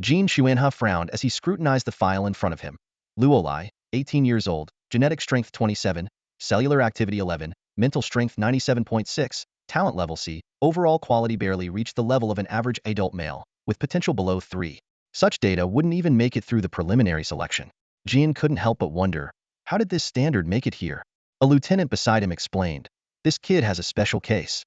Jean Xuanhe frowned as he scrutinized the file in front of him. Luo Lai, 18 years old, genetic strength 27, cellular activity 11, mental strength 97.6, talent level C, overall quality barely reached the level of an average adult male, with potential below 3. Such data wouldn't even make it through the preliminary selection. Jean couldn't help but wonder, how did this standard make it here? A lieutenant beside him explained, this kid has a special case.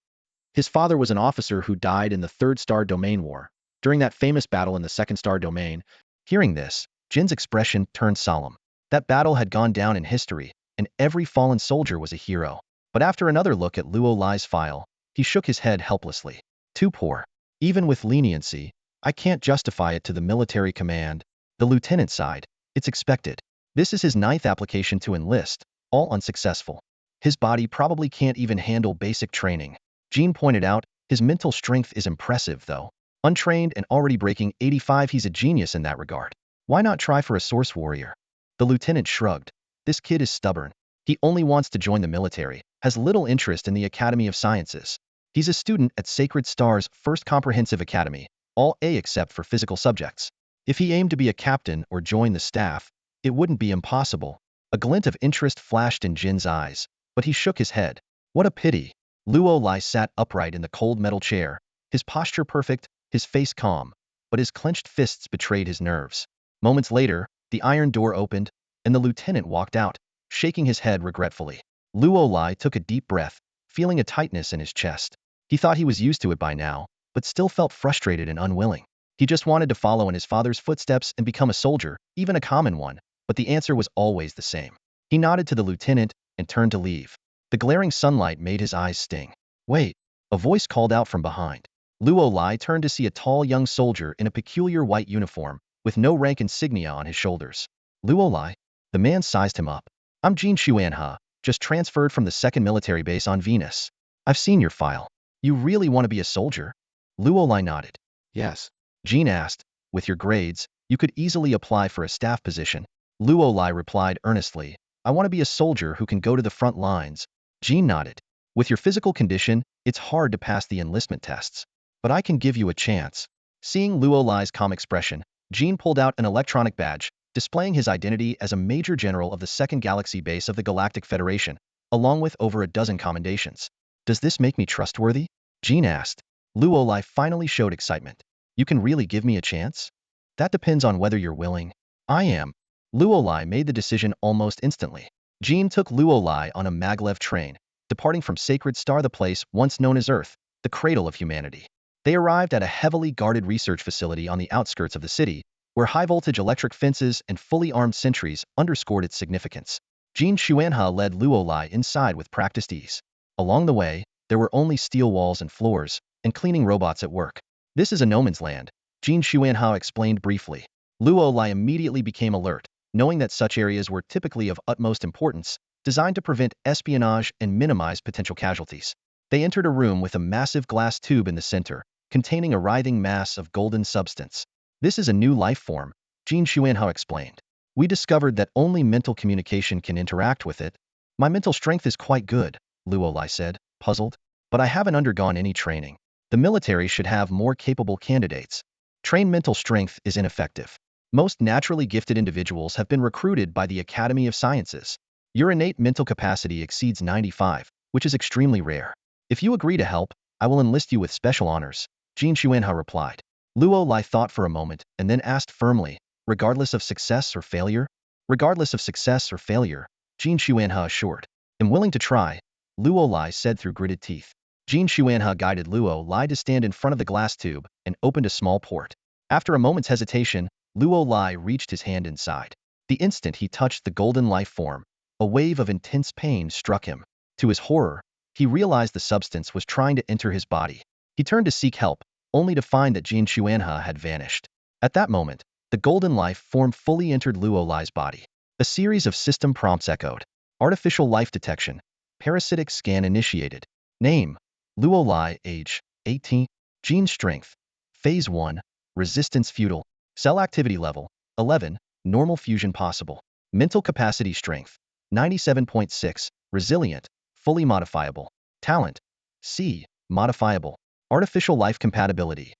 His father was an officer who died in the Third Star Domain War, during that famous battle in the Second Star Domain. Hearing this, Jin's expression turned solemn. That battle had gone down in history, and every fallen soldier was a hero. But after another look at Luo Lai's file, he shook his head helplessly. Too poor. Even with leniency, I can't justify it to the military command. The lieutenant sighed. It's expected. This is his 9th application to enlist, all unsuccessful. His body probably can't even handle basic training. Jean pointed out, his mental strength is impressive though. Untrained and already breaking 85, he's a genius in that regard. Why not try for a source warrior? The lieutenant shrugged. This kid is stubborn. He only wants to join the military, has little interest in the Academy of Sciences. He's a student at Sacred Star's first comprehensive academy, all A except for physical subjects. If he aimed to be a captain or join the staff, it wouldn't be impossible. A glint of interest flashed in Jin's eyes, but he shook his head. What a pity. Luo Lai sat upright in the cold metal chair, his posture perfect, his face calm, but his clenched fists betrayed his nerves. Moments later, the iron door opened, and the lieutenant walked out, shaking his head regretfully. Luo Lai took a deep breath, feeling a tightness in his chest. He thought he was used to it by now, but still felt frustrated and unwilling. He just wanted to follow in his father's footsteps and become a soldier, even a common one, but the answer was always the same. He nodded to the lieutenant and turned to leave. The glaring sunlight made his eyes sting. Wait, a voice called out from behind. Luo Lai turned to see a tall young soldier in a peculiar white uniform, with no rank insignia on his shoulders. Luo Lai? The man sized him up. I'm Jean Xuanhe, just transferred from the 2nd military base on Venus. I've seen your file. You really want to be a soldier? Luo Lai nodded. Yes. Jean asked, with your grades, you could easily apply for a staff position. Luo Lai replied earnestly, I want to be a soldier who can go to the front lines. Jean nodded. With your physical condition, it's hard to pass the enlistment tests. But I can give you a chance. Seeing Luo Lai's calm expression, Jean pulled out an electronic badge, displaying his identity as a major general of the 2nd Galaxy base of the Galactic Federation, along with over a dozen commendations. Does this make me trustworthy? Jean asked. Luo Lai finally showed excitement. You can really give me a chance? That depends on whether you're willing. I am. Luo Lai made the decision almost instantly. Jean took Luo Lai on a maglev train, departing from Sacred Star, the place once known as Earth, the cradle of humanity. They arrived at a heavily guarded research facility on the outskirts of the city, where high-voltage electric fences and fully armed sentries underscored its significance. Jean Xuanhe led Luo Lai inside with practiced ease. Along the way, there were only steel walls and floors, and cleaning robots at work. This is a no man's land, Jean Xuanhe explained briefly. Luo Lai immediately became alert, knowing that such areas were typically of utmost importance, designed to prevent espionage and minimize potential casualties. They entered a room with a massive glass tube in the center, containing a writhing mass of golden substance. This is a new life form, Jean Xuanhe explained. We discovered that only mental communication can interact with it. My mental strength is quite good, Luo Lai said, puzzled. But I haven't undergone any training. The military should have more capable candidates. Trained mental strength is ineffective. Most naturally gifted individuals have been recruited by the Academy of Sciences. Your innate mental capacity exceeds 95, which is extremely rare. If you agree to help, I will enlist you with special honors, Jean Xuanhe replied. Luo Lai thought for a moment and then asked firmly, regardless of success or failure? Regardless of success or failure, Jean Xuanhe assured. I'm willing to try, Luo Lai said through gritted teeth. Jean Xuanhe guided Luo Lai to stand in front of the glass tube and opened a small port. After a moment's hesitation, Luo Lai reached his hand inside. The instant he touched the golden life form, a wave of intense pain struck him. To his horror, he realized the substance was trying to enter his body. He turned to seek help, only to find that Jean Xuanhe had vanished. At that moment, the golden life form fully entered Luo Lai's body. A series of system prompts echoed. Artificial life detection. Parasitic scan initiated. Name: Luo Lai. Age: 18. Gene strength: Phase 1. Resistance futile. Cell activity level: 11. Normal fusion possible. Mental capacity strength: 97.6. Resilient. Fully modifiable. Talent: C. Modifiable. Artificial life compatibility: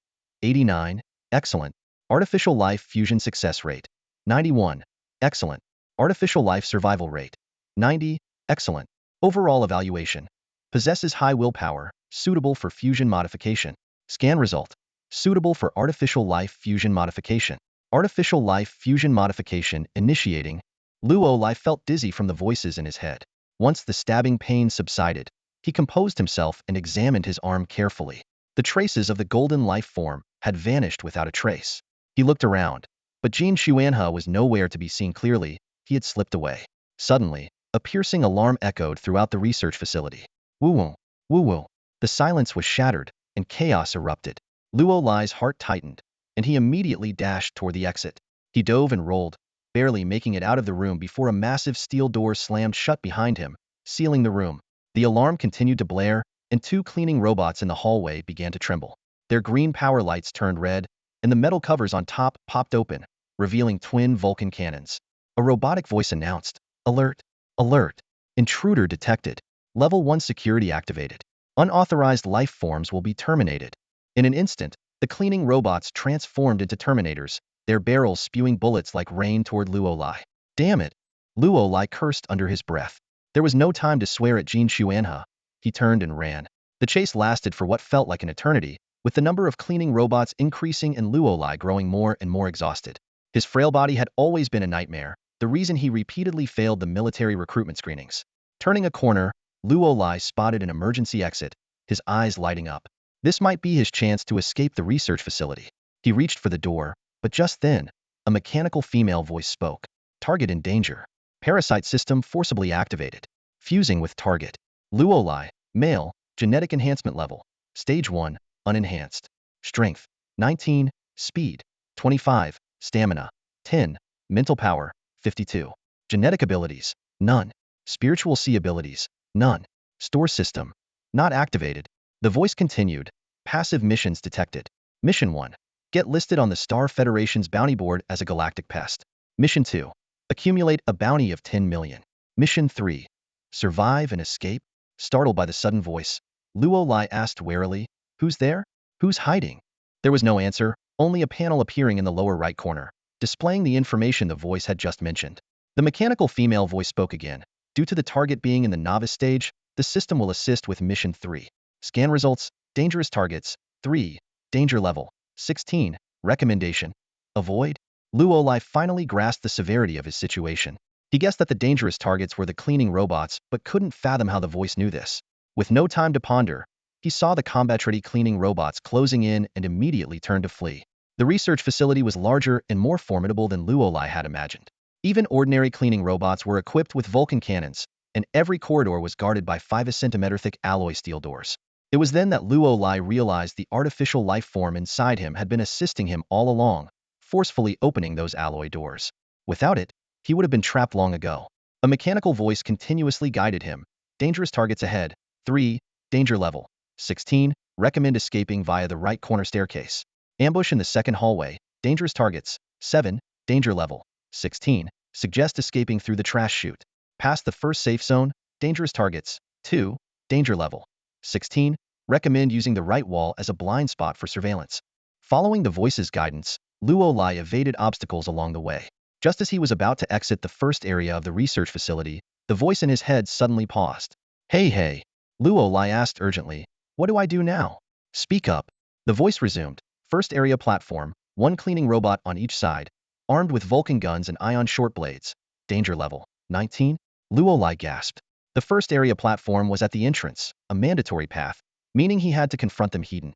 89. Excellent. Artificial life fusion success rate, 91. Excellent. Artificial life survival rate, 90. Excellent. Overall evaluation. Possesses high willpower, suitable for fusion modification. Scan result. Suitable for artificial life fusion modification. Artificial life fusion modification initiating. Luo Lai felt dizzy from the voices in his head. Once the stabbing pain subsided, he composed himself and examined his arm carefully. The traces of the golden life form had vanished without a trace. He looked around, but Jin Xuanhe was nowhere to be seen clearly. He had slipped away. Suddenly, a piercing alarm echoed throughout the research facility. Woo-woo, woo-woo. The silence was shattered, and chaos erupted. Luo Lai's heart tightened, and he immediately dashed toward the exit. He dove and rolled, barely making it out of the room before a massive steel door slammed shut behind him, sealing the room. The alarm continued to blare, and two cleaning robots in the hallway began to tremble. Their green power lights turned red, and the metal covers on top popped open, revealing twin Vulcan cannons. A robotic voice announced, "Alert! Alert! Intruder detected. Level 1 security activated. Unauthorized life forms will be terminated." In an instant, the cleaning robots transformed into Terminators, their barrels spewing bullets like rain toward Luo Lai. Damn it! Luo Lai cursed under his breath. There was no time to swear at Jin Xuanhe. He turned and ran. The chase lasted for what felt like an eternity, with the number of cleaning robots increasing and Luo Lai growing more and more exhausted. His frail body had always been a nightmare, the reason he repeatedly failed the military recruitment screenings. Turning a corner, Luo Lai spotted an emergency exit, his eyes lighting up. This might be his chance to escape the research facility. He reached for the door, but just then, a mechanical female voice spoke. Target in danger. Parasite system forcibly activated. Fusing with target. Luo Lai, male, genetic enhancement level. Stage 1, unenhanced. Strength, 19. Speed, 25. Stamina, 10. Mental power, 52. Genetic abilities, none. Spiritual C abilities, none. Store system, not activated. The voice continued. Passive missions detected. Mission 1. Get listed on the Star Federation's bounty board as a galactic pest. Mission 2. Accumulate a bounty of 10 million. Mission 3. Survive and escape? Startled by the sudden voice, Luo Lai asked warily, "Who's there? Who's hiding?" There was no answer, only a panel appearing in the lower right corner, displaying the information the voice had just mentioned. The mechanical female voice spoke again. Due to the target being in the novice stage, the system will assist with Mission 3. Scan results, dangerous targets, 3. Danger level, 16. Recommendation, avoid. Luo Lai finally grasped the severity of his situation. He guessed that the dangerous targets were the cleaning robots, but couldn't fathom how the voice knew this. With no time to ponder, he saw the combat-ready cleaning robots closing in and immediately turned to flee. The research facility was larger and more formidable than Luo Lai had imagined. Even ordinary cleaning robots were equipped with Vulcan cannons, and every corridor was guarded by 5 cm thick alloy steel doors. It was then that Luo Lai realized the artificial life form inside him had been assisting him all along, forcefully opening those alloy doors. Without it, he would have been trapped long ago. A mechanical voice continuously guided him. Dangerous targets ahead. 3. Danger level, 16. Recommend escaping via the right corner staircase. Ambush in the second hallway. Dangerous targets. 7. Danger level, 16. Suggest escaping through the trash chute. Past the first safe zone. Dangerous targets. 2. Danger level, 16. Recommend using the right wall as a blind spot for surveillance. Following the voice's guidance, Luo Lai evaded obstacles along the way. Just as he was about to exit the first area of the research facility, the voice in his head suddenly paused. Hey, Luo Lai asked urgently, "What do I do now?" "Speak up." The voice resumed. First area platform, 1 cleaning robot on each side, armed with Vulcan guns and ion short blades. Danger level, 19. Luo Lai gasped. The first area platform was at the entrance, a mandatory path, meaning he had to confront them heat-en.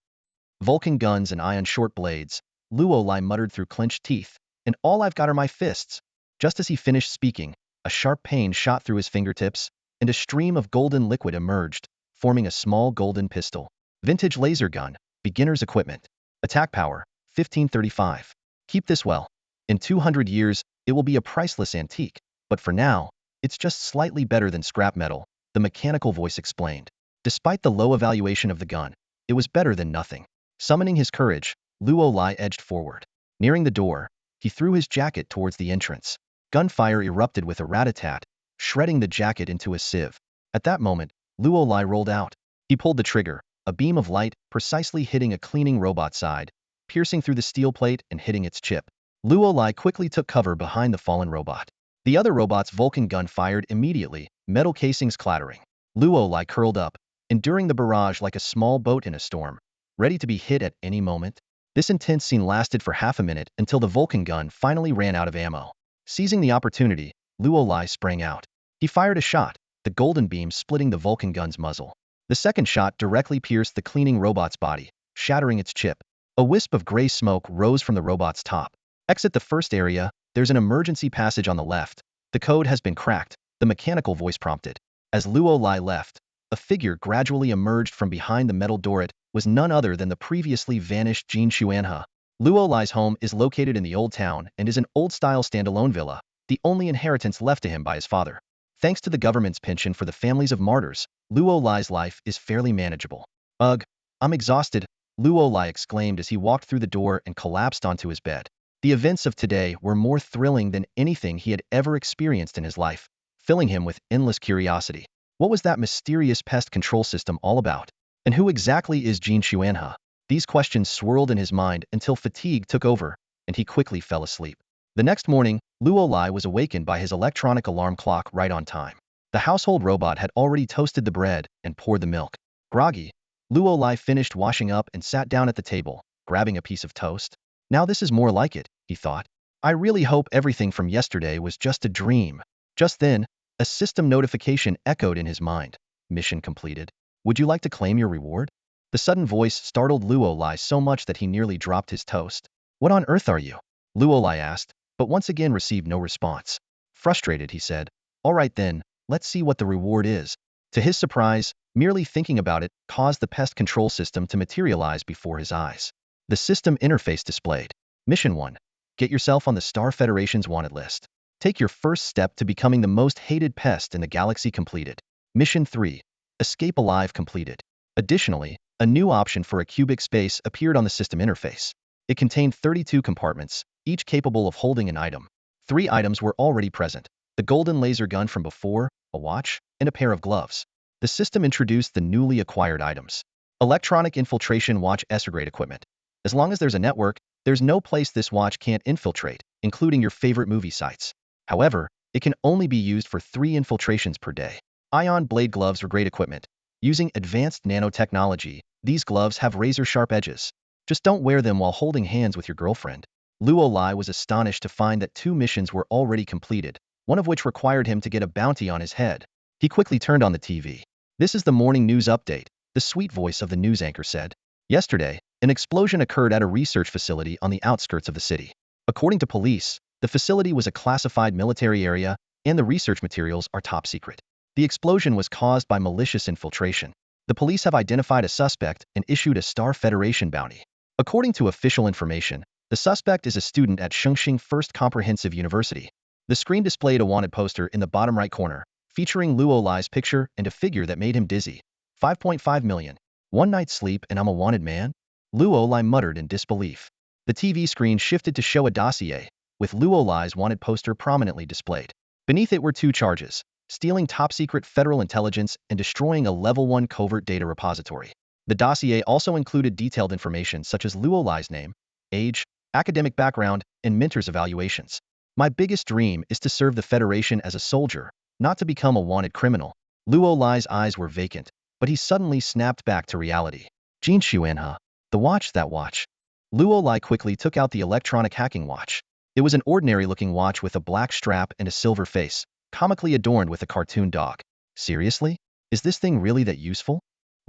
Vulcan guns and ion short blades, Luo Lai muttered through clenched teeth, "and all I've got are my fists." Just as he finished speaking, a sharp pain shot through his fingertips, and a stream of golden liquid emerged, forming a small golden pistol. Vintage laser gun, beginner's equipment. Attack power, 1535. Keep this well. In 200 years, it will be a priceless antique, but for now, it's just slightly better than scrap metal, the mechanical voice explained. Despite the low evaluation of the gun, it was better than nothing. Summoning his courage, Luo Lai edged forward. Nearing the door, he threw his jacket towards the entrance. Gunfire erupted with a rat-a-tat, shredding the jacket into a sieve. At that moment, Luo Lai rolled out. He pulled the trigger, a beam of light precisely hitting a cleaning robot's side, piercing through the steel plate and hitting its chip. Luo Lai quickly took cover behind the fallen robot. The other robot's Vulcan gun fired immediately, metal casings clattering. Luo Lai curled up, enduring the barrage like a small boat in a storm, ready to be hit at any moment. This intense scene lasted for half a minute until the Vulcan gun finally ran out of ammo. Seizing the opportunity, Luo Lai sprang out. He fired a shot, the golden beam splitting the Vulcan gun's muzzle. The second shot directly pierced the cleaning robot's body, shattering its chip. A wisp of gray smoke rose from the robot's top. Exit the first area, there's an emergency passage on the left. The code has been cracked, the mechanical voice prompted. As Luo Lai left, a figure gradually emerged from behind the metal door. It was none other than the previously vanished Jin Xuanhe. Luo Lai's home is located in the Old Town and is an old-style standalone villa, the only inheritance left to him by his father. Thanks to the government's pension for the families of martyrs, Luo Lai's life is fairly manageable. Ugh, I'm exhausted, Luo Lai exclaimed as he walked through the door and collapsed onto his bed. The events of today were more thrilling than anything he had ever experienced in his life, filling him with endless curiosity. What was that mysterious pest control system all about? And who exactly is Jin Xuanhe? These questions swirled in his mind until fatigue took over, and he quickly fell asleep. The next morning, Luo Lai was awakened by his electronic alarm clock right on time. The household robot had already toasted the bread and poured the milk. Groggy, Luo Lai finished washing up and sat down at the table, grabbing a piece of toast. Now this is more like it, he thought. I really hope everything from yesterday was just a dream. Just then, a system notification echoed in his mind. Mission completed. Would you like to claim your reward? The sudden voice startled Luo Lai so much that he nearly dropped his toast. What on earth are you? Luo Lai asked, but once again received no response. Frustrated, he said, all right then, let's see what the reward is. To his surprise, merely thinking about it caused the pest control system to materialize before his eyes. The system interface displayed. Mission 1. Get yourself on the Star Federation's wanted list. Take your first step to becoming the most hated pest in the galaxy completed. Mission 3. Escape alive completed. Additionally, a new option for a cubic space appeared on the system interface. It contained 32 compartments, each capable of holding an item. 3 items were already present: the golden laser gun from before, a watch, and a pair of gloves. The system introduced the newly acquired items. Electronic infiltration watch grade equipment. As long as there's a network, there's no place this watch can't infiltrate, including your favorite movie sites. However, it can only be used for 3 infiltrations per day. Ion blade gloves are great equipment. Using advanced nanotechnology, these gloves have razor-sharp edges. Just don't wear them while holding hands with your girlfriend. Luo Lai was astonished to find that 2 missions were already completed, one of which required him to get a bounty on his head. He quickly turned on the TV. This is the morning news update, the sweet voice of the news anchor said. Yesterday, an explosion occurred at a research facility on the outskirts of the city. According to police, the facility was a classified military area, and the research materials are top secret. The explosion was caused by malicious infiltration. The police have identified a suspect and issued a Star Federation bounty. According to official information, the suspect is a student at Chongqing First Comprehensive University. The screen displayed a wanted poster in the bottom right corner, featuring Luo Lai's picture and a figure that made him dizzy. 5.5 million. One night's sleep and I'm a wanted man? Luo Lai muttered in disbelief. The TV screen shifted to show a dossier, with Luo Lai's wanted poster prominently displayed. Beneath it were 2 charges: stealing top-secret federal intelligence and destroying a Level 1 covert data repository. The dossier also included detailed information such as Luo Lai's name, age, academic background, and mentor's evaluations. My biggest dream is to serve the Federation as a soldier, not to become a wanted criminal. Luo Lai's eyes were vacant, but he suddenly snapped back to reality. Jin Xuanhe. The watch, that watch. Luo Lai quickly took out the electronic hacking watch. It was an ordinary-looking watch with a black strap and a silver face, comically adorned with a cartoon dog. Seriously? Is this thing really that useful?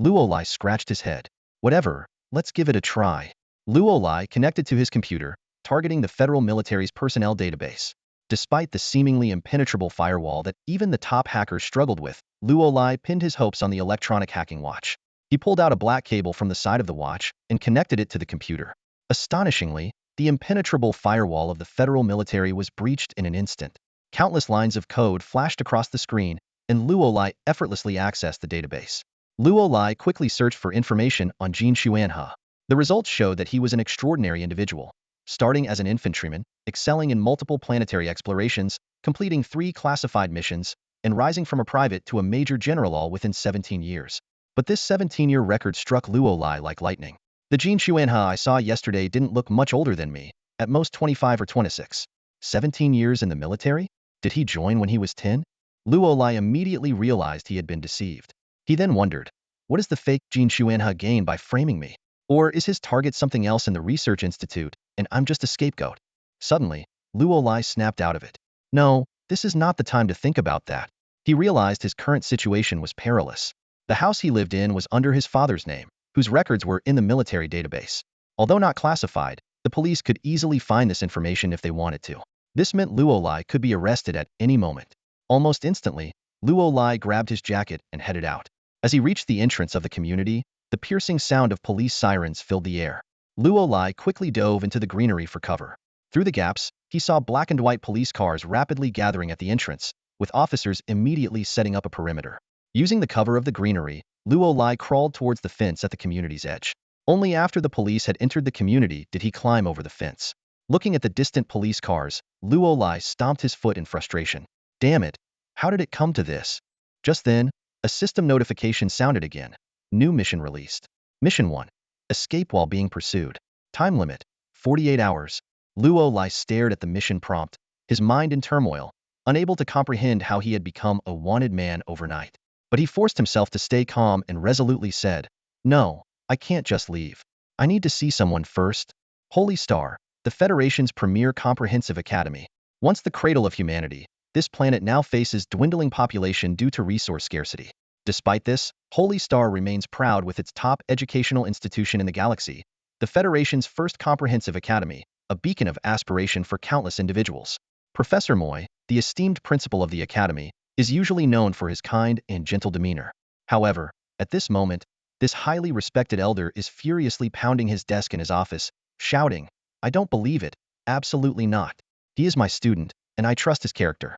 Luo Lai scratched his head. Whatever, let's give it a try. Luo Lai connected to his computer, targeting the federal military's personnel database. Despite the seemingly impenetrable firewall that even the top hackers struggled with, Luo Lai pinned his hopes on the electronic hacking watch. He pulled out a black cable from the side of the watch and connected it to the computer. Astonishingly, the impenetrable firewall of the federal military was breached in an instant. Countless lines of code flashed across the screen, and Luo Lai effortlessly accessed the database. Luo Lai quickly searched for information on Jin Xuanhe. The results showed that he was an extraordinary individual. Starting as an infantryman, excelling in multiple planetary explorations, completing 3 classified missions, and rising from a private to a major general all within 17 years. But this 17-year record struck Luo Lai like lightning. The Jin Xuanhe I saw yesterday didn't look much older than me, at most 25 or 26. 17 years in the military? Did he join when he was 10? Luo Lai immediately realized he had been deceived. He then wondered, what does the fake Jin Xuanhe gain by framing me? Or is his target something else in the research institute, and I'm just a scapegoat? Suddenly, Luo Lai snapped out of it. No, this is not the time to think about that. He realized his current situation was perilous. The house he lived in was under his father's name, whose records were in the military database. Although not classified, the police could easily find this information if they wanted to. This meant Luo Lai could be arrested at any moment. Almost instantly, Luo Lai grabbed his jacket and headed out. As he reached the entrance of the community, the piercing sound of police sirens filled the air. Luo Lai quickly dove into the greenery for cover. Through the gaps, he saw black and white police cars rapidly gathering at the entrance, with officers immediately setting up a perimeter. Using the cover of the greenery, Luo Lai crawled towards the fence at the community's edge. Only after the police had entered the community did he climb over the fence. Looking at the distant police cars, Luo Lai stomped his foot in frustration. Damn it! How did it come to this? Just then, a system notification sounded again. New mission released. Mission 1. Escape while being pursued. Time limit: 48 hours. Luo Lai stared at the mission prompt, his mind in turmoil, unable to comprehend how he had become a wanted man overnight. But he forced himself to stay calm and resolutely said, "No, I can't just leave. I need to see someone first." Holy Star, the Federation's premier comprehensive academy. Once the cradle of humanity, this planet now faces dwindling population due to resource scarcity. Despite this, Holy Star remains proud with its top educational institution in the galaxy, the Federation's first comprehensive academy, a beacon of aspiration for countless individuals. Professor Moy, the esteemed principal of the academy, is usually known for his kind and gentle demeanor. However, at this moment, this highly respected elder is furiously pounding his desk in his office, shouting, "I don't believe it, absolutely not. He is my student, and I trust his character.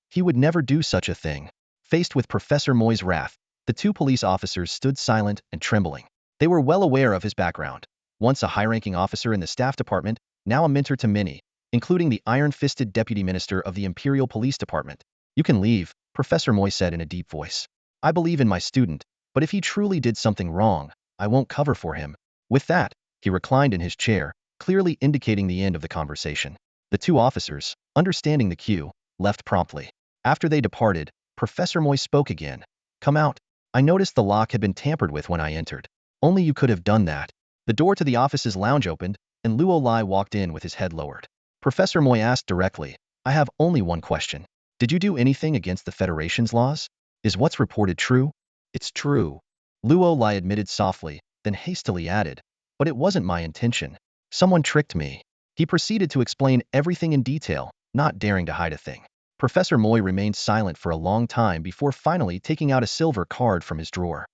He would never do such a thing." Faced with Professor Moy's wrath, the two police officers stood silent and trembling. They were well aware of his background. Once a high-ranking officer in the staff department, now a mentor to many, including the iron-fisted deputy minister of the Imperial Police Department. "You can leave," Professor Moy said in a deep voice. "I believe in my student, but if he truly did something wrong, I won't cover for him." With that, he reclined in his chair, clearly indicating the end of the conversation. The two officers, understanding the cue, left promptly. After they departed, Professor Moy spoke again. "Come out. I noticed the lock had been tampered with when I entered. Only you could have done that." The door to the office's lounge opened, and Luo Lai walked in with his head lowered. Professor Moy asked directly, "I have only one question. Did you do anything against the Federation's laws? Is what's reported true?" "It's true," Luo Lai admitted softly, then hastily added, "but it wasn't my intention. Someone tricked me." He proceeded to explain everything in detail, not daring to hide a thing. Professor Moy remained silent for a long time before finally taking out a silver card from his drawer.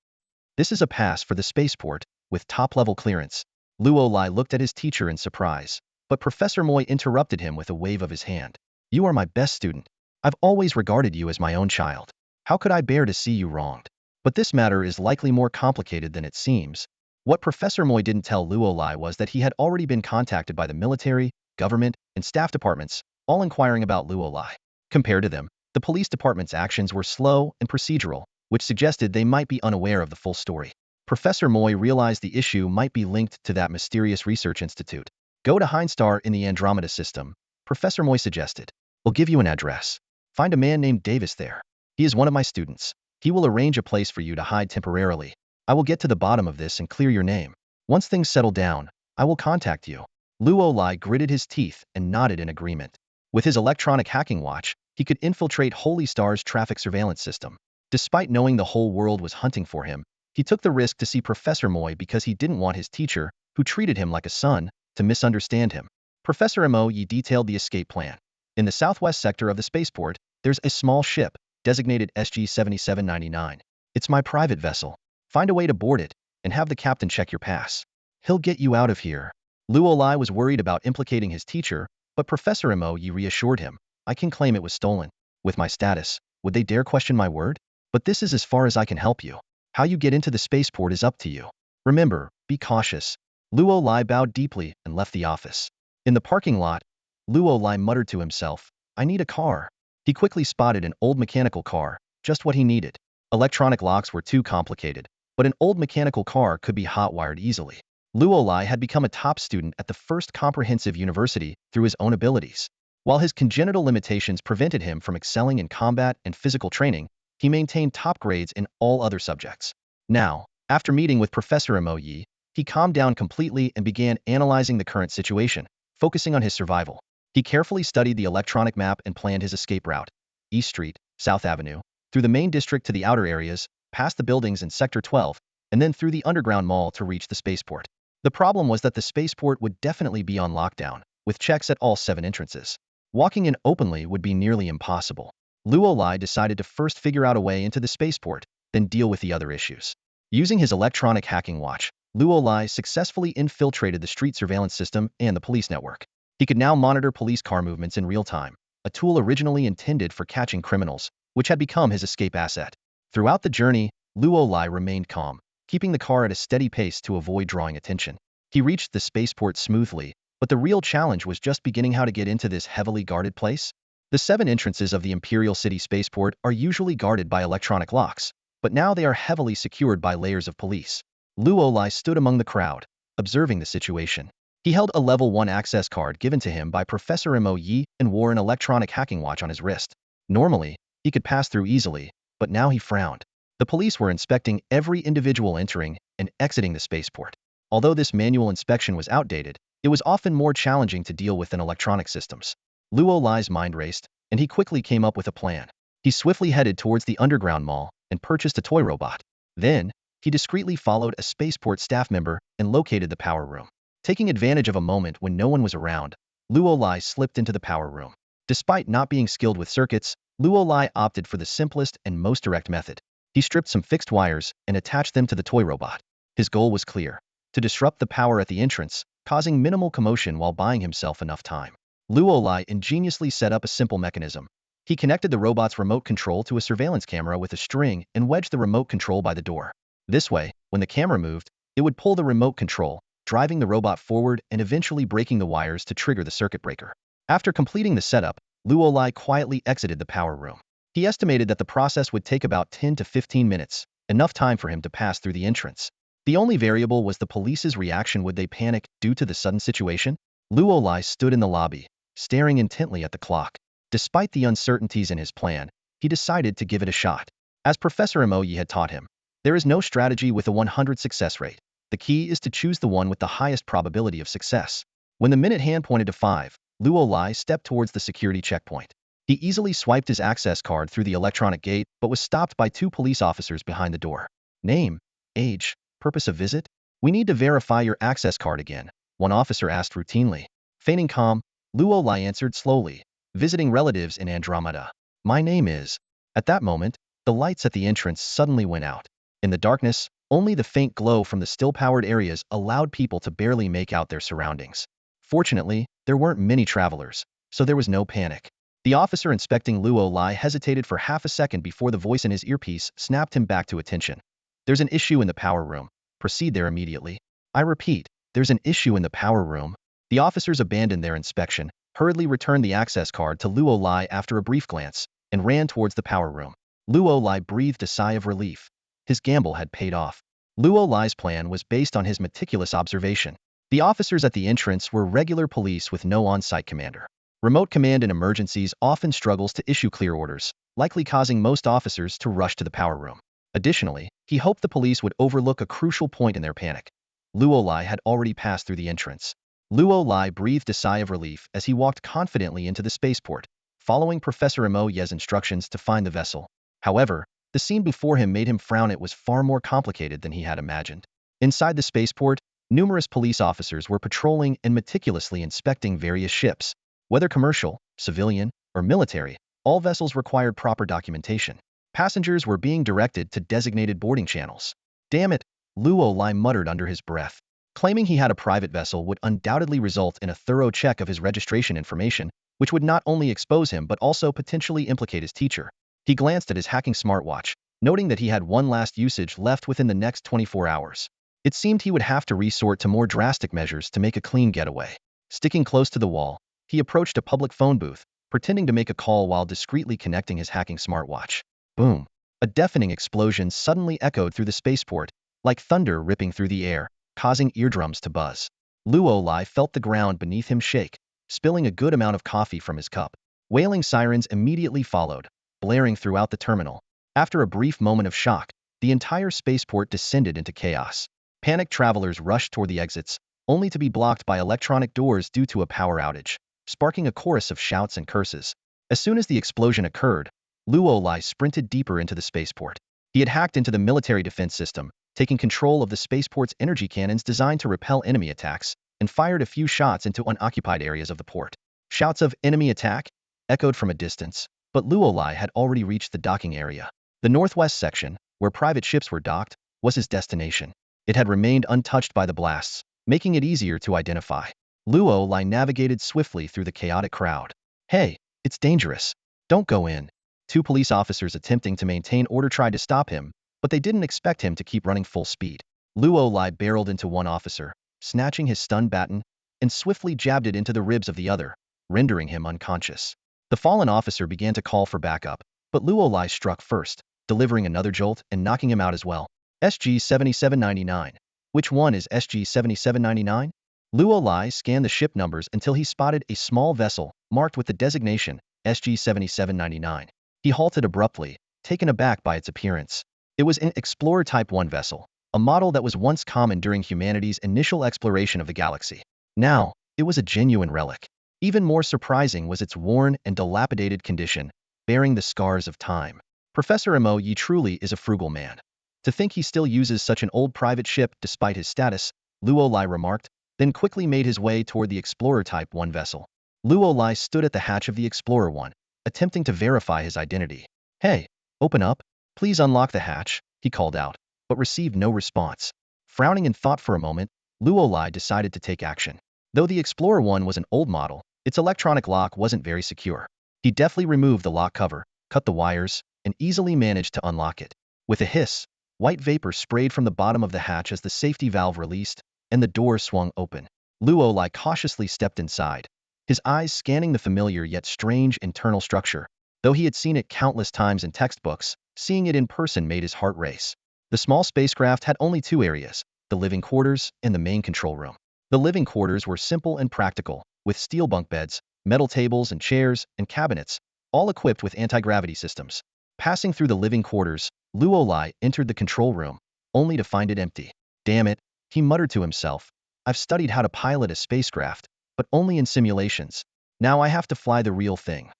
"This is a pass for the spaceport, with top-level clearance." Luo Lai looked at his teacher in surprise, but Professor Moy interrupted him with a wave of his hand. "You are my best student. I've always regarded you as my own child. How could I bear to see you wronged? But this matter is likely more complicated than it seems." What Professor Moy didn't tell Luo Lai was that he had already been contacted by the military, government, and staff departments, all inquiring about Luo Lai. Compared to them, the police department's actions were slow and procedural, which suggested they might be unaware of the full story. Professor Moy realized the issue might be linked to that mysterious research institute. "Go to Hindstar in the Andromeda system," Professor Moy suggested. "We'll give you an address. Find a man named Davis there. He is one of my students. He will arrange a place for you to hide temporarily. I will get to the bottom of this and clear your name. Once things settle down, I will contact you." Luo Lai gritted his teeth and nodded in agreement. With his electronic hacking watch, he could infiltrate Holy Star's traffic surveillance system. Despite knowing the whole world was hunting for him, he took the risk to see Professor Moy because he didn't want his teacher, who treated him like a son, to misunderstand him. Professor Moy detailed the escape plan. In the southwest sector of the spaceport, there's a small ship, designated SG-7799. It's my private vessel. Find a way to board it, and have the captain check your pass. He'll get you out of here. Luo Lai was worried about implicating his teacher, but Professor Moy reassured him. "I can claim it was stolen. With my status, would they dare question my word? But this is as far as I can help you. How you get into the spaceport is up to you. Remember, be cautious." Luo Lai bowed deeply and left the office. In the parking lot, Luo Lai muttered to himself, "I need a car." He quickly spotted an old mechanical car, just what he needed. Electronic locks were too complicated, but an old mechanical car could be hot-wired easily. Luolai had become a top student at the first comprehensive university through his own abilities. While his congenital limitations prevented him from excelling in combat and physical training, he maintained top grades in all other subjects. Now, after meeting with Professor Moy, he calmed down completely and began analyzing the current situation, focusing on his survival. He carefully studied the electronic map and planned his escape route: East Street, South Avenue, through the main district to the outer areas, past the buildings in Sector 12, and then through the underground mall to reach the spaceport. The problem was that the spaceport would definitely be on lockdown, with checks at all 7 entrances. Walking in openly would be nearly impossible. Luolai decided to first figure out a way into the spaceport, then deal with the other issues. Using his electronic hacking watch, Luolai successfully infiltrated the street surveillance system and the police network. He could now monitor police car movements in real time, a tool originally intended for catching criminals, which had become his escape asset. Throughout the journey, Luolai remained calm, keeping the car at a steady pace to avoid drawing attention. He reached the spaceport smoothly, but the real challenge was just beginning how to get into this heavily guarded place. The 7 entrances of the Imperial City spaceport are usually guarded by electronic locks, but now they are heavily secured by layers of police. Luolai stood among the crowd, observing the situation. He held a Level 1 access card given to him by Professor Moy and wore an electronic hacking watch on his wrist. Normally, he could pass through easily, but now he frowned. The police were inspecting every individual entering and exiting the spaceport. Although this manual inspection was outdated, it was often more challenging to deal with than electronic systems. Luolai's mind raced, and he quickly came up with a plan. He swiftly headed towards the underground mall and purchased a toy robot. Then, he discreetly followed a spaceport staff member and located the power room. Taking advantage of a moment when no one was around, Luolai slipped into the power room. Despite not being skilled with circuits, Luolai opted for the simplest and most direct method. He stripped some fixed wires and attached them to the toy robot. His goal was clear: to disrupt the power at the entrance, causing minimal commotion while buying himself enough time. Luolai ingeniously set up a simple mechanism. He connected the robot's remote control to a surveillance camera with a string and wedged the remote control by the door. This way, when the camera moved, it would pull the remote control, driving the robot forward and eventually breaking the wires to trigger the circuit breaker. After completing the setup, Luolai quietly exited the power room. He estimated that the process would take about 10 to 15 minutes, enough time for him to pass through the entrance. The only variable was the police's reaction. Would they panic due to the sudden situation? Luolai stood in the lobby, staring intently at the clock. Despite the uncertainties in his plan, he decided to give it a shot. As Professor Moy had taught him, there is no strategy with a 100 success rate. The key is to choose the one with the highest probability of success. When the minute hand pointed to 5, Luolai stepped towards the security checkpoint. He easily swiped his access card through the electronic gate, but was stopped by 2 police officers behind the door. Name, age, purpose of visit? We need to verify your access card again, one officer asked routinely. Feigning calm, Luolai answered slowly, visiting relatives in Andromeda. My name is... At that moment, the lights at the entrance suddenly went out. In the darkness, only the faint glow from the still-powered areas allowed people to barely make out their surroundings. Fortunately, there weren't many travelers, so there was no panic. The officer inspecting Luolai hesitated for half a second before the voice in his earpiece snapped him back to attention. There's an issue in the power room. Proceed there immediately. I repeat, there's an issue in the power room. The officers abandoned their inspection, hurriedly returned the access card to Luolai after a brief glance, and ran towards the power room. Luolai breathed a sigh of relief. His gamble had paid off. Luolai's plan was based on his meticulous observation. The officers at the entrance were regular police with no on-site commander. Remote command in emergencies often struggles to issue clear orders, likely causing most officers to rush to the power room. Additionally, he hoped the police would overlook a crucial point in their panic. Luolai had already passed through the entrance. Luolai breathed a sigh of relief as he walked confidently into the spaceport, following Professor Moy's instructions to find the vessel. However, the scene before him made him frown. It was far more complicated than he had imagined. Inside the spaceport, numerous police officers were patrolling and meticulously inspecting various ships. Whether commercial, civilian, or military, all vessels required proper documentation. Passengers were being directed to designated boarding channels. Damn it, Luolai muttered under his breath. Claiming he had a private vessel would undoubtedly result in a thorough check of his registration information, which would not only expose him but also potentially implicate his teacher. He glanced at his hacking smartwatch, noting that he had one last usage left within the next 24 hours. It seemed he would have to resort to more drastic measures to make a clean getaway. Sticking close to the wall, he approached a public phone booth, pretending to make a call while discreetly connecting his hacking smartwatch. Boom! A deafening explosion suddenly echoed through the spaceport, like thunder ripping through the air. causing eardrums to buzz. Luo Lai felt the ground beneath him shake, spilling a good amount of coffee from his cup. Wailing sirens immediately followed, blaring throughout the terminal. After a brief moment of shock, the entire spaceport descended into chaos. Panicked travelers rushed toward the exits, only to be blocked by electronic doors due to a power outage, sparking a chorus of shouts and curses. As soon as the explosion occurred, Luo Lai sprinted deeper into the spaceport. He had hacked into the military defense system, taking control of the spaceport's energy cannons designed to repel enemy attacks, and fired a few shots into unoccupied areas of the port. Shouts of "enemy attack" echoed from a distance, but Luo Lai had already reached the docking area. The northwest section, where private ships were docked, was his destination. It had remained untouched by the blasts, making it easier to identify. Luo Lai navigated swiftly through the chaotic crowd. "Hey, it's dangerous. Don't go in." Two police officers attempting to maintain order tried to stop him, but they didn't expect him to keep running full speed. Luo Lai barreled into one officer, snatching his stun baton, and swiftly jabbed it into the ribs of the other, rendering him unconscious. The fallen officer began to call for backup, but Luo Lai struck first, delivering another jolt and knocking him out as well. SG-7799. Which one is SG-7799? Luo Lai scanned the ship numbers until he spotted a small vessel marked with the designation SG-7799. He halted abruptly, taken aback by its appearance. It was an Explorer Type 1 vessel, a model that was once common during humanity's initial exploration of the galaxy. Now, it was a genuine relic. Even more surprising was its worn and dilapidated condition, bearing the scars of time. Professor Moy truly is a frugal man. To think he still uses such an old private ship despite his status, Luo Lai remarked, then quickly made his way toward the Explorer Type 1 vessel. Luo Lai stood at the hatch of the Explorer 1, attempting to verify his identity. "Hey, open up. Please unlock the hatch," he called out, but received no response. Frowning in thought for a moment, Luo Lai decided to take action. Though the Explorer 1 was an old model, its electronic lock wasn't very secure. He deftly removed the lock cover, cut the wires, and easily managed to unlock it. With a hiss, white vapor sprayed from the bottom of the hatch as the safety valve released, and the door swung open. Luo Lai cautiously stepped inside, his eyes scanning the familiar yet strange internal structure. Though he had seen it countless times in textbooks, seeing it in person made his heart race. The small spacecraft had only two areas, the living quarters and the main control room. The living quarters were simple and practical, with steel bunk beds, metal tables and chairs, and cabinets, all equipped with anti-gravity systems. Passing through the living quarters, Luo Lai entered the control room, only to find it empty. "Damn it," he muttered to himself. "I've studied how to pilot a spacecraft, but only in simulations. Now I have to fly the real thing.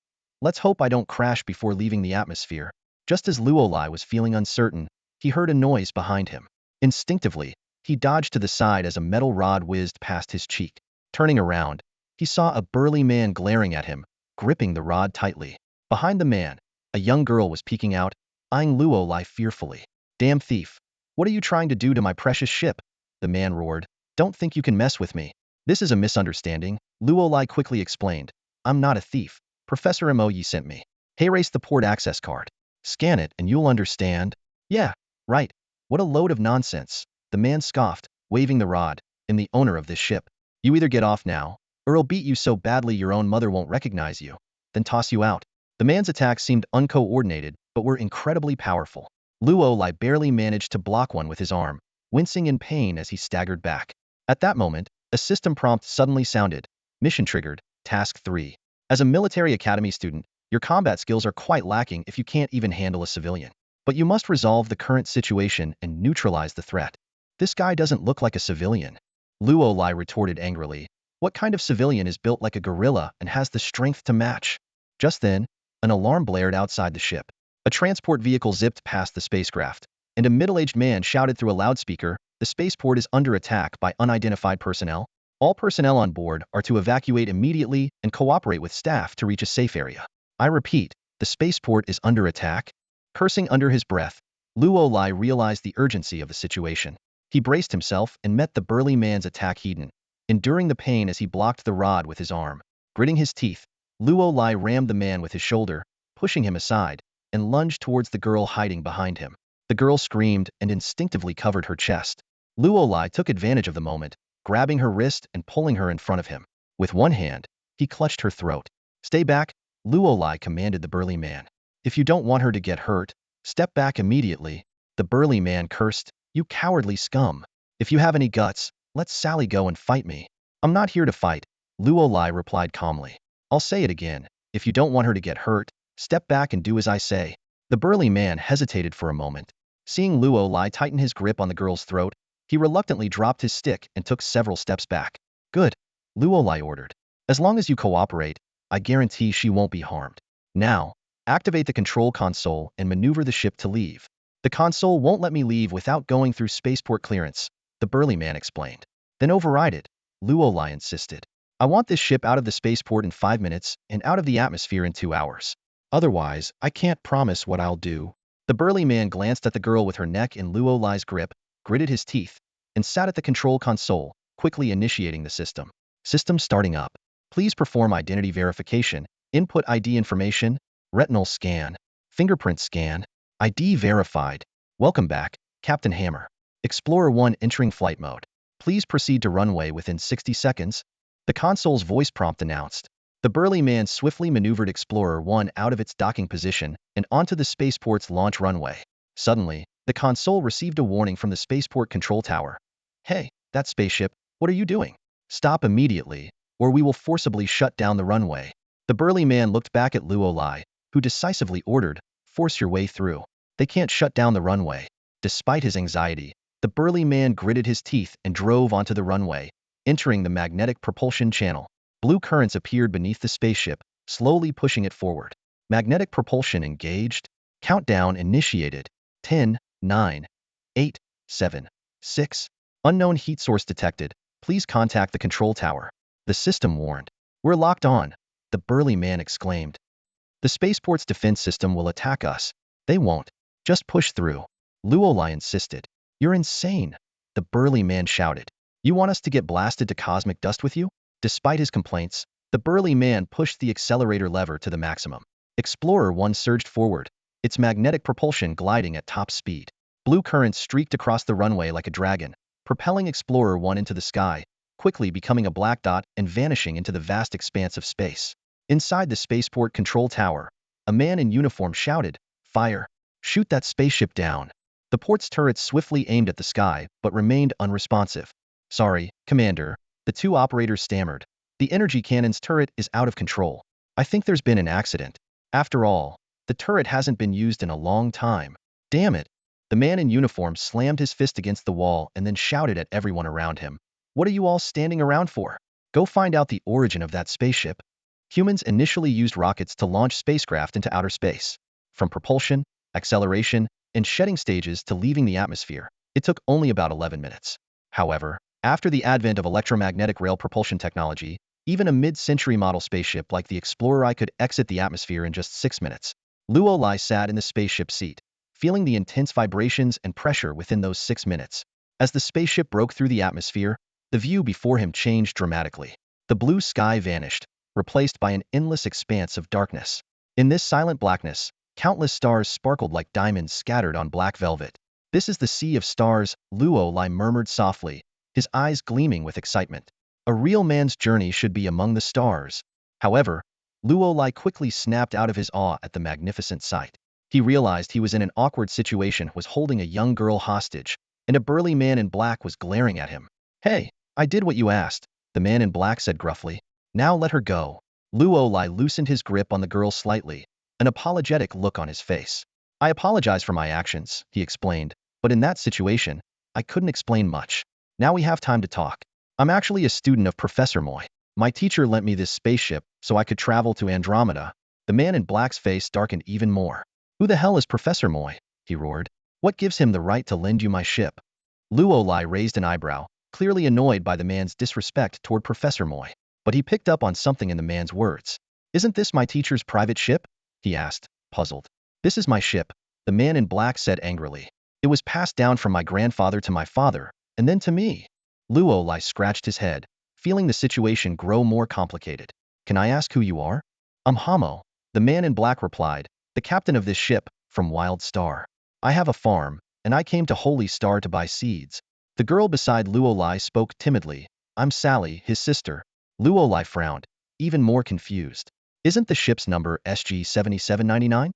Let's hope I don't crash before leaving the atmosphere." Just as Luo Lai was feeling uncertain, he heard a noise behind him. Instinctively, he dodged to the side as a metal rod whizzed past his cheek. Turning around, he saw a burly man glaring at him, gripping the rod tightly. Behind the man, a young girl was peeking out, eyeing Luo Lai fearfully. "Damn thief! What are you trying to do to my precious ship?" the man roared. "Don't think you can mess with me." "This is a misunderstanding," Luo Lai quickly explained. "I'm not a thief. Professor Moy sent me. Hey, race the port access card. Scan it and you'll understand." "Yeah, right. What a load of nonsense," the man scoffed, waving the rod. "I'm the owner of this ship. You either get off now, or I'll beat you so badly your own mother won't recognize you, then toss you out." The man's attacks seemed uncoordinated, but were incredibly powerful. Luo Lai barely managed to block one with his arm, wincing in pain as he staggered back. At that moment, a system prompt suddenly sounded. "Mission triggered, Task 3. As a military academy student, your combat skills are quite lacking if you can't even handle a civilian. But you must resolve the current situation and neutralize the threat." "This guy doesn't look like a civilian," Luo Lai retorted angrily. "What kind of civilian is built like a gorilla and has the strength to match?" Just then, an alarm blared outside the ship. A transport vehicle zipped past the spacecraft, and a middle-aged man shouted through a loudspeaker, "The spaceport is under attack by unidentified personnel. All personnel on board are to evacuate immediately and cooperate with staff to reach a safe area." "I repeat, the spaceport is under attack?" Cursing under his breath, Luo Lai realized the urgency of the situation. He braced himself and met the burly man's attack head-on, enduring the pain as he blocked the rod with his arm. Gritting his teeth, Luo Lai rammed the man with his shoulder, pushing him aside, and lunged towards the girl hiding behind him. The girl screamed and instinctively covered her chest. Luo Lai took advantage of the moment, grabbing her wrist and pulling her in front of him. With one hand, he clutched her throat. "Stay back," Luo Lai commanded the burly man. "If you don't want her to get hurt, step back immediately." The burly man cursed. "You cowardly scum. If you have any guts, let Sally go and fight me. I'm not here to fight, Luolai replied calmly. I'll say it again. If you don't want her to get hurt, step back and do as I say. The burly man hesitated for a moment. Seeing Luolai tighten his grip on the girl's throat, he reluctantly dropped his stick and took several steps back. Good, Luolai ordered. As long as you cooperate, I guarantee she won't be harmed. Now, activate the control console and maneuver the ship to leave. The console won't let me leave without going through spaceport clearance, the burly man explained. Then override it, Luolai insisted. I want this ship out of the spaceport in 5 minutes and out of the atmosphere in 2 hours. Otherwise, I can't promise what I'll do. The burly man glanced at the girl with her neck in Luolai's grip, gritted his teeth, and sat at the control console, quickly initiating the system. System starting up. Please perform identity verification, input ID information, retinal scan, fingerprint scan, ID verified. Welcome back, Captain Hammer. Explorer 1 entering flight mode. Please proceed to runway within 60 seconds. The console's voice prompt announced. The burly man swiftly maneuvered Explorer 1 out of its docking position and onto the spaceport's launch runway. Suddenly, the console received a warning from the spaceport control tower. Hey, that spaceship, what are you doing? Stop immediately, or we will forcibly shut down the runway. The burly man looked back at Luolai, who decisively ordered, force your way through. They can't shut down the runway. Despite his anxiety, the burly man gritted his teeth and drove onto the runway, entering the magnetic propulsion channel. Blue currents appeared beneath the spaceship, slowly pushing it forward. Magnetic propulsion engaged. Countdown initiated. 10, 9, 8, 7, 6. Unknown heat source detected. Please contact the control tower. The system warned. We're locked on, the burly man exclaimed. The spaceport's defense system will attack us. They won't. Just push through. Luolai insisted. You're insane, the burly man shouted. You want us to get blasted to cosmic dust with you? Despite his complaints, the burly man pushed the accelerator lever to the maximum. Explorer 1 surged forward, its magnetic propulsion gliding at top speed. Blue currents streaked across the runway like a dragon, propelling Explorer 1 into the sky, quickly becoming a black dot and vanishing into the vast expanse of space. Inside the spaceport control tower, a man in uniform shouted, Fire! Shoot that spaceship down! The port's turrets swiftly aimed at the sky, but remained unresponsive. Sorry, Commander, the two operators stammered. The energy cannon's turret is out of control. I think there's been an accident. After all, the turret hasn't been used in a long time. Damn it! The man in uniform slammed his fist against the wall and then shouted at everyone around him. What are you all standing around for? Go find out the origin of that spaceship. Humans initially used rockets to launch spacecraft into outer space. From propulsion, acceleration, and shedding stages to leaving the atmosphere, it took only about 11 minutes. However, after the advent of electromagnetic rail propulsion technology, even a mid-century model spaceship like the Explorer I could exit the atmosphere in just 6 minutes. Luolai sat in the spaceship seat, feeling the intense vibrations and pressure within those 6 minutes. As the spaceship broke through the atmosphere, the view before him changed dramatically. The blue sky vanished, replaced by an endless expanse of darkness. In this silent blackness, countless stars sparkled like diamonds scattered on black velvet. This is the sea of stars, Luolai murmured softly, his eyes gleaming with excitement. A real man's journey should be among the stars. However, Luolai quickly snapped out of his awe at the magnificent sight. He realized he was in an awkward situation, was holding a young girl hostage, and a burly man in black was glaring at him. Hey, I did what you asked, the man in black said gruffly. Now let her go. Luolai loosened his grip on the girl slightly, an apologetic look on his face. I apologize for my actions, he explained, but in that situation, I couldn't explain much. Now we have time to talk. I'm actually a student of Professor Moy. My teacher lent me this spaceship so I could travel to Andromeda. The man in black's face darkened even more. Who the hell is Professor Moy? He roared. What gives him the right to lend you my ship? Luolai raised an eyebrow, clearly annoyed by the man's disrespect toward Professor Moy. But he picked up on something in the man's words. Isn't this my teacher's private ship? He asked, puzzled. This is my ship, the man in black said angrily. It was passed down from my grandfather to my father, and then to me. Luolai scratched his head, feeling the situation grow more complicated. Can I ask who you are? I'm Hamo, the man in black replied, the captain of this ship, from Wild Star. I have a farm, and I came to Holy Star to buy seeds. The girl beside Luolai spoke timidly. I'm Sally, his sister. Luolai frowned, even more confused. Isn't the ship's number SG-7799?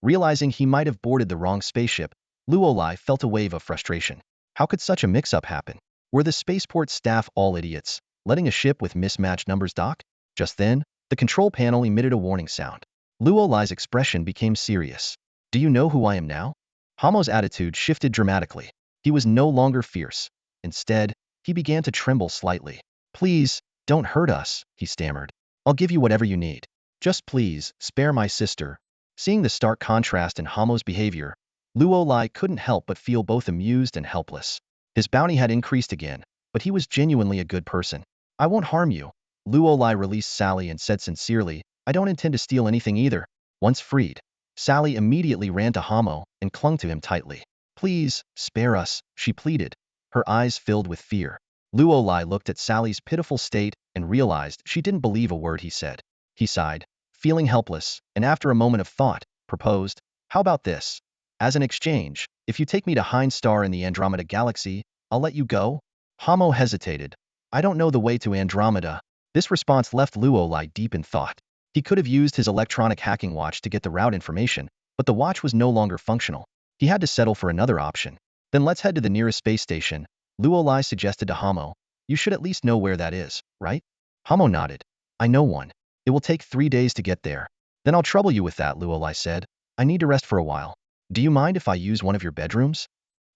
Realizing he might have boarded the wrong spaceship, Luolai felt a wave of frustration. How could such a mix-up happen? Were the spaceport staff all idiots, letting a ship with mismatched numbers dock? Just then, the control panel emitted a warning sound. Luo Lai's expression became serious. Do you know who I am now? Hamo's attitude shifted dramatically. He was no longer fierce. Instead, he began to tremble slightly. Please, don't hurt us, he stammered. I'll give you whatever you need. Just please, spare my sister. Seeing the stark contrast in Hamo's behavior, Luo Lai couldn't help but feel both amused and helpless. His bounty had increased again, but he was genuinely a good person. I won't harm you. Luo Lai released Sally and said sincerely, I don't intend to steal anything either. Once freed, Sally immediately ran to Hamo and clung to him tightly. Please, spare us, she pleaded, her eyes filled with fear. Luo Lai looked at Sally's pitiful state and realized she didn't believe a word he said. He sighed, feeling helpless, and after a moment of thought, proposed, how about this? As an exchange, if you take me to Hind Star in the Andromeda galaxy, I'll let you go? Hamo hesitated. I don't know the way to Andromeda. This response left Luo Lai deep in thought. He could have used his electronic hacking watch to get the route information, but the watch was no longer functional. He had to settle for another option. Then let's head to the nearest space station, Luo Lai suggested to Hamo. You should at least know where that is, right? Hamo nodded. I know one. It will take 3 days to get there. Then I'll trouble you with that, Luo Lai said. I need to rest for a while. Do you mind if I use one of your bedrooms?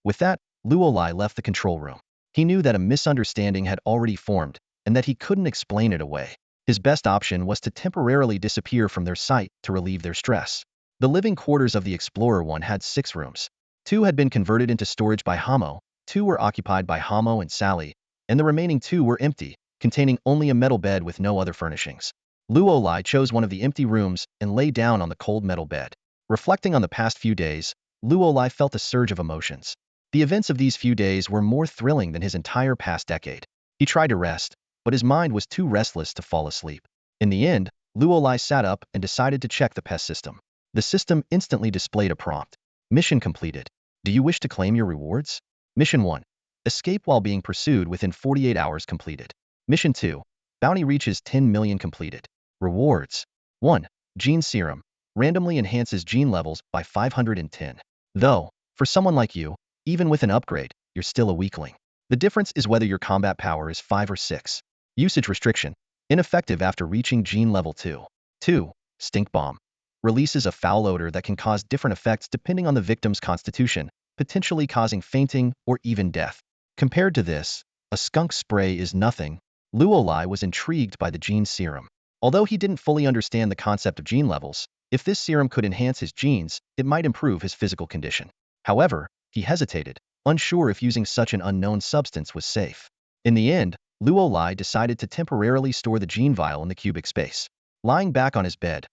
With that, Luo Lai left the control room. He knew that a misunderstanding had already formed, and that he couldn't explain it away. His best option was to temporarily disappear from their sight to relieve their stress. The living quarters of the Explorer One had 6 rooms. 2 had been converted into storage by Hamo, 2 were occupied by Hamo and Sally, and the remaining 2 were empty, containing only a metal bed with no other furnishings. Luo Lai chose one of the empty rooms and lay down on the cold metal bed. Reflecting on the past few days, Luo Lai felt a surge of emotions. The events of these few days were more thrilling than his entire past decade. He tried to rest, but his mind was too restless to fall asleep. In the end, Luo Lai sat up and decided to check the pest system. The system instantly displayed a prompt. Mission completed. Do you wish to claim your rewards? Mission 1. Escape while being pursued within 48 hours completed. Mission 2. Bounty reaches 10 million completed. Rewards. 1. Gene Serum. Randomly enhances gene levels by 510. Though, for someone like you, even with an upgrade, you're still a weakling. The difference is whether your combat power is 5 or 6. Usage restriction. Ineffective after reaching gene level 2. 2. Stink Bomb. Releases a foul odor that can cause different effects depending on the victim's constitution, potentially causing fainting or even death. Compared to this, a skunk spray is nothing. Luo Lai was intrigued by the gene serum. Although he didn't fully understand the concept of gene levels, if this serum could enhance his genes, it might improve his physical condition. However, he hesitated, unsure if using such an unknown substance was safe. In the end, Luo Lai decided to temporarily store the gene vial in the cubic space. Lying back on his bed,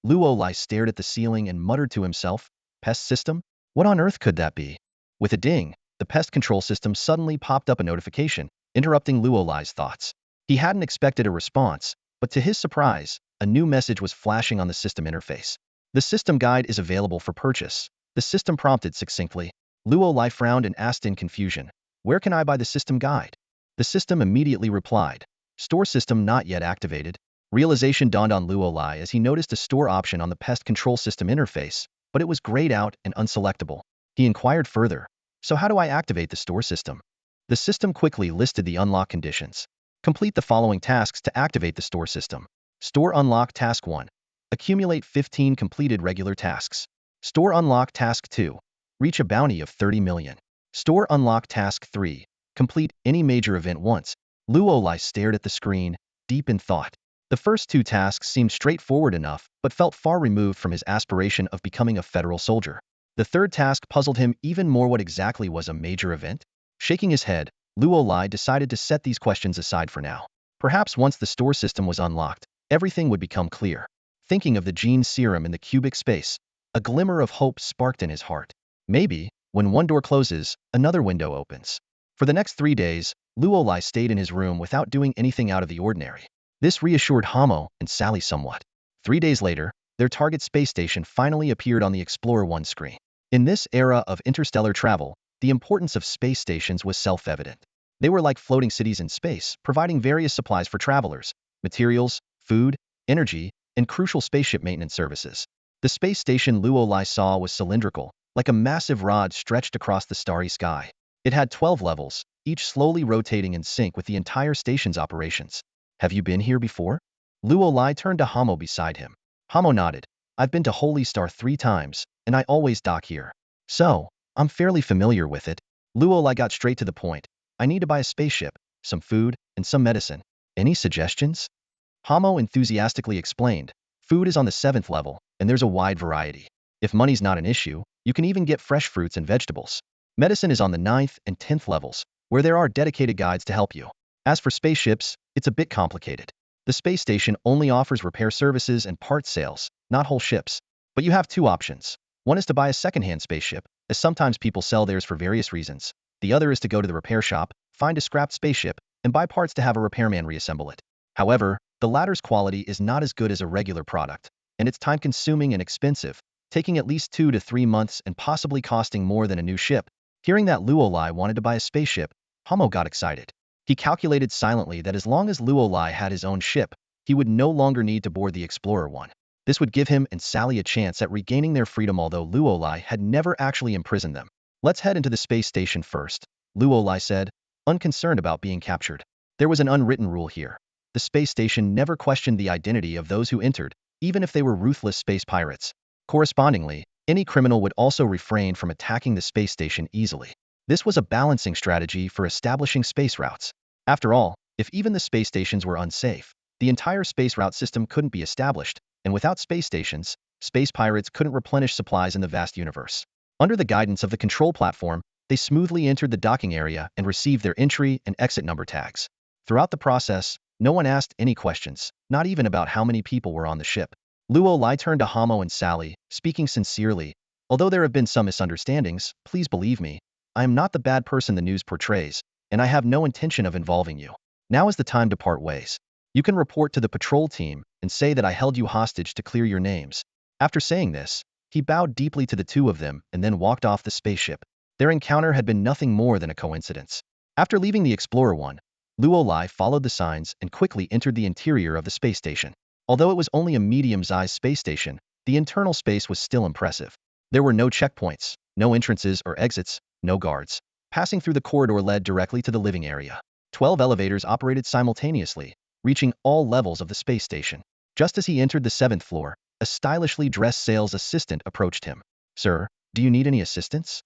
Luo Lai stared at the ceiling and muttered to himself, Pest system? What on earth could that be? With a ding, the pest control system suddenly popped up a notification, interrupting Luo Lai's thoughts. He hadn't expected a response, but to his surprise, a new message was flashing on the system interface. The system guide is available for purchase. The system prompted succinctly. Luo Lai frowned and asked in confusion, where can I buy the system guide? The system immediately replied, store system not yet activated. Realization dawned on Luo Lai as he noticed a store option on the pest control system interface, but it was grayed out and unselectable. He inquired further, so how do I activate the store system? The system quickly listed the unlock conditions. Complete the following tasks to activate the store system. Store unlock task 1. Accumulate 15 completed regular tasks. Store unlock task 2. Reach a bounty of 30 million. Store unlock task 3. Complete any major event once. Luo Lai stared at the screen, deep in thought. The first 2 tasks seemed straightforward enough, but felt far removed from his aspiration of becoming a federal soldier. The third task puzzled him even more. What exactly was a major event? Shaking his head, Luo Lai decided to set these questions aside for now. Perhaps once the store system was unlocked, everything would become clear. Thinking of the gene serum in the cubic space, a glimmer of hope sparked in his heart. Maybe, when one door closes, another window opens. For the next 3 days, Luo Lai stayed in his room without doing anything out of the ordinary. This reassured Hamo and Sally somewhat. 3 days later, their target space station finally appeared on the Explorer One screen. In this era of interstellar travel, the importance of space stations was self-evident. They were like floating cities in space, providing various supplies for travelers, materials, food, energy, and crucial spaceship maintenance services. The space station Luo Lai saw was cylindrical, like a massive rod stretched across the starry sky. It had 12 levels, each slowly rotating in sync with the entire station's operations. Have you been here before? Luo Lai turned to Hamo beside him. Hamo nodded. I've been to Holy Star 3 times, and I always dock here. So, I'm fairly familiar with it. Luo Lai got straight to the point. I need to buy a spaceship, some food, and some medicine. Any suggestions? Hamo enthusiastically explained. Food is on the 7th level, and there's a wide variety. If money's not an issue, you can even get fresh fruits and vegetables. Medicine is on the 9th and 10th levels, where there are dedicated guides to help you. As for spaceships, it's a bit complicated. The space station only offers repair services and parts sales, not whole ships. But you have two options. One is to buy a second-hand spaceship, as sometimes people sell theirs for various reasons. The other is to go to the repair shop, find a scrapped spaceship, and buy parts to have a repairman reassemble it. However, the latter's quality is not as good as a regular product, and it's time-consuming and expensive, taking at least 2 to 3 months and possibly costing more than a new ship. Hearing that Luo Lai wanted to buy a spaceship, Hamo got excited. He calculated silently that as long as Luo Lai had his own ship, he would no longer need to board the Explorer one. This would give him and Sally a chance at regaining their freedom, although Luo Lai had never actually imprisoned them. Let's head into the space station first, Luo Lai said, unconcerned about being captured. There was an unwritten rule here. The space station never questioned the identity of those who entered, even if they were ruthless space pirates. Correspondingly, any criminal would also refrain from attacking the space station easily. This was a balancing strategy for establishing space routes. After all, if even the space stations were unsafe, the entire space route system couldn't be established, and without space stations, space pirates couldn't replenish supplies in the vast universe. Under the guidance of the control platform, they smoothly entered the docking area and received their entry and exit number tags. Throughout the process, no one asked any questions, not even about how many people were on the ship. Luo Lai turned to Hamo and Sally, speaking sincerely. Although there have been some misunderstandings, please believe me, I am not the bad person the news portrays, and I have no intention of involving you. Now is the time to part ways. You can report to the patrol team and say that I held you hostage to clear your names. After saying this, he bowed deeply to the two of them and then walked off the spaceship. Their encounter had been nothing more than a coincidence. After leaving the Explorer 1, Luo Lai followed the signs and quickly entered the interior of the space station. Although it was only a medium-sized space station, the internal space was still impressive. There were no checkpoints, no entrances or exits, no guards. Passing through the corridor led directly to the living area. 12 elevators operated simultaneously, reaching all levels of the space station. Just as he entered the 7th floor, a stylishly dressed sales assistant approached him. Sir, do you need any assistance?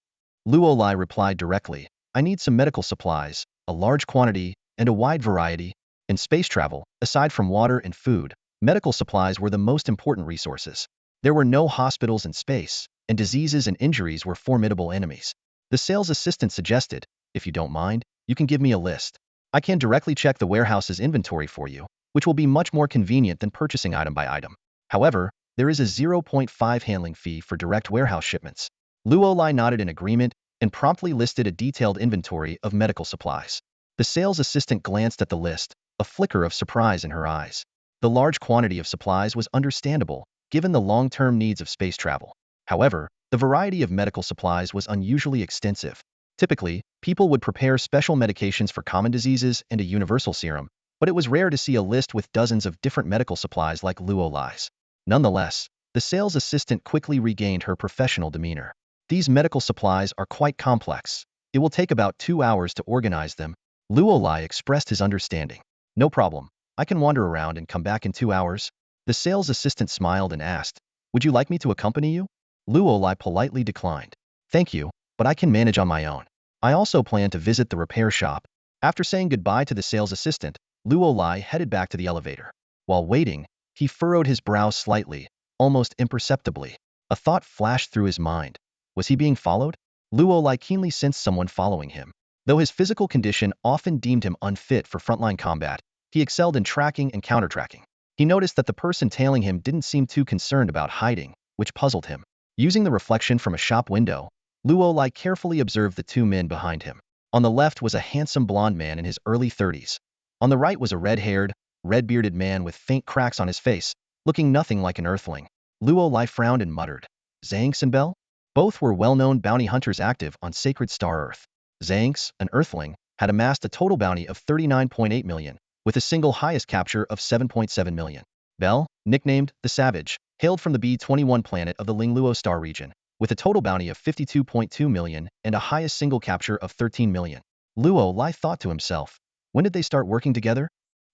Luo Lai replied directly, I need some medical supplies, a large quantity, and a wide variety. In space travel, aside from water and food, medical supplies were the most important resources. There were no hospitals in space, and diseases and injuries were formidable enemies. The sales assistant suggested, if you don't mind, you can give me a list. I can directly check the warehouse's inventory for you, which will be much more convenient than purchasing item by item. However, there is a 0.5 handling fee for direct warehouse shipments. Luo Lai nodded in agreement and promptly listed a detailed inventory of medical supplies. The sales assistant glanced at the list, a flicker of surprise in her eyes. The large quantity of supplies was understandable, given the long-term needs of space travel. However, the variety of medical supplies was unusually extensive. Typically, people would prepare special medications for common diseases and a universal serum, but it was rare to see a list with dozens of different medical supplies like Luo Lai's. Nonetheless, the sales assistant quickly regained her professional demeanor. These medical supplies are quite complex. It will take about 2 hours to organize them. Luo Lai expressed his understanding. No problem. I can wander around and come back in 2 hours. The sales assistant smiled and asked, would you like me to accompany you? Luo Lai politely declined. Thank you, but I can manage on my own. I also plan to visit the repair shop. After saying goodbye to the sales assistant, Luo Lai headed back to the elevator. While waiting, he furrowed his brow slightly, almost imperceptibly. A thought flashed through his mind. Was he being followed? Luo Lai keenly sensed someone following him. Though his physical condition often deemed him unfit for frontline combat, he excelled in tracking and counter-tracking. He noticed that the person tailing him didn't seem too concerned about hiding, which puzzled him. Using the reflection from a shop window, Luo Lai carefully observed the two men behind him. On the left was a handsome blonde man in his early 30s. On the right was a red-haired, red-bearded man with faint cracks on his face, looking nothing like an earthling. Luo Lai frowned and muttered, Zhang and Bell? Both were well-known bounty hunters active on Sacred Star Earth. Zhang, an earthling, had amassed a total bounty of 39.8 million, with a single highest capture of 7.7 million. Bell, nicknamed the Savage, hailed from the B-21 planet of the Lingluo star region, with a total bounty of 52.2 million and a highest single capture of 13 million. Luo Lai thought to himself. When did they start working together?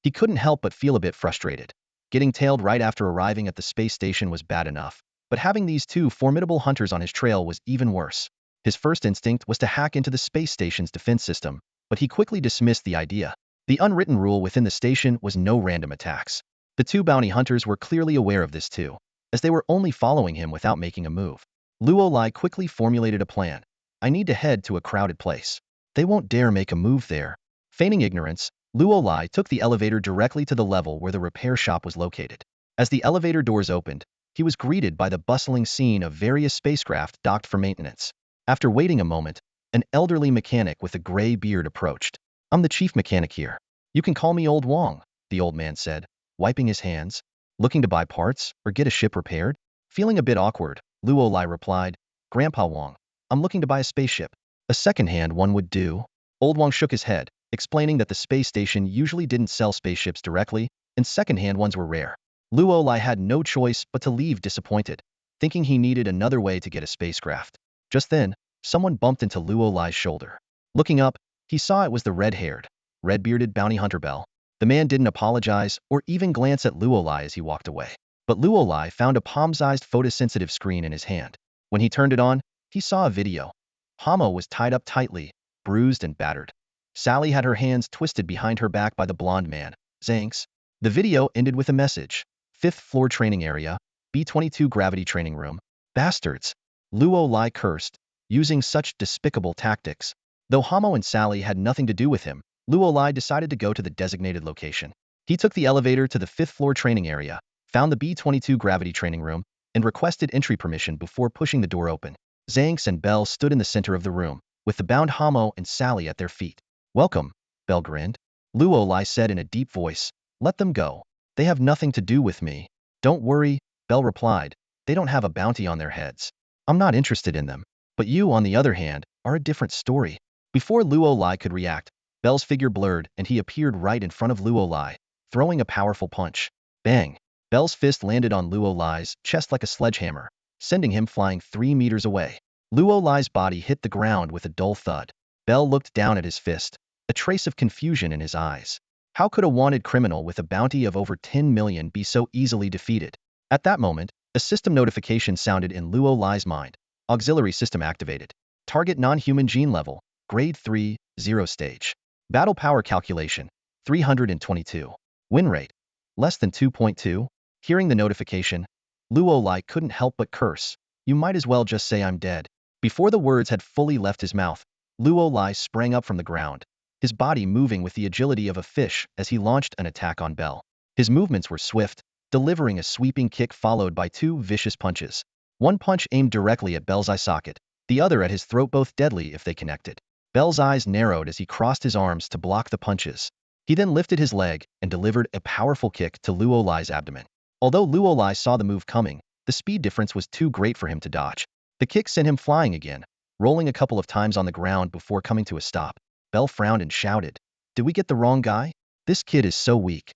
He couldn't help but feel a bit frustrated. Getting tailed right after arriving at the space station was bad enough, but having these two formidable hunters on his trail was even worse. His first instinct was to hack into the space station's defense system, but he quickly dismissed the idea. The unwritten rule within the station was no random attacks. The two bounty hunters were clearly aware of this too, as they were only following him without making a move. Luo Lai quickly formulated a plan. I need to head to a crowded place. They won't dare make a move there. Feigning ignorance, Luo Lai took the elevator directly to the level where the repair shop was located. As the elevator doors opened, he was greeted by the bustling scene of various spacecraft docked for maintenance. After waiting a moment, an elderly mechanic with a gray beard approached. I'm the chief mechanic here. You can call me Old Wong, the old man said, wiping his hands. Looking to buy parts or get a ship repaired? Feeling a bit awkward, Luo Lai replied, Grandpa Wong, I'm looking to buy a spaceship. A second-hand one would do. Old Wong shook his head, explaining that the space station usually didn't sell spaceships directly, and second-hand ones were rare. Luo Lai had no choice but to leave disappointed, thinking he needed another way to get a spacecraft. Just then, someone bumped into Luo Lai's shoulder. Looking up, he saw it was the red-haired, red-bearded bounty hunter Bell. The man didn't apologize or even glance at Luo Lai as he walked away. But Luo Lai found a palm-sized photosensitive screen in his hand. When he turned it on, he saw a video. Hamo was tied up tightly, bruised and battered. Sally had her hands twisted behind her back by the blonde man, Zanks. The video ended with a message. 5th floor training area, B-22 gravity training room. Bastards. Luo Lai cursed, using such despicable tactics. Though Hamo and Sally had nothing to do with him, Luo Lai decided to go to the designated location. He took the elevator to the 5th floor training area, found the B-22 gravity training room, and requested entry permission before pushing the door open. Zanks and Bell stood in the center of the room, with the bound Hamo and Sally at their feet. Welcome, Bell grinned. Luo Lai said in a deep voice, let them go. They have nothing to do with me. Don't worry, Bell replied. They don't have a bounty on their heads. I'm not interested in them. But you, on the other hand, are a different story. Before Luo Lai could react, Bell's figure blurred and he appeared right in front of Luo Lai, throwing a powerful punch. Bang! Bell's fist landed on Luo Lai's chest like a sledgehammer, sending him flying 3 meters away. Luo Lai's body hit the ground with a dull thud. Bell looked down at his fist, a trace of confusion in his eyes. How could a wanted criminal with a bounty of over 10 million be so easily defeated? At that moment, a system notification sounded in Luo Lai's mind. Auxiliary system activated. Target non-human gene level, grade 3, 0 stage. Battle power calculation, 322. Win rate, less than 2.2. Hearing the notification, Luo Lai couldn't help but curse. You might as well just say I'm dead. Before the words had fully left his mouth, Luo Lai sprang up from the ground, his body moving with the agility of a fish as he launched an attack on Bell. His movements were swift, delivering a sweeping kick followed by 2 vicious punches. One punch aimed directly at Bell's eye socket, the other at his throat, both deadly if they connected. Bell's eyes narrowed as he crossed his arms to block the punches. He then lifted his leg and delivered a powerful kick to Luo Lai's abdomen. Although Luo Lai saw the move coming, the speed difference was too great for him to dodge. The kick sent him flying again, rolling a couple of times on the ground before coming to a stop. Bell frowned and shouted, Did we get the wrong guy? This kid is so weak.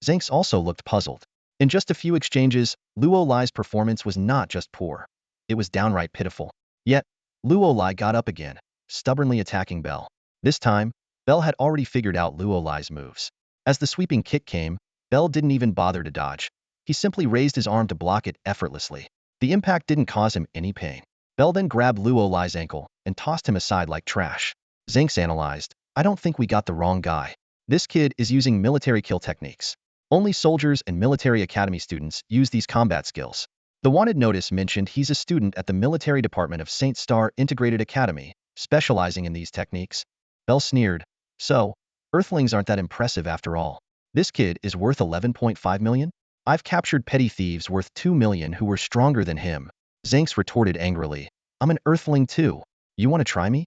Zanks also looked puzzled. In just a few exchanges, Luo Lai's performance was not just poor. It was downright pitiful. Yet, Luo Lai got up again, stubbornly attacking Bell. This time, Bell had already figured out Luo Lai's moves. As the sweeping kick came, Bell didn't even bother to dodge. He simply raised his arm to block it effortlessly. The impact didn't cause him any pain. Bell then grabbed Luo Lai's ankle and tossed him aside like trash. Zanks analyzed, I don't think we got the wrong guy. This kid is using military kill techniques. Only soldiers and military academy students use these combat skills. The wanted notice mentioned he's a student at the military department of St. Star Integrated Academy, specializing in these techniques. Bell sneered, so, Earthlings aren't that impressive after all. This kid is worth 11.5 million? I've captured petty thieves worth 2 million who were stronger than him. Zanks retorted angrily, I'm an Earthling too. You want to try me?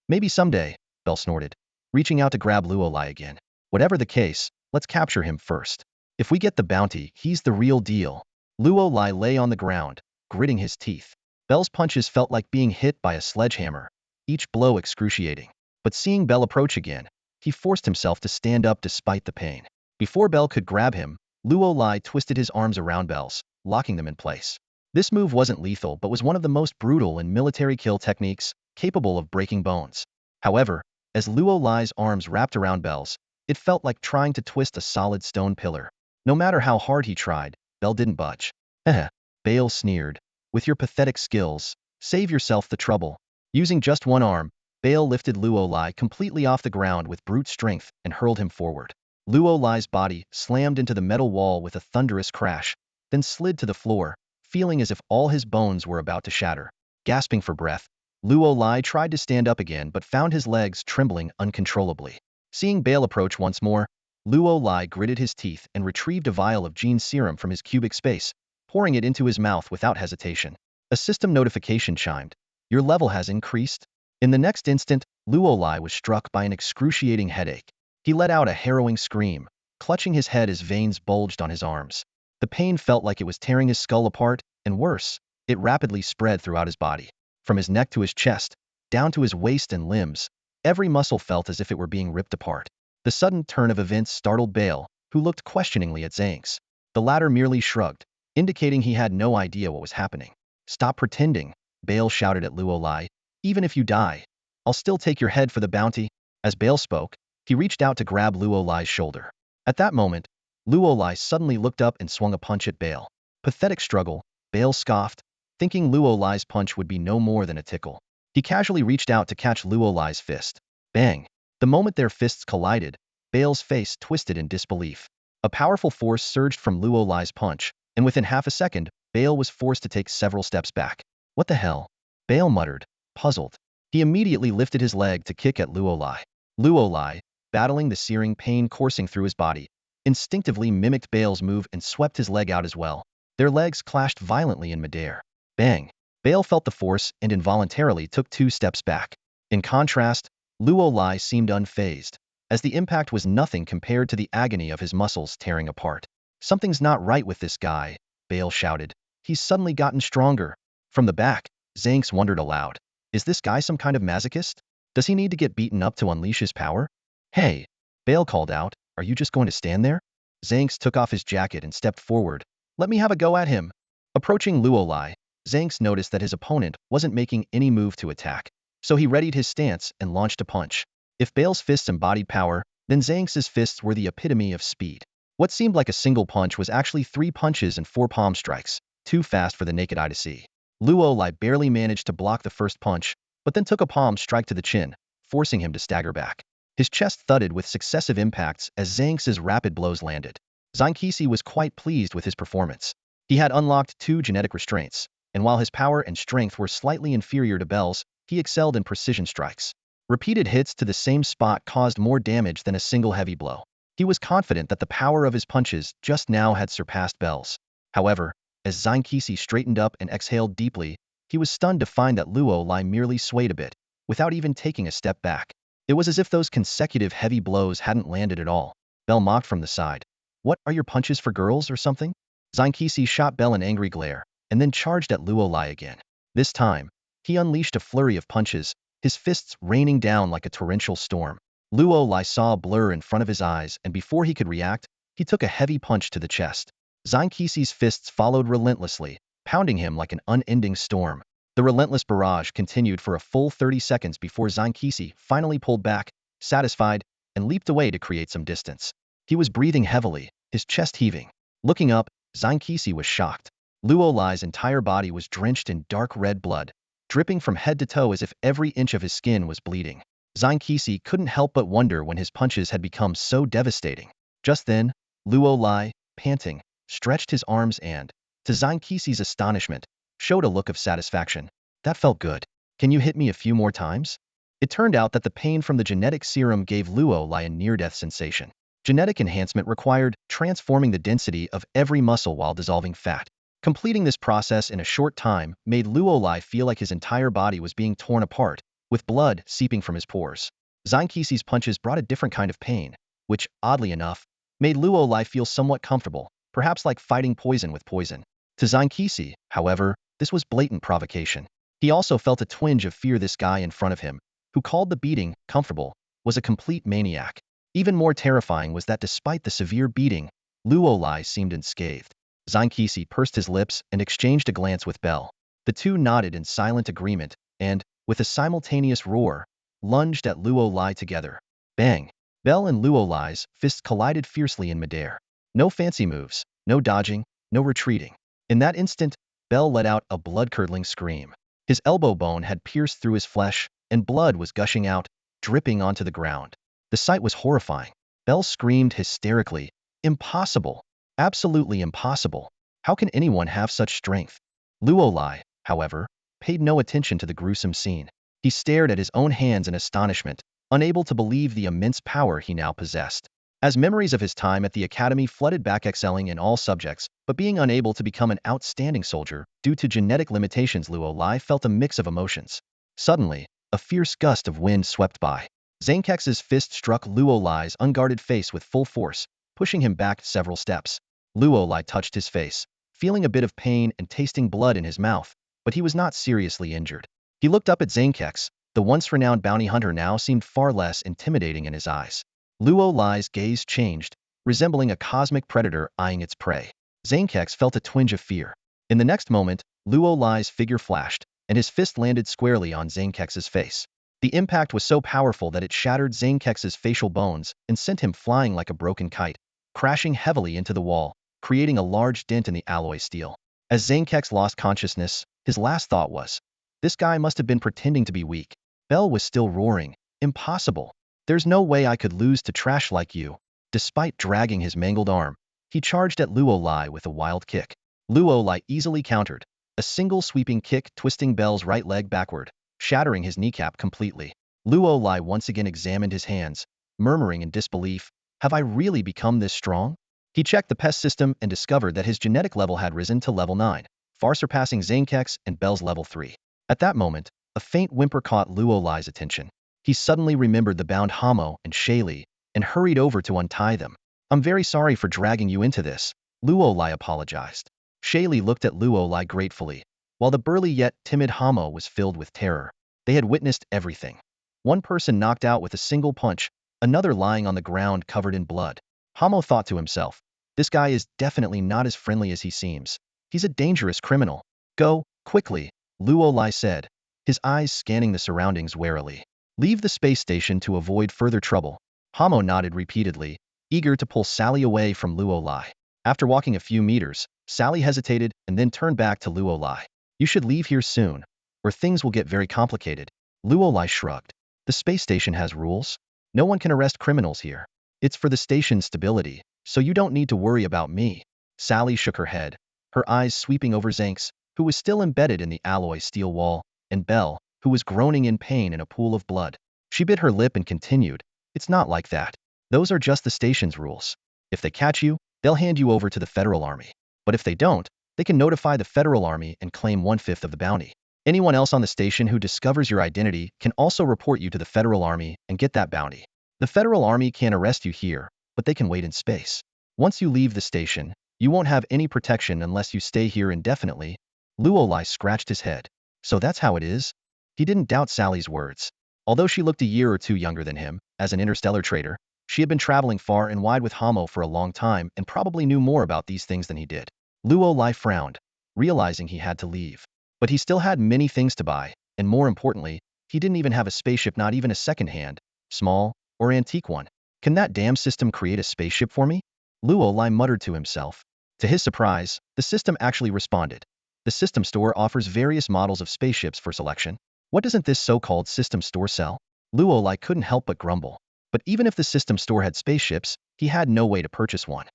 Maybe someday, Bell snorted, reaching out to grab Luo Lai again. Whatever the case, let's capture him first. If we get the bounty, he's the real deal. Luo Lai lay on the ground, gritting his teeth. Bell's punches felt like being hit by a sledgehammer, each blow excruciating. But seeing Bell approach again, he forced himself to stand up despite the pain. Before Bell could grab him, Luo Lai twisted his arms around Bell's, locking them in place. This move wasn't lethal but was one of the most brutal in military kill techniques, capable of breaking bones. However, As Luo Lai's arms wrapped around Belle's, it felt like trying to twist a solid stone pillar. No matter how hard he tried, Belle didn't budge. Heh, Bale sneered. With your pathetic skills, save yourself the trouble. Using just one arm, Bale lifted Luo Lai completely off the ground with brute strength and hurled him forward. Luo Lai's body slammed into the metal wall with a thunderous crash, then slid to the floor, feeling as if all his bones were about to shatter. Gasping for breath, Luo Lai tried to stand up again but found his legs trembling uncontrollably. Seeing Bale approach once more, Luo Lai gritted his teeth and retrieved a vial of gene serum from his cubic space, pouring it into his mouth without hesitation. A system notification chimed. Your level has increased. In the next instant, Luo Lai was struck by an excruciating headache. He let out a harrowing scream, clutching his head as veins bulged on his arms. The pain felt like it was tearing his skull apart, and worse, it rapidly spread throughout his body. From his neck to his chest, down to his waist and limbs, every muscle felt as if it were being ripped apart. The sudden turn of events startled Bale, who looked questioningly at Zanks. The latter merely shrugged, indicating he had no idea what was happening. Stop pretending, Bale shouted at Luo Lai. Even if you die, I'll still take your head for the bounty. As Bale spoke, he reached out to grab Luo Lai's shoulder. At that moment, Luo Lai suddenly looked up and swung a punch at Bale. Pathetic struggle, Bale scoffed, thinking Luo Lai's punch would be no more than a tickle. He casually reached out to catch Luo Lai's fist. Bang! The moment their fists collided, Bale's face twisted in disbelief. A powerful force surged from Luo Lai's punch, and within half a second, Bale was forced to take several steps back. What the hell? Bale muttered, puzzled. He immediately lifted his leg to kick at Luo Lai. Luo Lai, battling the searing pain coursing through his body, instinctively mimicked Bale's move and swept his leg out as well. Their legs clashed violently in midair. Bang! Bale felt the force and involuntarily took 2 steps back. In contrast, Luo Lai seemed unfazed, as the impact was nothing compared to the agony of his muscles tearing apart. Something's not right with this guy, Bale shouted. He's suddenly gotten stronger. From the back, Zanks wondered aloud. Is this guy some kind of masochist? Does he need to get beaten up to unleash his power? Hey, Bale called out, are you just going to stand there? Zanks took off his jacket and stepped forward. Let me have a go at him. Approaching Luo Lai, Zanks noticed that his opponent wasn't making any move to attack, so he readied his stance and launched a punch. If Bale's fists embodied power, then Zanks' fists were the epitome of speed. What seemed like a single punch was actually 3 punches and 4 palm strikes, too fast for the naked eye to see. Luo Lai barely managed to block the first punch, but then took a palm strike to the chin, forcing him to stagger back. His chest thudded with successive impacts as Zanks' rapid blows landed. Zankisi was quite pleased with his performance. He had unlocked 2 genetic restraints, and while his power and strength were slightly inferior to Belle's, he excelled in precision strikes. Repeated hits to the same spot caused more damage than a single heavy blow. He was confident that the power of his punches just now had surpassed Belle's. However, as Zankisi straightened up and exhaled deeply, he was stunned to find that Luo Lai merely swayed a bit, without even taking a step back. It was as if those consecutive heavy blows hadn't landed at all. Belle mocked from the side. What, are your punches for girls or something? Zankisi shot Belle an angry glare, and then charged at Luo Lai again. This time, he unleashed a flurry of punches, his fists raining down like a torrential storm. Luo Lai saw a blur in front of his eyes, and before he could react, he took a heavy punch to the chest. Zankisi's fists followed relentlessly, pounding him like an unending storm. The relentless barrage continued for a full 30 seconds before Zankisi finally pulled back, satisfied, and leaped away to create some distance. He was breathing heavily, his chest heaving. Looking up, Zankisi was shocked. Luo Lai's entire body was drenched in dark red blood, dripping from head to toe as if every inch of his skin was bleeding. Zankisi couldn't help but wonder when his punches had become so devastating. Just then, Luo Lai, panting, stretched his arms and, to Zankisi's astonishment, showed a look of satisfaction. That felt good. Can you hit me a few more times? It turned out that the pain from the genetic serum gave Luo Lai a near-death sensation. Genetic enhancement required transforming the density of every muscle while dissolving fat. Completing this process in a short time made Luo Lai feel like his entire body was being torn apart, with blood seeping from his pores. Zankisi's punches brought a different kind of pain, which, oddly enough, made Luo Lai feel somewhat comfortable, perhaps like fighting poison with poison. To Zankisi, however, this was blatant provocation. He also felt a twinge of fear. This guy in front of him, who called the beating comfortable, was a complete maniac. Even more terrifying was that despite the severe beating, Luo Lai seemed unscathed. Zankisi pursed his lips and exchanged a glance with Belle. The two nodded in silent agreement, and, with a simultaneous roar, lunged at Luo together. Bang! Bell and Luo's fists collided fiercely in midair. No fancy moves, no dodging, no retreating. In that instant, Bell let out a blood-curdling scream. His elbow bone had pierced through his flesh, and blood was gushing out, dripping onto the ground. The sight was horrifying. Bell screamed hysterically, "Impossible! Absolutely impossible! How can anyone have such strength?" Luo, however, paid no attention to the gruesome scene. He stared at his own hands in astonishment, unable to believe the immense power he now possessed. As memories of his time at the academy flooded back, excelling in all subjects, but being unable to become an outstanding soldier due to genetic limitations, Luo felt a mix of emotions. Suddenly, a fierce gust of wind swept by. Zankex's fist struck Luo's unguarded face with full force, pushing him back several steps. Luo touched his face, feeling a bit of pain and tasting blood in his mouth, but he was not seriously injured. He looked up at Zankex. The once renowned bounty hunter now seemed far less intimidating in his eyes. Luo's gaze changed, resembling a cosmic predator eyeing its prey. Zankex felt a twinge of fear. In the next moment, Luo's figure flashed, and his fist landed squarely on Zankex's face. The impact was so powerful that it shattered Zankex's facial bones and sent him flying like a broken kite, crashing heavily into the wall, creating a large dent in the alloy steel. As Zankex lost consciousness, his last thought was, "This guy must have been pretending to be weak." Bell was still roaring, "Impossible! There's no way I could lose to trash like you." Despite dragging his mangled arm, he charged at Luo with a wild kick. Luo easily countered, a single sweeping kick twisting Bell's right leg backward, shattering his kneecap completely. Luo once again examined his hands, murmuring in disbelief, "Have I really become this strong?" He checked the pest system and discovered that his genetic level had risen to level 9, far surpassing Zankex and Bell's level 3. At that moment, a faint whimper caught Luo's attention. He suddenly remembered the bound Hamo and Shaylee and hurried over to untie them. "I'm very sorry for dragging you into this," Luo apologized. Shaylee looked at Luo gratefully, while the burly yet timid Hamo was filled with terror. They had witnessed everything. One person knocked out with a single punch, another lying on the ground covered in blood. Hamo thought to himself, "This guy is definitely not as friendly as he seems. He's a dangerous criminal." "Go, quickly," Luo said, his eyes scanning the surroundings warily. "Leave the space station to avoid further trouble." Hamo nodded repeatedly, eager to pull Sally away from Luo. After walking a few meters, Sally hesitated and then turned back to Luo. "You should leave here soon, or things will get very complicated." Luo shrugged. "The space station has rules. No one can arrest criminals here. It's for the station's stability, so you don't need to worry about me." Sally shook her head, her eyes sweeping over Zanks, who was still embedded in the alloy steel wall, and Bell, who was groaning in pain in a pool of blood. She bit her lip and continued, "It's not like that. Those are just the station's rules. If they catch you, they'll hand you over to the Federal Army. But if they don't, they can notify the Federal Army and claim 1/5 of the bounty. Anyone else on the station who discovers your identity can also report you to the Federal Army and get that bounty. The Federal Army can't arrest you here, but they can wait in space. Once you leave the station, you won't have any protection unless you stay here indefinitely." Luo scratched his head. So that's how it is? He didn't doubt Sally's words. Although she looked a year or two younger than him, as an interstellar trader, she had been traveling far and wide with Hamo for a long time and probably knew more about these things than he did. Luo frowned, realizing he had to leave. But he still had many things to buy, and more importantly, he didn't even have a spaceship, not even a second-hand, small, or antique one. "Can that damn system create a spaceship for me?" Luo muttered to himself. To his surprise, the system actually responded. "The system store offers various models of spaceships for selection. What doesn't this so-called system store sell?" Luo couldn't help but grumble. But even if the system store had spaceships, he had no way to purchase one.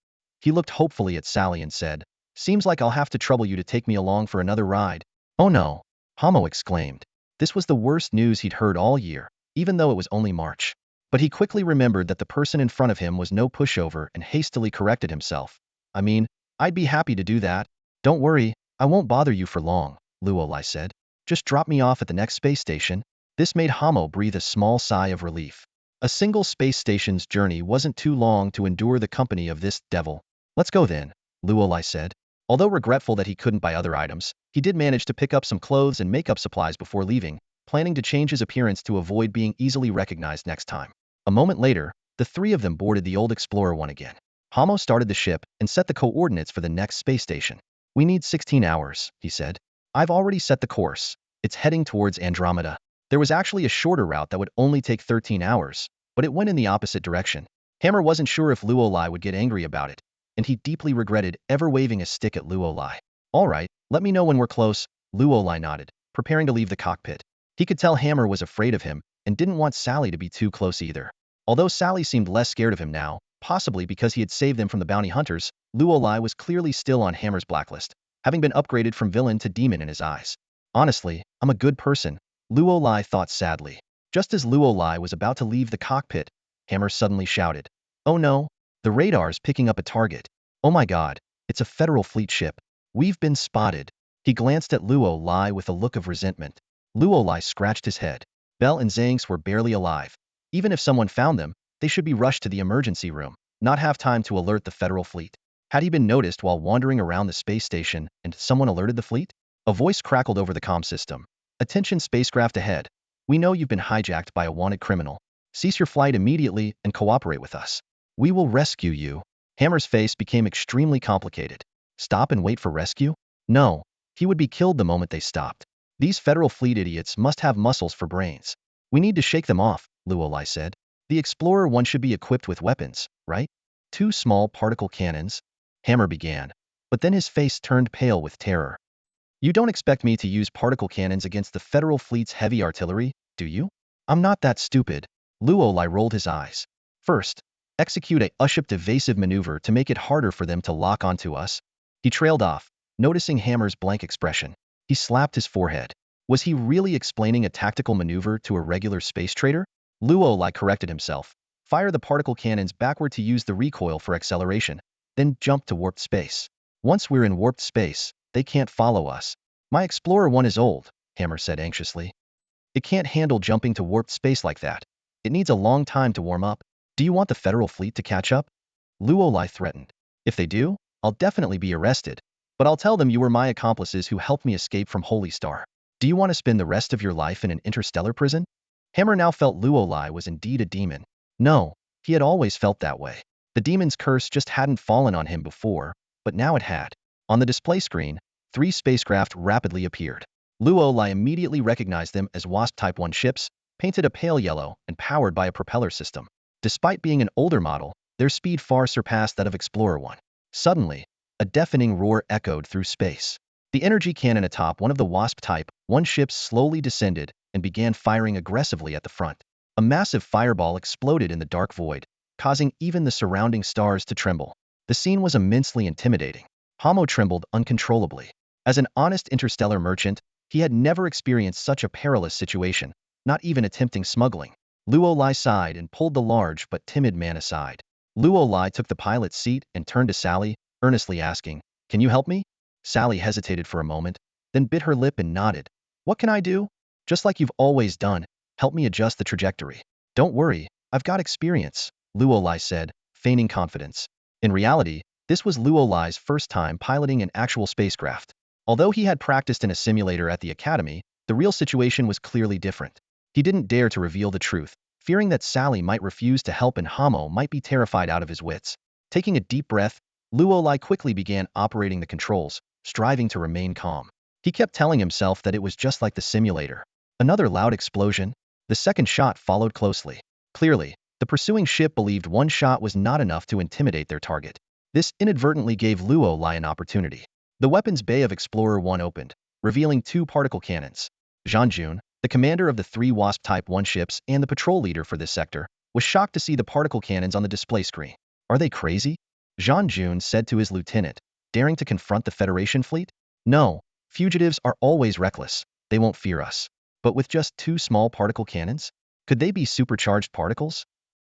He looked hopefully at Sally and said, "Seems like I'll have to trouble you to take me along for another ride." "Oh no," Hamo exclaimed. This was the worst news he'd heard all year, even though it was only March. But he quickly remembered that the person in front of him was no pushover and hastily corrected himself. "I mean, I'd be happy to do that. Don't worry, I won't bother you for long," Luo said. "Just drop me off at the next space station." This made Hamo breathe a small sigh of relief. A single space station's journey wasn't too long to endure the company of this devil. "Let's go then," Luo said. Although regretful that he couldn't buy other items, he did manage to pick up some clothes and makeup supplies before leaving, planning to change his appearance to avoid being easily recognized next time. A moment later, the three of them boarded the old Explorer 1 again. Hamo started the ship and set the coordinates for the next space station. "We need 16 hours, he said. "I've already set the course. It's heading towards Andromeda." There was actually a shorter route that would only take 13 hours, but it went in the opposite direction. Hammer wasn't sure if Luolai would get angry about it, and he deeply regretted ever waving a stick at Luolai. All right, let me know when we're close, Luolai nodded, preparing to leave the cockpit. He could tell Hammer was afraid of him and didn't want Sally to be too close either. Although Sally seemed less scared of him now, possibly because he had saved them from the bounty hunters, Luolai was clearly still on Hammer's blacklist, having been upgraded from villain to demon in his eyes. Honestly, I'm a good person, Luolai thought sadly. Just as Luolai was about to leave the cockpit, Hammer suddenly shouted, "Oh no, the radar's picking up a target. Oh my god, it's a Federal Fleet ship. We've been spotted." He glanced at Luolai with a look of resentment. Luolai scratched his head. Bell and Zangs were barely alive. Even if someone found them, they should be rushed to the emergency room, not have time to alert the Federal Fleet. Had he been noticed while wandering around the space station and someone alerted the fleet? A voice crackled over the comm system. "Attention spacecraft ahead. We know you've been hijacked by a wanted criminal. Cease your flight immediately and cooperate with us. We will rescue you." Hammer's face became extremely complicated. Stop and wait for rescue? No. He would be killed the moment they stopped. These Federal Fleet idiots must have muscles for brains. "We need to shake them off," Luolai said. "The Explorer one should be equipped with weapons, right? 2 small particle cannons?" Hammer began, but then his face turned pale with terror. "You don't expect me to use particle cannons against the Federal Fleet's heavy artillery, do you?" "I'm not that stupid." Luolai rolled his eyes. "First, execute a U-shaped evasive maneuver to make it harder for them to lock onto us." He trailed off, noticing Hammer's blank expression. He slapped his forehead. Was he really explaining a tactical maneuver to a regular space trader? Luolai corrected himself. "Fire the particle cannons backward to use the recoil for acceleration, then jump to warped space. Once we're in warped space, they can't follow us." "My Explorer 1 is old," Hammer said anxiously. "It can't handle jumping to warped space like that. It needs a long time to warm up." "Do you want the Federal Fleet to catch up?" Luolai threatened. "If they do, I'll definitely be arrested. But I'll tell them you were my accomplices who helped me escape from Holy Star. Do you want to spend the rest of your life in an interstellar prison?" Hammer now felt Luolai was indeed a demon. No, he had always felt that way. The demon's curse just hadn't fallen on him before, but now it had. On the display screen, 3 spacecraft rapidly appeared. Luolai immediately recognized them as Wasp Type 1 ships, painted a pale yellow and powered by a propeller system. Despite being an older model, their speed far surpassed that of Explorer 1. Suddenly, a deafening roar echoed through space. The energy cannon atop one of the Wasp Type 1 ships slowly descended and began firing aggressively at the front. A massive fireball exploded in the dark void, causing even the surrounding stars to tremble. The scene was immensely intimidating. Hamo trembled uncontrollably. As an honest interstellar merchant, he had never experienced such a perilous situation, not even attempting smuggling. Luolai sighed and pulled the large but timid man aside. Luolai took the pilot's seat and turned to Sally, earnestly asking, "Can you help me?" Sally hesitated for a moment, then bit her lip and nodded. "What can I do?" "Just like you've always done, help me adjust the trajectory." "Don't worry, I've got experience," Luolai said, feigning confidence. In reality, this was Luolai's first time piloting an actual spacecraft. Although he had practiced in a simulator at the academy, the real situation was clearly different. He didn't dare to reveal the truth, fearing that Sally might refuse to help and Hamo might be terrified out of his wits. Taking a deep breath, Luolai quickly began operating the controls, striving to remain calm. He kept telling himself that it was just like the simulator. Another loud explosion. The second shot followed closely. Clearly, the pursuing ship believed one shot was not enough to intimidate their target. This inadvertently gave Luolai an opportunity. The weapons bay of Explorer 1 opened, revealing 2 particle cannons. Jean-Jun, the commander of the 3 Wasp Type 1 ships and the patrol leader for this sector, was shocked to see the particle cannons on the display screen. "Are they crazy?" Jean-Jun said to his lieutenant, daring to confront the Federation fleet. "No, fugitives are always reckless. They won't fear us. But with just 2 small particle cannons? Could they be supercharged particles?"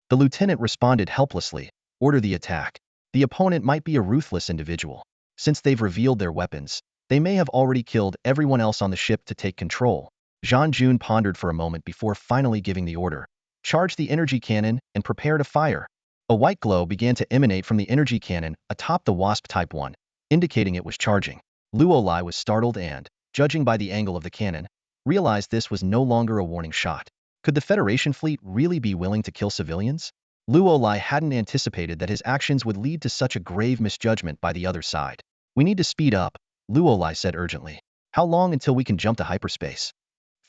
The lieutenant responded helplessly, "Order the attack. The opponent might be a ruthless individual. Since they've revealed their weapons, they may have already killed everyone else on the ship to take control." Jean-Jun pondered for a moment before finally giving the order. "Charge the energy cannon and prepare to fire." A white glow began to emanate from the energy cannon atop the Wasp Type 1, indicating it was charging. Luolai was startled and, judging by the angle of the cannon, realized this was no longer a warning shot. Could the Federation fleet really be willing to kill civilians? Luolai hadn't anticipated that his actions would lead to such a grave misjudgment by the other side. "We need to speed up," Luolai said urgently. "How long until we can jump to hyperspace?"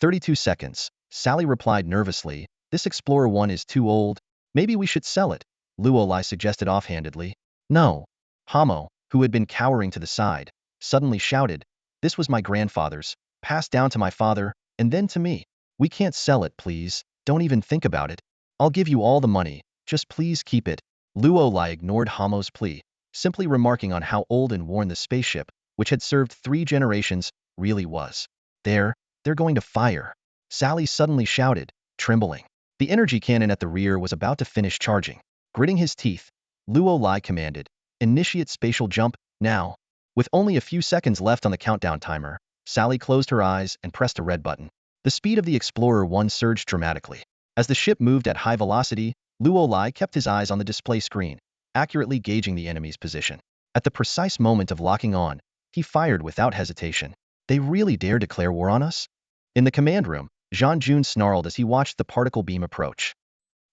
32 seconds. Sally replied nervously, "This Explorer 1 is too old. Maybe we should sell it," Luolai suggested offhandedly. "No." Hamo, who had been cowering to the side, suddenly shouted, "This was my grandfather's, passed down to my father, and then to me. We can't sell it, please. Don't even think about it. I'll give you all the money, just please keep it." Luolai ignored Hamo's plea, simply remarking on how old and worn the spaceship, which had served 3 generations, really was. They're going to fire," Sally suddenly shouted, trembling. The energy cannon at the rear was about to finish charging. Gritting his teeth, Luolai commanded, "Initiate spatial jump, now." With only a few seconds left on the countdown timer, Sally closed her eyes and pressed a red button. The speed of the Explorer 1 surged dramatically. As the ship moved at high velocity, Luolai kept his eyes on the display screen, accurately gauging the enemy's position. At the precise moment of locking on, he fired without hesitation. They really dare declare war on us? In the command room, Jean-Jun snarled as he watched the particle beam approach.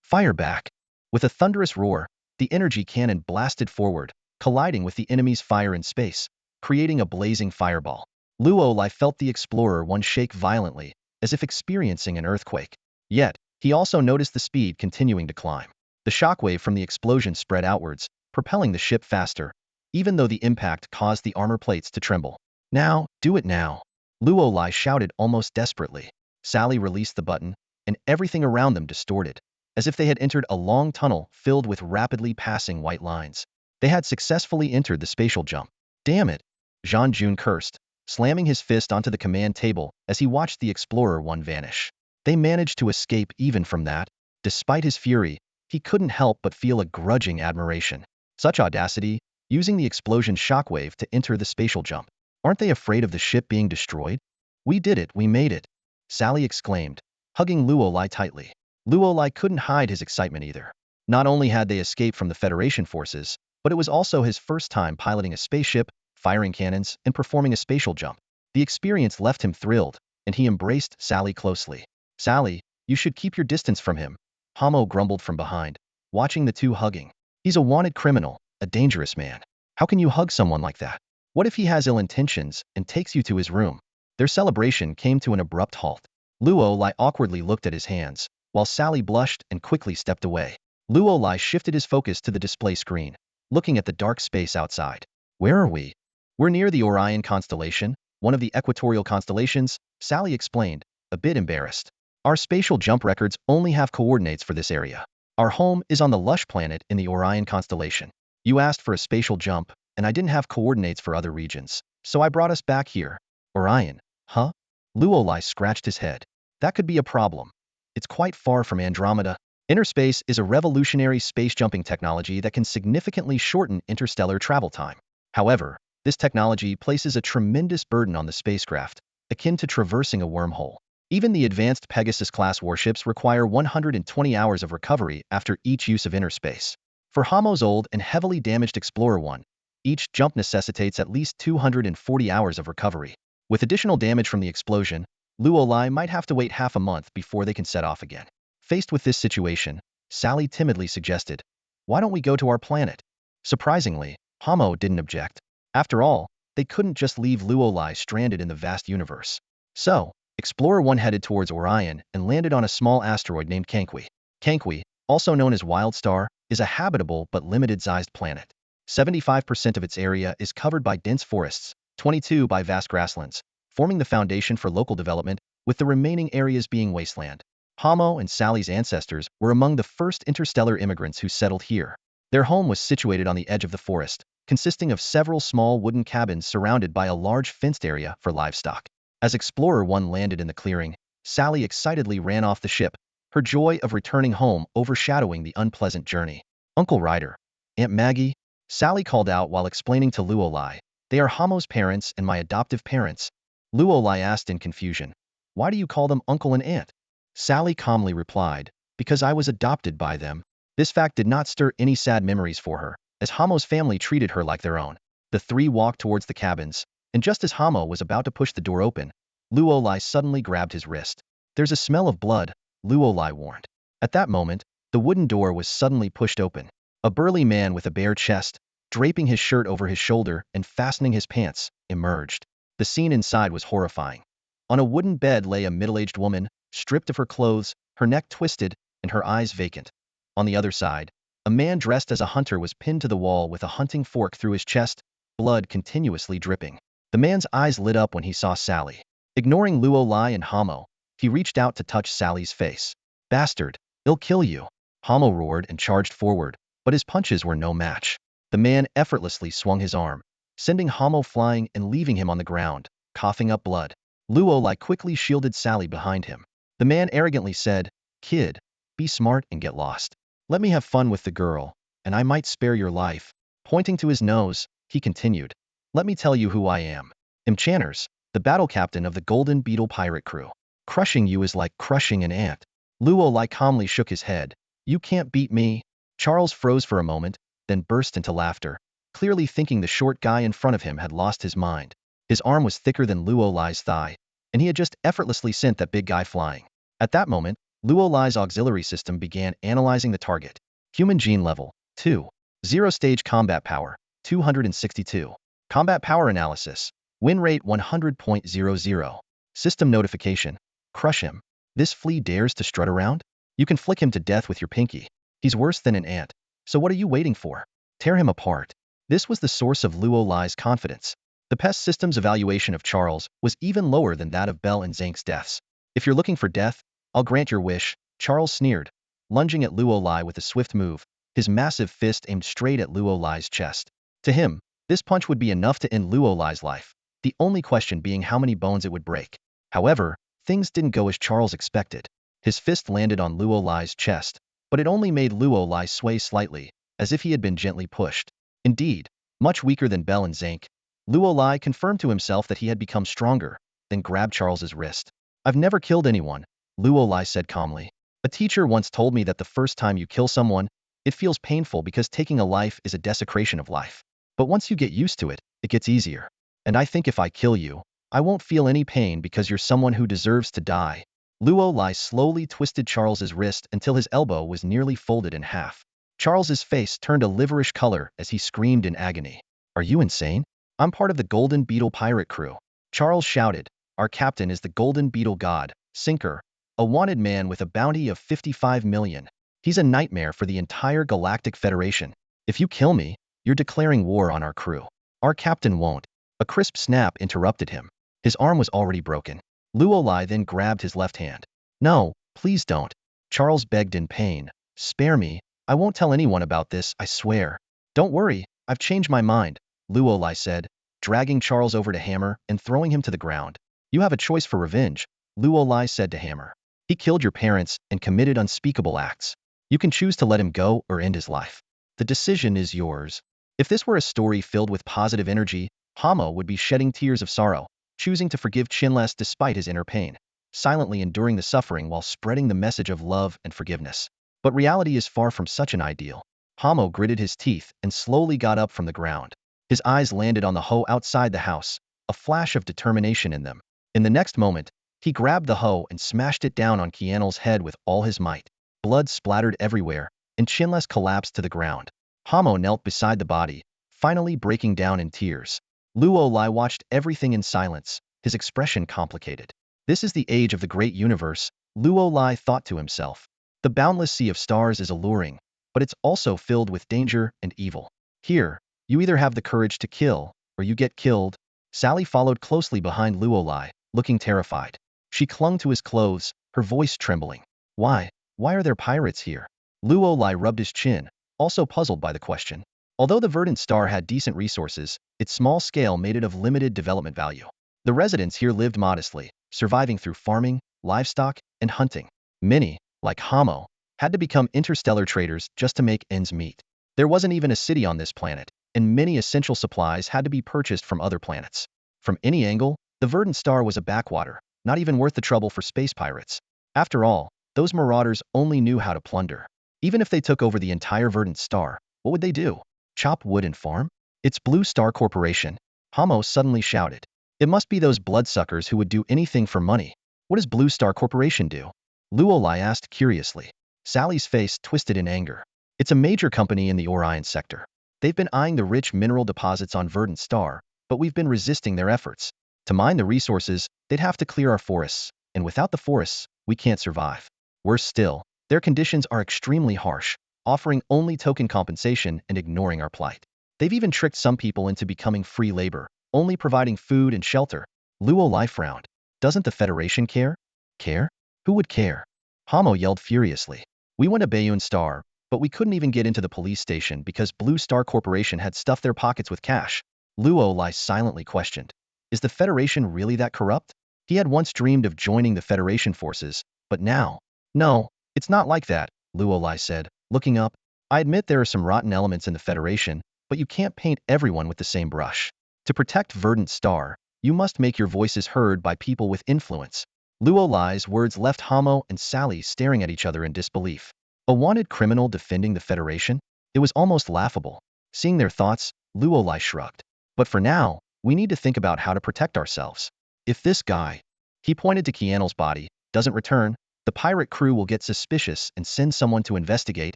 "Fire back!" With a thunderous roar, the energy cannon blasted forward, colliding with the enemy's fire in space, creating a blazing fireball. Luolai felt the Explorer 1 shake violently, as if experiencing an earthquake. Yet, he also noticed the speed continuing to climb. The shockwave from the explosion spread outwards, propelling the ship faster, even though the impact caused the armor plates to tremble. "Now, do it now!" Luolai shouted almost desperately. Sally released the button, and everything around them distorted, as if they had entered a long tunnel filled with rapidly passing white lines. They had successfully entered the spatial jump. "Damn it!" Jean-Jun cursed, slamming his fist onto the command table as he watched the Explorer 1 vanish. They managed to escape even from that. Despite his fury, he couldn't help but feel a grudging admiration. Such audacity, using the explosion shockwave to enter the spatial jump. Aren't they afraid of the ship being destroyed? "We did it, we made it," Sally exclaimed, hugging Luolai tightly. Luolai couldn't hide his excitement either. Not only had they escaped from the Federation forces, but it was also his first time piloting a spaceship, firing cannons, and performing a spatial jump. The experience left him thrilled, and he embraced Sally closely. "Sally, you should keep your distance from him," Hamo grumbled from behind, watching the two hugging. "He's a wanted criminal, a dangerous man. How can you hug someone like that? What if he has ill intentions and takes you to his room?" Their celebration came to an abrupt halt. Luolai awkwardly looked at his hands, while Sally blushed and quickly stepped away. Luolai shifted his focus to the display screen, looking at the dark space outside. "Where are we?" "We're near the Orion constellation, one of the equatorial constellations," Sally explained, a bit embarrassed. "Our spatial jump records only have coordinates for this area. Our home is on the lush planet in the Orion constellation. You asked for a spatial jump, and I didn't have coordinates for other regions, so I brought us back here." "Orion, huh?" Luolai scratched his head. "That could be a problem. It's quite far from Andromeda." Inner space is a revolutionary space-jumping technology that can significantly shorten interstellar travel time. However, this technology places a tremendous burden on the spacecraft, akin to traversing a wormhole. Even the advanced Pegasus-class warships require 120 hours of recovery after each use of inner space. For Hamo's old and heavily damaged Explorer 1, each jump necessitates at least 240 hours of recovery. With additional damage from the explosion, Luolai might have to wait half a month before they can set off again. Faced with this situation, Sally timidly suggested, "Why don't we go to our planet?" Surprisingly, Hamo didn't object. After all, they couldn't just leave Luolai stranded in the vast universe. So, Explorer 1 headed towards Orion and landed on a small asteroid named Cankwi. Cankwi, also known as Wildstar, is a habitable but limited-sized planet. 75% of its area is covered by dense forests, 22% by vast grasslands, forming the foundation for local development, with the remaining areas being wasteland. Hamo and Sally's ancestors were among the first interstellar immigrants who settled here. Their home was situated on the edge of the forest, consisting of several small wooden cabins surrounded by a large fenced area for livestock. As Explorer 1 landed in the clearing, Sally excitedly ran off the ship, her joy of returning home overshadowing the unpleasant journey. "Uncle Ryder, Aunt Maggie," Sally called out while explaining to Luolai, "they are Hamo's parents and my adoptive parents." Luolai asked in confusion, "Why do you call them uncle and aunt?" Sally calmly replied, "Because I was adopted by them." This fact did not stir any sad memories for her, as Hamo's family treated her like their own. The three walked towards the cabins, and just as Hamo was about to push the door open, Luolai suddenly grabbed his wrist. "There's a smell of blood," Luolai warned. At that moment, the wooden door was suddenly pushed open. A burly man with a bare chest, draping his shirt over his shoulder and fastening his pants, emerged. The scene inside was horrifying. On a wooden bed lay a middle-aged woman, stripped of her clothes, her neck twisted, and her eyes vacant. On the other side, a man dressed as a hunter was pinned to the wall with a hunting fork through his chest, blood continuously dripping. The man's eyes lit up when he saw Sally. Ignoring Luo Lai and Hamo, he reached out to touch Sally's face. Bastard, he'll kill you. Hamo roared and charged forward, but his punches were no match. The man effortlessly swung his arm, sending Hamo flying and leaving him on the ground, coughing up blood. Luo Lai quickly shielded Sally behind him. The man arrogantly said, "Kid, be smart and get lost. Let me have fun with the girl, and I might spare your life." Pointing to his nose, he continued, "Let me tell you who I am. Channers, the battle captain of the Golden Beetle pirate crew. Crushing you is like crushing an ant." Luo Lai calmly shook his head. "You can't beat me." Charles froze for a moment, then burst into laughter, clearly thinking the short guy in front of him had lost his mind. His arm was thicker than Luo Lai's thigh, and he had just effortlessly sent that big guy flying. At that moment, Luo Lai's auxiliary system began analyzing the target. Human gene level, 2. 0 stage combat power, 262. Combat power analysis. Win rate 100.00. System notification. Crush him. This flea dares to strut around? You can flick him to death with your pinky. He's worse than an ant. So what are you waiting for? Tear him apart. This was the source of Luo Lai's confidence. The pest system's evaluation of Charles was even lower than that of Bell and Zank's deaths. "If you're looking for death, I'll grant your wish," Charles sneered, lunging at Luo Lai with a swift move, his massive fist aimed straight at Luo Lai's chest. To him, this punch would be enough to end Luo Lai's life, the only question being how many bones it would break. However, things didn't go as Charles expected. His fist landed on Luo Lai's chest, but it only made Luo Lai sway slightly, as if he had been gently pushed. Indeed, much weaker than Bell and Zank, Luo Lai confirmed to himself that he had become stronger, then grabbed Charles's wrist. "I've never killed anyone," Luo Lai said calmly. "A teacher once told me that the first time you kill someone, it feels painful because taking a life is a desecration of life. But once you get used to it, it gets easier. And I think if I kill you, I won't feel any pain because you're someone who deserves to die." Luo Lai slowly twisted Charles's wrist until his elbow was nearly folded in half. Charles's face turned a liverish color as he screamed in agony. "Are you insane? I'm part of the Golden Beetle pirate crew." Charles shouted, "Our captain is the Golden Beetle god, Sinker, a wanted man with a bounty of 55 million. He's a nightmare for the entire Galactic Federation. If you kill me, you're declaring war on our crew." "Our captain won't." A crisp snap interrupted him. His arm was already broken. Luo Lai then grabbed his left hand. "No, please don't." Charles begged in pain. "Spare me. I won't tell anyone about this, I swear." "Don't worry, I've changed my mind," Luo Lai said, dragging Charles over to Hammer and throwing him to the ground. "You have a choice for revenge," Luo Lai said to Hammer. "He killed your parents and committed unspeakable acts. You can choose to let him go or end his life. The decision is yours." If this were a story filled with positive energy, Hamo would be shedding tears of sorrow, choosing to forgive Chinless despite his inner pain, silently enduring the suffering while spreading the message of love and forgiveness. But reality is far from such an ideal. Hamo gritted his teeth and slowly got up from the ground. His eyes landed on the hoe outside the house, a flash of determination in them. In the next moment, he grabbed the hoe and smashed it down on Kianel's head with all his might. Blood splattered everywhere, and Chinless collapsed to the ground. Hamo knelt beside the body, finally breaking down in tears. Luo Lai watched everything in silence, his expression complicated. "This is the age of the great universe," Luo Lai thought to himself. "The boundless sea of stars is alluring, but it's also filled with danger and evil. Here, you either have the courage to kill, or you get killed." Sally followed closely behind Luo Lai, looking terrified. She clung to his clothes, her voice trembling. Why are there pirates here?" Luo Lai rubbed his chin, also puzzled by the question. Although the verdant star had decent resources, its small scale made it of limited development value. The residents here lived modestly, surviving through farming, livestock, and hunting. Many, like Hamo, had to become interstellar traders just to make ends meet. There wasn't even a city on this planet, and many essential supplies had to be purchased from other planets. From any angle, the verdant star was a backwater, not even worth the trouble for space pirates. After all, those marauders only knew how to plunder. Even if they took over the entire verdant star, what would they do? Chop wood and farm? "It's Blue Star Corporation," Hamo suddenly shouted. "It must be those bloodsuckers who would do anything for money." "What does Blue Star Corporation do?" Luo Lai asked curiously. Sally's face twisted in anger. "It's a major company in the Orion sector. They've been eyeing the rich mineral deposits on Verdant Star, but we've been resisting their efforts. To mine the resources, they'd have to clear our forests, and without the forests, we can't survive. Worse still, their conditions are extremely harsh, offering only token compensation and ignoring our plight. They've even tricked some people into becoming free labor, only providing food and shelter. Luo frowned. Doesn't the Federation care? Care? Who would care? Hamo yelled furiously. We went to Bayun Star, but we couldn't even get into the police station because Blue Star Corporation had stuffed their pockets with cash. Luo silently questioned. Is the Federation really that corrupt? He had once dreamed of joining the Federation forces, but now? No, it's not like that, Luo said, looking up. I admit there are some rotten elements in the Federation, but you can't paint everyone with the same brush. To protect Verdant Star, you must make your voices heard by people with influence. Luo's words left Hamo and Sally staring at each other in disbelief. A wanted criminal defending the Federation? It was almost laughable. Seeing their thoughts, Luo shrugged. But for now, we need to think about how to protect ourselves. If this guy, he pointed to Keanu's body, doesn't return, the pirate crew will get suspicious and send someone to investigate.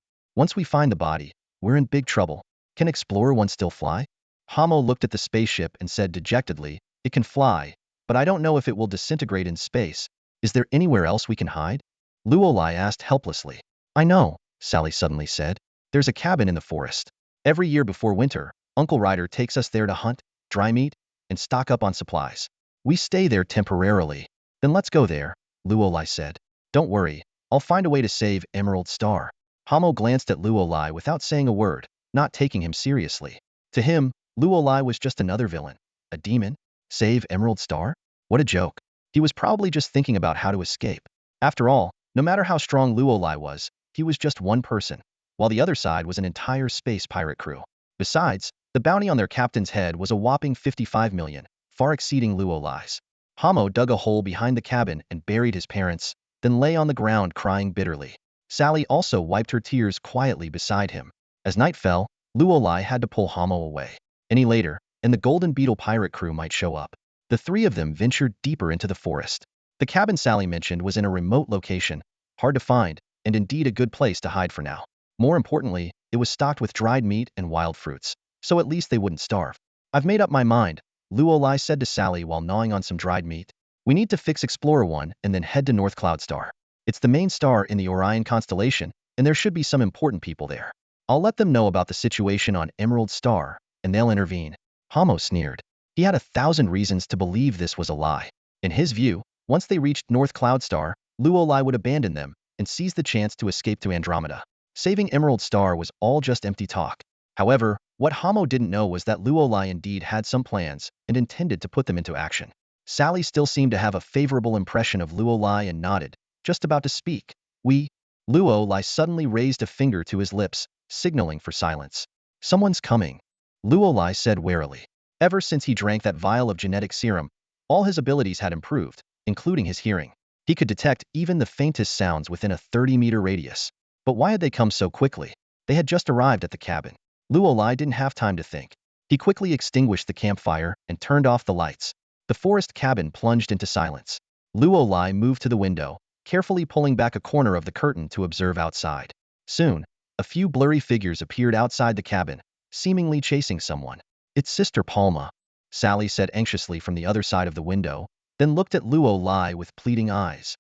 Once we find the body, we're in big trouble. Can Explorer 1 still fly? Hamo looked at the spaceship and said dejectedly, it can fly, but I don't know if it will disintegrate in space. Is there anywhere else we can hide? Luo asked helplessly. I know, Sally suddenly said. There's a cabin in the forest. Every year before winter, Uncle Ryder takes us there to hunt, dry meat, and stock up on supplies. We stay there temporarily. Then let's go there, Luo said. Don't worry, I'll find a way to save Emerald Star. Hamo glanced at Luo without saying a word, not taking him seriously. To him, Luo was just another villain. A demon? Save Emerald Star? What a joke. He was probably just thinking about how to escape. After all, no matter how strong Luo was, he was just one person, while the other side was an entire space pirate crew. Besides, the bounty on their captain's head was a whopping 55 million, far exceeding Luo's. Hamo dug a hole behind the cabin and buried his parents, then lay on the ground crying bitterly. Sally also wiped her tears quietly beside him. As night fell, Luo had to pull Hamo away. Any later, and the Golden Beetle pirate crew might show up. The three of them ventured deeper into the forest. The cabin Sally mentioned was in a remote location, hard to find, and indeed a good place to hide for now. More importantly, it was stocked with dried meat and wild fruits, so at least they wouldn't starve. I've made up my mind, Luo said to Sally while gnawing on some dried meat. We need to fix Explorer 1 and then head to North Cloud Star. It's the main star in the Orion constellation, and there should be some important people there. I'll let them know about the situation on Emerald Star, and they'll intervene. Hamo sneered. He had 1,000 reasons to believe this was a lie. In his view, once they reached North Cloud Star, Luo would abandon them and seize the chance to escape to Andromeda. Saving Emerald Star was all just empty talk. However, what Hamo didn't know was that Luo indeed had some plans and intended to put them into action. Sally still seemed to have a favorable impression of Luo and nodded, just about to speak. Luo suddenly raised a finger to his lips, signaling for silence. Someone's coming, Luo said warily. Ever since he drank that vial of genetic serum, all his abilities had improved, including his hearing. He could detect even the faintest sounds within a 30-meter radius. But why had they come so quickly? They had just arrived at the cabin. Luo didn't have time to think. He quickly extinguished the campfire and turned off the lights. The forest cabin plunged into silence. Luo moved to the window, carefully pulling back a corner of the curtain to observe outside. Soon, a few blurry figures appeared outside the cabin, seemingly chasing someone. It's Sister Palma, Sally said anxiously from the other side of the window, then looked at Luo with pleading eyes.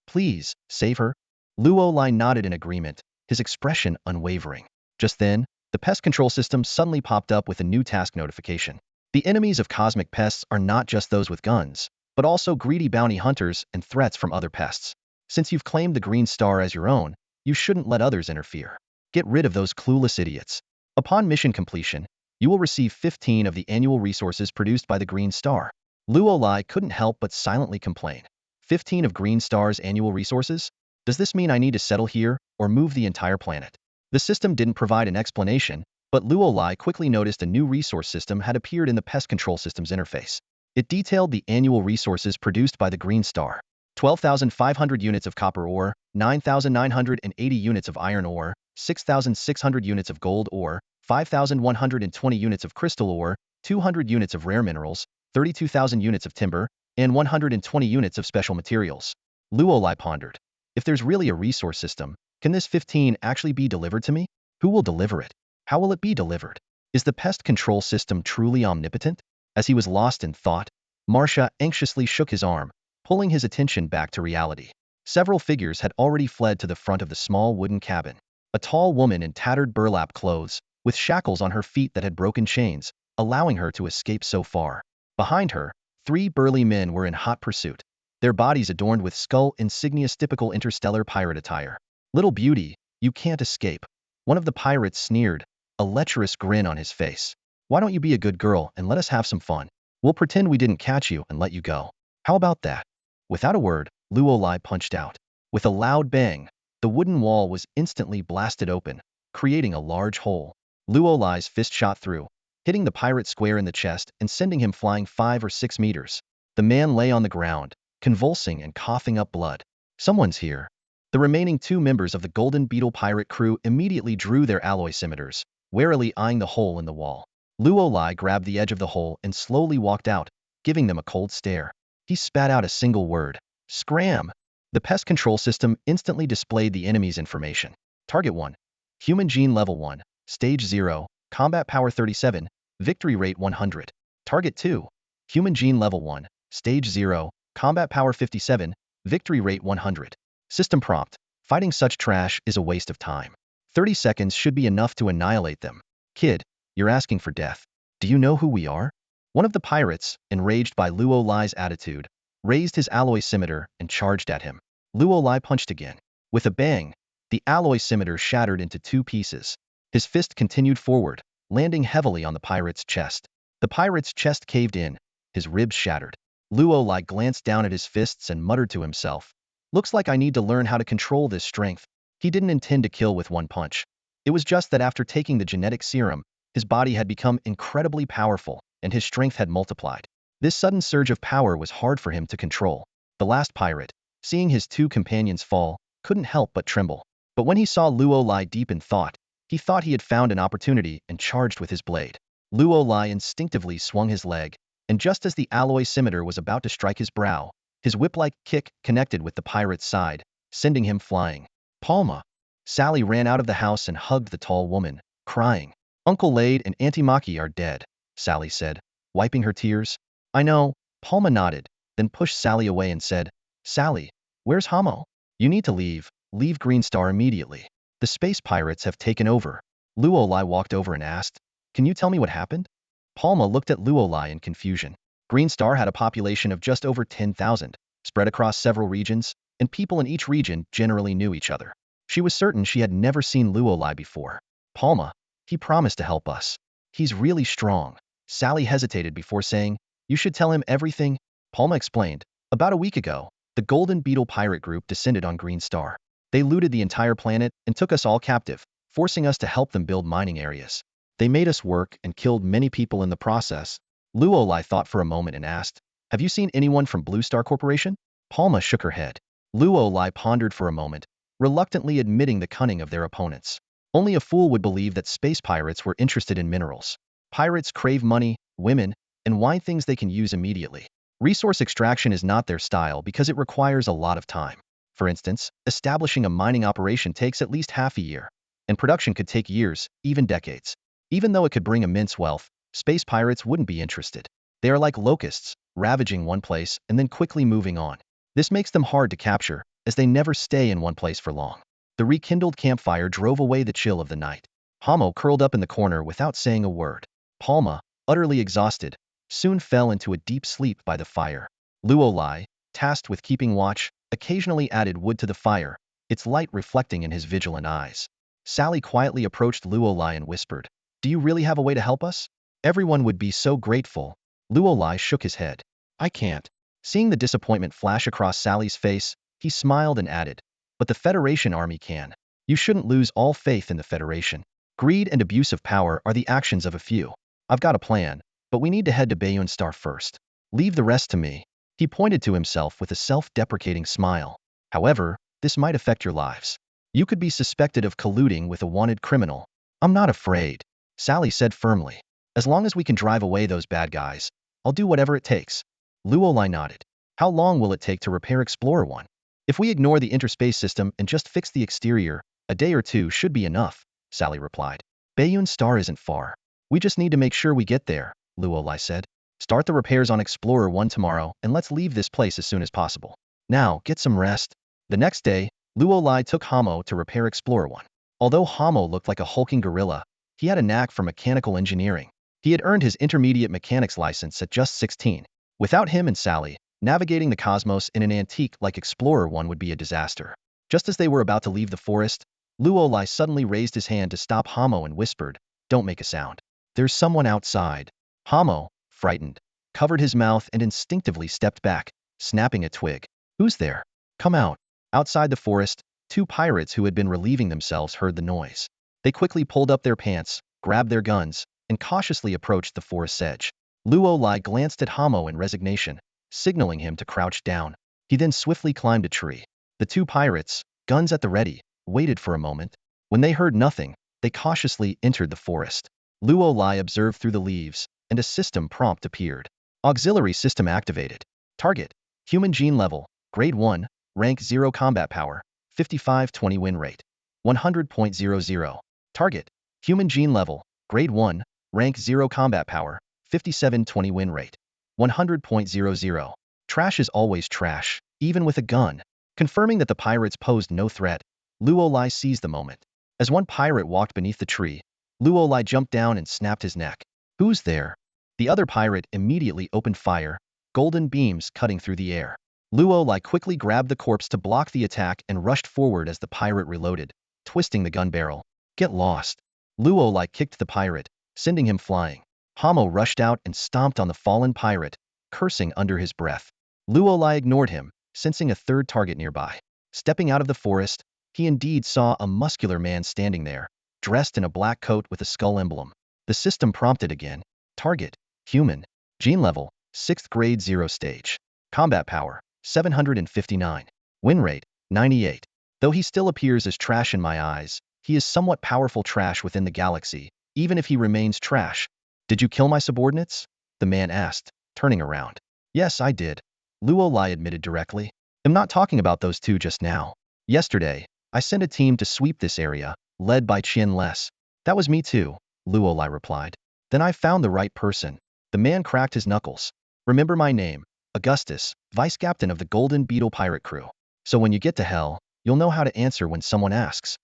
Please, save her. Luo nodded in agreement, his expression unwavering. Just then, the pest control system suddenly popped up with a new task notification. The enemies of cosmic pests are not just those with guns, but also greedy bounty hunters and threats from other pests. Since you've claimed the Green Star as your own, you shouldn't let others interfere. Get rid of those clueless idiots. Upon mission completion, you will receive 15 of the annual resources produced by the Green Star. Luo couldn't help but silently complain. 15 of Green Star's annual resources? Does this mean I need to settle here or move the entire planet? The system didn't provide an explanation, but Luo quickly noticed a new resource system had appeared in the pest control system's interface. It detailed the annual resources produced by the Green Star. 12,500 units of copper ore, 9,980 units of iron ore, 6,600 units of gold ore, 5,120 units of crystal ore, 200 units of rare minerals, 32,000 units of timber, and 120 units of special materials. Luo pondered. If there's really a resource system, can this 15 actually be delivered to me? Who will deliver it? How will it be delivered? Is the pest control system truly omnipotent? As he was lost in thought, Marcia anxiously shook his arm, pulling his attention back to reality. Several figures had already fled to the front of the small wooden cabin. A tall woman in tattered burlap clothes, with shackles on her feet that had broken chains, allowing her to escape so far. Behind her, 3 burly men were in hot pursuit, their bodies adorned with skull insignias typical interstellar pirate attire. Little beauty, you can't escape. One of the pirates sneered, a lecherous grin on his face. Why don't you be a good girl and let us have some fun? We'll pretend we didn't catch you and let you go. How about that? Without a word, Luolai punched out. With a loud bang, the wooden wall was instantly blasted open, creating a large hole. Luolai's fist shot through, hitting the pirate square in the chest and sending him flying 5 or 6 meters. The man lay on the ground, convulsing and coughing up blood. Someone's here. The remaining 2 members of the Golden Beetle pirate crew immediately drew their alloy scimitars, warily eyeing the hole in the wall. Luolai grabbed the edge of the hole and slowly walked out, giving them a cold stare. He spat out a single word. Scram! The pest control system instantly displayed the enemy's information. Target 1. Human gene level 1, stage 0, combat power 37, victory rate 100. Target 2. Human gene level 1, stage 0, combat power 57, victory rate 100. System prompt. Fighting such trash is a waste of time. 30 seconds should be enough to annihilate them. Kid, you're asking for death. Do you know who we are? One of the pirates, enraged by Luolai's attitude, raised his alloy scimitar and charged at him. Luolai punched again. With a bang, the alloy scimitar shattered into 2 pieces. His fist continued forward, landing heavily on the pirate's chest. The pirate's chest caved in, his ribs shattered. Luolai glanced down at his fists and muttered to himself, "Looks like I need to learn how to control this strength." He didn't intend to kill with one punch. It was just that after taking the genetic serum, his body had become incredibly powerful, and his strength had multiplied. This sudden surge of power was hard for him to control. The last pirate, seeing his 2 companions fall, couldn't help but tremble. But when he saw Luolai deep in thought, he thought he had found an opportunity and charged with his blade. Luolai instinctively swung his leg, and just as the alloy scimitar was about to strike his brow, his whip-like kick connected with the pirate's side, sending him flying. Palma! Sally ran out of the house and hugged the tall woman, crying. "Uncle Lade and Auntie Maki are dead," Sally said, wiping her tears. "I know," Palma nodded, then pushed Sally away and said, "Sally, where's Hamo? You need to leave. Leave Green Star immediately. The space pirates have taken over." Luolai walked over and asked, "Can you tell me what happened?" Palma looked at Luolai in confusion. Green Star had a population of just over 10,000, spread across several regions, and people in each region generally knew each other. She was certain she had never seen Luolai before. "Palma, he promised to help us. He's really strong." Sally hesitated before saying, "You should tell him everything." Palma explained, "About a week ago, the Golden Beetle pirate group descended on Green Star. They looted the entire planet and took us all captive, forcing us to help them build mining areas. They made us work and killed many people in the process." Luolai thought for a moment and asked, "Have you seen anyone from Blue Star Corporation?" Palma shook her head. Luolai pondered for a moment, reluctantly admitting the cunning of their opponents. Only a fool would believe that space pirates were interested in minerals. Pirates crave money, women, and wine, things they can use immediately. Resource extraction is not their style because it requires a lot of time. For instance, establishing a mining operation takes at least half a year, and production could take years, even decades. Even though it could bring immense wealth, space pirates wouldn't be interested. They are like locusts, ravaging one place and then quickly moving on. This makes them hard to capture, as they never stay in one place for long. The rekindled campfire drove away the chill of the night. Hamo curled up in the corner without saying a word. Palma, utterly exhausted, soon fell into a deep sleep by the fire. Luolai, tasked with keeping watch, occasionally added wood to the fire, its light reflecting in his vigilant eyes. Sally quietly approached Luolai and whispered, "Do you really have a way to help us? Everyone would be so grateful." Luolai shook his head. "I can't." Seeing the disappointment flash across Sally's face, he smiled and added, "But the Federation army can. You shouldn't lose all faith in the Federation. Greed and abuse of power are the actions of a few. I've got a plan, but we need to head to Bayun Star first. Leave the rest to me." He pointed to himself with a self-deprecating smile. "However, this might affect your lives. You could be suspected of colluding with a wanted criminal." "I'm not afraid," Sally said firmly. "As long as we can drive away those bad guys, I'll do whatever it takes." Luolai nodded. "How long will it take to repair Explorer 1? "If we ignore the interspace system and just fix the exterior, a day or 2 should be enough," Sally replied. "Bayun Star isn't far. We just need to make sure we get there," Luolai said. "Start the repairs on Explorer 1 tomorrow and let's leave this place as soon as possible. Now, get some rest." The next day, Luo Lai took Hamo to repair Explorer 1. Although Hamo looked like a hulking gorilla, he had a knack for mechanical engineering. He had earned his intermediate mechanics license at just 16. Without him and Sally, navigating the cosmos in an antique like Explorer 1 would be a disaster. Just as they were about to leave the forest, Luo Lai suddenly raised his hand to stop Hamo and whispered, "Don't make a sound. There's someone outside." Hamo, frightened, covered his mouth and instinctively stepped back, snapping a twig. "Who's there? Come out." Outside the forest, two pirates who had been relieving themselves heard the noise. They quickly pulled up their pants, grabbed their guns, and cautiously approached the forest's edge. Luo Lai glanced at Hamo in resignation, signaling him to crouch down. He then swiftly climbed a tree. The two pirates, guns at the ready, waited for a moment. When they heard nothing, they cautiously entered the forest. Luo Lai observed through the leaves, and a system prompt appeared. Auxiliary system activated. Target: human gene level, grade 1, rank 0 combat power, 55-20 win rate, 100.00. Target: human gene level, grade 1, rank 0 combat power, 57-20 win rate, 100.00. Trash is always trash, even with a gun. Confirming that the pirates posed no threat, Luo Lai seized the moment. As one pirate walked beneath the tree, Luo Lai jumped down and snapped his neck. "Who's there?" The other pirate immediately opened fire, golden beams cutting through the air. Luo Lai quickly grabbed the corpse to block the attack and rushed forward as the pirate reloaded, twisting the gun barrel. "Get lost." Luo Lai kicked the pirate, sending him flying. Hamo rushed out and stomped on the fallen pirate, cursing under his breath. Luo Lai ignored him, sensing a third target nearby. Stepping out of the forest, he indeed saw a muscular man standing there, dressed in a black coat with a skull emblem. The system prompted again. Target: human. Gene level, 6th grade 0 stage. Combat power, 759. Win rate, 98. Though he still appears as trash in my eyes, he is somewhat powerful trash within the galaxy, even if he remains trash. "Did you kill my subordinates?" the man asked, turning around. "Yes, I did," Luo Lai admitted directly. "I'm not talking about those two just now. Yesterday, I sent a team to sweep this area, led by Qian Les." "That was me too," Luo Lai replied. "Then I found the right person." The man cracked his knuckles. "Remember my name, Augustus, vice captain of the Golden Beetle pirate crew. So when you get to hell, you'll know how to answer when someone asks."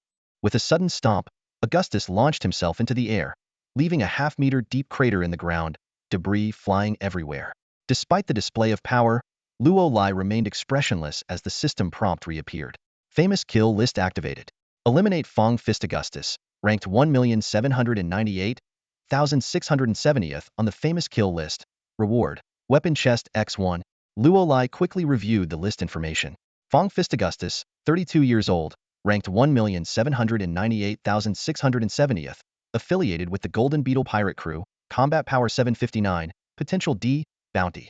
With a sudden stomp, Augustus launched himself into the air, leaving a half-meter deep crater in the ground, debris flying everywhere. Despite the display of power, Luo Lai remained expressionless as the system prompt reappeared. Famous kill list activated. Eliminate Fong Fist Augustus, ranked 1,798,670th on the famous kill list. Reward: weapon chest X1. Luo Lai quickly reviewed the list information. Fong Fist Augustus, 32 years old, ranked 1,798,670th, affiliated with the Golden Beetle pirate crew, combat power 759, potential D, bounty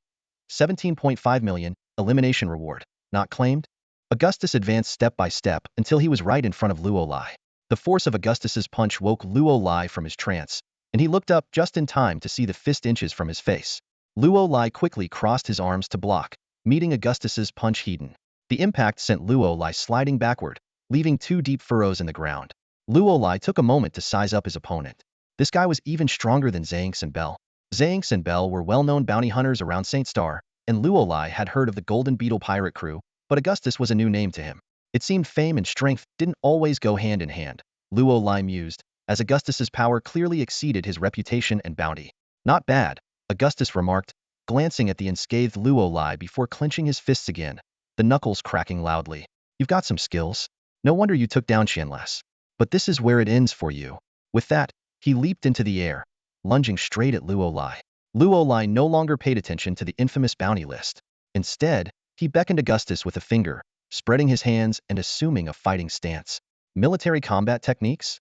17.5 million, elimination reward, not claimed. Augustus advanced step by step until he was right in front of Luo Lai. The force of Augustus's punch woke Luo Lai from his trance, and he looked up just in time to see the fist inches from his face. Luo Lai quickly crossed his arms to block, meeting Augustus's punch hidden. The impact sent Luo Lai sliding backward, leaving 2 deep furrows in the ground. Luo Lai took a moment to size up his opponent. This guy was even stronger than Zhanx and Bell. Zhanx and Bell were well-known bounty hunters around St. Star, and Luo Lai had heard of the Golden Beetle pirate crew, but Augustus was a new name to him. It seemed fame and strength didn't always go hand in hand, Luo Lai mused, as Augustus's power clearly exceeded his reputation and bounty. "Not bad," Augustus remarked, glancing at the unscathed Luo Lai before clenching his fists again, the knuckles cracking loudly. "You've got some skills. No wonder you took down Qian Les. But this is where it ends for you." With that, he leaped into the air, lunging straight at Luo Lai. Luo Lai no longer paid attention to the infamous bounty list. Instead, he beckoned Augustus with a finger, spreading his hands and assuming a fighting stance. "Military combat techniques?"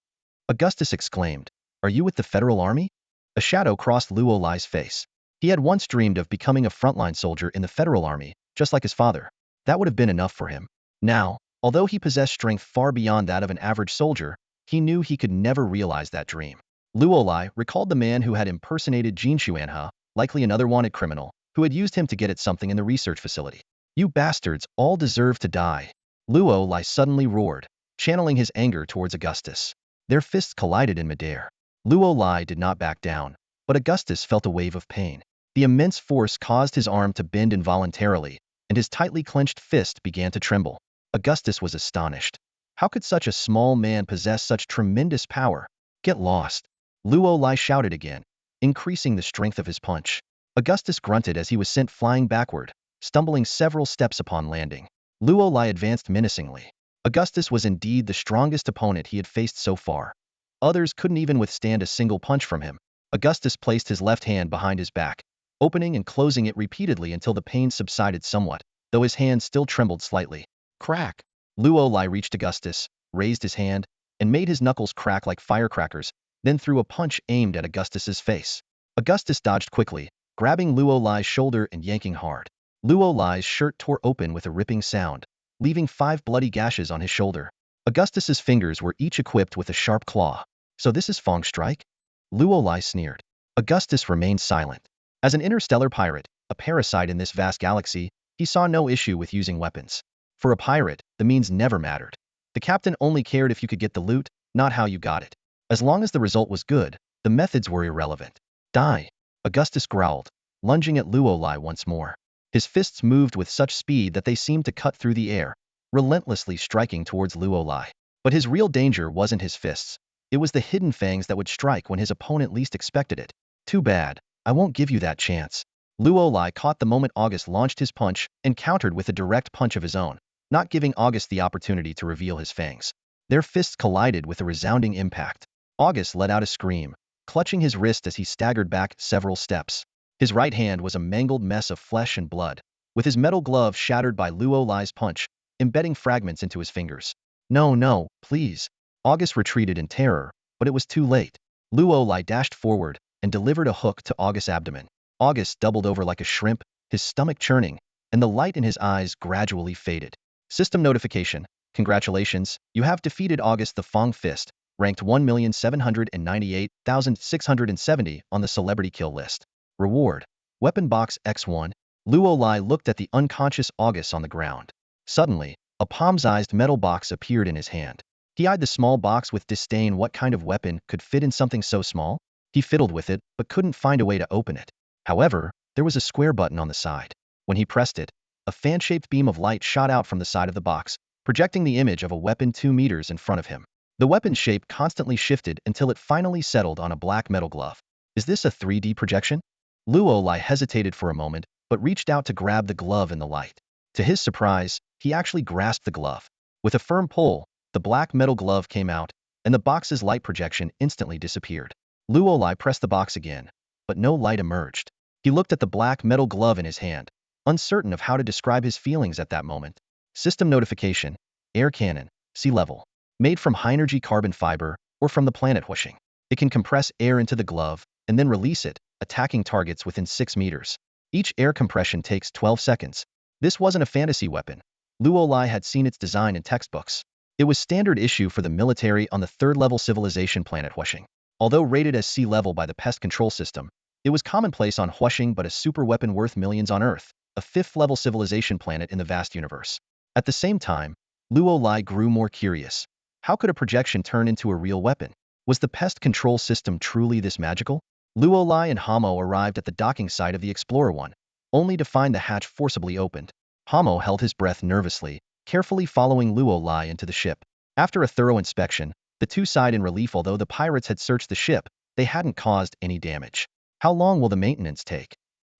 Augustus exclaimed. "Are you with the Federal Army?" A shadow crossed Luo Lai's face. He had once dreamed of becoming a frontline soldier in the Federal Army, just like his father. That would have been enough for him. Now, although he possessed strength far beyond that of an average soldier, he knew he could never realize that dream. Luo Lai recalled the man who had impersonated Jin Xuanhe, likely another wanted criminal, who had used him to get at something in the research facility. "You bastards all deserve to die," Luo Lai suddenly roared, channeling his anger towards Augustus. Their fists collided in midair. Luo Lai did not back down, but Augustus felt a wave of pain. The immense force caused his arm to bend involuntarily, and his tightly clenched fist began to tremble. Augustus was astonished. How could such a small man possess such tremendous power? Get lost. Luo Lai shouted again, increasing the strength of his punch. Augustus grunted as he was sent flying backward, stumbling several steps upon landing. Luo Lai advanced menacingly. Augustus was indeed the strongest opponent he had faced so far. Others couldn't even withstand a single punch from him. Augustus placed his left hand behind his back, opening and closing it repeatedly until the pain subsided somewhat, though his hand still trembled slightly. Crack! Luo Lai reached Augustus, raised his hand, and made his knuckles crack like firecrackers, then threw a punch aimed at Augustus's face. Augustus dodged quickly, grabbing Luo Lai's shoulder and yanking hard. Luo Lai's shirt tore open with a ripping sound, leaving 5 bloody gashes on his shoulder. Augustus's fingers were each equipped with a sharp claw. So this is Fong Strike? Luo Lai sneered. Augustus remained silent. As an interstellar pirate, a parasite in this vast galaxy, he saw no issue with using weapons. For a pirate, the means never mattered. The captain only cared if you could get the loot, not how you got it. As long as the result was good, the methods were irrelevant. Die! Augustus growled, lunging at Luo Lai once more. His fists moved with such speed that they seemed to cut through the air, relentlessly striking towards Luo Lai. But his real danger wasn't his fists. It was the hidden fangs that would strike when his opponent least expected it. Too bad. I won't give you that chance. Luo Lai caught the moment August launched his punch and countered with a direct punch of his own, not giving August the opportunity to reveal his fangs. Their fists collided with a resounding impact. August let out a scream, clutching his wrist as he staggered back several steps. His right hand was a mangled mess of flesh and blood, with his metal glove shattered by Luo Lai's punch, embedding fragments into his fingers. No, no, please. August retreated in terror, but it was too late. Luo Lai dashed forward and delivered a hook to August's abdomen. August doubled over like a shrimp, his stomach churning, and the light in his eyes gradually faded. System notification. Congratulations, you have defeated August the Fong Fist, ranked 1,798,670 on the celebrity kill list. Reward. Weapon box X1. Luo Lai looked at the unconscious August on the ground. Suddenly, a palm-sized metal box appeared in his hand. He eyed the small box with disdain. What kind of weapon could fit in something so small? He fiddled with it, but couldn't find a way to open it. However, there was a square button on the side. When he pressed it, a fan-shaped beam of light shot out from the side of the box, projecting the image of a weapon 2 meters in front of him. The weapon's shape constantly shifted until it finally settled on a black metal glove. Is this a 3D projection? Luo Lai hesitated for a moment, but reached out to grab the glove in the light. To his surprise, he actually grasped the glove. With a firm pull, the black metal glove came out, and the box's light projection instantly disappeared. Luo Lai pressed the box again, but no light emerged. He looked at the black metal glove in his hand, uncertain of how to describe his feelings at that moment. System notification. Air cannon. Sea level. Made from high-energy carbon fiber, or from the planet Huashing. It can compress air into the glove, and then release it, attacking targets within 6 meters. Each air compression takes 12 seconds. This wasn't a fantasy weapon. Luo Lai had seen its design in textbooks. It was standard issue for the military on the 3rd-level civilization planet Huashing. Although rated as sea level by the pest control system, it was commonplace on Huashing but a super weapon worth millions on Earth, a 5th-level civilization planet in the vast universe. At the same time, Luo Lai grew more curious. How could a projection turn into a real weapon? Was the pest control system truly this magical? Luo Lai and Hamo arrived at the docking site of the Explorer 1, only to find the hatch forcibly opened. Hamo held his breath nervously, carefully following Luo Lai into the ship. After a thorough inspection, the two sighed in relief. Although the pirates had searched the ship, they hadn't caused any damage. How long will the maintenance take?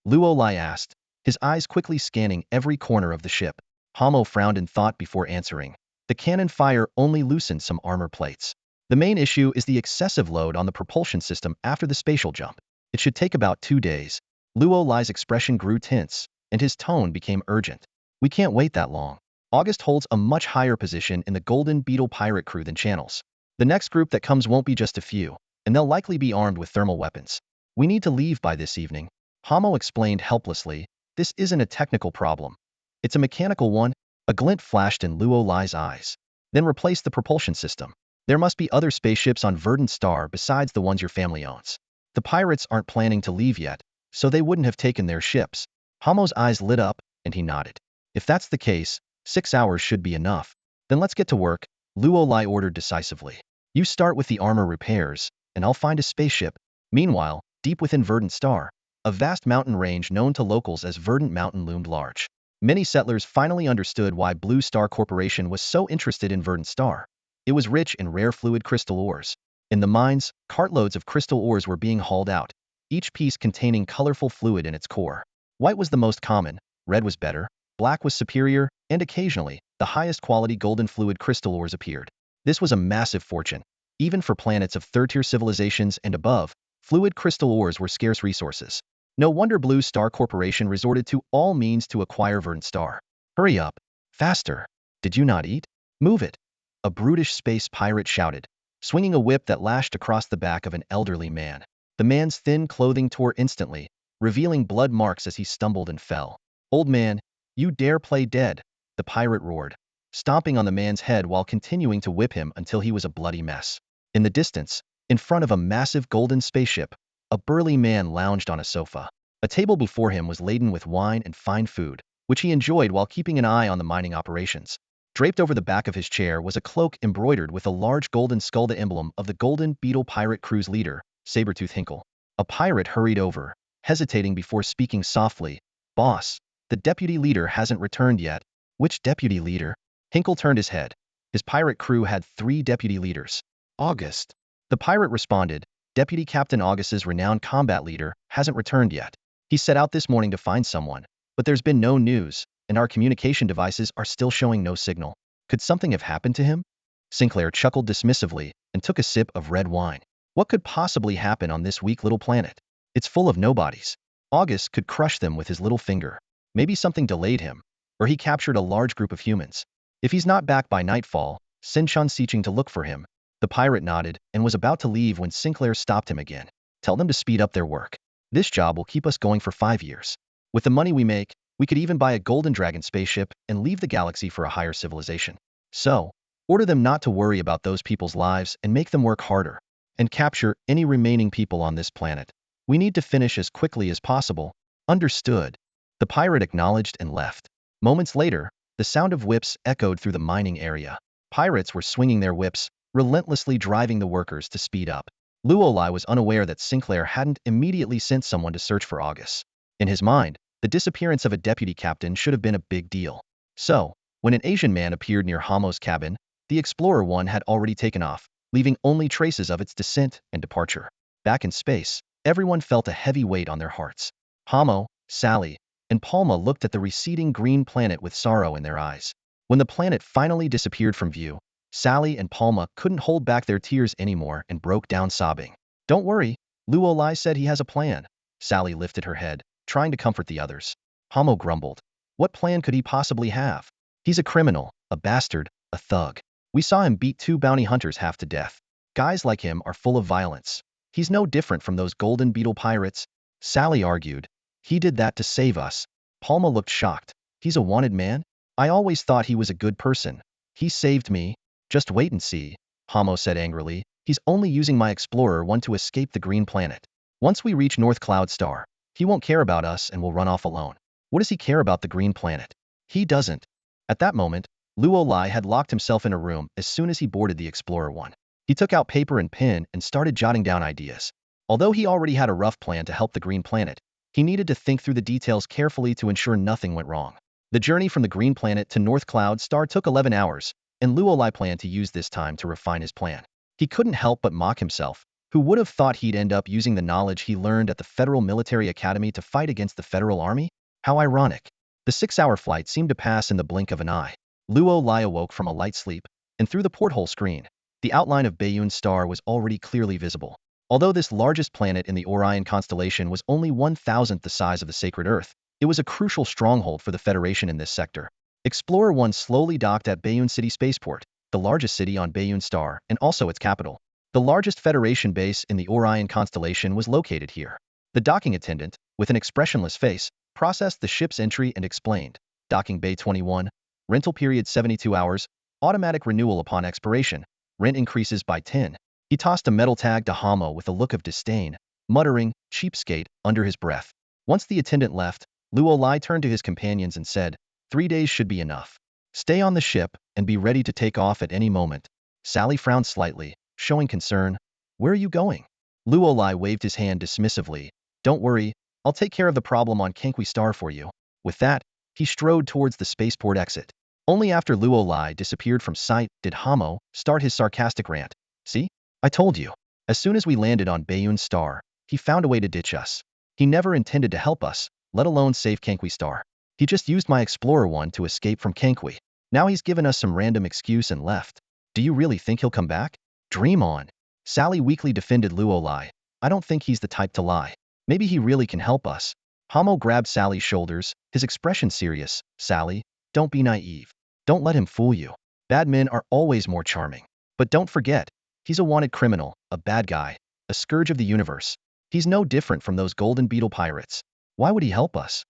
Luo Lai asked, his eyes quickly scanning every corner of the ship. Hamo frowned in thought before answering. The cannon fire only loosened some armor plates. The main issue is the excessive load on the propulsion system after the spatial jump. It should take about 2 days. Luo Lai's expression grew tense, and his tone became urgent. We can't wait that long. August holds a much higher position in the Golden Beetle pirate crew than Channels. The next group that comes won't be just a few, and they'll likely be armed with thermal weapons. We need to leave by this evening. Hamo explained helplessly. This isn't a technical problem. It's a mechanical one. A glint flashed in Luo Lai's eyes. Then replace the propulsion system. There must be other spaceships on Verdant Star besides the ones your family owns. The pirates aren't planning to leave yet, so they wouldn't have taken their ships. Hamo's eyes lit up, and he nodded. If that's the case, 6 hours should be enough. Then let's get to work, Luo Lai ordered decisively. You start with the armor repairs, and I'll find a spaceship. Meanwhile, deep within Verdant Star, a vast mountain range known to locals as Verdant Mountain loomed large. Many settlers finally understood why Blue Star Corporation was so interested in Verdant Star. It was rich in rare fluid crystal ores. In the mines, cartloads of crystal ores were being hauled out, each piece containing colorful fluid in its core. White was the most common, red was better, black was superior, and occasionally, the highest quality golden fluid crystal ores appeared. This was a massive fortune. Even for planets of third-tier civilizations and above, fluid crystal ores were scarce resources. No wonder Blue Star Corporation resorted to all means to acquire Verdant Star. Hurry up. Faster. Did you not eat? Move it. A brutish space pirate shouted, swinging a whip that lashed across the back of an elderly man. The man's thin clothing tore instantly, revealing blood marks as he stumbled and fell. Old man, you dare play dead, the pirate roared, stomping on the man's head while continuing to whip him until he was a bloody mess. In the distance, in front of a massive golden spaceship, a burly man lounged on a sofa. A table before him was laden with wine and fine food, which he enjoyed while keeping an eye on the mining operations. Draped over the back of his chair was a cloak embroidered with a large golden skull, the emblem of the Golden Beetle pirate crew's leader, Sabertooth Hinkle. A pirate hurried over, hesitating before speaking softly. Boss, the deputy leader hasn't returned yet. Which deputy leader? Hinkle turned his head. His pirate crew had 3 deputy leaders. August. The pirate responded, Deputy Captain Augustus, renowned combat leader, hasn't returned yet. He set out this morning to find someone, but there's been no news, and our communication devices are still showing no signal. Could something have happened to him? Sinclair chuckled dismissively and took a sip of red wine. What could possibly happen on this weak little planet? It's full of nobodies. August could crush them with his little finger. Maybe something delayed him, or he captured a large group of humans. If he's not back by nightfall, send Sean Seeching to look for him. The pirate nodded and was about to leave when Sinclair stopped him again. Tell them to speed up their work. This job will keep us going for 5 years. With the money we make, we could even buy a Golden Dragon spaceship and leave the galaxy for a higher civilization. So, order them not to worry about those people's lives and make them work harder. And capture any remaining people on this planet. We need to finish as quickly as possible. Understood. The pirate acknowledged and left. Moments later, the sound of whips echoed through the mining area. Pirates were swinging their whips, relentlessly driving the workers to speed up. Luolai was unaware that Sinclair hadn't immediately sent someone to search for August. In his mind, the disappearance of a deputy captain should have been a big deal. So, when an Asian man appeared near Hamo's cabin, the Explorer 1 had already taken off, leaving only traces of its descent and departure. Back in space, everyone felt a heavy weight on their hearts. Hamo, Sally, and Palma looked at the receding green planet with sorrow in their eyes. When the planet finally disappeared from view, Sally and Palma couldn't hold back their tears anymore and broke down sobbing. Don't worry, Luolai said he has a plan. Sally lifted her head, trying to comfort the others. Hamo grumbled. What plan could he possibly have? He's a criminal, a bastard, a thug. We saw him beat 2 bounty hunters half to death. Guys like him are full of violence. He's no different from those Golden Beetle pirates. Sally argued. He did that to save us. Palma looked shocked. He's a wanted man? I always thought he was a good person. He saved me. Just wait and see, Hamo said angrily. He's only using my Explorer 1 to escape the green planet. Once we reach North Cloud Star, he won't care about us and will run off alone. What does he care about the green planet? He doesn't. At that moment, Luolai had locked himself in a room as soon as he boarded the Explorer 1. He took out paper and pen and started jotting down ideas. Although he already had a rough plan to help the green planet, he needed to think through the details carefully to ensure nothing went wrong. The journey from the green planet to North Cloud Star took 11 hours, and Luolai planned to use this time to refine his plan. He couldn't help but mock himself. Who would have thought he'd end up using the knowledge he learned at the Federal Military Academy to fight against the Federal Army? How ironic. The 6-hour flight seemed to pass in the blink of an eye. Luolai awoke from a light sleep, and through the porthole screen, the outline of Bayun Star was already clearly visible. Although this largest planet in the Orion constellation was only 1,000th the size of the Sacred Earth, it was a crucial stronghold for the Federation in this sector. Explorer 1 slowly docked at Bayun City Spaceport, the largest city on Bayun Star and also its capital. The largest Federation base in the Orion constellation was located here. The docking attendant, with an expressionless face, processed the ship's entry and explained. Docking Bay 21, rental period 72 hours, automatic renewal upon expiration, rent increases by 10. He tossed a metal tag to Hamo with a look of disdain, muttering, cheapskate, under his breath. Once the attendant left, Luolai turned to his companions and said, 3 days should be enough. Stay on the ship and be ready to take off at any moment. Sally frowned slightly, showing concern. Where are you going? Luolai waved his hand dismissively. Don't worry, I'll take care of the problem on Kankwi Star for you. With that, He strode towards the spaceport exit. Only after Luo Lai disappeared from sight did Hamo start his sarcastic rant. See? I told you. As soon as we landed on Bayun's star, he found a way to ditch us. He never intended to help us, let alone save Kankwi star. He just used my Explorer 1 to escape from Kankwi. Now he's given us some random excuse and left. Do you really think he'll come back? Dream on. Sally weakly defended Luo Lai. I don't think he's the type to lie. Maybe he really can help us. Hamo grabbed Sally's shoulders, his expression serious. Sally, don't be naive. Don't let him fool you. Bad men are always more charming. But don't forget, he's a wanted criminal, a bad guy, a scourge of the universe. He's no different from those Golden Beetle pirates. Why would he help us?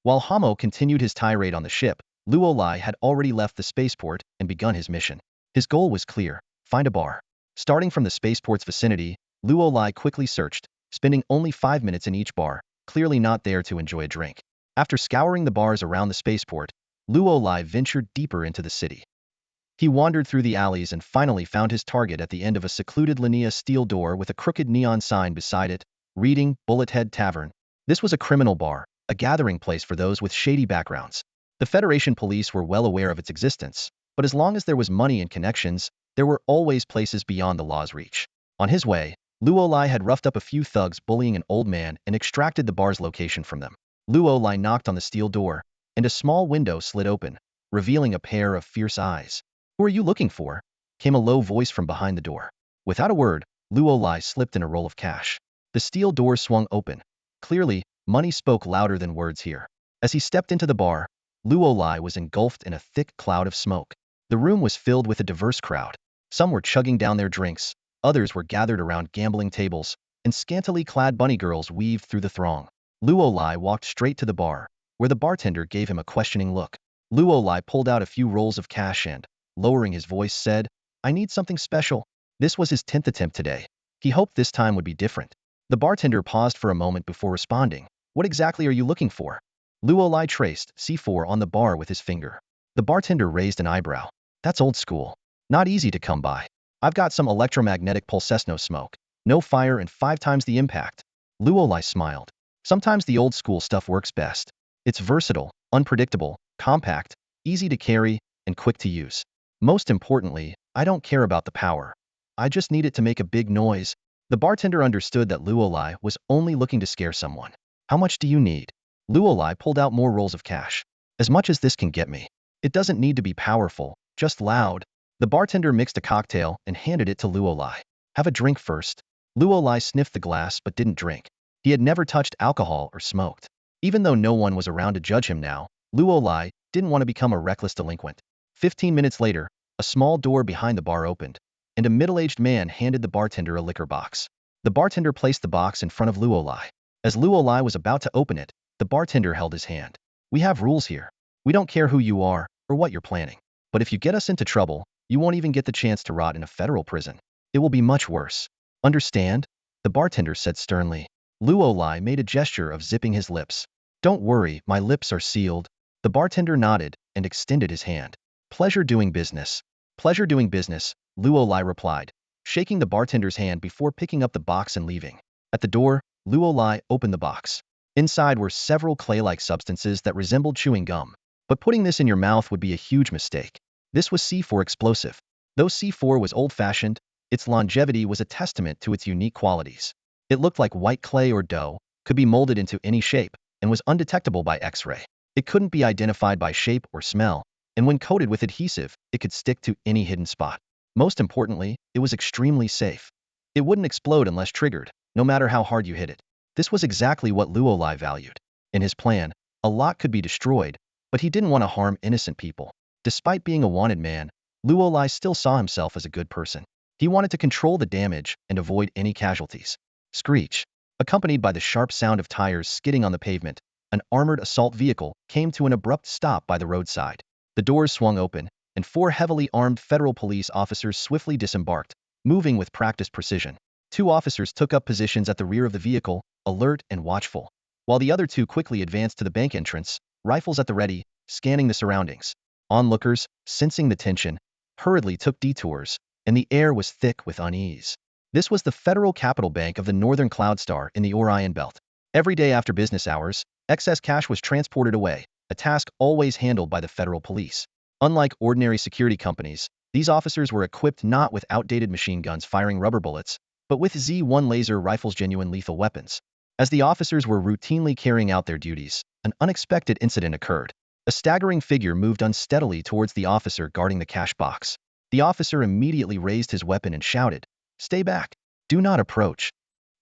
While Hamo continued his tirade on the ship, Luo Lai had already left the spaceport and begun his mission. His goal was clear: find a bar. Starting from the spaceport's vicinity, Luo Lai quickly searched, spending only 5 minutes in each bar, clearly not there to enjoy a drink. After scouring the bars around the spaceport, Luo Lai ventured deeper into the city. He wandered through the alleys and finally found his target at the end of a secluded linear steel door with a crooked neon sign beside it, reading Bullethead Tavern. This was a criminal bar, a gathering place for those with shady backgrounds. The Federation police were well aware of its existence, but as long as there was money and connections, there were always places beyond the law's reach. On his way, Luo Lai had roughed up a few thugs bullying an old man and extracted the bar's location from them. Luo Lai knocked on the steel door, and a small window slid open, revealing a pair of fierce eyes. Who are you looking for? Came a low voice from behind the door. Without a word, Luo Lai slipped in a roll of cash. The steel door swung open. Clearly, money spoke louder than words here. As he stepped into the bar, Luo Lai was engulfed in a thick cloud of smoke. The room was filled with a diverse crowd. Some were chugging down their drinks, others were gathered around gambling tables, and scantily clad bunny girls weaved through the throng. Luo Lai walked straight to the bar, where the bartender gave him a questioning look. Luo Lai pulled out a few rolls of cash and, lowering his voice, said, I need something special. This was his 10th attempt today. He hoped this time would be different. The bartender paused for a moment before responding. What exactly are you looking for? Luo Lai traced C4 on the bar with his finger. The bartender raised an eyebrow. That's old school. Not easy to come by. I've got some electromagnetic pulsesno smoke. No fire and 5 times the impact. Luo Lai smiled. Sometimes the old school stuff works best. It's versatile, unpredictable, compact, easy to carry, and quick to use. Most importantly, I don't care about the power. I just need it to make a big noise. The bartender understood that Luo Lai was only looking to scare someone. How much do you need? Luo Lai pulled out more rolls of cash. As much as this can get me. It doesn't need to be powerful, just loud. The bartender mixed a cocktail and handed it to Luo Lai. Have a drink first. Luo Lai sniffed the glass but didn't drink. He had never touched alcohol or smoked. Even though no one was around to judge him now, Luo Lai didn't want to become a reckless delinquent. 15 minutes later, a small door behind the bar opened, and a middle-aged man handed the bartender a liquor box. The bartender placed the box in front of Luo Lai. As Luo Lai was about to open it, the bartender held his hand. We have rules here. We don't care who you are or what you're planning. But if you get us into trouble, you won't even get the chance to rot in a federal prison. It will be much worse. Understand? The bartender said sternly. Luo Lai made a gesture of zipping his lips. Don't worry, my lips are sealed. The bartender nodded and extended his hand. Pleasure doing business. Pleasure doing business, Luo Lai replied, shaking the bartender's hand before picking up the box and leaving. At the door, Luo Lai opened the box. Inside were several clay-like substances that resembled chewing gum. But putting this in your mouth would be a huge mistake. This was C4 explosive. Though C4 was old-fashioned, its longevity was a testament to its unique qualities. It looked like white clay or dough, could be molded into any shape, and was undetectable by X-ray. It couldn't be identified by shape or smell, and when coated with adhesive, it could stick to any hidden spot. Most importantly, it was extremely safe. It wouldn't explode unless triggered, no matter how hard you hit it. This was exactly what Luo Lai valued. In his plan, a lot could be destroyed, but he didn't want to harm innocent people. Despite being a wanted man, Luo Lai still saw himself as a good person. He wanted to control the damage and avoid any casualties. Screech. Accompanied by the sharp sound of tires skidding on the pavement, an armored assault vehicle came to an abrupt stop by the roadside. The doors swung open, and 4 heavily armed federal police officers swiftly disembarked, moving with practiced precision. 2 officers took up positions at the rear of the vehicle, alert and watchful, while the other 2 quickly advanced to the bank entrance, rifles at the ready, scanning the surroundings. Onlookers, sensing the tension, hurriedly took detours, and the air was thick with unease. This was the Federal Capital Bank of the Northern Cloud Star in the Orion Belt. Every day after business hours, excess cash was transported away, a task always handled by the federal police. Unlike ordinary security companies, these officers were equipped not with outdated machine guns firing rubber bullets, but with Z-1 laser rifles, genuine lethal weapons. As the officers were routinely carrying out their duties, an unexpected incident occurred. A staggering figure moved unsteadily towards the officer guarding the cash box. The officer immediately raised his weapon and shouted, "Stay back! Do not approach!"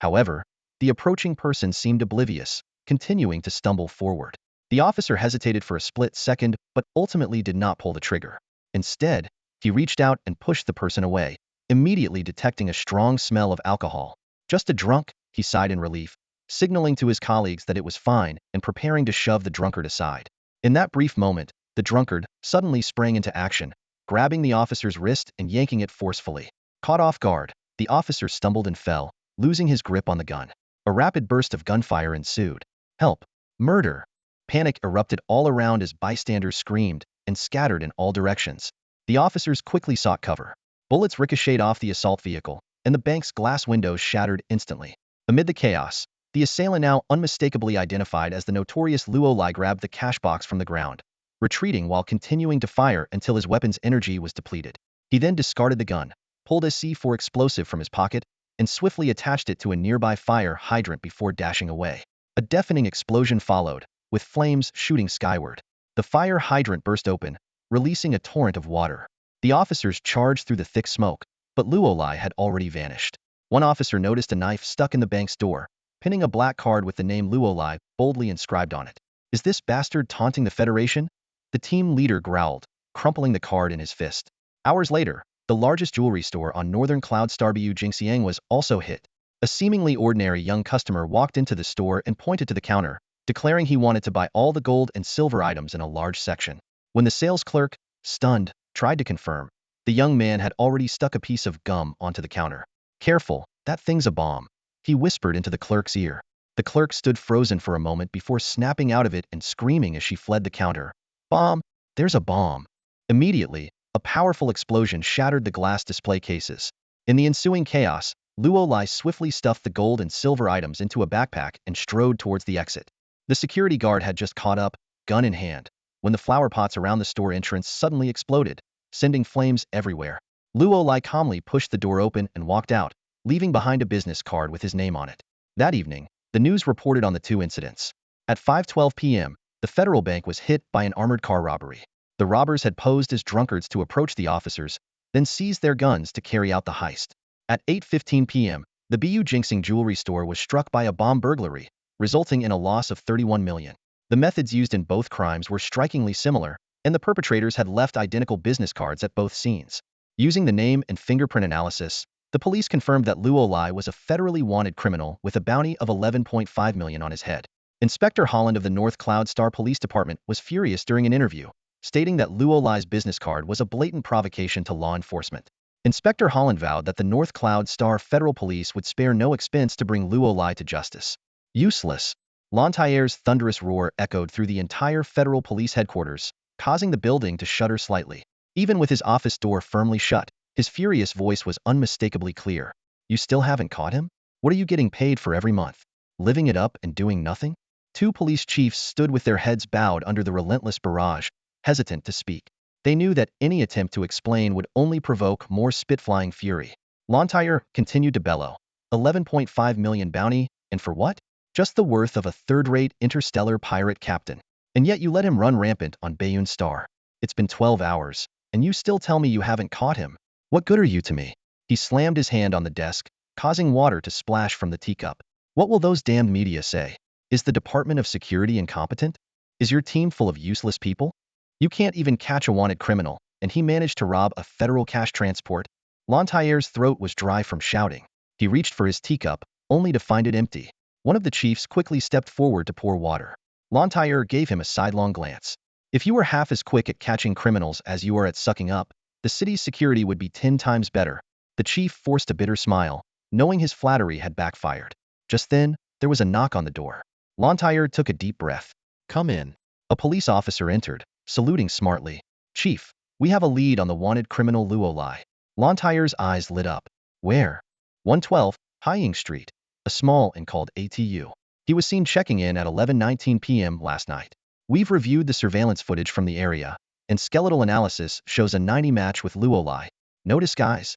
However, the approaching person seemed oblivious, continuing to stumble forward. The officer hesitated for a split second, but ultimately did not pull the trigger. Instead, he reached out and pushed the person away, immediately detecting a strong smell of alcohol. "Just a drunk," he sighed in relief, signaling to his colleagues that it was fine and preparing to shove the drunkard aside. In that brief moment, the drunkard suddenly sprang into action, grabbing the officer's wrist and yanking it forcefully. Caught off guard, the officer stumbled and fell, losing his grip on the gun. A rapid burst of gunfire ensued. "Help! Murder!" Panic erupted all around as bystanders screamed and scattered in all directions. The officers quickly sought cover. Bullets ricocheted off the assault vehicle, and the bank's glass windows shattered instantly. Amid the chaos, the assailant, now unmistakably identified as the notorious Luolai, grabbed the cash box from the ground, retreating while continuing to fire until his weapon's energy was depleted. He then discarded the gun, pulled a C4 explosive from his pocket, and swiftly attached it to a nearby fire hydrant before dashing away. A deafening explosion followed, with flames shooting skyward. The fire hydrant burst open, releasing a torrent of water. The officers charged through the thick smoke, but Luolai had already vanished. One officer noticed a knife stuck in the bank's door, pinning a black card with the name Luolai boldly inscribed on it. "Is this bastard taunting the Federation?" the team leader growled, crumpling the card in his fist. Hours later, the largest jewelry store on northern Cloud Star Bu Jingxiang was also hit. A seemingly ordinary young customer walked into the store and pointed to the counter, declaring he wanted to buy all the gold and silver items in a large section. When the sales clerk, stunned, tried to confirm, the young man had already stuck a piece of gum onto the counter. "Careful, that thing's a bomb," he whispered into the clerk's ear. The clerk stood frozen for a moment before snapping out of it and screaming as she fled the counter. "Bomb! There's a bomb!" Immediately, a powerful explosion shattered the glass display cases. In the ensuing chaos, Luolai swiftly stuffed the gold and silver items into a backpack and strode towards the exit. The security guard had just caught up, gun in hand, when the flower pots around the store entrance suddenly exploded, sending flames everywhere. Luolai calmly pushed the door open and walked out, leaving behind a business card with his name on it. That evening, the news reported on the two incidents. At 5:12 p.m., the Federal Bank was hit by an armored car robbery. The robbers had posed as drunkards to approach the officers, then seized their guns to carry out the heist. At 8:15 p.m., the Bu Jingxiang jewelry store was struck by a bomb burglary, resulting in a loss of 31 million. The methods used in both crimes were strikingly similar, and the perpetrators had left identical business cards at both scenes. Using the name and fingerprint analysis, the police confirmed that Luolai was a federally wanted criminal with a bounty of 11.5 million on his head. Inspector Holland of the North Cloud Star Police Department was furious during an interview, stating that Luolai's business card was a blatant provocation to law enforcement. Inspector Holland vowed that the North Cloud Star Federal Police would spare no expense to bring Luolai to justice. Useless. Lantier's thunderous roar echoed through the entire federal police headquarters, causing the building to shudder slightly. Even with his office door firmly shut, his furious voice was unmistakably clear. "You still haven't caught him? What are you getting paid for every month? Living it up and doing nothing?" Two police chiefs stood with their heads bowed under the relentless barrage, hesitant to speak. They knew that any attempt to explain would only provoke more spit-flying fury. Lantier continued to bellow. 11.5 million bounty, and for what? Just the worth of a third-rate interstellar pirate captain. And yet you let him run rampant on Bayun Star. It's been 12 hours, and you still tell me you haven't caught him. What good are you to me? He slammed his hand on the desk, causing water to splash from the teacup. What will those damned media say? Is the Department of Security incompetent? Is your team full of useless people? You can't even catch a wanted criminal, and he managed to rob a federal cash transport. Lantier's throat was dry from shouting. He reached for his teacup, only to find it empty. One of the chiefs quickly stepped forward to pour water. Lantier gave him a sidelong glance. If you were half as quick at catching criminals as you are at sucking up, the city's security would be 10 times better. The chief forced a bitter smile, knowing his flattery had backfired. Just then, there was a knock on the door. Lantier took a deep breath. "Come in." A police officer entered, saluting smartly. "Chief, we have a lead on the wanted criminal Luolai." Lantier's eyes lit up. "Where?" 112, Haiying Street, a small and called ATU. He was seen checking in at 11:19 p.m. last night. We've reviewed the surveillance footage from the area, and skeletal analysis shows a 90 match with Luolai. No disguise.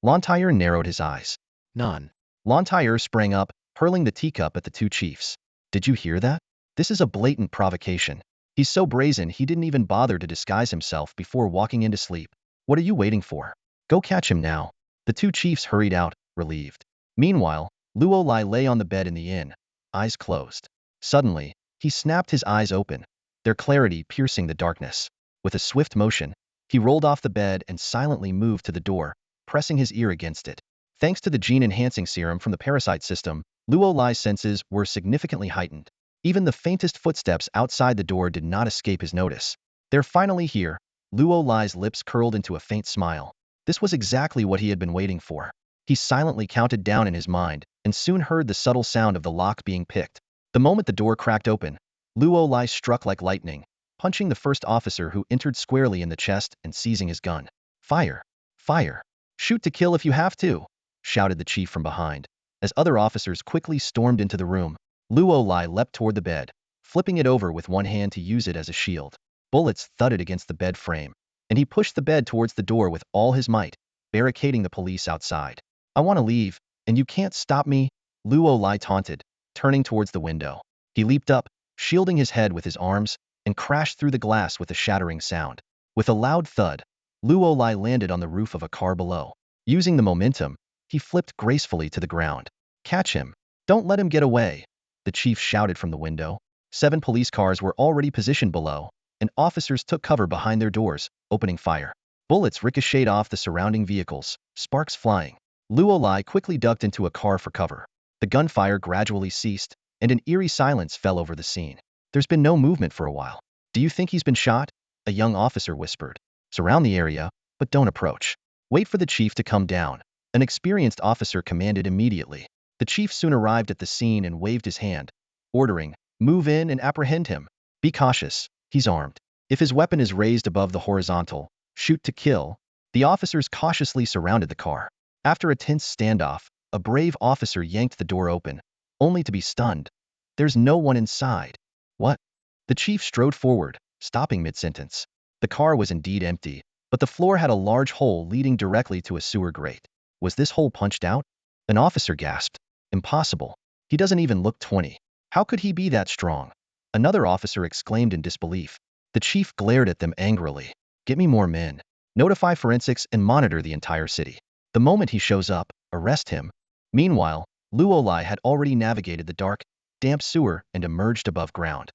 Lantyre narrowed his eyes. None. Lantyre sprang up, hurling the teacup at the two chiefs. Did you hear that? This is a blatant provocation. He's so brazen he didn't even bother to disguise himself before walking into sleep. What are you waiting for? Go catch him now. The two chiefs hurried out, relieved. Meanwhile, Luolai lay on the bed in the inn, eyes closed. Suddenly, he snapped his eyes open, their clarity piercing the darkness. With a swift motion, he rolled off the bed and silently moved to the door, pressing his ear against it. Thanks to the gene-enhancing serum from the parasite system, Luolai's senses were significantly heightened. Even the faintest footsteps outside the door did not escape his notice. They're finally here. Luolai's lips curled into a faint smile. This was exactly what he had been waiting for. He silently counted down in his mind, and soon heard the subtle sound of the lock being picked. The moment the door cracked open, Luolai struck like lightning, punching the first officer who entered squarely in the chest and seizing his gun. Fire! Fire! Shoot to kill if you have to! Shouted the chief from behind. As other officers quickly stormed into the room, Luolai leapt toward the bed, flipping it over with one hand to use it as a shield. Bullets thudded against the bed frame, and he pushed the bed towards the door with all his might, barricading the police outside. I want to leave, and you can't stop me, Luolai taunted, turning towards the window. He leaped up, shielding his head with his arms, and crashed through the glass with a shattering sound. With a loud thud, Luolai landed on the roof of a car below. Using the momentum, he flipped gracefully to the ground. Catch him! Don't let him get away! The chief shouted from the window. 7 police cars were already positioned below, and officers took cover behind their doors, opening fire. Bullets ricocheted off the surrounding vehicles, sparks flying. Luolai quickly ducked into a car for cover. The gunfire gradually ceased, and an eerie silence fell over the scene. There's been no movement for a while. Do you think he's been shot? A young officer whispered. Surround the area, but don't approach. Wait for the chief to come down. An experienced officer commanded immediately. The chief soon arrived at the scene and waved his hand, ordering, move in and apprehend him. Be cautious, he's armed. If his weapon is raised above the horizontal, shoot to kill. The officers cautiously surrounded the car. After a tense standoff, a brave officer yanked the door open, only to be stunned. There's no one inside. What? The chief strode forward, stopping mid-sentence. The car was indeed empty, but the floor had a large hole leading directly to a sewer grate. Was this hole punched out? An officer gasped. Impossible. He doesn't even look 20. How could he be that strong? Another officer exclaimed in disbelief. The chief glared at them angrily. Get me more men. Notify forensics and monitor the entire city. The moment he shows up, arrest him. Meanwhile, Luolai had already navigated the dark, damp sewer and emerged above ground.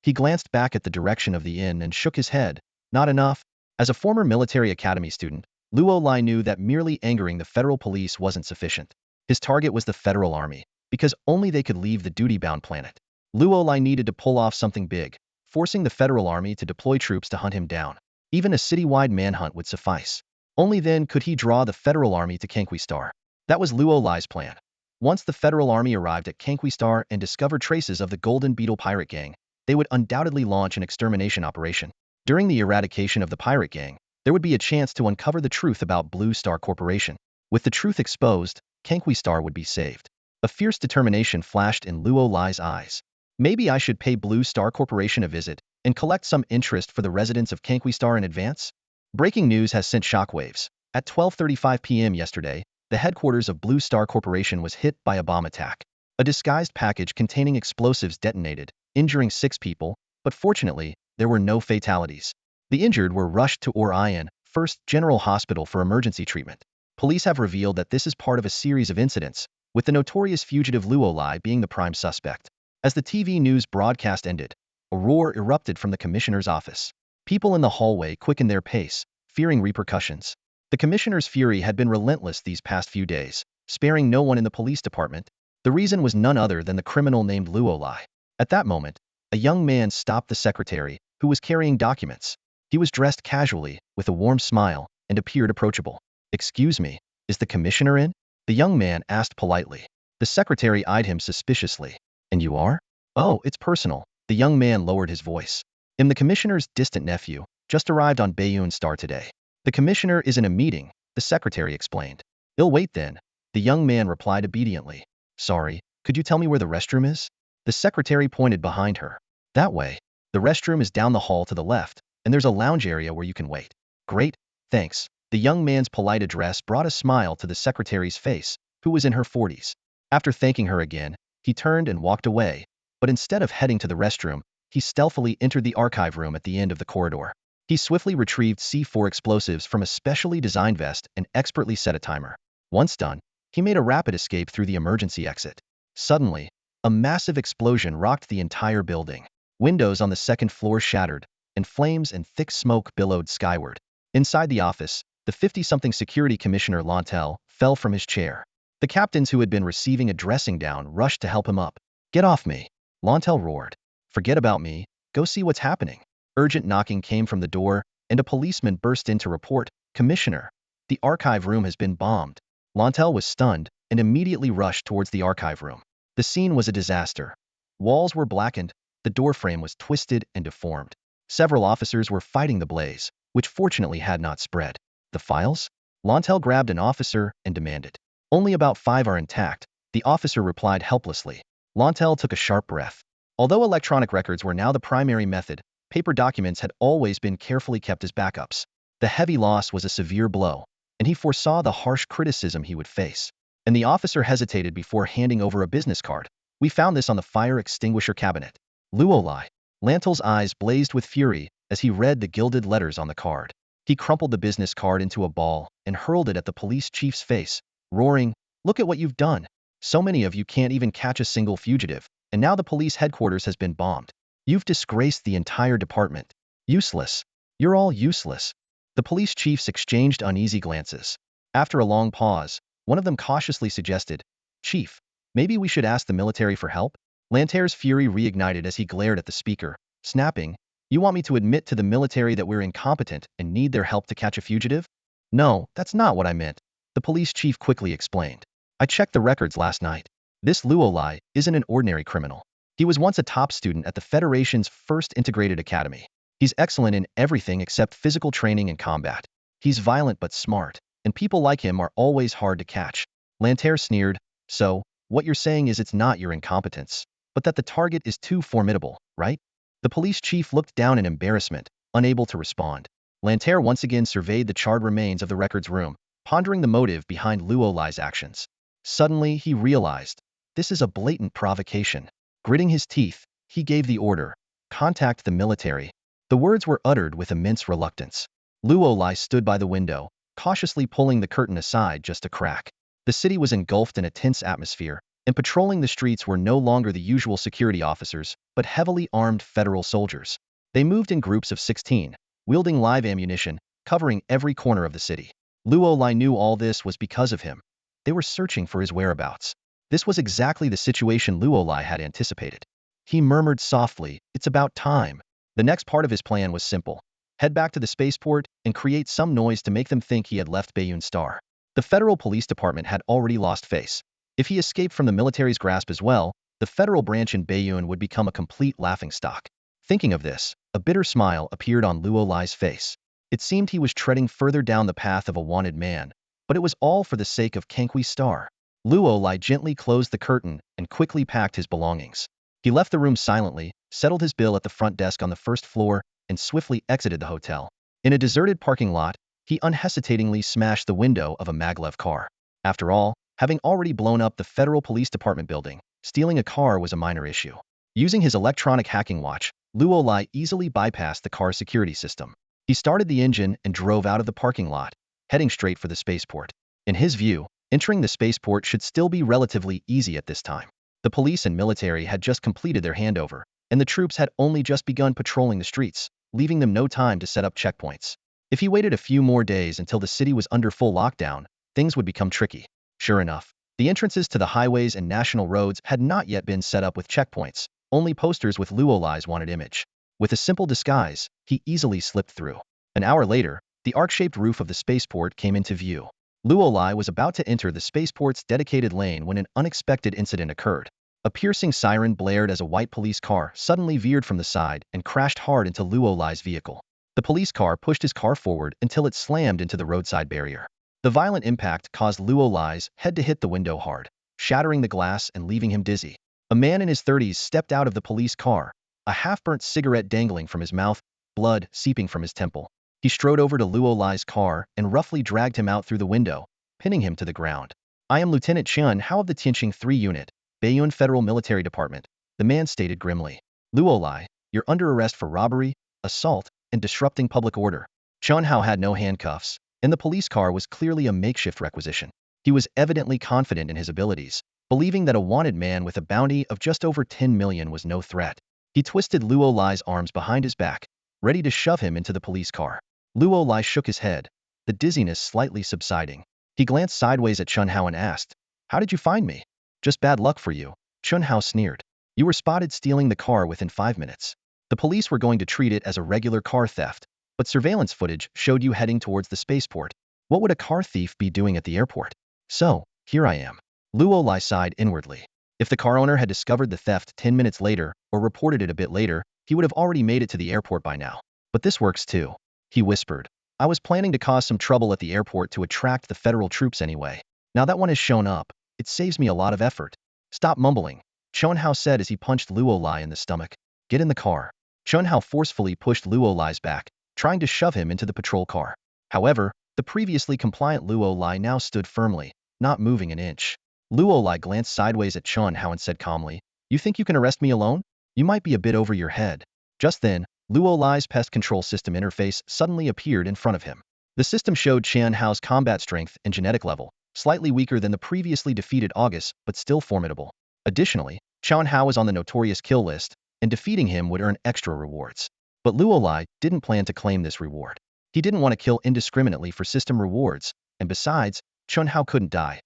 He glanced back at the direction of the inn and shook his head. Not enough. As a former military academy student, Luolai knew that merely angering the federal police wasn't sufficient. His target was the federal army, because only they could leave the duty-bound planet. Luolai needed to pull off something big, forcing the federal army to deploy troops to hunt him down. Even a citywide manhunt would suffice. Only then could he draw the federal army to Kanquistar. That was Luolai's plan. Once the federal army arrived at Kanquistar and discovered traces of the Golden Beetle pirate gang, they would undoubtedly launch an extermination operation. During the eradication of the pirate gang, there would be a chance to uncover the truth about Blue Star Corporation. With the truth exposed, Kanquistar would be saved. A fierce determination flashed in Luolai's eyes. Maybe I should pay Blue Star Corporation a visit and collect some interest for the residents of Kanquistar in advance? Breaking news has sent shockwaves. At 12:35 p.m. yesterday, the headquarters of Blue Star Corporation was hit by a bomb attack. A disguised package containing explosives detonated, injuring 6 people, but fortunately, there were no fatalities. The injured were rushed to Orion, First General Hospital for emergency treatment. Police have revealed that this is part of a series of incidents, with the notorious fugitive Luolai being the prime suspect. As the TV news broadcast ended, a roar erupted from the commissioner's office. People in the hallway quickened their pace, fearing repercussions. The commissioner's fury had been relentless these past few days, sparing no one in the police department. The reason was none other than the criminal named Luolai. At that moment, a young man stopped the secretary, who was carrying documents. He was dressed casually, with a warm smile, and appeared approachable. Excuse me, is the commissioner in? The young man asked politely. The secretary eyed him suspiciously. And you are? Oh, it's personal. The young man lowered his voice. I'm the commissioner's distant nephew, just arrived on Bayonne Star today. The commissioner is in a meeting, the secretary explained. I'll wait then. The young man replied obediently. Sorry, could you tell me where the restroom is? The secretary pointed behind her. That way. The restroom is down the hall to the left, and there's a lounge area where you can wait. Great, thanks. The young man's polite address brought a smile to the secretary's face, who was in her 40s. After thanking her again, he turned and walked away, but instead of heading to the restroom, he stealthily entered the archive room at the end of the corridor. He swiftly retrieved C4 explosives from a specially designed vest and expertly set a timer. Once done, he made a rapid escape through the emergency exit. Suddenly, a massive explosion rocked the entire building. Windows on the second floor shattered, and flames and thick smoke billowed skyward. Inside the office, the 50-something security commissioner Lantel fell from his chair. The captains who had been receiving a dressing down rushed to help him up. "Get off me," Lantel roared. "Forget about me, go see what's happening." Urgent knocking came from the door, and a policeman burst in to report, "Commissioner, the archive room has been bombed." Lantel was stunned and immediately rushed towards the archive room. The scene was a disaster. Walls were blackened, the doorframe was twisted and deformed. Several officers were fighting the blaze, which fortunately had not spread. "The files?" Lantel grabbed an officer and demanded. "Only about 5 are intact," the officer replied helplessly. Lantel took a sharp breath. Although electronic records were now the primary method, paper documents had always been carefully kept as backups. The heavy loss was a severe blow, and he foresaw the harsh criticism he would face. And the officer hesitated before handing over a business card. "We found this on the fire extinguisher cabinet." "Luolai." Lantel's eyes blazed with fury as he read the gilded letters on the card. He crumpled the business card into a ball and hurled it at the police chief's face, roaring, "Look at what you've done. So many of you can't even catch a single fugitive, and now the police headquarters has been bombed. You've disgraced the entire department. Useless. You're all useless." The police chiefs exchanged uneasy glances. After a long pause, one of them cautiously suggested, "Chief, maybe we should ask the military for help?" Lanter's fury reignited as he glared at the speaker, snapping, "You want me to admit to the military that we're incompetent and need their help to catch a fugitive?" "No, that's not what I meant," the police chief quickly explained. "I checked the records last night. This Luolai isn't an ordinary criminal. He was once a top student at the Federation's first integrated academy. He's excellent in everything except physical training and combat. He's violent but smart, and people like him are always hard to catch." Lanter sneered, "So, what you're saying is it's not your incompetence, but that the target is too formidable, right?" The police chief looked down in embarrassment, unable to respond. Lanter once again surveyed the charred remains of the records room, pondering the motive behind Luolai's actions. Suddenly, he realized, this is a blatant provocation. Gritting his teeth, he gave the order, "Contact the military." The words were uttered with immense reluctance. Luolai stood by the window, cautiously pulling the curtain aside just a crack. The city was engulfed in a tense atmosphere, and patrolling the streets were no longer the usual security officers, but heavily armed federal soldiers. They moved in groups of 16, wielding live ammunition, covering every corner of the city. Luolai knew all this was because of him. They were searching for his whereabouts. This was exactly the situation Luolai had anticipated. He murmured softly, "It's about time." The next part of his plan was simple. Head back to the spaceport and create some noise to make them think he had left Bayun Star. The federal police department had already lost face. If he escaped from the military's grasp as well, the federal branch in Bayun would become a complete laughingstock. Thinking of this, a bitter smile appeared on Luolai's face. It seemed he was treading further down the path of a wanted man, but it was all for the sake of Kankwi Star. Luolai gently closed the curtain and quickly packed his belongings. He left the room silently, settled his bill at the front desk on the first floor, and swiftly exited the hotel. In a deserted parking lot, he unhesitatingly smashed the window of a maglev car. After all, having already blown up the federal police department building, stealing a car was a minor issue. Using his electronic hacking watch, Luolai easily bypassed the car's security system. He started the engine and drove out of the parking lot, heading straight for the spaceport. In his view, entering the spaceport should still be relatively easy at this time. The police and military had just completed their handover, and the troops had only just begun patrolling the streets, leaving them no time to set up checkpoints. If he waited a few more days until the city was under full lockdown, things would become tricky. Sure enough, the entrances to the highways and national roads had not yet been set up with checkpoints, only posters with Luolai's wanted image. With a simple disguise, he easily slipped through. An hour later, the arc-shaped roof of the spaceport came into view. Luolai was about to enter the spaceport's dedicated lane when an unexpected incident occurred. A piercing siren blared as a white police car suddenly veered from the side and crashed hard into Luolai's vehicle. The police car pushed his car forward until it slammed into the roadside barrier. The violent impact caused Luolai's head to hit the window hard, shattering the glass and leaving him dizzy. A man in his 30s stepped out of the police car, a half-burnt cigarette dangling from his mouth, blood seeping from his temple. He strode over to Luo Lai's car and roughly dragged him out through the window, pinning him to the ground. "I am Lieutenant Chun Hao of the Tianqing 3 Unit, Baiyun Federal Military Department," the man stated grimly. "Luo Lai, you're under arrest for robbery, assault, and disrupting public order." Chun Hao had no handcuffs, and the police car was clearly a makeshift requisition. He was evidently confident in his abilities, believing that a wanted man with a bounty of just over 10 million was no threat. He twisted Luo Lai's arms behind his back, ready to shove him into the police car. Luo Lai shook his head, the dizziness slightly subsiding. He glanced sideways at Chun Hao and asked, "How did you find me?" "Just bad luck for you," Chun Hao sneered. "You were spotted stealing the car within 5 minutes. The police were going to treat it as a regular car theft, but surveillance footage showed you heading towards the spaceport. What would a car thief be doing at the airport? So, here I am." Luo Lai sighed inwardly. If the car owner had discovered the theft 10 minutes later or reported it a bit later, he would have already made it to the airport by now. "But this works too," he whispered. "I was planning to cause some trouble at the airport to attract the federal troops anyway. Now that one has shown up, it saves me a lot of effort." "Stop mumbling," Chun Hao said as he punched Luo Lai in the stomach. "Get in the car." Chun Hao forcefully pushed Luo Lai's back, trying to shove him into the patrol car. However, the previously compliant Luo Lai now stood firmly, not moving an inch. Luo Lai glanced sideways at Chun Hao and said calmly, "You think you can arrest me alone? You might be a bit over your head." Just then, Luo Lai's pest control system interface suddenly appeared in front of him. The system showed Chun Hao's combat strength and genetic level, slightly weaker than the previously defeated Augustus, but still formidable. Additionally, Chun Hao was on the notorious kill list, and defeating him would earn extra rewards. But Luo Lai didn't plan to claim this reward. He didn't want to kill indiscriminately for system rewards, and besides, Chun Hao couldn't die.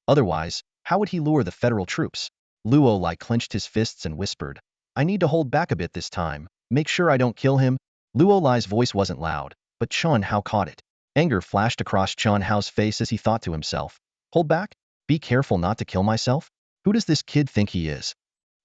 Otherwise, how would he lure the federal troops? Luo Lai clenched his fists and whispered, "I need to hold back a bit this time. Make sure I don't kill him." Luo Lai's voice wasn't loud, but Chun Hao caught it. Anger flashed across Chun Hao's face as he thought to himself, "Hold back? Be careful not to kill myself? Who does this kid think he is?"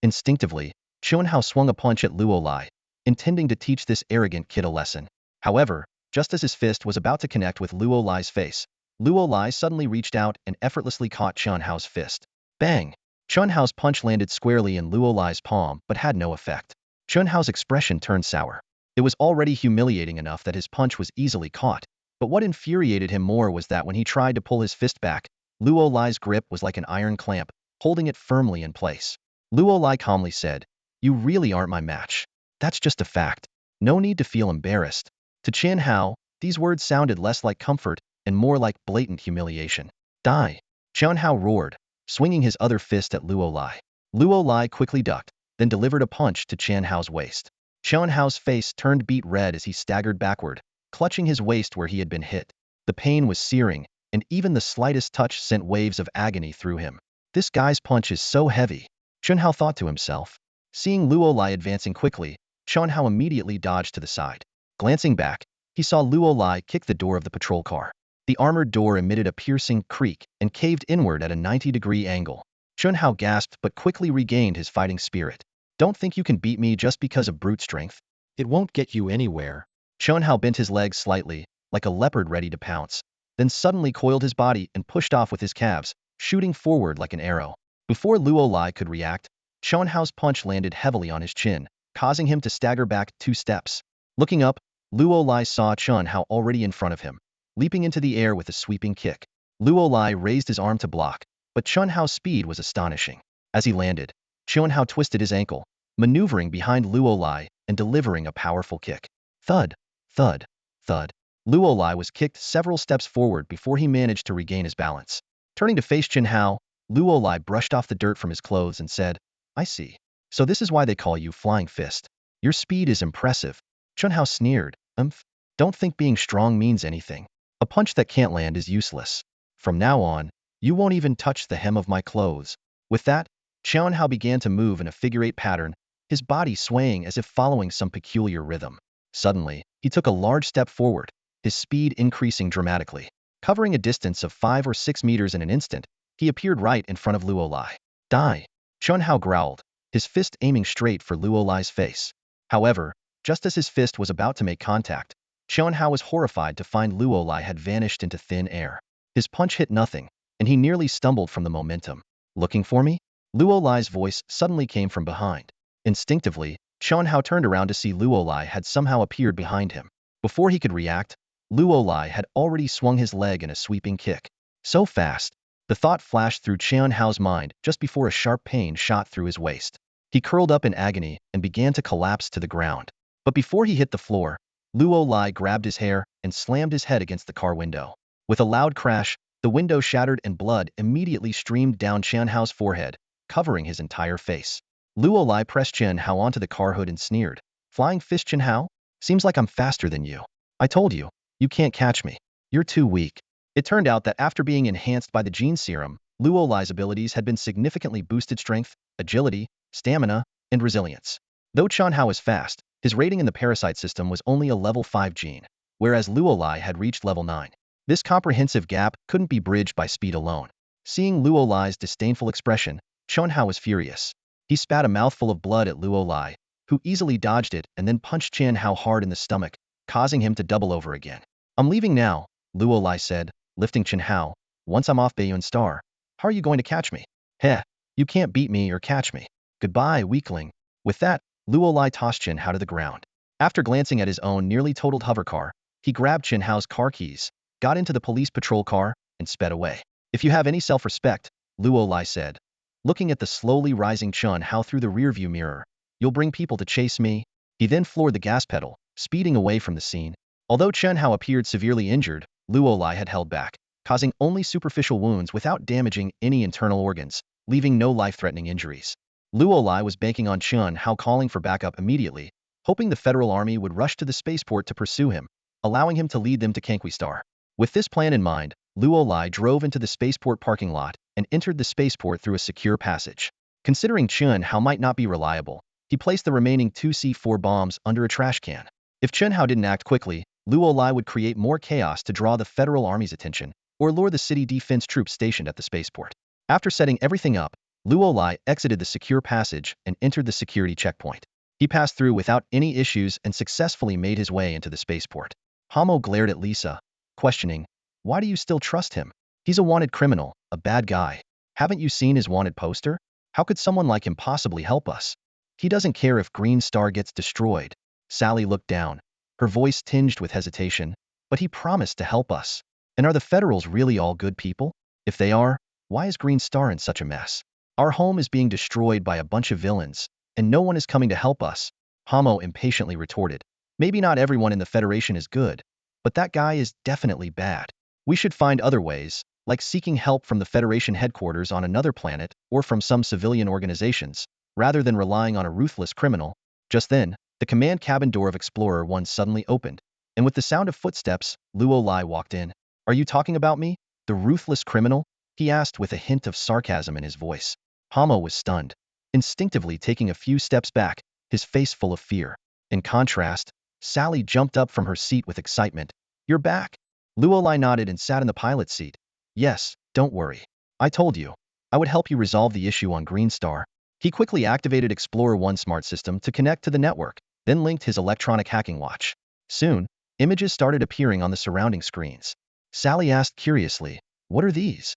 Instinctively, Chun Hao swung a punch at Luo Lai, intending to teach this arrogant kid a lesson. However, just as his fist was about to connect with Luo Lai's face, Luo Lai suddenly reached out and effortlessly caught Chun Hao's fist. Bang! Chun Hao's punch landed squarely in Luo Lai's palm but had no effect. Chun Hao's expression turned sour. It was already humiliating enough that his punch was easily caught, but what infuriated him more was that when he tried to pull his fist back, Luo Lai's grip was like an iron clamp, holding it firmly in place. Luo Lai calmly said, "You really aren't my match. That's just a fact. No need to feel embarrassed." To Chun Hao, these words sounded less like comfort and more like blatant humiliation. "Die!" Chun Hao roared, swinging his other fist at Luo Lai. Luo Lai quickly ducked, then delivered a punch to Chun Hao's waist. Chun Hao's face turned beet red as he staggered backward, clutching his waist where he had been hit. The pain was searing, and even the slightest touch sent waves of agony through him. "This guy's punch is so heavy," Chun Hao thought to himself. Seeing Luo Lai advancing quickly, Chun Hao immediately dodged to the side. Glancing back, he saw Luo Lai kick the door of the patrol car. The armored door emitted a piercing creak and caved inward at a 90-degree angle. Chun Hao gasped but quickly regained his fighting spirit. "Don't think you can beat me just because of brute strength. It won't get you anywhere." Chun Hao bent his legs slightly, like a leopard ready to pounce, then suddenly coiled his body and pushed off with his calves, shooting forward like an arrow. Before Luo Lai could react, Chun Hao's punch landed heavily on his chin, causing him to stagger back 2 steps. Looking up, Luo Lai saw Chun Hao already in front of him, leaping into the air with a sweeping kick. Luo Lai raised his arm to block, but Chun Hao's speed was astonishing. As he landed, Chun Hao twisted his ankle, maneuvering behind Luo Lai and delivering a powerful kick. Thud, thud, thud. Luo Lai was kicked several steps forward before he managed to regain his balance. Turning to face Chun Hao, Luo Lai brushed off the dirt from his clothes and said, "I see. So this is why they call you Flying Fist. Your speed is impressive." Chun Hao sneered, Don't think being strong means anything. A punch that can't land is useless. From now on, you won't even touch the hem of my clothes." With that, Chun Hao began to move in a figure-8 pattern, his body swaying as if following some peculiar rhythm. Suddenly, he took a large step forward, his speed increasing dramatically. Covering a distance of 5 or 6 meters in an instant, he appeared right in front of Luo Lai. "Die!" Chun Hao growled, his fist aiming straight for Luo Lai's face. However, just as his fist was about to make contact, Chun Hao was horrified to find Luo Lai had vanished into thin air. His punch hit nothing, and he nearly stumbled from the momentum. "Looking for me?" Luo Lai's voice suddenly came from behind. Instinctively, Chen Hao turned around to see Luo Lai had somehow appeared behind him. Before he could react, Luo Lai had already swung his leg in a sweeping kick. So fast, the thought flashed through Chen Hao's mind just before a sharp pain shot through his waist. He curled up in agony and began to collapse to the ground. But before he hit the floor, Luo Lai grabbed his hair and slammed his head against the car window. With a loud crash, the window shattered and blood immediately streamed down Chen Hao's forehead, covering his entire face. Luo Lai pressed Chen Hao onto the car hood and sneered. Flying fist, Chen Hao? Seems like I'm faster than you. I told you, you can't catch me. You're too weak. It turned out that after being enhanced by the gene serum, Luo Lai's abilities had been significantly boosted: strength, agility, stamina, and resilience. Though Chen Hao is fast, his rating in the parasite system was only a level 5 gene, whereas Luo Lai had reached level 9. This comprehensive gap couldn't be bridged by speed alone. Seeing Luo Lai's disdainful expression, Chen Hao was furious. He spat a mouthful of blood at Luo Lai, who easily dodged it and then punched Chen Hao hard in the stomach, causing him to double over again. I'm leaving now, Luo Lai said, lifting Chen Hao. Once I'm off Baiyun Star, how are you going to catch me? Heh, you can't beat me or catch me. Goodbye, weakling. With that, Luo Lai tossed Chen Hao to the ground. After glancing at his own nearly totaled hover car, he grabbed Chen Hao's car keys, got into the police patrol car, and sped away. If you have any self-respect, Luo Lai said, looking at the slowly rising Chen Hao through the rearview mirror, you'll bring people to chase me? He then floored the gas pedal, speeding away from the scene. Although Chen Hao appeared severely injured, Luo Lai had held back, causing only superficial wounds without damaging any internal organs, leaving no life-threatening injuries. Luo Lai was banking on Chen Hao calling for backup immediately, hoping the Federal Army would rush to the spaceport to pursue him, allowing him to lead them to Conquistar. With this plan in mind, Luo Lai drove into the spaceport parking lot and entered the spaceport through a secure passage. Considering Chen Hao might not be reliable, he placed the remaining 2 C4 bombs under a trash can. If Chen Hao didn't act quickly, Luo Lai would create more chaos to draw the Federal Army's attention, or lure the city defense troops stationed at the spaceport. After setting everything up, Luo Lai exited the secure passage and entered the security checkpoint. He passed through without any issues and successfully made his way into the spaceport. Hamo glared at Lisa, questioning, why do you still trust him? He's a wanted criminal, a bad guy. Haven't you seen his wanted poster? How could someone like him possibly help us? He doesn't care if Green Star gets destroyed. Sally looked down, her voice tinged with hesitation, but he promised to help us. And are the Federals really all good people? If they are, why is Green Star in such a mess? Our home is being destroyed by a bunch of villains, and no one is coming to help us, Hamo impatiently retorted. Maybe not everyone in the Federation is good, but that guy is definitely bad. We should find other ways, like seeking help from the Federation headquarters on another planet or from some civilian organizations, rather than relying on a ruthless criminal. Just then, the command cabin door of Explorer 1 suddenly opened, and with the sound of footsteps, Luo Lai walked in. Are you talking about me? The ruthless criminal? He asked with a hint of sarcasm in his voice. Hamo was stunned, instinctively taking a few steps back, his face full of fear. In contrast, Sally jumped up from her seat with excitement. You're back? Luo Lai nodded and sat in the pilot's seat. Yes, don't worry. I told you. I would help you resolve the issue on Green Star. He quickly activated Explorer 1 smart system to connect to the network, then linked his electronic hacking watch. Soon, images started appearing on the surrounding screens. Sally asked curiously, what are these?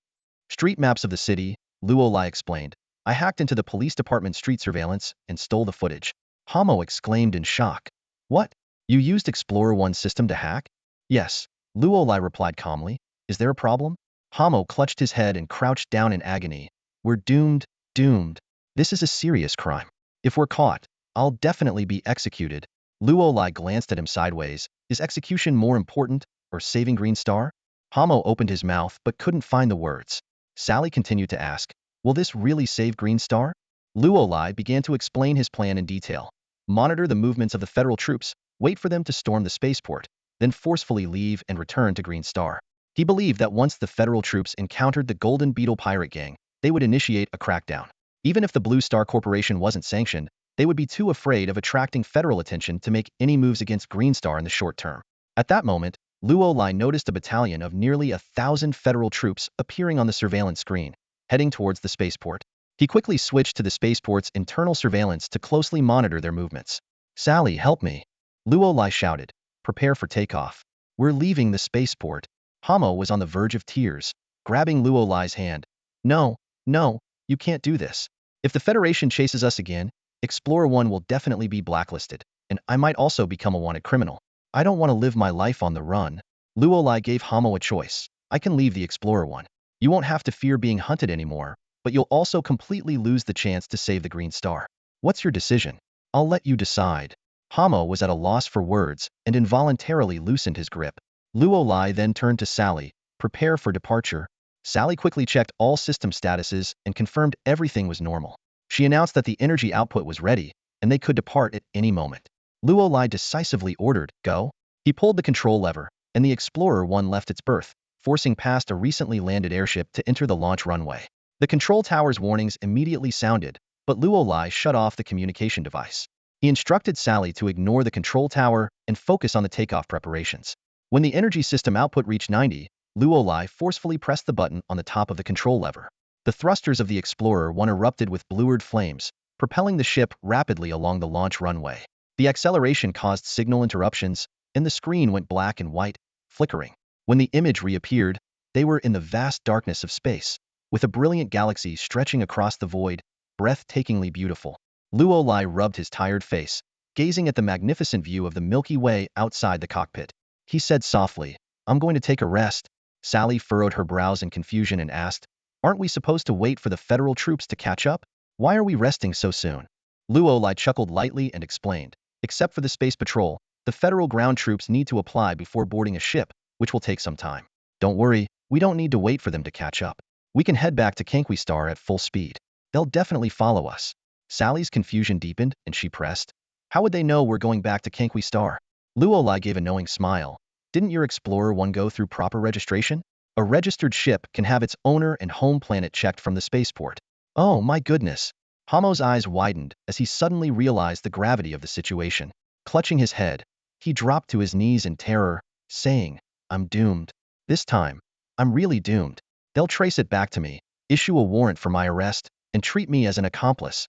Street maps of the city, Luo Lai explained. I hacked into the police department street surveillance and stole the footage. Hamo exclaimed in shock. What? You used Explorer 1 system to hack? Yes, Luo Lai replied calmly. Is there a problem? Hamo clutched his head and crouched down in agony. We're doomed, doomed. This is a serious crime. If we're caught, I'll definitely be executed. Luo Lai glanced at him sideways. Is execution more important, or saving Green Star? Hamo opened his mouth but couldn't find the words. Sally continued to ask, will this really save Green Star? Luo Lai began to explain his plan in detail. Monitor the movements of the Federal troops, wait for them to storm the spaceport, then forcefully leave and return to Green Star. He believed that once the Federal troops encountered the Golden Beetle pirate gang, they would initiate a crackdown. Even if the Blue Star Corporation wasn't sanctioned, they would be too afraid of attracting Federal attention to make any moves against Green Star in the short term. At that moment, Luo Lai noticed a battalion of nearly 1,000 Federal troops appearing on the surveillance screen, heading towards the spaceport. He quickly switched to the spaceport's internal surveillance to closely monitor their movements. Sally, help me! Luo Lai shouted. Prepare for takeoff. We're leaving the spaceport. Hamo was on the verge of tears, grabbing Luo Lai's hand. No, no, you can't do this. If the Federation chases us again, Explorer 1 will definitely be blacklisted, and I might also become a wanted criminal. I don't want to live my life on the run. Luolai gave Hamo a choice. I can leave the Explorer 1. You won't have to fear being hunted anymore, but you'll also completely lose the chance to save the Green Star. What's your decision? I'll let you decide. Hamo was at a loss for words and involuntarily loosened his grip. Luolai then turned to Sally. Prepare for departure. Sally quickly checked all system statuses and confirmed everything was normal. She announced that the energy output was ready, and they could depart at any moment. Luolai decisively ordered, "Go." He pulled the control lever, and the Explorer 1 left its berth, forcing past a recently landed airship to enter the launch runway. The control tower's warnings immediately sounded, but Luolai shut off the communication device. He instructed Sally to ignore the control tower and focus on the takeoff preparations. When the energy system output reached 90, Luolai forcefully pressed the button on the top of the control lever. The thrusters of the Explorer 1 erupted with blued flames, propelling the ship rapidly along the launch runway. The acceleration caused signal interruptions, and the screen went black and white, flickering. When the image reappeared, they were in the vast darkness of space, with a brilliant galaxy stretching across the void, breathtakingly beautiful. Luolai rubbed his tired face, gazing at the magnificent view of the Milky Way outside the cockpit. He said softly, "I'm going to take a rest." Sally furrowed her brows in confusion and asked, "Aren't we supposed to wait for the federal troops to catch up? Why are we resting so soon?" Luolai chuckled lightly and explained, "Except for the space patrol, the federal ground troops need to apply before boarding a ship, which will take some time. Don't worry, we don't need to wait for them to catch up. We can head back to Conquistar at full speed. They'll definitely follow us." Sally's confusion deepened, and she pressed, "How would they know we're going back to Conquistar?" Luolai gave a knowing smile. "Didn't your Explorer 1 go through proper registration? A registered ship can have its owner and home planet checked from the spaceport." "Oh, my goodness." Hamo's eyes widened as he suddenly realized the gravity of the situation. Clutching his head, he dropped to his knees in terror, saying, "I'm doomed. This time, I'm really doomed. They'll trace it back to me, issue a warrant for my arrest, and treat me as an accomplice."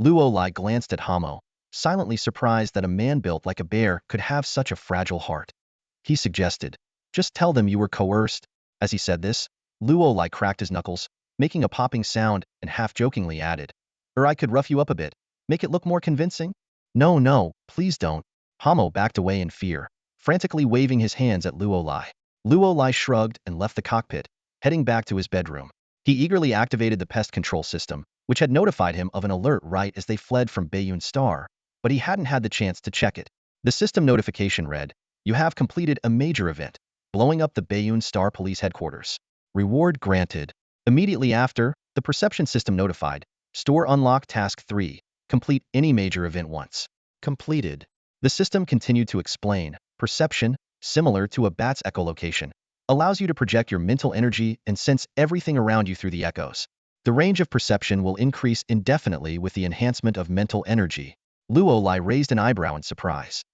Luolai glanced at Hamo, silently surprised that a man built like a bear could have such a fragile heart. He suggested, "Just tell them you were coerced." As he said this, Luolai cracked his knuckles, making a popping sound, and half-jokingly added, "Or I could rough you up a bit, make it look more convincing." "No, no, please don't." Hamo backed away in fear, frantically waving his hands at Luolai. Luolai shrugged and left the cockpit, heading back to his bedroom. He eagerly activated the pest control system, which had notified him of an alert right as they fled from Bayun Star, but he hadn't had the chance to check it. The system notification read, "You have completed a major event, blowing up the Bayun Star Police Headquarters. Reward granted." Immediately after, the perception system notified, "Store unlock task 3, complete any major event once." Completed. The system continued to explain, perception, similar to a bat's echolocation, allows you to project your mental energy and sense everything around you through the echoes. The range of perception will increase indefinitely with the enhancement of mental energy. Luolai raised an eyebrow in surprise.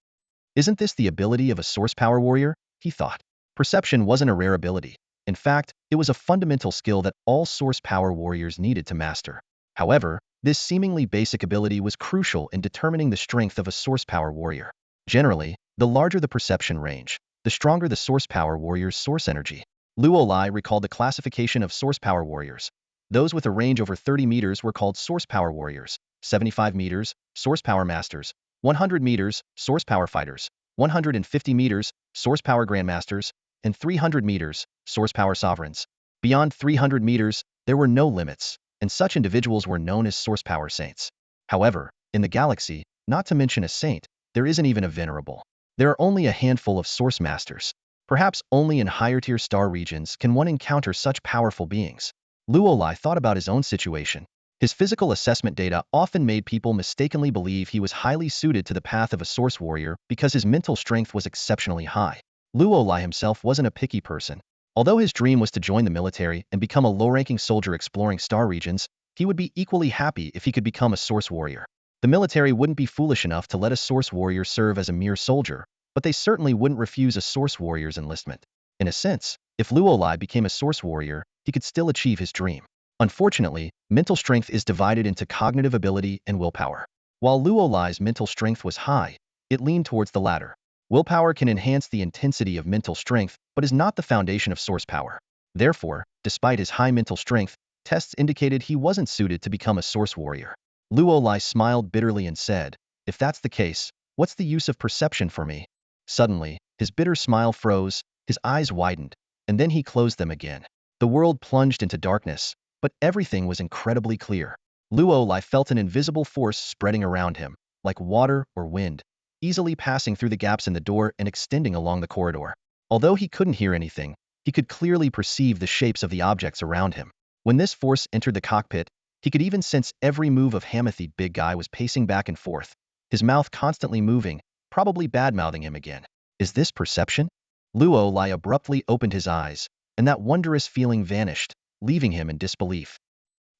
"Isn't this the ability of a source power warrior?" he thought. Perception wasn't a rare ability. In fact, it was a fundamental skill that all source power warriors needed to master. However, this seemingly basic ability was crucial in determining the strength of a source power warrior. Generally, the larger the perception range, the stronger the source power warrior's source energy. Luolai recalled the classification of source power warriors. Those with a range over 30 meters were called source power warriors, 75 meters, source power masters, 100 meters, source power fighters, 150 meters, source power grandmasters, and 300 meters, source power sovereigns. Beyond 300 meters, there were no limits, and such individuals were known as source power saints. However, in the galaxy, not to mention a saint, there isn't even a venerable. There are only a handful of source masters. Perhaps only in higher-tier star regions can one encounter such powerful beings. Luolai thought about his own situation. His physical assessment data often made people mistakenly believe he was highly suited to the path of a source warrior because his mental strength was exceptionally high. Luolai himself wasn't a picky person. Although his dream was to join the military and become a low-ranking soldier exploring star regions, he would be equally happy if he could become a source warrior. The military wouldn't be foolish enough to let a source warrior serve as a mere soldier, but they certainly wouldn't refuse a source warrior's enlistment. In a sense, if Luolai became a source warrior, he could still achieve his dream. Unfortunately, mental strength is divided into cognitive ability and willpower. While Luolai's mental strength was high, it leaned towards the latter. Willpower can enhance the intensity of mental strength, but is not the foundation of source power. Therefore, despite his high mental strength, tests indicated he wasn't suited to become a source warrior. Luolai smiled bitterly and said, "If that's the case, what's the use of perception for me?" Suddenly, his bitter smile froze, his eyes widened, and then he closed them again. The world plunged into darkness, but everything was incredibly clear. Luolai felt an invisible force spreading around him, like water or wind, easily passing through the gaps in the door and extending along the corridor. Although he couldn't hear anything, he could clearly perceive the shapes of the objects around him. When this force entered the cockpit, he could even sense every move of Hamathi. Big Guy was pacing back and forth, his mouth constantly moving, probably bad-mouthing him again. Is this perception? Luolai abruptly opened his eyes, and that wondrous feeling vanished, leaving him in disbelief.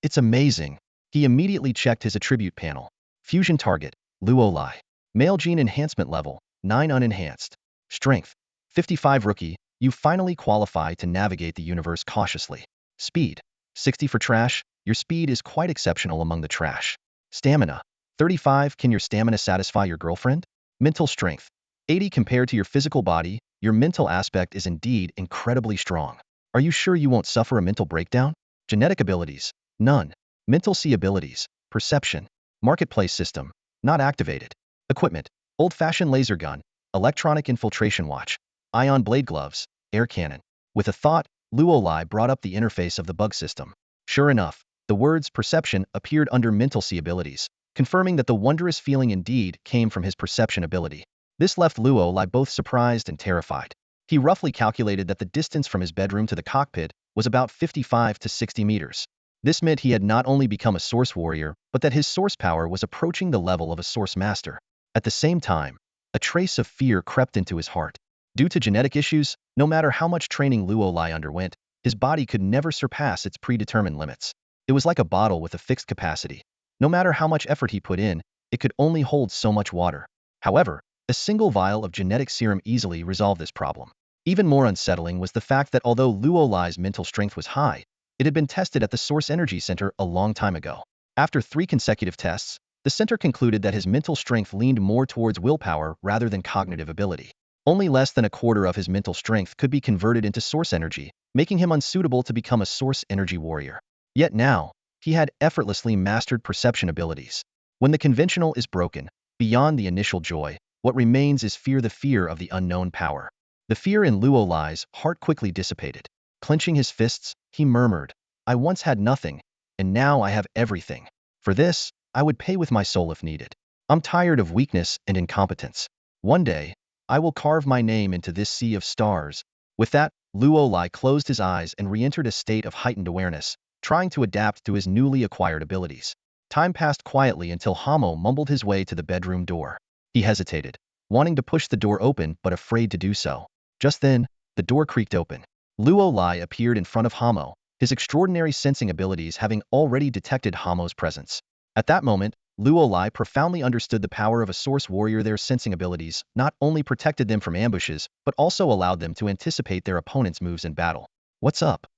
It's amazing. He immediately checked his attribute panel. Fusion target, Luolai. Male gene enhancement level, 9 unenhanced. Strength, 55 rookie. You finally qualify to navigate the universe cautiously. Speed, 60 for trash. Your speed is quite exceptional among the trash. Stamina, 35. Can your stamina satisfy your girlfriend? Mental strength, 80. Compared to your physical body, your mental aspect is indeed incredibly strong. Are you sure you won't suffer a mental breakdown? Genetic abilities, none. Mental C abilities, perception. Marketplace system, not activated. Equipment, old-fashioned laser gun, electronic infiltration watch, ion blade gloves, air cannon. With a thought, Luolai brought up the interface of the bug system. Sure enough, the words perception appeared under mental C abilities, confirming that the wondrous feeling indeed came from his perception ability. This left Luolai both surprised and terrified. He roughly calculated that the distance from his bedroom to the cockpit was about 55 to 60 meters. This meant he had not only become a source warrior, but that his source power was approaching the level of a source master. At the same time, a trace of fear crept into his heart. Due to genetic issues, no matter how much training Luolai underwent, his body could never surpass its predetermined limits. It was like a bottle with a fixed capacity. No matter how much effort he put in, it could only hold so much water. However, a single vial of genetic serum easily resolved this problem. Even more unsettling was the fact that although Luolai's mental strength was high, it had been tested at the Source Energy Center a long time ago. After 3 consecutive tests, the center concluded that his mental strength leaned more towards willpower rather than cognitive ability. Only less than a quarter of his mental strength could be converted into source energy, making him unsuitable to become a source energy warrior. Yet now, he had effortlessly mastered perception abilities. When the conventional is broken, beyond the initial joy, what remains is fear, the fear of the unknown power. The fear in Luolai's heart quickly dissipated. Clenching his fists, he murmured, "I once had nothing, and now I have everything. For this, I would pay with my soul if needed. I'm tired of weakness and incompetence. One day, I will carve my name into this sea of stars." With that, Luolai closed his eyes and re-entered a state of heightened awareness, trying to adapt to his newly acquired abilities. Time passed quietly until Hamo mumbled his way to the bedroom door. He hesitated, wanting to push the door open but afraid to do so. Just then, the door creaked open. Luolai appeared in front of Hamo, his extraordinary sensing abilities having already detected Hamo's presence. At that moment, Luolai profoundly understood the power of a source warrior. Their sensing abilities not only protected them from ambushes, but also allowed them to anticipate their opponent's moves in battle. "What's up?"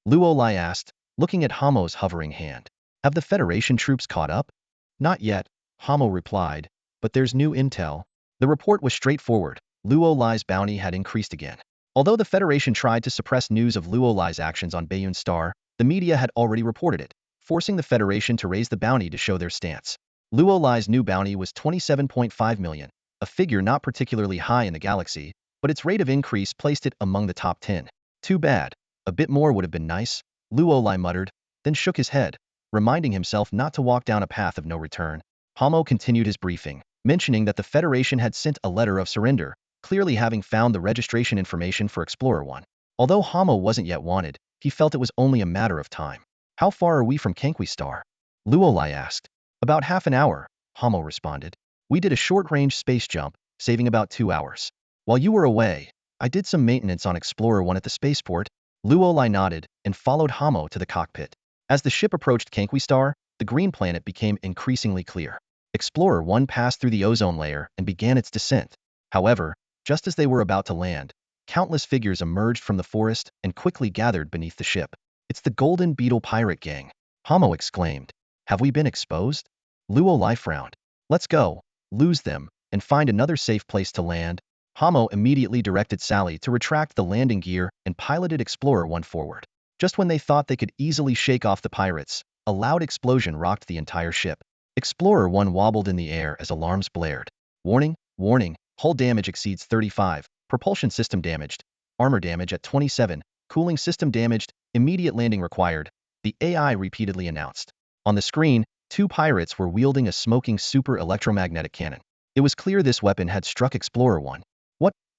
Luolai asked, looking at Hamo's hovering hand. "Have the Federation troops caught up?" "Not yet," Hamo replied, "but there's new intel." The report was straightforward. Luolai's bounty had increased again. Although the Federation tried to suppress news of Luolai's actions on Bayun Star, the media had already reported it, forcing the Federation to raise the bounty to show their stance. Luolai's new bounty was 27.5 million, a figure not particularly high in the galaxy, but its rate of increase placed it among the top 10. Too bad. A bit more would have been nice, Luolai muttered, then shook his head, reminding himself not to walk down a path of no return. Hamo continued his briefing, mentioning that the Federation had sent a letter of surrender, clearly having found the registration information for Explorer 1. Although Hamo wasn't yet wanted, he felt it was only a matter of time. "How far are we from Kenqui Star?" Luolai asked. "About half an hour," Hamo responded. "We did a short-range space jump, saving about 2 hours. While you were away, I did some maintenance on Explorer 1 at the spaceport." Luolai nodded and followed Hamo to the cockpit. As the ship approached Kenqui Star, the green planet became increasingly clear. Explorer 1 passed through the ozone layer and began its descent. However, just as they were about to land, countless figures emerged from the forest and quickly gathered beneath the ship. "It's the Golden Beetle pirate gang," Hamo exclaimed. "Have we been exposed?" Luolai frowned. "Let's go, lose them, and find another safe place to land." Hamo immediately directed Sally to retract the landing gear and piloted Explorer 1 forward. Just when they thought they could easily shake off the pirates, a loud explosion rocked the entire ship. Explorer 1 wobbled in the air as alarms blared. Warning, warning, hull damage exceeds 35, propulsion system damaged, armor damage at 27, cooling system damaged, immediate landing required, the AI repeatedly announced. On the screen, two pirates were wielding a smoking super electromagnetic cannon. It was clear this weapon had struck Explorer 1.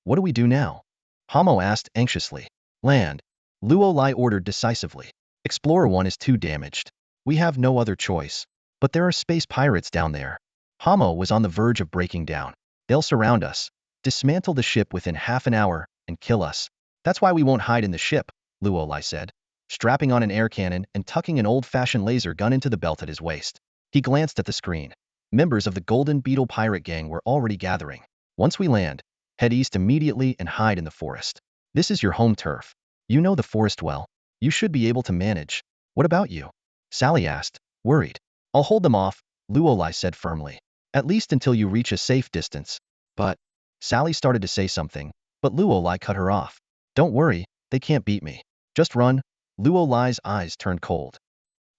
What do we do now? Hamo asked anxiously. Land. Luo Lai ordered decisively. Explorer 1 is too damaged. We have no other choice. But there are space pirates down there. Hamo was on the verge of breaking down. They'll surround us, dismantle the ship within half an hour, and kill us. That's why we won't hide in the ship, Luo Lai said, strapping on an air cannon and tucking an old-fashioned laser gun into the belt at his waist. He glanced at the screen. Members of the Golden Beetle pirate gang were already gathering. Once we land, head east immediately and hide in the forest. This is your home turf. You know the forest well. You should be able to manage. What about you? Sally asked, worried. I'll hold them off, Luo Lai said firmly. At least until you reach a safe distance. But Sally started to say something, but Luo Lai cut her off. Don't worry, they can't beat me. Just run. Luo Lai's eyes turned cold.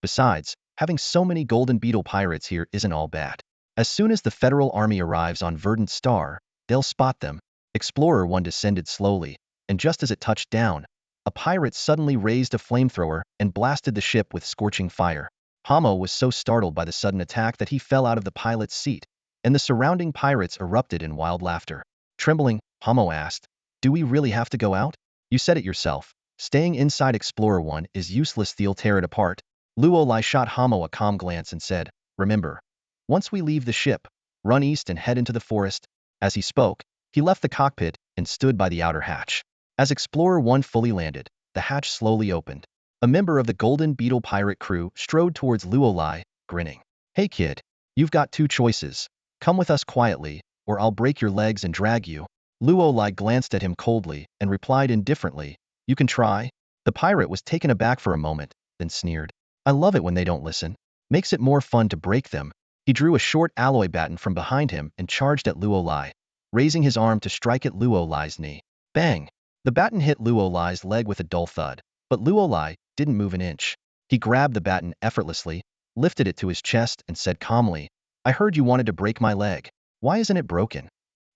Besides, having so many Golden Beetle pirates here isn't all bad. As soon as the Federal Army arrives on Verdant Star, they'll spot them. Explorer 1 descended slowly, and just as it touched down, a pirate suddenly raised a flamethrower and blasted the ship with scorching fire. Hamo was so startled by the sudden attack that he fell out of the pilot's seat, and the surrounding pirates erupted in wild laughter. Trembling, Hamo asked, do we really have to go out? You said it yourself. Staying inside Explorer 1 is useless. They'll tear it apart. Luo Lai shot Hamo a calm glance and said, remember, once we leave the ship, run east and head into the forest. As he spoke, he left the cockpit and stood by the outer hatch. As Explorer 1 fully landed, the hatch slowly opened. A member of the Golden Beetle pirate crew strode towards Luo Lai, grinning. Hey kid, you've got two choices. Come with us quietly, or I'll break your legs and drag you. Luo Lai glanced at him coldly and replied indifferently, you can try. The pirate was taken aback for a moment, then sneered. I love it when they don't listen. Makes it more fun to break them. He drew a short alloy baton from behind him and charged at Luo Lai, raising his arm to strike at Luo Lai's knee. Bang! The baton hit Luo Lai's leg with a dull thud, but Luo Lai didn't move an inch. He grabbed the baton effortlessly, lifted it to his chest and said calmly, I heard you wanted to break my leg. Why isn't it broken?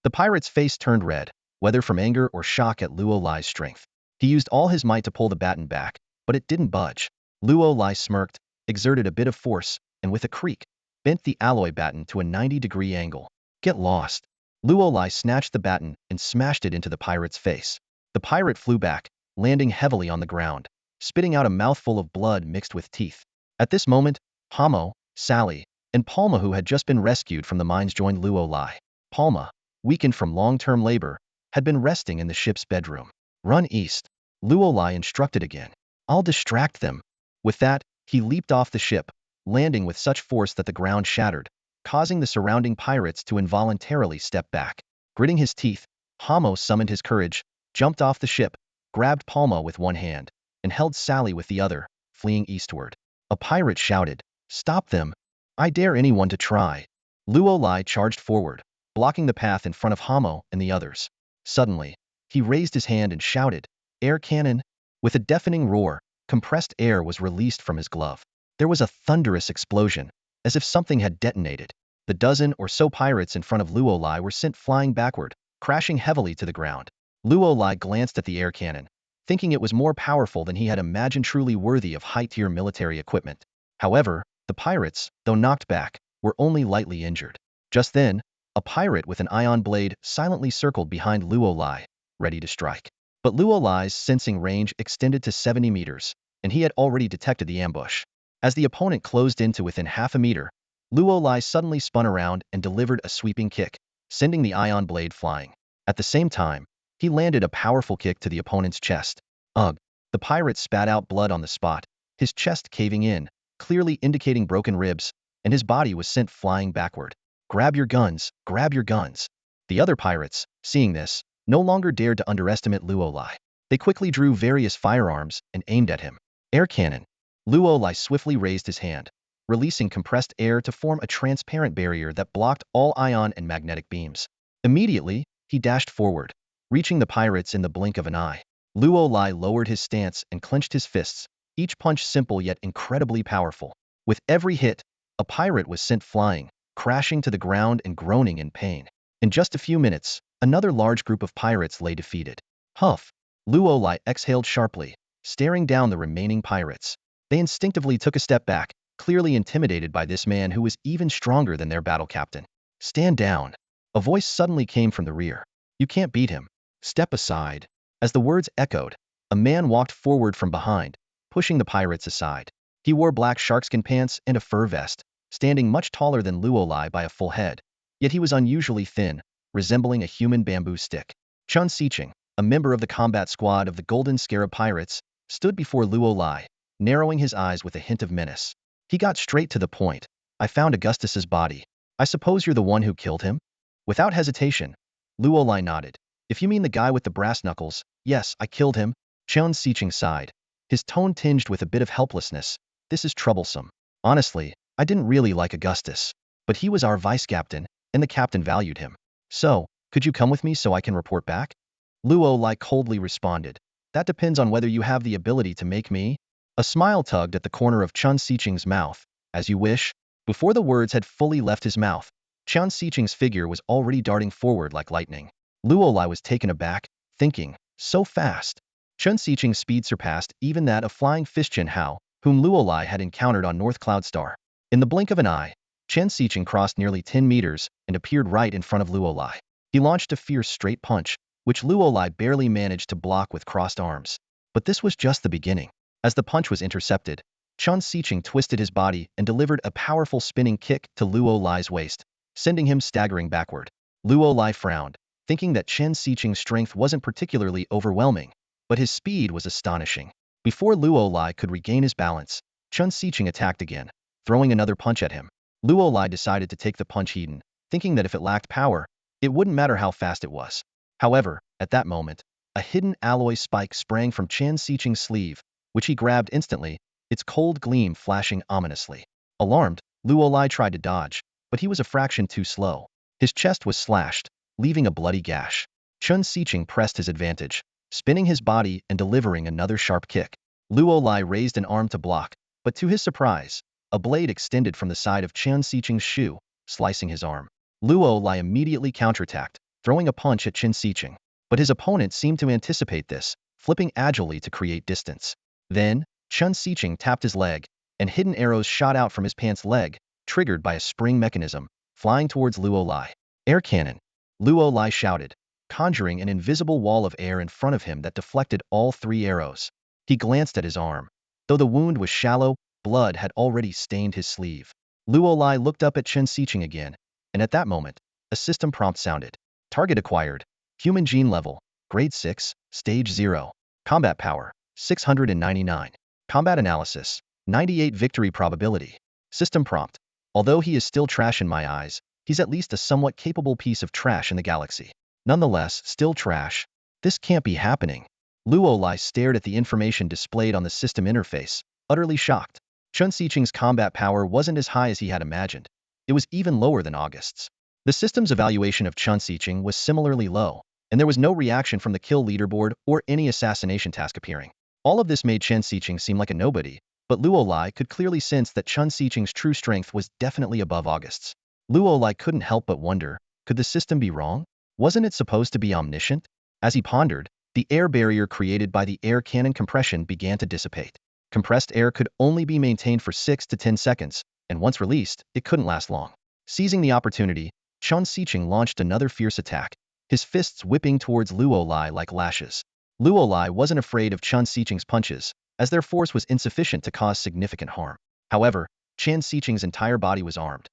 The pirate's face turned red, whether from anger or shock at Luo Lai's strength. He used all his might to pull the baton back, but it didn't budge. Luo Lai smirked, exerted a bit of force, and with a creak, bent the alloy baton to a 90-degree angle. Get lost. Luo Lai snatched the baton and smashed it into the pirate's face. The pirate flew back, landing heavily on the ground, spitting out a mouthful of blood mixed with teeth. At this moment, Hamo, Sally, and Palma, who had just been rescued from the mines, joined Luo Lai. Palma, weakened from long-term labor, had been resting in the ship's bedroom. Run east. Luo Lai instructed again. I'll distract them. With that, he leaped off the ship, landing with such force that the ground shattered, causing the surrounding pirates to involuntarily step back. Gritting his teeth, Hamo summoned his courage, jumped off the ship, grabbed Palma with one hand, and held Sally with the other, fleeing eastward. A pirate shouted, Stop them! I dare anyone to try. Luo Lai charged forward, blocking the path in front of Hamo and the others. Suddenly, he raised his hand and shouted, Air cannon! With a deafening roar, compressed air was released from his glove. There was a thunderous explosion, as if something had detonated. The dozen or so pirates in front of Luo Lai were sent flying backward, crashing heavily to the ground. Luo Lai glanced at the air cannon, thinking it was more powerful than he had imagined, truly worthy of high-tier military equipment. However, the pirates, though knocked back, were only lightly injured. Just then, a pirate with an ion blade silently circled behind Luo Lai, ready to strike. But Luo Lai's sensing range extended to 70 meters, and he had already detected the ambush. As the opponent closed in to within half a meter, Luo Lai suddenly spun around and delivered a sweeping kick, sending the ion blade flying. At the same time, he landed a powerful kick to the opponent's chest. Ugh! The pirate spat out blood on the spot, his chest caving in, clearly indicating broken ribs, and his body was sent flying backward. Grab your guns! Grab your guns! The other pirates, seeing this, no longer dared to underestimate Luo Lai. They quickly drew various firearms and aimed at him. Air cannon! Luo Lai swiftly raised his hand, releasing compressed air to form a transparent barrier that blocked all ion and magnetic beams. Immediately, he dashed forward, reaching the pirates in the blink of an eye. Luo Lai lowered his stance and clenched his fists, each punch simple yet incredibly powerful. With every hit, a pirate was sent flying, crashing to the ground and groaning in pain. In just a few minutes, another large group of pirates lay defeated. Huff! Luolai exhaled sharply, staring down the remaining pirates. They instinctively took a step back, clearly intimidated by this man who was even stronger than their battle captain. Stand down. A voice suddenly came from the rear. You can't beat him. Step aside. As the words echoed, a man walked forward from behind, pushing the pirates aside. He wore black sharkskin pants and a fur vest, standing much taller than Luolai by a full head. Yet he was unusually thin, resembling a human bamboo stick. Chun Sicheng, a member of the combat squad of the Golden Scarab Pirates, stood before Luolai, narrowing his eyes with a hint of menace. He got straight to the point. I found Augustus's body. I suppose you're the one who killed him? Without hesitation, Luolai nodded. If you mean the guy with the brass knuckles, yes, I killed him. Chun Sicheng sighed, his tone tinged with a bit of helplessness. This is troublesome. Honestly, I didn't really like Augustus, but he was our vice captain, and the captain valued him. So, could you come with me so I can report back? Luolai coldly responded. That depends on whether you have the ability to make me. A smile tugged at the corner of Chun Sicheng's mouth. As you wish. Before the words had fully left his mouth, Chun Sicheng's figure was already darting forward like lightning. Luolai was taken aback, thinking, so fast. Chun Sicheng's speed surpassed even that of flying Fishchen Hao, whom Luolai had encountered on North Cloud Star. In the blink of an eye, Chun Sicheng crossed nearly 10 meters and appeared right in front of Luolai. He launched a fierce straight punch, which Luolai barely managed to block with crossed arms. But this was just the beginning. As the punch was intercepted, Chun Sicheng twisted his body and delivered a powerful spinning kick to Luolai's waist, sending him staggering backward. Luolai frowned, thinking that Chun Sicheng's strength wasn't particularly overwhelming, but his speed was astonishing. Before Luolai could regain his balance, Chun Sicheng attacked again, throwing another punch at him. Luolai decided to take the punch heed, thinking that if it lacked power, it wouldn't matter how fast it was. However, at that moment, a hidden alloy spike sprang from Chun Sicheng's sleeve, which he grabbed instantly, its cold gleam flashing ominously. Alarmed, Luolai tried to dodge, but he was a fraction too slow. His chest was slashed, leaving a bloody gash. Chun Sicheng pressed his advantage, spinning his body and delivering another sharp kick. Luolai raised an arm to block, but to his surprise, a blade extended from the side of Chun Sicheng's shoe, slicing his arm. Luolai immediately counterattacked, throwing a punch at Chun Sicheng. But his opponent seemed to anticipate this, flipping agilely to create distance. Then, Chun Sicheng tapped his leg, and hidden arrows shot out from his pants leg, triggered by a spring mechanism, flying towards Luolai. Air cannon! Luolai shouted, conjuring an invisible wall of air in front of him that deflected all 3 arrows. He glanced at his arm. Though the wound was shallow, blood had already stained his sleeve. Luolai looked up at Chun Sicheng again, and at that moment, a system prompt sounded. Target acquired. Human gene level, grade 6, stage 0. Combat power, 699. Combat analysis, 98 victory probability. System prompt. Although he is still trash in my eyes, he's at least a somewhat capable piece of trash in the galaxy. Nonetheless, still trash. This can't be happening. Luolai stared at the information displayed on the system interface, utterly shocked. Chun Sicheng's combat power wasn't as high as he had imagined. It was even lower than August's. The system's evaluation of Chun Sicheng was similarly low, and there was no reaction from the kill leaderboard or any assassination task appearing. All of this made Chun Sicheng seem like a nobody, but Luolai could clearly sense that Chun Sicheng's true strength was definitely above August's. Luolai couldn't help but wonder, could the system be wrong? Wasn't it supposed to be omniscient? As he pondered, the air barrier created by the air cannon compression began to dissipate. Compressed air could only be maintained for 6 to 10 seconds, and once released, it couldn't last long. Seizing the opportunity, Chun Sicheng launched another fierce attack, his fists whipping towards Luolai like lashes. Luolai wasn't afraid of Chun Sicheng's punches, as their force was insufficient to cause significant harm. However, Chun Sicheng's entire body was armed.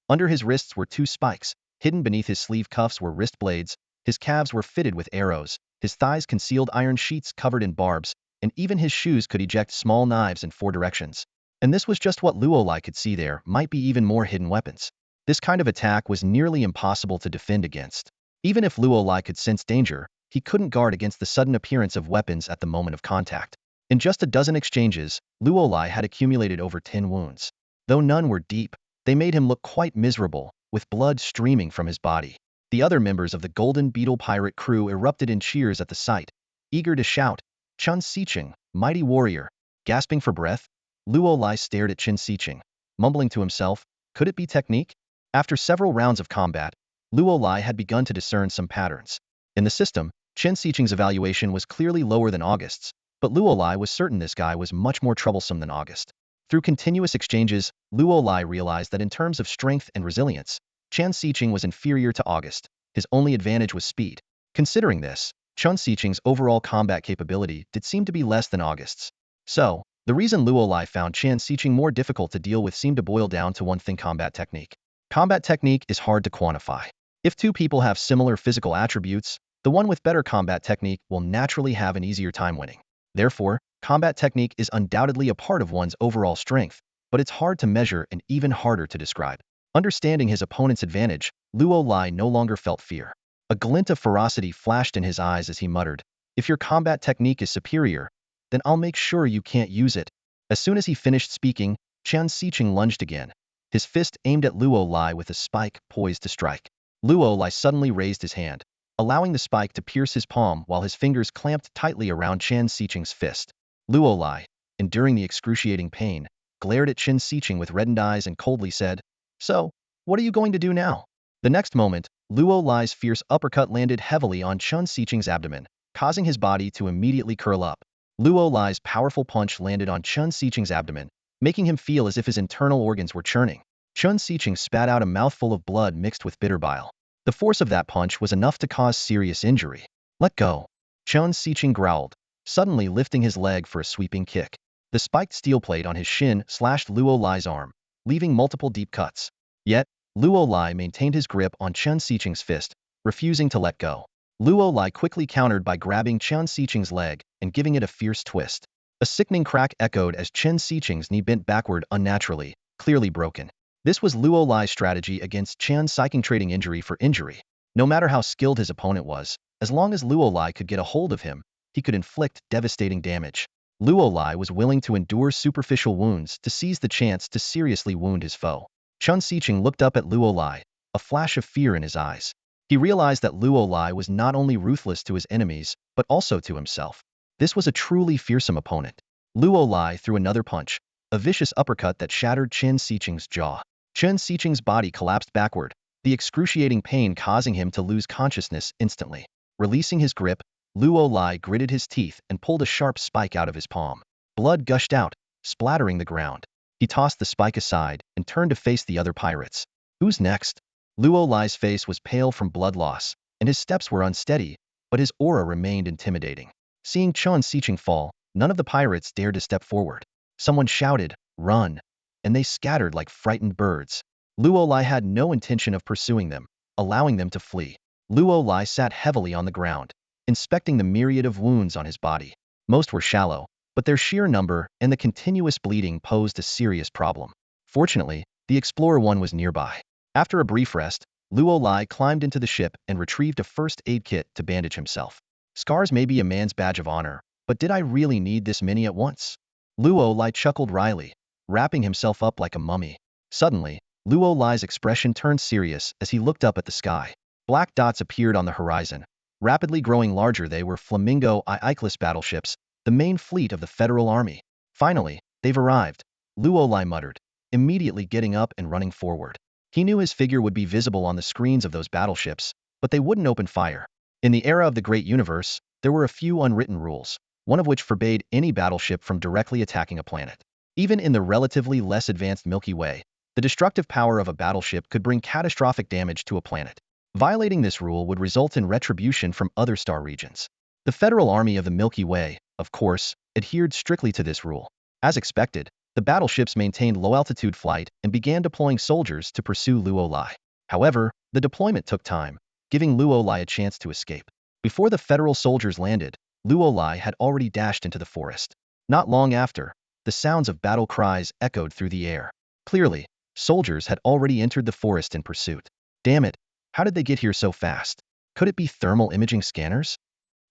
Under his wrists were 2 spikes, hidden beneath his sleeve cuffs were wrist blades, his calves were fitted with arrows, his thighs concealed iron sheets covered in barbs, and even his shoes could eject small knives in 4 directions. And this was just what Luolai could see. There might be even more hidden weapons. This kind of attack was nearly impossible to defend against. Even if Luolai could sense danger, he couldn't guard against the sudden appearance of weapons at the moment of contact. In just a dozen exchanges, Luolai had accumulated over 10 wounds. Though none were deep, they made him look quite miserable, with blood streaming from his body. The other members of the Golden Beetle pirate crew erupted in cheers at the sight, eager to shout, Chun Sicheng, mighty warrior. Gasping for breath, Luolai stared at Chun Sicheng. mumbling to himself, could it be technique? After several rounds of combat, Luo Lai had begun to discern some patterns. In the system, Chen Xiqing's evaluation was clearly lower than August's, but Luo Lai was certain this guy was much more troublesome than August. Through continuous exchanges, Luo Lai realized that in terms of strength and resilience, Chen Xiqing was inferior to August. His only advantage was speed. Considering this, Chen Xiqing's overall combat capability did seem to be less than August's. So, the reason Luo Lai found Chen Xiqing more difficult to deal with seemed to boil down to one thing: combat technique. Combat technique is hard to quantify. If two people have similar physical attributes, the one with better combat technique will naturally have an easier time winning. Therefore, combat technique is undoubtedly a part of one's overall strength, but it's hard to measure and even harder to describe. Understanding his opponent's advantage, Luo Lai no longer felt fear. A glint of ferocity flashed in his eyes as he muttered, "If your combat technique is superior, then I'll make sure you can't use it." As soon as he finished speaking, Chen Xiqing lunged again, his fist aimed at Luo Lai with a spike poised to strike. Luo Lai suddenly raised his hand, allowing the spike to pierce his palm while his fingers clamped tightly around Chen Xiqing's fist. Luo Lai, enduring the excruciating pain, glared at Chen Xiqing with reddened eyes and coldly said, "So, what are you going to do now?" The next moment, Luo Lai's fierce uppercut landed heavily on Chen Xiqing's abdomen, causing his body to immediately curl up. Luo Lai's powerful punch landed on Chen Xiqing's abdomen, making him feel as if his internal organs were churning. Chen Xiqing spat out a mouthful of blood mixed with bitter bile. The force of that punch was enough to cause serious injury. "Let go," Chen Xiqing growled, suddenly lifting his leg for a sweeping kick. The spiked steel plate on his shin slashed Luo Lai's arm, leaving multiple deep cuts. Yet, Luo Lai maintained his grip on Chen Xiqing's fist, refusing to let go. Luo Lai quickly countered by grabbing Chen Xiqing's leg and giving it a fierce twist. A sickening crack echoed as Chen Xiqing's knee bent backward unnaturally, clearly broken. This was Luo Lai's strategy against Chen Xiqing, trading injury for injury. No matter how skilled his opponent was, as long as Luo Lai could get a hold of him, he could inflict devastating damage. Luo Lai was willing to endure superficial wounds to seize the chance to seriously wound his foe. Chen Xiqing looked up at Luo Lai, a flash of fear in his eyes. He realized that Luo Lai was not only ruthless to his enemies, but also to himself. This was a truly fearsome opponent. Luo Lai threw another punch, a vicious uppercut that shattered Chen Xiqing's jaw. Chen Xiqing's body collapsed backward, the excruciating pain causing him to lose consciousness instantly. Releasing his grip, Luo Lai gritted his teeth and pulled a sharp spike out of his palm. Blood gushed out, splattering the ground. He tossed the spike aside and turned to face the other pirates. Who's next? Luo Lai's face was pale from blood loss, and his steps were unsteady, but his aura remained intimidating. Seeing Chen Xiqing fall, none of the pirates dared to step forward. Someone shouted, "Run!" and they scattered like frightened birds. Luo Lai had no intention of pursuing them, allowing them to flee. Luo Lai sat heavily on the ground, inspecting the myriad of wounds on his body. Most were shallow, but their sheer number and the continuous bleeding posed a serious problem. Fortunately, the Explorer 1 was nearby. After a brief rest, Luo Lai climbed into the ship and retrieved a first aid kit to bandage himself. Scars may be a man's badge of honor, but did I really need this many at once? Luo Lai chuckled wryly, wrapping himself up like a mummy. Suddenly, Luo Lai's expression turned serious as he looked up at the sky. Black dots appeared on the horizon. Rapidly growing larger, they were Flamingo I-class battleships, the main fleet of the Federal Army. "Finally, they've arrived," Luo Lai muttered, immediately getting up and running forward. He knew his figure would be visible on the screens of those battleships, but they wouldn't open fire. In the era of the Great Universe, there were a few unwritten rules, one of which forbade any battleship from directly attacking a planet. Even in the relatively less advanced Milky Way, the destructive power of a battleship could bring catastrophic damage to a planet. Violating this rule would result in retribution from other star regions. The Federal Army of the Milky Way, of course, adhered strictly to this rule. As expected, the battleships maintained low-altitude flight and began deploying soldiers to pursue Luo Lai. However, the deployment took time, giving Luo Lai a chance to escape. Before the Federal soldiers landed, Luo Lai had already dashed into the forest. Not long after, the sounds of battle cries echoed through the air. Clearly, soldiers had already entered the forest in pursuit. Damn it, how did they get here so fast? Could it be thermal imaging scanners?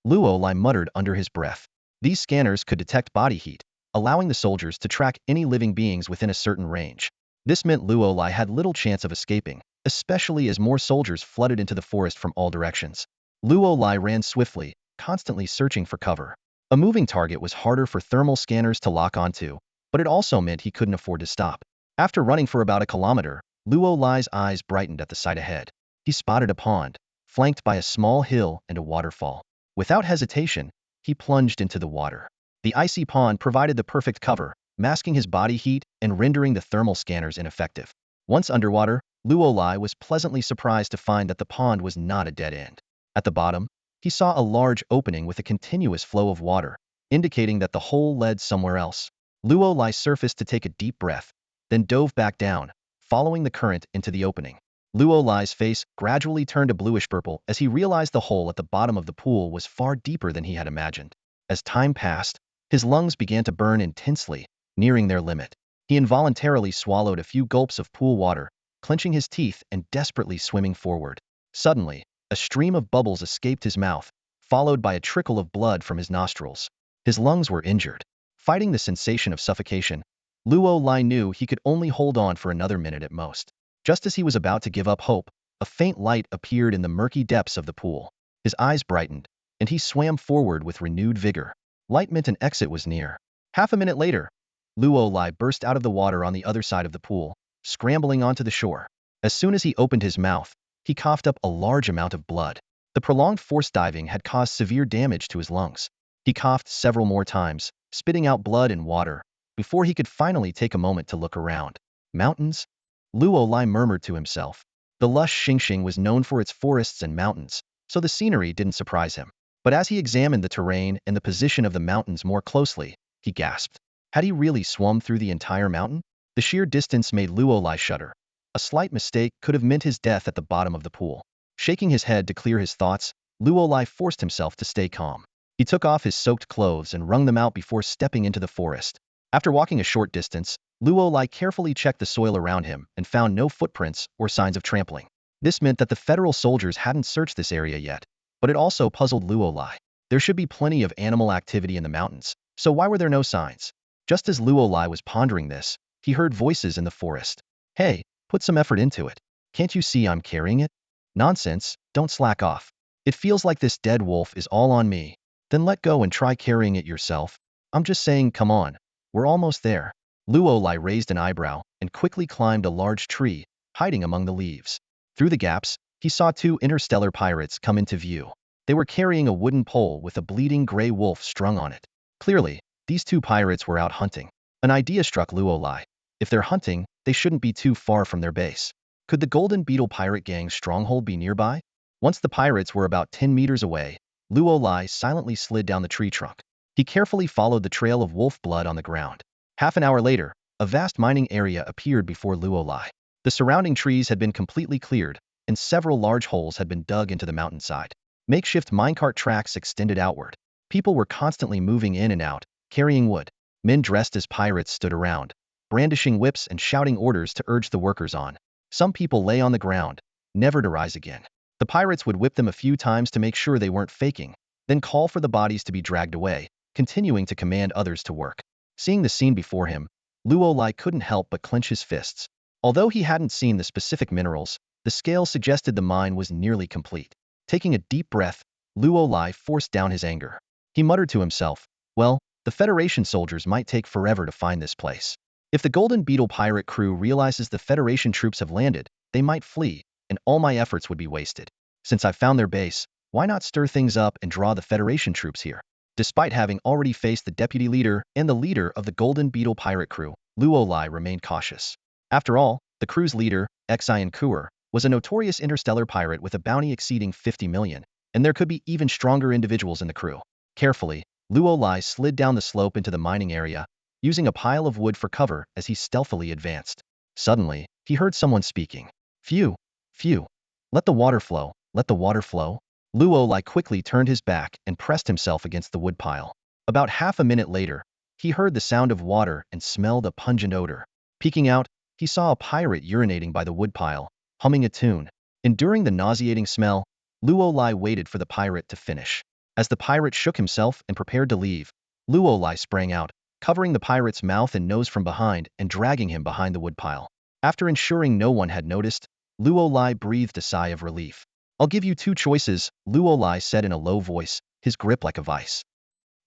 Luo Lai muttered under his breath. These scanners could detect body heat, allowing the soldiers to track any living beings within a certain range. This meant Luo Lai had little chance of escaping, especially as more soldiers flooded into the forest from all directions. Luo Lai ran swiftly, constantly searching for cover. A moving target was harder for thermal scanners to lock onto, but it also meant he couldn't afford to stop. After running for about a kilometer, Luo Lai's eyes brightened at the sight ahead. He spotted a pond, flanked by a small hill and a waterfall. Without hesitation, he plunged into the water. The icy pond provided the perfect cover, masking his body heat and rendering the thermal scanners ineffective. Once underwater, Luo Lai was pleasantly surprised to find that the pond was not a dead end. At the bottom, he saw a large opening with a continuous flow of water, indicating that the hole led somewhere else. Luo Lai surfaced to take a deep breath, then dove back down, following the current into the opening. Luo Lai's face gradually turned a bluish-purple as he realized the hole at the bottom of the pool was far deeper than he had imagined. As time passed, his lungs began to burn intensely, nearing their limit. He involuntarily swallowed a few gulps of pool water, clenching his teeth and desperately swimming forward. Suddenly, a stream of bubbles escaped his mouth, followed by a trickle of blood from his nostrils. His lungs were injured. Fighting the sensation of suffocation, Luo Lai knew he could only hold on for another minute at most. Just as he was about to give up hope, a faint light appeared in the murky depths of the pool. His eyes brightened, and he swam forward with renewed vigor. Light meant an exit was near. Half a minute later, Luo Lai burst out of the water on the other side of the pool, scrambling onto the shore. As soon as he opened his mouth, he coughed up a large amount of blood. The prolonged forced diving had caused severe damage to his lungs. He coughed several more times, spitting out blood and water, before he could finally take a moment to look around. Mountains? Luo Lai murmured to himself. The lush Xingxing was known for its forests and mountains, so the scenery didn't surprise him. But as he examined the terrain and the position of the mountains more closely, he gasped. Had he really swum through the entire mountain? The sheer distance made Luo Lai shudder. A slight mistake could have meant his death at the bottom of the pool. Shaking his head to clear his thoughts, Luo Lai forced himself to stay calm. He took off his soaked clothes and wrung them out before stepping into the forest. After walking a short distance, Luo Lai carefully checked the soil around him and found no footprints or signs of trampling. This meant that the federal soldiers hadn't searched this area yet, but it also puzzled Luo Lai. There should be plenty of animal activity in the mountains, so why were there no signs? Just as Luo Lai was pondering this, he heard voices in the forest. Hey, put some effort into it. Can't you see I'm carrying it? Nonsense, don't slack off. It feels like this dead wolf is all on me. Then let go and try carrying it yourself. I'm just saying, come on. We're almost there. Luo Lai raised an eyebrow and quickly climbed a large tree, hiding among the leaves. Through the gaps, he saw two interstellar pirates come into view. They were carrying a wooden pole with a bleeding gray wolf strung on it. Clearly, these two pirates were out hunting. An idea struck Luo Lai. If they're hunting, they shouldn't be too far from their base. Could the Golden Beetle pirate gang's stronghold be nearby? Once the pirates were about 10 meters away, Luo Lai silently slid down the tree trunk. He carefully followed the trail of wolf blood on the ground. Half an hour later, a vast mining area appeared before Luo Lai. The surrounding trees had been completely cleared, and several large holes had been dug into the mountainside. Makeshift minecart tracks extended outward. People were constantly moving in and out, carrying wood. Men dressed as pirates stood around, brandishing whips and shouting orders to urge the workers on. Some people lay on the ground, never to rise again. The pirates would whip them a few times to make sure they weren't faking, then call for the bodies to be dragged away, continuing to command others to work. Seeing the scene before him, Luo Lai couldn't help but clench his fists. Although he hadn't seen the specific minerals, the scale suggested the mine was nearly complete. Taking a deep breath, Luo Lai forced down his anger. He muttered to himself, well, the Federation soldiers might take forever to find this place. If the Golden Beetle pirate crew realizes the Federation troops have landed, they might flee, and all my efforts would be wasted. Since I've found their base, why not stir things up and draw the Federation troops here? Despite having already faced the deputy leader and the leader of the Golden Beetle pirate crew, Luo Lai remained cautious. After all, the crew's leader, Xian Kuer, was a notorious interstellar pirate with a bounty exceeding 50 million, and there could be even stronger individuals in the crew. Carefully, Luo Lai slid down the slope into the mining area, using a pile of wood for cover as he stealthily advanced. Suddenly, he heard someone speaking. Phew, phew. Let the water flow, let the water flow. Luo Lai quickly turned his back and pressed himself against the wood pile. About half a minute later, he heard the sound of water and smelled a pungent odor. Peeking out, he saw a pirate urinating by the woodpile, humming a tune. Enduring the nauseating smell, Luo Lai waited for the pirate to finish. As the pirate shook himself and prepared to leave, Luo Lai sprang out, covering the pirate's mouth and nose from behind and dragging him behind the woodpile. After ensuring no one had noticed, Luo Lai breathed a sigh of relief. I'll give you two choices, Luo Lai said in a low voice, his grip like a vice.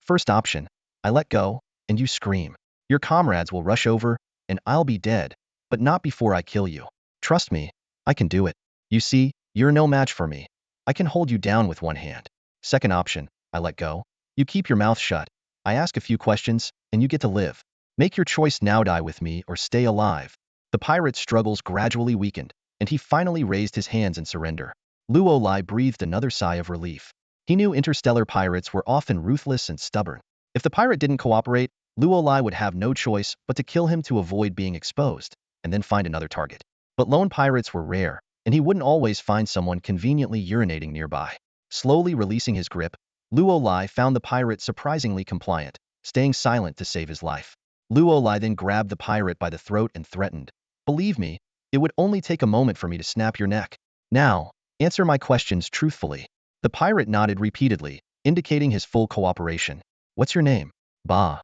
First option, I let go, and you scream. Your comrades will rush over, and I'll be dead. but not before I kill you. Trust me, I can do it. You see, you're no match for me. I can hold you down with one hand. Second option, I let go. You keep your mouth shut. I ask a few questions, and you get to live. Make your choice now, die with me or stay alive. The pirate's struggles gradually weakened, and he finally raised his hands in surrender. Luo Lai breathed another sigh of relief. He knew interstellar pirates were often ruthless and stubborn. If the pirate didn't cooperate, Luo Lai would have no choice but to kill him to avoid being exposed, and then find another target. But lone pirates were rare, and he wouldn't always find someone conveniently urinating nearby. Slowly releasing his grip, Luo Lai found the pirate surprisingly compliant, staying silent to save his life. Luo Lai then grabbed the pirate by the throat and threatened, "Believe me, it would only take a moment for me to snap your neck. Now, answer my questions truthfully." The pirate nodded repeatedly, indicating his full cooperation. "What's your name?" "Ba.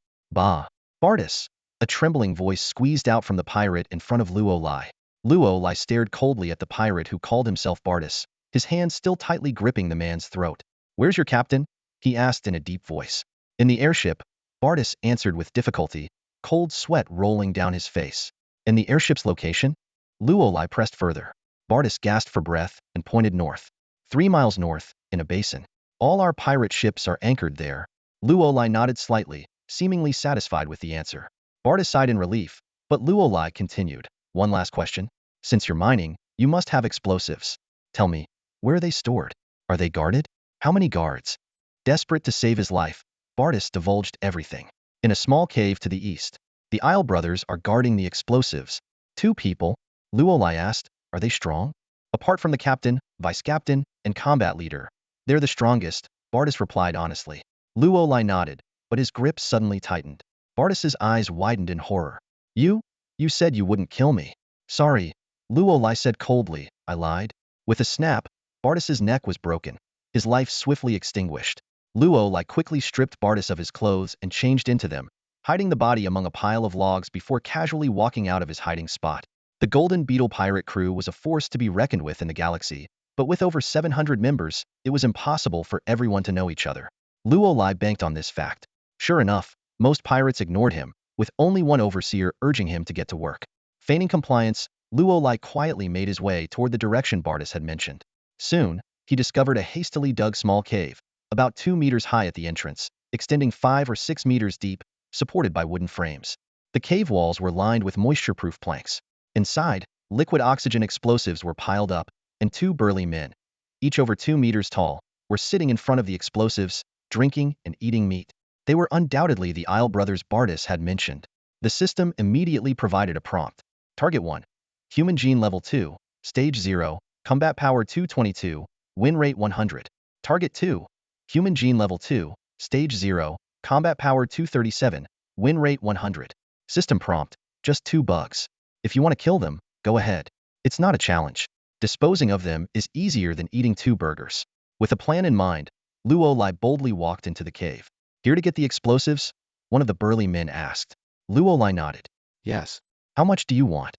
Bardis." A trembling voice squeezed out from the pirate in front of Luo Lai. Luo Lai stared coldly at the pirate who called himself Bardis, his hands still tightly gripping the man's throat. "Where's your captain?" he asked in a deep voice. "In the airship," Bardis answered with difficulty, cold sweat rolling down his face. "In the airship's location?" Luo Lai pressed further. Bardis gasped for breath and pointed north. 3 miles north, in a basin. "All our pirate ships are anchored there." Luo Lai nodded slightly, seemingly satisfied with the answer. Bardis sighed in relief, but Luo Lai continued. "One last question. Since you're mining, you must have explosives. Tell me, where are they stored? Are they guarded? How many guards?" Desperate to save his life, Bardis divulged everything. "In a small cave to the east. The Isle brothers are guarding the explosives." "2 people?" Luo Lai asked. "Are they strong?" "Apart from the captain, vice-captain, and combat leader, they're the strongest," Bardis replied honestly. Luo Lai nodded, but his grip suddenly tightened. Bardis's eyes widened in horror. You said you wouldn't kill me." "Sorry," Luo Lai said coldly, "I lied." With a snap, Bardis's neck was broken, his life swiftly extinguished. Luo Lai quickly stripped Bardis of his clothes and changed into them, hiding the body among a pile of logs before casually walking out of his hiding spot. The Golden Beetle pirate crew was a force to be reckoned with in the galaxy, but with over 700 members, it was impossible for everyone to know each other. Luo Lai banked on this fact. Sure enough, most pirates ignored him, with only one overseer urging him to get to work. Feigning compliance, Luo Lai quietly made his way toward the direction Bardis had mentioned. Soon, he discovered a hastily dug small cave, about 2 meters high at the entrance, extending 5 or 6 meters deep, supported by wooden frames. The cave walls were lined with moisture-proof planks. Inside, liquid oxygen explosives were piled up, and 2 burly men, each over 2 meters tall, were sitting in front of the explosives, drinking and eating meat. They were undoubtedly the Isle brothers Bardis had mentioned. The system immediately provided a prompt. Target 1. Human gene level 2, stage 0, combat power 222, win rate 100. Target 2. Human gene level 2, stage 0, combat power 237, win rate 100. System prompt, just 2 bugs. If you want to kill them, go ahead. It's not a challenge. Disposing of them is easier than eating 2 burgers. With a plan in mind, Luo Lai boldly walked into the cave. "Here to get the explosives?" one of the burly men asked. Luo Lai nodded. "Yes." "How much do you want?"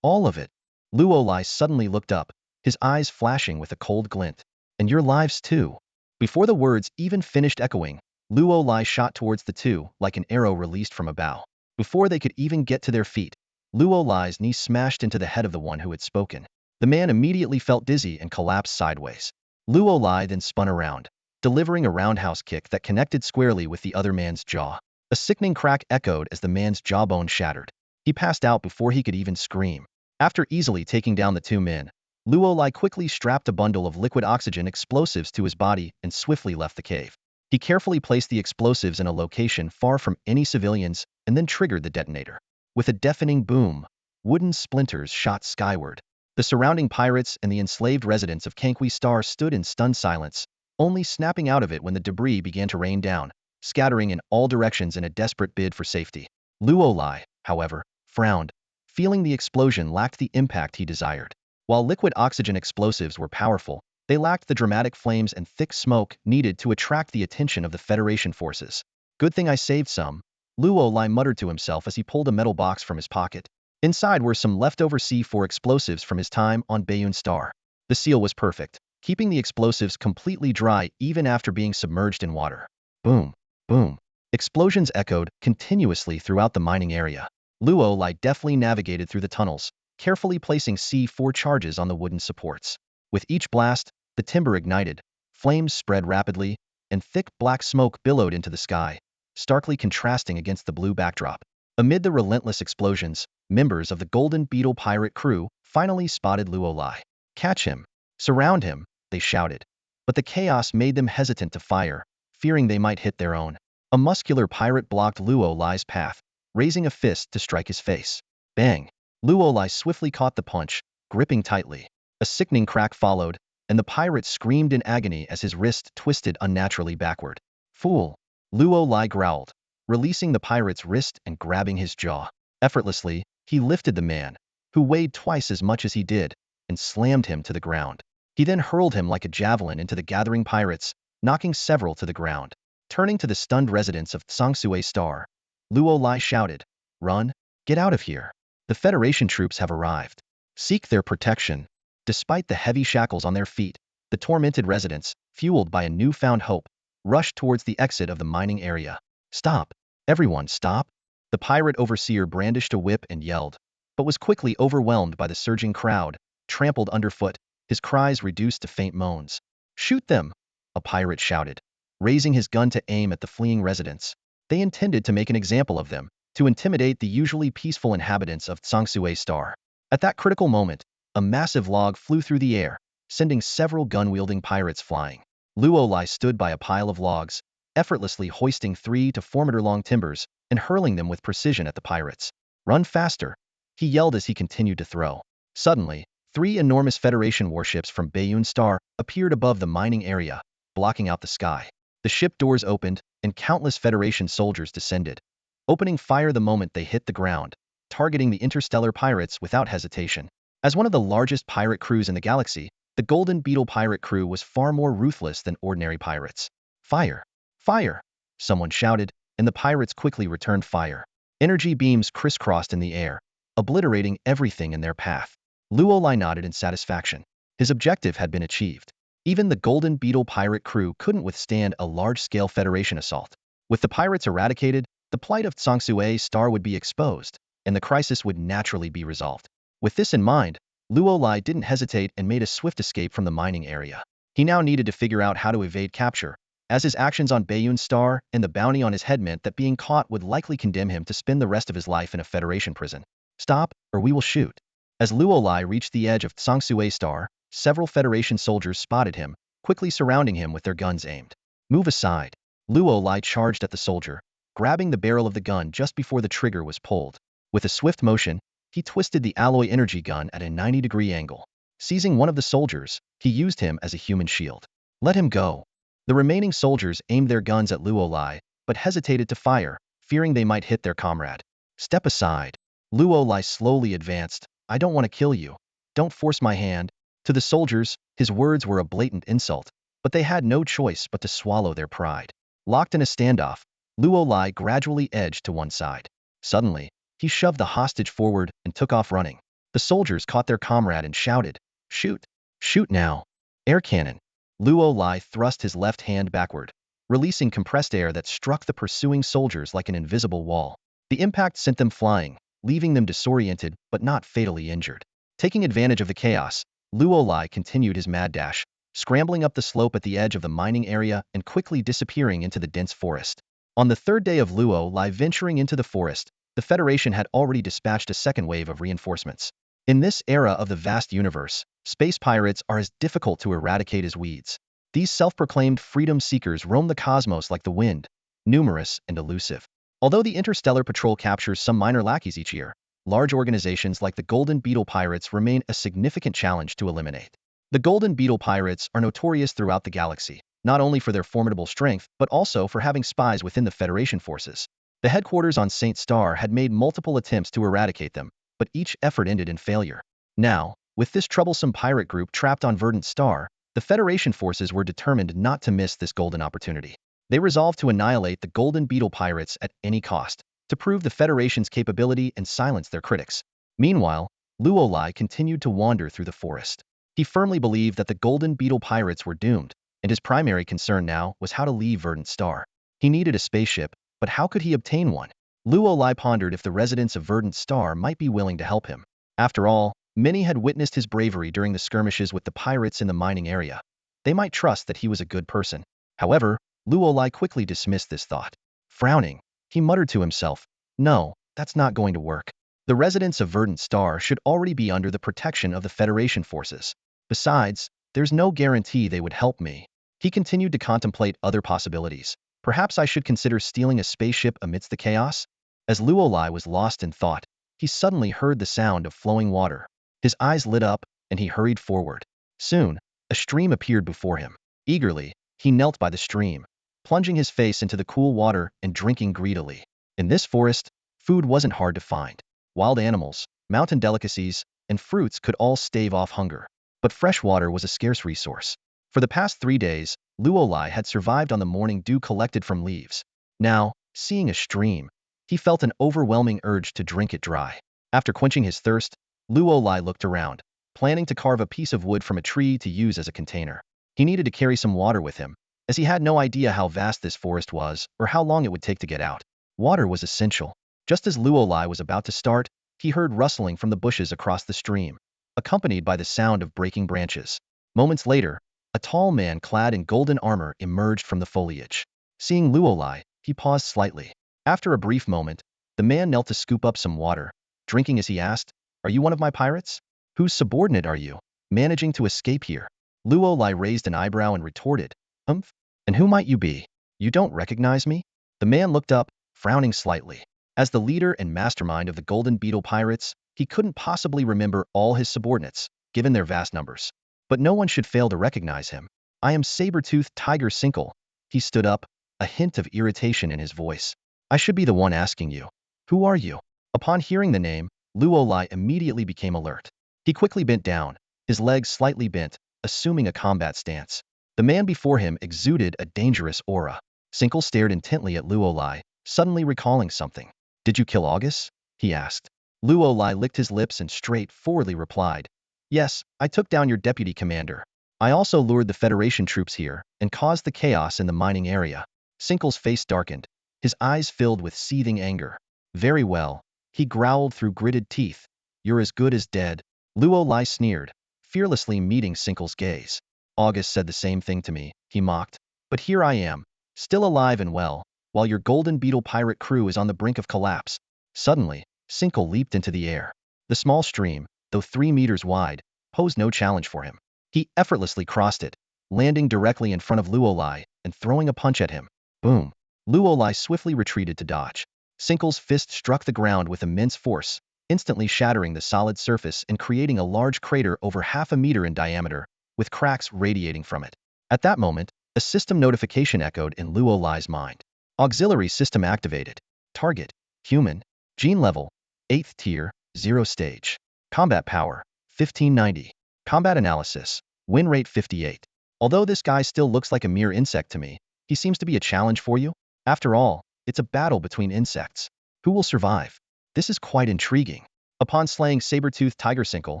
"All of it." Luo Lai suddenly looked up, his eyes flashing with a cold glint. "And your lives too." Before the words even finished echoing, Luo Lai shot towards the two like an arrow released from a bow. Before they could even get to their feet, Luo Lai's knee smashed into the head of the one who had spoken. The man immediately felt dizzy and collapsed sideways. Luo Lai then spun around, delivering a roundhouse kick that connected squarely with the other man's jaw. A sickening crack echoed as the man's jawbone shattered. He passed out before he could even scream. After easily taking down the 2 men, Luo Lai quickly strapped a bundle of liquid oxygen explosives to his body and swiftly left the cave. He carefully placed the explosives in a location far from any civilians and then triggered the detonator. With a deafening boom, wooden splinters shot skyward. The surrounding pirates and the enslaved residents of Kanqui Star stood in stunned silence, only snapping out of it when the debris began to rain down, scattering in all directions in a desperate bid for safety. Luo Lai, however, frowned, feeling the explosion lacked the impact he desired. While liquid oxygen explosives were powerful, they lacked the dramatic flames and thick smoke needed to attract the attention of the Federation forces. "Good thing I saved some," Luo Lai muttered to himself as he pulled a metal box from his pocket. Inside were some leftover C4 explosives from his time on Bayun Star. The seal was perfect, keeping the explosives completely dry even after being submerged in water. Boom, boom. Explosions echoed continuously throughout the mining area. Luo Lai deftly navigated through the tunnels, carefully placing C4 charges on the wooden supports. With each blast, the timber ignited, flames spread rapidly, and thick black smoke billowed into the sky, starkly contrasting against the blue backdrop. Amid the relentless explosions, members of the Golden Beetle pirate crew finally spotted Luolai. "Catch him! Surround him!" they shouted. But the chaos made them hesitant to fire, fearing they might hit their own. A muscular pirate blocked Luolai's path, raising a fist to strike his face. Bang! Luolai swiftly caught the punch, gripping tightly. A sickening crack followed, and the pirate screamed in agony as his wrist twisted unnaturally backward. "Fool!" Luolai growled, releasing the pirate's wrist and grabbing his jaw. Effortlessly, he lifted the man, who weighed twice as much as he did, and slammed him to the ground. He then hurled him like a javelin into the gathering pirates, knocking several to the ground. Turning to the stunned residents of Tsongsue Star, Luolai shouted, "Run! Get out of here! The Federation troops have arrived. Seek their protection." Despite the heavy shackles on their feet, the tormented residents, fueled by a newfound hope, rushed towards the exit of the mining area. "Stop! Everyone stop!" The pirate overseer brandished a whip and yelled, but was quickly overwhelmed by the surging crowd, trampled underfoot, his cries reduced to faint moans. "Shoot them!" a pirate shouted, raising his gun to aim at the fleeing residents. They intended to make an example of them, to intimidate the usually peaceful inhabitants of Tsongsue Star. At that critical moment, a massive log flew through the air, sending several gun-wielding pirates flying. Luolai stood by a pile of logs, effortlessly hoisting 3 to 4-meter-long timbers and hurling them with precision at the pirates. "Run faster!" he yelled as he continued to throw. Suddenly, 3 enormous Federation warships from Bayun Star appeared above the mining area, blocking out the sky. The ship doors opened, and countless Federation soldiers descended, opening fire the moment they hit the ground, targeting the interstellar pirates without hesitation. As one of the largest pirate crews in the galaxy, the Golden Beetle pirate crew was far more ruthless than ordinary pirates. "Fire! Fire!" someone shouted, and the pirates quickly returned fire. Energy beams crisscrossed in the air, obliterating everything in their path. Luolai nodded in satisfaction. His objective had been achieved. Even the Golden Beetle pirate crew couldn't withstand a large-scale Federation assault. With the pirates eradicated, the plight of Tsongsue Star would be exposed, and the crisis would naturally be resolved. With this in mind, Luolai didn't hesitate and made a swift escape from the mining area. He now needed to figure out how to evade capture, as his actions on Bayun Star and the bounty on his head meant that being caught would likely condemn him to spend the rest of his life in a Federation prison. "Stop, or we will shoot." As Luolai reached the edge of Tsongsue Star, several Federation soldiers spotted him, quickly surrounding him with their guns aimed. "Move aside." Luolai charged at the soldier, grabbing the barrel of the gun just before the trigger was pulled. With a swift motion, he twisted the alloy energy gun at a 90-degree angle. Seizing one of the soldiers, he used him as a human shield. "Let him go." The remaining soldiers aimed their guns at Luolai, but hesitated to fire, fearing they might hit their comrade. "Step aside." Luolai slowly advanced. "I don't want to kill you. Don't force my hand." To the soldiers, his words were a blatant insult, but they had no choice but to swallow their pride. Locked in a standoff, Luolai gradually edged to one side. Suddenly, he shoved the hostage forward and took off running. The soldiers caught their comrade and shouted, "Shoot! Shoot now!" Air cannon. Luolai thrust his left hand backward, releasing compressed air that struck the pursuing soldiers like an invisible wall. The impact sent them flying, leaving them disoriented but not fatally injured. Taking advantage of the chaos, Luolai continued his mad dash, scrambling up the slope at the edge of the mining area and quickly disappearing into the dense forest. On the third day of Luolai venturing into the forest, the Federation had already dispatched a second wave of reinforcements. In this era of the vast universe, space pirates are as difficult to eradicate as weeds. These self-proclaimed freedom seekers roam the cosmos like the wind, numerous and elusive. Although the Interstellar Patrol captures some minor lackeys each year, large organizations like the Golden Beetle Pirates remain a significant challenge to eliminate. The Golden Beetle Pirates are notorious throughout the galaxy, not only for their formidable strength, but also for having spies within the Federation forces. The headquarters on Saint Star had made multiple attempts to eradicate them, but each effort ended in failure. Now, with this troublesome pirate group trapped on Verdant Star, the Federation forces were determined not to miss this golden opportunity. They resolved to annihilate the Golden Beetle Pirates at any cost, to prove the Federation's capability and silence their critics. Meanwhile, Luolai continued to wander through the forest. He firmly believed that the Golden Beetle Pirates were doomed, and his primary concern now was how to leave Verdant Star. He needed a spaceship, but how could he obtain one? Luolai pondered if the residents of Verdant Star might be willing to help him. After all, many had witnessed his bravery during the skirmishes with the pirates in the mining area. They might trust that he was a good person. However, Luolai quickly dismissed this thought. Frowning, he muttered to himself, "No, that's not going to work. The residents of Verdant Star should already be under the protection of the Federation forces. Besides, there's no guarantee they would help me." He continued to contemplate other possibilities. Perhaps I should consider stealing a spaceship amidst the chaos? As Luolai was lost in thought, he suddenly heard the sound of flowing water. His eyes lit up, and he hurried forward. Soon, a stream appeared before him. Eagerly, he knelt by the stream, plunging his face into the cool water and drinking greedily. In this forest, food wasn't hard to find. Wild animals, mountain delicacies, and fruits could all stave off hunger. But fresh water was a scarce resource. For the past 3 days, Luolai had survived on the morning dew collected from leaves. Now, seeing a stream, he felt an overwhelming urge to drink it dry. After quenching his thirst, Luolai looked around, planning to carve a piece of wood from a tree to use as a container. He needed to carry some water with him, as he had no idea how vast this forest was or how long it would take to get out. Water was essential. Just as Luolai was about to start, he heard rustling from the bushes across the stream, accompanied by the sound of breaking branches. Moments later, a tall man clad in golden armor emerged from the foliage. Seeing Luolai, he paused slightly. After a brief moment, the man knelt to scoop up some water, drinking as he asked, "Are you one of my pirates? Whose subordinate are you, managing to escape here?" Luolai raised an eyebrow and retorted, "Humph? And who might you be? You don't recognize me?" The man looked up, frowning slightly. As the leader and mastermind of the Golden Beetle Pirates, he couldn't possibly remember all his subordinates, given their vast numbers. But no one should fail to recognize him. "I am Saber-toothed Tiger Sinkle." He stood up, a hint of irritation in his voice. "I should be the one asking you. Who are you?" Upon hearing the name, Luolai immediately became alert. He quickly bent down, his legs slightly bent, assuming a combat stance. The man before him exuded a dangerous aura. Sinkle stared intently at Luolai, suddenly recalling something. "Did you kill August?" he asked. Luolai licked his lips and straightforwardly replied, "Yes, I took down your deputy commander. I also lured the Federation troops here and caused the chaos in the mining area." Sinkle's face darkened, his eyes filled with seething anger. "Very well," he growled through gritted teeth. "You're as good as dead." Luolai sneered, fearlessly meeting Sinkle's gaze. "August said the same thing to me," he mocked. "But here I am, still alive and well, while your Golden Beetle pirate crew is on the brink of collapse." Suddenly, Sinkle leaped into the air. The small stream, though 3 meters wide, posed no challenge for him. He effortlessly crossed it, landing directly in front of Luolai and throwing a punch at him. Boom! Luolai swiftly retreated to dodge. Sinkle's fist struck the ground with immense force, instantly shattering the solid surface and creating a large crater over 1/2 meter in diameter, with cracks radiating from it. At that moment, a system notification echoed in Luolai's mind. Auxiliary system activated. Target: human. Gene level: 8th tier, 0 stage. Combat power: 1590. Combat analysis: win rate 58. Although this guy still looks like a mere insect to me, he seems to be a challenge for you? After all, it's a battle between insects. Who will survive? This is quite intriguing. Upon slaying Saber-toothed Tiger Sinkle,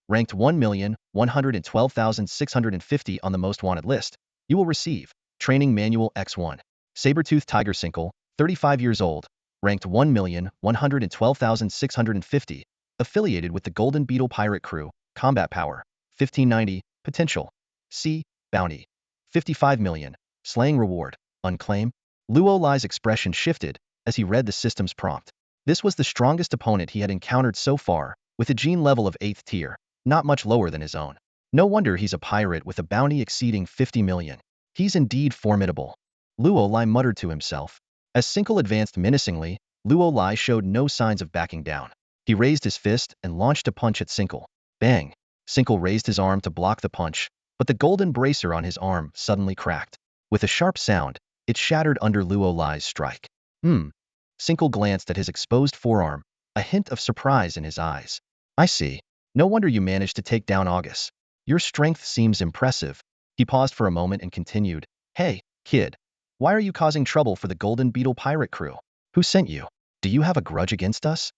ranked 1,112,650 on the most wanted list, you will receive Training Manual X1. Saber-toothed Tiger Sinkle, 35 years old, ranked 1,112,650, affiliated with the Golden Beetle Pirate Crew, combat power, 1590, potential. C. Bounty. 55 million. Slaying reward, unclaimed. Luolai's expression shifted as he read the system's prompt. This was the strongest opponent he had encountered so far, with a gene level of 8th tier, not much lower than his own. No wonder he's a pirate with a bounty exceeding 50 million. He's indeed formidable. Luolai muttered to himself. As Sinkle advanced menacingly, Luolai showed no signs of backing down. He raised his fist and launched a punch at Sinkle. Bang! Sinkle raised his arm to block the punch, but the golden bracer on his arm suddenly cracked. With a sharp sound, it shattered under Luolai's strike. Sinkle glanced at his exposed forearm, a hint of surprise in his eyes. "I see. No wonder you managed to take down August. Your strength seems impressive." He paused for a moment and continued, "Hey, kid. Why are you causing trouble for the Golden Beetle pirate crew? Who sent you? Do you have a grudge against us?"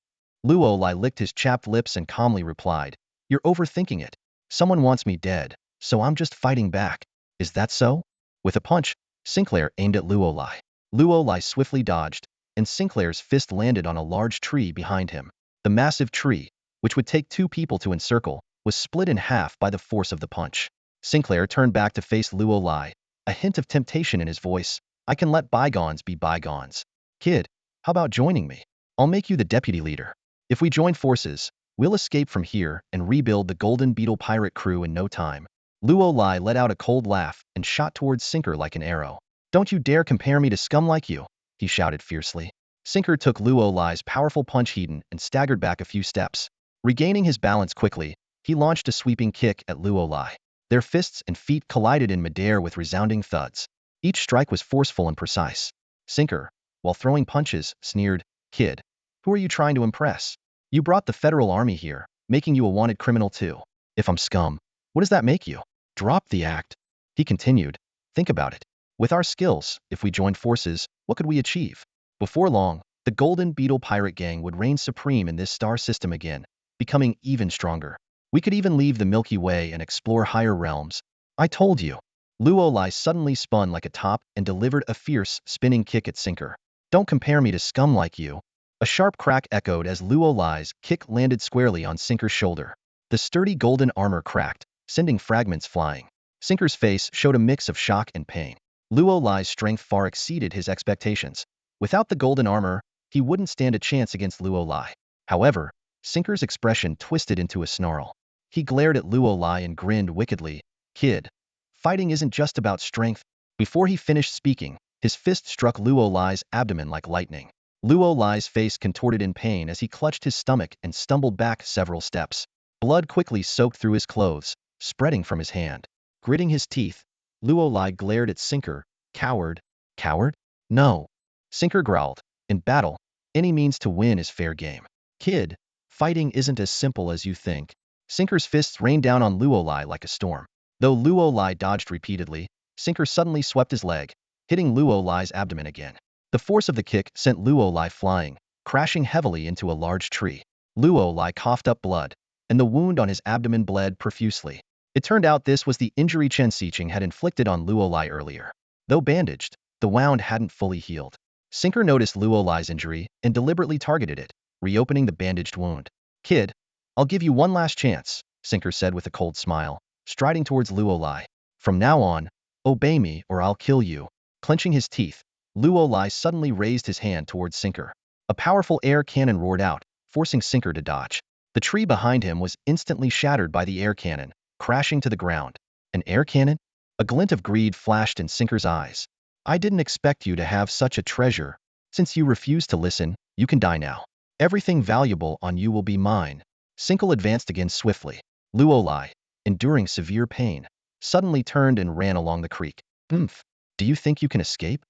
Luolai licked his chapped lips and calmly replied, "You're overthinking it. Someone wants me dead, so I'm just fighting back." "Is that so?" With a punch, Sinclair aimed at Luolai. Luolai swiftly dodged, and Sinclair's fist landed on a large tree behind him. The massive tree, which would take two people to encircle, was split in half by the force of the punch. Sinclair turned back to face Luo Lai, a hint of temptation in his voice. I can let bygones be bygones. Kid, how about joining me? I'll make you the deputy leader. If we join forces, we'll escape from here and rebuild the Golden Beetle pirate crew in no time. Luo Lai let out a cold laugh and shot towards Sinker like an arrow. Don't you dare compare me to scum like you, he shouted fiercely. Sinker took Luo Lai's powerful punch heat and staggered back a few steps. Regaining his balance quickly, he launched a sweeping kick at Luo Lai. Their fists and feet collided in midair with resounding thuds. Each strike was forceful and precise. Sinker, while throwing punches, sneered, Kid, who are you trying to impress? You brought the federal army here, making you a wanted criminal too. If I'm scum, what does that make you? Drop the act. He continued, think about it. With our skills, if we joined forces, what could we achieve? Before long, the Golden Beetle pirate gang would reign supreme in this star system again, becoming even stronger. We could even leave the Milky Way and explore higher realms. I told you. Luo Lai suddenly spun like a top and delivered a fierce, spinning kick at Sinker. Don't compare me to scum like you. A sharp crack echoed as Luo Lai's kick landed squarely on Sinker's shoulder. The sturdy golden armor cracked, sending fragments flying. Sinker's face showed a mix of shock and pain. Luo Lai's strength far exceeded his expectations. Without the golden armor, he wouldn't stand a chance against Luo Lai. However, Sinker's expression twisted into a snarl. He glared at Luo Lai and grinned wickedly. Kid, fighting isn't just about strength. Before he finished speaking, his fist struck Luo Lai's abdomen like lightning. Luo Lai's face contorted in pain as he clutched his stomach and stumbled back several steps. Blood quickly soaked through his clothes, spreading from his hand. Gritting his teeth, Luo Lai glared at Sinker. Coward? Coward? No. Sinker growled. In battle, any means to win is fair game. Kid, fighting isn't as simple as you think. Sinker's fists rained down on Luo Lai like a storm. Though Luo Lai dodged repeatedly, Sinker suddenly swept his leg, hitting Luo Lai's abdomen again. The force of the kick sent Luo Lai flying, crashing heavily into a large tree. Luo Lai coughed up blood, and the wound on his abdomen bled profusely. It turned out this was the injury Chen Xiqing had inflicted on Luo Lai earlier. Though bandaged, the wound hadn't fully healed. Sinker noticed Luo Lai's injury and deliberately targeted it, reopening the bandaged wound. Kid, I'll give you one last chance, Sinker said with a cold smile, striding towards Luo Lai. From now on, obey me or I'll kill you. Clenching his teeth, Luo Lai suddenly raised his hand towards Sinker. A powerful air cannon roared out, forcing Sinker to dodge. The tree behind him was instantly shattered by the air cannon, crashing to the ground. An air cannon? A glint of greed flashed in Sinker's eyes. I didn't expect you to have such a treasure. Since you refuse to listen, you can die now. Everything valuable on you will be mine. Sinker advanced again swiftly. Luo Lai, enduring severe pain, suddenly turned and ran along the creek. Oomph! Do you think you can escape?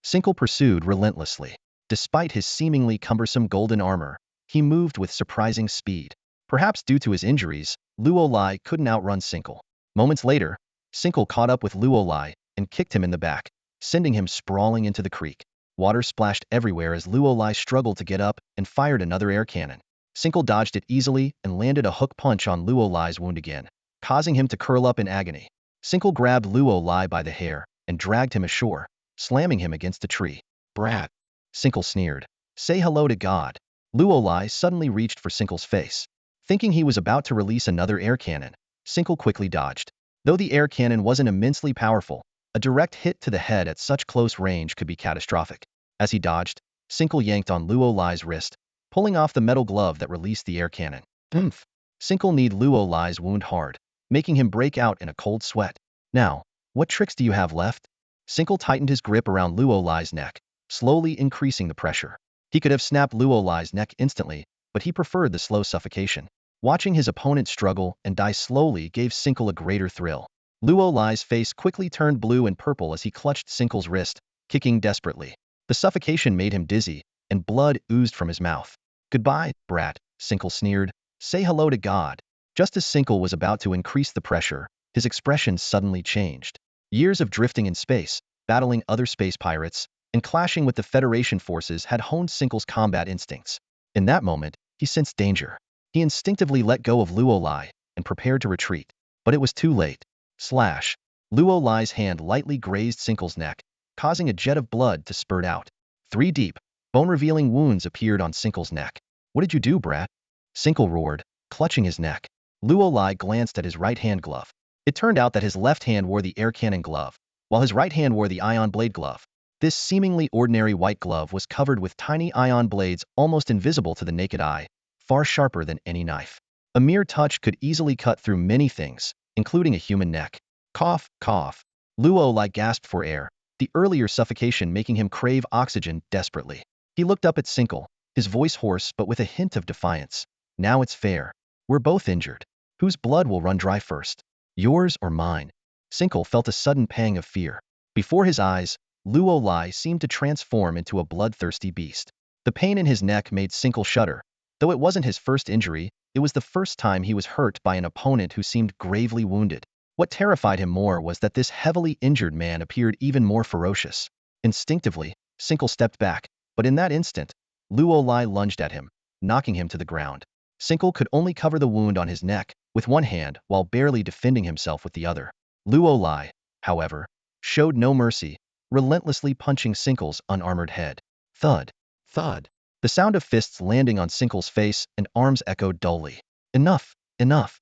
Sinker pursued relentlessly. Despite his seemingly cumbersome golden armor, he moved with surprising speed. Perhaps due to his injuries, Luo Lai couldn't outrun Sinker. Moments later, Sinker caught up with Luo Lai and kicked him in the back, sending him sprawling into the creek. Water splashed everywhere as Luo Lai struggled to get up and fired another air cannon. Sinker dodged it easily and landed a hook punch on Luo Lai's wound again, causing him to curl up in agony. Sinker grabbed Luo Lai by the hair and dragged him ashore, slamming him against a tree. Brat! Sinker sneered. Say hello to God. Luo Lai suddenly reached for Sinker's face. Thinking he was about to release another air cannon, Sinker quickly dodged. Though the air cannon wasn't immensely powerful, a direct hit to the head at such close range could be catastrophic. As he dodged, Sinker yanked on Luo Lai's wrist, pulling off the metal glove that released the air cannon. Oomph! Sinker kneed Luo Lai's wound hard, making him break out in a cold sweat. Now, what tricks do you have left? Sinker tightened his grip around Luo Lai's neck, slowly increasing the pressure. He could have snapped Luo Lai's neck instantly, but he preferred the slow suffocation. Watching his opponent struggle and die slowly gave Sinker a greater thrill. Luo Lai's face quickly turned blue and purple as he clutched Sinker's wrist, kicking desperately. The suffocation made him dizzy, and blood oozed from his mouth. Goodbye, brat, Sinker sneered. Say hello to God. Just as Sinker was about to increase the pressure, his expression suddenly changed. Years of drifting in space, battling other space pirates, and clashing with the Federation forces had honed Sinker's combat instincts. In that moment, he sensed danger. He instinctively let go of Luo Lai and prepared to retreat. But it was too late. Slash! Luo Lai's hand lightly grazed Sinker's neck, causing a jet of blood to spurt out. 3 deep, bone-revealing wounds appeared on Sinker's neck. What did you do, brat? Sinker roared. clutching his neck. Luolai glanced at his right-hand glove. It turned out that his left hand wore the air cannon glove, while his right hand wore the ion blade glove. This seemingly ordinary white glove was covered with tiny ion blades almost invisible to the naked eye, far sharper than any knife. A mere touch could easily cut through many things, including a human neck. Cough, cough. Luolai gasped for air, the earlier suffocation making him crave oxygen desperately. He looked up at Sinkle, his voice hoarse but with a hint of defiance. Now it's fair. We're both injured. Whose blood will run dry first? Yours or mine? Sinkle felt a sudden pang of fear. Before his eyes, Luolai seemed to transform into a bloodthirsty beast. The pain in his neck made Sinkle shudder. Though it wasn't his first injury, it was the first time he was hurt by an opponent who seemed gravely wounded. What terrified him more was that this heavily injured man appeared even more ferocious. Instinctively, Sinkle stepped back, but in that instant, Luolai lunged at him, knocking him to the ground. Sinkle could only cover the wound on his neck with one hand while barely defending himself with the other. Luolai, however, showed no mercy, relentlessly punching Sinkle's unarmored head. Thud, thud. The sound of fists landing on Sinkle's face and arms echoed dully. Enough, enough.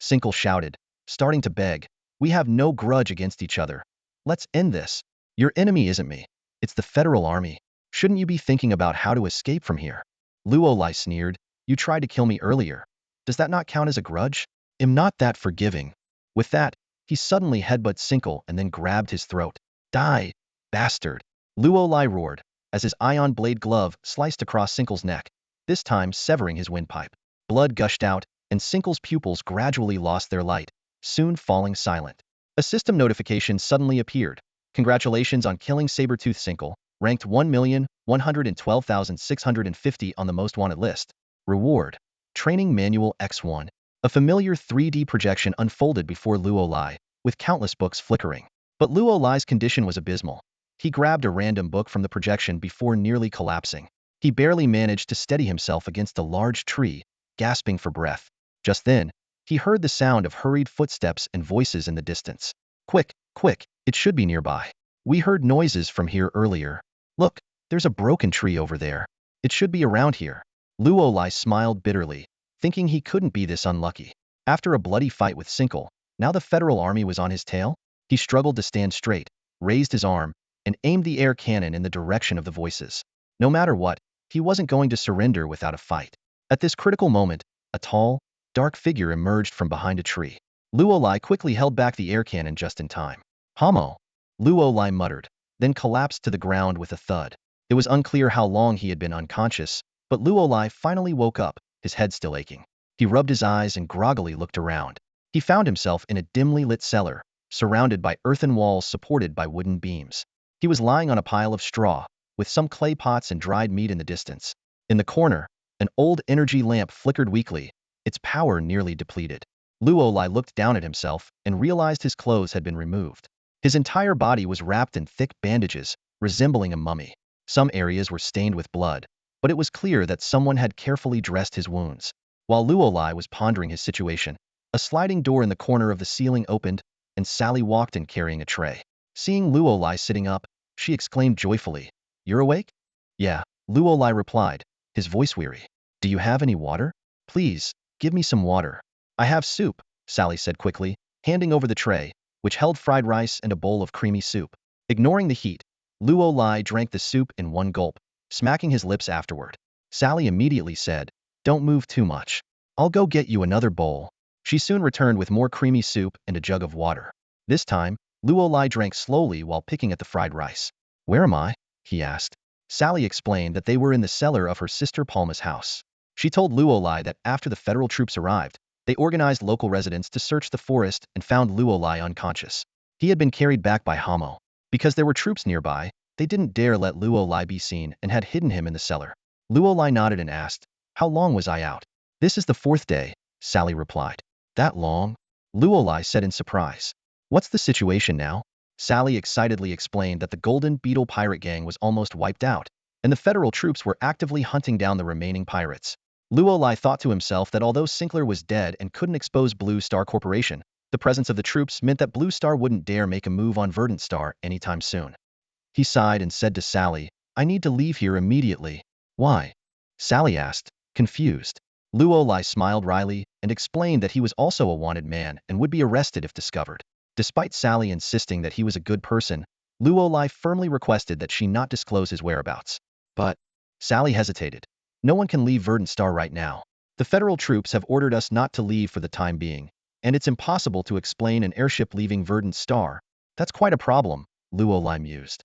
Sinkle shouted, starting to beg. We have no grudge against each other. Let's end this. Your enemy isn't me. It's the Federal Army. Shouldn't you be thinking about how to escape from here? Luolai sneered. You tried to kill me earlier. Does that not count as a grudge? I'm not that forgiving. With that, he suddenly headbutted Sinkle and then grabbed his throat. Die, bastard. Luolai roared, as his ion blade glove sliced across Sinkle's neck, this time severing his windpipe. Blood gushed out, and Sinkle's pupils gradually lost their light, soon falling silent. A system notification suddenly appeared. Congratulations on killing Sabertooth Sinkle, ranked 1,112,650 on the most wanted list. Reward. Training Manual X1. A familiar 3D projection unfolded before Luolai, with countless books flickering. But Luolai's condition was abysmal. He grabbed a random book from the projection before nearly collapsing. He barely managed to steady himself against a large tree, gasping for breath. Just then, he heard the sound of hurried footsteps and voices in the distance. Quick, quick, it should be nearby. We heard noises from here earlier. Look, there's a broken tree over there. It should be around here. Luolai smiled bitterly, thinking he couldn't be this unlucky. After a bloody fight with Sinkle, now the Federal Army was on his tail. He struggled to stand straight, raised his arm, and aimed the air cannon in the direction of the voices. No matter what, he wasn't going to surrender without a fight. At this critical moment, a tall, dark figure emerged from behind a tree. Luolai quickly held back the air cannon just in time. Hamo! Luolai muttered, then collapsed to the ground with a thud. It was unclear how long he had been unconscious, but Luolai finally woke up, his head still aching. He rubbed his eyes and groggily looked around. He found himself in a dimly lit cellar, surrounded by earthen walls supported by wooden beams. He was lying on a pile of straw, with some clay pots and dried meat in the distance. In the corner, an old energy lamp flickered weakly, its power nearly depleted. Luolai looked down at himself and realized his clothes had been removed. His entire body was wrapped in thick bandages, resembling a mummy. Some areas were stained with blood, but it was clear that someone had carefully dressed his wounds. While Luolai was pondering his situation, a sliding door in the corner of the ceiling opened, and Sally walked in carrying a tray. Seeing Luolai sitting up, she exclaimed joyfully, "You're awake?" "Yeah," Luolai replied, his voice weary. "Do you have any water? Please, give me some water." "I have soup," Sally said quickly, handing over the tray, which held fried rice and a bowl of creamy soup. Ignoring the heat, Luolai drank the soup in one gulp, smacking his lips afterward. Sally immediately said, "Don't move too much. I'll go get you another bowl." She soon returned with more creamy soup and a jug of water. This time, Luolai drank slowly while picking at the fried rice. "Where am I?" he asked. Sally explained that they were in the cellar of her sister Palma's house. She told Luolai that after the federal troops arrived, they organized local residents to search the forest and found Luolai unconscious. He had been carried back by Hamo. Because there were troops nearby, they didn't dare let Luolai be seen and had hidden him in the cellar. Luolai nodded and asked, "How long was I out?" "This is the 4th day," Sally replied. "That long?" Luolai said in surprise. "What's the situation now?" Sally excitedly explained that the Golden Beetle pirate gang was almost wiped out, and the federal troops were actively hunting down the remaining pirates. Luolai thought to himself that although Sinkler was dead and couldn't expose Blue Star Corporation, the presence of the troops meant that Blue Star wouldn't dare make a move on Verdant Star anytime soon. He sighed and said to Sally, "I need to leave here immediately." "Why?" Sally asked, confused. Luolai smiled wryly and explained that he was also a wanted man and would be arrested if discovered. Despite Sally insisting that he was a good person, Luolai firmly requested that she not disclose his whereabouts. But Sally hesitated. No one can leave Verdant Star right now. The federal troops have ordered us not to leave for the time being, and it's impossible to explain an airship leaving Verdant Star. That's quite a problem, Luolai mused.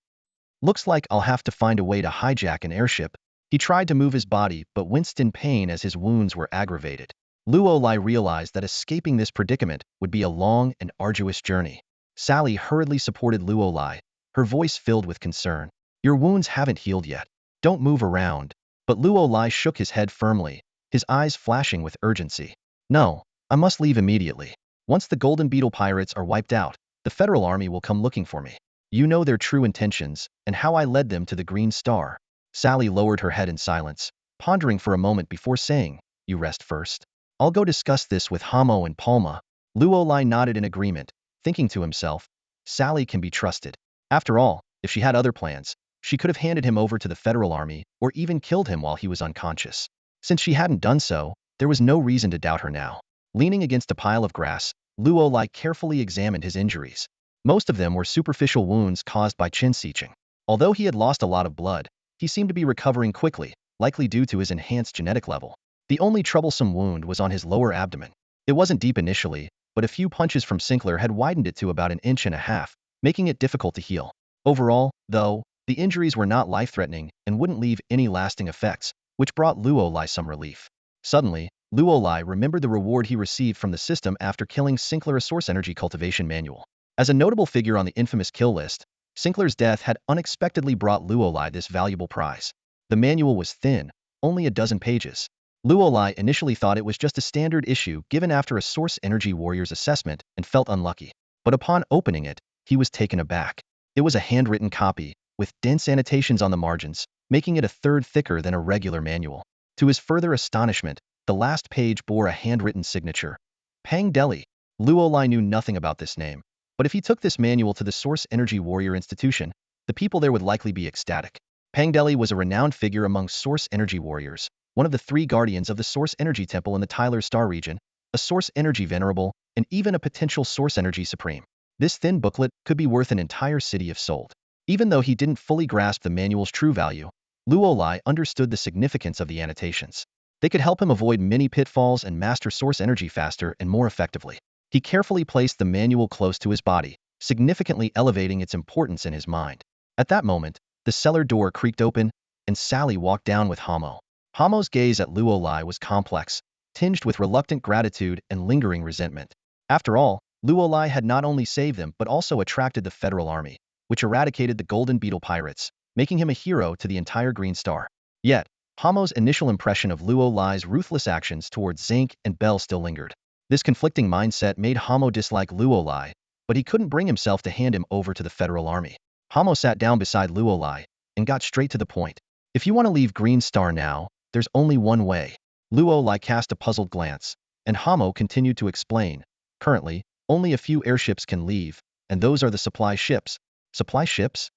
Looks like I'll have to find a way to hijack an airship. He tried to move his body but winced in pain as his wounds were aggravated. Luolai realized that escaping this predicament would be a long and arduous journey. Sally hurriedly supported Luolai, her voice filled with concern. Your wounds haven't healed yet. Don't move around. But Luolai shook his head firmly, his eyes flashing with urgency. No, I must leave immediately. Once the Golden Beetle pirates are wiped out, the Federal Army will come looking for me. You know their true intentions and how I led them to the Green Star. Sally lowered her head in silence, pondering for a moment before saying, You rest first. I'll go discuss this with Hamo and Palma. Luolai nodded in agreement, thinking to himself, Sally can be trusted. After all, if she had other plans, she could have handed him over to the Federal Army or even killed him while he was unconscious. Since she hadn't done so, there was no reason to doubt her now. Leaning against a pile of grass, Luolai carefully examined his injuries. Most of them were superficial wounds caused by chin seeching. Although he had lost a lot of blood, he seemed to be recovering quickly, likely due to his enhanced genetic level. The only troublesome wound was on his lower abdomen. It wasn't deep initially, but a few punches from Sinclair had widened it to about 1.5 inches, making it difficult to heal. Overall, though, the injuries were not life-threatening and wouldn't leave any lasting effects, which brought Luolai some relief. Suddenly, Luolai remembered the reward he received from the system after killing Sinclair's source energy cultivation manual. As a notable figure on the infamous kill list, Sinclair's death had unexpectedly brought Luolai this valuable prize. The manual was thin, only a dozen pages. Luolai initially thought it was just a standard issue given after a source energy warrior's assessment and felt unlucky. But upon opening it, he was taken aback. It was a handwritten copy, with dense annotations on the margins, making it a third thicker than a regular manual. To his further astonishment, the last page bore a handwritten signature. Pang Deli. Luolai knew nothing about this name, but if he took this manual to the Source Energy Warrior Institution, the people there would likely be ecstatic. Pang Deli was a renowned figure among Source Energy Warriors, one of the 3 guardians of the Source Energy Temple in the Tyler Star region, a Source Energy Venerable, and even a potential Source Energy Supreme. This thin booklet could be worth an entire city if sold. Even though he didn't fully grasp the manual's true value, Luolai understood the significance of the annotations. They could help him avoid many pitfalls and master source energy faster and more effectively. He carefully placed the manual close to his body, significantly elevating its importance in his mind. At that moment, the cellar door creaked open, and Sally walked down with Hamo. Hamo's gaze at Luolai was complex, tinged with reluctant gratitude and lingering resentment. After all, Luolai had not only saved them but also attracted the Federal Army, which eradicated the Golden Beetle pirates, making him a hero to the entire Green Star. Yet, Hamo's initial impression of Luolai's ruthless actions towards Zinc and Bell still lingered. This conflicting mindset made Hamo dislike Luolai, but he couldn't bring himself to hand him over to the Federal Army. Hamo sat down beside Luolai and got straight to the point. If you want to leave Green Star now, there's only one way. Luolai cast a puzzled glance, and Hamo continued to explain. Currently, only a few airships can leave, and those are the supply ships. Supply ships?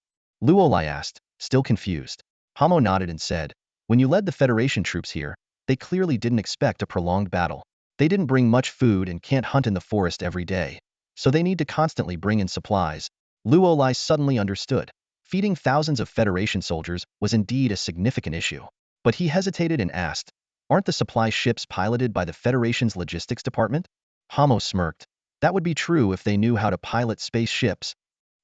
Luolai asked, still confused. Hamo nodded and said, When you led the Federation troops here, they clearly didn't expect a prolonged battle. They didn't bring much food and can't hunt in the forest every day, so they need to constantly bring in supplies. Luolai suddenly understood. Feeding thousands of Federation soldiers was indeed a significant issue. But he hesitated and asked, Aren't the supply ships piloted by the Federation's logistics department? Hamo smirked. That would be true if they knew how to pilot space ships.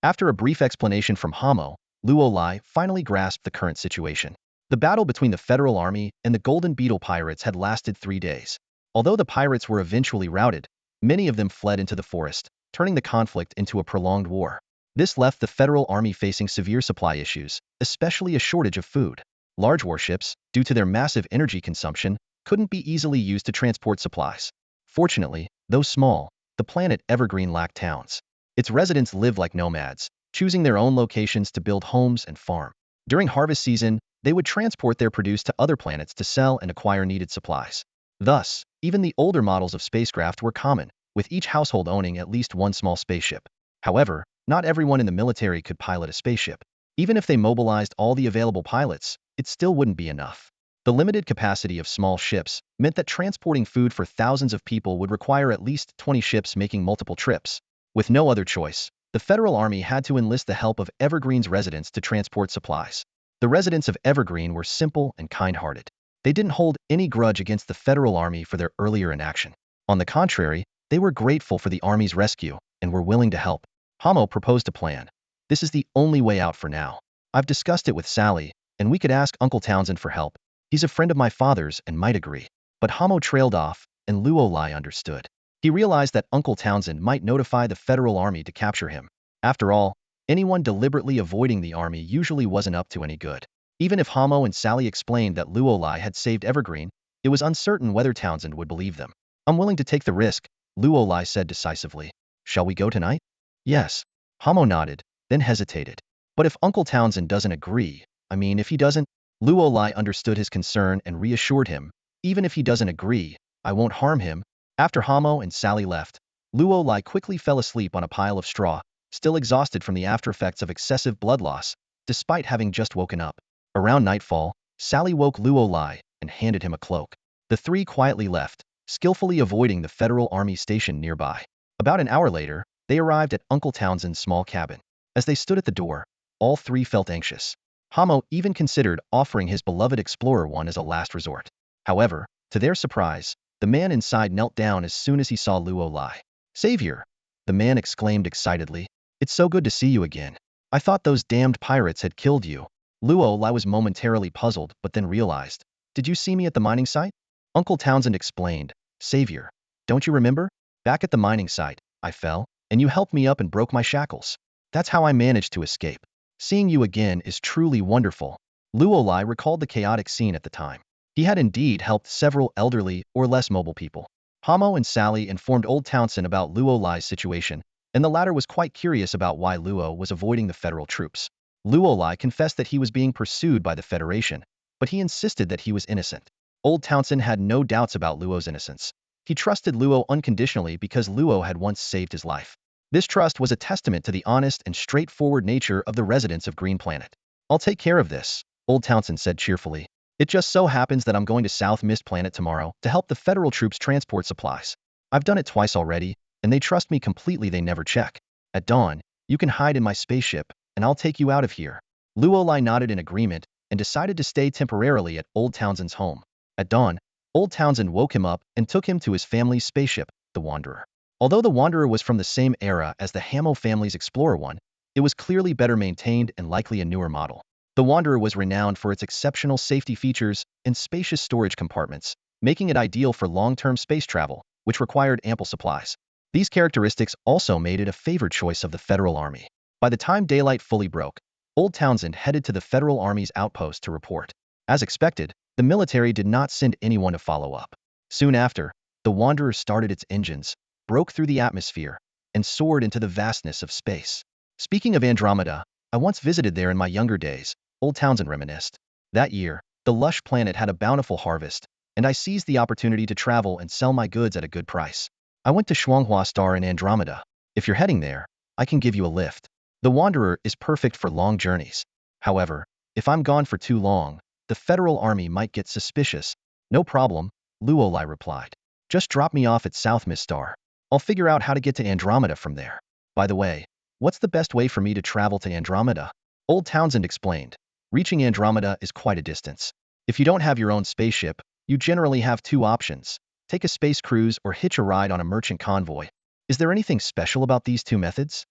After a brief explanation from Hamo, Luolai finally grasped the current situation. The battle between the Federal Army and the Golden Beetle pirates had lasted 3 days. Although the pirates were eventually routed, many of them fled into the forest, turning the conflict into a prolonged war. This left the Federal Army facing severe supply issues, especially a shortage of food. Large warships, due to their massive energy consumption, couldn't be easily used to transport supplies. Fortunately, though small, the planet Evergreen lacked towns. Its residents lived like nomads, choosing their own locations to build homes and farm. During harvest season, they would transport their produce to other planets to sell and acquire needed supplies. Thus, even the older models of spacecraft were common, with each household owning at least one small spaceship. However, not everyone in the military could pilot a spaceship. Even if they mobilized all the available pilots, it still wouldn't be enough. The limited capacity of small ships meant that transporting food for thousands of people would require at least 20 ships making multiple trips. With no other choice, the Federal Army had to enlist the help of Evergreen's residents to transport supplies. The residents of Evergreen were simple and kind-hearted. They didn't hold any grudge against the Federal Army for their earlier inaction. On the contrary, they were grateful for the Army's rescue and were willing to help. Hamo proposed a plan. This is the only way out for now. I've discussed it with Sally, and we could ask Uncle Townsend for help. He's a friend of my father's and might agree. But Hamo trailed off, and Luolai understood. He realized that Uncle Townsend might notify the Federal Army to capture him. After all, anyone deliberately avoiding the army usually wasn't up to any good. Even if Hamo and Sally explained that Luolai had saved Evergreen, it was uncertain whether Townsend would believe them. I'm willing to take the risk, Luolai said decisively. Shall we go tonight? Yes. Hamo nodded, then hesitated. But if Uncle Townsend doesn't agree, if he doesn't, Luolai understood his concern and reassured him. Even if he doesn't agree, I won't harm him. After Hamo and Sally left, Luolai quickly fell asleep on a pile of straw, still exhausted from the aftereffects of excessive blood loss, despite having just woken up. Around nightfall, Sally woke Luolai and handed him a cloak. The three quietly left, skillfully avoiding the Federal Army station nearby. About an hour later, they arrived at Uncle Townsend's small cabin. As they stood at the door, all three felt anxious. Hamo even considered offering his beloved Explorer one as a last resort. However, to their surprise, the man inside knelt down as soon as he saw Luolai. Savior! The man exclaimed excitedly. It's so good to see you again. I thought those damned pirates had killed you. Luolai was momentarily puzzled, but then realized. Did you see me at the mining site? Uncle Townsend explained. Savior, don't you remember? Back at the mining site, I fell, and you helped me up and broke my shackles. That's how I managed to escape. Seeing you again is truly wonderful. Luolai recalled the chaotic scene at the time. He had indeed helped several elderly or less mobile people. Hamo and Sally informed old Townsend about Luolai's situation, and the latter was quite curious about why Luo was avoiding the federal troops. Luolai confessed that he was being pursued by the Federation, but he insisted that he was innocent. Old Townsend had no doubts about Luo's innocence. He trusted Luo unconditionally because Luo had once saved his life. This trust was a testament to the honest and straightforward nature of the residents of Green Planet. I'll take care of this, Old Townsend said cheerfully. It just so happens that I'm going to South Mist Planet tomorrow to help the federal troops transport supplies. I've done it twice already, and they trust me completely. They never check. At dawn, you can hide in my spaceship, and I'll take you out of here. Luolai nodded in agreement and decided to stay temporarily at Old Townsend's home. At dawn, Old Townsend woke him up and took him to his family's spaceship, the Wanderer. Although the Wanderer was from the same era as the Hamo family's Explorer one, it was clearly better maintained and likely a newer model. The Wanderer was renowned for its exceptional safety features and spacious storage compartments, making it ideal for long-term space travel, which required ample supplies. These characteristics also made it a favored choice of the Federal Army. By the time daylight fully broke, Old Townsend headed to the Federal Army's outpost to report. As expected, the military did not send anyone to follow up. Soon after, the Wanderer started its engines, broke through the atmosphere, and soared into the vastness of space. Speaking of Andromeda, I once visited there in my younger days, Old Townsend reminisced. That year, the lush planet had a bountiful harvest, and I seized the opportunity to travel and sell my goods at a good price. I went to Shuanghua Star in Andromeda. If you're heading there, I can give you a lift. The Wanderer is perfect for long journeys. However, if I'm gone for too long, the Federal Army might get suspicious. No problem, Luolai replied. Just drop me off at South Mist Star. I'll figure out how to get to Andromeda from there. By the way, what's the best way for me to travel to Andromeda? Old Townsend explained. Reaching Andromeda is quite a distance. If you don't have your own spaceship, you generally have two options. Take a space cruise or hitch a ride on a merchant convoy. Is there anything special about these two methods?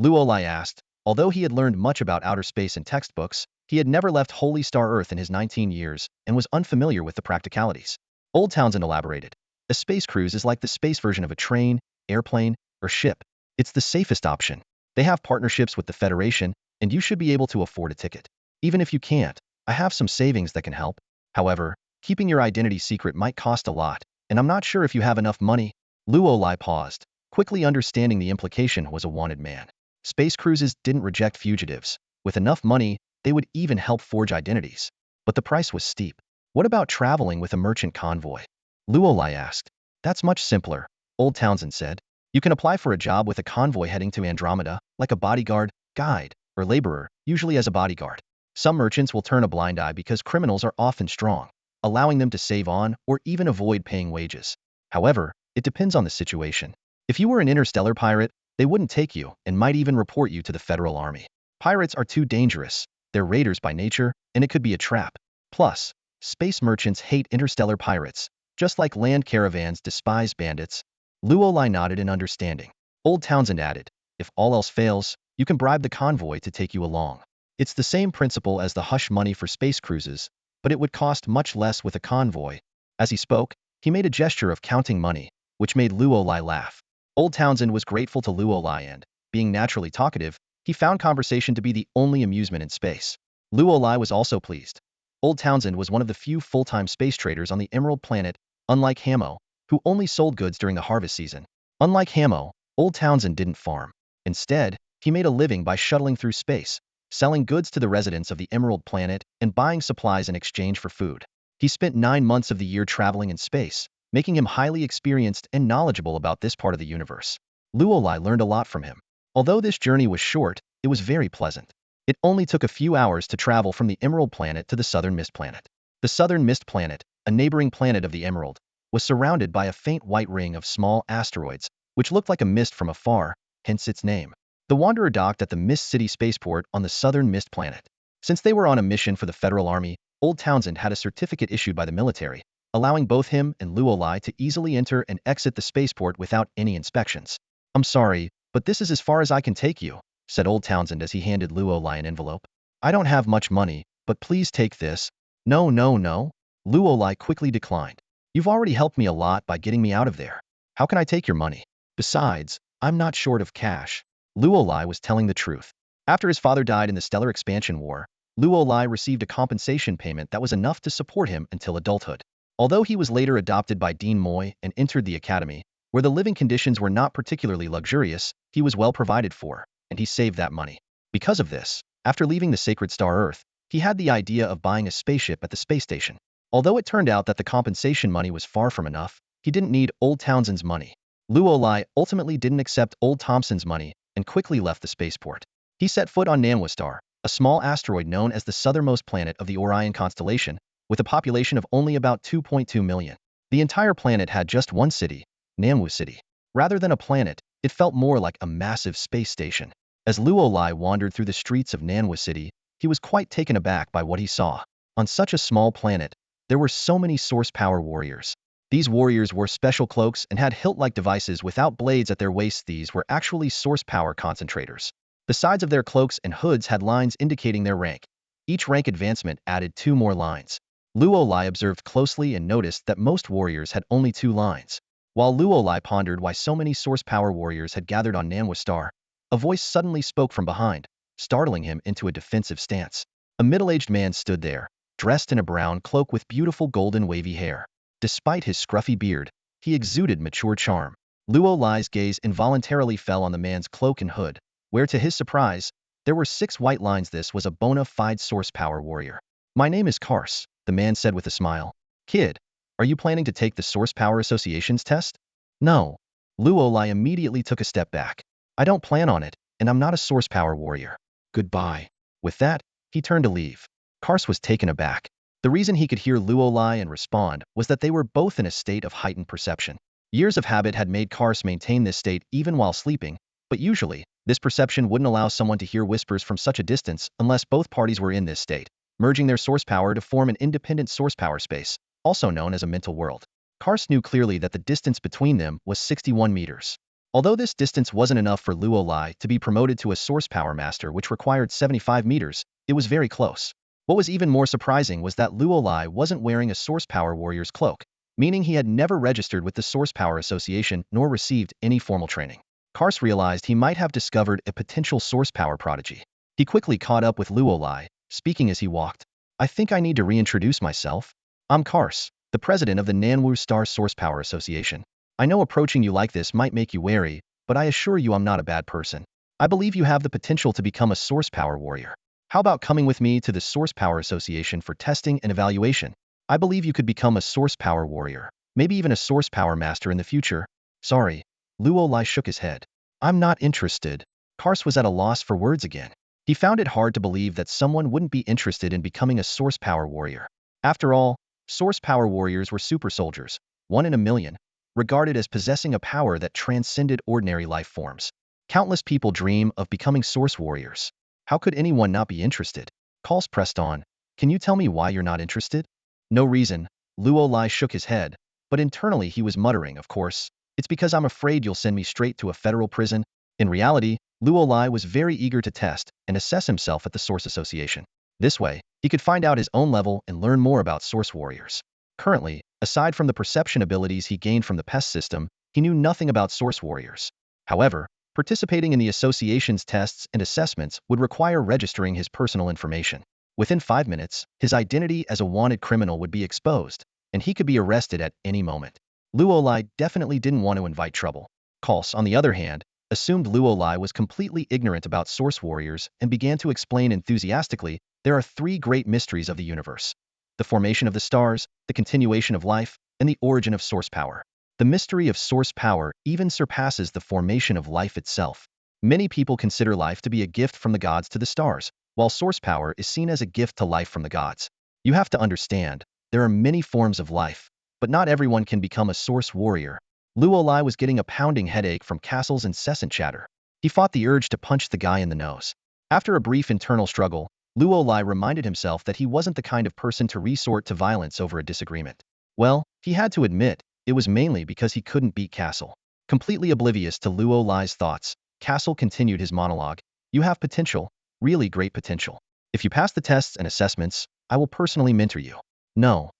Luolai asked. Although he had learned much about outer space in textbooks, he had never left Holy Star Earth in his 19 years and was unfamiliar with the practicalities. Old Townsend elaborated. A space cruise is like the space version of a train, airplane, or ship. It's the safest option. They have partnerships with the Federation, and you should be able to afford a ticket. Even if you can't, I have some savings that can help. However, keeping your identity secret might cost a lot, and I'm not sure if you have enough money. Luolai paused, quickly understanding the implication was a wanted man. Space cruises didn't reject fugitives. With enough money, they would even help forge identities. But the price was steep. What about traveling with a merchant convoy? Luolai asked. That's much simpler, Old Townsend said. You can apply for a job with a convoy heading to Andromeda, like a bodyguard, guide, or laborer, usually as a bodyguard. Some merchants will turn a blind eye because criminals are often strong. allowing them to save on or even avoid paying wages. However, it depends on the situation. If you were an interstellar pirate, they wouldn't take you and might even report you to the Federal Army. Pirates are too dangerous, they're raiders by nature, and it could be a trap. Plus, space merchants hate interstellar pirates, just like land caravans despise bandits. Luolai nodded in understanding. Old Townsend added, if all else fails, you can bribe the convoy to take you along. It's the same principle as the hush money for space cruises, but it would cost much less with a convoy. As he spoke, he made a gesture of counting money, which made Luolai laugh. Old Townsend was grateful to Luolai and, being naturally talkative, he found conversation to be the only amusement in space. Luolai was also pleased. Old Townsend was one of the few full-time space traders on the Emerald Planet, unlike Hamo, who only sold goods during the harvest season. Unlike Hamo, Old Townsend didn't farm. Instead, he made a living by shuttling through space, selling goods to the residents of the Emerald Planet and buying supplies in exchange for food. He spent 9 months of the year traveling in space, making him highly experienced and knowledgeable about this part of the universe. Luolai learned a lot from him. Although this journey was short, it was very pleasant. It only took a few hours to travel from the Emerald Planet to the Southern Mist Planet. The Southern Mist Planet, a neighboring planet of the Emerald, was surrounded by a faint white ring of small asteroids, which looked like a mist from afar, hence its name. The Wanderer docked at the Mist City Spaceport on the Southern Mist Planet. Since they were on a mission for the Federal Army, Old Townsend had a certificate issued by the military, allowing both him and Luolai to easily enter and exit the spaceport without any inspections. I'm sorry, but this is as far as I can take you, said Old Townsend as he handed Luolai an envelope. I don't have much money, but please take this. No, no, no. Luolai quickly declined. You've already helped me a lot by getting me out of there. How can I take your money? Besides, I'm not short of cash. Luolai was telling the truth. After his father died in the Stellar Expansion War, Luolai received a compensation payment that was enough to support him until adulthood. Although he was later adopted by Dean Moy and entered the academy, where the living conditions were not particularly luxurious, he was well provided for, and he saved that money. Because of this, after leaving the sacred star Earth, he had the idea of buying a spaceship at the space station. Although it turned out that the compensation money was far from enough, he didn't need Old Townsend's money. Luolai ultimately didn't accept Old Thompson's money and quickly left the spaceport. He set foot on Namwistar, a small asteroid known as the southernmost planet of the Orion constellation, with a population of only about 2.2 million. The entire planet had just one city, Namwu City. Rather than a planet, it felt more like a massive space station. As Luolai wandered through the streets of Namwu City, he was quite taken aback by what he saw. On such a small planet, there were so many source power warriors. These warriors wore special cloaks and had hilt-like devices without blades at their waists. These were actually source power concentrators. The sides of their cloaks and hoods had lines indicating their rank. Each rank advancement added 2 more lines. Luolai observed closely and noticed that most warriors had only 2 lines. While Luolai pondered why so many source power warriors had gathered on Namwistar, a voice suddenly spoke from behind, startling him into a defensive stance. A middle-aged man stood there, dressed in a brown cloak with beautiful golden wavy hair. Despite his scruffy beard, he exuded mature charm. Luolai's gaze involuntarily fell on the man's cloak and hood, where to his surprise, there were 6 white lines. This was a bona fide source power warrior. My name is Kars, the man said with a smile. Kid, are you planning to take the Source Power Association's test? No. Luolai immediately took a step back. I don't plan on it, and I'm not a source power warrior. Goodbye. With that, he turned to leave. Kars was taken aback. The reason he could hear Luolai and respond was that they were both in a state of heightened perception. Years of habit had made Kars maintain this state even while sleeping, but usually, this perception wouldn't allow someone to hear whispers from such a distance unless both parties were in this state, merging their source power to form an independent source power space, also known as a mental world. Kars knew clearly that the distance between them was 61 meters. Although this distance wasn't enough for Luolai to be promoted to a source power master, which required 75 meters, it was very close. What was even more surprising was that Luolai wasn't wearing a source power warrior's cloak, meaning he had never registered with the Source Power Association nor received any formal training. Kars realized he might have discovered a potential source power prodigy. He quickly caught up with Luolai, speaking as he walked. I think I need to reintroduce myself. I'm Kars, the president of the Nanwu Star Source Power Association. I know approaching you like this might make you wary, but I assure you I'm not a bad person. I believe you have the potential to become a source power warrior. How about coming with me to the Source Power Association for testing and evaluation? I believe you could become a source power warrior, maybe even a source power master in the future. Sorry. Luolai shook his head. I'm not interested. Kars was at a loss for words again. He found it hard to believe that someone wouldn't be interested in becoming a source power warrior. After all, Source power warriors were super soldiers, one in a million, regarded as possessing a power that transcended ordinary life forms. Countless people dream of becoming source warriors. How could anyone not be interested? Calls pressed on. Can you tell me why you're not interested? No reason. Luo Lai shook his head, but internally he was muttering, of course. It's because I'm afraid you'll send me straight to a federal prison. In reality, Luo Lai was very eager to test and assess himself at the Source Association. This way, he could find out his own level and learn more about Source warriors. Currently, aside from the perception abilities he gained from the PES system, he knew nothing about Source warriors. However, participating in the association's tests and assessments would require registering his personal information. Within 5 minutes, his identity as a wanted criminal would be exposed, and he could be arrested at any moment. Luo Lai definitely didn't want to invite trouble. Kals, on the other hand, assumed Luo Lai was completely ignorant about Source warriors and began to explain enthusiastically, there are 3 great mysteries of the universe: the formation of the stars, the continuation of life, and the origin of source power. The mystery of source power even surpasses the formation of life itself. Many people consider life to be a gift from the gods to the stars, while source power is seen as a gift to life from the gods. You have to understand, there are many forms of life, but not everyone can become a source warrior. Luo Lai was getting a pounding headache from Castle's incessant chatter. He fought the urge to punch the guy in the nose. After a brief internal struggle, Luo Lai reminded himself that he wasn't the kind of person to resort to violence over a disagreement. Well, he had to admit, it was mainly because he couldn't beat Castle. Completely oblivious to Luo Lai's thoughts, Castle continued his monologue. You have potential, really great potential. If you pass the tests and assessments, I will personally mentor you. No.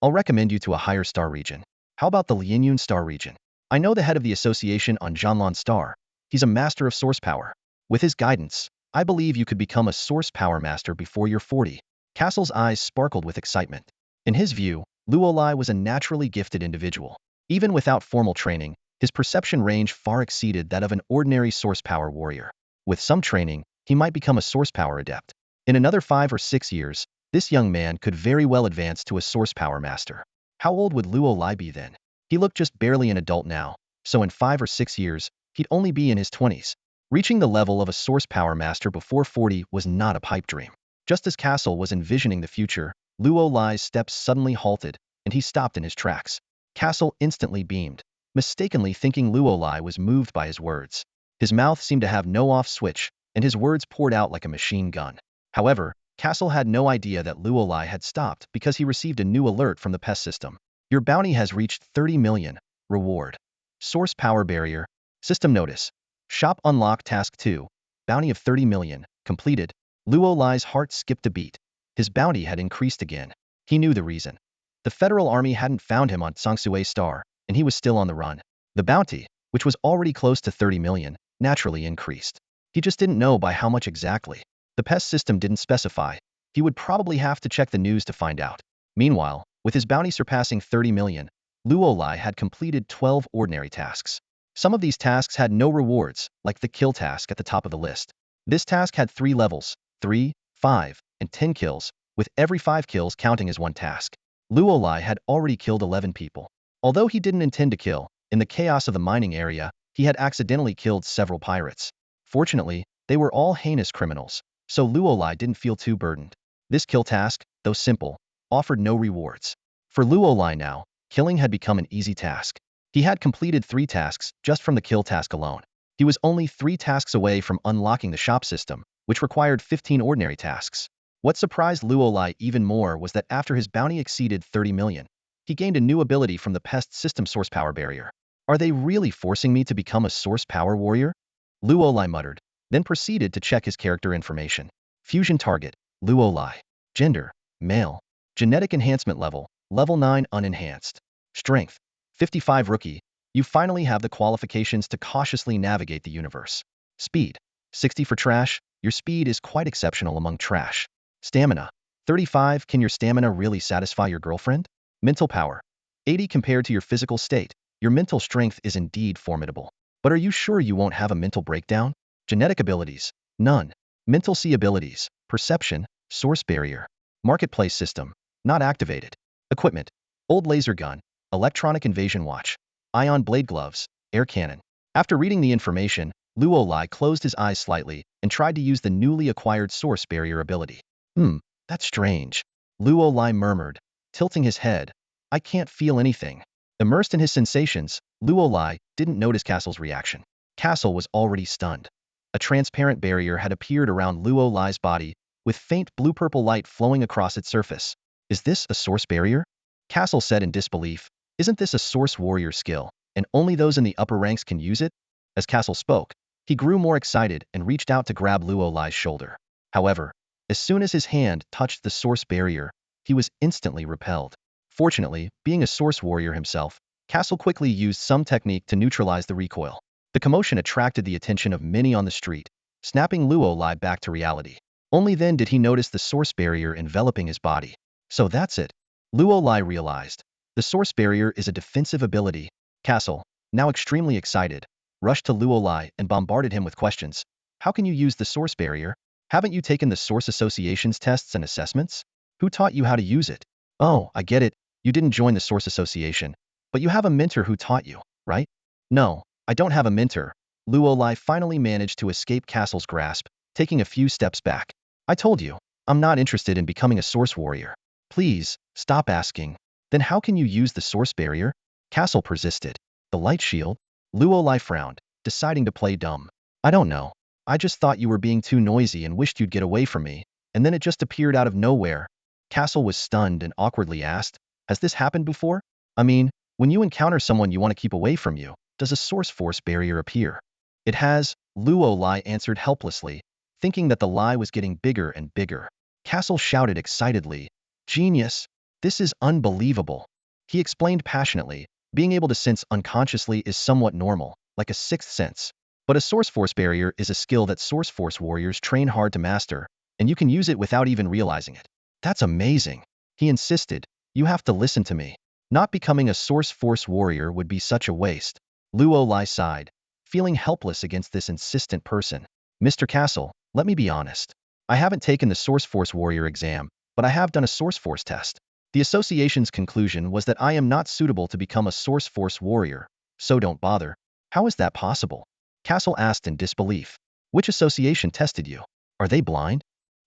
I'll recommend you to a higher star region. How about the Lianyun star region? I know the head of the association on Zhanlan star. He's a master of source power. With his guidance, I believe you could become a source power master before you're 40. Castle's eyes sparkled with excitement. In his view, Luo Lai was a naturally gifted individual. Even without formal training, his perception range far exceeded that of an ordinary source power warrior. With some training, he might become a source power adept. In another 5 or 6 years, this young man could very well advance to a source power master. How old would Luo Lai be then? He looked just barely an adult now, so in 5 or 6 years, he'd only be in his 20s. Reaching the level of a source power master before 40 was not a pipe dream. Just as Castle was envisioning the future, Luo Lai's steps suddenly halted, and he stopped in his tracks. Castle instantly beamed, mistakenly thinking Luo Lai was moved by his words. His mouth seemed to have no off switch, and his words poured out like a machine gun. However, Castle had no idea that Luo Lai had stopped because he received a new alert from the PES system. Your bounty has reached 30 million. Reward. Source power barrier. System notice. Shop unlock task 2. Bounty of 30 million. Completed. Luo Lai's heart skipped a beat. His bounty had increased again. He knew the reason. The Federal Army hadn't found him on Songsue Star, and he was still on the run. The bounty, which was already close to 30 million, naturally increased. He just didn't know by how much exactly. The PES system didn't specify. He would probably have to check the news to find out. Meanwhile, with his bounty surpassing 30 million, Luo Lai had completed 12 ordinary tasks. Some of these tasks had no rewards, like the kill task at the top of the list. This task had 3 levels, 3, 5, and 10 kills, with every 5 kills counting as one task. Luo Lai had already killed 11 people. Although he didn't intend to kill, in the chaos of the mining area, he had accidentally killed several pirates. Fortunately, they were all heinous criminals, so Luo Lai didn't feel too burdened. This kill task, though simple, offered no rewards. For Luo Lai now, killing had become an easy task. He had completed 3 tasks just from the kill task alone. He was only 3 tasks away from unlocking the shop system, which required 15 ordinary tasks. What surprised Luo Lai even more was that after his bounty exceeded 30 million, he gained a new ability from the PES system source power barrier. Are they really forcing me to become a source power warrior? Luo Lai muttered, then proceeded to check his character information. Fusion target, Luo Lai. Gender, male. Genetic enhancement level, level 9 unenhanced. Strength, 55 rookie. You finally have the qualifications to cautiously navigate the universe. Speed, 60 for trash. Your speed is quite exceptional among trash. Stamina, 35. Can your stamina really satisfy your girlfriend? Mental power, 80 compared to your physical state. Your mental strength is indeed formidable. But are you sure you won't have a mental breakdown? Genetic abilities, none. Mental C abilities, perception, source barrier. Marketplace system, not activated. Equipment, old laser gun, electronic invasion watch, ion blade gloves, air cannon. After reading the information, Luo Lai closed his eyes slightly and tried to use the newly acquired source barrier ability. That's strange. Luo Lai murmured. tilting his head. I can't feel anything. Immersed in his sensations, Luolai didn't notice Castle's reaction. Castle was already stunned. A transparent barrier had appeared around Luolai's body, with faint blue-purple light flowing across its surface. Is this a source barrier? Castle said in disbelief. Isn't this a source warrior skill, and only those in the upper ranks can use it? As Castle spoke, he grew more excited and reached out to grab Luolai's shoulder. However, as soon as his hand touched the source barrier, he was instantly repelled. Fortunately, being a source warrior himself, Castle quickly used some technique to neutralize the recoil. The commotion attracted the attention of many on the street, snapping Luolai back to reality. Only then did he notice the source barrier enveloping his body. So that's it. Luolai realized. The source barrier is a defensive ability. Castle, now extremely excited, rushed to Luolai and bombarded him with questions. How can you use the source barrier? Haven't you taken the source associations tests and assessments? Who taught you how to use it? Oh, I get it. You didn't join the source association, but you have a mentor who taught you, right? No, I don't have a mentor. Luolai finally managed to escape Castle's grasp, taking a few steps back. I told you, I'm not interested in becoming a source warrior. Please, stop asking. Then how can you use the source barrier? Castle persisted. The light shield? Luolai frowned, deciding to play dumb. I don't know. I just thought you were being too noisy and wished you'd get away from me, and then it just appeared out of nowhere. Castle was stunned and awkwardly asked, has this happened before? I mean, when you encounter someone you want to keep away from you, does a source force barrier appear? It has, Luolai answered helplessly, thinking that the lie was getting bigger and bigger. Castle shouted excitedly, Genius! This is unbelievable. He explained passionately, being able to sense unconsciously is somewhat normal, like a sixth sense. But a source force barrier is a skill that source force warriors train hard to master, and you can use it without even realizing it. That's amazing. He insisted, you have to listen to me. Not becoming a source force warrior would be such a waste. Luolai sighed, feeling helpless against this insistent person. Mr. Castle, let me be honest. I haven't taken the source force warrior exam, but I have done a source force test. The association's conclusion was that I am not suitable to become a source force warrior, so don't bother. How is that possible? Castle asked in disbelief. Which association tested you? Are they blind?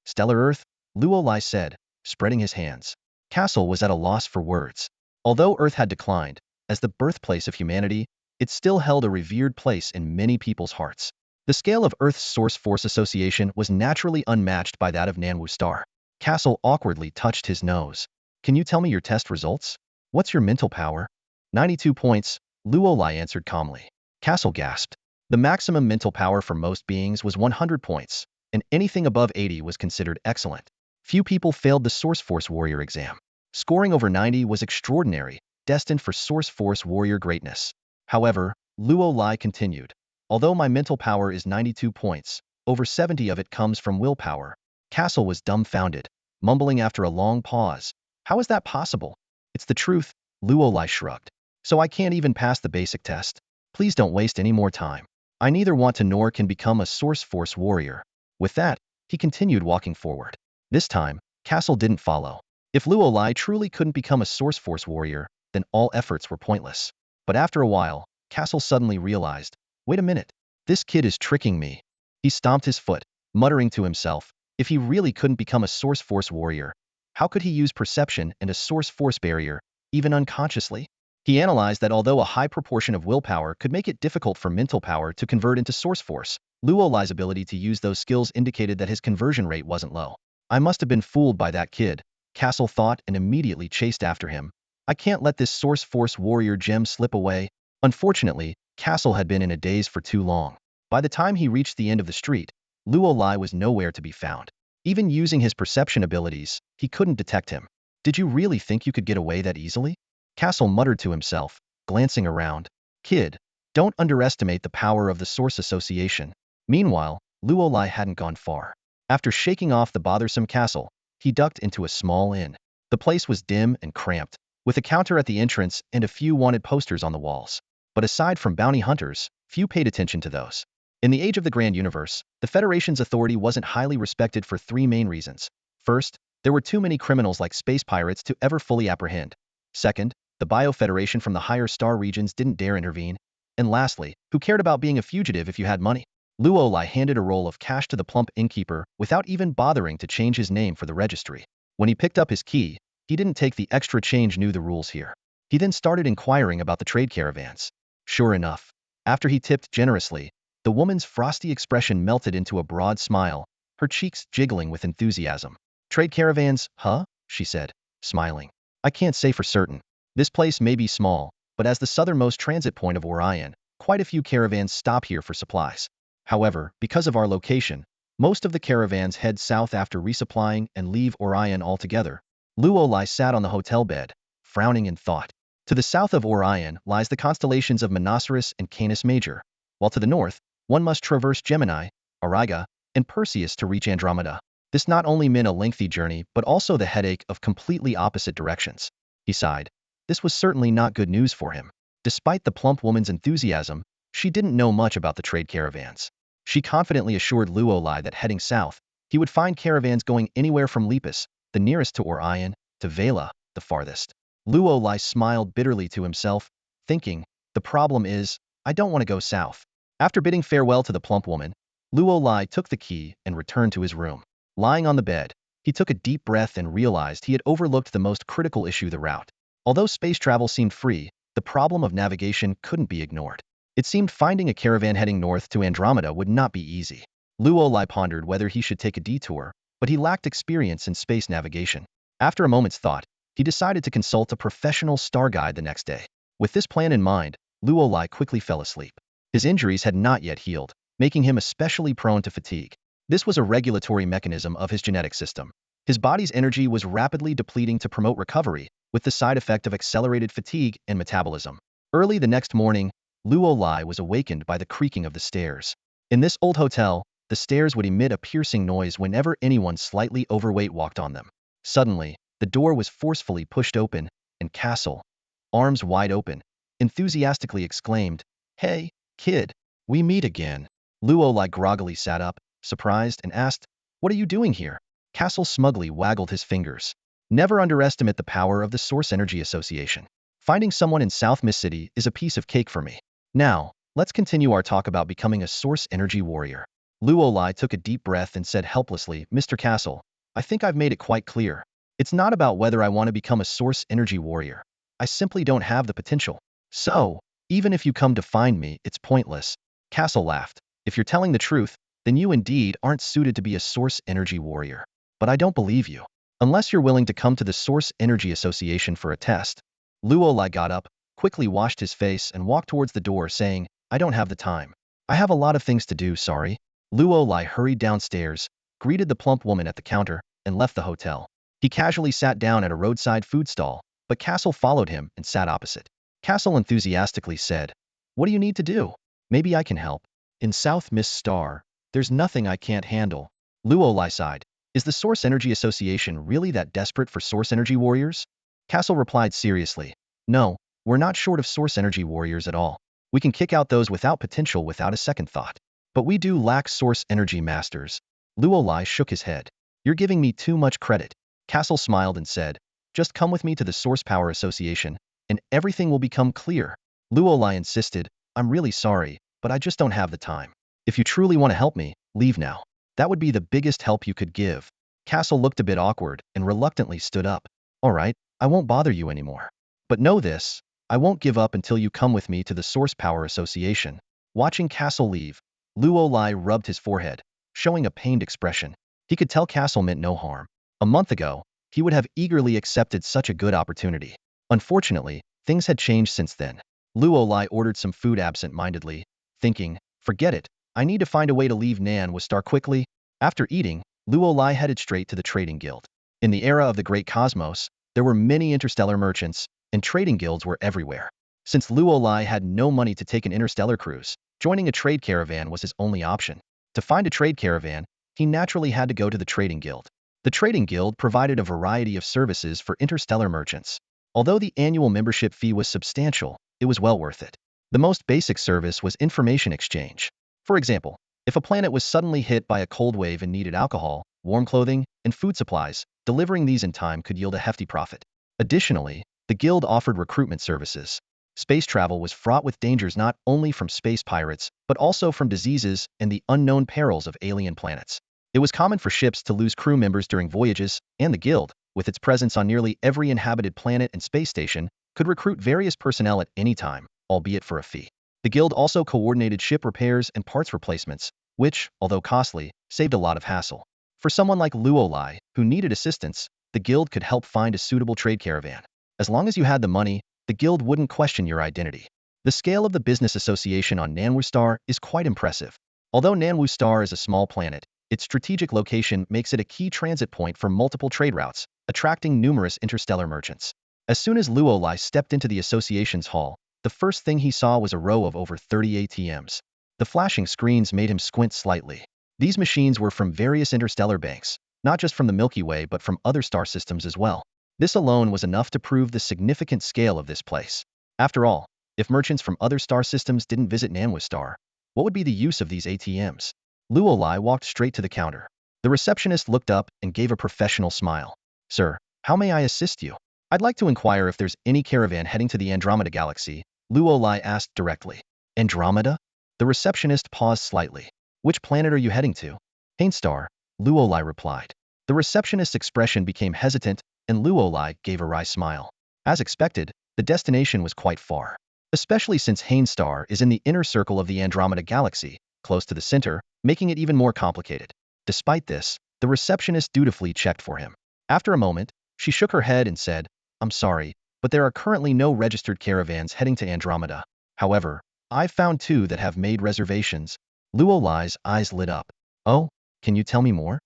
Stellar Earth? Luolai said, spreading his hands. Castle was at a loss for words. Although Earth had declined, as the birthplace of humanity, it still held a revered place in many people's hearts. The scale of Earth's source force association was naturally unmatched by that of Nanwu Star. Castle awkwardly touched his nose. Can you tell me your test results? What's your mental power? 92 points, Luolai answered calmly. Castle gasped. The maximum mental power for most beings was 100 points, and anything above 80 was considered excellent. Few people failed the Source Force Warrior exam. Scoring over 90 was extraordinary, destined for Source Force Warrior greatness. However, Luolai continued. Although my mental power is 92 points, over 70 of it comes from willpower. Castle was dumbfounded, mumbling after a long pause. How is that possible? It's the truth, Luolai shrugged. So I can't even pass the basic test. Please don't waste any more time. I neither want to nor can become a Source Force warrior. With that, he continued walking forward. This time, Castle didn't follow. If Luolai truly couldn't become a Source Force warrior, then all efforts were pointless. But after a while, Castle suddenly realized, wait a minute, this kid is tricking me. He stomped his foot, muttering to himself, if he really couldn't become a Source Force warrior, how could he use perception and a Source Force barrier, even unconsciously? He analyzed that although a high proportion of willpower could make it difficult for mental power to convert into Source Force, Luolai's ability to use those skills indicated that his conversion rate wasn't low. I must have been fooled by that kid, Castle thought and immediately chased after him. I can't let this Source Force warrior gem slip away. Unfortunately, Castle had been in a daze for too long. By the time he reached the end of the street, Luolai was nowhere to be found. Even using his perception abilities, he couldn't detect him. Did you really think you could get away that easily? Castle muttered to himself, glancing around. Kid, don't underestimate the power of the Source Association. Meanwhile, Luolai hadn't gone far. After shaking off the bothersome Castle, he ducked into a small inn. The place was dim and cramped, with a counter at the entrance and a few wanted posters on the walls. But aside from bounty hunters, few paid attention to those. In the age of the Grand Universe, the Federation's authority wasn't highly respected for three main reasons. First, there were too many criminals like space pirates to ever fully apprehend. Second, the Bio-Federation from the higher star regions didn't dare intervene. And lastly, who cared about being a fugitive if you had money? Luolai handed a roll of cash to the plump innkeeper without even bothering to change his name for the registry. When he picked up his key, He didn't take the extra change, knew the rules here. He then started inquiring about the trade caravans. Sure enough, after he tipped generously, the woman's frosty expression melted into a broad smile, her cheeks jiggling with enthusiasm. Trade caravans, huh? She said, smiling. I can't say for certain. This place may be small, but as the southernmost transit point of Orion, quite a few caravans stop here for supplies. However, because of our location, most of the caravans head south after resupplying and leave Orion altogether. Luolai sat on the hotel bed, frowning in thought. To the south of Orion lies the constellations of Monoceros and Canis Major, while to the north, one must traverse Gemini, Auriga, and Perseus to reach Andromeda. This not only meant a lengthy journey, but also the headache of completely opposite directions. He sighed. This was certainly not good news for him. Despite the plump woman's enthusiasm, she didn't know much about the trade caravans. She confidently assured Luolai that heading south, he would find caravans going anywhere from Lepus, the nearest to Orion, to Vela, the farthest. Luolai smiled bitterly to himself, thinking, the problem is, I don't want to go south. After bidding farewell to the plump woman, Luolai took the key and returned to his room. Lying on the bed, he took a deep breath and realized he had overlooked the most critical issue, the route. Although space travel seemed free, the problem of navigation couldn't be ignored. It seemed finding a caravan heading north to Andromeda would not be easy. Luolai pondered whether he should take a detour, but he lacked experience in space navigation. After a moment's thought, he decided to consult a professional star guide the next day. With this plan in mind, Luolai quickly fell asleep. His injuries had not yet healed, making him especially prone to fatigue. This was a regulatory mechanism of his genetic system. His body's energy was rapidly depleting to promote recovery, with the side effect of accelerated fatigue and metabolism. Early the next morning, Luolai was awakened by the creaking of the stairs. In this old hotel, the stairs would emit a piercing noise whenever anyone slightly overweight walked on them. Suddenly, the door was forcefully pushed open, and Castle, arms wide open, enthusiastically exclaimed, "Hey, kid, we meet again." Luolai groggily sat up, surprised, and asked, "What are you doing here?" Castle smugly waggled his fingers. Never underestimate the power of the Source Energy Association. Finding someone in South Miss City is a piece of cake for me. Now, let's continue our talk about becoming a Source Energy warrior. Luolai took a deep breath and said helplessly, "Mr. Castle, I think I've made it quite clear. It's not about whether I want to become a Source Energy warrior. I simply don't have the potential. So, even if you come to find me, it's pointless." Castle laughed. "If you're telling the truth, then you indeed aren't suited to be a Source Energy warrior. But I don't believe you. Unless you're willing to come to the Source Energy Association for a test." Luolai got up, quickly washed his face, and walked towards the door, saying, "I don't have the time. I have a lot of things to do, sorry." Luolai hurried downstairs, greeted the plump woman at the counter, and left the hotel. He casually sat down at a roadside food stall, but Castle followed him and sat opposite. Castle enthusiastically said, "What do you need to do? Maybe I can help. In South Miss Star, there's nothing I can't handle." Luolai sighed. "Is the Source Energy Association really that desperate for Source Energy warriors?" Castle replied seriously, "No, we're not short of Source Energy warriors at all. We can kick out those without potential without a second thought. But we do lack Source Energy masters." Luolai shook his head. "You're giving me too much credit." Castle smiled and said, "Just come with me to the Source Power Association, and everything will become clear." Luolai insisted, "I'm really sorry, but I just don't have the time. If you truly want to help me, leave now. That would be the biggest help you could give." Castle looked a bit awkward and reluctantly stood up. "All right, I won't bother you anymore. But know this, I won't give up until you come with me to the Source Power Association." Watching Castle leave, Luolai rubbed his forehead, showing a pained expression. He could tell Castle meant no harm. A month ago, he would have eagerly accepted such a good opportunity. Unfortunately, things had changed since then. Luolai ordered some food absent-mindedly, thinking, "Forget it, I need to find a way to leave Nan with Star quickly." After eating, Luolai headed straight to the trading guild. In the era of the Great Cosmos, there were many interstellar merchants, and trading guilds were everywhere. Since Luolai had no money to take an interstellar cruise, joining a trade caravan was his only option. To find a trade caravan, he naturally had to go to the trading guild. The trading guild provided a variety of services for interstellar merchants. Although the annual membership fee was substantial, it was well worth it. The most basic service was information exchange. For example, if a planet was suddenly hit by a cold wave and needed alcohol, warm clothing, and food supplies, delivering these in time could yield a hefty profit. Additionally, the guild offered recruitment services. Space travel was fraught with dangers not only from space pirates, but also from diseases and the unknown perils of alien planets. It was common for ships to lose crew members during voyages, and the guild, with its presence on nearly every inhabited planet and space station, could recruit various personnel at any time, albeit for a fee. The guild also coordinated ship repairs and parts replacements, which, although costly, saved a lot of hassle. For someone like Luolai, who needed assistance, the guild could help find a suitable trade caravan. As long as you had the money, the guild wouldn't question your identity. The scale of the business association on Nanwu Star is quite impressive. Although Nanwu Star is a small planet, its strategic location makes it a key transit point for multiple trade routes, attracting numerous interstellar merchants. As soon as Luolai stepped into the association's hall, the first thing he saw was a row of over 30 ATMs. The flashing screens made him squint slightly. These machines were from various interstellar banks, not just from the Milky Way but from other star systems as well. This alone was enough to prove the significant scale of this place. After all, if merchants from other star systems didn't visit Nanwu Star, what would be the use of these ATMs? Luolai walked straight to the counter. The receptionist looked up and gave a professional smile. "Sir, how may I assist you?" "I'd like to inquire if there's any caravan heading to the Andromeda galaxy," Luolai asked directly. "Andromeda?" The receptionist paused slightly. "Which planet are you heading to?" "Hainstar," Luolai replied. The receptionist's expression became hesitant, and Luolai gave a wry smile. As expected, the destination was quite far. Especially since Hainstar is in the inner circle of the Andromeda galaxy, close to the center, making it even more complicated. Despite this, the receptionist dutifully checked for him. After a moment, she shook her head and said, "I'm sorry, but there are currently no registered caravans heading to Andromeda. However, I've found two that have made reservations." Luolai's eyes lit up. "Oh, can you tell me more?"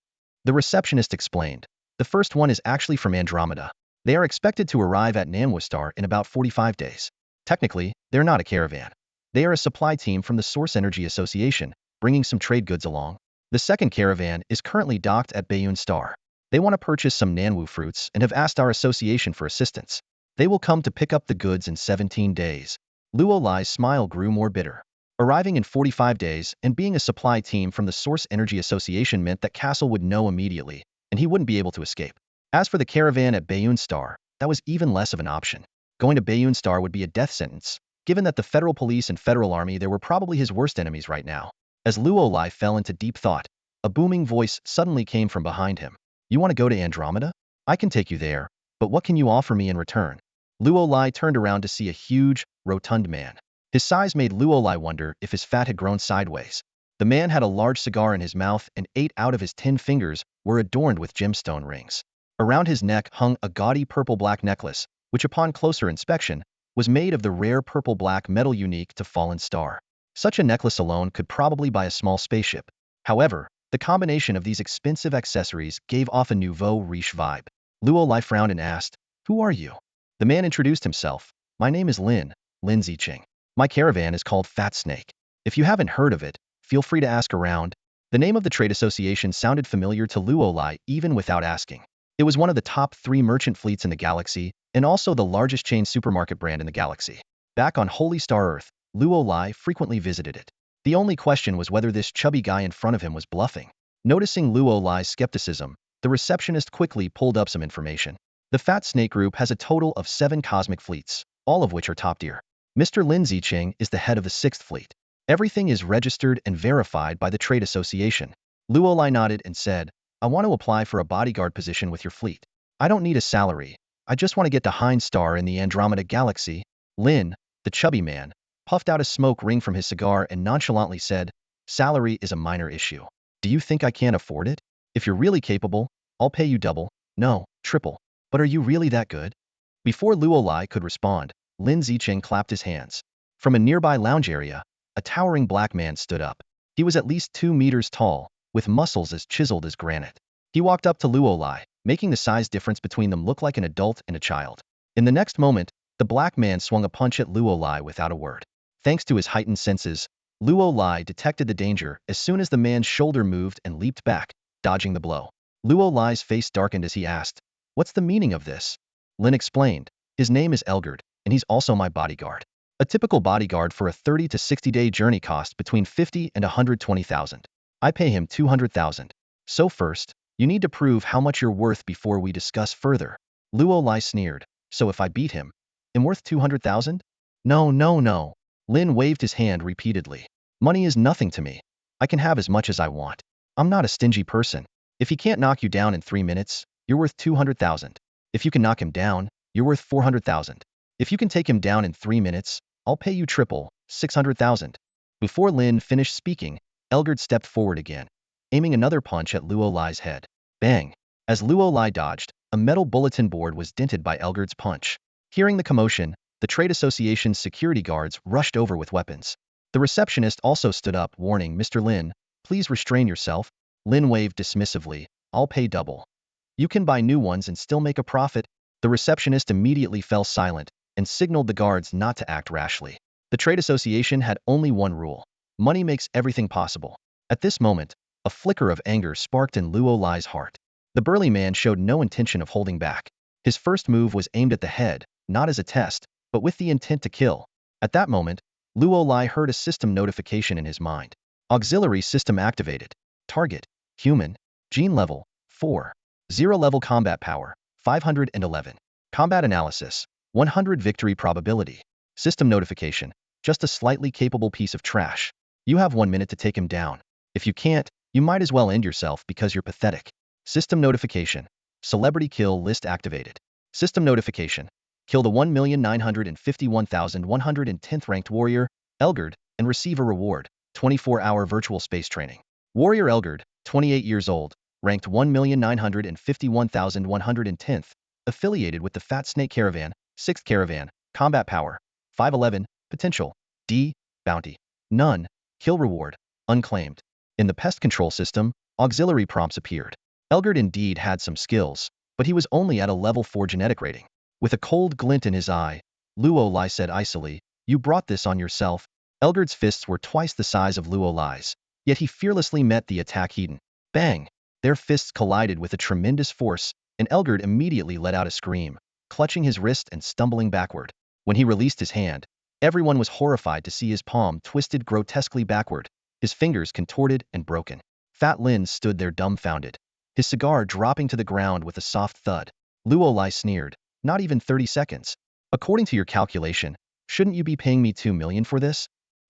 The receptionist explained. "The first one is actually from Andromeda. They are expected to arrive at Nanwu Star in about 45 days. Technically, they're not a caravan. They are a supply team from the Source Energy Association, bringing some trade goods along. The second caravan is currently docked at Bayun Star. They want to purchase some Nanwu fruits and have asked our association for assistance. They will come to pick up the goods in 17 days. Luolai's smile grew more bitter. Arriving in 45 days and being a supply team from the Source Energy Association meant that Castle would know immediately, and he wouldn't be able to escape. As for the caravan at Bayun Star, that was even less of an option. Going to Bayun Star would be a death sentence. Given that the Federal Police and Federal Army there were probably his worst enemies right now. As Luolai fell into deep thought, a booming voice suddenly came from behind him. "You want to go to Andromeda? I can take you there, but what can you offer me in return?" Luolai turned around to see a huge, rotund man. His size made Luolai wonder if his fat had grown sideways. The man had a large cigar in his mouth and 8 out of his 10 fingers were adorned with gemstone rings. Around his neck hung a gaudy purple-black necklace, which upon closer inspection, was made of the rare purple-black metal unique to Fallen Star. Such a necklace alone could probably buy a small spaceship. However, the combination of these expensive accessories gave off a nouveau riche vibe. Luolai frowned and asked, "Who are you?" The man introduced himself. "My name is Lin Ziqing. My caravan is called Fat Snake. If you haven't heard of it, feel free to ask around." The name of the trade association sounded familiar to Luolai even without asking. It was one of the top 3 merchant fleets in the galaxy, and also the largest chain supermarket brand in the galaxy. Back on Holy Star Earth, Luolai frequently visited it. The only question was whether this chubby guy in front of him was bluffing. Noticing Luolai's skepticism, the receptionist quickly pulled up some information. The Fat Snake Group has a total of 7 cosmic fleets, all of which are top tier. Mr. Lin Ziqing is the head of the 6th fleet. Everything is registered and verified by the trade association. Luolai nodded and said, "I want to apply for a bodyguard position with your fleet. I don't need a salary. I just want to get to Hainstar in the Andromeda galaxy." Lin, the chubby man, puffed out a smoke ring from his cigar and nonchalantly said, "Salary is a minor issue. Do you think I can't afford it? If you're really capable, I'll pay you double, no, triple. But are you really that good?" Before Luolai could respond, Lin Ziqing clapped his hands. From a nearby lounge area, a towering black man stood up. He was at least 2 meters tall, with muscles as chiseled as granite. He walked up to Luolai, making the size difference between them look like an adult and a child. In the next moment, the black man swung a punch at Luolai without a word. Thanks to his heightened senses, Luolai detected the danger as soon as the man's shoulder moved and leaped back, dodging the blow. Luolai's face darkened as he asked, "What's the meaning of this?" Lin explained, "His name is Elgard, and he's also my bodyguard. A typical bodyguard for a 30 to 60-day journey costs between 50 and 120,000. I pay him 200,000. So first, you need to prove how much you're worth before we discuss further." Luolai sneered, "So if I beat him, I'm worth 200,000? No, no, no." Lin waved his hand repeatedly. "Money is nothing to me. I can have as much as I want. I'm not a stingy person. If he can't knock you down in 3 minutes, you're worth 200,000. If you can knock him down, you're worth 400,000. If you can take him down in 3 minutes, I'll pay you triple, 600,000. Before Lin finished speaking, Elgard stepped forward again, aiming another punch at Luo Lai's head. Bang! As Luo Lai dodged, a metal bulletin board was dented by Elgard's punch. Hearing the commotion, the trade association's security guards rushed over with weapons. The receptionist also stood up, warning Mr. Lin, please restrain yourself. Lin waved dismissively, I'll pay double. You can buy new ones and still make a profit. The receptionist immediately fell silent and signaled the guards not to act rashly. The trade association had only one rule. Money makes everything possible. At this moment, a flicker of anger sparked in Luo Lai's heart. The burly man showed no intention of holding back. His first move was aimed at the head, not as a test, but with the intent to kill. At that moment, Luo Lai heard a system notification in his mind. Auxiliary system activated. Target, human, gene level, 4. 0 level combat power, 511. Combat analysis, 100 victory probability. System notification, just a slightly capable piece of trash. You have 1 minute to take him down. If you can't, you might as well end yourself because you're pathetic. System notification, celebrity kill list activated. System notification, kill the 1,951,110th ranked warrior, Elgard, and receive a reward, 24-hour virtual space training. Warrior Elgard, 28 years old, ranked 1,951,110th, affiliated with the Fat Snake Caravan, 6th Caravan, combat power, 511, potential, D, bounty, none, kill reward, unclaimed. In the pest control system, auxiliary prompts appeared. Elgard indeed had some skills, but he was only at a level 4 genetic rating. With a cold glint in his eye, Luo Lai said icily, you brought this on yourself. Elgard's fists were twice the size of Luo Lai's, yet he fearlessly met the attack head-on. Bang! Their fists collided with a tremendous force, and Elgard immediately let out a scream, clutching his wrist and stumbling backward. When he released his hand, everyone was horrified to see his palm twisted grotesquely backward, his fingers contorted and broken. Fat Lin stood there dumbfounded, his cigar dropping to the ground with a soft thud. Luo Lai sneered, not even 30 seconds. According to your calculation, shouldn't you be paying me 2 million for this?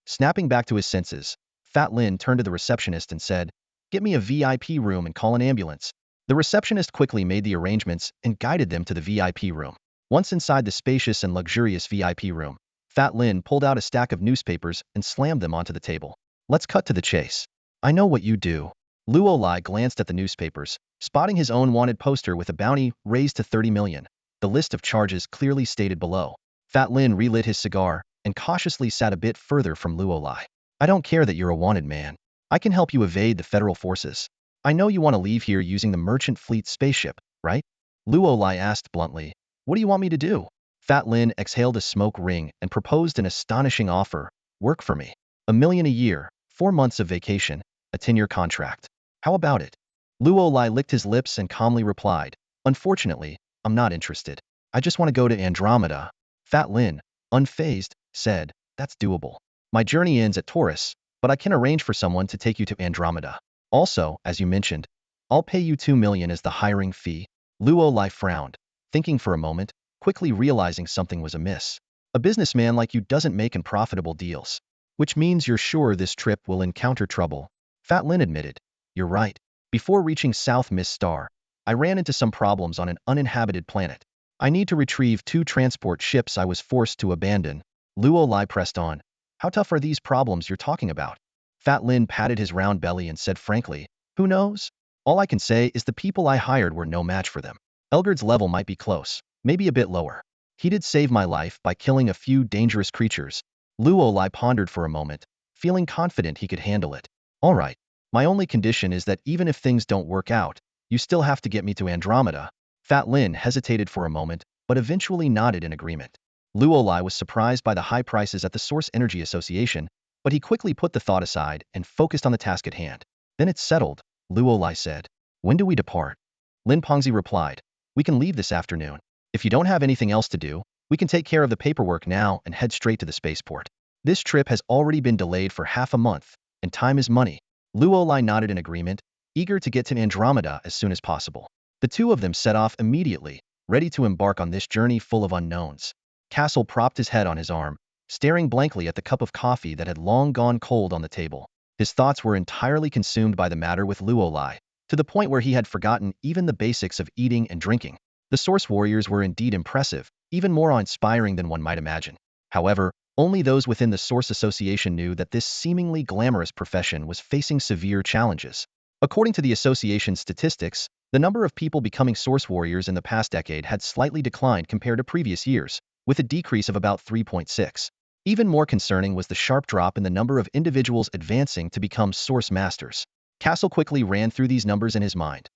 Snapping back to his senses, Fat Lin turned to the receptionist and said, get me a VIP room and call an ambulance. The receptionist quickly made the arrangements and guided them to the VIP room. Once inside the spacious and luxurious VIP room, Fat Lin pulled out a stack of newspapers and slammed them onto the table. Let's cut to the chase. I know what you do. Luo Lai glanced at the newspapers, spotting his own wanted poster with a bounty raised to 30 million. The list of charges clearly stated below. Fat Lin relit his cigar and cautiously sat a bit further from Luo Lai. I don't care that you're a wanted man. I can help you evade the federal forces. I know you want to leave here using the merchant fleet spaceship, right? Luo Lai asked bluntly. What do you want me to do? Fat Lin exhaled a smoke ring and proposed an astonishing offer. Work for me. $1 million a year, 4 months of vacation, a 10-year contract. How about it? Luo Lai licked his lips and calmly replied, unfortunately, I'm not interested. I just want to go to Andromeda. Fat Lin, unfazed, said, that's doable. My journey ends at Taurus, but I can arrange for someone to take you to Andromeda. Also, as you mentioned, I'll pay you 2 million as the hiring fee. Luo Lai frowned, thinking for a moment, quickly realizing something was amiss. A businessman like you doesn't make unprofitable deals. Which means you're sure this trip will encounter trouble. Fat Lin admitted, you're right. Before reaching South Miss Star, I ran into some problems on an uninhabited planet. I need to retrieve 2 transport ships I was forced to abandon. Luo Lai pressed on. How tough are these problems you're talking about? Fat Lin patted his round belly and said frankly, who knows? All I can say is the people I hired were no match for them. Elgard's level might be close, maybe a bit lower. He did save my life by killing a few dangerous creatures. Luo Lai pondered for a moment, feeling confident he could handle it. All right. My only condition is that even if things don't work out, you still have to get me to Andromeda. Fat Lin hesitated for a moment, but eventually nodded in agreement. Luo Lai was surprised by the high prices at the Source Energy Association, but he quickly put the thought aside and focused on the task at hand. Then it's settled, Luo Lai said. When do we depart? Lin Pengzi replied. We can leave this afternoon. If you don't have anything else to do, we can take care of the paperwork now and head straight to the spaceport. This trip has already been delayed for half a month, and time is money. Luo Lai nodded in agreement, eager to get to Andromeda as soon as possible. The two of them set off immediately, ready to embark on this journey full of unknowns. Castle propped his head on his arm, staring blankly at the cup of coffee that had long gone cold on the table. His thoughts were entirely consumed by the matter with Luo Lai, to the point where he had forgotten even the basics of eating and drinking. The Source Warriors were indeed impressive, even more awe-inspiring than one might imagine. However, only those within the Source Association knew that this seemingly glamorous profession was facing severe challenges. According to the association's statistics, the number of people becoming Source Warriors in the past decade had slightly declined compared to previous years, with a decrease of about 3.6. Even more concerning was the sharp drop in the number of individuals advancing to become Source Masters. Castle quickly ran through these numbers in his mind.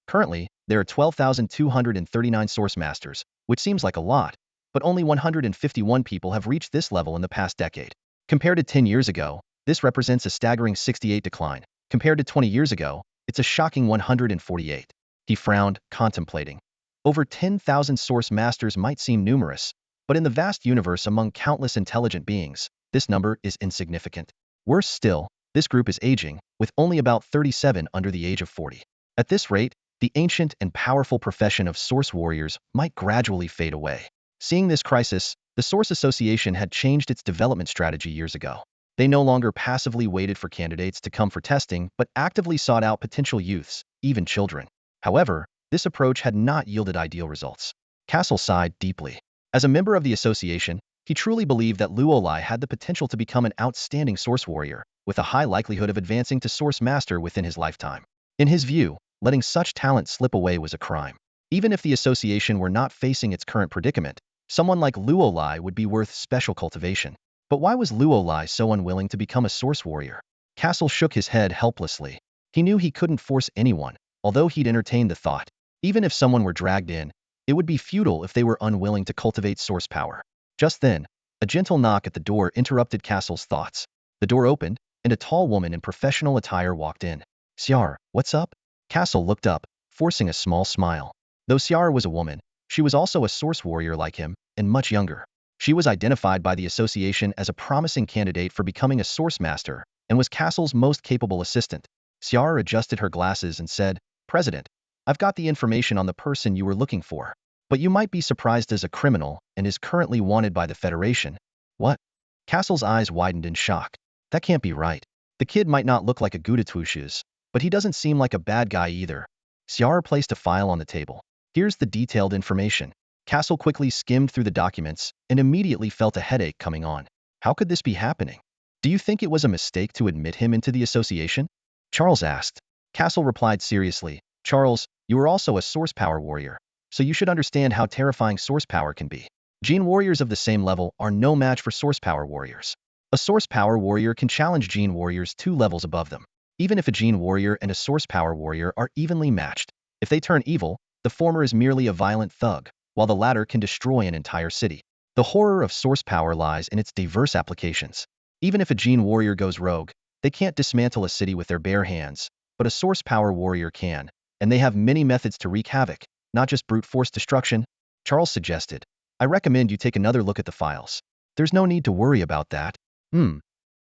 Currently, there are 12,239 Source Masters, which seems like a lot, but only 151 people have reached this level in the past decade. Compared to 10 years ago, this represents a staggering 68 decline. Compared to 20 years ago, it's a shocking 148. He frowned, contemplating. Over 10,000 Source Masters might seem numerous, but in the vast universe among countless intelligent beings, this number is insignificant. Worse still, this group is aging, with only about 37 under the age of 40. At this rate, the ancient and powerful profession of Source Warriors might gradually fade away. Seeing this crisis, the Source Association had changed its development strategy years ago. They no longer passively waited for candidates to come for testing, but actively sought out potential youths, even children. However, this approach had not yielded ideal results. Castle sighed deeply. As a member of the association, he truly believed that Luolai had the potential to become an outstanding Source Warrior, with a high likelihood of advancing to Source Master within his lifetime. In his view, letting such talent slip away was a crime. Even if the association were not facing its current predicament, someone like Luolai would be worth special cultivation. But why was Luolai so unwilling to become a Source Warrior? Castle shook his head helplessly. He knew he couldn't force anyone, although he'd entertained the thought. Even if someone were dragged in, it would be futile if they were unwilling to cultivate source power. Just then, a gentle knock at the door interrupted Castle's thoughts. The door opened, and a tall woman in professional attire walked in. Siar, what's up? Castle looked up, forcing a small smile. Though Siar was a woman, she was also a Source Warrior like him, and much younger. She was identified by the association as a promising candidate for becoming a Source Master, and was Castle's most capable assistant. Siar adjusted her glasses and said, President, I've got the information on the person you were looking for. But you might be surprised as a criminal and is currently wanted by the Federation. What? Castle's eyes widened in shock. That can't be right. The kid might not look like a Gudatushus, but he doesn't seem like a bad guy either. Siar placed a file on the table. Here's the detailed information. Castle quickly skimmed through the documents and immediately felt a headache coming on. How could this be happening? Do you think it was a mistake to admit him into the association? Charles asked. Castle replied seriously, Charles, you are also a Source Power Warrior, so you should understand how terrifying Source Power can be. Gene Warriors of the same level are no match for Source Power Warriors. A Source Power Warrior can challenge Gene Warriors 2 levels above them. Even if a Gene Warrior and a Source Power Warrior are evenly matched, if they turn evil, the former is merely a violent thug, while the latter can destroy an entire city. The horror of Source Power lies in its diverse applications. Even if a Gene Warrior goes rogue, they can't dismantle a city with their bare hands, but a Source Power Warrior can, and they have many methods to wreak havoc, not just brute force destruction. Charles suggested, I recommend you take another look at the files. There's no need to worry about that.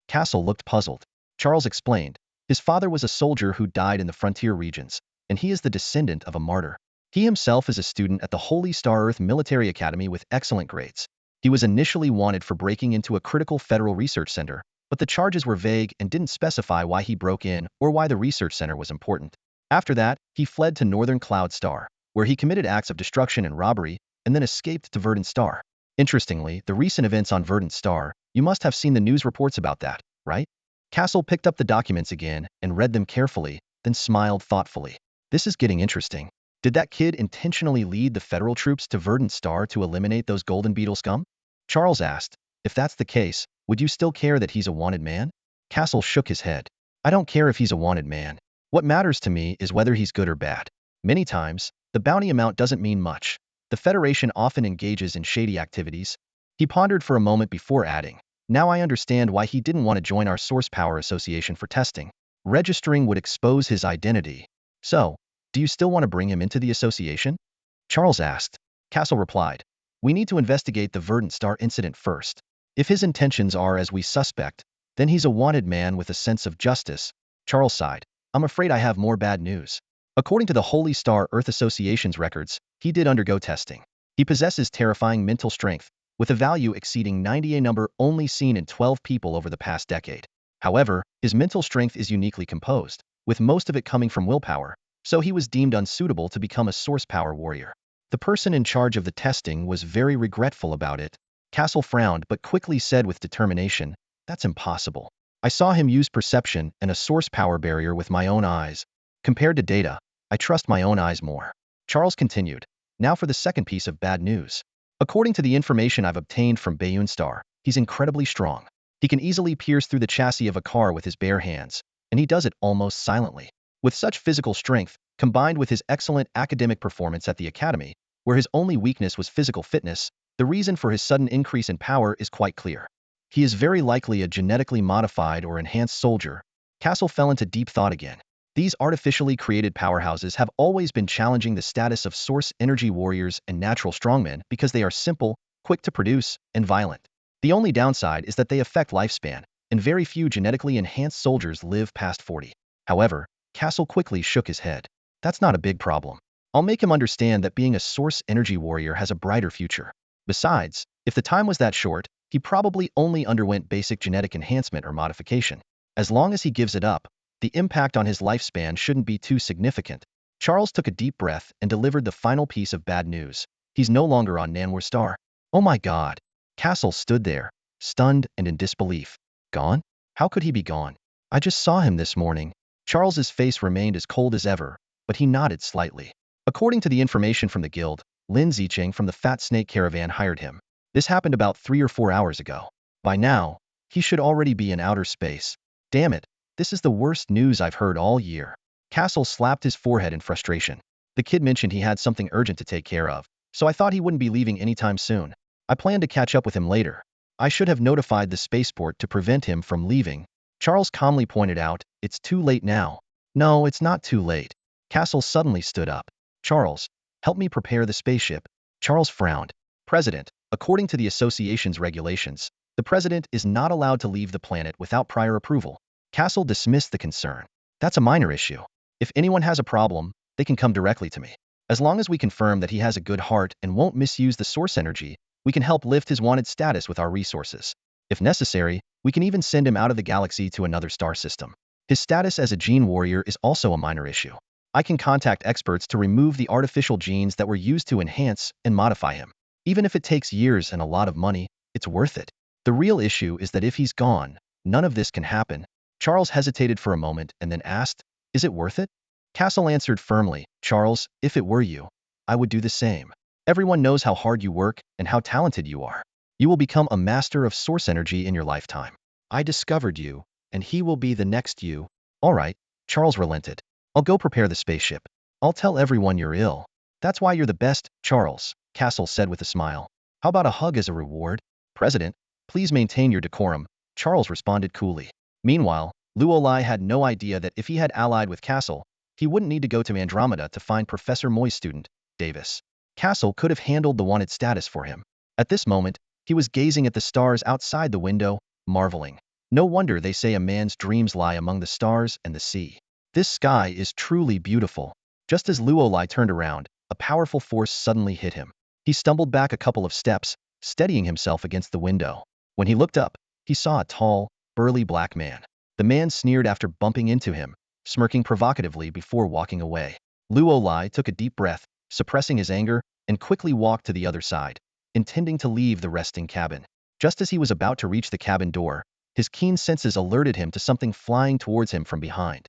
Castle looked puzzled. Charles explained, his father was a soldier who died in the frontier regions, and he is the descendant of a martyr. He himself is a student at the Holy Star Earth Military Academy with excellent grades. He was initially wanted for breaking into a critical federal research center, but the charges were vague and didn't specify why he broke in or why the research center was important. After that, he fled to Northern Cloud Star, where he committed acts of destruction and robbery, and then escaped to Verdant Star. Interestingly, the recent events on Verdant Star, you must have seen the news reports about that, right? Castle picked up the documents again and read them carefully, then smiled thoughtfully. This is getting interesting. Did that kid intentionally lead the federal troops to Verdant Star to eliminate those Golden Beetle scum? Charles asked, if that's the case, would you still care that he's a wanted man? Castle shook his head. I don't care if he's a wanted man. What matters to me is whether he's good or bad. Many times, the bounty amount doesn't mean much. The Federation often engages in shady activities. He pondered for a moment before adding, now I understand why he didn't want to join our Source Power Association for testing. Registering would expose his identity. So, do you still want to bring him into the association? Charles asked. Castle replied, we need to investigate the Verdant Star incident first. If his intentions are as we suspect, then he's a wanted man with a sense of justice. Charles sighed. I'm afraid I have more bad news. According to the Holy Star Earth Association's records, he did undergo testing. He possesses terrifying mental strength, with a value exceeding 90, a number only seen in 12 people over the past decade. However, his mental strength is uniquely composed, with most of it coming from willpower, so he was deemed unsuitable to become a source power warrior. The person in charge of the testing was very regretful about it. Castle frowned but quickly said with determination, "That's impossible. I saw him use perception and a source power barrier with my own eyes. Compared to data, I trust my own eyes more." Charles continued, "Now for the second piece of bad news. According to the information I've obtained from Bayun Star, he's incredibly strong. He can easily pierce through the chassis of a car with his bare hands, and he does it almost silently. With such physical strength, combined with his excellent academic performance at the academy, where his only weakness was physical fitness, the reason for his sudden increase in power is quite clear. He is very likely a genetically modified or enhanced soldier." Castle fell into deep thought again. These artificially created powerhouses have always been challenging the status of source energy warriors and natural strongmen because they are simple, quick to produce, and violent. The only downside is that they affect lifespan, and very few genetically enhanced soldiers live past 40. However, Castle quickly shook his head. "That's not a big problem. I'll make him understand that being a source energy warrior has a brighter future. Besides, if the time was that short, he probably only underwent basic genetic enhancement or modification. As long as he gives it up, the impact on his lifespan shouldn't be too significant." Charles took a deep breath and delivered the final piece of bad news. "He's no longer on Nanwar Star." "Oh my God." Castle stood there, stunned and in disbelief. "Gone? How could he be gone? I just saw him this morning." Charles's face remained as cold as ever, but he nodded slightly. "According to the information from the guild, Lin Zicheng from the Fat Snake Caravan hired him. This happened about 3 or 4 hours ago. By now, he should already be in outer space. Damn it, this is the worst news I've heard all year." Castle slapped his forehead in frustration. "The kid mentioned he had something urgent to take care of, so I thought he wouldn't be leaving anytime soon. I plan to catch up with him later. I should have notified the spaceport to prevent him from leaving." Charles calmly pointed out, "It's too late now." "No, it's not too late." Castle suddenly stood up. "Charles, help me prepare the spaceship." Charles frowned. "President, according to the association's regulations, the president is not allowed to leave the planet without prior approval." Castle dismissed the concern. "That's a minor issue. If anyone has a problem, they can come directly to me. As long as we confirm that he has a good heart and won't misuse the source energy, we can help lift his wanted status with our resources. If necessary, we can even send him out of the galaxy to another star system. His status as a gene warrior is also a minor issue. I can contact experts to remove the artificial genes that were used to enhance and modify him. Even if it takes years and a lot of money, it's worth it. The real issue is that if he's gone, none of this can happen." Charles hesitated for a moment and then asked, "Is it worth it?" Castle answered firmly, "Charles, if it were you, I would do the same. Everyone knows how hard you work and how talented you are. You will become a master of source energy in your lifetime. I discovered you, and he will be the next you." "All right," Charles relented. "I'll go prepare the spaceship. I'll tell everyone you're ill." "That's why you're the best, Charles," Castle said with a smile. "How about a hug as a reward?" "President, please maintain your decorum," Charles responded coolly. Meanwhile, Luolai had no idea that if he had allied with Castle, he wouldn't need to go to Andromeda to find Professor Moy's student, Davis. Castle could have handled the wanted status for him. At this moment, he was gazing at the stars outside the window, marveling. No wonder they say a man's dreams lie among the stars and the sea. This sky is truly beautiful. Just as Luolai turned around, a powerful force suddenly hit him. He stumbled back a couple of steps, steadying himself against the window. When he looked up, he saw a tall, burly black man. The man sneered after bumping into him, smirking provocatively before walking away. Luolai took a deep breath, suppressing his anger, and quickly walked to the other side, intending to leave the resting cabin. Just as he was about to reach the cabin door, his keen senses alerted him to something flying towards him from behind.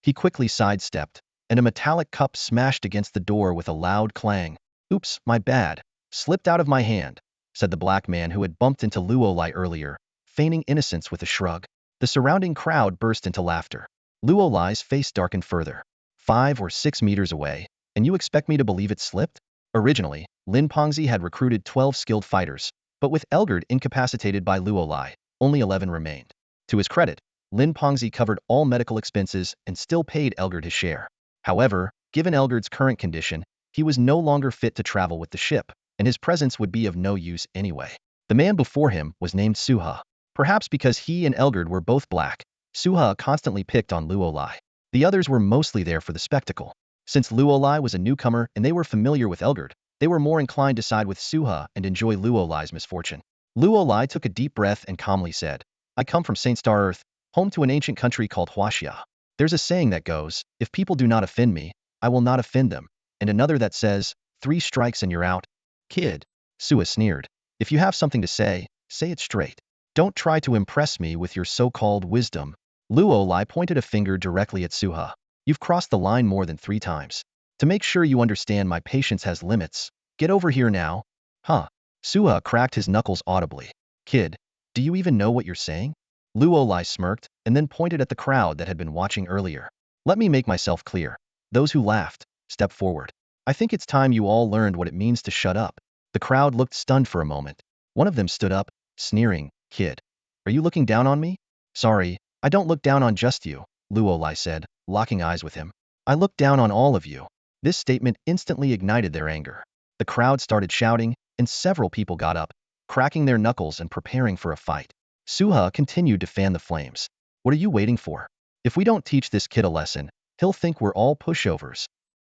He quickly sidestepped, and a metallic cup smashed against the door with a loud clang. "Oops, my bad. Slipped out of my hand," said the black man who had bumped into Luolai earlier, feigning innocence with a shrug. The surrounding crowd burst into laughter. Luolai's face darkened further. 5 or 6 meters away, and you expect me to believe it slipped? Originally, Lin Pengzi had recruited 12 skilled fighters, but with Elgard incapacitated by Luolai, only 11 remained. To his credit, Lin Pengzi covered all medical expenses and still paid Elgard his share. However, given Elgard's current condition, he was no longer fit to travel with the ship, and his presence would be of no use anyway. The man before him was named Suha. Perhaps because he and Elgard were both black, Suha constantly picked on Luolai. The others were mostly there for the spectacle. Since Luolai was a newcomer and they were familiar with Elgard, they were more inclined to side with Suha and enjoy Luolai's misfortune. Luolai took a deep breath and calmly said, "I come from Saint Star Earth, home to an ancient country called Huaxia. There's a saying that goes, if people do not offend me, I will not offend them, and another that says, 3 strikes and you're out. Kid. Suha sneered. If you have something to say it straight. Don't try to impress me with your so-called wisdom. Luo Lai pointed a finger directly at Suha. You've crossed the line more than 3 times. To make sure you understand my patience has limits, get over here now. Huh. Suha cracked his knuckles audibly. Kid, do you even know what you're saying? Luo Lai smirked and then pointed at the crowd that had been watching earlier. Let me make myself clear. Those who laughed, step forward. I think it's time you all learned what it means to shut up. The crowd looked stunned for a moment. One of them stood up, sneering. Kid, are you looking down on me? Sorry, I don't look down on just you, Luo Lai said, locking eyes with him. I look down on all of you. This statement instantly ignited their anger. The crowd started shouting, and several people got up, cracking their knuckles and preparing for a fight. Suha continued to fan the flames. What are you waiting for? If we don't teach this kid a lesson, he'll think we're all pushovers.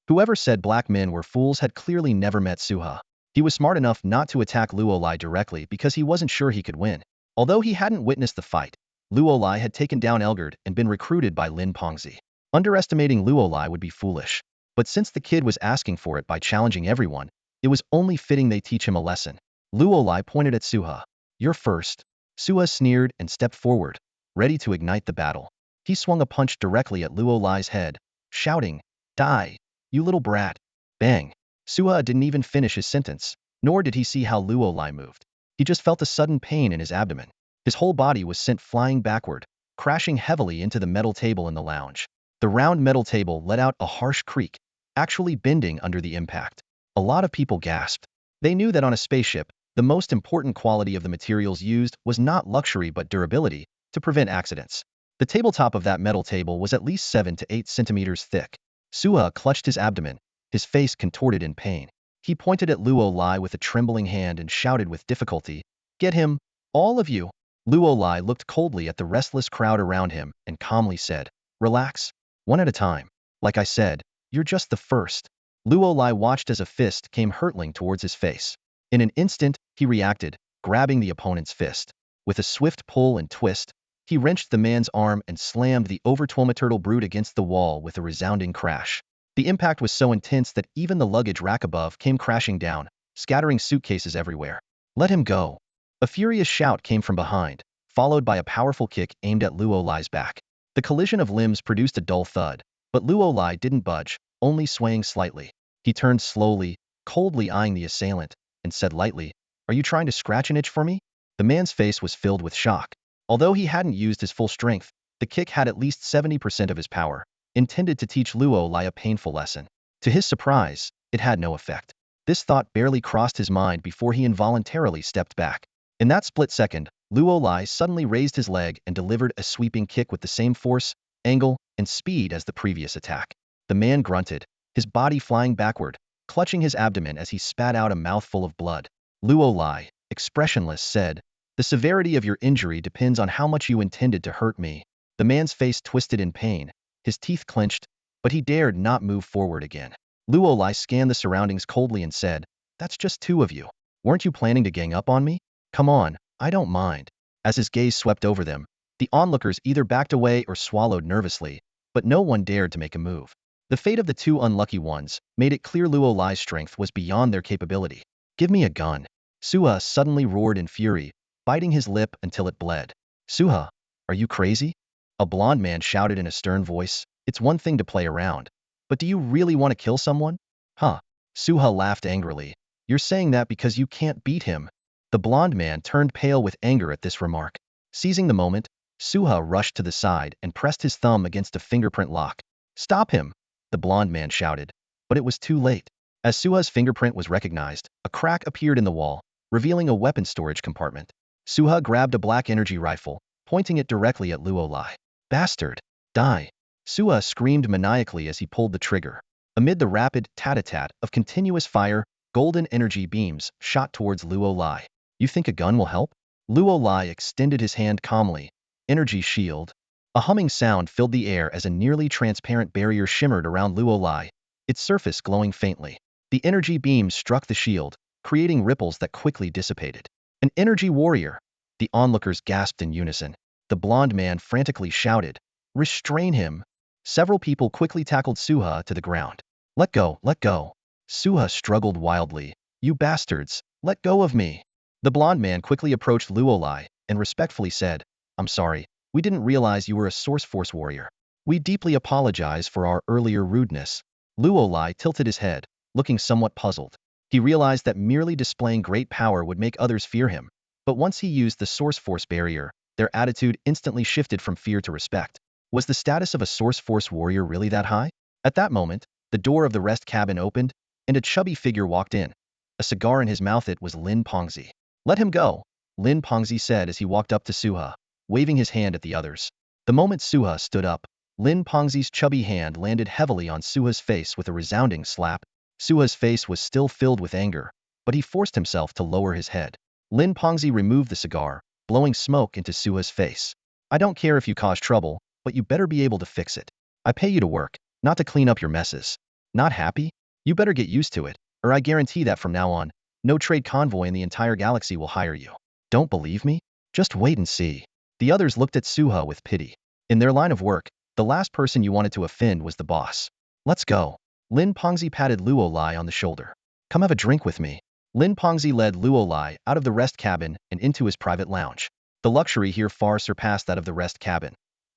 Whoever said black men were fools had clearly never met Suha. He was smart enough not to attack Luo Lai directly because he wasn't sure he could win. Although he hadn't witnessed the fight, Luo Lai had taken down Elgard and been recruited by Lin Pengzi. Underestimating Luo Lai would be foolish. But since the kid was asking for it by challenging everyone, it was only fitting they teach him a lesson. Luo Lai pointed at Suha. You're first. Suha sneered and stepped forward, ready to ignite the battle. He swung a punch directly at Luo Lai's head, shouting, Die, you little brat. Bang. Suha didn't even finish his sentence, nor did he see how Luo Lai moved. He just felt a sudden pain in his abdomen. His whole body was sent flying backward, crashing heavily into the metal table in the lounge. The round metal table let out a harsh creak, actually bending under the impact. A lot of people gasped. They knew that on a spaceship, the most important quality of the materials used was not luxury but durability, to prevent accidents. The tabletop of that metal table was at least 7 to 8 centimeters thick. Suha clutched his abdomen, his face contorted in pain. He pointed at Luo Lai with a trembling hand and shouted with difficulty, Get him, all of you. Luo Lai looked coldly at the restless crowd around him and calmly said, Relax, one at a time. Like I said, you're just the first. Luo Lai watched as a fist came hurtling towards his face. In an instant, he reacted, grabbing the opponent's fist. With a swift pull and twist, he wrenched the man's arm and slammed the over-12-meter brute against the wall with a resounding crash. The impact was so intense that even the luggage rack above came crashing down, scattering suitcases everywhere. Let him go. A furious shout came from behind, followed by a powerful kick aimed at Luo Lai's back. The collision of limbs produced a dull thud, but Luo Lai didn't budge, only swaying slightly. He turned slowly, coldly eyeing the assailant, and said lightly, Are you trying to scratch an itch for me? The man's face was filled with shock. Although he hadn't used his full strength, the kick had at least 70% of his power, intended to teach Luo Lai a painful lesson. To his surprise, it had no effect. This thought barely crossed his mind before he involuntarily stepped back. In that split second, Luo Lai suddenly raised his leg and delivered a sweeping kick with the same force, angle, and speed as the previous attack. The man grunted, his body flying backward, clutching his abdomen as he spat out a mouthful of blood. Luo Lai, expressionless, said, The severity of your injury depends on how much you intended to hurt me. The man's face twisted in pain, his teeth clenched, but he dared not move forward again. Luo Lai scanned the surroundings coldly and said, That's just 2 of you. Weren't you planning to gang up on me? Come on, I don't mind. As his gaze swept over them, the onlookers either backed away or swallowed nervously, but no one dared to make a move. The fate of the 2 unlucky ones made it clear Luo Lai's strength was beyond their capability. Give me a gun. Suha suddenly roared in fury, biting his lip until it bled. Suha, are you crazy? A blond man shouted in a stern voice. It's one thing to play around, but do you really want to kill someone? Huh. Suha laughed angrily. You're saying that because you can't beat him. The blond man turned pale with anger at this remark. Seizing the moment, Suha rushed to the side and pressed his thumb against a fingerprint lock. Stop him, the blond man shouted, but it was too late. As Suha's fingerprint was recognized, a crack appeared in the wall, revealing a weapon storage compartment. Suha grabbed a black energy rifle, pointing it directly at Luo Lai. Bastard! Die! Suha screamed maniacally as he pulled the trigger. Amid the rapid tat-a-tat of continuous fire, golden energy beams shot towards Luo Lai. You think a gun will help? Luo Lai extended his hand calmly. Energy shield. A humming sound filled the air as a nearly transparent barrier shimmered around Luo Lai, its surface glowing faintly. The energy beams struck the shield, creating ripples that quickly dissipated. An energy warrior! The onlookers gasped in unison. The blond man frantically shouted, Restrain him! Several people quickly tackled Suha to the ground. Let go, let go. Suha struggled wildly. You bastards, let go of me. The blond man quickly approached Luolai and respectfully said, I'm sorry, we didn't realize you were a Source Force warrior. We deeply apologize for our earlier rudeness. Luolai tilted his head, looking somewhat puzzled. He realized that merely displaying great power would make others fear him, but once he used the Source Force barrier, their attitude instantly shifted from fear to respect. Was the status of a Source Force warrior really that high? At that moment, the door of the rest cabin opened, and a chubby figure walked in. A cigar in his mouth. It was Lin Pengzi. Let him go, Lin Pengzi said as he walked up to Suha, waving his hand at the others. The moment Suha stood up, Lin Pengzi's chubby hand landed heavily on Suha's face with a resounding slap. Suha's face was still filled with anger, but he forced himself to lower his head. Lin Pengzi removed the cigar, blowing smoke into Suha's face. I don't care if you cause trouble, but you better be able to fix it. I pay you to work, not to clean up your messes. Not happy? You better get used to it, or I guarantee that from now on, no trade convoy in the entire galaxy will hire you. Don't believe me? Just wait and see. The others looked at Suha with pity. In their line of work, the last person you wanted to offend was the boss. Let's go. Lin Pengzi patted Luolai on the shoulder. Come have a drink with me. Lin Pengzi led Luolai out of the rest cabin and into his private lounge. The luxury here far surpassed that of the rest cabin.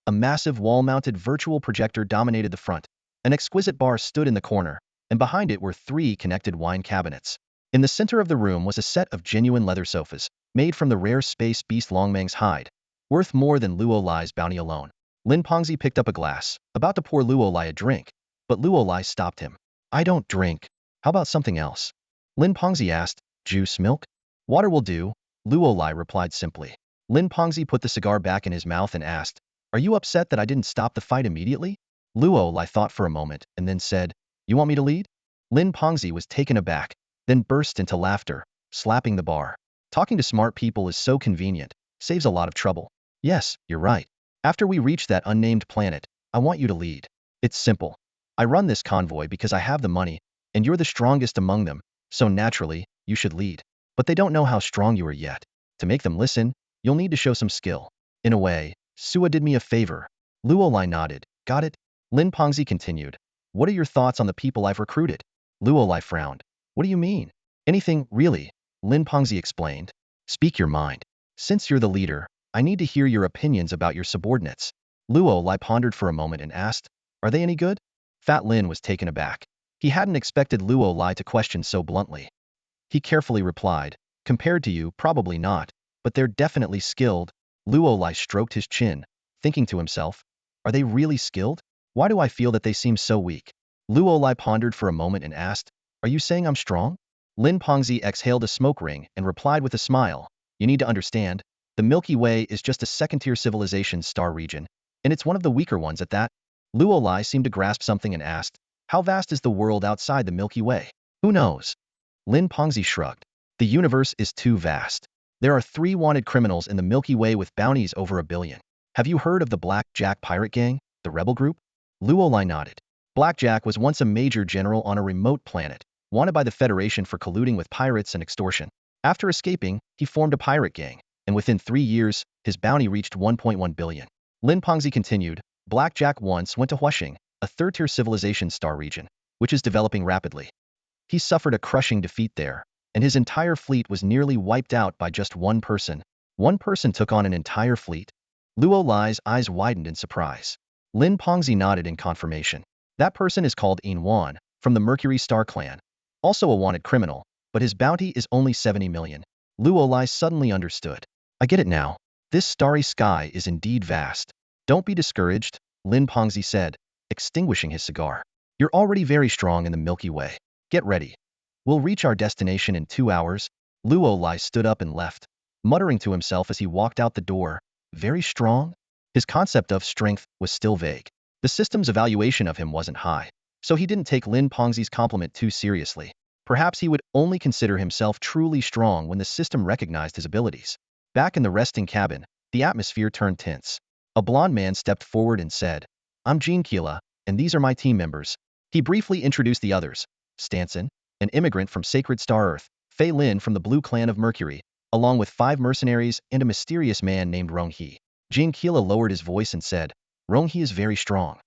A massive wall-mounted virtual projector dominated the front. An exquisite bar stood in the corner, and behind it were 3 connected wine cabinets. In the center of the room was a set of genuine leather sofas, made from the rare space beast Longmang's hide, worth more than Luolai's bounty alone. Lin Pengzi picked up a glass, about to pour Luolai a drink, but Luolai stopped him. I don't drink. How about something else? Lin Pengzi asked. Juice, milk? Water will do, Luolai replied simply. Lin Pengzi put the cigar back in his mouth and asked, Are you upset that I didn't stop the fight immediately? Luolai thought for a moment and then said, You want me to lead? Lin Pengzi was taken aback, then burst into laughter, slapping the bar. Talking to smart people is so convenient, saves a lot of trouble. Yes, you're right. After we reach that unnamed planet, I want you to lead. It's simple. I run this convoy because I have the money, and you're the strongest among them, so naturally, you should lead. But they don't know how strong you are yet. To make them listen, you'll need to show some skill. In a way, Suha did me a favor. Luolai nodded. Got it? Lin Pengzi continued. What are your thoughts on the people I've recruited? Luolai frowned. What do you mean? Anything, really, Lin Pengzi explained. Speak your mind. Since you're the leader, I need to hear your opinions about your subordinates. Luolai pondered for a moment and asked, Are they any good? Fat Lin was taken aback. He hadn't expected Luolai to question so bluntly. He carefully replied, Compared to you, probably not, but they're definitely skilled. Luolai stroked his chin, thinking to himself, Are they really skilled? Why do I feel that they seem so weak? Luolai pondered for a moment and asked, Are you saying I'm strong? Lin Pengzi exhaled a smoke ring and replied with a smile, You need to understand, the Milky Way is just a second-tier civilization star region, and it's one of the weaker ones at that. Luolai seemed to grasp something and asked, How vast is the world outside the Milky Way? Who knows? Lin Pengzi shrugged. The universe is too vast. There are 3 wanted criminals in the Milky Way with bounties over 1 billion. Have you heard of the Black Jack pirate gang, the rebel group? Luolai nodded. Blackjack was once a major general on a remote planet, wanted by the Federation for colluding with pirates and extortion. After escaping, he formed a pirate gang, and within 3 years, his bounty reached 1.1 billion. Lin Pengzi continued, Blackjack once went to Huashing, a third-tier civilization star region, which is developing rapidly. He suffered a crushing defeat there, and his entire fleet was nearly wiped out by just one person. One person took on an entire fleet? Luolai's eyes widened in surprise. Lin Pengzi nodded in confirmation. That person is called Wan, from the Mercury Star clan. Also a wanted criminal, but his bounty is only 70 million. Luolai suddenly understood. I get it now. This starry sky is indeed vast. Don't be discouraged, Lin Pengzi said, extinguishing his cigar. You're already very strong in the Milky Way. Get ready. We'll reach our destination in 2 hours. Luolai stood up and left, muttering to himself as he walked out the door. Very strong? His concept of strength was still vague. The system's evaluation of him wasn't high, so he didn't take Lin Pengzi's compliment too seriously. Perhaps he would only consider himself truly strong when the system recognized his abilities. Back in the resting cabin, the atmosphere turned tense. A blond man stepped forward and said, I'm Gene Keela, and these are my team members. He briefly introduced the others. Stanson, an immigrant from Sacred Star Earth, Fei Lin from the Blue Clan of Mercury, along with 5 mercenaries and a mysterious man named Ronghe. Gene Keela lowered his voice and said, Ronghe is very strong.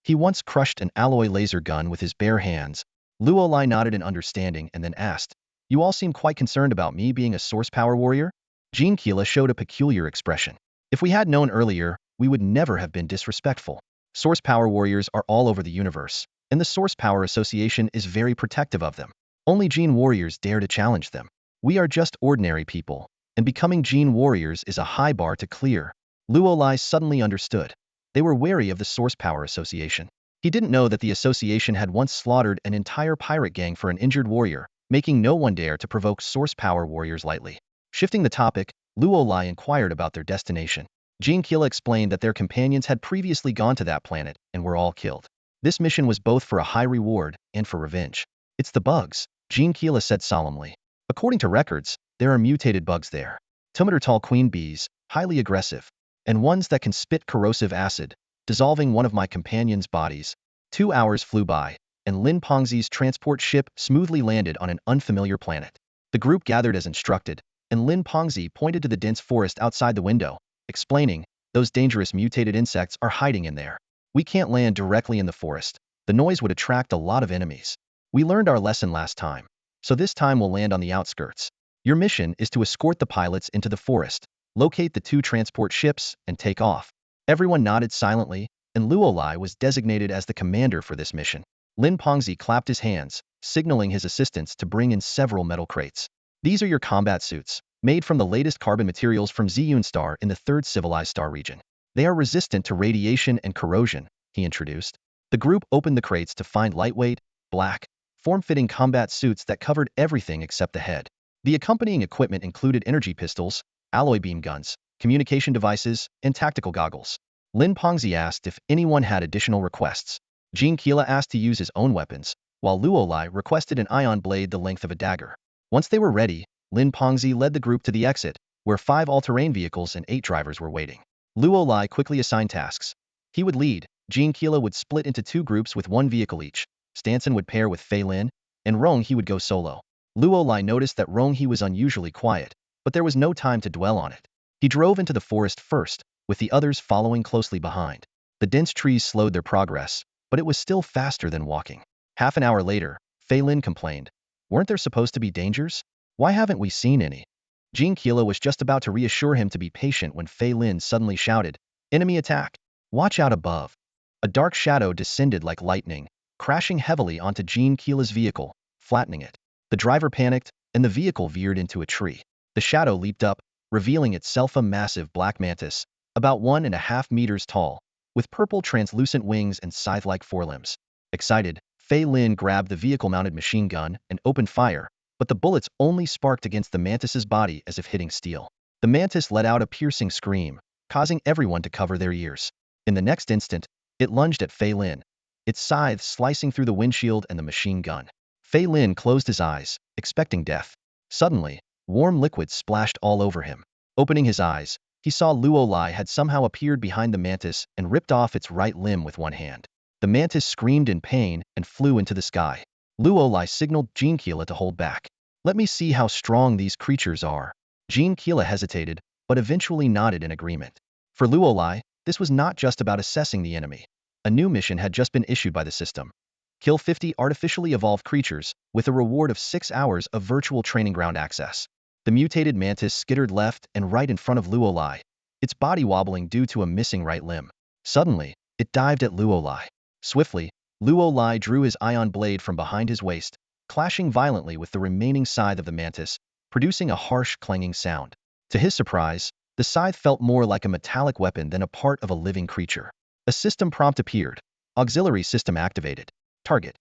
He once crushed an alloy laser gun with his bare hands. Luolai nodded in understanding and then asked, "You all seem quite concerned about me being a source power warrior?" Jean Keela showed a peculiar expression. "If we had known earlier, we would never have been disrespectful. Source power warriors are all over the universe, and the Source Power Association is very protective of them. Only Gene warriors dare to challenge them. We are just ordinary people, and becoming Gene warriors is a high bar to clear." Luolai suddenly understood. They were wary of the Source Power Association. He didn't know that the association had once slaughtered an entire pirate gang for an injured warrior, making no one dare to provoke Source Power warriors lightly. Shifting the topic, Luolai inquired about their destination. Jean Keela explained that their companions had previously gone to that planet and were all killed. This mission was both for a high reward and for revenge. "It's the bugs," Jean Keela said solemnly. "According to records, there are mutated bugs there. Tall queen bees, highly aggressive, and ones that can spit corrosive acid, dissolving one of my companions' bodies." 2 hours flew by, and Lin Pengzi's transport ship smoothly landed on an unfamiliar planet. The group gathered as instructed, and Lin Pengzi pointed to the dense forest outside the window, explaining, "Those dangerous mutated insects are hiding in there. We can't land directly in the forest. The noise would attract a lot of enemies. We learned our lesson last time, so this time we'll land on the outskirts. Your mission is to escort the pilots into the forest, locate the 2 transport ships, and take off." Everyone nodded silently, and Luolai was designated as the commander for this mission. Lin Pengzi clapped his hands, signaling his assistants to bring in several metal crates. "These are your combat suits, made from the latest carbon materials from Ziyun Star in the 3rd civilized star region. They are resistant to radiation and corrosion," he introduced. The group opened the crates to find lightweight, black, form-fitting combat suits that covered everything except the head. The accompanying equipment included energy pistols, alloy beam guns, communication devices, and tactical goggles. Lin Pengzi asked if anyone had additional requests. Jean Keela asked to use his own weapons, while Luolai requested an ion blade the length of a dagger. Once they were ready, Lin Pengzi led the group to the exit, where 5 all-terrain vehicles and 8 drivers were waiting. Luolai quickly assigned tasks. He would lead, Jean Keela would split into 2 groups with 1 vehicle each, Stanson would pair with Fei Lin, and Rong He would go solo. Luolai noticed that Rong He was unusually quiet, but there was no time to dwell on it. He drove into the forest first, with the others following closely behind. The dense trees slowed their progress, but it was still faster than walking. Half an hour later, Fei Lin complained, "Weren't there supposed to be dangers? Why haven't we seen any?" Jean Keela was just about to reassure him to be patient when Fei Lin suddenly shouted, "Enemy attack! Watch out above!" A dark shadow descended like lightning, crashing heavily onto Jean Keela's vehicle, flattening it. The driver panicked, and the vehicle veered into a tree. The shadow leaped up, revealing itself a massive black mantis, about 1.5 meters tall, with purple translucent wings and scythe-like forelimbs. Excited, Fei Lin grabbed the vehicle-mounted machine gun and opened fire, but the bullets only sparked against the mantis's body as if hitting steel. The mantis let out a piercing scream, causing everyone to cover their ears. In the next instant, it lunged at Fei Lin, its scythe slicing through the windshield and the machine gun. Fei Lin closed his eyes, expecting death. Suddenly, warm liquid splashed all over him. Opening his eyes, he saw Luolai had somehow appeared behind the mantis and ripped off its right limb with one hand. The mantis screamed in pain and flew into the sky. Luolai signaled Jean Keela to hold back. "Let me see how strong these creatures are." Jean Keela hesitated, but eventually nodded in agreement. For Luolai, this was not just about assessing the enemy. A new mission had just been issued by the system. Kill 50 artificially evolved creatures, with a reward of 6 hours of virtual training ground access. The mutated mantis skittered left and right in front of Luolai, its body wobbling due to a missing right limb. Suddenly, it dived at Luolai. Swiftly, Luolai drew his ion blade from behind his waist, clashing violently with the remaining scythe of the mantis, producing a harsh clanging sound. To his surprise, the scythe felt more like a metallic weapon than a part of a living creature. A system prompt appeared. Auxiliary system activated. Target: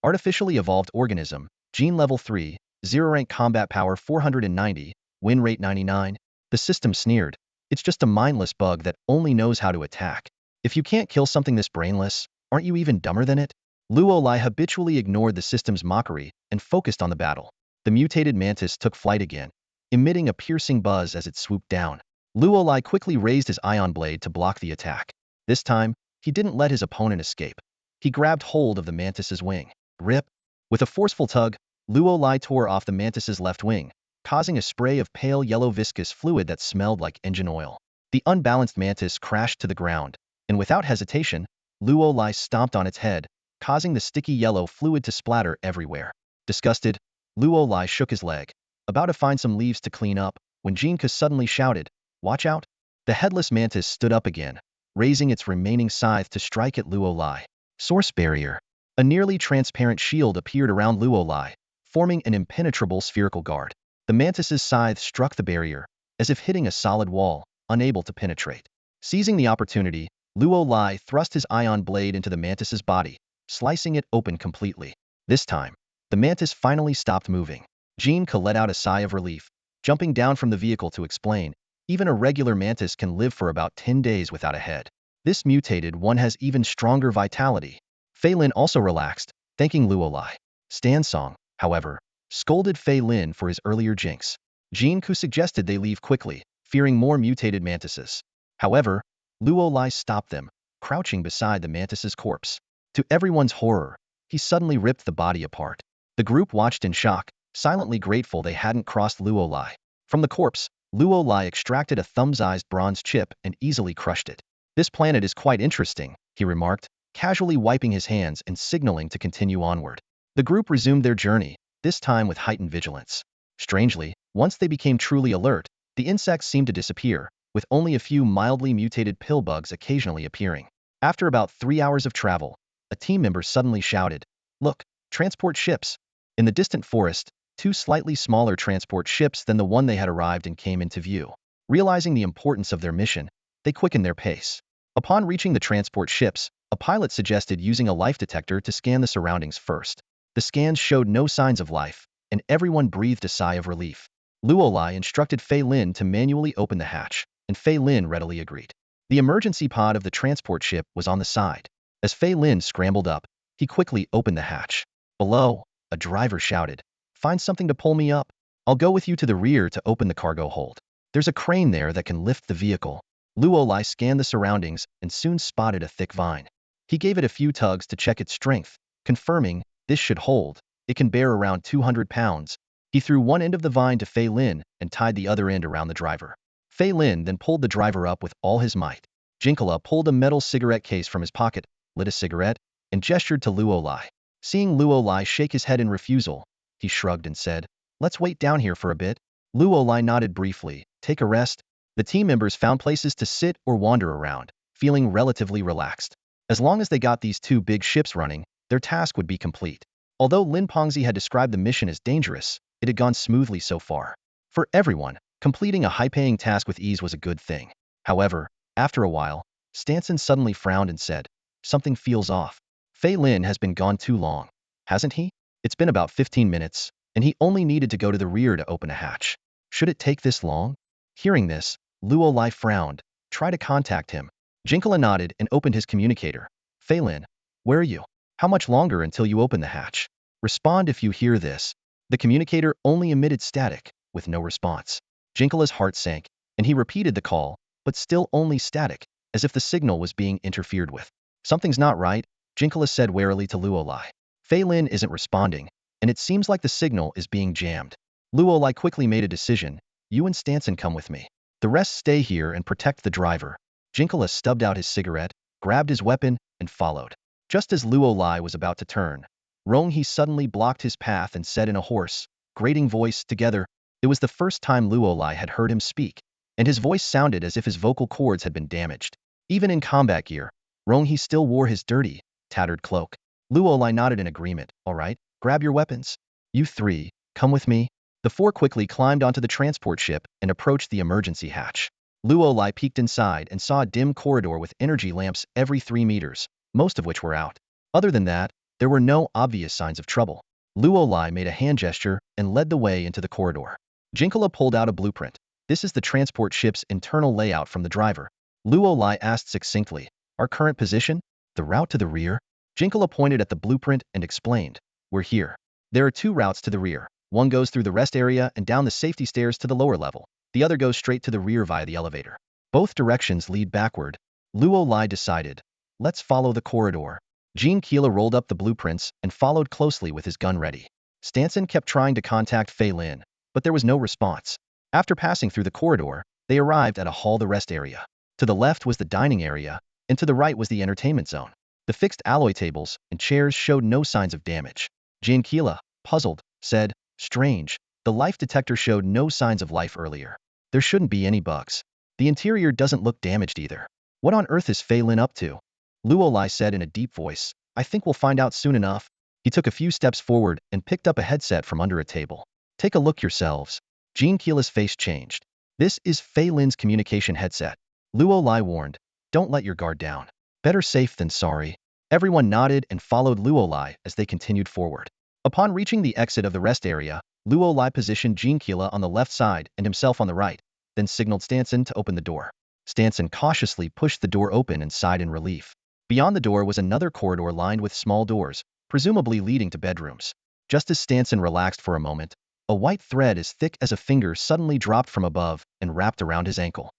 artificially evolved organism, gene level 3, 0 rank combat power 490, win rate 99. The system sneered. "It's just a mindless bug that only knows how to attack. If you can't kill something this brainless, aren't you even dumber than it?" Luolai habitually ignored the system's mockery and focused on the battle. The mutated mantis took flight again, emitting a piercing buzz as it swooped down. Luolai quickly raised his ion blade to block the attack. This time, he didn't let his opponent escape. He grabbed hold of the mantis's wing. Rip! With a forceful tug, Luolai tore off the mantis's left wing, causing a spray of pale yellow viscous fluid that smelled like engine oil. The unbalanced mantis crashed to the ground, and without hesitation, Luo Lai stomped on its head, causing the sticky yellow fluid to splatter everywhere. Disgusted, Luo Lai shook his leg, about to find some leaves to clean up, when Jinka suddenly shouted, "Watch out!" The headless mantis stood up again, raising its remaining scythe to strike at Luo Lai. Source barrier. A nearly transparent shield appeared around Luo Lai, forming an impenetrable spherical guard. The mantis's scythe struck the barrier, as if hitting a solid wall, unable to penetrate. Seizing the opportunity, Luo Lai thrust his ion blade into the mantis's body, slicing it open completely. This time, the mantis finally stopped moving. Jinka let out a sigh of relief, jumping down from the vehicle to explain, even a regular mantis can live for about 10 days without a head. This mutated one has even stronger vitality. Fei Lin also relaxed, thanking Luo Lai. Stan Song, however, scolded Fei Lin for his earlier jinx. Jinka suggested they leave quickly, fearing more mutated mantises. However, Luo Lai stopped them, crouching beside the mantis's corpse. To everyone's horror, he suddenly ripped the body apart. The group watched in shock, silently grateful they hadn't crossed Luo Lai. From the corpse, Luo Lai extracted a thumb-sized bronze chip and easily crushed it. "This planet is quite interesting," he remarked, casually wiping his hands and signaling to continue onward. The group resumed their journey, this time with heightened vigilance. Strangely, once they became truly alert, the insects seemed to disappear, with only a few mildly mutated pill bugs occasionally appearing. After about 3 hours of travel, a team member suddenly shouted, "Look, transport ships!" In the distant forest, 2 slightly smaller transport ships than the one they had arrived in came into view. Realizing the importance of their mission, they quickened their pace. Upon reaching the transport ships, a pilot suggested using a life detector to scan the surroundings first. The scans showed no signs of life, and everyone breathed a sigh of relief. Luo Lai instructed Fei Lin to manually open the hatch, and Fei Lin readily agreed. The emergency pod of the transport ship was on the side. As Fei Lin scrambled up, he quickly opened the hatch. Below, a driver shouted, "Find something to pull me up. I'll go with you to the rear to open the cargo hold. There's a crane there that can lift the vehicle." Luo Lai scanned the surroundings and soon spotted a thick vine. He gave it a few tugs to check its strength, confirming, "This should hold. It can bear around 200 pounds. He threw one end of the vine to Fei Lin and tied the other end around the driver. Fei Lin then pulled the driver up with all his might. Jinkala pulled a metal cigarette case from his pocket, lit a cigarette, and gestured to Luo Lai. Seeing Luo Lai shake his head in refusal, he shrugged and said, "Let's wait down here for a bit." Luo Lai nodded briefly. "Take a rest." The team members found places to sit or wander around, feeling relatively relaxed. As long as they got these 2 big ships running, their task would be complete. Although Lin Pengzi had described the mission as dangerous, it had gone smoothly so far. For everyone, completing a high-paying task with ease was a good thing. However, after a while, Stanson suddenly frowned and said, "Something feels off. Fei Lin has been gone too long, hasn't he? It's been about 15 minutes, and he only needed to go to the rear to open a hatch. Should it take this long?" Hearing this, Luo Lai frowned. "Try to contact him." Jinkala nodded and opened his communicator. "Fei Lin, where are you? How much longer until you open the hatch? Respond if you hear this." The communicator only emitted static, with no response. Jinkala's heart sank, and he repeated the call, but still only static, as if the signal was being interfered with. "Something's not right," Jinkala said warily to Luo Lai. "Fei Lin isn't responding, and it seems like the signal is being jammed." Luo Lai quickly made a decision. "You and Stanson come with me. The rest stay here and protect the driver." Jinkala stubbed out his cigarette, grabbed his weapon, and followed. Just as Luo Lai was about to turn, Ronghe suddenly blocked his path and said in a hoarse, grating voice, "Together." It was the first time Luo Lai had heard him speak, and his voice sounded as if his vocal cords had been damaged. Even in combat gear, Ronghe still wore his dirty, tattered cloak. Luo Lai nodded in agreement. "All right, grab your weapons. You 3, come with me." The 4 quickly climbed onto the transport ship and approached the emergency hatch. Luo Lai peeked inside and saw a dim corridor with energy lamps every 3 meters, most of which were out. Other than that, there were no obvious signs of trouble. Luo Lai made a hand gesture and led the way into the corridor. Jinkala pulled out a blueprint. "This is the transport ship's internal layout from the driver." Luo Lai asked succinctly, "Our current position? The route to the rear?" Jinkala pointed at the blueprint and explained, "We're here. There are 2 routes to the rear. One goes through the rest area and down the safety stairs to the lower level. The other goes straight to the rear via the elevator. Both directions lead backward." Luo Lai decided, "Let's follow the corridor." Jean Keela rolled up the blueprints and followed closely with his gun ready. Stanson kept trying to contact Fei Lin, but there was no response. After passing through the corridor, they arrived at a hall the rest area. To the left was the dining area, and to the right was the entertainment zone. The fixed alloy tables and chairs showed no signs of damage. Jiankila, puzzled, said, "Strange, the life detector showed no signs of life earlier. There shouldn't be any bugs. The interior doesn't look damaged either. What on earth is Fei Lin up to?" Luolai said in a deep voice. "I think we'll find out soon enough." He took a few steps forward and picked up a headset from under a table. "Take a look yourselves." Jiankila's face changed. "This is Fei Lin's communication headset." Luolai warned, "Don't let your guard down. Better safe than sorry." Everyone nodded and followed Luolai as they continued forward. Upon reaching the exit of the rest area, Luolai positioned Jiankila on the left side and himself on the right, then signaled Stanson to open the door. Stanson cautiously pushed the door open and sighed in relief. Beyond the door was another corridor lined with small doors, presumably leading to bedrooms. Just as Stanson relaxed for a moment, a white thread as thick as a finger suddenly dropped from above and wrapped around his ankle.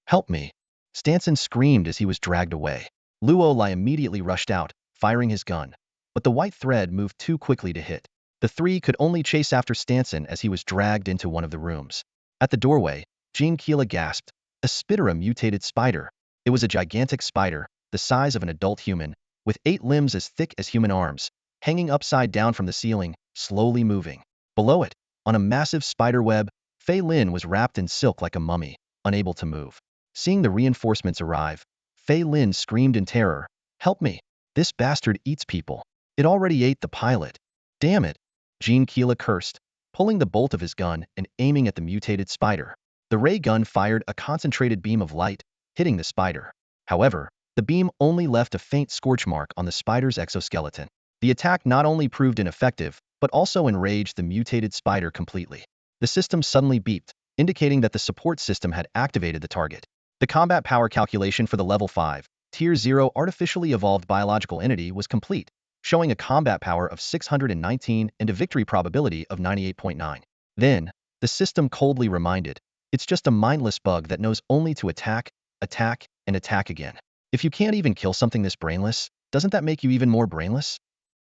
Help me!" Stanson screamed as he was dragged away. Luolai immediately rushed out, firing his gun. But the white thread moved too quickly to hit. The three could only chase after Stanson as he was dragged into one of the rooms. At the doorway, Jiankila gasped, "A Spitera mutated spider." It was a gigantic spider, the size of an adult human, with 8 limbs as thick as human arms, hanging upside down from the ceiling, slowly moving. Below it, on a massive spider web, Fei Lin was wrapped in silk like a mummy, unable to move. Seeing the reinforcements arrive, Fei Lin screamed in terror, "Help me! This bastard eats people. It already ate the pilot. Damn it!" Jiankila cursed, pulling the bolt of his gun and aiming at the mutated spider. The ray gun fired a concentrated beam of light, hitting the spider. However, the beam only left a faint scorch mark on the spider's exoskeleton. The attack not only proved ineffective, but also enraged the mutated spider completely. The system suddenly beeped, indicating that the support system had activated the target. The combat power calculation for the level 5, Tier 0 artificially evolved biological entity was complete, showing a combat power of 619 and a victory probability of 98.9. Then, the system coldly reminded, "It's just a mindless bug that knows only to attack, attack, and attack again. If you can't even kill something this brainless, doesn't that make you even more brainless?"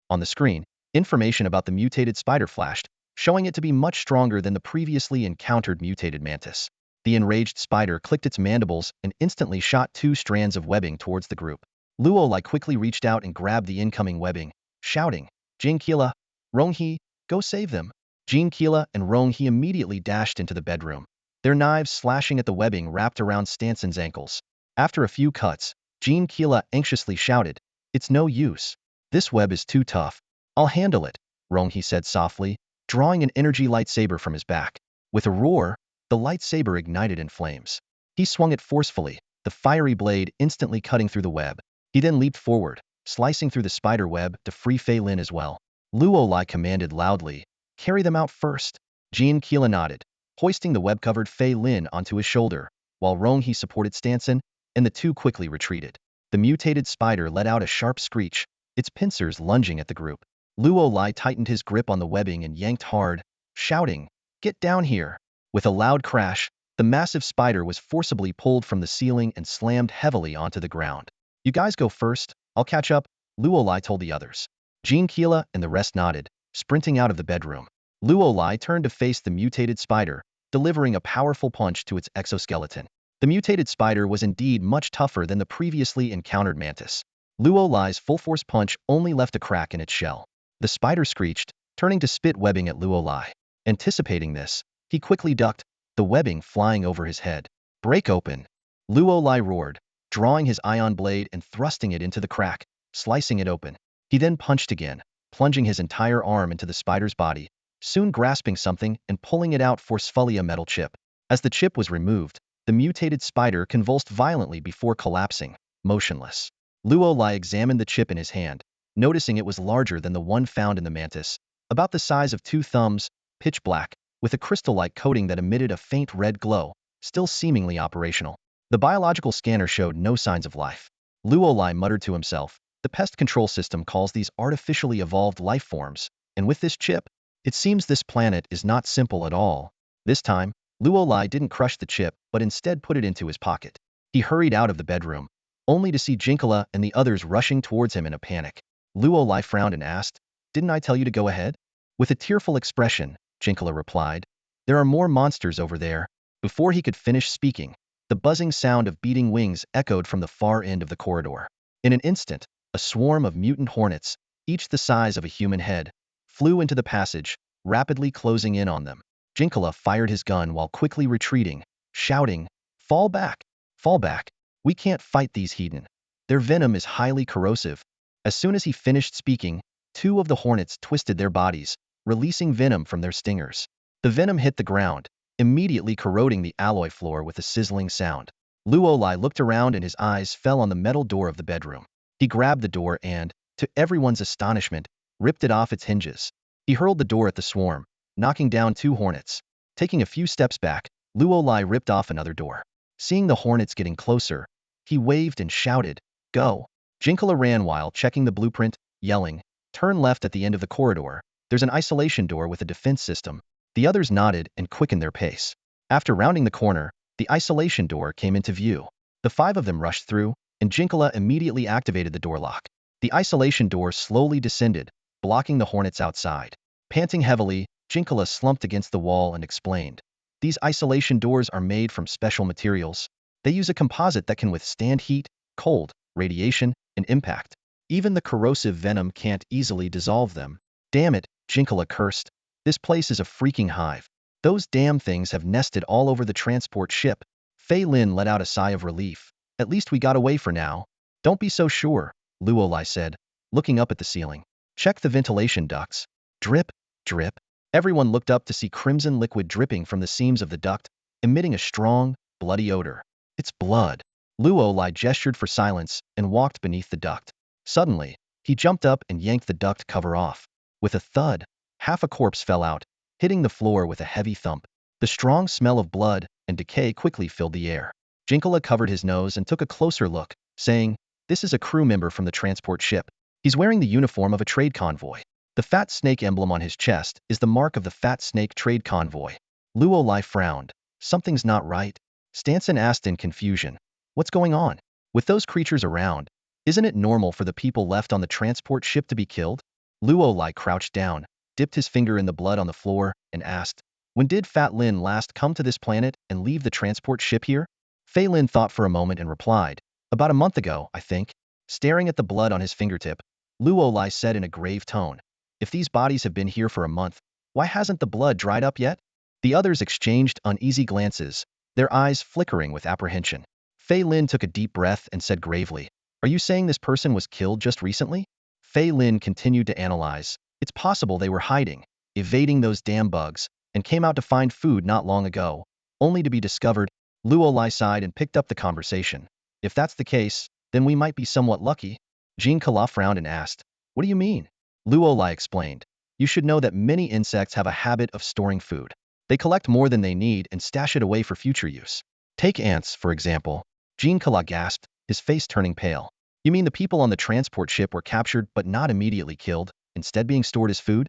On the screen, information about the mutated spider flashed, showing it to be much stronger than the previously encountered mutated mantis. The enraged spider clicked its mandibles and instantly shot 2 strands of webbing towards the group. Luolai quickly reached out and grabbed the incoming webbing, shouting, "Jiankila, Ronghe, go save them." Jiankila and Ronghe immediately dashed into the bedroom, their knives slashing at the webbing wrapped around Stanson's ankles. After a few cuts, Jiankila anxiously shouted, "It's no use. This web is too tough. I'll handle it," Ronghe said softly, drawing an energy lightsaber from his back. With a roar, the lightsaber ignited in flames. He swung it forcefully, the fiery blade instantly cutting through the web. He then leaped forward, slicing through the spider web to free Fei Lin as well. Luolai commanded loudly, "Carry them out first." Jiankila nodded, hoisting the web-covered Fei Lin onto his shoulder, while Ronghe supported Stanson, and the two quickly retreated. The mutated spider let out a sharp screech, its pincers lunging at the group. Luolai tightened his grip on the webbing and yanked hard, shouting, "Get down here!" With a loud crash, the massive spider was forcibly pulled from the ceiling and slammed heavily onto the ground. "You guys go first, I'll catch up," Luolai told the others. Jiankila and the rest nodded, sprinting out of the bedroom. Luolai turned to face the mutated spider, delivering a powerful punch to its exoskeleton. The mutated spider was indeed much tougher than the previously encountered mantis. Luolai's full-force punch only left a crack in its shell. The spider screeched, turning to spit webbing at Luolai. Anticipating this, he quickly ducked, the webbing flying over his head. "Break open!" Luolai roared, drawing his ion blade and thrusting it into the crack, slicing it open. He then punched again, plunging his entire arm into the spider's body, soon grasping something and pulling it out forcefully, a metal chip. As the chip was removed, the mutated spider convulsed violently before collapsing, motionless. Luolai examined the chip in his hand, noticing it was larger than the one found in the mantis, about the size of 2 thumbs, pitch black, with a crystal-like coating that emitted a faint red glow, still seemingly operational. The biological scanner showed no signs of life. Luolai muttered to himself, "The pest control system calls these artificially evolved life forms, and with this chip, it seems this planet is not simple at all." This time, Luolai didn't crush the chip, but instead put it into his pocket. He hurried out of the bedroom, only to see Jiankila and the others rushing towards him in a panic. Luolai frowned and asked, "Didn't I tell you to go ahead?" With a tearful expression, Jiankila replied, "There are more monsters over there." Before he could finish speaking, the buzzing sound of beating wings echoed from the far end of the corridor. In an instant, A swarm of mutant hornets, each the size of a human head, flew into the passage, rapidly closing in on them. Jinkala fired his gun while quickly retreating, shouting, "Fall back! Fall back! We can't fight these heathen. Their venom is highly corrosive." As soon as he finished speaking, two of the hornets twisted their bodies, releasing venom from their stingers. The venom hit the ground, immediately corroding the alloy floor with a sizzling sound. Luolai looked around and his eyes fell on the metal door of the bedroom. He grabbed the door and, to everyone's astonishment, ripped it off its hinges. He hurled the door at the swarm, knocking down two hornets. Taking a few steps back, Luolai ripped off another door. Seeing the hornets getting closer, he waved and shouted, "Go!" Jinkala ran while checking the blueprint, yelling, "Turn left at the end of the corridor. There's an isolation door with a defense system." The others nodded and quickened their pace. After rounding the corner, the isolation door came into view. The five of them rushed through, and Jinkala immediately activated the door lock. The isolation door slowly descended, blocking the hornets outside. Panting heavily, Jinkala slumped against the wall and explained, "These isolation doors are made from special materials. They use a composite that can withstand heat, cold, radiation, and impact. Even the corrosive venom can't easily dissolve them." "Damn it," Jinkala cursed. "This place is a freaking hive. Those damn things have nested all over the transport ship." Fei Lin let out a sigh of relief. "At least we got away for now." "Don't be so sure," Luolai said, looking up at the ceiling. "Check the ventilation ducts." Drip, drip. Everyone looked up to see crimson liquid dripping from the seams of the duct, emitting a strong, bloody odor. "It's blood." Luolai gestured for silence and walked beneath the duct. Suddenly, he jumped up and yanked the duct cover off. With a thud, half a corpse fell out, hitting the floor with a heavy thump. The strong smell of blood and decay quickly filled the air. Jinkala covered his nose and took a closer look, saying, "This is a crew member from the transport ship. He's wearing the uniform of a trade convoy. The fat snake emblem on his chest is the mark of the fat snake trade convoy." Luolai frowned. "Something's not right." Stanson asked in confusion, "What's going on? With those creatures around, isn't it normal for the people left on the transport ship to be killed?" Luolai crouched down, dipped his finger in the blood on the floor, and asked, "When did Fat Lin last come to this planet and leave the transport ship here?" Fei Lin thought for a moment and replied, "About a month ago, I think." Staring at the blood on his fingertip, Luolai said in a grave tone, "If these bodies have been here for a month, why hasn't the blood dried up yet?" The others exchanged uneasy glances, their eyes flickering with apprehension. Fei Lin took a deep breath and said gravely, "Are you saying this person was killed just recently?" Fei Lin continued to analyze. "It's possible they were hiding, evading those damn bugs, and came out to find food not long ago, only to be discovered." Luolai sighed and picked up the conversation. "If that's the case, then we might be somewhat lucky." Jinkala frowned and asked, "What do you mean?" Luolai explained, "You should know that many insects have a habit of storing food. They collect more than they need and stash it away for future use. Take ants, for example." Jinkala gasped, his face turning pale. "You mean the people on the transport ship were captured but not immediately killed, instead being stored as food?"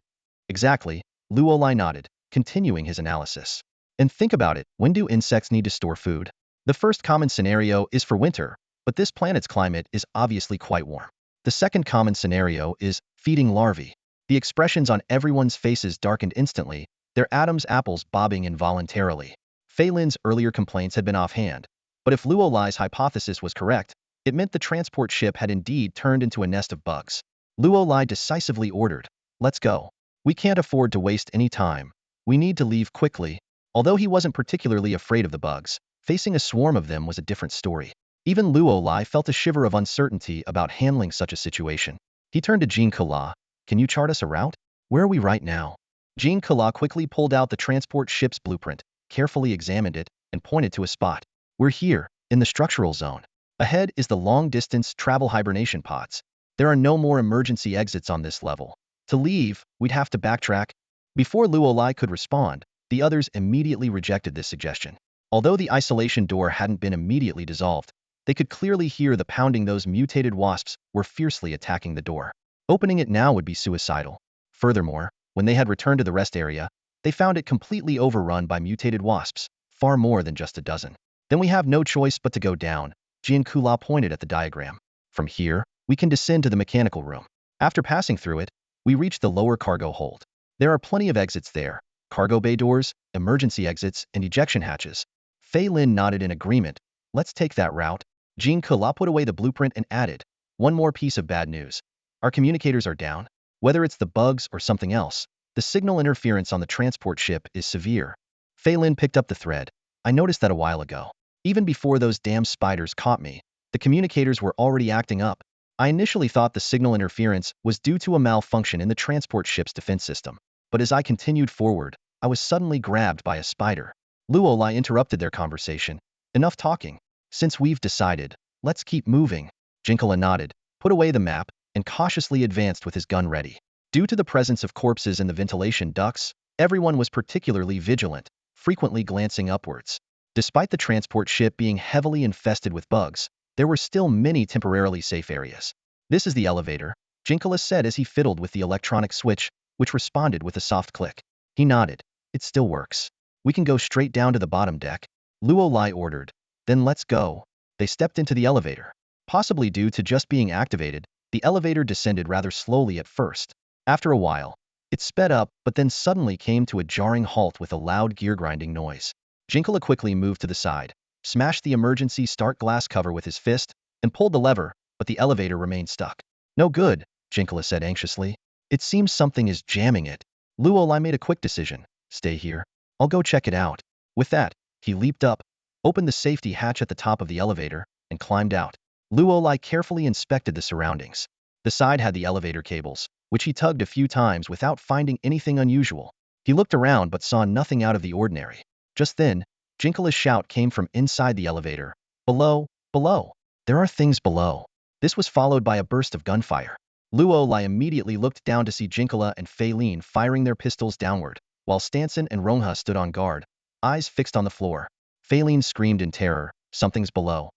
"Exactly," Luolai nodded, continuing his analysis. "And think about it, when do insects need to store food? The first common scenario is for winter, but this planet's climate is obviously quite warm. The second common scenario is feeding larvae." The expressions on everyone's faces darkened instantly, their Adam's apples bobbing involuntarily. Fei Lin's earlier complaints had been offhand, but if Luolai's hypothesis was correct, it meant the transport ship had indeed turned into a nest of bugs. Luolai decisively ordered, "Let's go. We can't afford to waste any time. We need to leave quickly." Although he wasn't particularly afraid of the bugs, facing a swarm of them was a different story. Even Luolai felt a shiver of uncertainty about handling such a situation. He turned to Jinkala. "Can you chart us a route? Where are we right now?" Jinkala quickly pulled out the transport ship's blueprint, carefully examined it, and pointed to a spot. "We're here, in the structural zone. Ahead is the long-distance travel hibernation pods. There are no more emergency exits on this level. To leave, we'd have to backtrack." Before Luolai could respond, the others immediately rejected this suggestion. Although the isolation door hadn't been immediately dissolved, they could clearly hear the pounding. Those mutated wasps were fiercely attacking the door. Opening it now would be suicidal. Furthermore, when they had returned to the rest area, they found it completely overrun by mutated wasps, far more than just a dozen. "Then we have no choice but to go down," Jinkala pointed at the diagram. "From here, we can descend to the mechanical room. After passing through it, we reach the lower cargo hold. There are plenty of exits there, cargo bay doors, emergency exits, and ejection hatches." Fei Lin nodded in agreement. "Let's take that route." Jinkala put away the blueprint and added, One more piece of bad news. Our communicators are down. Whether it's the bugs or something else, the signal interference on the transport ship is severe. Phelan picked up the thread. I noticed that a while ago. Even before those damn spiders caught me, the communicators were already acting up. I initially thought the signal interference was due to a malfunction in the transport ship's defense system. But as I continued forward, I was suddenly grabbed by a spider. Luolai interrupted their conversation. Enough talking. Since we've decided, let's keep moving. Jinkala nodded, put away the map, and cautiously advanced with his gun ready. Due to the presence of corpses in the ventilation ducts, everyone was particularly vigilant, frequently glancing upwards. Despite the transport ship being heavily infested with bugs, there were still many temporarily safe areas. This is the elevator, Jinkala said as he fiddled with the electronic switch, which responded with a soft click. He nodded. It still works. We can go straight down to the bottom deck. Luolai ordered. Then let's go. They stepped into the elevator. Possibly due to just being activated, the elevator descended rather slowly at first. After a while, it sped up but then suddenly came to a jarring halt with a loud gear-grinding noise. Jinkala quickly moved to the side, smashed the emergency start glass cover with his fist, and pulled the lever, but the elevator remained stuck. No good, Jinkala said anxiously. It seems something is jamming it. Luolai made a quick decision. Stay here. I'll go check it out. With that, he leaped up, opened the safety hatch at the top of the elevator, and climbed out. Luolai carefully inspected the surroundings. The side had the elevator cables, which he tugged a few times without finding anything unusual. He looked around but saw nothing out of the ordinary. Just then, Jinkala's shout came from inside the elevator. Below, below. There are things below. This was followed by a burst of gunfire. Luolai immediately looked down to see Jinkala and Phelan firing their pistols downward, while Stanson and Rongha stood on guard, eyes fixed on the floor. Phelan screamed in terror, something's below.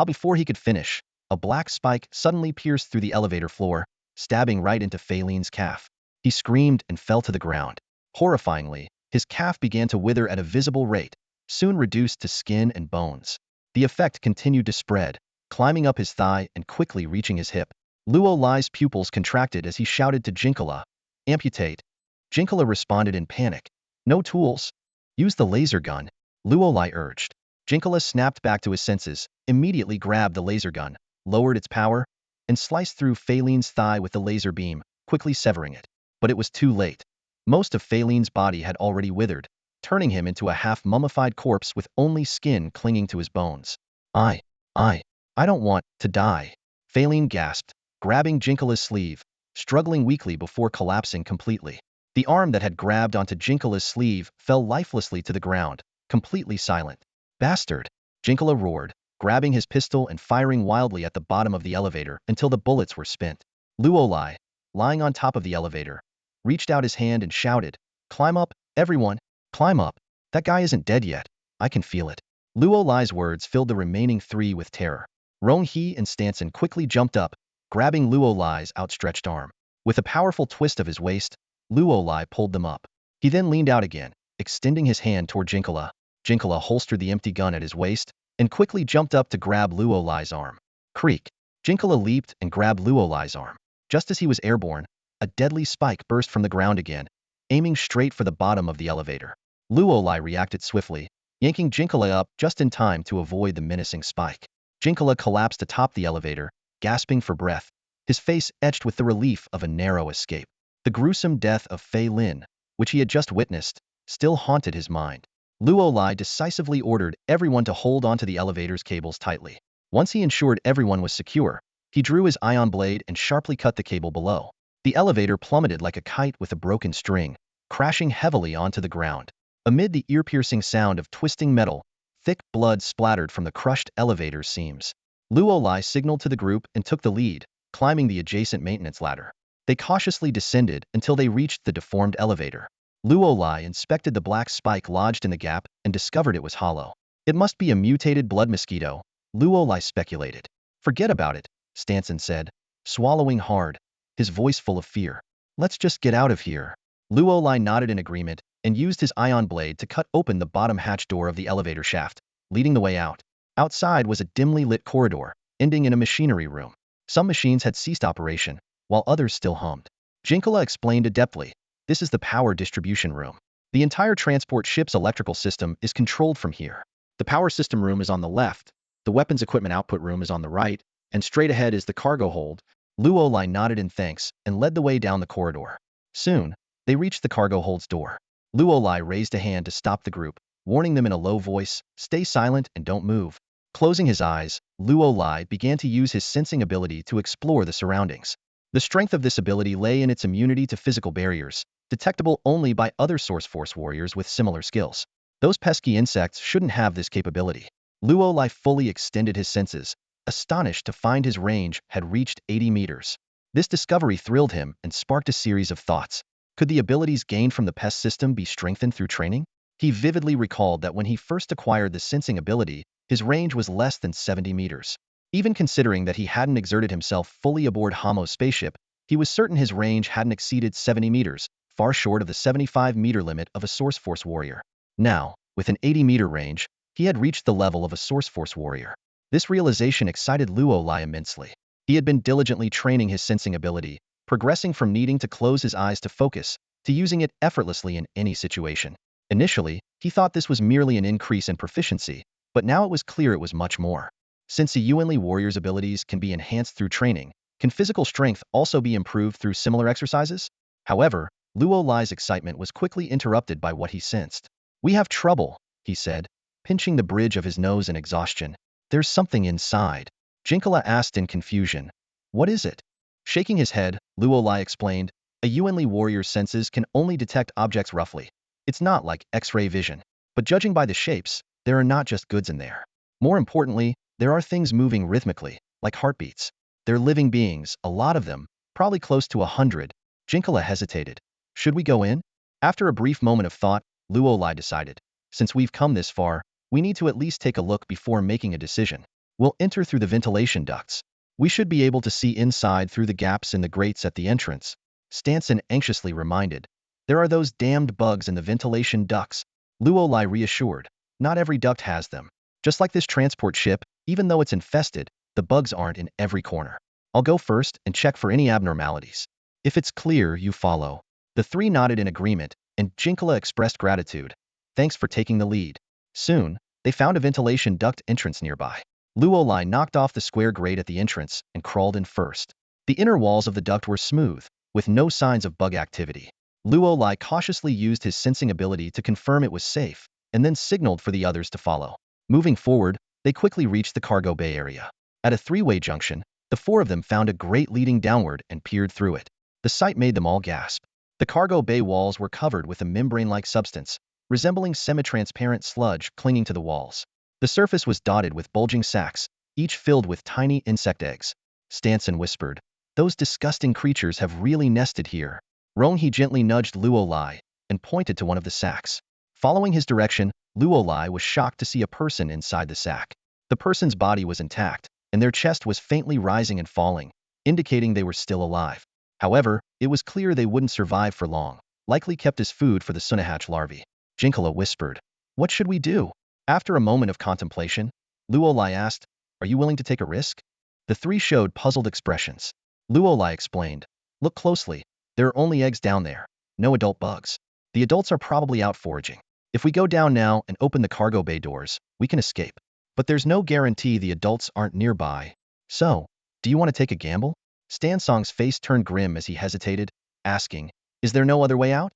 Before he could finish, a black spike suddenly pierced through the elevator floor, stabbing right into Phelan's calf. He screamed and fell to the ground. Horrifyingly, his calf began to wither at a visible rate, soon reduced to skin and bones. The effect continued to spread, climbing up his thigh and quickly reaching his hip. Luolai's pupils contracted as he shouted to Jinkala, amputate. Jinkala responded in panic. No tools. Use the laser gun, Luolai urged. Jinkala snapped back to his senses, immediately grabbed the laser gun, lowered its power, and sliced through Phelan's thigh with the laser beam, quickly severing it. But it was too late. Most of Phelan's body had already withered, turning him into a half-mummified corpse with only skin clinging to his bones. I don't want to die, Phelan gasped, grabbing Jinkala's sleeve, struggling weakly before collapsing completely. The arm that had grabbed onto Jinkala's sleeve fell lifelessly to the ground, completely silent. Bastard! Jinkala roared, grabbing his pistol and firing wildly at the bottom of the elevator until the bullets were spent. Luolai, lying on top of the elevator, reached out his hand and shouted, Climb up, everyone! Climb up! That guy isn't dead yet. I can feel it. Luolai's words filled the remaining three with terror. Ronghe and Stanson quickly jumped up, grabbing Luolai's outstretched arm. With a powerful twist of his waist, Luolai pulled them up. He then leaned out again, extending his hand toward Jinkala. Jinkala holstered the empty gun at his waist and quickly jumped up to grab Luolai's arm. Creak! Jinkala leaped and grabbed Luolai's arm. Just as he was airborne, a deadly spike burst from the ground again, aiming straight for the bottom of the elevator. Luolai reacted swiftly, yanking Jinkala up just in time to avoid the menacing spike. Jinkala collapsed atop the elevator, gasping for breath, his face etched with the relief of a narrow escape. The gruesome death of Phelan, which he had just witnessed, still haunted his mind. Luolai decisively ordered everyone to hold onto the elevator's cables tightly. Once he ensured everyone was secure, he drew his ion blade and sharply cut the cable below. The elevator plummeted like a kite with a broken string, crashing heavily onto the ground. Amid the ear-piercing sound of twisting metal, thick blood splattered from the crushed elevator's seams. Luolai signaled to the group and took the lead, climbing the adjacent maintenance ladder. They cautiously descended until they reached the deformed elevator. Luolai inspected the black spike lodged in the gap and discovered it was hollow. It must be a mutated blood mosquito, Luolai speculated. Forget about it, Stanson said, swallowing hard, his voice full of fear. Let's just get out of here. Luolai nodded in agreement and used his ion blade to cut open the bottom hatch door of the elevator shaft, leading the way out. Outside was a dimly lit corridor, ending in a machinery room. Some machines had ceased operation, while others still hummed. Jinkala explained adeptly, this is the power distribution room. The entire transport ship's electrical system is controlled from here. The power system room is on the left, the weapons equipment output room is on the right, And straight ahead is the cargo hold. Luolai nodded in thanks and led the way down the corridor. Soon, they reached the cargo hold's door. Luolai raised a hand to stop the group, warning them in a low voice, "Stay silent and don't move." Closing his eyes, Luolai began to use his sensing ability to explore the surroundings. The strength of this ability lay in its immunity to physical barriers, detectable only by other Source Force warriors with similar skills. Those pesky insects shouldn't have this capability. Luolai fully extended his senses, astonished to find his range had reached 80 meters. This discovery thrilled him and sparked a series of thoughts. Could the abilities gained from the pest system be strengthened through training? He vividly recalled that when he first acquired the sensing ability, his range was less than 70 meters. Even considering that he hadn't exerted himself fully aboard Hamo's spaceship, he was certain his range hadn't exceeded 70 meters, far short of the 75-meter limit of a Source Force warrior. Now, with an 80-meter range, he had reached the level of a Source Force warrior. This realization excited Luolai immensely. He had been diligently training his sensing ability, progressing from needing to close his eyes to focus, to using it effortlessly in any situation. Initially, he thought this was merely an increase in proficiency, but now it was clear it was much more. Since a Yuanli warrior's abilities can be enhanced through training, can physical strength also be improved through similar exercises? However, Luolai's excitement was quickly interrupted by what he sensed. "We have trouble," he said, pinching the bridge of his nose in exhaustion. "There's something inside." Jinkala asked in confusion. "What is it?" Shaking his head, Luolai explained, "A Yuanli warrior's senses can only detect objects roughly. It's not like X-ray vision. But judging by the shapes, there are not just goods in there. More importantly, there are things moving rhythmically, like heartbeats. They're living beings, a lot of them, probably close to 100. Jinkala hesitated. "Should we go in?" After a brief moment of thought, Luolai decided, "Since we've come this far, we need to at least take a look before making a decision. We'll enter through the ventilation ducts. We should be able to see inside through the gaps in the grates at the entrance." Stanson anxiously reminded. "There are those damned bugs in the ventilation ducts." Luolai reassured. "Not every duct has them. Just like this transport ship, even though it's infested, the bugs aren't in every corner. I'll go first and check for any abnormalities. If it's clear, you follow." The three nodded in agreement, and Jinkala expressed gratitude. "Thanks for taking the lead." Soon, they found a ventilation duct entrance nearby. Luolai knocked off the square grate at the entrance and crawled in first. The inner walls of the duct were smooth, with no signs of bug activity. Luolai cautiously used his sensing ability to confirm it was safe, and then signaled for the others to follow. Moving forward, they quickly reached the cargo bay area. At a three-way junction, the four of them found a grate leading downward and peered through it. The sight made them all gasp. The cargo bay walls were covered with a membrane-like substance, resembling semi-transparent sludge clinging to the walls. The surface was dotted with bulging sacs, each filled with tiny insect eggs. Stanson whispered, "Those disgusting creatures have really nested here." Ronghe gently nudged Luolai and pointed to one of the sacs. Following his direction, Luolai was shocked to see a person inside the sac. The person's body was intact, and their chest was faintly rising and falling, indicating they were still alive. However, it was clear they wouldn't survive for long, likely kept as food for the Sunahatch larvae. Jinkala whispered, "What should we do?" After a moment of contemplation, Luolai asked, "Are you willing to take a risk?" The three showed puzzled expressions. Luolai explained, "Look closely. There are only eggs down there, no adult bugs. The adults are probably out foraging. If we go down now and open the cargo bay doors, we can escape. But there's no guarantee the adults aren't nearby. So, do you want to take a gamble?" Stansong's face turned grim as he hesitated, asking, "Is there no other way out?"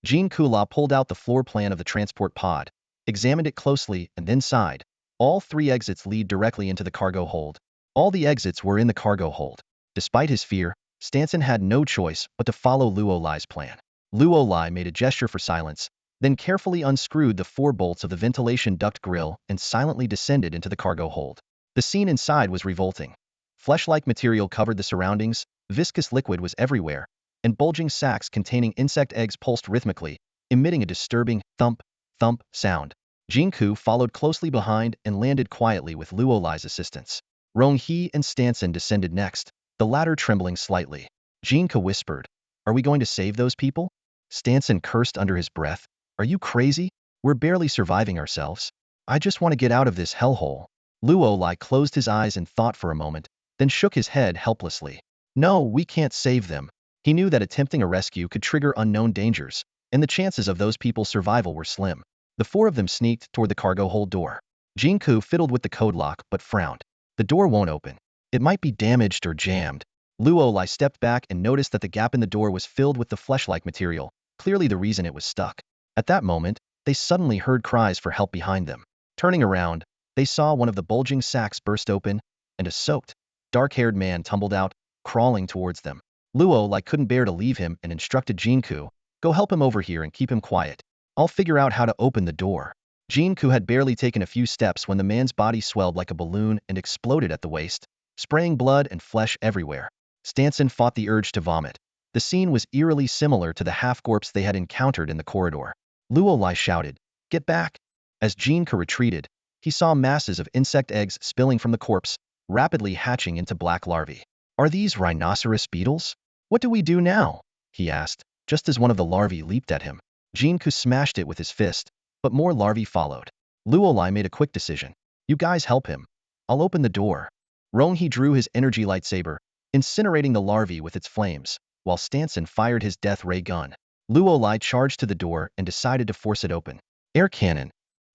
Jean Kula pulled out the floor plan of the transport pod, examined it closely, and then sighed. All three exits lead directly into the cargo hold. All the exits were in the cargo hold. Despite his fear, Stanson had no choice but to follow Luolai's plan. Luolai made a gesture for silence, then carefully unscrewed the four bolts of the ventilation duct grill and silently descended into the cargo hold. The scene inside was revolting. Flesh-like material covered the surroundings, viscous liquid was everywhere, and bulging sacs containing insect eggs pulsed rhythmically, emitting a disturbing thump, thump sound. Jinku followed closely behind and landed quietly with Luolai's assistance. Ronghe and Stanson descended next, the latter trembling slightly. Jinka whispered, "Are we going to save those people?" Stanson cursed under his breath, "Are you crazy? We're barely surviving ourselves. I just want to get out of this hellhole." Luolai closed his eyes in thought for a moment, then shook his head helplessly. "No, we can't save them." He knew that attempting a rescue could trigger unknown dangers, and the chances of those people's survival were slim. The four of them sneaked toward the cargo hold door. Jinku fiddled with the code lock but frowned. "The door won't open." It might be damaged or jammed. Luolai stepped back and noticed that the gap in the door was filled with the flesh-like material, clearly the reason it was stuck. At that moment, they suddenly heard cries for help behind them. Turning around, they saw one of the bulging sacks burst open, and a soaked, dark-haired man tumbled out, crawling towards them. Luolai couldn't bear to leave him and instructed Jinku, "Go help him over here and keep him quiet. I'll figure out how to open the door." Jinku had barely taken a few steps when the man's body swelled like a balloon and exploded at the waist, spraying blood and flesh everywhere. Stanson fought the urge to vomit. The scene was eerily similar to the half-corpse they had encountered in the corridor. Luolai shouted, "Get back!" As Jinku retreated, he saw masses of insect eggs spilling from the corpse, rapidly hatching into black larvae. "Are these rhinoceros beetles? What do we do now?" he asked, just as one of the larvae leaped at him. Jinku smashed it with his fist, but more larvae followed. Luolai made a quick decision. "You guys help him. I'll open the door." Ronghi drew his energy lightsaber, incinerating the larvae with its flames, while Stanson fired his death ray gun. Luolai charged to the door and decided to force it open. Air cannon.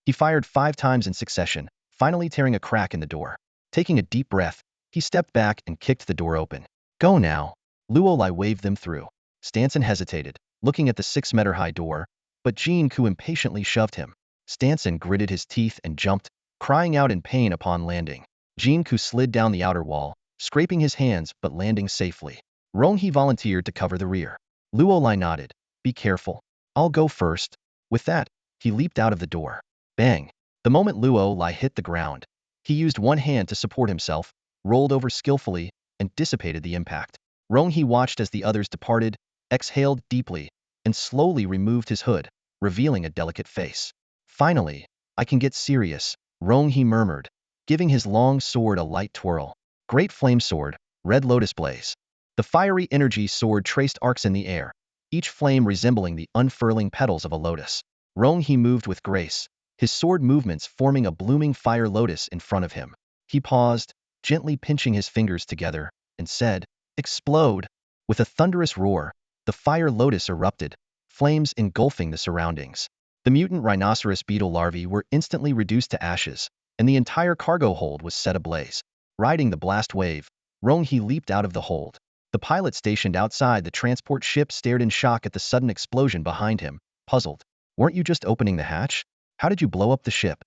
He fired 5 times in succession, finally tearing a crack in the door. Taking a deep breath, he stepped back and kicked the door open. "Go now." Luolai waved them through. Stanson hesitated, looking at the 6-meter-high door, but Jinku impatiently shoved him. Stanson gritted his teeth and jumped, crying out in pain upon landing. Jinku slid down the outer wall, scraping his hands but landing safely. Ronghi volunteered to cover the rear. Luolai nodded. "Be careful. I'll go first." With that, he leaped out of the door. Bang! The moment Luolai hit the ground, he used one hand to support himself, rolled over skillfully, and dissipated the impact. Ronghi watched as the others departed, exhaled deeply, and slowly removed his hood, revealing a delicate face. "Finally, I can get serious," Ronghi murmured, giving his long sword a light twirl. Great flame sword, red lotus blaze. The fiery energy sword traced arcs in the air, each flame resembling the unfurling petals of a lotus. Ronghi moved with grace, his sword movements forming a blooming fire lotus in front of him. He paused, gently pinching his fingers together, and said, "Explode!" With a thunderous roar, the fire lotus erupted, flames engulfing the surroundings. The mutant rhinoceros beetle larvae were instantly reduced to ashes, and the entire cargo hold was set ablaze. Riding the blast wave, Ronghi leaped out of the hold. The pilot stationed outside the transport ship stared in shock at the sudden explosion behind him, puzzled. "Weren't you just opening the hatch? How did you blow up the ship?"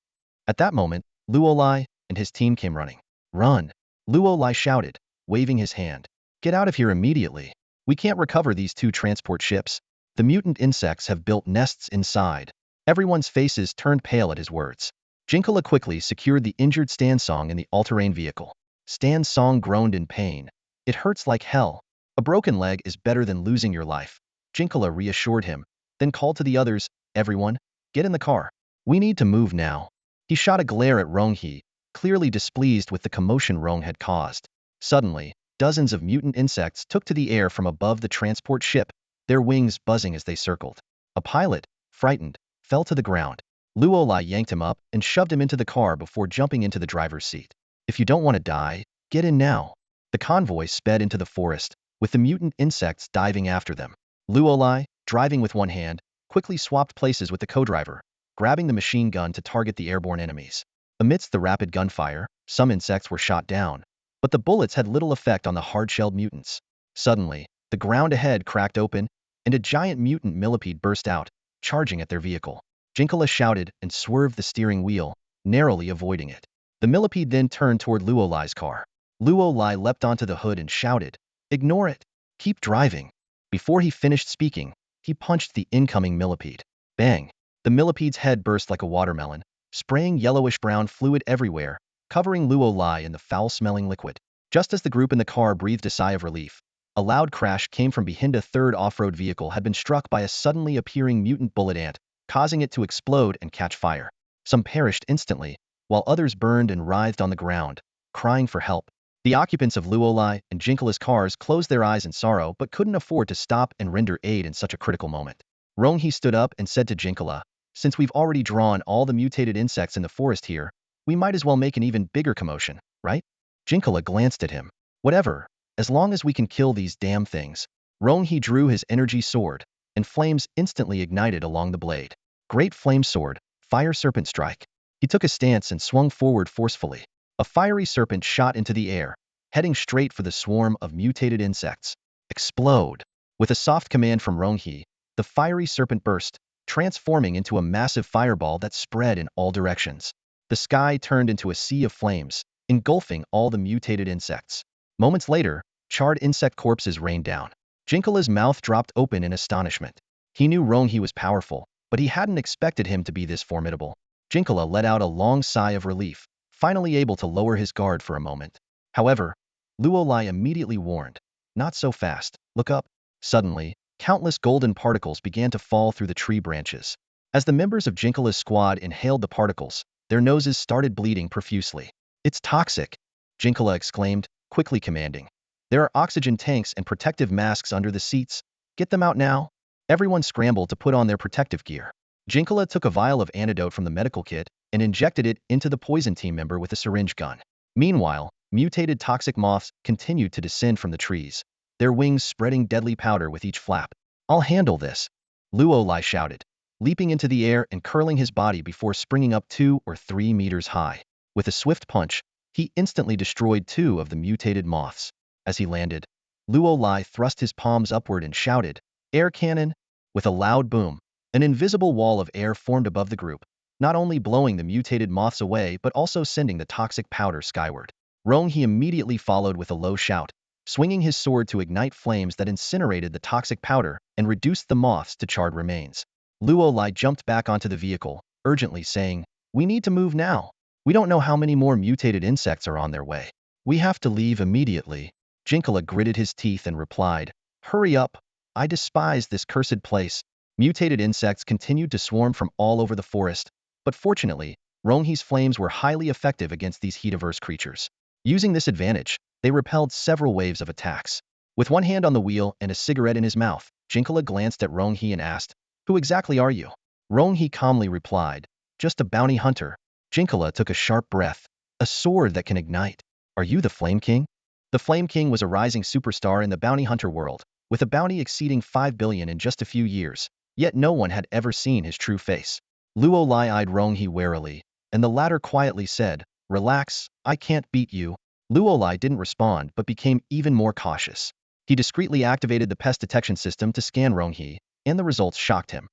At that moment, Luolai and his team came running. "Run!" Luolai shouted, waving his hand. "Get out of here immediately. We can't recover these 2 transport ships. The mutant insects have built nests inside." Everyone's faces turned pale at his words. Jinkala quickly secured the injured Stansong in the all-terrain vehicle. Stansong groaned in pain. "It hurts like hell. A broken leg is better than losing your life." Jinkala reassured him, then called to the others, "Everyone, get in the car. We need to move now." He shot a glare at Ronghi, clearly displeased with the commotion Rong had caused. Suddenly, dozens of mutant insects took to the air from above the transport ship, their wings buzzing as they circled. A pilot, frightened, fell to the ground. Luolai yanked him up and shoved him into the car before jumping into the driver's seat. "If you don't want to die, get in now." The convoy sped into the forest, with the mutant insects diving after them. Luolai, driving with one hand, quickly swapped places with the co-driver, grabbing the machine gun to target the airborne enemies. Amidst the rapid gunfire, some insects were shot down, but the bullets had little effect on the hard-shelled mutants. Suddenly, the ground ahead cracked open, and a giant mutant millipede burst out, charging at their vehicle. Jinkala shouted and swerved the steering wheel, narrowly avoiding it. The millipede then turned toward Luolai's car. Luolai leapt onto the hood and shouted, "Ignore it. Keep driving." Before he finished speaking, he punched the incoming millipede. Bang! The millipede's head burst like a watermelon, spraying yellowish-brown fluid everywhere, covering Luolai in the foul-smelling liquid. Just as the group in the car breathed a sigh of relief, a loud crash came from behind. A third off-road vehicle had been struck by a suddenly appearing mutant bullet ant, causing it to explode and catch fire. Some perished instantly, while others burned and writhed on the ground, crying for help. The occupants of Luolai and Jinkala's cars closed their eyes in sorrow but couldn't afford to stop and render aid in such a critical moment. Ronghi stood up and said to Jinkala, "Since we've already drawn all the mutated insects in the forest here, we might as well make an even bigger commotion, right?" Jinkala glanced at him. "Whatever, as long as we can kill these damn things." Ronghi drew his energy sword, and flames instantly ignited along the blade. Great flame sword, fire serpent strike. He took a stance and swung forward forcefully. A fiery serpent shot into the air, heading straight for the swarm of mutated insects. Explode! With a soft command from Ronghi, the fiery serpent burst, transforming into a massive fireball that spread in all directions. The sky turned into a sea of flames, engulfing all the mutated insects. Moments later, charred insect corpses rained down. Jinkala's mouth dropped open in astonishment. He knew Ronghi was powerful, but he hadn't expected him to be this formidable. Jinkala let out a long sigh of relief, finally able to lower his guard for a moment. However, Luolai immediately warned, "Not so fast, look up." Suddenly, countless golden particles began to fall through the tree branches. As the members of Jinkala's squad inhaled the particles, their noses started bleeding profusely. "It's toxic," Jinkala exclaimed, quickly commanding. "There are oxygen tanks and protective masks under the seats. Get them out now." Everyone scrambled to put on their protective gear. Jinkala took a vial of antidote from the medical kit and injected it into the poison team member with a syringe gun. Meanwhile, mutated toxic moths continued to descend from the trees, their wings spreading deadly powder with each flap. "I'll handle this," Luolai shouted, leaping into the air and curling his body before springing up 2 or 3 meters high. With a swift punch, he instantly destroyed 2 of the mutated moths. As he landed, Luolai thrust his palms upward and shouted, "Air cannon!" With a loud boom, an invisible wall of air formed above the group, not only blowing the mutated moths away but also sending the toxic powder skyward. Ronghi immediately followed with a low shout, swinging his sword to ignite flames that incinerated the toxic powder and reduced the moths to charred remains. Luolai jumped back onto the vehicle, urgently saying, "We need to move now. We don't know how many more mutated insects are on their way. We have to leave immediately." Jinkala gritted his teeth and replied, "Hurry up. I despise this cursed place." Mutated insects continued to swarm from all over the forest, but fortunately, Ronghi's flames were highly effective against these heat-averse creatures. Using this advantage, they repelled several waves of attacks. With one hand on the wheel and a cigarette in his mouth, Jinkala glanced at Ronghi and asked, "Who exactly are you?" Ronghi calmly replied, "Just a bounty hunter." Jinkala took a sharp breath. "A sword that can ignite. Are you the Flame King?" The Flame King was a rising superstar in the bounty hunter world, with a bounty exceeding 5 billion in just a few years, yet no one had ever seen his true face. Luolai eyed Ronghi warily, and the latter quietly said, "Relax, I can't beat you." Luolai didn't respond but became even more cautious. He discreetly activated the pest detection system to scan Ronghi, and the results shocked him.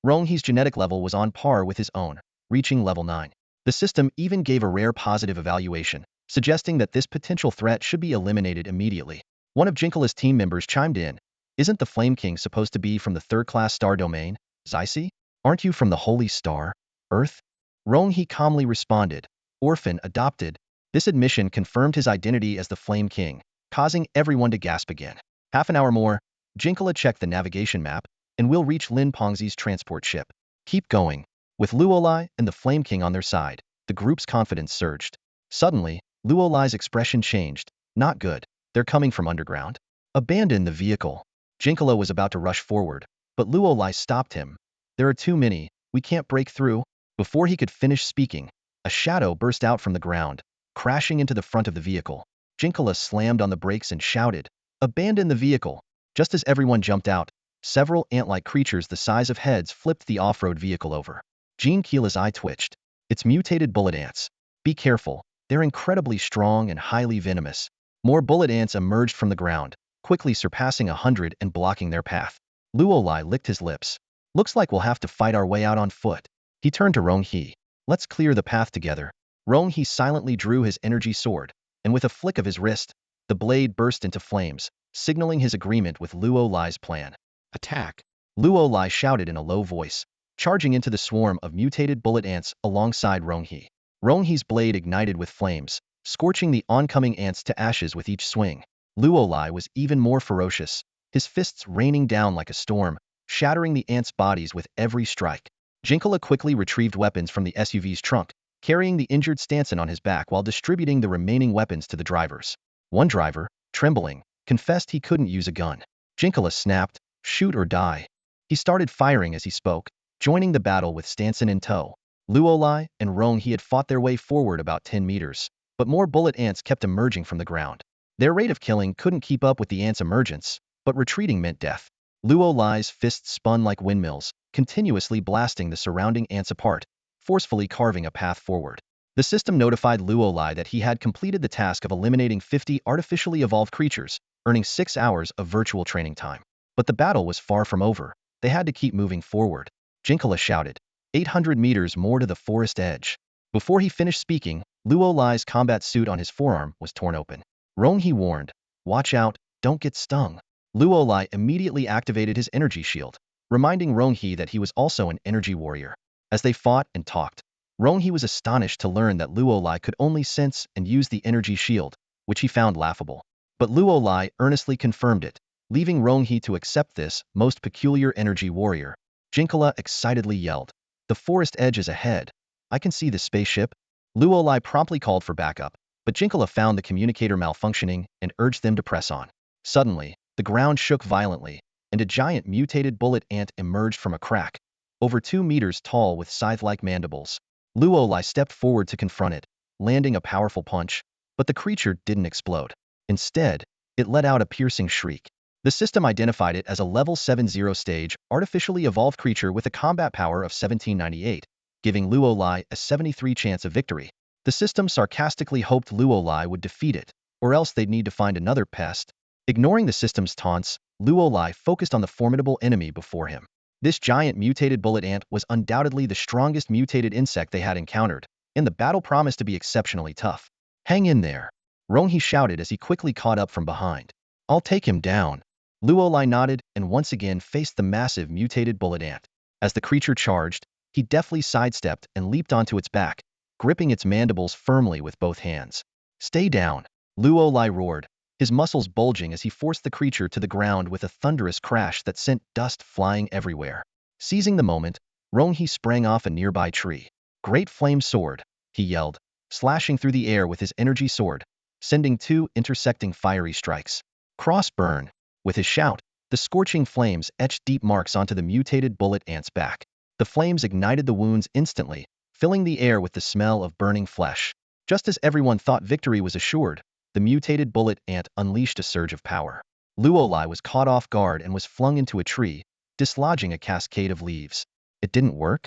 Ronghi's genetic level was on par with his own, reaching level 9. The system even gave a rare positive evaluation, suggesting that this potential threat should be eliminated immediately. One of Jinkala's team members chimed in, "Isn't the Flame King supposed to be from the third-class star domain, Zysi? Aren't you from the Holy Star, Earth?" Ronghi calmly responded, "Orphan adopted." This admission confirmed his identity as the Flame King, causing everyone to gasp again. Half an hour more, Jinkala checked the navigation map, and we'll reach Lin Pengzi's transport ship. "Keep going." With Luolai and the Flame King on their side, the group's confidence surged. Suddenly, Luolai's expression changed. "Not good. They're coming from underground." "Abandon the vehicle." Jinkala was about to rush forward, but Luolai stopped him. "There are too many. We can't break through." Before he could finish speaking, a shadow burst out from the ground, crashing into the front of the vehicle. Jinkala slammed on the brakes and shouted, "Abandon the vehicle." Just as everyone jumped out, several ant-like creatures the size of heads flipped the off-road vehicle over. Jean Keela's eye twitched. "It's mutated bullet ants. Be careful. They're incredibly strong and highly venomous." More bullet ants emerged from the ground, quickly surpassing 100 and blocking their path. Luolai licked his lips. "Looks like we'll have to fight our way out on foot." He turned to Ronghi. "Let's clear the path together." Ronghi silently drew his energy sword, and with a flick of his wrist, the blade burst into flames, signaling his agreement with Luolai's plan. "Attack!" Luolai shouted in a low voice, charging into the swarm of mutated bullet ants alongside Ronghi. Ronghi's blade ignited with flames, scorching the oncoming ants to ashes with each swing. Luolai was even more ferocious, his fists raining down like a storm, shattering the ants' bodies with every strike. Jinkala quickly retrieved weapons from the SUV's trunk, carrying the injured Stanson on his back while distributing the remaining weapons to the drivers. One driver, trembling, confessed he couldn't use a gun. Jinkala snapped, "Shoot or die." He started firing as he spoke, joining the battle with Stanson in tow. Luolai and Ronghi had fought their way forward about 10 meters, but more bullet ants kept emerging from the ground. Their rate of killing couldn't keep up with the ants' emergence, but retreating meant death. Luolai's fists spun like windmills, continuously blasting the surrounding ants apart, forcefully carving a path forward. The system notified Luolai that he had completed the task of eliminating 50 artificially evolved creatures, earning 6 hours of virtual training time. But the battle was far from over. They had to keep moving forward. Jinkala shouted, 800 meters more to the forest edge. Before he finished speaking, Luolai's combat suit on his forearm was torn open. Ronghe warned, watch out, don't get stung. Luolai immediately activated his energy shield, reminding Ronghe that he was also an energy warrior. As they fought and talked, Ronghe was astonished to learn that Luolai could only sense and use the energy shield, which he found laughable. But Luolai earnestly confirmed it, leaving Ronghe to accept this most peculiar energy warrior. Jinkala excitedly yelled, the forest edge is ahead. I can see the spaceship. Luolai promptly called for backup, but Jinkala found the communicator malfunctioning and urged them to press on. Suddenly, the ground shook violently, and a giant mutated bullet ant emerged from a crack, over 2 meters tall with scythe-like mandibles. Luolai stepped forward to confront it, landing a powerful punch, but the creature didn't explode. Instead, it let out a piercing shriek. The system identified it as a level 70 stage, artificially evolved creature with a combat power of 1798, giving Luolai a 73% chance of victory. The system sarcastically hoped Luolai would defeat it, or else they'd need to find another pest. Ignoring the system's taunts, Luolai focused on the formidable enemy before him. This giant mutated bullet ant was undoubtedly the strongest mutated insect they had encountered, and the battle promised to be exceptionally tough. Hang in there, Ronghe shouted as he quickly caught up from behind. I'll take him down. Luolai nodded and once again faced the massive mutated bullet ant. As the creature charged, he deftly sidestepped and leaped onto its back, gripping its mandibles firmly with both hands. Stay down, Luolai roared, his muscles bulging as he forced the creature to the ground with a thunderous crash that sent dust flying everywhere. Seizing the moment, Ronghe sprang off a nearby tree. Great flame sword, he yelled, slashing through the air with his energy sword, sending 2 intersecting fiery strikes. Cross burn. With his shout, the scorching flames etched deep marks onto the mutated bullet ant's back. The flames ignited the wounds instantly, filling the air with the smell of burning flesh. Just as everyone thought victory was assured, the mutated bullet ant unleashed a surge of power. Luolai was caught off guard and was flung into a tree, dislodging a cascade of leaves. It didn't work?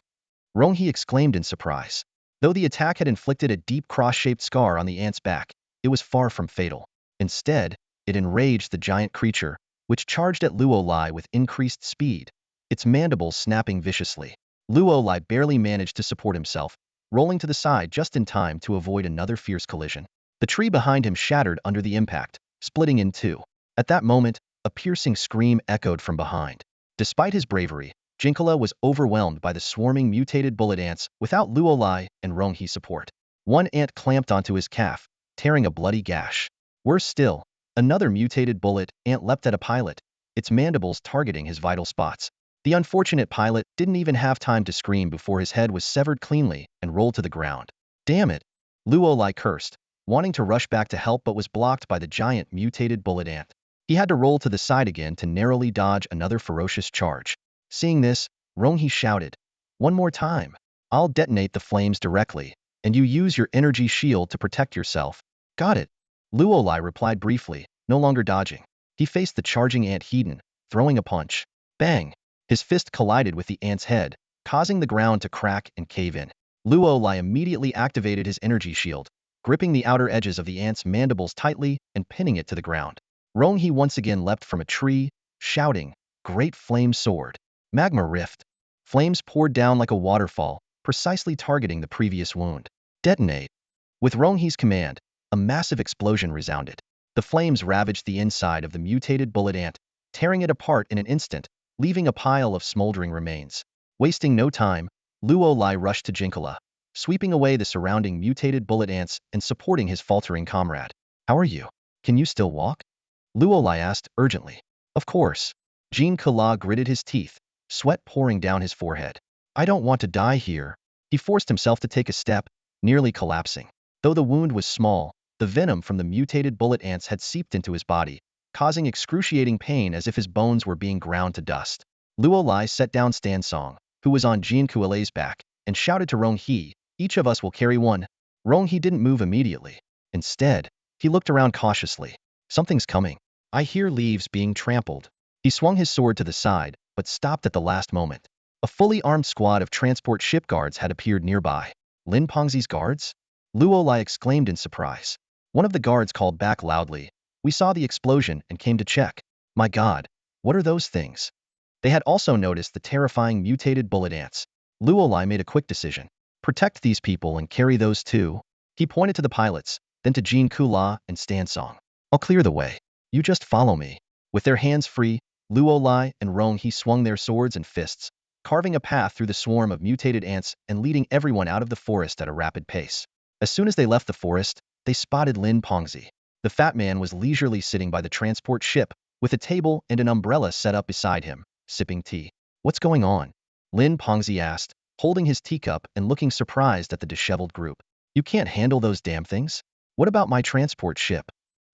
Ronghe exclaimed in surprise. Though the attack had inflicted a deep cross-shaped scar on the ant's back, it was far from fatal. Instead, it enraged the giant creature, which charged at Luolai with increased speed, its mandibles snapping viciously. Luolai barely managed to support himself, rolling to the side just in time to avoid another fierce collision. The tree behind him shattered under the impact, splitting in two. At that moment, a piercing scream echoed from behind. Despite his bravery, Jinkala was overwhelmed by the swarming mutated bullet ants without Luolai and Ronghe's support. One ant clamped onto his calf, tearing a bloody gash. Worse still, another mutated bullet ant leapt at a pilot, its mandibles targeting his vital spots. The unfortunate pilot didn't even have time to scream before his head was severed cleanly and rolled to the ground. Damn it! Luolai cursed, wanting to rush back to help but was blocked by the giant mutated bullet ant. He had to roll to the side again to narrowly dodge another ferocious charge. Seeing this, Ronghe shouted, "One more time. I'll detonate the flames directly, and you use your energy shield to protect yourself." Got it. Luolai replied briefly, no longer dodging. He faced the charging ant Hedon, throwing a punch. Bang! His fist collided with the ant's head, causing the ground to crack and cave in. Luolai immediately activated his energy shield, gripping the outer edges of the ant's mandibles tightly and pinning it to the ground. Ronghe once again leapt from a tree, shouting, "Great flame sword!" Magma rift. Flames poured down like a waterfall, precisely targeting the previous wound. Detonate. With Ronghe's command, a massive explosion resounded. The flames ravaged the inside of the mutated bullet ant, tearing it apart in an instant, leaving a pile of smoldering remains. Wasting no time, Luolai rushed to Jinkala, sweeping away the surrounding mutated bullet ants and supporting his faltering comrade. "How are you? Can you still walk?" Luolai asked urgently. "Of course." Jinkala gritted his teeth, sweat pouring down his forehead. "I don't want to die here." He forced himself to take a step, nearly collapsing. Though the wound was small, the venom from the mutated bullet ants had seeped into his body, causing excruciating pain as if his bones were being ground to dust. Luolai set down Stansong, who was on Jinkala's back, and shouted to Ronghe, "Each of us will carry one." Ronghe didn't move immediately. Instead, he looked around cautiously. "Something's coming. I hear leaves being trampled." He swung his sword to the side, but stopped at the last moment. A fully armed squad of transport ship guards had appeared nearby. Lin Pengzi's guards? Luolai exclaimed in surprise. One of the guards called back loudly. We saw the explosion and came to check. My God, what are those things? They had also noticed the terrifying mutated bullet ants. Luolai made a quick decision. Protect these people and carry those too. He pointed to the pilots, then to Jean Kula and Stansong. I'll clear the way. You just follow me. With their hands free, Luolai and Ronghe swung their swords and fists, carving a path through the swarm of mutated ants and leading everyone out of the forest at a rapid pace. As soon as they left the forest, they spotted Lin Pongzi. The fat man was leisurely sitting by the transport ship, with a table and an umbrella set up beside him, sipping tea. What's going on? Lin Pongzi asked, holding his teacup and looking surprised at the disheveled group. You can't handle those damn things? What about my transport ship?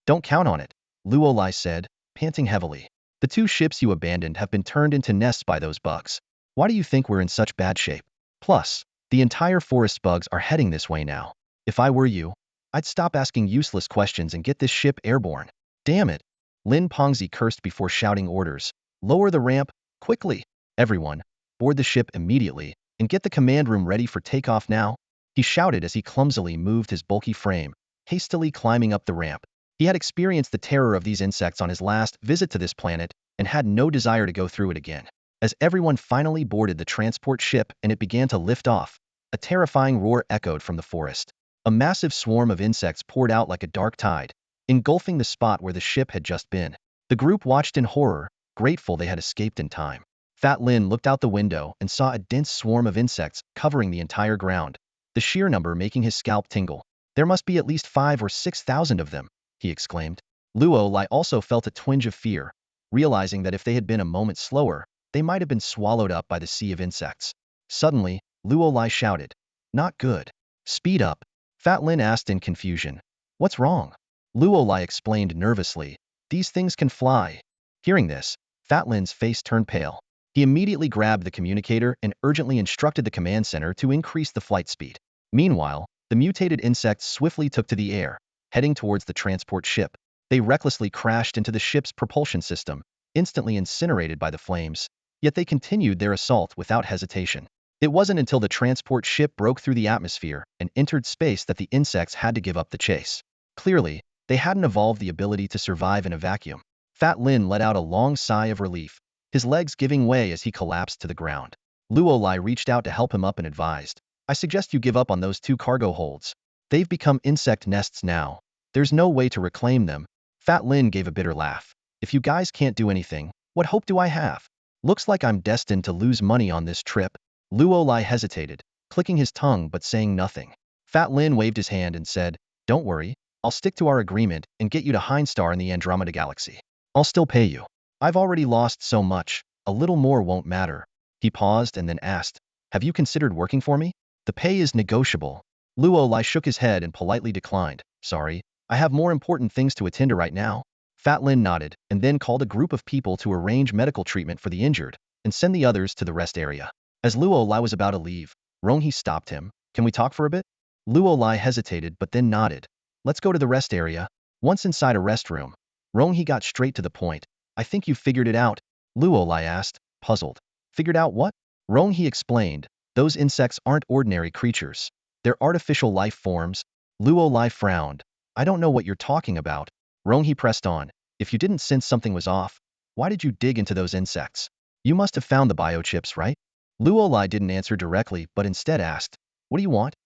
Don't count on it, Luolai said, panting heavily. The 2 ships you abandoned have been turned into nests by those bugs. Why do you think we're in such bad shape? Plus, the entire forest bugs are heading this way now. If I were you, I'd stop asking useless questions and get this ship airborne. Damn it. Lin Pongzi cursed before shouting orders. Lower the ramp, quickly. Everyone, board the ship immediately, and get the command room ready for takeoff now. He shouted as he clumsily moved his bulky frame, hastily climbing up the ramp. He had experienced the terror of these insects on his last visit to this planet and had no desire to go through it again. As everyone finally boarded the transport ship and it began to lift off, a terrifying roar echoed from the forest. A massive swarm of insects poured out like a dark tide, engulfing the spot where the ship had just been. The group watched in horror, grateful they had escaped in time. Fat Lin looked out the window and saw a dense swarm of insects covering the entire ground, the sheer number making his scalp tingle. There must be at least 5,000 or 6,000 of them, he exclaimed. Luolai also felt a twinge of fear, realizing that if they had been a moment slower, they might have been swallowed up by the sea of insects. Suddenly, Luolai shouted, "Not good. Speed up." Fat Lin asked in confusion. What's wrong? Luolai explained nervously. These things can fly. Hearing this, Fat Lin's face turned pale. He immediately grabbed the communicator and urgently instructed the command center to increase the flight speed. Meanwhile, the mutated insects swiftly took to the air, heading towards the transport ship. They recklessly crashed into the ship's propulsion system, instantly incinerated by the flames, yet they continued their assault without hesitation. It wasn't until the transport ship broke through the atmosphere and entered space that the insects had to give up the chase. Clearly, they hadn't evolved the ability to survive in a vacuum. Fat Lin let out a long sigh of relief, his legs giving way as he collapsed to the ground. Luolai reached out to help him up and advised, I suggest you give up on those 2 cargo holds. They've become insect nests now. There's no way to reclaim them. Fat Lin gave a bitter laugh. If you guys can't do anything, what hope do I have? Looks like I'm destined to lose money on this trip. Luolai hesitated, clicking his tongue but saying nothing. Fat Lin waved his hand and said, Don't worry, I'll stick to our agreement and get you to Hindstar in the Andromeda galaxy. I'll still pay you. I've already lost so much, a little more won't matter. He paused and then asked, Have you considered working for me? The pay is negotiable. Luolai shook his head and politely declined. Sorry, I have more important things to attend to right now. Fat Lin nodded and then called a group of people to arrange medical treatment for the injured and send the others to the rest area. As Luolai was about to leave, Ronghe stopped him. Can we talk for a bit? Luolai hesitated but then nodded. Let's go to the rest area. Once inside a restroom, Ronghe got straight to the point. I think you figured it out. Luolai asked, puzzled. Figured out what? Ronghe explained. Those insects aren't ordinary creatures. They're artificial life forms. Luolai frowned. I don't know what you're talking about. Ronghe pressed on. If you didn't sense something was off, why did you dig into those insects? You must have found the biochips, right? Luolai didn't answer directly but instead asked, What do you want?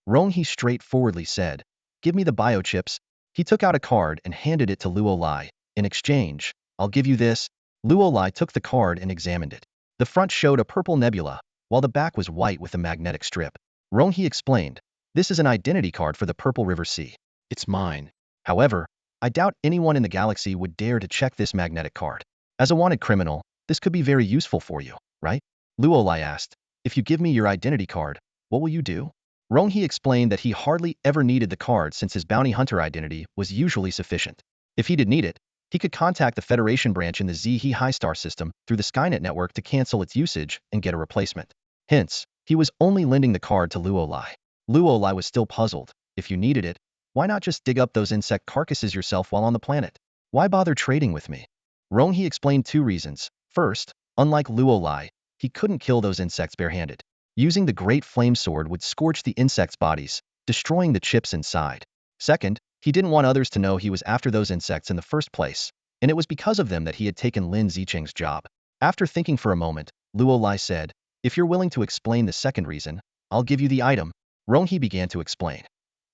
Ronghe straightforwardly said, Give me the biochips. He took out a card and handed it to Luolai. In exchange, I'll give you this. Luolai took the card and examined it. The front showed a purple nebula, while the back was white with a magnetic strip. Ronghe explained, This is an identity card for the Purple River Sea. It's mine. However, I doubt anyone in the galaxy would dare to check this magnetic card. As a wanted criminal, this could be very useful for you, right? Luolai asked, If you give me your identity card, what will you do? Ronghe explained that he hardly ever needed the card since his bounty hunter identity was usually sufficient. If he did need it, he could contact the Federation branch in the Zhe High Star system through the Skynet network to cancel its usage and get a replacement. Hence, he was only lending the card to Luolai. Luolai was still puzzled. If you needed it, why not just dig up those insect carcasses yourself while on the planet? Why bother trading with me? Ronghe explained 2 reasons. First, unlike Luolai, he couldn't kill those insects barehanded. Using the Great Flame Sword would scorch the insects' bodies, destroying the chips inside. Second, he didn't want others to know he was after those insects in the first place, and it was because of them that he had taken Lin Zicheng's job. After thinking for a moment, Luo Lai said, "If you're willing to explain the second reason, I'll give you the item." Ronghe began to explain.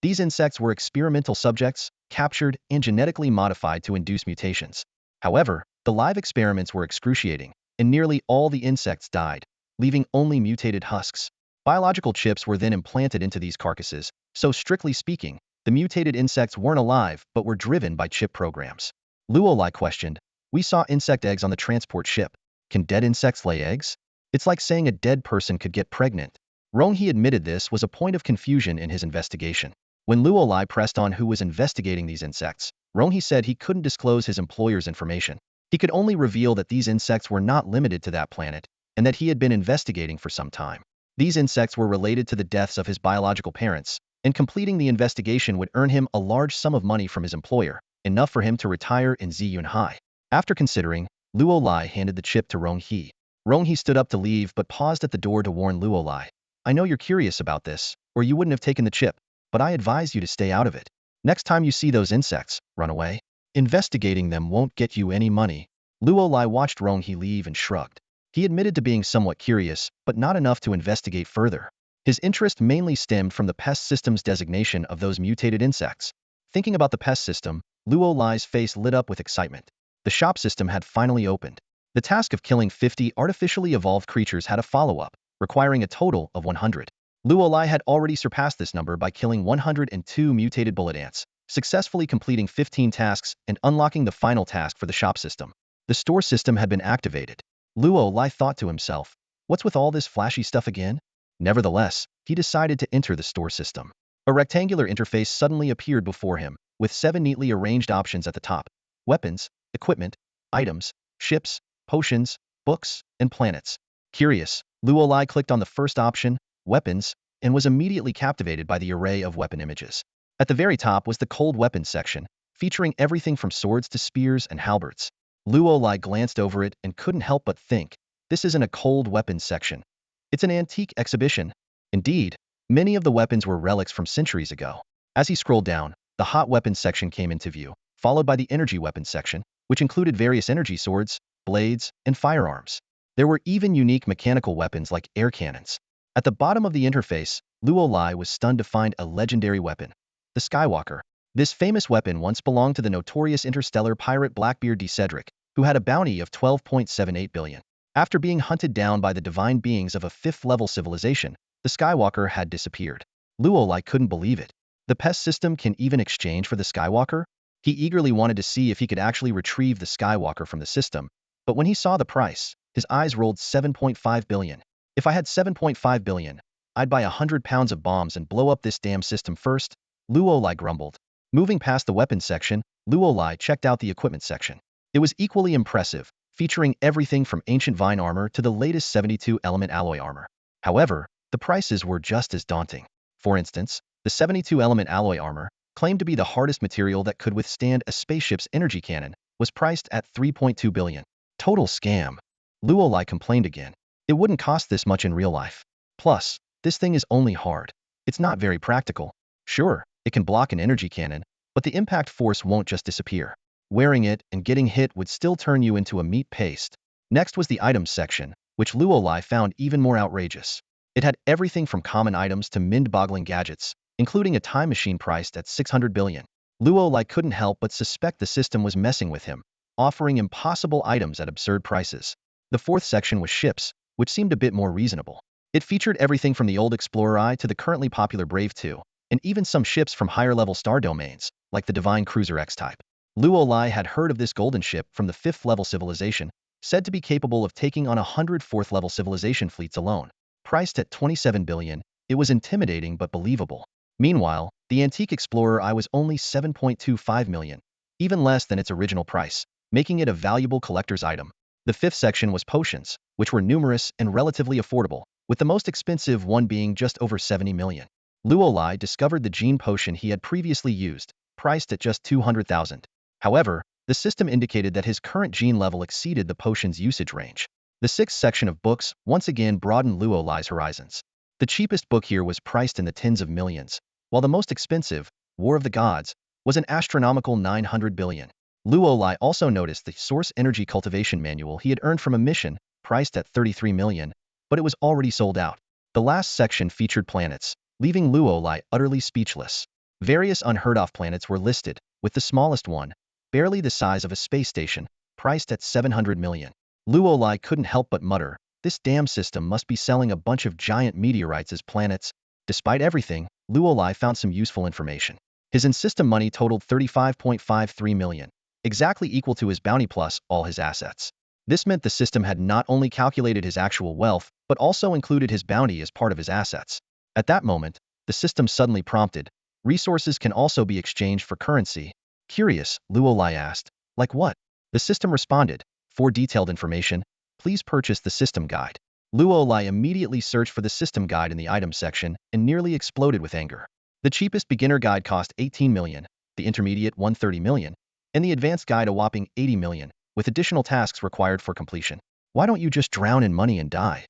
These insects were experimental subjects, captured and genetically modified to induce mutations. However, the live experiments were excruciating, and nearly all the insects died, leaving only mutated husks. Biological chips were then implanted into these carcasses, so strictly speaking, the mutated insects weren't alive but were driven by chip programs. Luo Lai questioned, "We saw insect eggs on the transport ship. Can dead insects lay eggs? It's like saying a dead person could get pregnant." Ronghe admitted this was a point of confusion in his investigation. When Luo Lai pressed on who was investigating these insects, Ronghe said he couldn't disclose his employer's information. He could only reveal that these insects were not limited to that planet, and that he had been investigating for some time. These insects were related to the deaths of his biological parents, and completing the investigation would earn him a large sum of money from his employer, enough for him to retire in Ziyunhai. After considering, Luo Lai handed the chip to Ronghe. Ronghe stood up to leave but paused at the door to warn Luo Lai. "I know you're curious about this, or you wouldn't have taken the chip, but I advise you to stay out of it. Next time you see those insects, run away. Investigating them won't get you any money." Luo Lai watched Ronghe leave and shrugged. He admitted to being somewhat curious, but not enough to investigate further. His interest mainly stemmed from the pest system's designation of those mutated insects. Thinking about the pest system, Luo Lai's face lit up with excitement. The shop system had finally opened. The task of killing 50 artificially evolved creatures had a follow-up, requiring a total of 100. Luo Lai had already surpassed this number by killing 102 mutated bullet ants, successfully completing 15 tasks and unlocking the final task for the shop system. The store system had been activated. Luo Lai thought to himself, "What's with all this flashy stuff again?" Nevertheless, he decided to enter the store system. A rectangular interface suddenly appeared before him, with 7 neatly arranged options at the top: weapons, equipment, items, ships, potions, books, and planets. Curious, Luo Lai clicked on the first option, weapons, and was immediately captivated by the array of weapon images. At the very top was the cold weapons section, featuring everything from swords to spears and halberds. Luo Lai glanced over it and couldn't help but think, this isn't a cold weapons section. It's an antique exhibition. Indeed, many of the weapons were relics from centuries ago. As he scrolled down, the hot weapons section came into view, followed by the energy weapons section, which included various energy swords, blades, and firearms. There were even unique mechanical weapons like air cannons. At the bottom of the interface, Luo Lai was stunned to find a legendary weapon, the Skywalker. This famous weapon once belonged to the notorious interstellar pirate Blackbeard D. Cedric, who had a bounty of 12.78 billion. After being hunted down by the divine beings of a 5th-level civilization, the Skywalker had disappeared. Luo Lai couldn't believe it. The pest system can even exchange for the Skywalker? He eagerly wanted to see if he could actually retrieve the Skywalker from the system, but when he saw the price, his eyes rolled. 7.5 billion. If I had 7.5 billion, I'd buy 100 pounds of bombs and blow up this damn system first, Luo Lai grumbled. Moving past the weapons section, Luo Lai checked out the equipment section. It was equally impressive, featuring everything from ancient vine armor to the latest 72-element alloy armor. However, the prices were just as daunting. For instance, the 72-element alloy armor, claimed to be the hardest material that could withstand a spaceship's energy cannon, was priced at 3.2 billion. Total scam. Luo Lai complained again. It wouldn't cost this much in real life. Plus, this thing is only hard. It's not very practical. Sure, it can block an energy cannon, but the impact force won't just disappear. Wearing it and getting hit would still turn you into a meat paste. Next was the items section, which Luo Lai found even more outrageous. It had everything from common items to mind-boggling gadgets, including a time machine priced at 600 billion. Luo Lai couldn't help but suspect the system was messing with him, offering impossible items at absurd prices. The 4th section was ships, which seemed a bit more reasonable. It featured everything from the old Explorer I to the currently popular Brave II, and even some ships from higher-level star domains, like the Divine Cruiser X-type. Luo Lai had heard of this golden ship from the 5th-level civilization, said to be capable of taking on 100 4th-level civilization fleets alone. Priced at 27 billion, it was intimidating but believable. Meanwhile, the antique Explorer I was only 7.25 million, even less than its original price, making it a valuable collector's item. The 5th section was potions, which were numerous and relatively affordable, with the most expensive one being just over 70 million. Luo Lai discovered the gene potion he had previously used, priced at just 200,000. However, the system indicated that his current gene level exceeded the potion's usage range. The 6th section of books once again broadened Luo Lai's horizons. The cheapest book here was priced in the tens of millions, while the most expensive, War of the Gods, was an astronomical 900 billion. Luolai also noticed the source energy cultivation manual he had earned from a mission, priced at 33 million, but it was already sold out. The last section featured planets, leaving Luolai utterly speechless. Various unheard-of planets were listed, with the smallest one, barely the size of a space station, priced at 700 million. Luolai couldn't help but mutter, this damn system must be selling a bunch of giant meteorites as planets. Despite everything, Luolai found some useful information. His in-system money totaled 35.53 million, exactly equal to his bounty plus all his assets. This meant the system had not only calculated his actual wealth, but also included his bounty as part of his assets. At that moment, the system suddenly prompted, resources can also be exchanged for currency. Curious, Luolai asked, like what? The system responded, for detailed information, please purchase the system guide. Luolai immediately searched for the system guide in the items section and nearly exploded with anger. The cheapest beginner guide cost 18 million, the intermediate 130 million, and the advanced guide a whopping 80 million, with additional tasks required for completion. Why don't you just drown in money and die?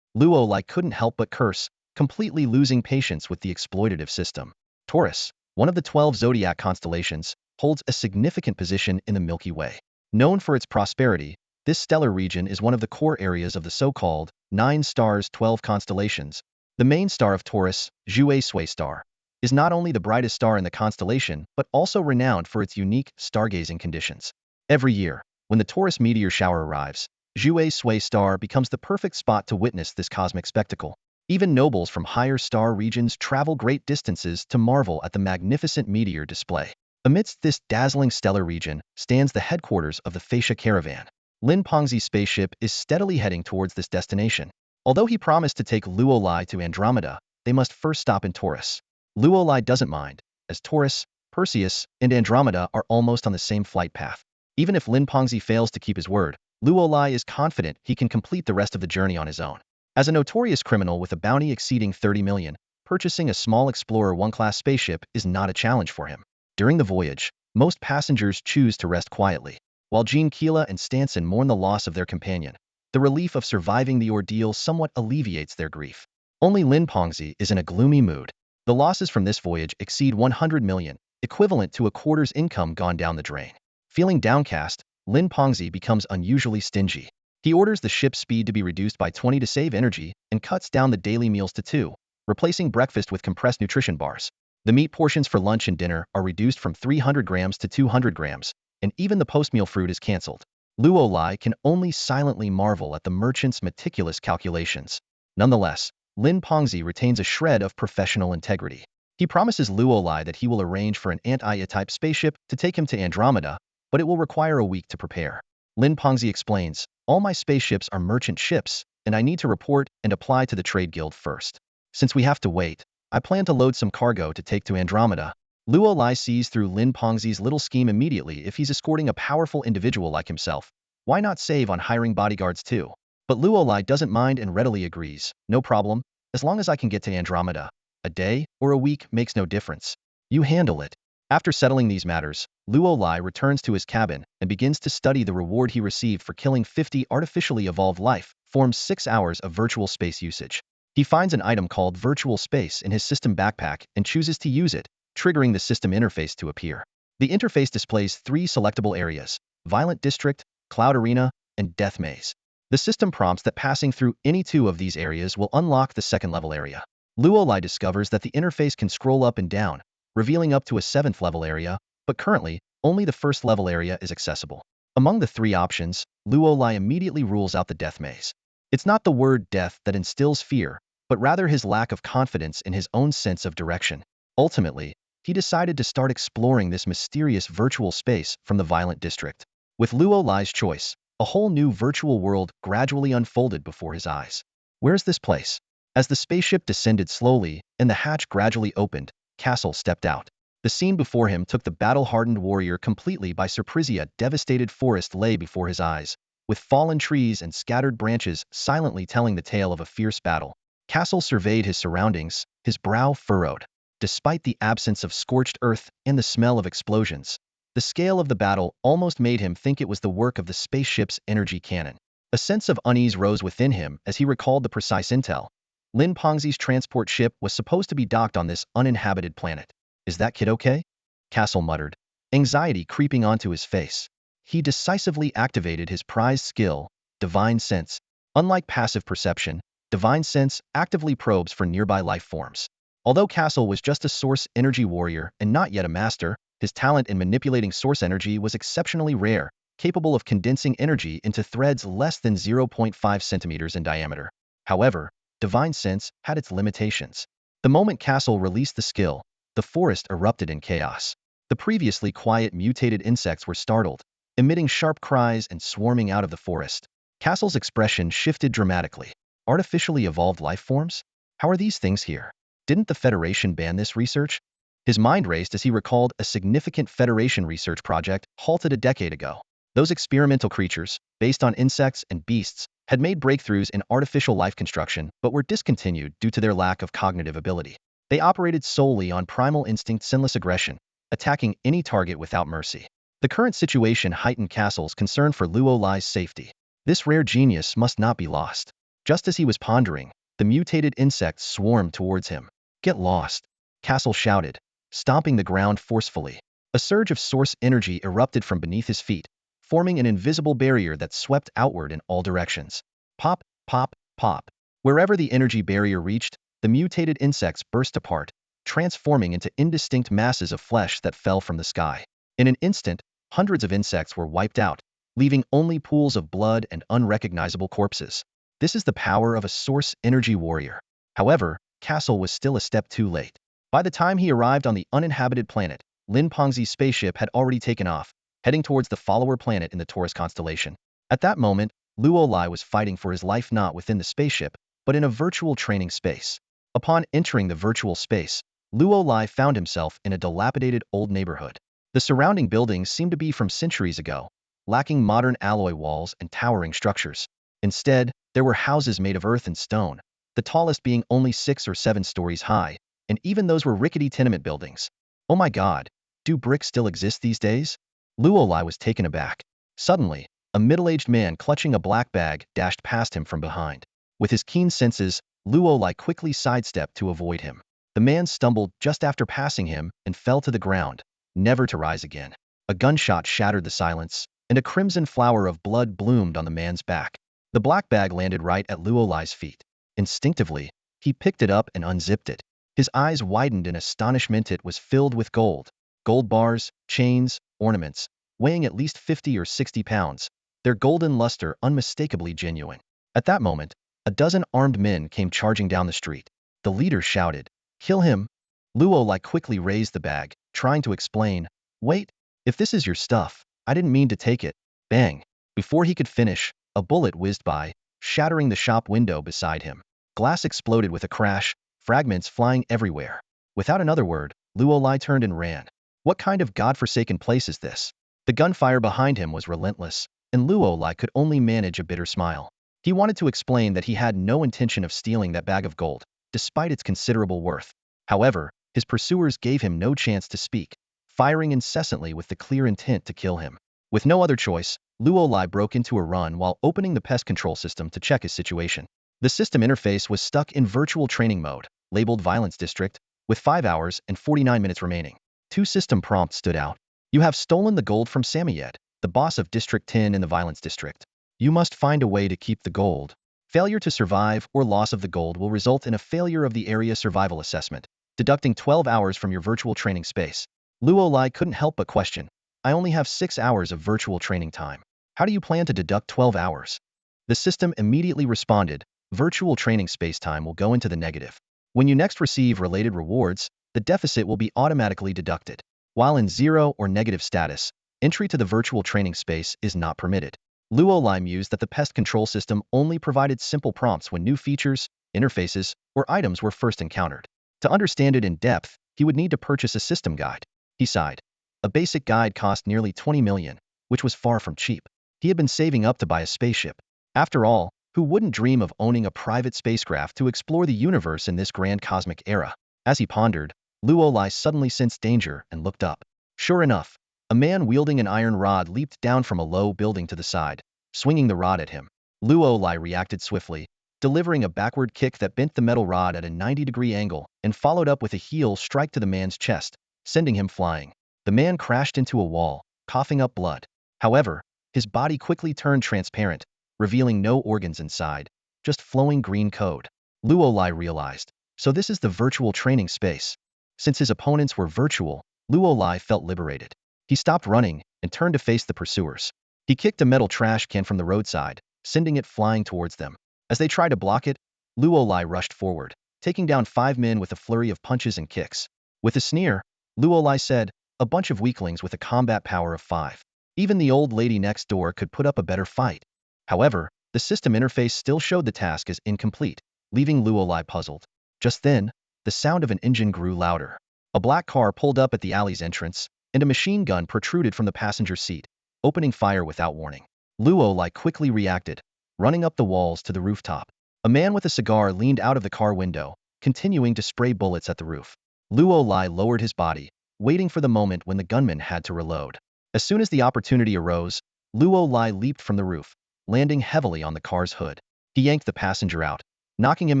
Luolai couldn't help but curse, completely losing patience with the exploitative system. Taurus, one of the 12 zodiac constellations, holds a significant position in the Milky Way. Known for its prosperity, this stellar region is one of the core areas of the so-called 9 stars 12 constellations. The main star of Taurus, Jouet star, is not only the brightest star in the constellation, but also renowned for its unique stargazing conditions. Every year, when the Taurus meteor shower arrives, Jouet star becomes the perfect spot to witness this cosmic spectacle. Even nobles from higher star regions travel great distances to marvel at the magnificent meteor display. Amidst this dazzling stellar region stands the headquarters of the Fascia caravan. Lin Pengzi's spaceship is steadily heading towards this destination. Although he promised to take Luolai to Andromeda, they must first stop in Taurus. Luolai doesn't mind, as Taurus, Perseus, and Andromeda are almost on the same flight path. Even if Lin Pengzi fails to keep his word, Luolai is confident he can complete the rest of the journey on his own. As a notorious criminal with a bounty exceeding 30 million, purchasing a small Explorer 1-class spaceship is not a challenge for him. During the voyage, most passengers choose to rest quietly. While Jean Keela and Stanson mourn the loss of their companion, the relief of surviving the ordeal somewhat alleviates their grief. Only Lin Pengzi is in a gloomy mood. The losses from this voyage exceed 100 million, equivalent to a quarter's income gone down the drain. Feeling downcast, Lin Pengzi becomes unusually stingy. He orders the ship's speed to be reduced by 20 to save energy and cuts down the daily meals to 2, replacing breakfast with compressed nutrition bars. The meat portions for lunch and dinner are reduced from 300 grams to 200 grams, and even the post-meal fruit is cancelled. Luolai can only silently marvel at the merchant's meticulous calculations. Nonetheless, Lin Pengzi retains a shred of professional integrity. He promises Luolai that he will arrange for an anti-type spaceship to take him to Andromeda, but it will require a week to prepare. Lin Pengzi explains, all my spaceships are merchant ships, and I need to report and apply to the trade guild first. Since we have to wait, I plan to load some cargo to take to Andromeda. Luolai sees through Lin Pengzi's little scheme immediately. If he's escorting a powerful individual like himself, why not save on hiring bodyguards too? But Luolai doesn't mind and readily agrees, no problem, as long as I can get to Andromeda. A day or a week makes no difference. You handle it. After settling these matters, Luolai returns to his cabin and begins to study the reward he received for killing 50 artificially evolved life forms 6 hours of virtual space usage. He finds an item called virtual space in his system backpack and chooses to use it, triggering the system interface to appear. The interface displays 3 selectable areas: Violent District, Cloud Arena, and Death Maze. The system prompts that passing through any 2 of these areas will unlock the second-level area. Luolai discovers that the interface can scroll up and down, revealing up to a 7th-level area, but currently, only the 1st-level area is accessible. Among the 3 options, Luolai immediately rules out the Death Maze. It's not the word death that instills fear, but rather his lack of confidence in his own sense of direction. Ultimately, he decided to start exploring this mysterious virtual space from the Violent District. With Luolai's choice, a whole new virtual world gradually unfolded before his eyes. Where's this place? As the spaceship descended slowly and the hatch gradually opened, Castle stepped out. The scene before him took the battle-hardened warrior completely by surprise. A devastated forest lay before his eyes, with fallen trees and scattered branches silently telling the tale of a fierce battle. Castle surveyed his surroundings, his brow furrowed. Despite the absence of scorched earth and the smell of explosions, the scale of the battle almost made him think it was the work of the spaceship's energy cannon. A sense of unease rose within him as he recalled the precise intel. Lin Pengzi's transport ship was supposed to be docked on this uninhabited planet. Is that kid okay? Castle muttered, anxiety creeping onto his face. He decisively activated his prized skill, divine sense. Unlike passive perception, divine sense actively probes for nearby life forms. Although Castle was just a source energy warrior and not yet a master, his talent in manipulating source energy was exceptionally rare, capable of condensing energy into threads less than 0.5 centimeters in diameter. However, divine sense had its limitations. The moment Castle released the skill, the forest erupted in chaos. The previously quiet mutated insects were startled, emitting sharp cries and swarming out of the forest. Castle's expression shifted dramatically. Artificially evolved life forms? How are these things here? Didn't the Federation ban this research? His mind raced as he recalled a significant Federation research project halted a decade ago. Those experimental creatures, based on insects and beasts, had made breakthroughs in artificial life construction but were discontinued due to their lack of cognitive ability. They operated solely on primal instinct, sinless aggression, attacking any target without mercy. The current situation heightened Castle's concern for Luo Lai's safety. This rare genius must not be lost. Just as he was pondering, the mutated insects swarmed towards him. Get lost, Castle shouted, stomping the ground forcefully. A surge of source energy erupted from beneath his feet, forming an invisible barrier that swept outward in all directions. Pop, pop, pop. Wherever the energy barrier reached, the mutated insects burst apart, transforming into indistinct masses of flesh that fell from the sky. In an instant, hundreds of insects were wiped out, leaving only pools of blood and unrecognizable corpses. This is the power of a source energy warrior. However, Castle was still a step too late. By the time he arrived on the uninhabited planet, Lin Pengzi's spaceship had already taken off, heading towards the follower planet in the Taurus constellation. At that moment, Luo Lai was fighting for his life not within the spaceship, but in a virtual training space. Upon entering the virtual space, Luo Lai found himself in a dilapidated old neighborhood. The surrounding buildings seemed to be from centuries ago, lacking modern alloy walls and towering structures. Instead, there were houses made of earth and stone, the tallest being only 6 or 7 stories high, and even those were rickety tenement buildings. Oh my God, do bricks still exist these days? Luo Lai was taken aback. Suddenly, a middle-aged man clutching a black bag dashed past him from behind. With his keen senses, Luo Lai quickly sidestepped to avoid him. The man stumbled just after passing him and fell to the ground, never to rise again. A gunshot shattered the silence, and a crimson flower of blood bloomed on the man's back. The black bag landed right at Luo Lai's feet. Instinctively, he picked it up and unzipped it. His eyes widened in astonishment. It was filled with gold. Gold bars, chains, ornaments, weighing at least 50 or 60 pounds, their golden luster unmistakably genuine. At that moment, a dozen armed men came charging down the street. The leader shouted, "Kill him!" Luo Lai quickly raised the bag, trying to explain, "Wait, if this is your stuff, I didn't mean to take it." Bang! Before he could finish, a bullet whizzed by, shattering the shop window beside him. Glass exploded with a crash, fragments flying everywhere. Without another word, Luo Lai turned and ran. What kind of godforsaken place is this? The gunfire behind him was relentless, and Luo Lai could only manage a bitter smile. He wanted to explain that he had no intention of stealing that bag of gold, despite its considerable worth. However, his pursuers gave him no chance to speak, firing incessantly with the clear intent to kill him. With no other choice, Luo Lai broke into a run while opening the pest control system to check his situation. The system interface was stuck in virtual training mode, labeled Violence District, with 5 hours and 49 minutes remaining. 2 system prompts stood out. You have stolen the gold from Samayed, the boss of District 10 in the Violence District. You must find a way to keep the gold. Failure to survive or loss of the gold will result in a failure of the area survival assessment, deducting 12 hours from your virtual training space. Luo Lai couldn't help but question, I only have 6 hours of virtual training time. How do you plan to deduct 12 hours? The system immediately responded, virtual training space time will go into the negative. When you next receive related rewards, the deficit will be automatically deducted. While in 0 or negative status, entry to the virtual training space is not permitted. Luo Lai mused that the pest control system only provided simple prompts when new features, interfaces, or items were first encountered. To understand it in depth, he would need to purchase a system guide. He sighed. A basic guide cost nearly 20 million, which was far from cheap. He had been saving up to buy a spaceship. After all, who wouldn't dream of owning a private spacecraft to explore the universe in this grand cosmic era? As he pondered, Luo Lai suddenly sensed danger and looked up. Sure enough, a man wielding an iron rod leaped down from a low building to the side, swinging the rod at him. Luo Lai reacted swiftly, delivering a backward kick that bent the metal rod at a 90-degree angle and followed up with a heel strike to the man's chest, sending him flying. The man crashed into a wall, coughing up blood. However, his body quickly turned transparent, revealing no organs inside, just flowing green code. Luolai realized, so this is the virtual training space. Since his opponents were virtual, Luolai felt liberated. He stopped running and turned to face the pursuers. He kicked a metal trash can from the roadside, sending it flying towards them. As they tried to block it, Luolai rushed forward, taking down 5 men with a flurry of punches and kicks. With a sneer, Luolai said, "A bunch of weaklings with a combat power of 5. Even the old lady next door could put up a better fight." However, the system interface still showed the task as incomplete, leaving Luolai puzzled. Just then, the sound of an engine grew louder. A black car pulled up at the alley's entrance, and a machine gun protruded from the passenger seat, opening fire without warning. Luolai quickly reacted, running up the walls to the rooftop. A man with a cigar leaned out of the car window, continuing to spray bullets at the roof. Luolai lowered his body, waiting for the moment when the gunman had to reload. As soon as the opportunity arose, Luolai leaped from the roof, landing heavily on the car's hood. He yanked the passenger out, knocking him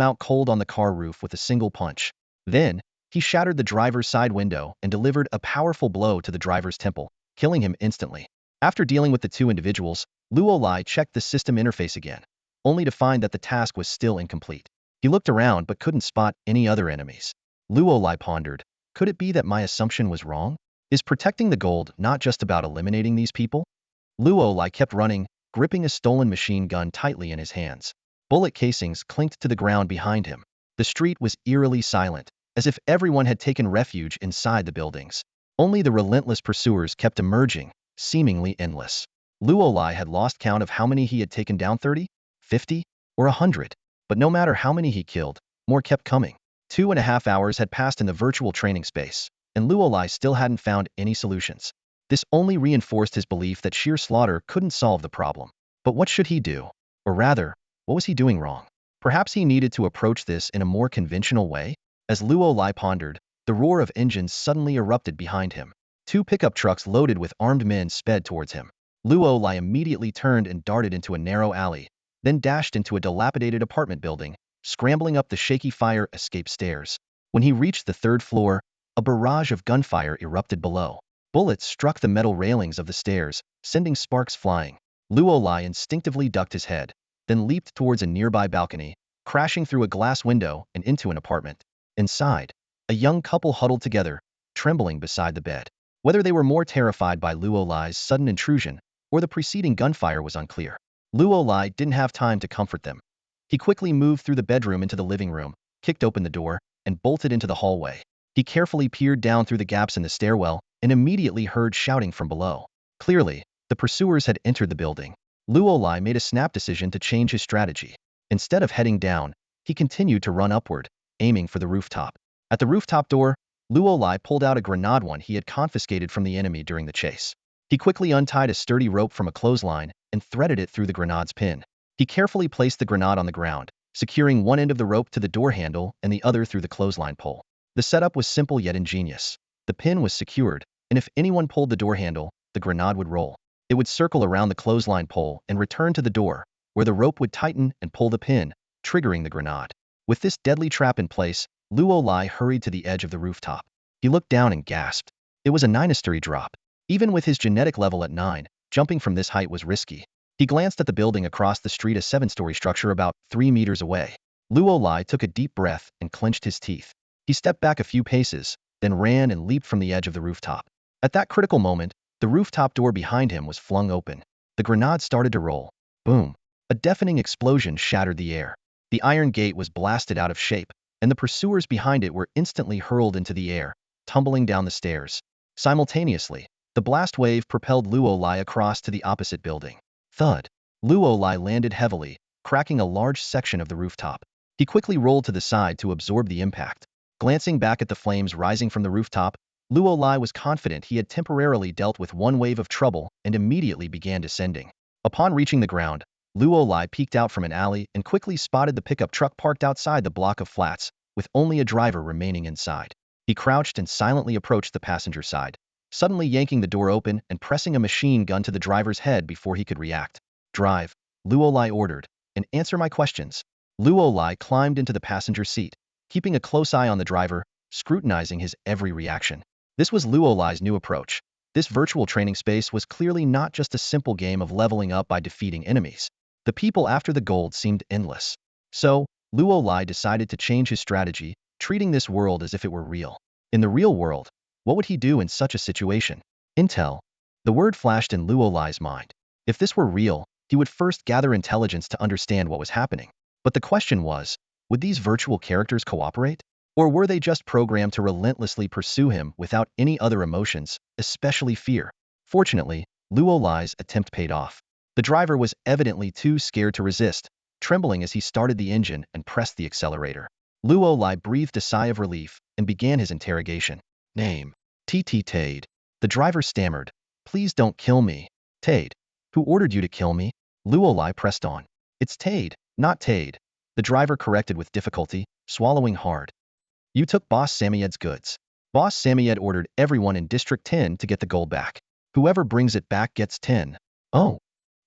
out cold on the car roof with a single punch. Then, he shattered the driver's side window and delivered a powerful blow to the driver's temple, killing him instantly. After dealing with the 2 individuals, Luolai checked the system interface again, only to find that the task was still incomplete. He looked around but couldn't spot any other enemies. Luolai pondered, could it be that my assumption was wrong? Is protecting the gold not just about eliminating these people? Luolai kept running, gripping a stolen machine gun tightly in his hands. Bullet casings clinked to the ground behind him. The street was eerily silent, as if everyone had taken refuge inside the buildings. Only the relentless pursuers kept emerging, seemingly endless. Luolai had lost count of how many he had taken down, 30, 50, or 100. But no matter how many he killed, more kept coming. 2.5 hours had passed in the virtual training space, and Luolai still hadn't found any solutions. This only reinforced his belief that sheer slaughter couldn't solve the problem. But what should he do? Or rather, what was he doing wrong? Perhaps he needed to approach this in a more conventional way? As Luolai pondered, the roar of engines suddenly erupted behind him. 2 pickup trucks loaded with armed men sped towards him. Luolai immediately turned and darted into a narrow alley, then dashed into a dilapidated apartment building, scrambling up the shaky fire escape stairs. When he reached the 3rd floor, a barrage of gunfire erupted below. Bullets struck the metal railings of the stairs, sending sparks flying. Luolai instinctively ducked his head, then leaped towards a nearby balcony, crashing through a glass window and into an apartment. Inside, a young couple huddled together, trembling beside the bed. Whether they were more terrified by Luolai's sudden intrusion or the preceding gunfire was unclear. Luolai didn't have time to comfort them. He quickly moved through the bedroom into the living room, kicked open the door, and bolted into the hallway. He carefully peered down through the gaps in the stairwell and immediately heard shouting from below. Clearly, the pursuers had entered the building. Luolai made a snap decision to change his strategy. Instead of heading down, he continued to run upward, aiming for the rooftop. At the rooftop door, Luolai pulled out a grenade one he had confiscated from the enemy during the chase. He quickly untied a sturdy rope from a clothesline and threaded it through the grenade's pin. He carefully placed the grenade on the ground, securing one end of the rope to the door handle and the other through the clothesline pole. The setup was simple yet ingenious. The pin was secured, and if anyone pulled the door handle, the grenade would roll. It would circle around the clothesline pole and return to the door, where the rope would tighten and pull the pin, triggering the grenade. With this deadly trap in place, Luolai hurried to the edge of the rooftop. He looked down and gasped. It was a 9-story drop. Even with his genetic level at 9, jumping from this height was risky. He glanced at the building across the street, a 7-story structure about 3 meters away. Luolai took a deep breath and clenched his teeth. He stepped back a few paces, then ran and leaped from the edge of the rooftop. At that critical moment, the rooftop door behind him was flung open. The grenade started to roll. Boom! A deafening explosion shattered the air. The iron gate was blasted out of shape, and the pursuers behind it were instantly hurled into the air, tumbling down the stairs. Simultaneously, the blast wave propelled Luolai across to the opposite building. Thud! Luolai landed heavily, cracking a large section of the rooftop. He quickly rolled to the side to absorb the impact. Glancing back at the flames rising from the rooftop, Luolai was confident he had temporarily dealt with one wave of trouble and immediately began descending. Upon reaching the ground, Luolai peeked out from an alley and quickly spotted the pickup truck parked outside the block of flats, with only a driver remaining inside. He crouched and silently approached the passenger side, suddenly yanking the door open and pressing a machine gun to the driver's head before he could react. "Drive," Luolai ordered, "and answer my questions." Luolai climbed into the passenger seat, keeping a close eye on the driver, scrutinizing his every reaction. This was Luolai's new approach. This virtual training space was clearly not just a simple game of leveling up by defeating enemies. The people after the gold seemed endless. So, Luolai decided to change his strategy, treating this world as if it were real. In the real world, what would he do in such a situation? Intel. The word flashed in Luolai's mind. If this were real, he would first gather intelligence to understand what was happening. But the question was, would these virtual characters cooperate? Or were they just programmed to relentlessly pursue him without any other emotions, especially fear? Fortunately, Luolai's attempt paid off. The driver was evidently too scared to resist, trembling as he started the engine and pressed the accelerator. Luolai breathed a sigh of relief and began his interrogation. Name. T.T. Tade. The driver stammered. Please don't kill me. Tade. Who ordered you to kill me? Luolai pressed on. It's Tade, not Tade. The driver corrected with difficulty, swallowing hard. You took Boss Samoyed's goods. Boss Samoyed ordered everyone in District 10 to get the gold back. Whoever brings it back gets 10. Oh.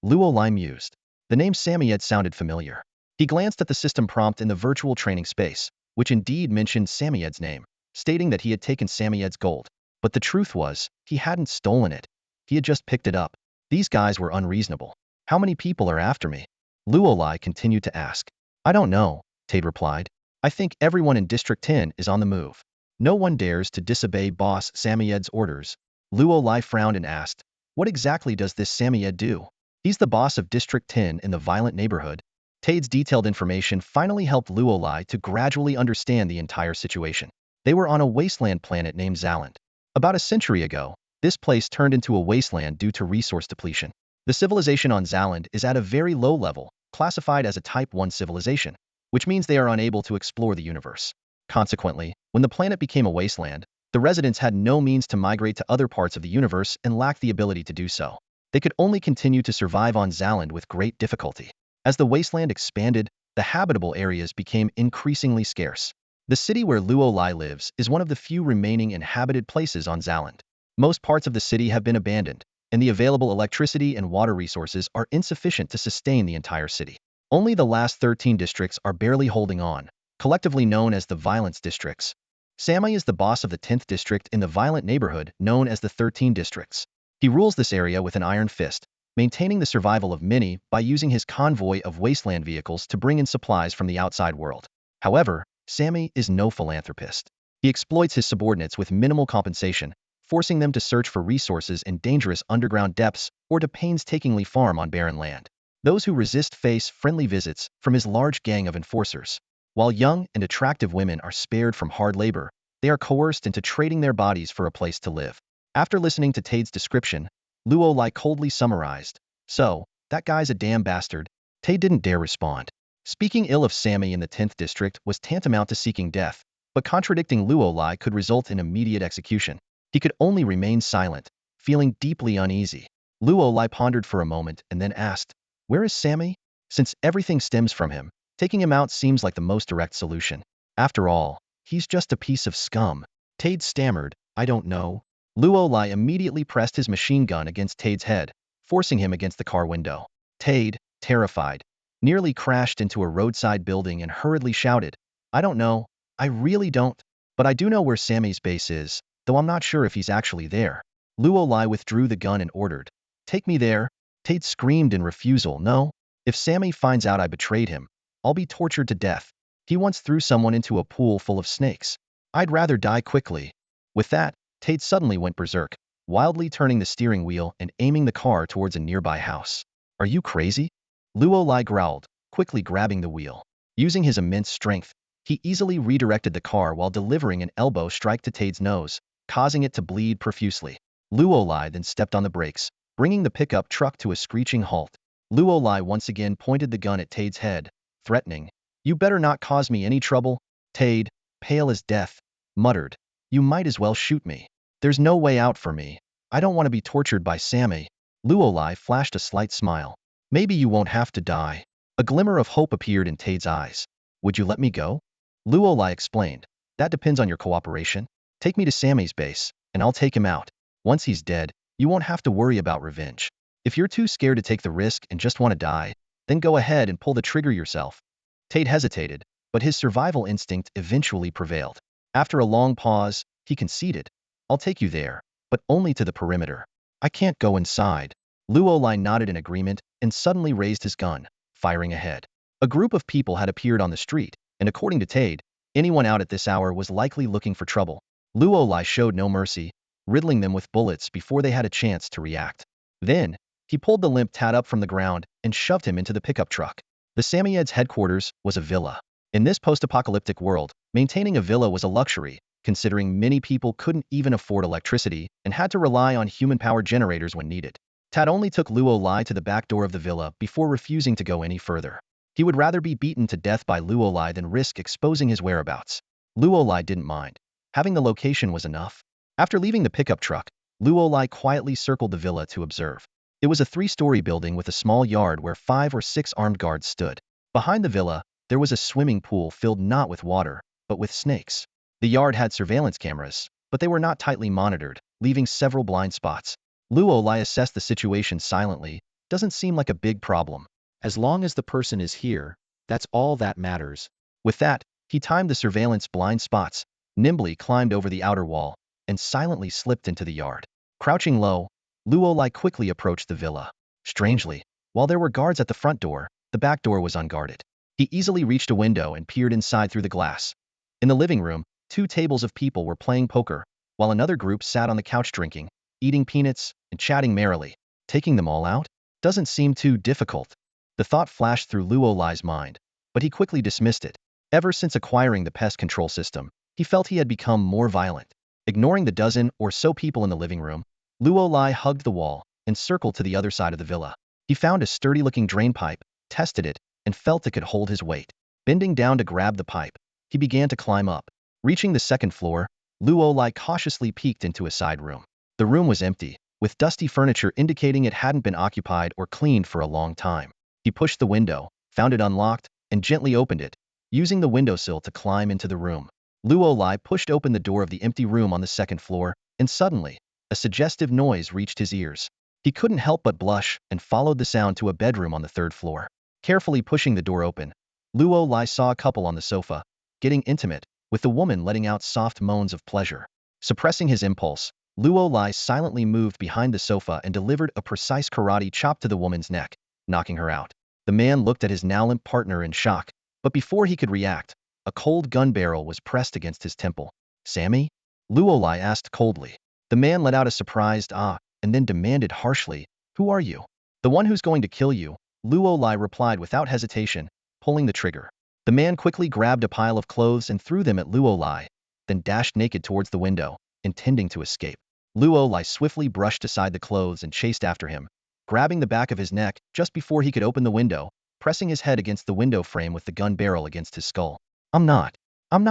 Luolai mused. The name Samoyed sounded familiar. He glanced at the system prompt in the virtual training space, which indeed mentioned Samoyed's name, stating that he had taken Samoyed's gold. But the truth was, he hadn't stolen it. He had just picked it up. These guys were unreasonable. How many people are after me? Luolai continued to ask. I don't know, Tade replied. I think everyone in District 10 is on the move. No one dares to disobey Boss Samoyed's orders. Luolai frowned and asked, what exactly does this Samoyed do? He's the boss of District 10 in the violent neighborhood. Tade's detailed information finally helped Luolai to gradually understand the entire situation. They were on a wasteland planet named Zaland. About a century ago, this place turned into a wasteland due to resource depletion. The civilization on Zaland is at a very low level, classified as a Type 1 civilization, which means they are unable to explore the universe. Consequently, when the planet became a wasteland, the residents had no means to migrate to other parts of the universe and lacked the ability to do so. They could only continue to survive on Zaland with great difficulty. As the wasteland expanded, the habitable areas became increasingly scarce. The city where Luolai lives is one of the few remaining inhabited places on Zaland. Most parts of the city have been abandoned, and the available electricity and water resources are insufficient to sustain the entire city. Only the last 13 districts are barely holding on, collectively known as the Violence Districts. Sammy is the boss of the 10th district in the violent neighborhood known as the 13 districts. He rules this area with an iron fist, maintaining the survival of many by using his convoy of wasteland vehicles to bring in supplies from the outside world. However, Sammy is no philanthropist. He exploits his subordinates with minimal compensation, forcing them to search for resources in dangerous underground depths or to painstakingly farm on barren land. Those who resist face friendly visits from his large gang of enforcers. While young and attractive women are spared from hard labor, they are coerced into trading their bodies for a place to live. After listening to Tade's description, Luolai coldly summarized, so, that guy's a damn bastard. Tade didn't dare respond. Speaking ill of Sammy in the 10th district was tantamount to seeking death, but contradicting Luolai could result in immediate execution. He could only remain silent, feeling deeply uneasy. Luolai pondered for a moment and then asked, where is Sammy? Since everything stems from him, taking him out seems like the most direct solution. After all, he's just a piece of scum. Tade stammered, I don't know. Luolai immediately pressed his machine gun against Tade's head, forcing him against the car window. Tade, terrified, nearly crashed into a roadside building and hurriedly shouted, I don't know, I really don't, but I do know where Sammy's base is, though I'm not sure if he's actually there. Luolai withdrew the gun and ordered, take me there. Tade screamed in refusal, no. If Sammy finds out I betrayed him, I'll be tortured to death. He once threw someone into a pool full of snakes. I'd rather die quickly. With that, Tade suddenly went berserk, wildly turning the steering wheel and aiming the car towards a nearby house. Are you crazy? Luolai growled, quickly grabbing the wheel. Using his immense strength, he easily redirected the car while delivering an elbow strike to Tade's nose, causing it to bleed profusely. Luolai then stepped on the brakes, bringing the pickup truck to a screeching halt. Luolai once again pointed the gun at Tade's head, threatening, you better not cause me any trouble. Tade, pale as death, muttered, you might as well shoot me. There's no way out for me. I don't want to be tortured by Sammy. Luolai flashed a slight smile. Maybe you won't have to die. A glimmer of hope appeared in Tade's eyes. Would you let me go? Luolai explained, that depends on your cooperation. Take me to Sammy's base, and I'll take him out. Once he's dead, you won't have to worry about revenge. If you're too scared to take the risk and just want to die, then go ahead and pull the trigger yourself. Tate hesitated, but his survival instinct eventually prevailed. After a long pause, he conceded, I'll take you there, but only to the perimeter. I can't go inside. Luolai nodded in agreement and suddenly raised his gun, firing ahead. A group of people had appeared on the street, and according to Tate, anyone out at this hour was likely looking for trouble. Luolai showed no mercy, riddling them with bullets before they had a chance to react. Then, he pulled the limp Tat up from the ground and shoved him into the pickup truck. The Samoyeds' headquarters was a villa. In this post-apocalyptic world, maintaining a villa was a luxury, considering many people couldn't even afford electricity and had to rely on human-powered generators when needed. Tat only took Luolai to the back door of the villa before refusing to go any further. He would rather be beaten to death by Luolai than risk exposing his whereabouts. Luolai didn't mind. Having the location was enough. After leaving the pickup truck, Luolai quietly circled the villa to observe. It was a 3-story building with a small yard where 5 or 6 armed guards stood. Behind the villa, there was a swimming pool filled not with water, but with snakes. The yard had surveillance cameras, but they were not tightly monitored, leaving several blind spots. Luolai assessed the situation silently. Doesn't seem like a big problem. As long as the person is here, that's all that matters. With that, he timed the surveillance blind spots, nimbly climbed over the outer wall, and silently slipped into the yard. Crouching low, Luolai quickly approached the villa. Strangely, while there were guards at the front door, the back door was unguarded. He easily reached a window and peered inside through the glass. In the living room, 2 tables of people were playing poker, while another group sat on the couch drinking, eating peanuts, and chatting merrily. Taking them all out? Doesn't seem too difficult. The thought flashed through Luolai's mind, but he quickly dismissed it. Ever since acquiring the pest control system, he felt he had become more violent. Ignoring the dozen or so people in the living room, Luolai hugged the wall and circled to the other side of the villa. He found a sturdy-looking drain pipe, tested it, and felt it could hold his weight. Bending down to grab the pipe, he began to climb up. Reaching the 2nd floor, Luolai cautiously peeked into a side room. The room was empty, with dusty furniture indicating it hadn't been occupied or cleaned for a long time. He pushed the window, found it unlocked, and gently opened it, using the windowsill to climb into the room. Luolai pushed open the door of the empty room on the 2nd floor, and suddenly, a suggestive noise reached his ears. He couldn't help but blush and followed the sound to a bedroom on the 3rd floor. Carefully pushing the door open, Luolai saw a couple on the sofa, getting intimate, with the woman letting out soft moans of pleasure. Suppressing his impulse, Luolai silently moved behind the sofa and delivered a precise karate chop to the woman's neck, knocking her out. The man looked at his now limp partner in shock, but before he could react, a cold gun barrel was pressed against his temple. Sammy? Luolai asked coldly. The man let out a surprised ah, and then demanded harshly, Who are you? The one who's going to kill you, Luolai replied without hesitation, pulling the trigger. The man quickly grabbed a pile of clothes and threw them at Luolai, then dashed naked towards the window, intending to escape. Luolai swiftly brushed aside the clothes and chased after him, grabbing the back of his neck just before he could open the window, pressing his head against the window frame with the gun barrel against his skull. I'm not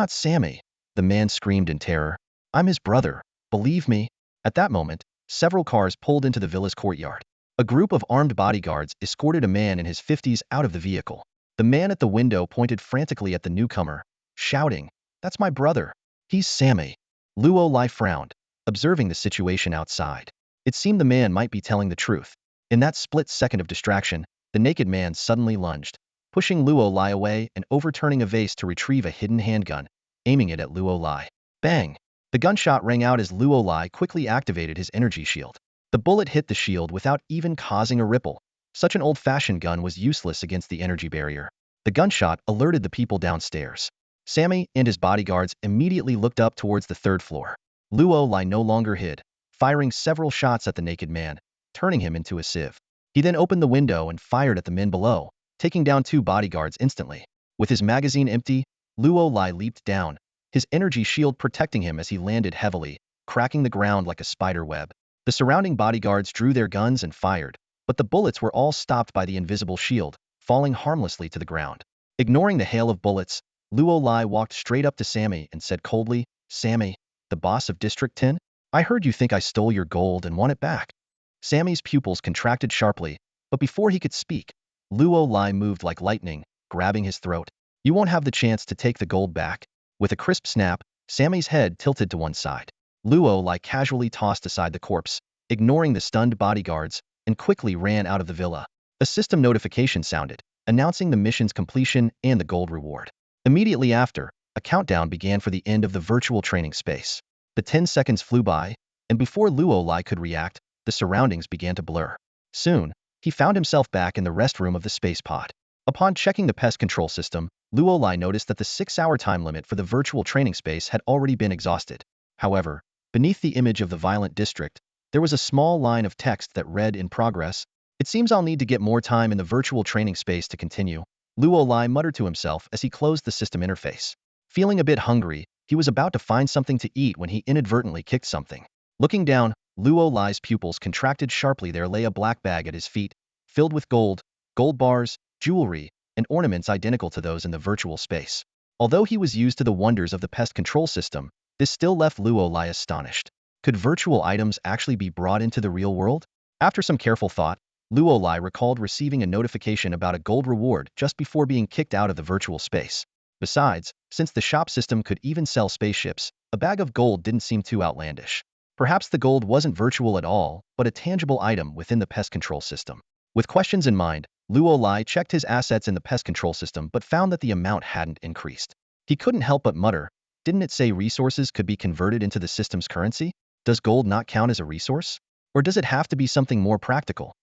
Sammy, the man screamed in terror. I'm his brother, believe me. At that moment, several cars pulled into the villa's courtyard. A group of armed bodyguards escorted a man in his 50s out of the vehicle. The man at the window pointed frantically at the newcomer, shouting, That's my brother. He's Sammy. Luolai frowned, observing the situation outside. It seemed the man might be telling the truth. In that split second of distraction, the naked man suddenly lunged, pushing Luolai away and overturning a vase to retrieve a hidden handgun, aiming it at Luolai. Bang! The gunshot rang out as Luolai quickly activated his energy shield. The bullet hit the shield without even causing a ripple. Such an old-fashioned gun was useless against the energy barrier. The gunshot alerted the people downstairs. Sammy and his bodyguards immediately looked up towards the 3rd floor. Luolai no longer hid, firing several shots at the naked man, turning him into a sieve. He then opened the window and fired at the men below, taking down 2 bodyguards instantly. With his magazine empty, Luolai leaped down, his energy shield protecting him as he landed heavily, cracking the ground like a spider web. The surrounding bodyguards drew their guns and fired, but the bullets were all stopped by the invisible shield, falling harmlessly to the ground. Ignoring the hail of bullets, Luolai walked straight up to Sammy and said coldly, Sammy, the boss of District 10? I heard you think I stole your gold and want it back. Sammy's pupils contracted sharply, but before he could speak, Luolai moved like lightning, grabbing his throat. You won't have the chance to take the gold back. With a crisp snap, Sammy's head tilted to one side. Luolai casually tossed aside the corpse, ignoring the stunned bodyguards, and quickly ran out of the villa. A system notification sounded, announcing the mission's completion and the gold reward. Immediately after, a countdown began for the end of the virtual training space. The 10 seconds flew by, and before Luo Lai could react, the surroundings began to blur. Soon, he found himself back in the restroom of the space pod. Upon checking the pest control system, Luo Lai noticed that the 6-hour time limit for the virtual training space had already been exhausted. However, beneath the image of the violent district, there was a small line of text that read in progress. It seems I'll need to get more time in the virtual training space to continue, Luo Lai muttered to himself as he closed the system interface. Feeling a bit hungry, he was about to find something to eat when he inadvertently kicked something. Looking down, Luo Lai's pupils contracted sharply. There lay a black bag at his feet, filled with gold bars, jewelry, and ornaments identical to those in the virtual space. Although he was used to the wonders of the pest control system, this still left Luo Lai astonished. Could virtual items actually be brought into the real world? After some careful thought, Luo Lai recalled receiving a notification about a gold reward just before being kicked out of the virtual space. Besides, since the shop system could even sell spaceships, a bag of gold didn't seem too outlandish. Perhaps the gold wasn't virtual at all, but a tangible item within the pest control system. With questions in mind, Luo Lai checked his assets in the pest control system but found that the amount hadn't increased. He couldn't help but mutter, didn't it say resources could be converted into the system's currency? Does gold not count as a resource? Or does it have to be something more practical?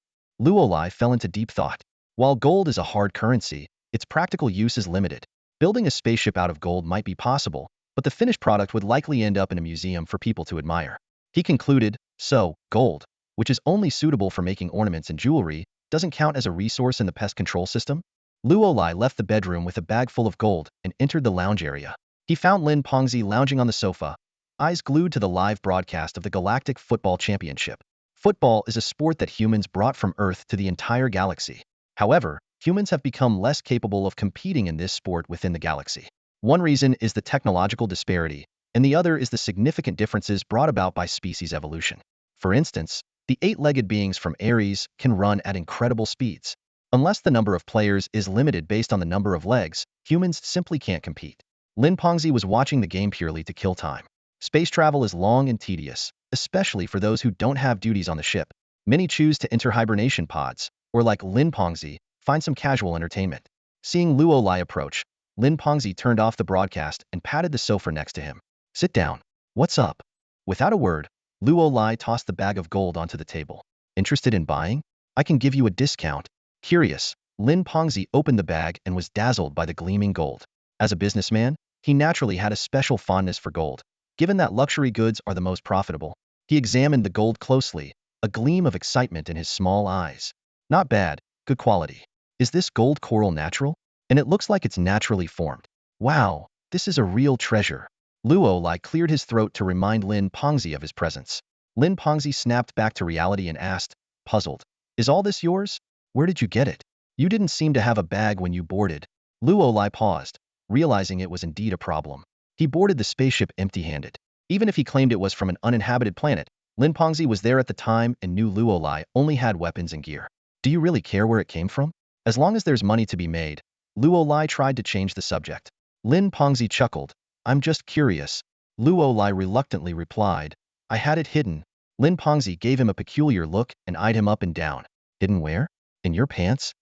Luo Lai fell into deep thought. While gold is a hard currency, its practical use is limited. Building a spaceship out of gold might be possible, but the finished product would likely end up in a museum for people to admire. He concluded, so, gold, which is only suitable for making ornaments and jewelry, doesn't count as a resource in the pest control system? Luo Lai left the bedroom with a bag full of gold and entered the lounge area. He found Lin Pengzi lounging on the sofa, eyes glued to the live broadcast of the Galactic Football Championship. Football is a sport that humans brought from Earth to the entire galaxy. However, humans have become less capable of competing in this sport within the galaxy. One reason is the technological disparity, and the other is the significant differences brought about by species evolution. For instance, the 8-legged beings from Ares can run at incredible speeds. Unless the number of players is limited based on the number of legs, humans simply can't compete. Lin Pengzi was watching the game purely to kill time. Space travel is long and tedious, especially for those who don't have duties on the ship. Many choose to enter hibernation pods, or like Lin Pengzi, find some casual entertainment. Seeing Luo Lai approach, Lin Pengzi turned off the broadcast and patted the sofa next to him. Sit down. What's up? Without a word, Luo Lai tossed the bag of gold onto the table. Interested in buying? I can give you a discount. Curious, Lin Pengzi opened the bag and was dazzled by the gleaming gold. As a businessman, he naturally had a special fondness for gold, given that luxury goods are the most profitable. He examined the gold closely, a gleam of excitement in his small eyes. Not bad, good quality. Is this gold coral natural? And it looks like it's naturally formed. Wow, this is a real treasure. Luo Lai cleared his throat to remind Lin Pengzi of his presence. Lin Pengzi snapped back to reality and asked, puzzled, is all this yours? Where did you get it? You didn't seem to have a bag when you boarded. Luo Lai paused, realizing it was indeed a problem. He boarded the spaceship empty-handed. Even if he claimed it was from an uninhabited planet, Lin Pengzi was there at the time and knew Luo Lai only had weapons and gear. Do you really care where it came from? As long as there's money to be made, Luo Lai tried to change the subject. Lin Pengzi chuckled. I'm just curious. Luo Lai reluctantly replied, I had it hidden. Lin Pengzi gave him a peculiar look and eyed him up and down. Hidden where? In your pants?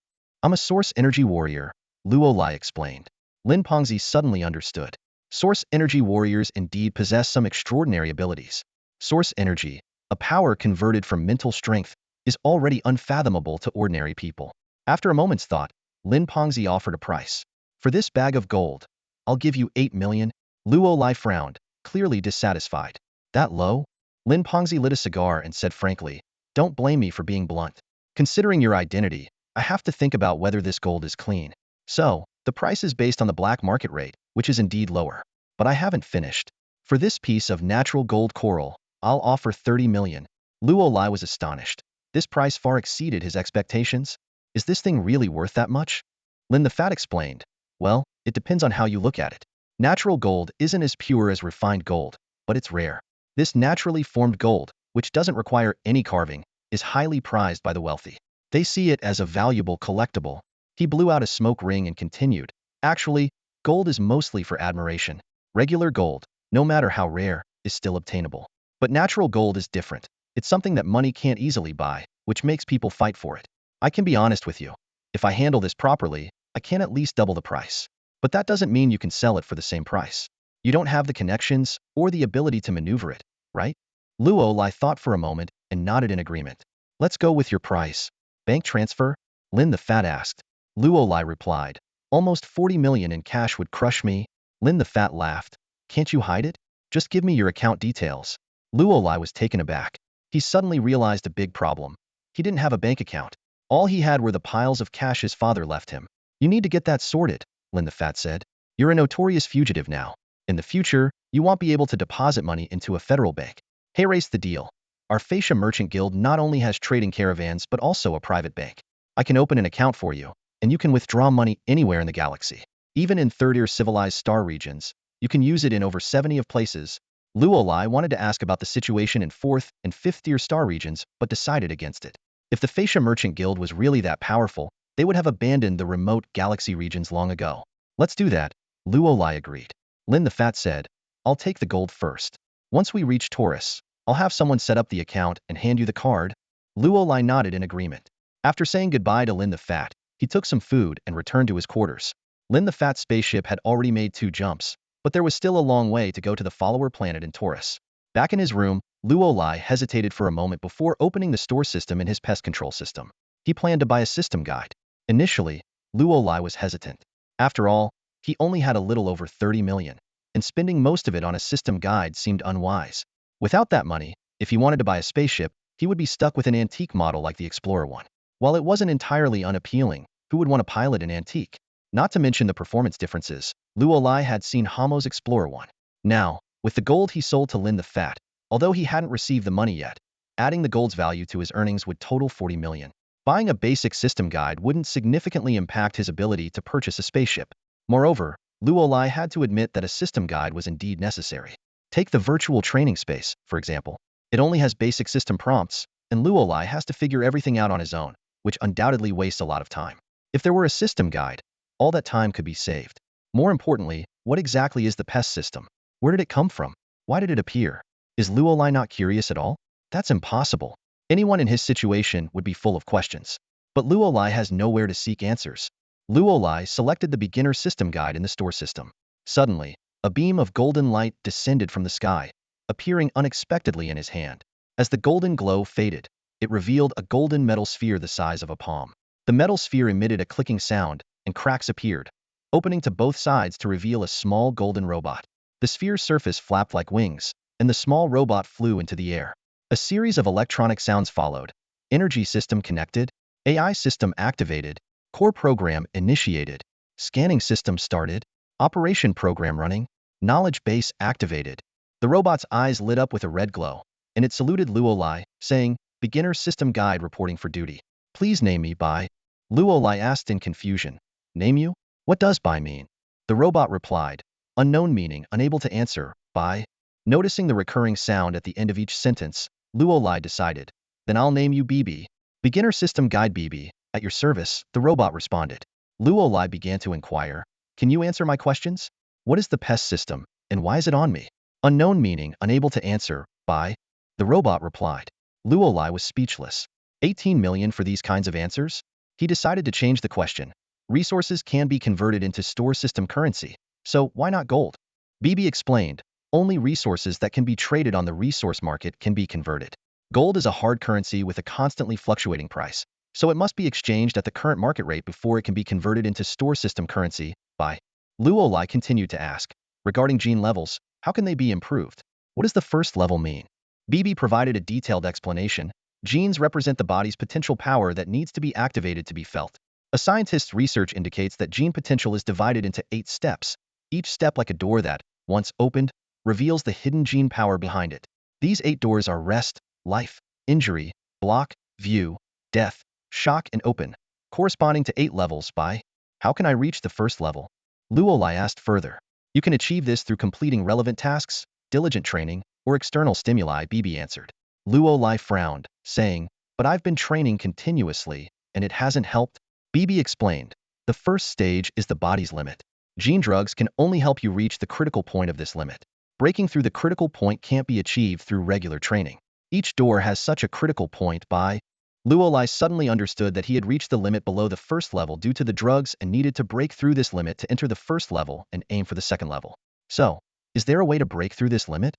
I'm a source energy warrior, Luo Lai explained. Lin Pengzi suddenly understood. Source energy warriors indeed possess some extraordinary abilities. Source energy, a power converted from mental strength, is already unfathomable to ordinary people. After a moment's thought, Lin Pengzi offered a price. For this bag of gold, I'll give you 8 million. Luo Lai frowned, clearly dissatisfied. That low? Lin Pengzi lit a cigar and said frankly, don't blame me for being blunt. Considering your identity, I have to think about whether this gold is clean. So, the price is based on the black market rate, which is indeed lower. But I haven't finished. For this piece of natural gold coral, I'll offer 30 million. Luo Lai was astonished. This price far exceeded his expectations. Is this thing really worth that much? Lin the Fat explained. Well, it depends on how you look at it. Natural gold isn't as pure as refined gold, but it's rare. This naturally formed gold, which doesn't require any carving, is highly prized by the wealthy. They see it as a valuable collectible. He blew out a smoke ring and continued. Actually, gold is mostly for admiration. Regular gold, no matter how rare, is still obtainable. But natural gold is different. It's something that money can't easily buy, which makes people fight for it. I can be honest with you. If I handle this properly, I can at least double the price. But that doesn't mean you can sell it for the same price. You don't have the connections or the ability to maneuver it, right? Luo Lai thought for a moment and nodded in agreement. Let's go with your price. Bank transfer? Lin the Fat asked. Luo Lai replied. Almost 40 million in cash would crush me. Lin the Fat laughed. Can't you hide it? Just give me your account details. Luo Lai was taken aback. He suddenly realized a big problem. He didn't have a bank account. All he had were the piles of cash his father left him. You need to get that sorted, Lin the Fat said. You're a notorious fugitive now. In the future, you won't be able to deposit money into a federal bank. Hey, race the deal. Our Fascia Merchant Guild not only has trading caravans but also a private bank. I can open an account for you, and you can withdraw money anywhere in the galaxy. Even in third-tier civilized star regions, you can use it in over 70 of places. Luo Lai wanted to ask about the situation in 4th and 5th-tier star regions, but decided against it. If the Fascia Merchant Guild was really that powerful, they would have abandoned the remote galaxy regions long ago. Let's do that, Luo Lai agreed. Lin the Fat said, I'll take the gold first. Once we reach Taurus, I'll have someone set up the account and hand you the card. Luo Lai nodded in agreement. After saying goodbye to Lin the Fat, he took some food and returned to his quarters. Lin the Fat's spaceship had already made 2 jumps, but there was still a long way to go to the follower planet in Taurus. Back in his room, Luo Lai hesitated for a moment before opening the store system in his pest control system. He planned to buy a system guide. Initially, Luo Lai was hesitant. After all, he only had a little over 30 million, and spending most of it on a system guide seemed unwise. Without that money, if he wanted to buy a spaceship, he would be stuck with an antique model like the Explorer one. While it wasn't entirely unappealing, who would want to pilot an antique? Not to mention the performance differences, Luo Lai had seen Hamo's Explorer one. Now, with the gold he sold to Lin the Fat, although he hadn't received the money yet, adding the gold's value to his earnings would total 40 million. Buying a basic system guide wouldn't significantly impact his ability to purchase a spaceship. Moreover, Luo Lai had to admit that a system guide was indeed necessary. Take the virtual training space, for example. It only has basic system prompts, and Luo Lai has to figure everything out on his own, which undoubtedly wastes a lot of time. If there were a system guide, all that time could be saved. More importantly, what exactly is the pest system? Where did it come from? Why did it appear? Is Luo Lai not curious at all? That's impossible. Anyone in his situation would be full of questions. But Luo Lai has nowhere to seek answers. Luo Lai selected the beginner system guide in the store system. Suddenly, a beam of golden light descended from the sky, appearing unexpectedly in his hand. As the golden glow faded, it revealed a golden metal sphere the size of a palm. The metal sphere emitted a clicking sound, and cracks appeared, opening to both sides to reveal a small golden robot. The sphere's surface flapped like wings, and the small robot flew into the air. A series of electronic sounds followed. Energy system connected, AI system activated, core program initiated, scanning system started, operation program running, knowledge base activated. The robot's eyes lit up with a red glow, and it saluted Luo Lai, saying, Beginner system guide reporting for duty. Please name me by. Luo Lai asked in confusion. Name you? What does by mean? The robot replied. Unknown meaning, unable to answer, by. Noticing the recurring sound at the end of each sentence, Luo Lai decided. Then I'll name you BB. Beginner system guide BB, at your service, the robot responded. Luo Lai began to inquire. Can you answer my questions? What is the pest system, and why is it on me? Unknown meaning, unable to answer, by. The robot replied. Luo Lai was speechless. 18 million for these kinds of answers? He decided to change the question. Resources can be converted into store system currency, so why not gold? BB explained. Only resources that can be traded on the resource market can be converted. Gold is a hard currency with a constantly fluctuating price, so it must be exchanged at the current market rate before it can be converted into store system currency, by. Luo Lai continued to ask. Regarding gene levels, how can they be improved? What does the first level mean? BB provided a detailed explanation. Genes represent the body's potential power that needs to be activated to be felt. A scientist's research indicates that gene potential is divided into 8 steps, each step like a door that, once opened, reveals the hidden gene power behind it. These 8 doors are rest, life, injury, block, view, death, shock, and open, corresponding to 8 levels by. How can I reach the first level? Luo Lai asked further. You can achieve this through completing relevant tasks, diligent training, or external stimuli, BB answered. Luo Lai frowned, saying, But I've been training continuously, and it hasn't helped. BB explained. The first stage is the body's limit. Gene drugs can only help you reach the critical point of this limit. Breaking through the critical point can't be achieved through regular training. Each door has such a critical point by. Luolai suddenly understood that he had reached the limit below the first level due to the drugs and needed to break through this limit to enter the first level and aim for the second level. So, is there a way to break through this limit?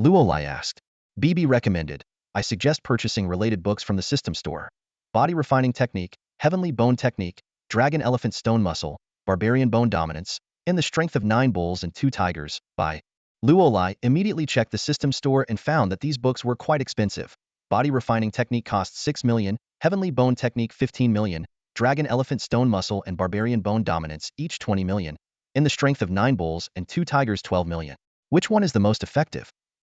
Luolai asked. BB recommended, I suggest purchasing related books from the system store. Body Refining Technique, Heavenly Bone Technique, Dragon Elephant Stone Muscle, Barbarian Bone Dominance, and The Strength of 9 Bulls and 2 Tigers, by Luolai immediately checked the system store and found that these books were quite expensive. Body Refining Technique costs 6 million, Heavenly Bone Technique 15 million, Dragon Elephant Stone Muscle and Barbarian Bone Dominance each 20 million, and The Strength of 9 Bulls and 2 Tigers 12 million. Which one is the most effective?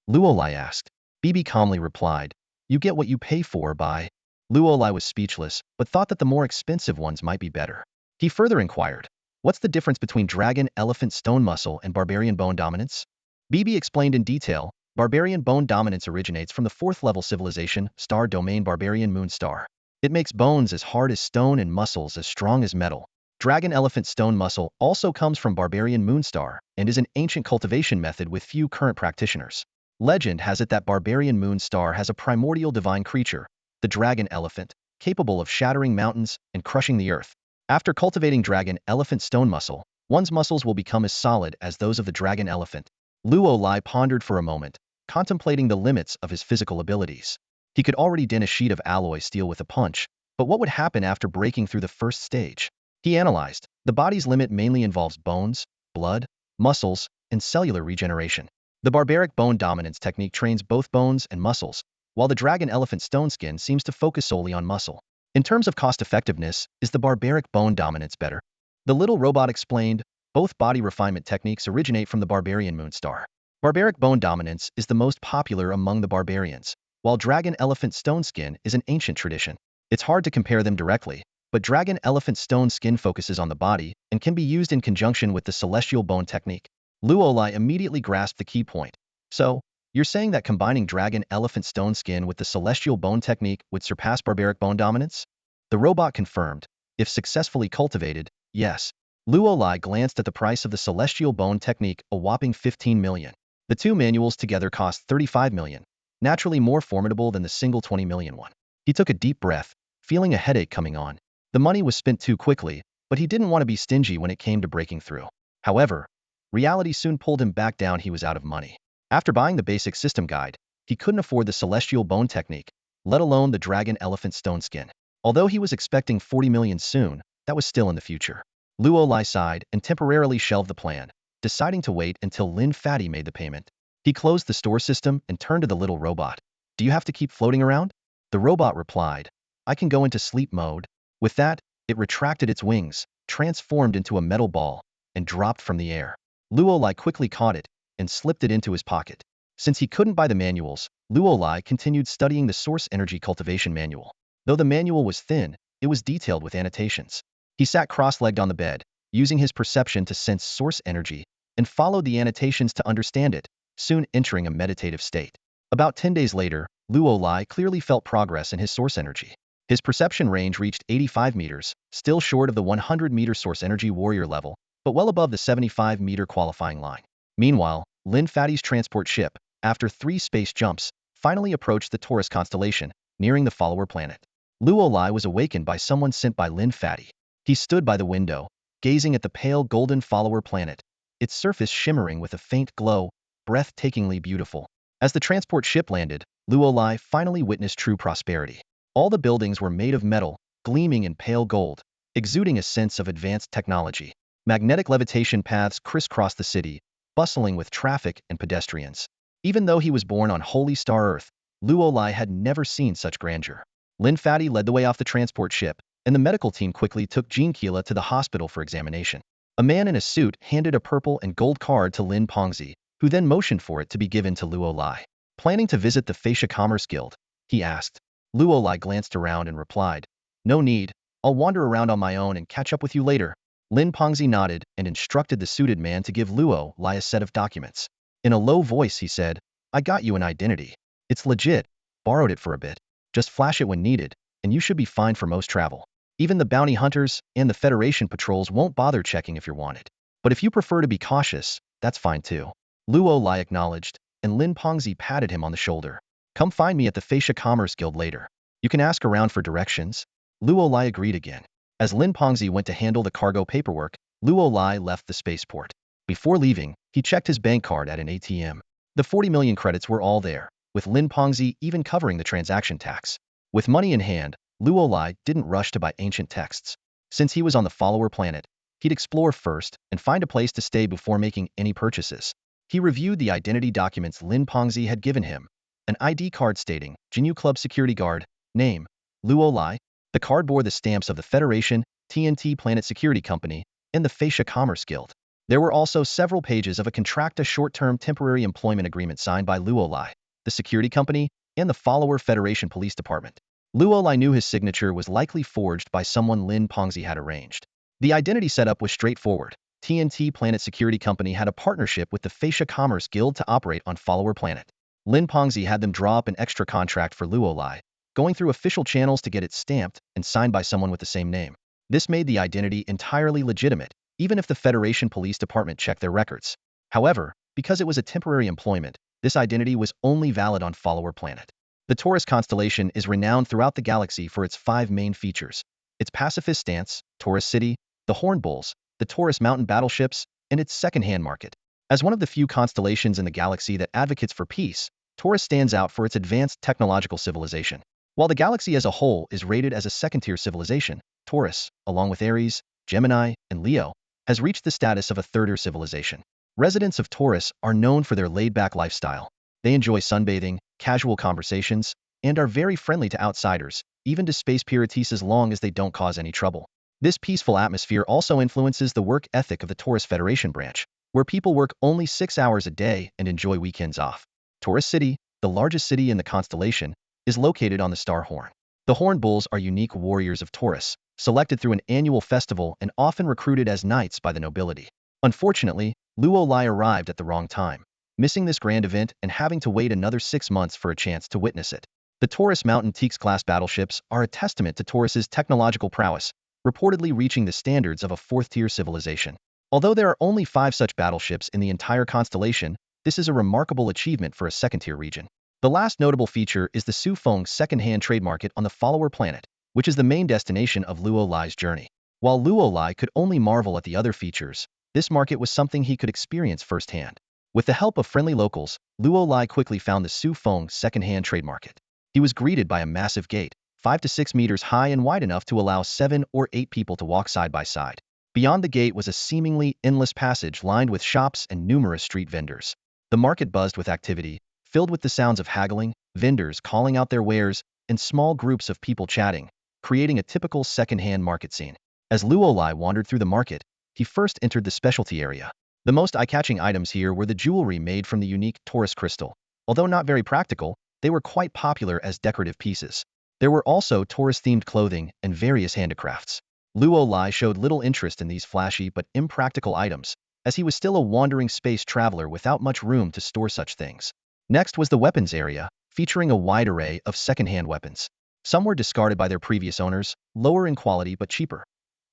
Luolai asked. BB calmly replied, you get what you pay for by. Luolai was speechless, but thought that the more expensive ones might be better. He further inquired, what's the difference between Dragon Elephant Stone Muscle and Barbarian Bone Dominance? BB explained in detail, Barbarian Bone Dominance originates from the 4th level civilization, Star Domain Barbarian Moon Star. It makes bones as hard as stone and muscles as strong as metal. Dragon Elephant Stone Muscle also comes from Barbarian Moon Star and is an ancient cultivation method with few current practitioners. Legend has it that Barbarian Moon Star has a primordial divine creature, the Dragon Elephant, capable of shattering mountains and crushing the earth. After cultivating Dragon Elephant Stone Muscle, one's muscles will become as solid as those of the Dragon Elephant. Luolai pondered for a moment, contemplating the limits of his physical abilities. He could already dent a sheet of alloy steel with a punch, but what would happen after breaking through the first stage? He analyzed. The body's limit mainly involves bones, blood, muscles, and cellular regeneration. The barbaric bone dominance technique trains both bones and muscles, while the Dragon Elephant Stone Skin seems to focus solely on muscle. In terms of cost-effectiveness, is the barbaric bone dominance better? The little robot explained, both body refinement techniques originate from the Barbarian Moon Star. Barbaric bone dominance is the most popular among the barbarians, while Dragon Elephant Stone Skin is an ancient tradition. It's hard to compare them directly, but Dragon Elephant Stone Skin focuses on the body and can be used in conjunction with the Celestial Bone technique. Luolai immediately grasped the key point. So, you're saying that combining Dragon Elephant Stone Skin with the Celestial Bone technique would surpass barbaric bone dominance? The robot confirmed, if successfully cultivated, yes. Luolai glanced at the price of the Celestial Bone technique, a whopping 15 million. The two manuals together cost 35 million, naturally more formidable than the single 20 million one. He took a deep breath, feeling a headache coming on. The money was spent too quickly, but he didn't want to be stingy when it came to breaking through. However, reality soon pulled him back down. He was out of money. After buying the basic system guide, he couldn't afford the Celestial Bone technique, let alone the Dragon Elephant Stone Skin. Although he was expecting 40 million soon, that was still in the future. Luolai sighed and temporarily shelved the plan, deciding to wait until Lin Fatty made the payment. He closed the store system and turned to the little robot. Do you have to keep floating around? The robot replied, I can go into sleep mode. With that, it retracted its wings, transformed into a metal ball, and dropped from the air. Luolai quickly caught it and slipped it into his pocket. Since he couldn't buy the manuals, Luolai continued studying the Source Energy Cultivation Manual. Though the manual was thin, it was detailed with annotations. He sat cross-legged on the bed, using his perception to sense source energy, and followed the annotations to understand it, soon entering a meditative state. About 10 days later, Luolai clearly felt progress in his source energy. His perception range reached 85 meters, still short of the 100-meter source energy warrior level, but well above the 75-meter qualifying line. Meanwhile, Lin Fatty's transport ship, after 3 space jumps, finally approached the Taurus constellation, nearing the follower planet. Luolai was awakened by someone sent by Lin Fatty. He stood by the window, gazing at the pale golden follower planet, its surface shimmering with a faint glow, breathtakingly beautiful. As the transport ship landed, Luolai finally witnessed true prosperity. All the buildings were made of metal, gleaming in pale gold, exuding a sense of advanced technology. Magnetic levitation paths crisscrossed the city, bustling with traffic and pedestrians. Even though he was born on Holy Star Earth, Luolai had never seen such grandeur. Lin Fatty led the way off the transport ship, and the medical team quickly took Jean Keela to the hospital for examination. A man in a suit handed a purple and gold card to Lin Pongzi, who then motioned for it to be given to Luolai. Planning to visit the Fascia Commerce Guild? He asked. Luolai glanced around and replied, no need, I'll wander around on my own and catch up with you later. Lin Pongzi nodded and instructed the suited man to give Luolai a set of documents. In a low voice he said, I got you an identity. It's legit, borrowed it for a bit. Just flash it when needed, and you should be fine for most travel. Even the bounty hunters and the Federation patrols won't bother checking if you're wanted. But if you prefer to be cautious, that's fine too. Luolai acknowledged, and Lin Pongzi patted him on the shoulder. Come find me at the Fascia Commerce Guild later. You can ask around for directions. Luo Lai agreed again. As Lin Pengzi went to handle the cargo paperwork, Luo Lai left the spaceport. Before leaving, he checked his bank card at an ATM. The 40 million credits were all there, with Lin Pengzi even covering the transaction tax. With money in hand, Luo Lai didn't rush to buy ancient texts. Since he was on the follower planet, he'd explore first and find a place to stay before making any purchases. He reviewed the identity documents Lin Pengzi had given him. An ID card stating, Jinyu Club Security Guard, name, Luo Lai. The card bore the stamps of the Federation, TNT Planet Security Company, and the Fascia Commerce Guild. There were also several pages of a contract, a short-term temporary employment agreement signed by Luo Lai, the security company, and the follower Federation Police Department. Luo Lai knew his signature was likely forged by someone Lin Pengzi had arranged. The identity setup was straightforward. TNT Planet Security Company had a partnership with the Fascia Commerce Guild to operate on Follower Planet. Lin Pengzi had them draw up an extra contract for Luo Lai, going through official channels to get it stamped and signed by someone with the same name. This made the identity entirely legitimate, even if the Federation Police Department checked their records. However, because it was a temporary employment, this identity was only valid on Follower Planet. The Taurus constellation is renowned throughout the galaxy for its 5 main features: its pacifist stance, Taurus City, the Horned Bulls, the Taurus Mountain battleships, and its second-hand market. As one of the few constellations in the galaxy that advocates for peace, Taurus stands out for its advanced technological civilization. While the galaxy as a whole is rated as a second-tier civilization, Taurus, along with Aries, Gemini, and Leo, has reached the status of a third-tier civilization. Residents of Taurus are known for their laid-back lifestyle. They enjoy sunbathing, casual conversations, and are very friendly to outsiders, even to space pirates, as long as they don't cause any trouble. This peaceful atmosphere also influences the work ethic of the Taurus Federation branch, where people work only 6 hours a day and enjoy weekends off. Taurus City, the largest city in the constellation, is located on the Star Horn. The Horned Bulls are unique warriors of Taurus, selected through an annual festival and often recruited as knights by the nobility. Unfortunately, Luo Lai arrived at the wrong time, missing this grand event and having to wait another 6 months for a chance to witness it. The Taurus Mountain Teaks-class battleships are a testament to Taurus's technological prowess, reportedly reaching the standards of a 4th-tier civilization. Although there are only 5 such battleships in the entire constellation, this is a remarkable achievement for a second-tier region. The last notable feature is the Su Feng second-hand trade market on the Follower Planet, which is the main destination of Luo Lai's journey. While Luo Lai could only marvel at the other features, this market was something he could experience firsthand. With the help of friendly locals, Luo Lai quickly found the Su Feng second-hand trade market. He was greeted by a massive gate, 5 to 6 meters high and wide enough to allow 7 or 8 people to walk side by side. Beyond the gate was a seemingly endless passage lined with shops and numerous street vendors. The market buzzed with activity, filled with the sounds of haggling, vendors calling out their wares, and small groups of people chatting, creating a typical second-hand market scene. As Luo Lai wandered through the market, he first entered the specialty area. The most eye-catching items here were the jewelry made from the unique Taurus crystal. Although not very practical, they were quite popular as decorative pieces. There were also Taurus-themed clothing and various handicrafts. Luo Lai showed little interest in these flashy but impractical items, as he was still a wandering space traveler without much room to store such things. Next was the weapons area, featuring a wide array of second-hand weapons. Some were discarded by their previous owners, lower in quality but cheaper.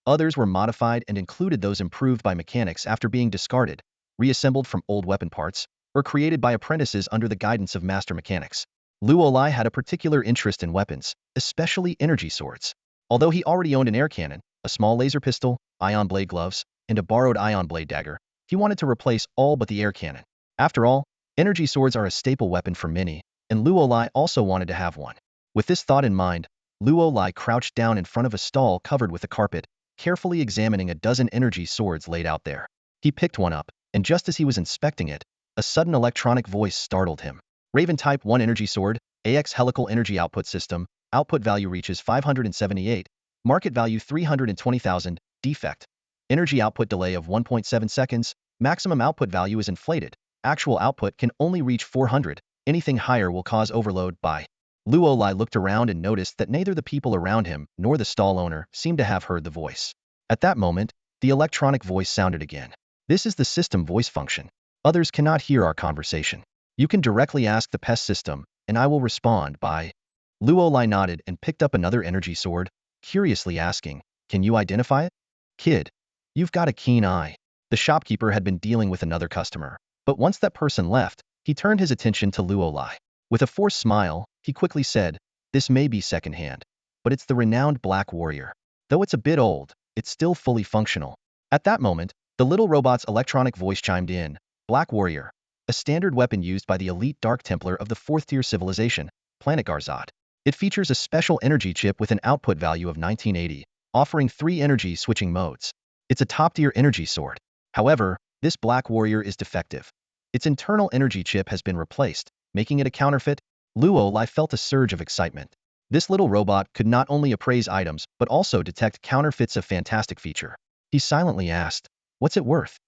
Others were modified and included those improved by mechanics after being discarded, reassembled from old weapon parts, or created by apprentices under the guidance of master mechanics. Luo Lai had a particular interest in weapons, especially energy swords. Although he already owned an air cannon, a small laser pistol, ion blade gloves, and a borrowed ion blade dagger, he wanted to replace all but the air cannon. After all, energy swords are a staple weapon for many, and Luo Lai also wanted to have one. With this thought in mind, Luo Lai crouched down in front of a stall covered with a carpet, carefully examining a dozen energy swords laid out there. He picked one up, and just as he was inspecting it, a sudden electronic voice startled him. Raven Type 1 Energy Sword, AX Helical Energy Output System, output value reaches 578, market value 320,000, defect. Energy output delay of 1.7 seconds, maximum output value is inflated, actual output can only reach 400, anything higher will cause overload by. Luo Lai looked around and noticed that neither the people around him nor the stall owner seemed to have heard the voice. At that moment, the electronic voice sounded again. This is the system voice function. Others cannot hear our conversation. You can directly ask the PES system, and I will respond by. Luo Lai nodded and picked up another energy sword, curiously asking, "Can you identify it?" "Kid, you've got a keen eye." The shopkeeper had been dealing with another customer, but once that person left, he turned his attention to Luo Lai. With a forced smile, he quickly said, This may be secondhand, but it's the renowned Black Warrior. Though it's a bit old, it's still fully functional. At that moment, the little robot's electronic voice chimed in. Black Warrior, a standard weapon used by the elite Dark Templar of the 4th-tier civilization, Planet Garzad. It features a special energy chip with an output value of 1980, offering 3 energy switching modes. It's a top-tier energy sword. However, this Black Warrior is defective. Its internal energy chip has been replaced, making it a counterfeit. Luo Lai felt a surge of excitement. This little robot could not only appraise items, but also detect counterfeits of fantastic feature. He silently asked, "What's it worth?"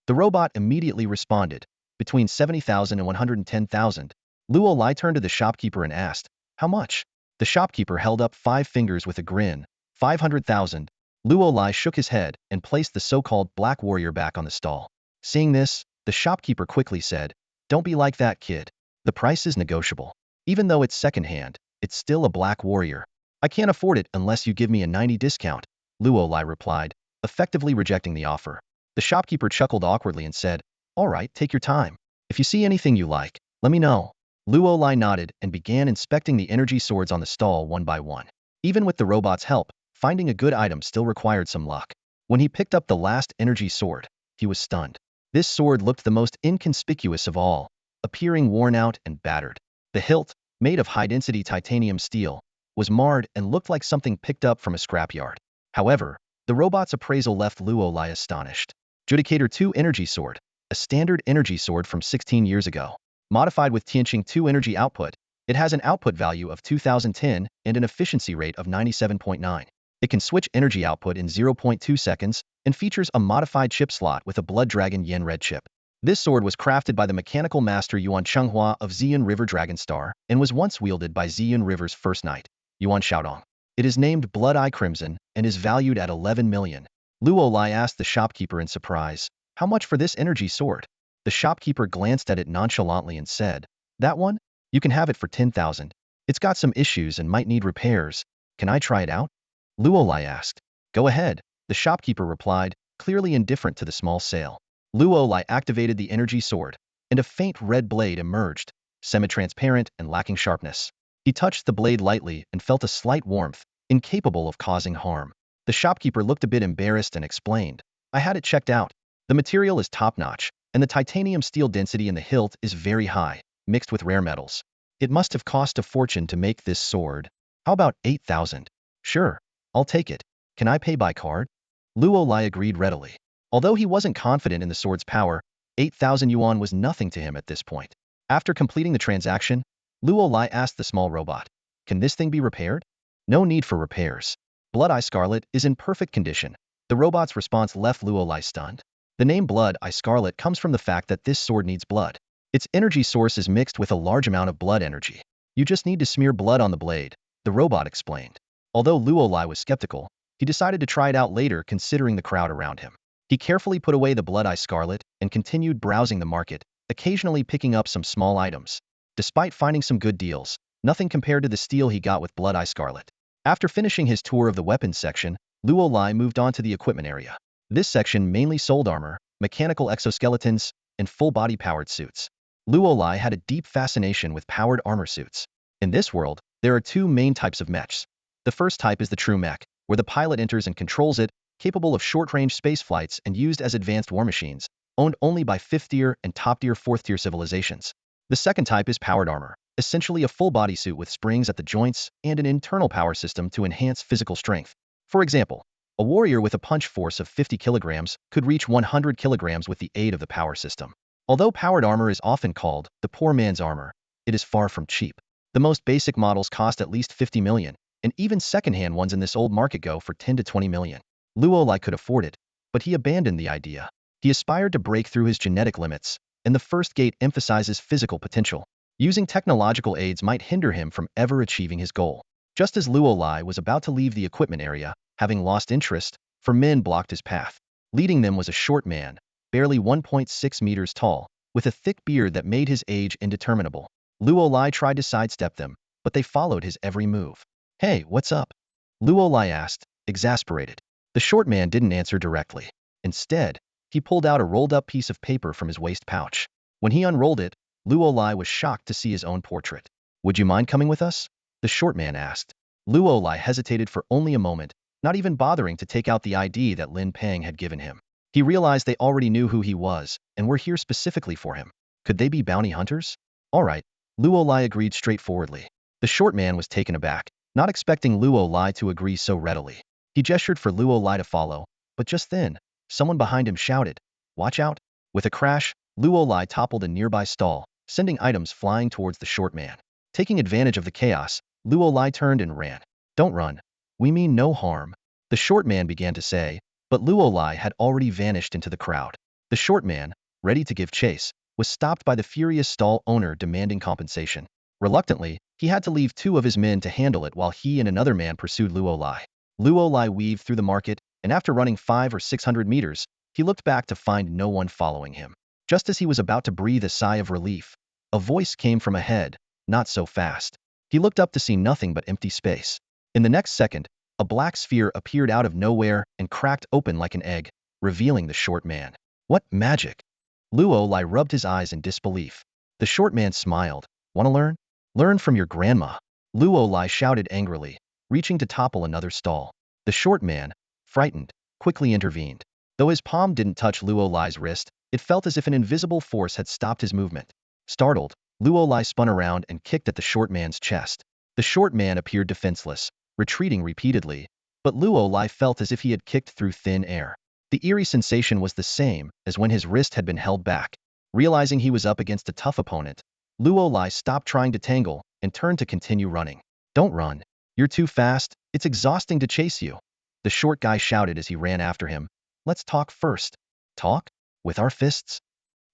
The robot immediately responded, "Between 70,000 and 110,000. Luo Lai turned to the shopkeeper and asked, "How much?" The shopkeeper held up 5 fingers with a grin. 500,000. Luo Lai shook his head and placed the so-called Black Warrior back on the stall. Seeing this, the shopkeeper quickly said, "Don't be like that, kid. The price is negotiable. Even though it's secondhand, it's still a Black Warrior. I can't afford it unless you give me a 90 discount," Luo Lai replied, effectively rejecting the offer. The shopkeeper chuckled awkwardly and said, "All right, take your time. If you see anything you like, let me know." Luo Lai nodded and began inspecting the energy swords on the stall one by one. Even with the robot's help, finding a good item still required some luck. When he picked up the last energy sword, he was stunned. This sword looked the most inconspicuous of all, appearing worn out and battered. The hilt, made of high-density titanium steel, was marred and looked like something picked up from a scrapyard. However, the robot's appraisal left Luo Lai astonished. Judicator 2 Energy Sword, a standard energy sword from 16 years ago. Modified with Tianqing 2 energy output, it has an output value of 2010 and an efficiency rate of 97.9. It can switch energy output in 0.2 seconds and features a modified chip slot with a Blood Dragon Yen Red chip. This sword was crafted by the mechanical master Yuan Chenghua of Ziyun River Dragon Star and was once wielded by Ziyun River's first knight, Yuan Xiaodong. It is named Blood Eye Crimson and is valued at 11 million. Luo Lai asked the shopkeeper in surprise, "How much for this energy sword?" The shopkeeper glanced at it nonchalantly and said, "That one? You can have it for 10,000. It's got some issues and might need repairs. Can I try it out?" Luo Lai asked. "Go ahead," the shopkeeper replied, clearly indifferent to the small sale. Luo Lai activated the energy sword, and a faint red blade emerged, semi-transparent and lacking sharpness. He touched the blade lightly and felt a slight warmth, incapable of causing harm. The shopkeeper looked a bit embarrassed and explained, "I had it checked out. The material is top-notch, and the titanium steel density in the hilt is very high, mixed with rare metals. It must have cost a fortune to make this sword. How about 8,000? Sure, I'll take it. Can I pay by card?" Luo Lai agreed readily. Although he wasn't confident in the sword's power, 8,000 yuan was nothing to him at this point. After completing the transaction, Luo Lai asked the small robot, "Can this thing be repaired?" "No need for repairs. Blood Eye Scarlet is in perfect condition." The robot's response left Luo Lai stunned. The name Blood Eye Scarlet comes from the fact that this sword needs blood. Its energy source is mixed with a large amount of blood energy. You just need to smear blood on the blade, the robot explained. Although Luo Lai was skeptical, he decided to try it out later considering the crowd around him. He carefully put away the Blood Eye Scarlet and continued browsing the market, occasionally picking up some small items. Despite finding some good deals, nothing compared to the steal he got with Blood Eye Scarlet. After finishing his tour of the weapons section, Luo Lai moved on to the equipment area. This section mainly sold armor, mechanical exoskeletons, and full-body powered suits. Luo Lai had a deep fascination with powered armor suits. In this world, there are 2 main types of mechs. The first type is the true mech, where the pilot enters and controls it, capable of short-range space flights and used as advanced war machines, owned only by 5th-tier and top-tier 4th-tier civilizations. The second type is powered armor, essentially a full bodysuit with springs at the joints and an internal power system to enhance physical strength. For example, a warrior with a punch force of 50 kilograms could reach 100 kilograms with the aid of the power system. Although powered armor is often called the poor man's armor, it is far from cheap. The most basic models cost at least 50 million, and even second-hand ones in this old market go for 10 to 20 million. Luo Lai could afford it, but he abandoned the idea. He aspired to break through his genetic limits, and the first gate emphasizes physical potential. Using technological aids might hinder him from ever achieving his goal. Just as Luo Lai was about to leave the equipment area, having lost interest, 4 men blocked his path. Leading them was a short man, barely 1.6 meters tall, with a thick beard that made his age indeterminable. Luo Lai tried to sidestep them, but they followed his every move. "Hey, what's up?" Luo Lai asked, exasperated. The short man didn't answer directly. Instead, he pulled out a rolled-up piece of paper from his waist pouch. When he unrolled it, Luo Lai was shocked to see his own portrait. "Would you mind coming with us?" the short man asked. Luo Lai hesitated for only a moment, not even bothering to take out the ID that Lin Pang had given him. He realized they already knew who he was and were here specifically for him. Could they be bounty hunters? All right, Luo Lai agreed straightforwardly. The short man was taken aback, not expecting Luo Lai to agree so readily. He gestured for Luo Lai to follow, but just then, someone behind him shouted, "Watch out!" With a crash, Luo Lai toppled a nearby stall, sending items flying towards the short man. Taking advantage of the chaos, Luo Lai turned and ran. "Don't run. We mean no harm," the short man began to say, but Luo Lai had already vanished into the crowd. The short man, ready to give chase, was stopped by the furious stall owner demanding compensation. Reluctantly, he had to leave 2 of his men to handle it while he and another man pursued Luo Lai. Luo Lai weaved through the market, and after running 500 or 600 meters, he looked back to find no one following him. Just as he was about to breathe a sigh of relief, a voice came from ahead, "Not so fast." He looked up to see nothing but empty space. In the next second, a black sphere appeared out of nowhere and cracked open like an egg, revealing the short man. "What magic?" Luo Lai rubbed his eyes in disbelief. The short man smiled. "Want to learn? Learn from your grandma." Luo Lai shouted angrily, reaching to topple another stall. The short man, frightened, quickly intervened. Though his palm didn't touch Luo Lai's wrist, it felt as if an invisible force had stopped his movement. Startled, Luo Lai spun around and kicked at the short man's chest. The short man appeared defenseless, retreating repeatedly, but Luo Lai felt as if he had kicked through thin air. The eerie sensation was the same as when his wrist had been held back. Realizing he was up against a tough opponent, Luo Lai stopped trying to tangle and turned to continue running. "Don't run. You're too fast. It's exhausting to chase you," the short guy shouted as he ran after him. "Let's talk first." "Talk? With our fists?"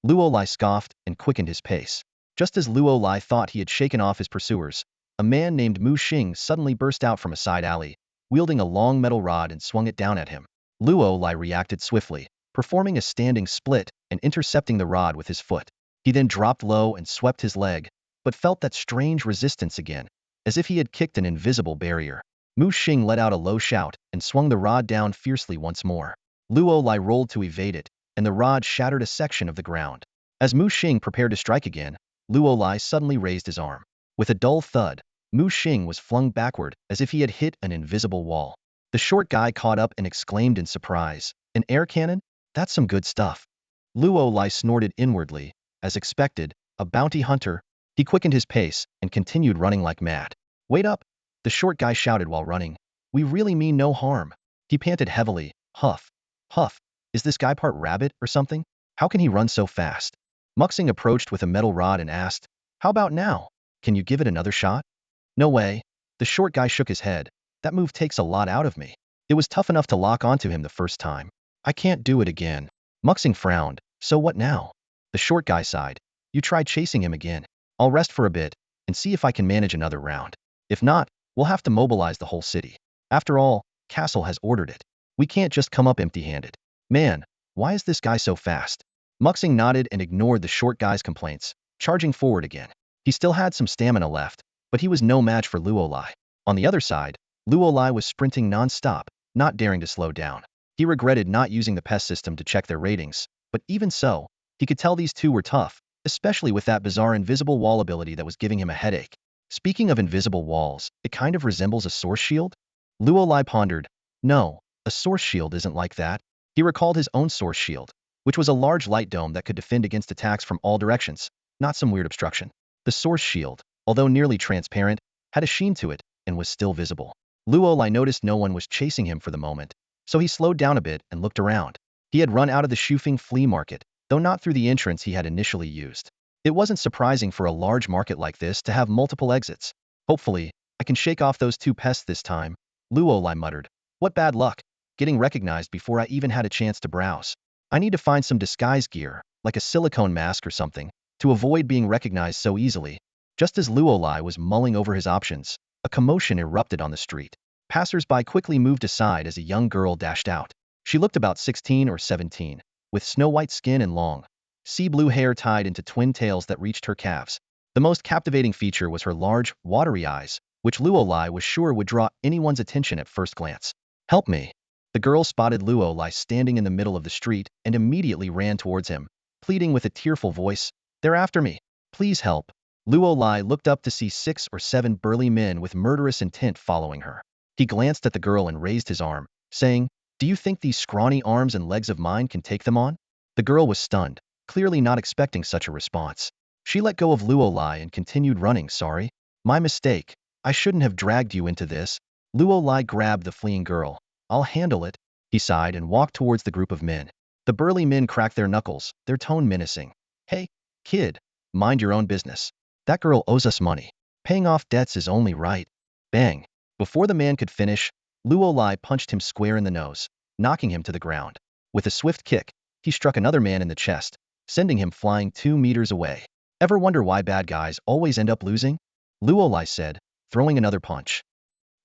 Luo Lai scoffed and quickened his pace. Just as Luo Lai thought he had shaken off his pursuers, a man named Mu Xing suddenly burst out from a side alley, wielding a long metal rod and swung it down at him. Luo Lai reacted swiftly, performing a standing split and intercepting the rod with his foot. He then dropped low and swept his leg, but felt that strange resistance again, as if he had kicked an invisible barrier. Mu Xing let out a low shout and swung the rod down fiercely once more. Luo Lai rolled to evade it, and the rod shattered a section of the ground. As Mu Xing prepared to strike again, Luo Lai suddenly raised his arm. With a dull thud, Mu Xing was flung backward as if he had hit an invisible wall. The short guy caught up and exclaimed in surprise, "An air cannon? That's some good stuff." Luo Lai snorted inwardly. As expected, a bounty hunter. He quickened his pace and continued running like mad. "Wait up!" the short guy shouted while running. "We really mean no harm." He panted heavily. Huff. Huff. Is this guy part rabbit or something? How can he run so fast? Muxing approached with a metal rod and asked, "How about now? Can you give it another shot?" "No way." The short guy shook his head. "That move takes a lot out of me. It was tough enough to lock onto him the first time. I can't do it again." Muxing frowned. "So what now?" The short guy sighed. "You try chasing him again. I'll rest for a bit and see if I can manage another round. If not, we'll have to mobilize the whole city. After all, Castle has ordered it. We can't just come up empty-handed." "Man, why is this guy so fast?" Muxing nodded and ignored the short guy's complaints, charging forward again. He still had some stamina left, but he was no match for Luo Lai. On the other side, Luo Lai was sprinting non-stop, not daring to slow down. He regretted not using the pest system to check their ratings, but even so, he could tell these two were tough, especially with that bizarre invisible wall ability that was giving him a headache. Speaking of invisible walls, it kind of resembles a source shield? Luo Lai pondered. No, a source shield isn't like that. He recalled his own source shield, which was a large light dome that could defend against attacks from all directions, not some weird obstruction. The source shield, although nearly transparent, had a sheen to it and was still visible. Luo Lai noticed no one was chasing him for the moment, so he slowed down a bit and looked around. He had run out of the Shufeng flea market, though not through the entrance he had initially used. It wasn't surprising for a large market like this to have multiple exits. "Hopefully, I can shake off those 2 pests this time," Luo Lai muttered. "What bad luck, getting recognized before I even had a chance to browse. I need to find some disguise gear, like a silicone mask or something, to avoid being recognized so easily." Just as Luo Lai was mulling over his options, a commotion erupted on the street. Passers-by quickly moved aside as a young girl dashed out. She looked about 16 or 17, with snow-white skin and long, sea-blue hair tied into twin tails that reached her calves. The most captivating feature was her large, watery eyes, which Luo Lai was sure would draw anyone's attention at first glance. "Help me." The girl spotted Luo Lai standing in the middle of the street and immediately ran towards him, pleading with a tearful voice, "They're after me. Please help." Luo Lai looked up to see 6 or 7 burly men with murderous intent following her. He glanced at the girl and raised his arm, saying, "Do you think these scrawny arms and legs of mine can take them on?" The girl was stunned, clearly not expecting such a response. She let go of Luo Lai and continued running. "Sorry. My mistake. I shouldn't have dragged you into this." Luo Lai grabbed the fleeing girl. "I'll handle it," he sighed and walked towards the group of men. The burly men cracked their knuckles, their tone menacing. "Hey, kid, mind your own business. That girl owes us money. Paying off debts is only right." Bang! Before the man could finish, Luo Lai punched him square in the nose, knocking him to the ground. With a swift kick, he struck another man in the chest, sending him flying 2 meters away. "Ever wonder why bad guys always end up losing?" Luo Lai said, throwing another punch.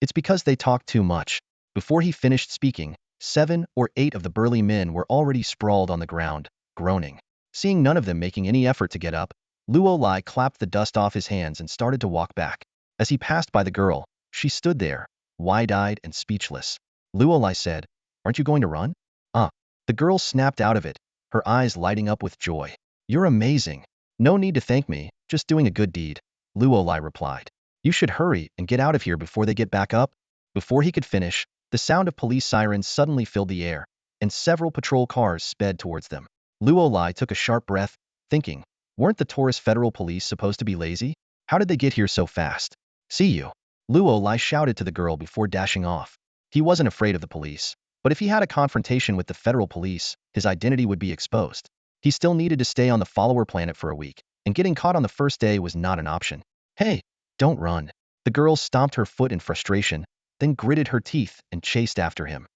"It's because they talk too much." Before he finished speaking, 7 or 8 of the burly men were already sprawled on the ground, groaning. Seeing none of them making any effort to get up, Luo Lai clapped the dust off his hands and started to walk back. As he passed by the girl, she stood there, wide-eyed and speechless. Luo Lai said, "Aren't you going to run?" "Uh." The girl snapped out of it, her eyes lighting up with joy. "You're amazing." "No need to thank me, just doing a good deed," Luo Lai replied. "You should hurry and get out of here before they get back up." Before he could finish, the sound of police sirens suddenly filled the air, and several patrol cars sped towards them. Luo Lai took a sharp breath, thinking, weren't the Taurus Federal Police supposed to be lazy? How did they get here so fast? "See you," Luo Lai shouted to the girl before dashing off. He wasn't afraid of the police, but if he had a confrontation with the Federal Police, his identity would be exposed. He still needed to stay on the follower planet for a week, and getting caught on the first day was not an option. "Hey, don't run." The girl stomped her foot in frustration, then gritted her teeth and chased after him.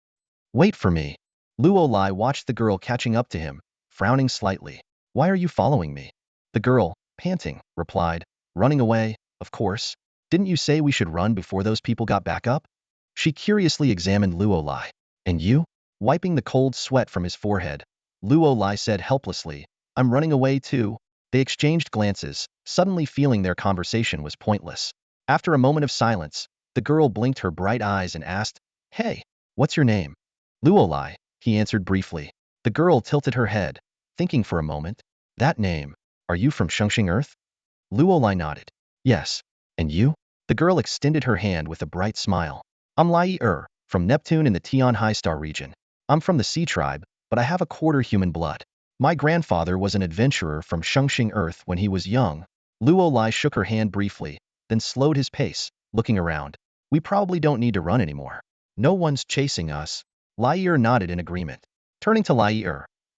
"Wait for me." Luo Lai watched the girl catching up to him, frowning slightly. "Why are you following me?" The girl, panting, replied, "Running away, of course. Didn't you say we should run before those people got back up?" She curiously examined Luo Lai. "And you?" Wiping the cold sweat from his forehead, Luo Lai said helplessly, "I'm running away too." They exchanged glances, suddenly feeling their conversation was pointless. After a moment of silence, the girl blinked her bright eyes and asked, "Hey, what's your name?" "Luo Lai," he answered briefly. The girl tilted her head, thinking for a moment. "That name. Are you from Shengxing Earth?" Luo Lai nodded. "Yes. And you?" The girl extended her hand with a bright smile. "I'm Lai from Neptune in the Tian High Star region. I'm from the Sea Tribe, but I have a quarter human blood. My grandfather was an adventurer from Shengxing Earth when he was young." Luo Lai shook her hand briefly, then slowed his pace, looking around. "We probably don't need to run anymore. No one's chasing us." Lai nodded in agreement. Turning to Lai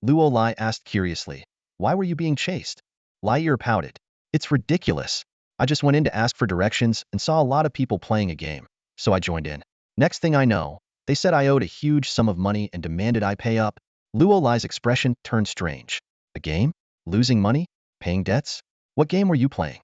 Luo Lai asked curiously, "Why were you being chased?" Lai pouted. "It's ridiculous. I just went in to ask for directions and saw a lot of people playing a game, so I joined in. Next thing I know, they said I owed a huge sum of money and demanded I pay up." Luo Lai's expression turned strange. "A game? Losing money? Paying debts? What game were you playing?"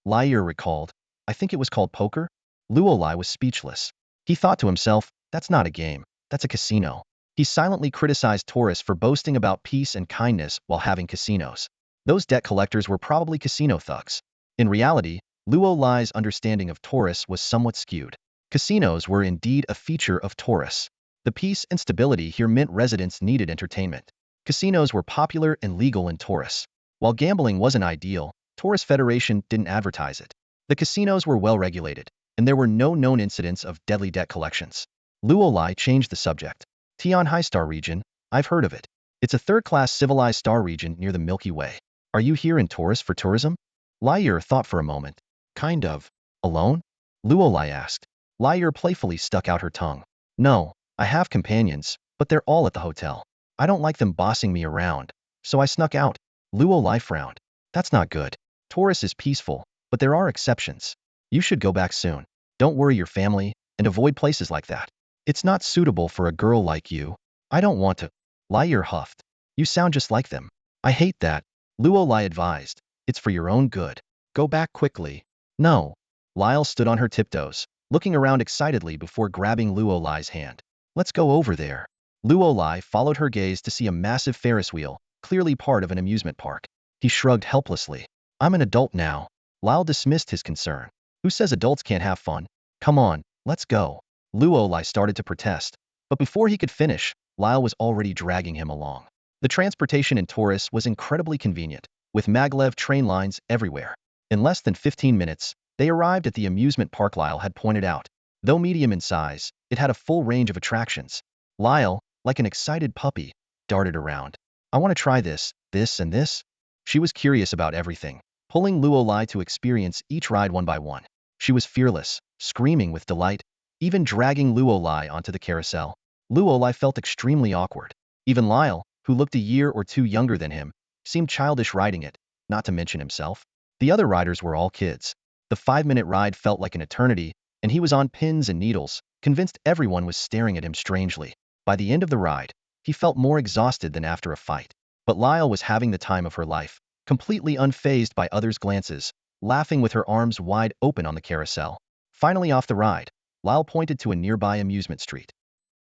Lai recalled. "I think it was called poker." Luo Lai was speechless. He thought to himself, that's not a game, that's a casino. He silently criticized tourists for boasting about peace and kindness while having casinos. Those debt collectors were probably casino thugs. In reality, Luo Lai's understanding of tourists was somewhat skewed. Casinos were indeed a feature of Taurus. The peace and stability here meant residents needed entertainment. Casinos were popular and legal in Taurus. While gambling wasn't ideal, Taurus Federation didn't advertise it. The casinos were well regulated, and there were no known incidents of deadly debt collections. Luo Lai changed the subject. "Tian High Star region, I've heard of it. It's a third-class civilized star region near the Milky Way. Are you here in Taurus for tourism?" Lai thought for a moment. "Kind of." "Alone?" Luo Lai asked. Lai playfully stuck out her tongue. "No, I have companions, but they're all at the hotel. I don't like them bossing me around, so I snuck out." Luo Lai frowned. "That's not good. Taurus is peaceful, but there are exceptions. You should go back soon. Don't worry your family, and avoid places like that. It's not suitable for a girl like you." "I don't want to." Lai huffed. "You sound just like them." "I hate that," Luo Lai advised. "It's for your own good. Go back quickly." "No." Lyle stood on her tiptoes, looking around excitedly before grabbing Luo Lai's hand. "Let's go over there." Luo Lai followed her gaze to see a massive Ferris wheel, clearly part of an amusement park. He shrugged helplessly. "I'm an adult now." Lyle dismissed his concern. "Who says adults can't have fun? Come on, let's go." Luo Lai started to protest, but before he could finish, Lyle was already dragging him along. The transportation in Taurus was incredibly convenient, with maglev train lines everywhere. In less than 15 minutes, they arrived at the amusement park Lyle had pointed out. Though medium in size, it had a full range of attractions. Lyle, like an excited puppy, darted around. I want to try this, and this. She was curious about everything, pulling Luolai to experience each ride one by one. She was fearless, screaming with delight, even dragging Luolai onto the carousel. Luolai felt extremely awkward. Even Lyle, who looked a year or two younger than him, seemed childish riding it, not to mention himself. The other riders were all kids. The 5-minute ride felt like an eternity, and he was on pins and needles, convinced everyone was staring at him strangely. By the end of the ride, he felt more exhausted than after a fight. But Lyle was having the time of her life, completely unfazed by others' glances, laughing with her arms wide open on the carousel. Finally off the ride, Lyle pointed to a nearby amusement street.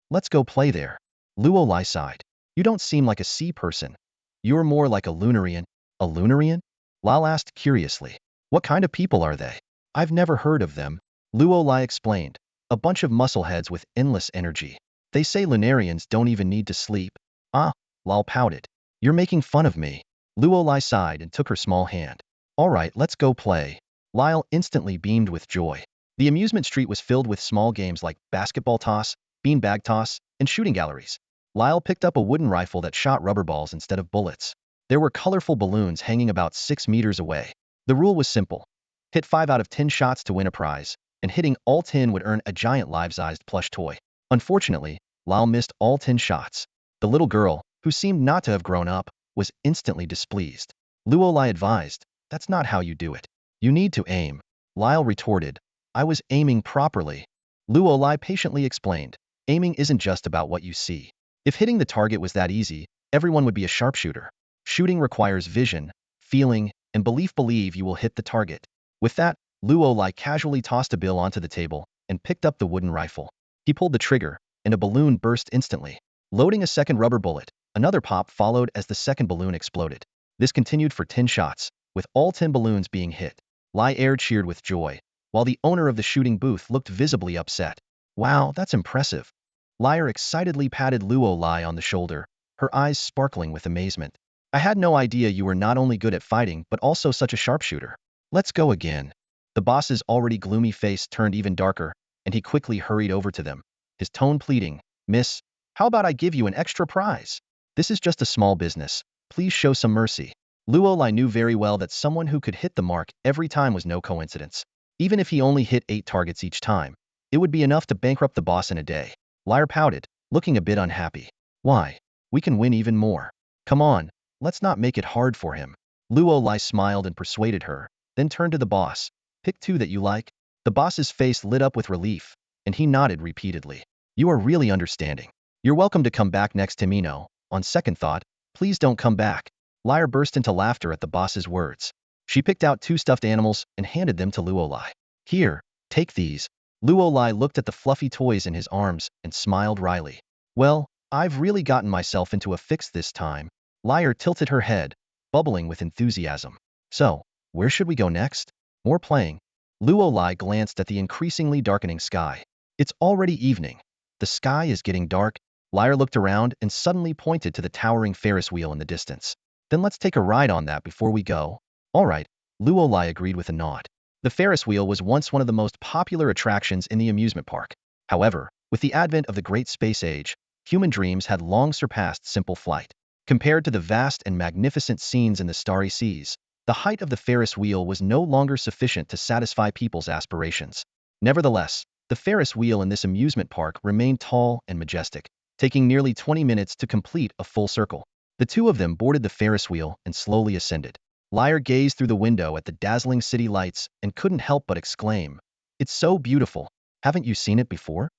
Let's go play there. Luolai sighed. You don't seem like a sea person. You're more like a lunarian. A lunarian? Lyle asked curiously. What kind of people are they? I've never heard of them. Luolai explained. A bunch of muscleheads with endless energy. They say lunarians don't even need to sleep. Ah, Lyle pouted. You're making fun of me. Luolai sighed and took her small hand. All right, let's go play. Lyle instantly beamed with joy. The amusement street was filled with small games like basketball toss, beanbag toss, and shooting galleries. Lyle picked up a wooden rifle that shot rubber balls instead of bullets. There were colorful balloons hanging about 6 meters away. The rule was simple. Hit 5 out of 10 shots to win a prize, and hitting all 10 would earn a giant life-sized plush toy. Unfortunately, Lyle missed all 10 shots. The little girl, who seemed not to have grown up, was instantly displeased. Luolai advised, that's not how you do it. You need to aim. Lyle retorted, I was aiming properly. Luolai patiently explained, aiming isn't just about what you see. If hitting the target was that easy, everyone would be a sharpshooter. Shooting requires vision, feeling, and believe you will hit the target. With that, Luolai casually tossed a bill onto the table and picked up the wooden rifle. He pulled the trigger, and a balloon burst instantly. Loading a second rubber bullet, another pop followed as the second balloon exploded. This continued for 10 shots, with all 10 balloons being hit. Lyle cheered with joy, while the owner of the shooting booth looked visibly upset. Wow, that's impressive. Lyle excitedly patted Luolai on the shoulder, her eyes sparkling with amazement. I had no idea you were not only good at fighting but also such a sharpshooter. Let's go again. The boss's already gloomy face turned even darker, and he quickly hurried over to them, his tone pleading, Miss, how about I give you an extra prize? This is just a small business. Please show some mercy. Luolai knew very well that someone who could hit the mark every time was no coincidence. Even if he only hit 8 targets each time, it would be enough to bankrupt the boss in a day. Lyle pouted, looking a bit unhappy. Why? We can win even more. Come on, let's not make it hard for him. Luolai smiled and persuaded her, then turned to the boss. Pick 2 that you like. The boss's face lit up with relief, and he nodded repeatedly. You are really understanding. You're welcome to come back next time, On second thought, please don't come back. Lyle burst into laughter at the boss's words. She picked out 2 stuffed animals and handed them to Luolai. Here, take these. Luolai looked at the fluffy toys in his arms and smiled wryly. Well, I've really gotten myself into a fix this time. Lyle tilted her head, bubbling with enthusiasm. So, where should we go next? More playing. Luolai glanced at the increasingly darkening sky. It's already evening. The sky is getting dark. Lyle looked around and suddenly pointed to the towering Ferris wheel in the distance. Then let's take a ride on that before we go. All right, Luolai agreed with a nod. The Ferris wheel was once one of the most popular attractions in the amusement park. However, with the advent of the great space age, human dreams had long surpassed simple flight. Compared to the vast and magnificent scenes in the starry seas, the height of the Ferris wheel was no longer sufficient to satisfy people's aspirations. Nevertheless, the Ferris wheel in this amusement park remained tall and majestic, taking nearly 20 minutes to complete a full circle. The 2 of them boarded the Ferris wheel and slowly ascended. Lyle gazed through the window at the dazzling city lights and couldn't help but exclaim, It's so beautiful. Haven't you seen it before?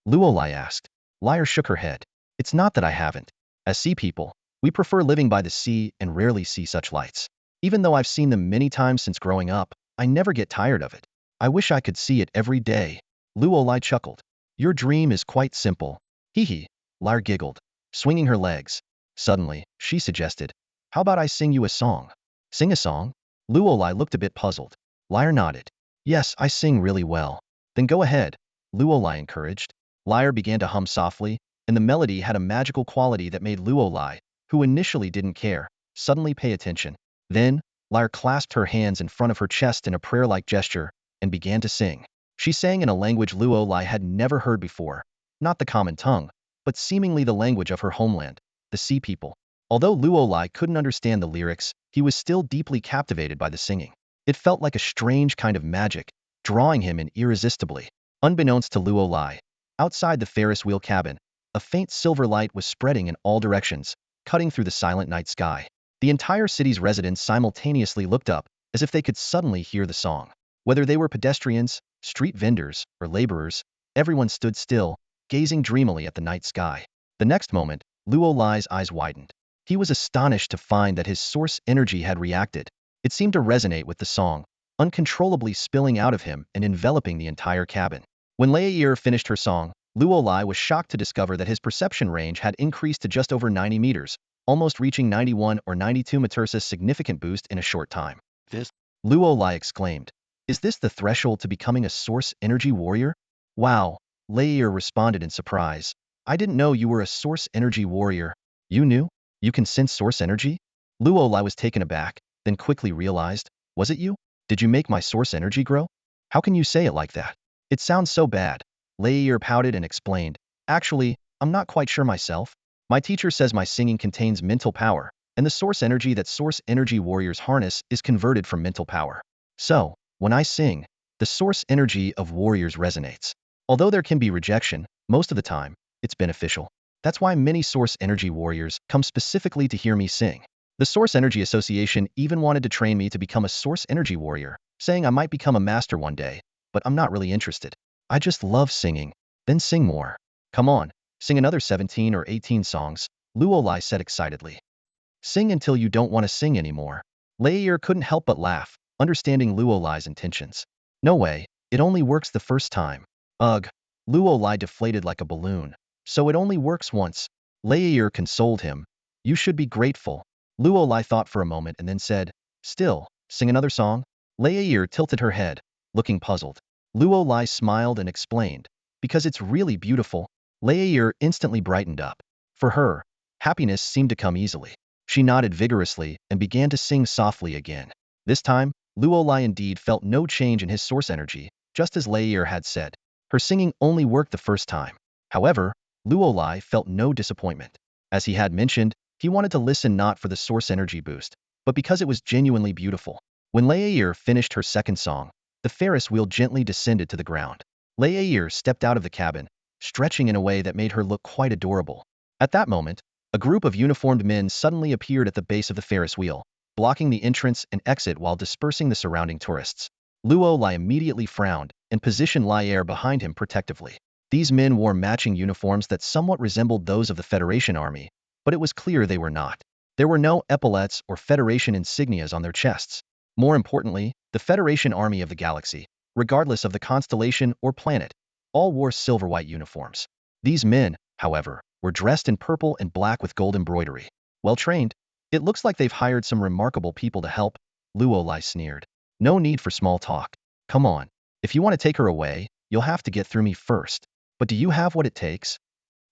Luolai asked. Lyle shook her head. It's not that I haven't. As sea people, we prefer living by the sea and rarely see such lights. Even though I've seen them many times since growing up, I never get tired of it. I wish I could see it every day. Luolai chuckled. Your dream is quite simple. Hee hee. Lyle giggled, swinging her legs. Suddenly, she suggested, How about I sing you a song? Sing a song? Luolai looked a bit puzzled. Lyle nodded. Yes, I sing really well. Then go ahead, Luolai encouraged. Lyle began to hum softly, and the melody had a magical quality that made Luolai, who initially didn't care, suddenly pay attention. Then, Lyre clasped her hands in front of her chest in a prayer-like gesture and began to sing. She sang in a language Luo Lai had never heard before, not the common tongue, but seemingly the language of her homeland, the Sea People. Although Luo Lai couldn't understand the lyrics, he was still deeply captivated by the singing. It felt like a strange kind of magic, drawing him in irresistibly. Unbeknownst to Luo Lai, outside the Ferris wheel cabin, a faint silver light was spreading in all directions, cutting through the silent night sky. The entire city's residents simultaneously looked up, as if they could suddenly hear the song. Whether they were pedestrians, street vendors, or laborers, everyone stood still, gazing dreamily at the night sky. The next moment, Luo Lai's eyes widened. He was astonished to find that his source energy had reacted. It seemed to resonate with the song, uncontrollably spilling out of him and enveloping the entire cabin. When Lair finished her song, Luo Lai was shocked to discover that his perception range had increased to just over 90 meters, almost reaching 91 or 92 meters, a significant boost in a short time. Luo Lai exclaimed. Is this the threshold to becoming a source energy warrior? Wow, Lair responded in surprise. I didn't know you were a source energy warrior. You knew? You can sense source energy? Luo Lai was taken aback, then quickly realized, was it you? Did you make my source energy grow? How can you say it like that? It sounds so bad. Lair pouted and explained. Actually, I'm not quite sure myself. My teacher says my singing contains mental power, and the source energy that source energy warriors harness is converted from mental power. So, when I sing, the source energy of warriors resonates. Although there can be rejection, most of the time, it's beneficial. That's why many source energy warriors come specifically to hear me sing. The Source Energy Association even wanted to train me to become a source energy warrior, saying I might become a master one day, but I'm not really interested. I just love singing. Then sing more. Come on, sing another 17 or 18 songs, Luo Lai said excitedly. Sing until you don't want to sing anymore. Lair couldn't help but laugh, understanding Luo Lai's intentions. No way, it only works the first time. Ugh, Luo Lai deflated like a balloon. So it only works once. Lair consoled him. You should be grateful. Luo Lai thought for a moment and then said, still, sing another song? Lair tilted her head, looking puzzled. Luo Lai smiled and explained, because it's really beautiful. Lair instantly brightened up. For her, happiness seemed to come easily. She nodded vigorously and began to sing softly again. This time, Luo Lai indeed felt no change in his source energy, just as Lair had said. Her singing only worked the first time. However, Luo Lai felt no disappointment. As he had mentioned, he wanted to listen not for the source energy boost, but because it was genuinely beautiful. When Lair finished her second song, the Ferris wheel gently descended to the ground. Lair stepped out of the cabin, stretching in a way that made her look quite adorable. At that moment, a group of uniformed men suddenly appeared at the base of the Ferris wheel, blocking the entrance and exit while dispersing the surrounding tourists. Luo Lai immediately frowned and positioned Lair behind him protectively. These men wore matching uniforms that somewhat resembled those of the Federation Army, but it was clear they were not. There were no epaulets or Federation insignias on their chests. More importantly, the Federation Army of the Galaxy, regardless of the constellation or planet, all wore silver-white uniforms. These men, however, were dressed in purple and black with gold embroidery. Well trained, it looks like they've hired some remarkable people to help, Luo Lai sneered. No need for small talk. Come on, if you want to take her away, you'll have to get through me first. But do you have what it takes?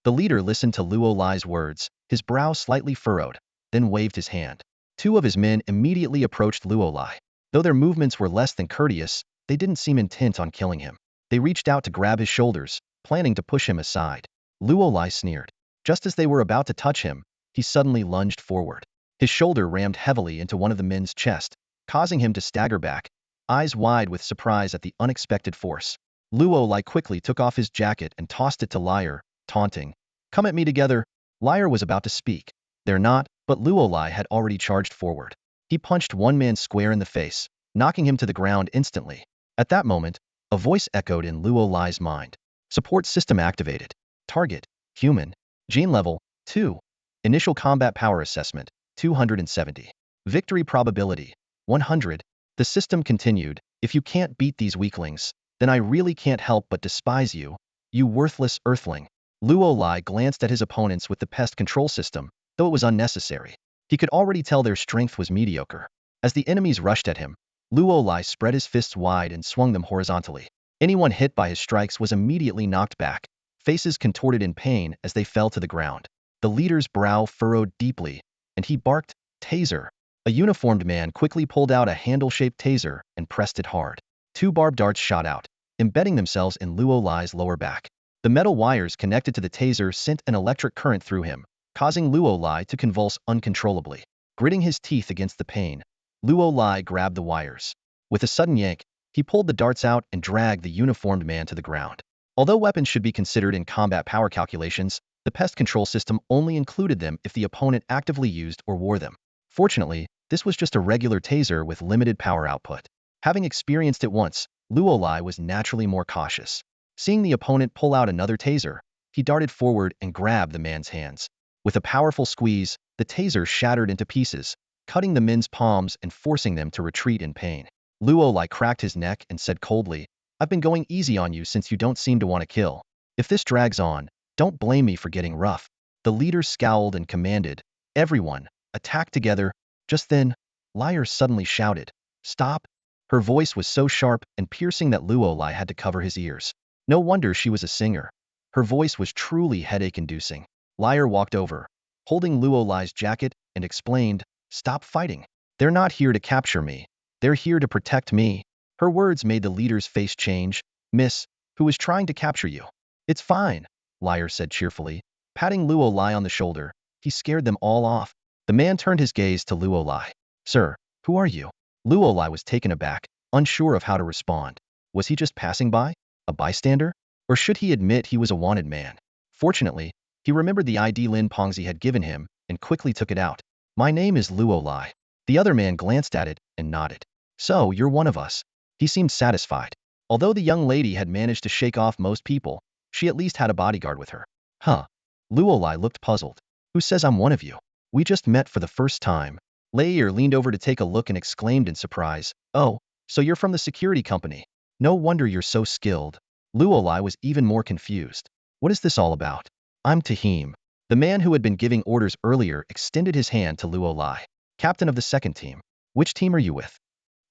The leader listened to Luo Lai's words, his brow slightly furrowed, then waved his hand. Two of his men immediately approached Luo Lai. Though their movements were less than courteous, they didn't seem intent on killing him. They reached out to grab his shoulders, planning to push him aside. Luo Lai sneered. Just as they were about to touch him, he suddenly lunged forward. His shoulder rammed heavily into one of the men's chest, causing him to stagger back, eyes wide with surprise at the unexpected force. Luo Lai quickly took off his jacket and tossed it to Lair, taunting. Come at me together. Lair was about to speak. They're not, but Luo Lai had already charged forward. He punched one man square in the face, knocking him to the ground instantly. At that moment, a voice echoed in Luo Lai's mind. Support system activated. Target, human. Gene level, 2. Initial combat power assessment, 270. Victory probability, 100. The system continued, if you can't beat these weaklings, then I really can't help but despise you, you worthless earthling. Luo Lai glanced at his opponents with the pest control system, though it was unnecessary. He could already tell their strength was mediocre. As the enemies rushed at him, Luo Lai spread his fists wide and swung them horizontally. Anyone hit by his strikes was immediately knocked back, faces contorted in pain as they fell to the ground. The leader's brow furrowed deeply, and he barked, Taser. A uniformed man quickly pulled out a handle-shaped taser and pressed it hard. Two barbed darts shot out, embedding themselves in Luo Lai's lower back. The metal wires connected to the taser sent an electric current through him, causing Luo Lai to convulse uncontrollably. Gritting his teeth against the pain, Luo Lai grabbed the wires. With a sudden yank, he pulled the darts out and dragged the uniformed man to the ground. Although weapons should be considered in combat power calculations, the pest control system only included them if the opponent actively used or wore them. Fortunately, this was just a regular taser with limited power output. Having experienced it once, Luo Lai was naturally more cautious. Seeing the opponent pull out another taser, he darted forward and grabbed the man's hands. With a powerful squeeze, the taser shattered into pieces, cutting the men's palms and forcing them to retreat in pain. Luo Lai cracked his neck and said coldly, "I've been going easy on you since you don't seem to want to kill. If this drags on, don't blame me for getting rough." The leader scowled and commanded, "Everyone, attack together." Just then, Liar suddenly shouted, "Stop!" Her voice was so sharp and piercing that Luo Lai had to cover his ears. No wonder she was a singer. Her voice was truly headache-inducing. Liar walked over, holding Luo Lai's jacket, and explained, "Stop fighting. They're not here to capture me. They're here to protect me." Her words made the leader's face change. "Miss, who is trying to capture you?" "It's fine," Liar said cheerfully. Patting Luo Lai on the shoulder, he scared them all off. The man turned his gaze to Luo Lai. "Sir, who are you?" Luo Lai was taken aback, unsure of how to respond. Was he just passing by? A bystander? Or should he admit he was a wanted man? Fortunately, he remembered the ID Lin Pongzi had given him and quickly took it out. "My name is Luo Lai." The other man glanced at it and nodded. "So, you're one of us." He seemed satisfied. Although the young lady had managed to shake off most people, she at least had a bodyguard with her. "Huh." Luo Lai looked puzzled. "Who says I'm one of you? We just met for the first time." Layer leaned over to take a look and exclaimed in surprise, "Oh, so you're from the security company. No wonder you're so skilled." Luo Lai was even more confused. "What is this all about?" "I'm Tahim." The man who had been giving orders earlier extended his hand to Luo Lai. "Captain of the second team. Which team are you with?"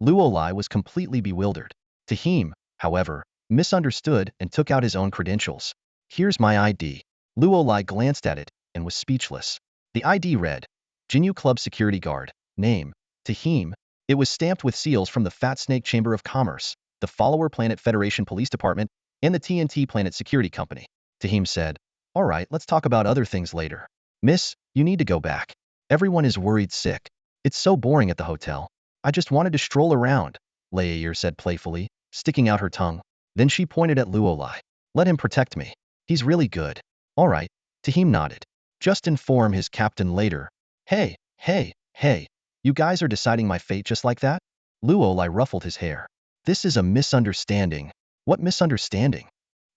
Luo Lai was completely bewildered. Tahim, however, misunderstood and took out his own credentials. "Here's my ID." Luo Lai glanced at it and was speechless. The ID read, Jinyu Club Security Guard, name, Tahim. It was stamped with seals from the Fat Snake Chamber of Commerce, the Follower Planet Federation Police Department, and the TNT Planet Security Company. Tahim said, "All right, let's talk about other things later. Miss, you need to go back. Everyone is worried sick. It's so boring at the hotel. I just wanted to stroll around," Layer said playfully, sticking out her tongue. Then she pointed at Luo Lai. "Let him protect me. He's really good." "All right," Tahim nodded. "Just inform his captain later." Hey, hey, you guys are deciding my fate just like that?" Luo Lai ruffled his hair. "This is a misunderstanding." "What misunderstanding?"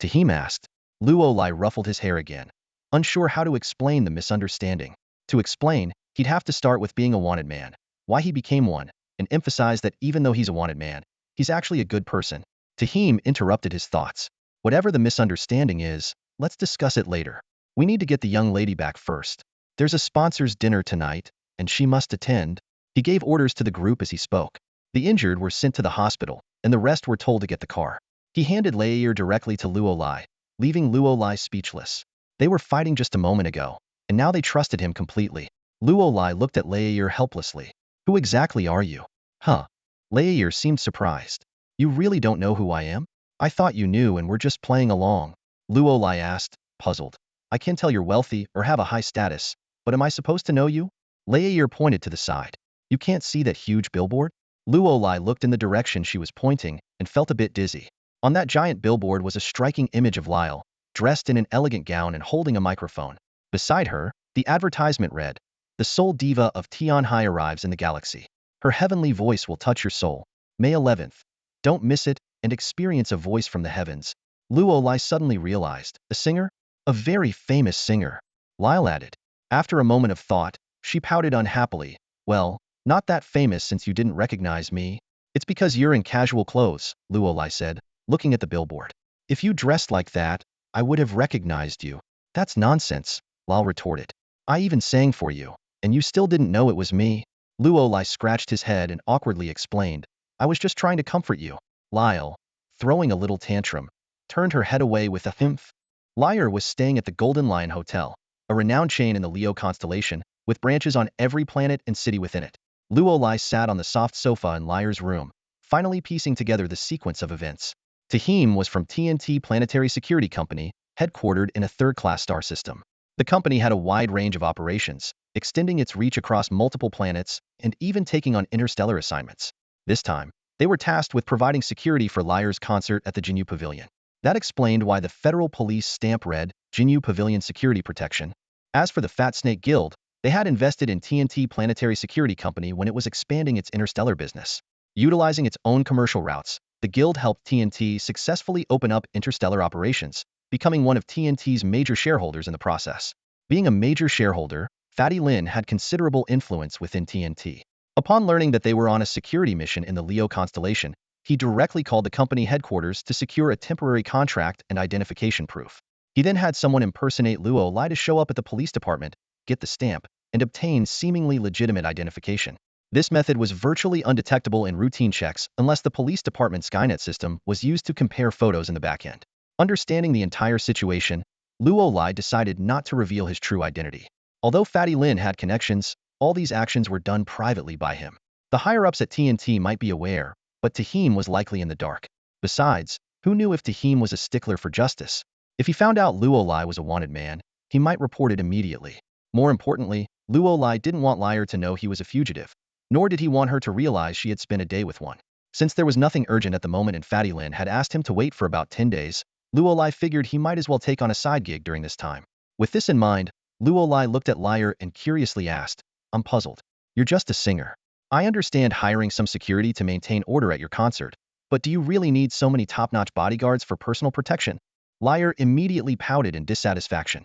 Tahim asked. Luo Lai ruffled his hair again, unsure how to explain the misunderstanding. To explain, he'd have to start with being a wanted man, why he became one, and emphasize that even though he's a wanted man, he's actually a good person. Tahim interrupted his thoughts. "Whatever the misunderstanding is, let's discuss it later. We need to get the young lady back first. There's a sponsor's dinner tonight, and she must attend." He gave orders to the group as he spoke. The injured were sent to the hospital, and the rest were told to get the car. He handed Layer directly to Luo Lai, leaving Luo Lai speechless. They were fighting just a moment ago, and now they trusted him completely. Luo Lai looked at Layer helplessly. "Who exactly are you?" "Huh." Layer seemed surprised. "You really don't know who I am? I thought you knew and were just playing along." Luo Lai asked, puzzled. "I can tell you're wealthy or have a high status, but am I supposed to know you?" Layer pointed to the side. "You can't see that huge billboard?" Luo Lai looked in the direction she was pointing and felt a bit dizzy. On that giant billboard was a striking image of Lyle, dressed in an elegant gown and holding a microphone. Beside her, the advertisement read, "The soul diva of Tianhai arrives in the galaxy. Her heavenly voice will touch your soul. May 11th. Don't miss it and experience a voice from the heavens." Luo Lai suddenly realized, a singer? A very famous singer. Lyle added. After a moment of thought, she pouted unhappily. "Well, not that famous since you didn't recognize me." "It's because you're in casual clothes," Luo Lai said, looking at the billboard. "If you dressed like that, I would have recognized you." "That's nonsense," Lyle retorted. "I even sang for you, and you still didn't know it was me." Luo Lai scratched his head and awkwardly explained, "I was just trying to comfort you." Lyle, throwing a little tantrum, turned her head away with a humph. Liar was staying at the Golden Lion Hotel, a renowned chain in the Leo constellation, with branches on every planet and city within it. Luolai sat on the soft sofa in Lyre's room, finally piecing together the sequence of events. Tahim was from TNT Planetary Security Company, headquartered in a third-class star system. The company had a wide range of operations, extending its reach across multiple planets and even taking on interstellar assignments. This time, they were tasked with providing security for Lyre's concert at the Jinyu Pavilion. That explained why the federal police stamp read Jinyu Pavilion Security Protection. As for the Fat Snake Guild, they had invested in TNT Planetary Security Company when it was expanding its interstellar business. Utilizing its own commercial routes, the guild helped TNT successfully open up interstellar operations, becoming one of TNT's major shareholders in the process. Being a major shareholder, Fatty Lin had considerable influence within TNT. Upon learning that they were on a security mission in the Leo constellation, he directly called the company headquarters to secure a temporary contract and identification proof. He then had someone impersonate Luo Lai to show up at the police department, get the stamp, and obtain seemingly legitimate identification. This method was virtually undetectable in routine checks unless the police department's Skynet system was used to compare photos in the backend. Understanding the entire situation, Luo Lai decided not to reveal his true identity. Although Fatty Lin had connections, all these actions were done privately by him. The higher-ups at TNT might be aware, but Tahim was likely in the dark. Besides, who knew if Tahim was a stickler for justice? If he found out Luo Lai was a wanted man, he might report it immediately. More importantly, Luo Lai didn't want Lyre to know he was a fugitive, nor did he want her to realize she had spent a day with one. Since there was nothing urgent at the moment and Fatty Lin had asked him to wait for about 10 days, Luo Lai figured he might as well take on a side gig during this time. With this in mind, Luo Lai looked at Lyre and curiously asked, "I'm puzzled. You're just a singer. I understand hiring some security to maintain order at your concert, but do you really need so many top-notch bodyguards for personal protection?" Lyre immediately pouted in dissatisfaction.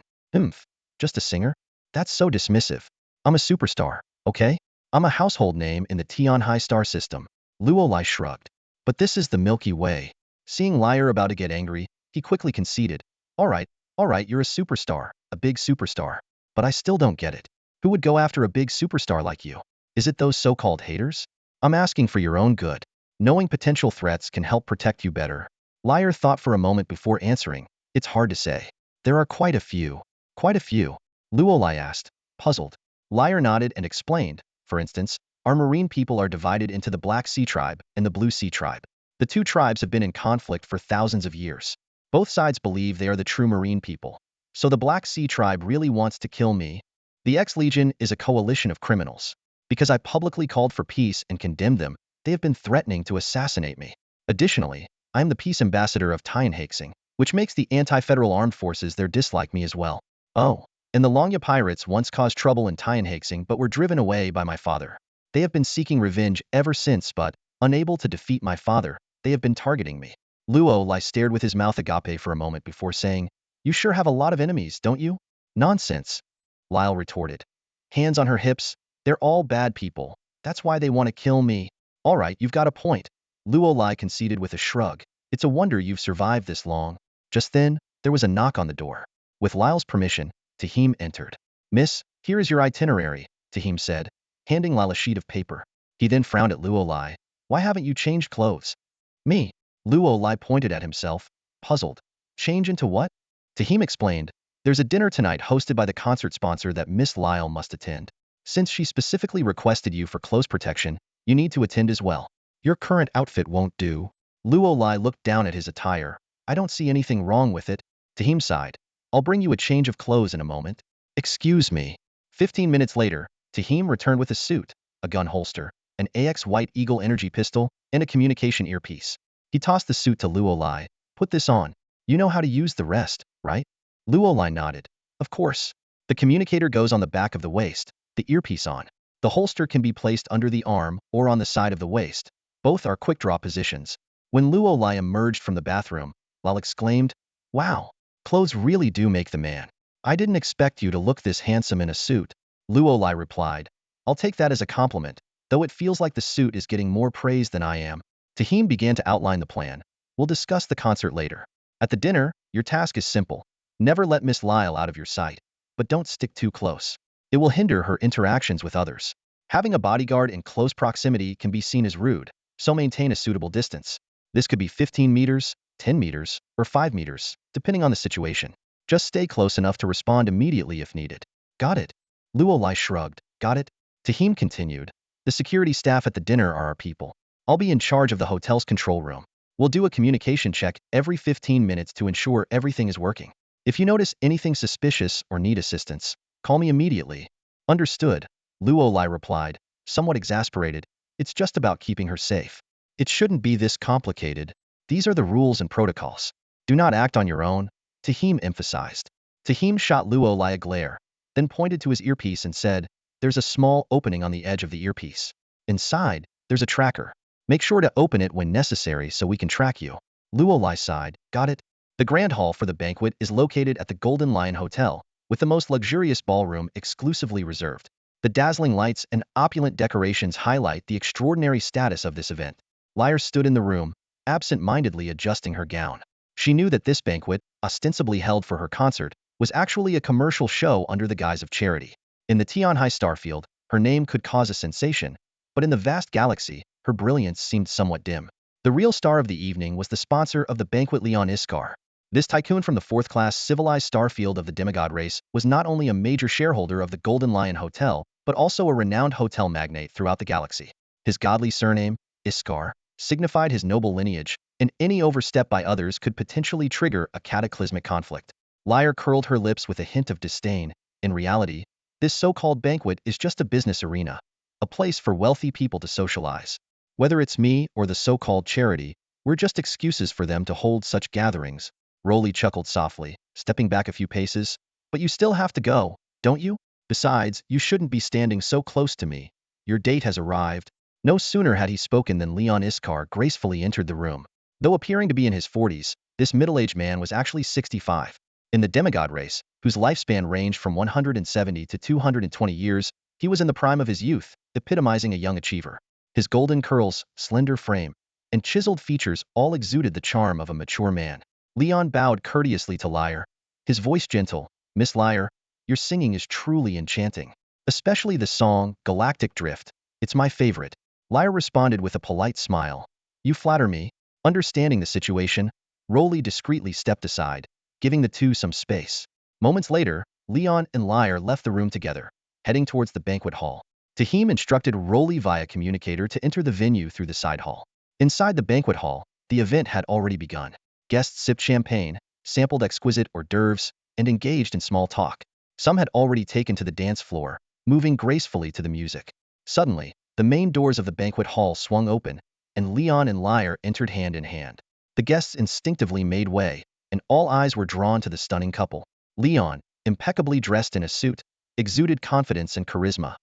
Just a singer? That's so dismissive. I'm a superstar, okay? I'm a household name in the Tianhai star system. Luo Lai shrugged. But this is the Milky Way. Seeing Lyre about to get angry, he quickly conceded. All right, you're a superstar, a big superstar. But I still don't get it. Who would go after a big superstar like you? Is it those so-called haters? I'm asking for your own good. Knowing potential threats can help protect you better. Lyre thought for a moment before answering. It's hard to say. There are quite a few. Quite a few? Luo Lai asked, puzzled. Lyre nodded and explained. For instance, our marine people are divided into the Black Sea Tribe and the Blue Sea Tribe. The two tribes have been in conflict for thousands of years. Both sides believe they are the true marine people. So the Black Sea Tribe really wants to kill me. The X-Legion is a coalition of criminals. Because I publicly called for peace and condemned them, they have been threatening to assassinate me. Additionally, I am the peace ambassador of Tianhaixing, which makes the anti-federal armed forces there dislike me as well. Oh, and the Longya pirates once caused trouble in Tianhaixing but were driven away by my father. They have been seeking revenge ever since but, unable to defeat my father, they have been targeting me. Luo Lai stared with his mouth agape for a moment before saying, You sure have a lot of enemies, don't you? Nonsense, Lyle retorted. Hands on her hips, they're all bad people. That's why they want to kill me. All right, you've got a point. Luo Lai conceded with a shrug. It's a wonder you've survived this long. Just then, there was a knock on the door. With Lyle's permission, Tahim entered. Miss, here is your itinerary, Tahim said, handing Lyle a sheet of paper. He then frowned at Luo Lai. Why haven't you changed clothes? Me. Luo Lai pointed at himself, puzzled. Change into what? Tahim explained. There's a dinner tonight hosted by the concert sponsor that Miss Lyle must attend. Since she specifically requested you for clothes protection, you need to attend as well. Your current outfit won't do. Luo Lai looked down at his attire. I don't see anything wrong with it. Tahim sighed. I'll bring you a change of clothes in a moment. Excuse me. 15 minutes later, Tahim returned with a suit, a gun holster, an AX White Eagle energy pistol, and a communication earpiece. He tossed the suit to Luo Lai. Put this on. You know how to use the rest, right? Luo Lai nodded. Of course. The communicator goes on the back of the waist, the earpiece on. The holster can be placed under the arm or on the side of the waist. Both are quick-draw positions. When Luo Lai emerged from the bathroom, Lal exclaimed, Wow, clothes really do make the man. I didn't expect you to look this handsome in a suit. Luo Lai replied, I'll take that as a compliment, though it feels like the suit is getting more praise than I am. Tahim began to outline the plan. We'll discuss the concert later. At the dinner, your task is simple. Never let Miss Lyle out of your sight, but don't stick too close. It will hinder her interactions with others. Having a bodyguard in close proximity can be seen as rude, so maintain a suitable distance. This could be 15 meters, 10 meters, or 5 meters, depending on the situation. Just stay close enough to respond immediately if needed. Got it? Luo Lai shrugged. Got it? Tahim continued. The security staff at the dinner are our people. I'll be in charge of the hotel's control room. We'll do a communication check every 15 minutes to ensure everything is working. If you notice anything suspicious or need assistance, call me immediately. Understood, Luolai replied, somewhat exasperated. It's just about keeping her safe. It shouldn't be this complicated. These are the rules and protocols. Do not act on your own, Tahim emphasized. Tahim shot Luolai a glare, then pointed to his earpiece and said, there's a small opening on the edge of the earpiece. Inside, there's a tracker. Make sure to open it when necessary so we can track you. Luolai sighed, got it? The grand hall for the banquet is located at the Golden Lion Hotel, with the most luxurious ballroom exclusively reserved. The dazzling lights and opulent decorations highlight the extraordinary status of this event. Lyre stood in the room, absent-mindedly adjusting her gown. She knew that this banquet, ostensibly held for her concert, was actually a commercial show under the guise of charity. In the Tianhai starfield, her name could cause a sensation, but in the vast galaxy, her brilliance seemed somewhat dim. The real star of the evening was the sponsor of the banquet, Leon Iskar. This tycoon from the fourth-class civilized starfield of the demigod race was not only a major shareholder of the Golden Lion Hotel, but also a renowned hotel magnate throughout the galaxy. His godly surname, Iskar, signified his noble lineage, and any overstep by others could potentially trigger a cataclysmic conflict. Lyre curled her lips with a hint of disdain. In reality, this so-called banquet is just a business arena, a place for wealthy people to socialize. Whether it's me or the so-called charity, we're just excuses for them to hold such gatherings. Rolly chuckled softly, stepping back a few paces. But you still have to go, don't you? Besides, you shouldn't be standing so close to me. Your date has arrived. No sooner had he spoken than Leon Iskar gracefully entered the room. Though appearing to be in his 40s, this middle-aged man was actually 65. In the demigod race, whose lifespan ranged from 170 to 220 years, he was in the prime of his youth, epitomizing a young achiever. His golden curls, slender frame, and chiseled features all exuded the charm of a mature man. Leon bowed courteously to Lyre, his voice gentle. Miss Lyre, your singing is truly enchanting. Especially the song, Galactic Drift. It's my favorite. Lyre responded with a polite smile. You flatter me. Understanding the situation, Rolly discreetly stepped aside, giving the two some space. Moments later, Leon and Lyre left the room together, heading towards the banquet hall. Tahim instructed Rolly via communicator to enter the venue through the side hall. Inside the banquet hall, the event had already begun. Guests sipped champagne, sampled exquisite hors d'oeuvres, and engaged in small talk. Some had already taken to the dance floor, moving gracefully to the music. Suddenly, the main doors of the banquet hall swung open, and Leon and Lyre entered hand in hand. The guests instinctively made way, and all eyes were drawn to the stunning couple. Leon, impeccably dressed in a suit, exuded confidence and charisma.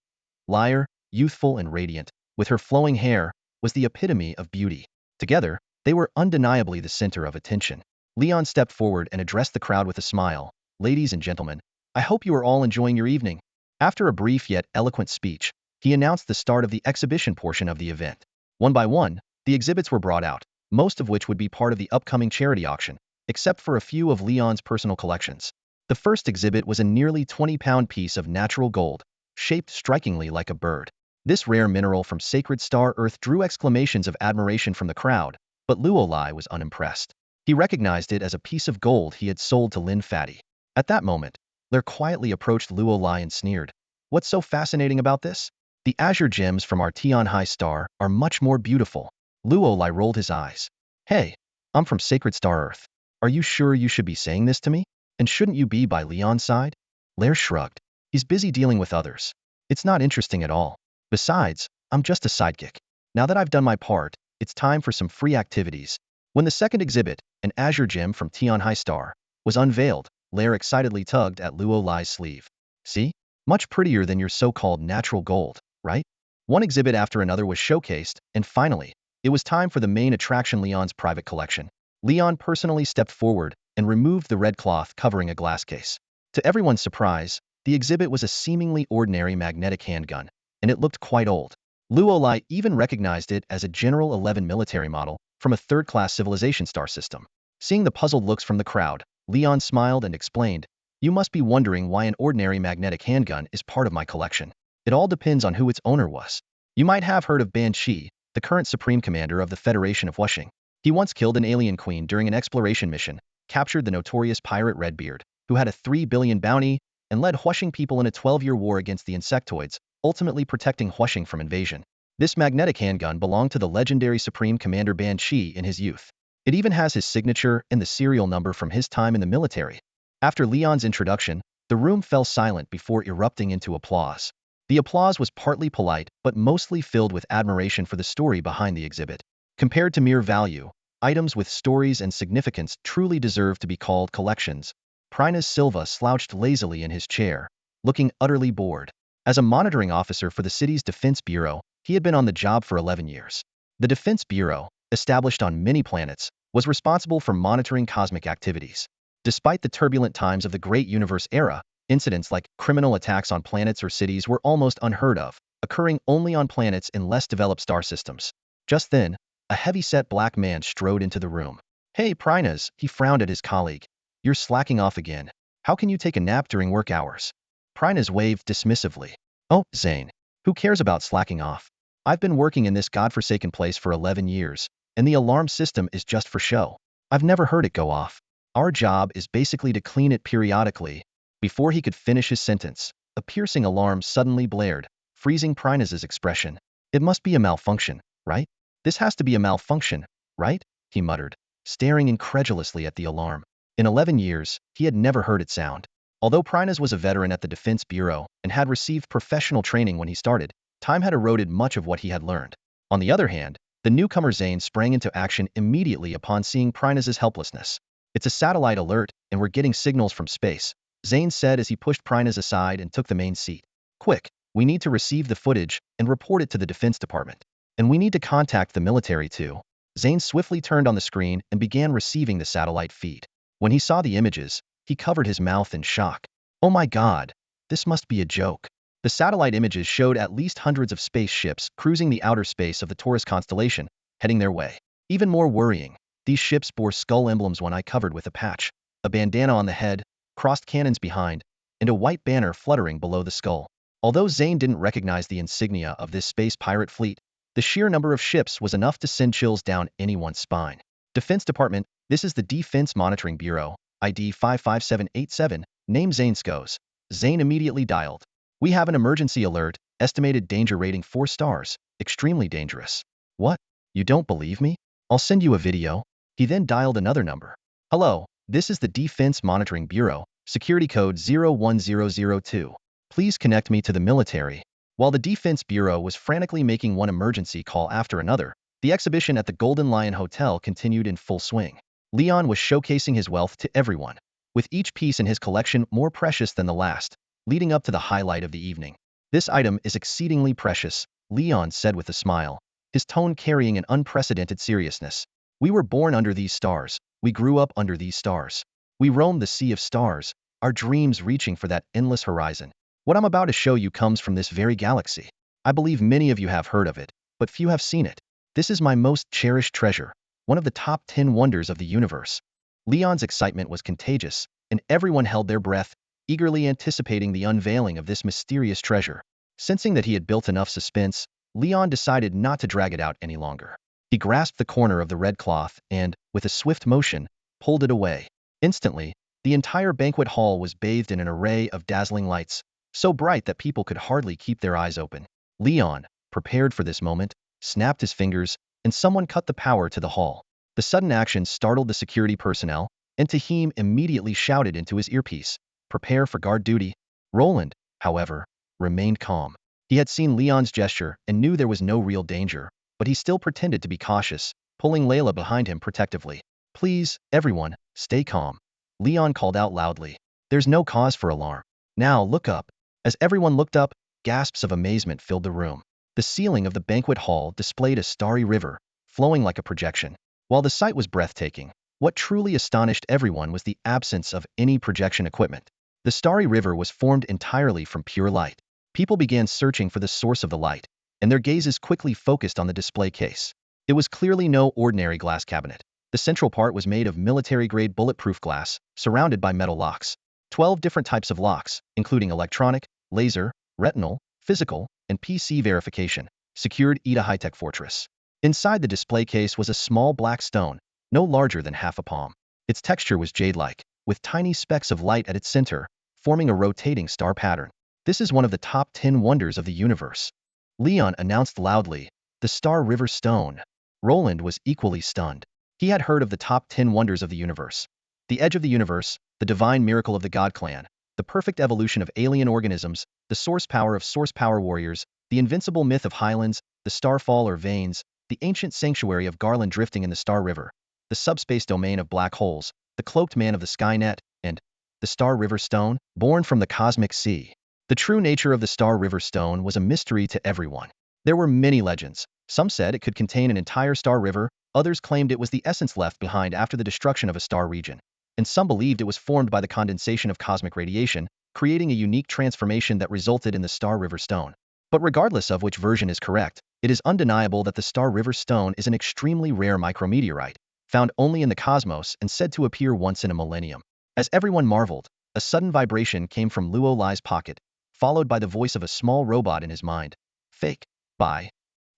Lyre, youthful and radiant, with her flowing hair, was the epitome of beauty. Together, they were undeniably the center of attention. Leon stepped forward and addressed the crowd with a smile. Ladies and gentlemen, I hope you are all enjoying your evening. After a brief yet eloquent speech, he announced the start of the exhibition portion of the event. One by one, the exhibits were brought out, most of which would be part of the upcoming charity auction, except for a few of Leon's personal collections. The first exhibit was a nearly 20-pound piece of natural gold, shaped strikingly like a bird. This rare mineral from sacred star Earth drew exclamations of admiration from the crowd, but Luolai was unimpressed. He recognized it as a piece of gold he had sold to Lin Fatty. At that moment, Lair quietly approached Luolai and sneered. What's so fascinating about this? The azure gems from our Tianhai star are much more beautiful. Luolai rolled his eyes. Hey, I'm from Sacred Star Earth. Are you sure you should be saying this to me? And shouldn't you be by Leon's side? Lair shrugged. He's busy dealing with others. It's not interesting at all. Besides, I'm just a sidekick. Now that I've done my part, it's time for some free activities. When the second exhibit, an azure gem from Tianhai Star, was unveiled, Lair excitedly tugged at Luolai's sleeve. See? Much prettier than your so-called natural gold, right? One exhibit after another was showcased, and finally, it was time for the main attraction, Leon's private collection. Leon personally stepped forward and removed the red cloth covering a glass case. To everyone's surprise, the exhibit was a seemingly ordinary magnetic handgun, and it looked quite old. Luolai even recognized it as a General 11 military model from a third-class civilization star system. Seeing the puzzled looks from the crowd, Leon smiled and explained, You must be wondering why an ordinary magnetic handgun is part of my collection. It all depends on who its owner was. You might have heard of Ban Chi, the current supreme commander of the Federation of Huashing. He once killed an alien queen during an exploration mission, captured the notorious pirate Redbeard, who had a 3 billion bounty, and led Huashing people in a 12-year war against the insectoids, ultimately protecting Huashing from invasion. This magnetic handgun belonged to the legendary Supreme Commander Ban Chi in his youth. It even has his signature and the serial number from his time in the military. After Leon's introduction, the room fell silent before erupting into applause. The applause was partly polite, but mostly filled with admiration for the story behind the exhibit. Compared to mere value, items with stories and significance truly deserve to be called collections. Prinas Silva slouched lazily in his chair, looking utterly bored. As a monitoring officer for the city's Defense Bureau, he had been on the job for 11 years. The Defense Bureau, established on many planets, was responsible for monitoring cosmic activities. Despite the turbulent times of the Great Universe era, incidents like criminal attacks on planets or cities were almost unheard of, occurring only on planets in less developed star systems. Just then, a heavy-set black man strode into the room. "Hey, Prinas," he frowned at his colleague. "You're slacking off again. How can you take a nap during work hours?" Prinas waved dismissively. "Oh, Zane. Who cares about slacking off? I've been working in this godforsaken place for 11 years, and the alarm system is just for show. I've never heard it go off. Our job is basically to clean it periodically." Before he could finish his sentence, a piercing alarm suddenly blared, freezing Prinas's expression. "It must be a malfunction, right? This has to be a malfunction, right?" he muttered, staring incredulously at the alarm. In 11 years, he had never heard it sound. Although Prinas was a veteran at the Defense Bureau and had received professional training when he started, time had eroded much of what he had learned. On the other hand, the newcomer Zane sprang into action immediately upon seeing Prinas's helplessness. "It's a satellite alert, and we're getting signals from space," Zane said as he pushed Prinas aside and took the main seat. "Quick, we need to receive the footage and report it to the Defense Department. And we need to contact the military too." Zane swiftly turned on the screen and began receiving the satellite feed. When he saw the images, he covered his mouth in shock. "Oh my God, this must be a joke." The satellite images showed at least hundreds of spaceships cruising the outer space of the Taurus constellation, heading their way. Even more worrying, these ships bore skull emblems, one eye covered with a patch, a bandana on the head, crossed cannons behind, and a white banner fluttering below the skull. Although Zane didn't recognize the insignia of this space pirate fleet, the sheer number of ships was enough to send chills down anyone's spine. "Defense Department, this is the Defense Monitoring Bureau, ID 55787, name Zane Skos." Zane immediately dialed. "We have an emergency alert, estimated danger rating 4 stars, extremely dangerous." "What? You don't believe me? I'll send you a video." He then dialed another number. "Hello, this is the Defense Monitoring Bureau, security code 01002. Please connect me to the military." While the Defense Bureau was frantically making one emergency call after another, the exhibition at the Golden Lion Hotel continued in full swing. Leon was showcasing his wealth to everyone, with each piece in his collection more precious than the last, leading up to the highlight of the evening. "This item is exceedingly precious," Leon said with a smile, his tone carrying an unprecedented seriousness. "We were born under these stars. We grew up under these stars. We roamed the sea of stars, our dreams reaching for that endless horizon. What I'm about to show you comes from this very galaxy. I believe many of you have heard of it, but few have seen it. This is my most cherished treasure, one of the top 10 wonders of the universe." Leon's excitement was contagious, and everyone held their breath, eagerly anticipating the unveiling of this mysterious treasure. Sensing that he had built enough suspense, Leon decided not to drag it out any longer. He grasped the corner of the red cloth and, with a swift motion, pulled it away. Instantly, the entire banquet hall was bathed in an array of dazzling lights, so bright that people could hardly keep their eyes open. Leon, prepared for this moment, snapped his fingers, and someone cut the power to the hall. The sudden action startled the security personnel, and Tahim immediately shouted into his earpiece, "Prepare for guard duty." Roland, however, remained calm. He had seen Leon's gesture and knew there was no real danger, but he still pretended to be cautious, pulling Layla behind him protectively. "Please, everyone, stay calm," Leon called out loudly. "There's no cause for alarm. Now look up." As everyone looked up, gasps of amazement filled the room. The ceiling of the banquet hall displayed a starry river, flowing like a projection. While the sight was breathtaking, what truly astonished everyone was the absence of any projection equipment. The starry river was formed entirely from pure light. People began searching for the source of the light, and their gazes quickly focused on the display case. It was clearly no ordinary glass cabinet. The central part was made of military-grade bulletproof glass, surrounded by metal locks. 12 different types of locks, including electronic, laser, retinal, physical, and PC verification, secured Ida high-tech fortress. Inside the display case was a small black stone, no larger than half a palm. Its texture was jade-like, with tiny specks of light at its center, forming a rotating star pattern. This is one of the top 10 wonders of the universe. Leon announced loudly, the Star River Stone. Roland was equally stunned. He had heard of the top 10 wonders of the universe. The edge of the universe, the divine miracle of the God Clan, the perfect evolution of alien organisms, the source power of source power warriors, the invincible myth of highlands, the starfall or veins, the ancient sanctuary of Garland drifting in the Star River, the subspace domain of black holes, the cloaked man of the Skynet, and the Star River Stone, born from the cosmic sea. The true nature of the Star River Stone was a mystery to everyone. There were many legends. Some said it could contain an entire star river, others claimed it was the essence left behind after the destruction of a star region, and some believed it was formed by the condensation of cosmic radiation, creating a unique transformation that resulted in the Star River Stone. But regardless of which version is correct, it is undeniable that the Star River Stone is an extremely rare micrometeorite, found only in the cosmos and said to appear once in a millennium. As everyone marveled, a sudden vibration came from Luo Lai's pocket, followed by the voice of a small robot in his mind. Fake. By.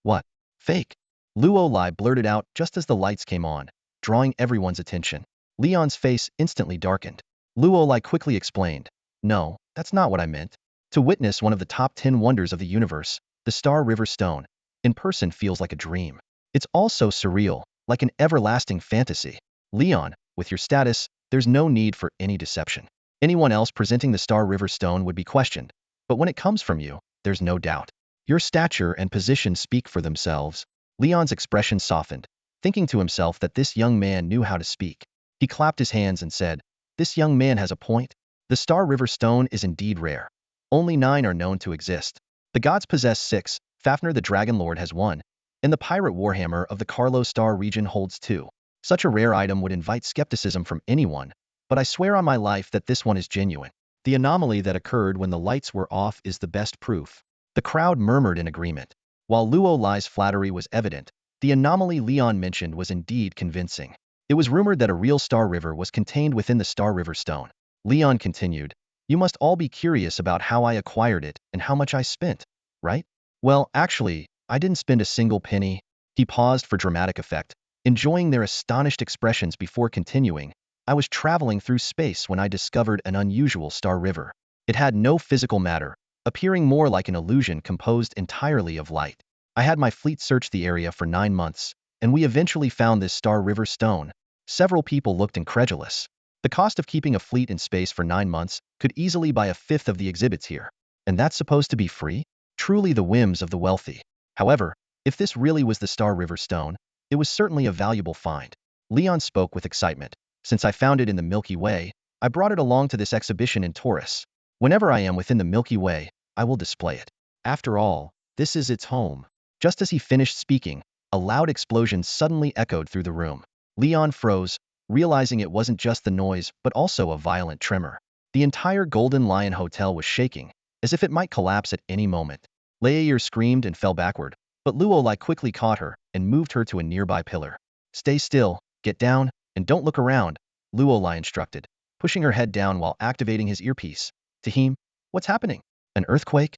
What? Fake. Luo Lai blurted out just as the lights came on, drawing everyone's attention. Leon's face instantly darkened. Luo Lai quickly explained, no, that's not what I meant. To witness one of the top 10 wonders of the universe, the Star River Stone, in person feels like a dream. It's also surreal, like an everlasting fantasy. Leon, with your status, there's no need for any deception. Anyone else presenting the Star River Stone would be questioned, but when it comes from you, there's no doubt. Your stature and position speak for themselves. Leon's expression softened, thinking to himself that this young man knew how to speak. He clapped his hands and said, this young man has a point. The Star River Stone is indeed rare. Only 9 are known to exist. The gods possess 6, Fafnir the Dragon Lord has 1, and the pirate warhammer of the Carlo Star region holds 2. Such a rare item would invite skepticism from anyone, but I swear on my life that this one is genuine. The anomaly that occurred when the lights were off is the best proof. The crowd murmured in agreement. While Luo Lai's flattery was evident, the anomaly Leon mentioned was indeed convincing. It was rumored that a real Star River was contained within the Star River Stone. Leon continued, you must all be curious about how I acquired it and how much I spent, right? Well, actually, I didn't spend a single penny. He paused for dramatic effect, enjoying their astonished expressions before continuing. I was traveling through space when I discovered an unusual star river. It had no physical matter, appearing more like an illusion composed entirely of light. I had my fleet search the area for 9 months, and we eventually found this Star River Stone. Several people looked incredulous. The cost of keeping a fleet in space for 9 months could easily buy a fifth of the exhibits here. And that's supposed to be free? Truly the whims of the wealthy. However, if this really was the Star River Stone, it was certainly a valuable find. Leon spoke with excitement. Since I found it in the Milky Way, I brought it along to this exhibition in Taurus. Whenever I am within the Milky Way, I will display it. After all, this is its home. Just as he finished speaking, a loud explosion suddenly echoed through the room. Leon froze, realizing it wasn't just the noise, but also a violent tremor. The entire Golden Lion Hotel was shaking, as if it might collapse at any moment. Leia screamed and fell backward, but Luo Lai quickly caught her and moved her to a nearby pillar. Stay still, get down, and don't look around, Luo Lai instructed, pushing her head down while activating his earpiece. Tahim, what's happening? An earthquake?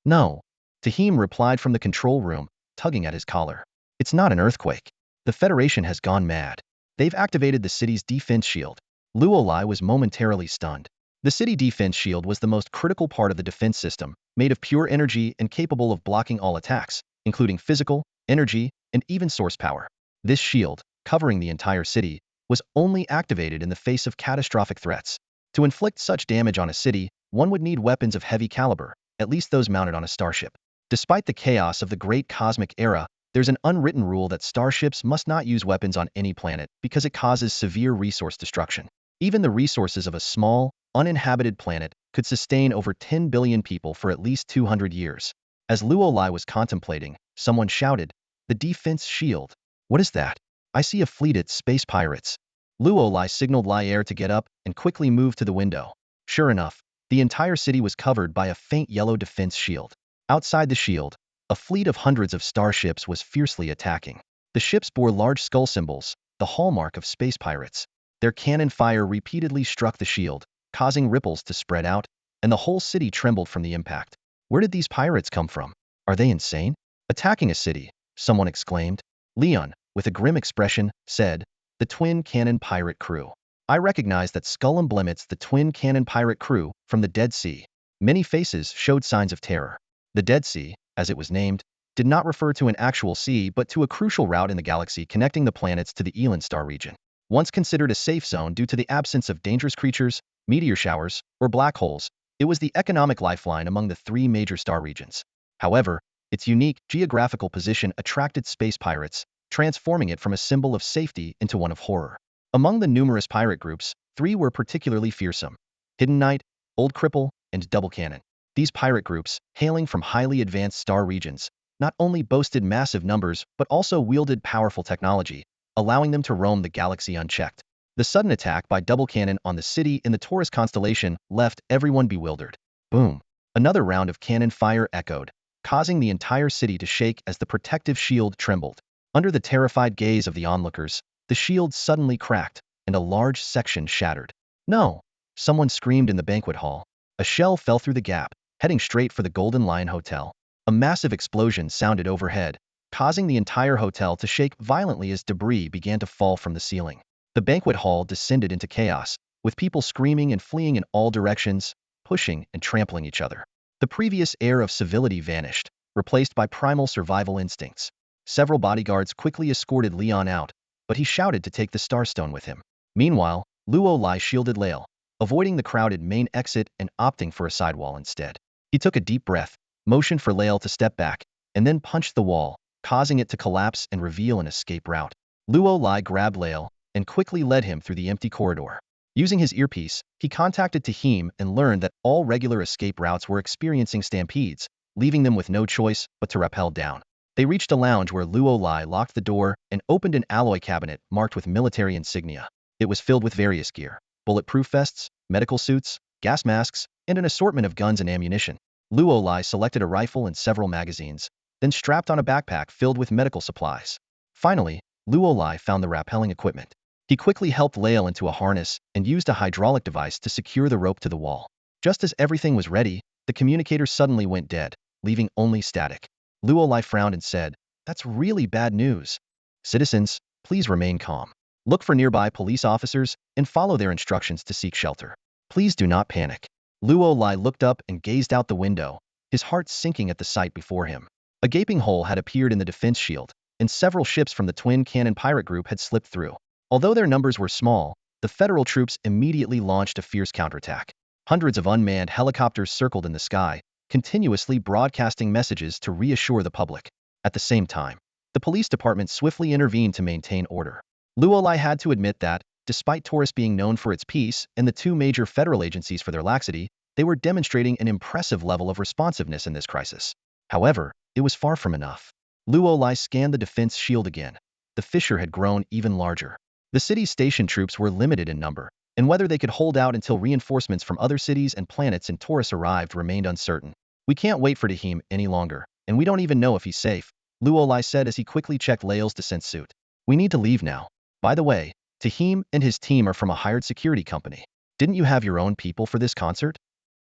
No. Tahim replied from the control room, tugging at his collar. It's not an earthquake. The Federation has gone mad. They've activated the city's defense shield. Luo Lai was momentarily stunned. The city defense shield was the most critical part of the defense system, made of pure energy and capable of blocking all attacks, including physical, energy, and even source power. This shield, covering the entire city, was only activated in the face of catastrophic threats. To inflict such damage on a city, one would need weapons of heavy caliber, at least those mounted on a starship. Despite the chaos of the Great Cosmic Era, there's an unwritten rule that starships must not use weapons on any planet because it causes severe resource destruction. Even the resources of a small, uninhabited planet could sustain over 10 billion people for at least 200 years. As Luo Lai was contemplating, someone shouted, the defense shield. What is that? I see a fleet of space pirates. Luo Lai signaled Lai Air to get up and quickly moved to the window. Sure enough, the entire city was covered by a faint yellow defense shield. Outside the shield, a fleet of hundreds of starships was fiercely attacking. The ships bore large skull symbols, the hallmark of space pirates. Their cannon fire repeatedly struck the shield, causing ripples to spread out, and the whole city trembled from the impact. Where did these pirates come from? Are they insane? Attacking a city, someone exclaimed. Leon, with a grim expression, said, the Twin Cannon Pirate Crew. I recognize that skull emblemates the Twin Cannon Pirate Crew from the Dead Sea. Many faces showed signs of terror. The Dead Sea, as it was named, did not refer to an actual sea but to a crucial route in the galaxy connecting the planets to the Elan star region. Once considered a safe zone due to the absence of dangerous creatures, meteor showers, or black holes, it was the economic lifeline among the three major star regions. However, its unique geographical position attracted space pirates, transforming it from a symbol of safety into one of horror. Among the numerous pirate groups, three were particularly fearsome: Hidden Knight, Old Cripple, and Double Cannon. These pirate groups, hailing from highly advanced star regions, not only boasted massive numbers but also wielded powerful technology, allowing them to roam the galaxy unchecked. The sudden attack by Double Cannon on the city in the Taurus constellation left everyone bewildered. Boom! Another round of cannon fire echoed, causing the entire city to shake as the protective shield trembled. Under the terrified gaze of the onlookers, the shield suddenly cracked, and a large section shattered. No! Someone screamed in the banquet hall. A shell fell through the gap, heading straight for the Golden Lion Hotel. A massive explosion sounded overhead, causing the entire hotel to shake violently as debris began to fall from the ceiling. The banquet hall descended into chaos, with people screaming and fleeing in all directions, pushing and trampling each other. The previous air of civility vanished, replaced by primal survival instincts. Several bodyguards quickly escorted Leon out, but he shouted to take the Starstone with him. Meanwhile, Luo Lai shielded Lael, avoiding the crowded main exit and opting for a sidewall instead. He took a deep breath, motioned for Lael to step back, and then punched the wall, causing it to collapse and reveal an escape route. Luo Lai grabbed Lael and quickly led him through the empty corridor. Using his earpiece, he contacted Tahim and learned that all regular escape routes were experiencing stampedes, leaving them with no choice but to rappel down. They reached a lounge where Luo Lai locked the door and opened an alloy cabinet marked with military insignia. It was filled with various gear: bulletproof vests, medical suits, gas masks, and an assortment of guns and ammunition. Luo Lai selected a rifle and several magazines, then strapped on a backpack filled with medical supplies. Finally, Luo Lai found the rappelling equipment. He quickly helped Lael into a harness and used a hydraulic device to secure the rope to the wall. Just as everything was ready, the communicator suddenly went dead, leaving only static. Luo Lai frowned and said, "That's really bad news. Citizens, please remain calm. Look for nearby police officers and follow their instructions to seek shelter. Please do not panic." Luo Lai looked up and gazed out the window, his heart sinking at the sight before him. A gaping hole had appeared in the defense shield, and several ships from the Twin Cannon pirate group had slipped through. Although their numbers were small, the federal troops immediately launched a fierce counterattack. Hundreds of unmanned helicopters circled in the sky, continuously broadcasting messages to reassure the public. At the same time, the police department swiftly intervened to maintain order. Luo Lai had to admit that, despite Taurus being known for its peace and the two major federal agencies for their laxity, they were demonstrating an impressive level of responsiveness in this crisis. However, it was far from enough. Luo Lai scanned the defense shield again. The fissure had grown even larger. The city's station troops were limited in number, and whether they could hold out until reinforcements from other cities and planets in Taurus arrived remained uncertain. "We can't wait for Tahim any longer, and we don't even know if he's safe," Luo Lai said as he quickly checked Lael's descent suit. "We need to leave now. By the way, Tahim and his team are from a hired security company. Didn't you have your own people for this concert?"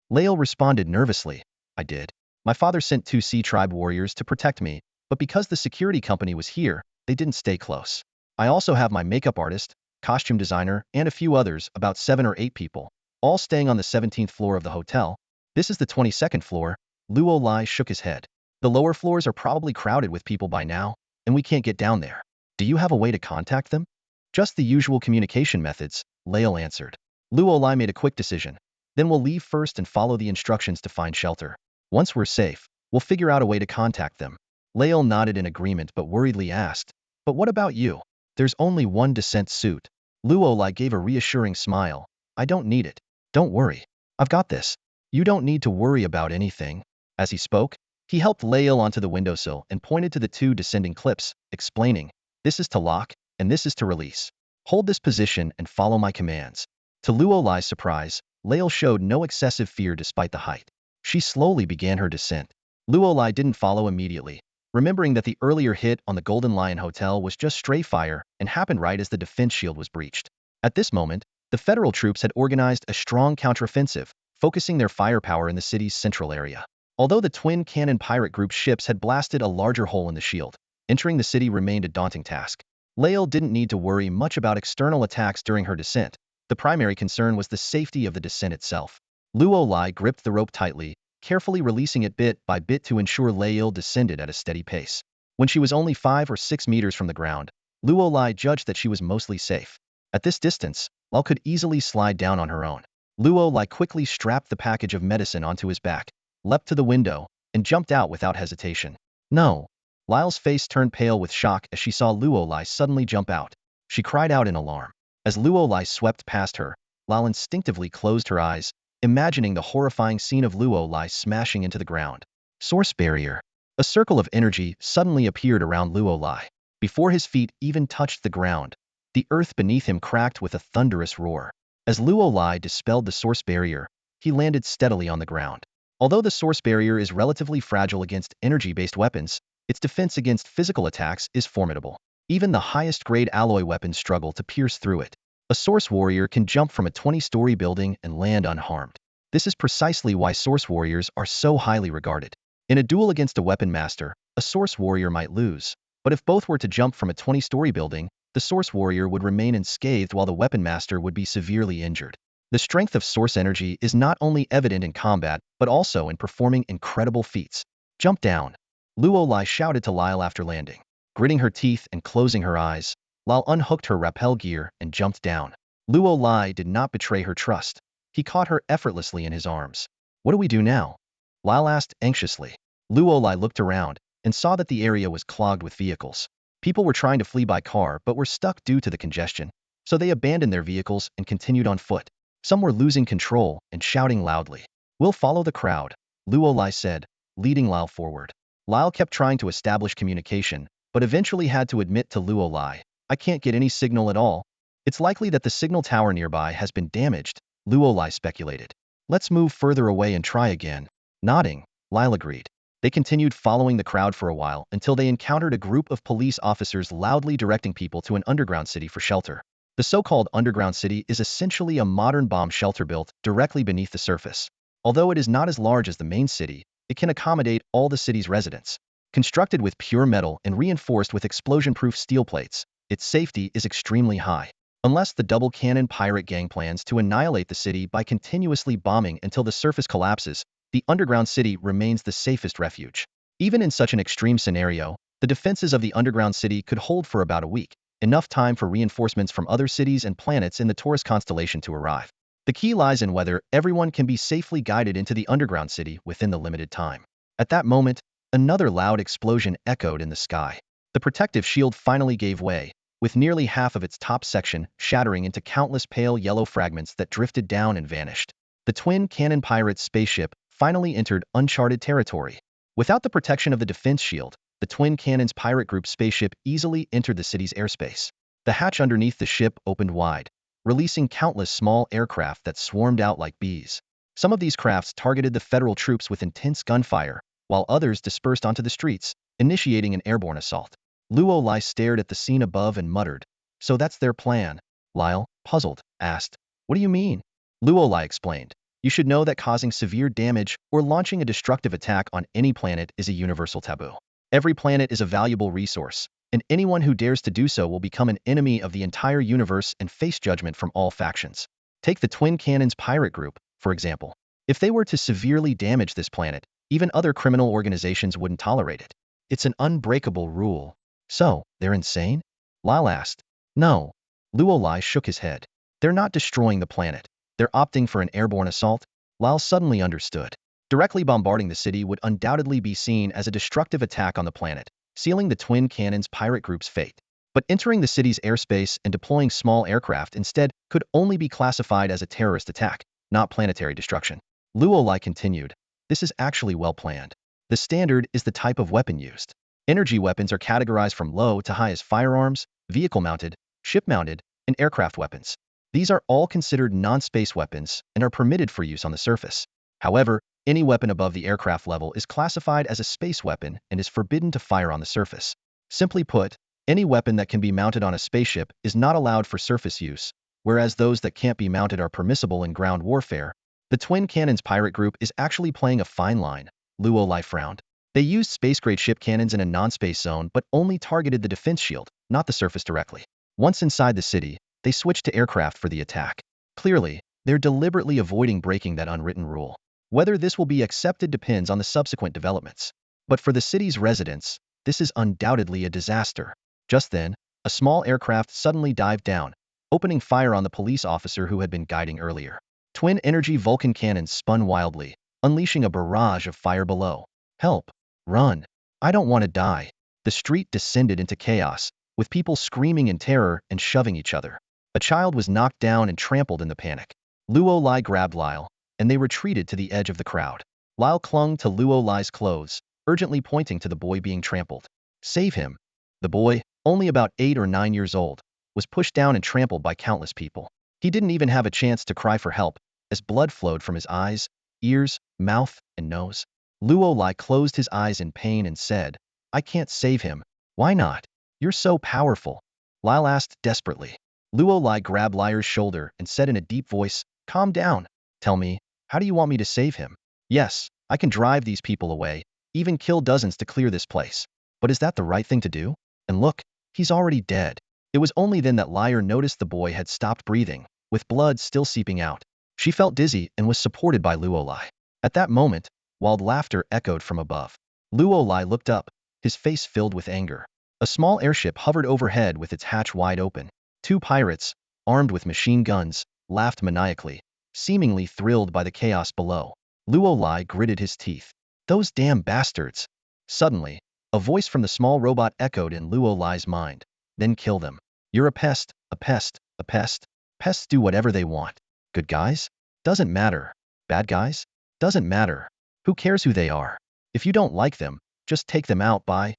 Lael responded nervously. "I did. My father sent 2 Sea Tribe warriors to protect me, but because the security company was here, they didn't stay close. I also have my makeup artist, costume designer, and a few others, about 7 or 8 people, all staying on the 17th floor of the hotel. This is the 22nd floor." Luo Lai shook his head. "The lower floors are probably crowded with people by now, and we can't get down there. Do you have a way to contact them?" "Just the usual communication methods," Lael answered. Luo Lai made a quick decision. "Then we'll leave first and follow the instructions to find shelter. Once we're safe, we'll figure out a way to contact them." Lael nodded in agreement but worriedly asked, "But what about you? There's only one descent suit." Luo Lai gave a reassuring smile. "I don't need it. Don't worry. I've got this. You don't need to worry about anything." As he spoke, he helped Lael onto the windowsill and pointed to the 2 descending clips, explaining, "This is to lock, and this is to release. Hold this position and follow my commands." To Luo Lai's surprise, Lael showed no excessive fear despite the height. She slowly began her descent. Luo Lai didn't follow immediately, remembering that the earlier hit on the Golden Lion Hotel was just stray fire and happened right as the defense shield was breached. At this moment, the federal troops had organized a strong counteroffensive, focusing their firepower in the city's central area. Although the Twin Cannon pirate group ships had blasted a larger hole in the shield, entering the city remained a daunting task. Lael didn't need to worry much about external attacks during her descent. The primary concern was the safety of the descent itself. Luo Lai gripped the rope tightly, carefully releasing it bit by bit to ensure Lail descended at a steady pace. When she was only 5 or 6 meters from the ground, Luo Lai judged that she was mostly safe. At this distance, Lao could easily slide down on her own. Luo Lai quickly strapped the package of medicine onto his back, leapt to the window, and jumped out without hesitation. No! Lao's face turned pale with shock as she saw Luo Lai suddenly jump out. She cried out in alarm. As Luo Lai swept past her, Lao instinctively closed her eyes, imagining the horrifying scene of Luo Lai smashing into the ground. Source barrier. A circle of energy suddenly appeared around Luo Lai. Before his feet even touched the ground, the earth beneath him cracked with a thunderous roar. As Luo Lai dispelled the source barrier, he landed steadily on the ground. Although the source barrier is relatively fragile against energy-based weapons, its defense against physical attacks is formidable. Even the highest-grade alloy weapons struggle to pierce through it. A source warrior can jump from a 20-story building and land unharmed. This is precisely why source warriors are so highly regarded. In a duel against a weapon master, a source warrior might lose, but if both were to jump from a 20-story building, the source warrior would remain unscathed while the weapon master would be severely injured. The strength of source energy is not only evident in combat, but also in performing incredible feats. Jump down! Luo Lai shouted to Lyle after landing. Gritting her teeth and closing her eyes, Lyle unhooked her rappel gear and jumped down. Luo Lai did not betray her trust. He caught her effortlessly in his arms. What do we do now? Lyle asked anxiously. Luo Lai looked around and saw that the area was clogged with vehicles. People were trying to flee by car but were stuck due to the congestion, so they abandoned their vehicles and continued on foot. Some were losing control and shouting loudly. We'll follow the crowd, Luo Lai said, leading Lyle forward. Lyle kept trying to establish communication, but eventually had to admit to Luo Lai, I can't get any signal at all. It's likely that the signal tower nearby has been damaged, Luo Lai speculated. Let's move further away and try again. Nodding, Lyle agreed. They continued following the crowd for a while until they encountered a group of police officers loudly directing people to an underground city for shelter. The so-called underground city is essentially a modern bomb shelter built directly beneath the surface. Although it is not as large as the main city, it can accommodate all the city's residents. Constructed with pure metal and reinforced with explosion-proof steel plates, its safety is extremely high. Unless the double cannon pirate gang plans to annihilate the city by continuously bombing until the surface collapses, the underground city remains the safest refuge. Even in such an extreme scenario, the defenses of the underground city could hold for about a week, enough time for reinforcements from other cities and planets in the Taurus constellation to arrive. The key lies in whether everyone can be safely guided into the underground city within the limited time. At that moment, another loud explosion echoed in the sky. The protective shield finally gave way, with nearly half of its top section shattering into countless pale yellow fragments that drifted down and vanished. The twin cannon pirate's spaceship finally entered uncharted territory. Without the protection of the defense shield, the twin cannon's pirate group spaceship easily entered the city's airspace. The hatch underneath the ship opened wide, releasing countless small aircraft that swarmed out like bees. Some of these crafts targeted the federal troops with intense gunfire, while others dispersed onto the streets, initiating an airborne assault. Luo Lai stared at the scene above and muttered, So that's their plan? Lyle, puzzled, asked, What do you mean? Luo Lai explained, You should know that causing severe damage or launching a destructive attack on any planet is a universal taboo. Every planet is a valuable resource, and anyone who dares to do so will become an enemy of the entire universe and face judgment from all factions. Take the Twin Cannons pirate group, for example. If they were to severely damage this planet, even other criminal organizations wouldn't tolerate it. It's an unbreakable rule. So, they're insane? Lyle asked. No. Luo Lai shook his head. They're not destroying the planet. They're opting for an airborne assault. Lyle suddenly understood. Directly bombarding the city would undoubtedly be seen as a destructive attack on the planet, sealing the Twin Cannons pirate group's fate. But entering the city's airspace and deploying small aircraft instead could only be classified as a terrorist attack, not planetary destruction. Luo Lai continued, This is actually well planned. The standard is the type of weapon used. Energy weapons are categorized from low to high as firearms, vehicle-mounted, ship-mounted, and aircraft weapons. These are all considered non-space weapons and are permitted for use on the surface. However, any weapon above the aircraft level is classified as a space weapon and is forbidden to fire on the surface. Simply put, any weapon that can be mounted on a spaceship is not allowed for surface use, whereas those that can't be mounted are permissible in ground warfare. The Twin Cannons pirate group is actually playing a fine line, Luo Lai frowned. They used space-grade ship cannons in a non-space zone but only targeted the defense shield, not the surface directly. Once inside the city, they switched to aircraft for the attack. Clearly, They're deliberately avoiding breaking that unwritten rule. Whether this will be accepted depends on the subsequent developments. But for the city's residents, this is undoubtedly a disaster. Just then, a small aircraft suddenly dived down, opening fire on the police officer who had been guiding earlier. Twin-energy Vulcan cannons spun wildly, unleashing a barrage of fire below. Help! Run! I don't want to die. The street descended into chaos, with people screaming in terror and shoving each other. A child was knocked down and trampled in the panic. Luo Lai grabbed Lyle, and they retreated to the edge of the crowd. Lyle clung to Luo Lai's clothes, urgently pointing to the boy being trampled. Save him! The boy, only about 8 or 9 years old, was pushed down and trampled by countless people. He didn't even have a chance to cry for help, as blood flowed from his eyes, ears, mouth, and nose. Luo Lai closed his eyes in pain and said, I can't save him. Why not? You're so powerful. Lyle asked desperately. Luo Lai grabbed Lyre's shoulder and said in a deep voice, Calm down. Tell me, how do you want me to save him? Yes, I can drive these people away, even kill dozens to clear this place. But is that the right thing to do? And look, he's already dead. It was only then that Lyre noticed the boy had stopped breathing, with blood still seeping out. She felt dizzy and was supported by Luo Lai. At that moment, wild laughter echoed from above. Luo Lai looked up, his face filled with anger. A small airship hovered overhead with its hatch wide open. 2 pirates, armed with machine guns, laughed maniacally, seemingly thrilled by the chaos below. Luo Lai gritted his teeth. Those damn bastards! Suddenly, a voice from the small robot echoed in Luo Lai's mind. Then kill them. You're a pest, a pest, a pest. Pests do whatever they want. Good guys? Doesn't matter. Bad guys? Doesn't matter. Who cares who they are? If you don't like them, just take them out by...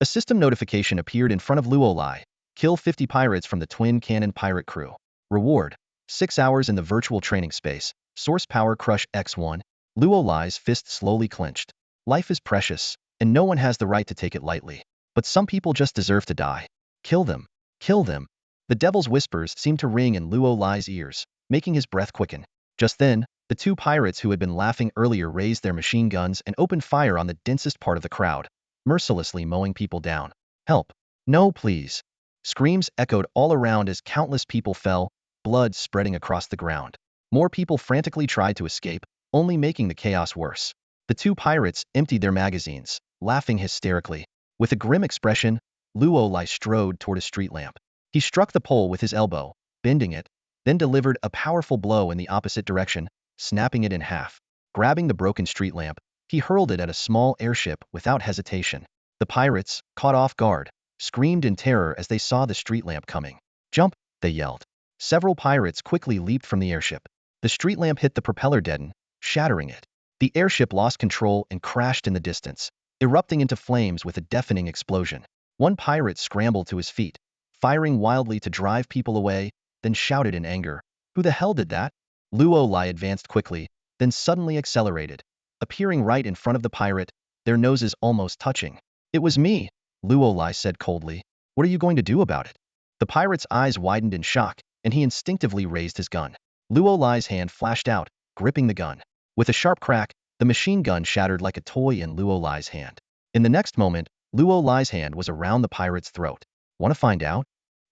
A system notification appeared in front of Luo Lai. Kill 50 pirates from the twin cannon pirate crew. Reward: 6 hours in the virtual training space. Source power crush X1. Luo Lai's fist slowly clenched. Life is precious, and no one has the right to take it lightly. But some people just deserve to die. Kill them. Kill them. The devil's whispers seemed to ring in Luo Lai's ears, making his breath quicken. Just then, the 2 pirates who had been laughing earlier raised their machine guns and opened fire on the densest part of the crowd, mercilessly mowing people down. Help! No, please! Screams echoed all around as countless people fell, blood spreading across the ground. More people frantically tried to escape, only making the chaos worse. The 2 pirates emptied their magazines, laughing hysterically. With a grim expression, Luo Lai strode toward a street lamp. He struck the pole with his elbow, bending it, then delivered a powerful blow in the opposite direction, snapping it in half. Grabbing the broken street lamp, he hurled it at a small airship without hesitation. The pirates, caught off guard, screamed in terror as they saw the street lamp coming. Jump! They yelled. Several pirates quickly leaped from the airship. The street lamp hit the propeller deaden, shattering it. The airship lost control and crashed in the distance, erupting into flames with a deafening explosion. One pirate scrambled to his feet, firing wildly to drive people away, then shouted in anger, Who the hell did that? Luo Lai advanced quickly, then suddenly accelerated, appearing right in front of the pirate, their noses almost touching. It was me, Luo Lai said coldly. What are you going to do about it? The pirate's eyes widened in shock, and he instinctively raised his gun. Luo Lai's hand flashed out, gripping the gun. With a sharp crack, the machine gun shattered like a toy in Luo Lai's hand. In the next moment, Luo Lai's hand was around the pirate's throat. Want to find out?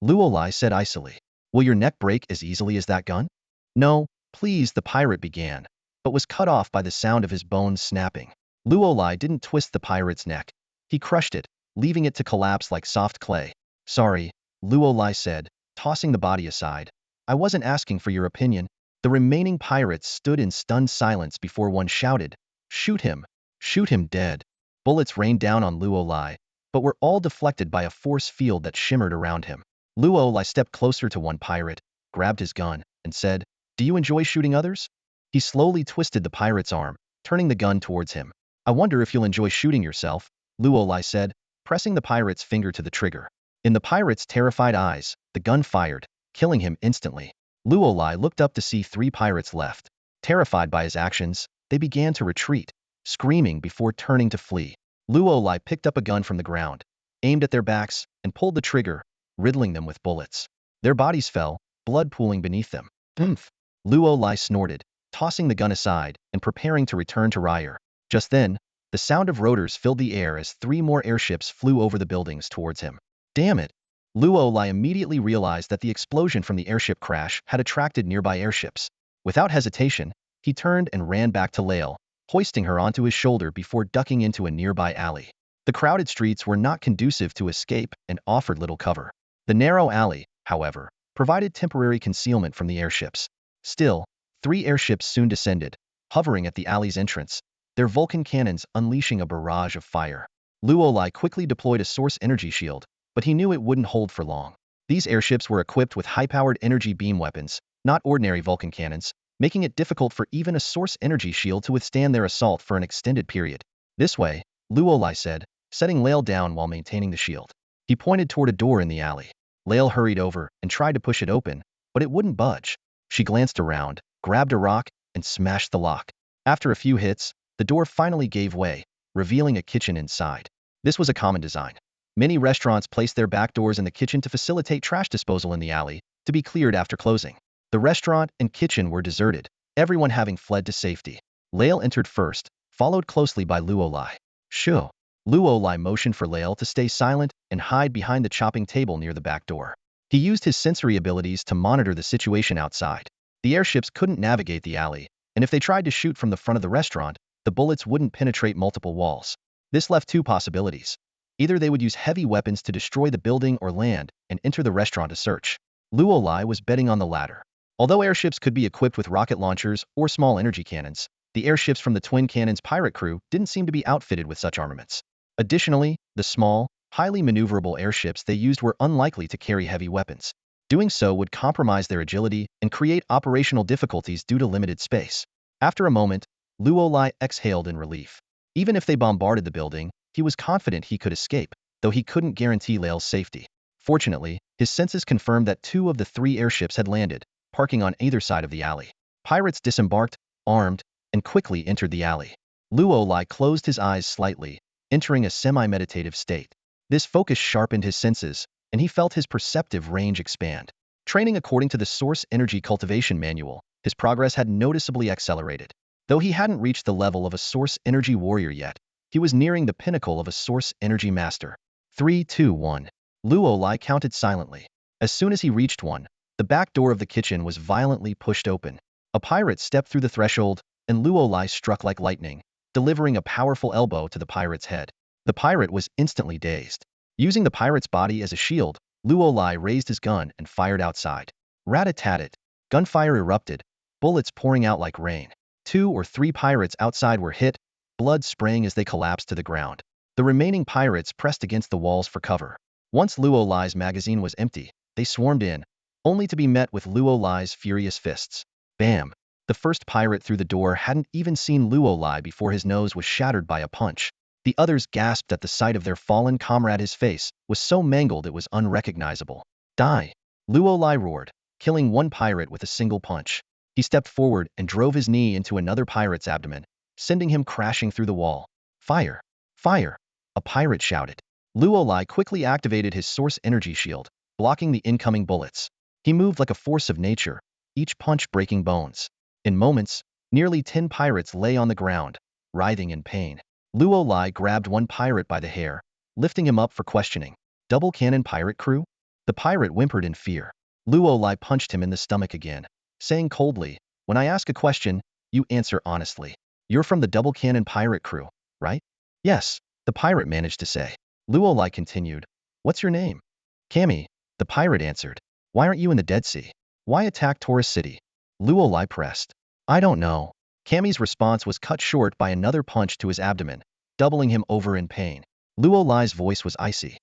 Luo Lai said icily. Will your neck break as easily as that gun? No, please, the pirate began, but was cut off by the sound of his bones snapping. Luo Lai didn't twist the pirate's neck. He crushed it, leaving it to collapse like soft clay. Sorry, Luo Lai said, tossing the body aside. I wasn't asking for your opinion. The remaining pirates stood in stunned silence before one shouted, Shoot him! Shoot him dead! Bullets rained down on Luo Lai, but were all deflected by a force field that shimmered around him. Luo Lai stepped closer to one pirate, grabbed his gun, and said, Do you enjoy shooting others? He slowly twisted the pirate's arm, turning the gun towards him. I wonder if you'll enjoy shooting yourself, Luo Lai said, pressing the pirate's finger to the trigger. In the pirate's terrified eyes, the gun fired, killing him instantly. Luo Lai looked up to see 3 pirates left. Terrified by his actions, they began to retreat, screaming before turning to flee. Luo Lai picked up a gun from the ground, aimed at their backs, and pulled the trigger, riddling them with bullets. Their bodies fell, blood pooling beneath them. Oomph! Luo Lai snorted, tossing the gun aside and preparing to return to Ryer. Just then, the sound of rotors filled the air as 3 more airships flew over the buildings towards him. Damn it! Luo Lai immediately realized that the explosion from the airship crash had attracted nearby airships. Without hesitation, he turned and ran back to Lael, hoisting her onto his shoulder before ducking into a nearby alley. The crowded streets were not conducive to escape and offered little cover. The narrow alley, however, provided temporary concealment from the airships. Still, 3 airships soon descended, hovering at the alley's entrance, their Vulcan cannons unleashing a barrage of fire. Luolai quickly deployed a source energy shield, but he knew it wouldn't hold for long. These airships were equipped with high-powered energy beam weapons, not ordinary Vulcan cannons, making it difficult for even a source energy shield to withstand their assault for an extended period. This way, Luolai said, setting Lael down while maintaining the shield. He pointed toward a door in the alley. Lael hurried over and tried to push it open, but it wouldn't budge. She glanced around, grabbed a rock, and smashed the lock. After a few hits, the door finally gave way, revealing a kitchen inside. This was a common design. Many restaurants placed their back doors in the kitchen to facilitate trash disposal in the alley, to be cleared after closing. The restaurant and kitchen were deserted, everyone having fled to safety. Lael entered first, followed closely by Luolai. Shoo. Luolai motioned for Lael to stay silent and hide behind the chopping table near the back door. He used his sensory abilities to monitor the situation outside. The airships couldn't navigate the alley, and if they tried to shoot from the front of the restaurant, the bullets wouldn't penetrate multiple walls. This left 2 possibilities. Either they would use heavy weapons to destroy the building or land and enter the restaurant to search. Luolai was betting on the latter. Although airships could be equipped with rocket launchers or small energy cannons, the airships from the Twin Cannons pirate crew didn't seem to be outfitted with such armaments. Additionally, the small, highly maneuverable airships they used were unlikely to carry heavy weapons. Doing so would compromise their agility and create operational difficulties due to limited space. After a moment, Luolai exhaled in relief. Even if they bombarded the building, he was confident he could escape, though he couldn't guarantee Lael's safety. Fortunately, his senses confirmed that 2 of the 3 airships had landed, parking on either side of the alley. Pirates disembarked, armed, and quickly entered the alley. Luolai closed his eyes slightly, entering a semi-meditative state. This focus sharpened his senses, and he felt his perceptive range expand. Training according to the Source Energy Cultivation Manual, his progress had noticeably accelerated. Though he hadn't reached the level of a Source Energy Warrior yet, he was nearing the pinnacle of a Source Energy Master. 3, 2, 1. Luolai counted silently. As soon as he reached 1, the back door of the kitchen was violently pushed open. A pirate stepped through the threshold, and Luolai struck like lightning, delivering a powerful elbow to the pirate's head. The pirate was instantly dazed. Using the pirate's body as a shield, Luolai raised his gun and fired outside. Rat-a-tat-tat. Gunfire erupted, bullets pouring out like rain. 2 or 3 pirates outside were hit, blood spraying as they collapsed to the ground. The remaining pirates pressed against the walls for cover. Once Luolai's magazine was empty, they swarmed in, only to be met with Luolai's furious fists. Bam! The first pirate through the door hadn't even seen Luolai before his nose was shattered by a punch. The others gasped at the sight of their fallen comrade. His face was so mangled it was unrecognizable. Die! Luolai roared, killing 1 pirate with a single punch. He stepped forward and drove his knee into another pirate's abdomen, sending him crashing through the wall. Fire! Fire! A pirate shouted. Luolai quickly activated his source energy shield, blocking the incoming bullets. He moved like a force of nature, each punch breaking bones. In moments, nearly 10 pirates lay on the ground, writhing in pain. Luolai grabbed 1 pirate by the hair, lifting him up for questioning. Double cannon pirate crew? The pirate whimpered in fear. Luolai punched him in the stomach again, saying coldly, "When I ask a question, you answer honestly. You're from the double cannon pirate crew, right?" "Yes," the pirate managed to say. Luolai continued, "What's your name?" "Cammy," the pirate answered. "Why aren't you in the Dead Sea? Why attack Taurus City?" Luolai pressed. "I don't know." Cammy's response was cut short by another punch to his abdomen, doubling him over in pain. Luolai's voice was icy.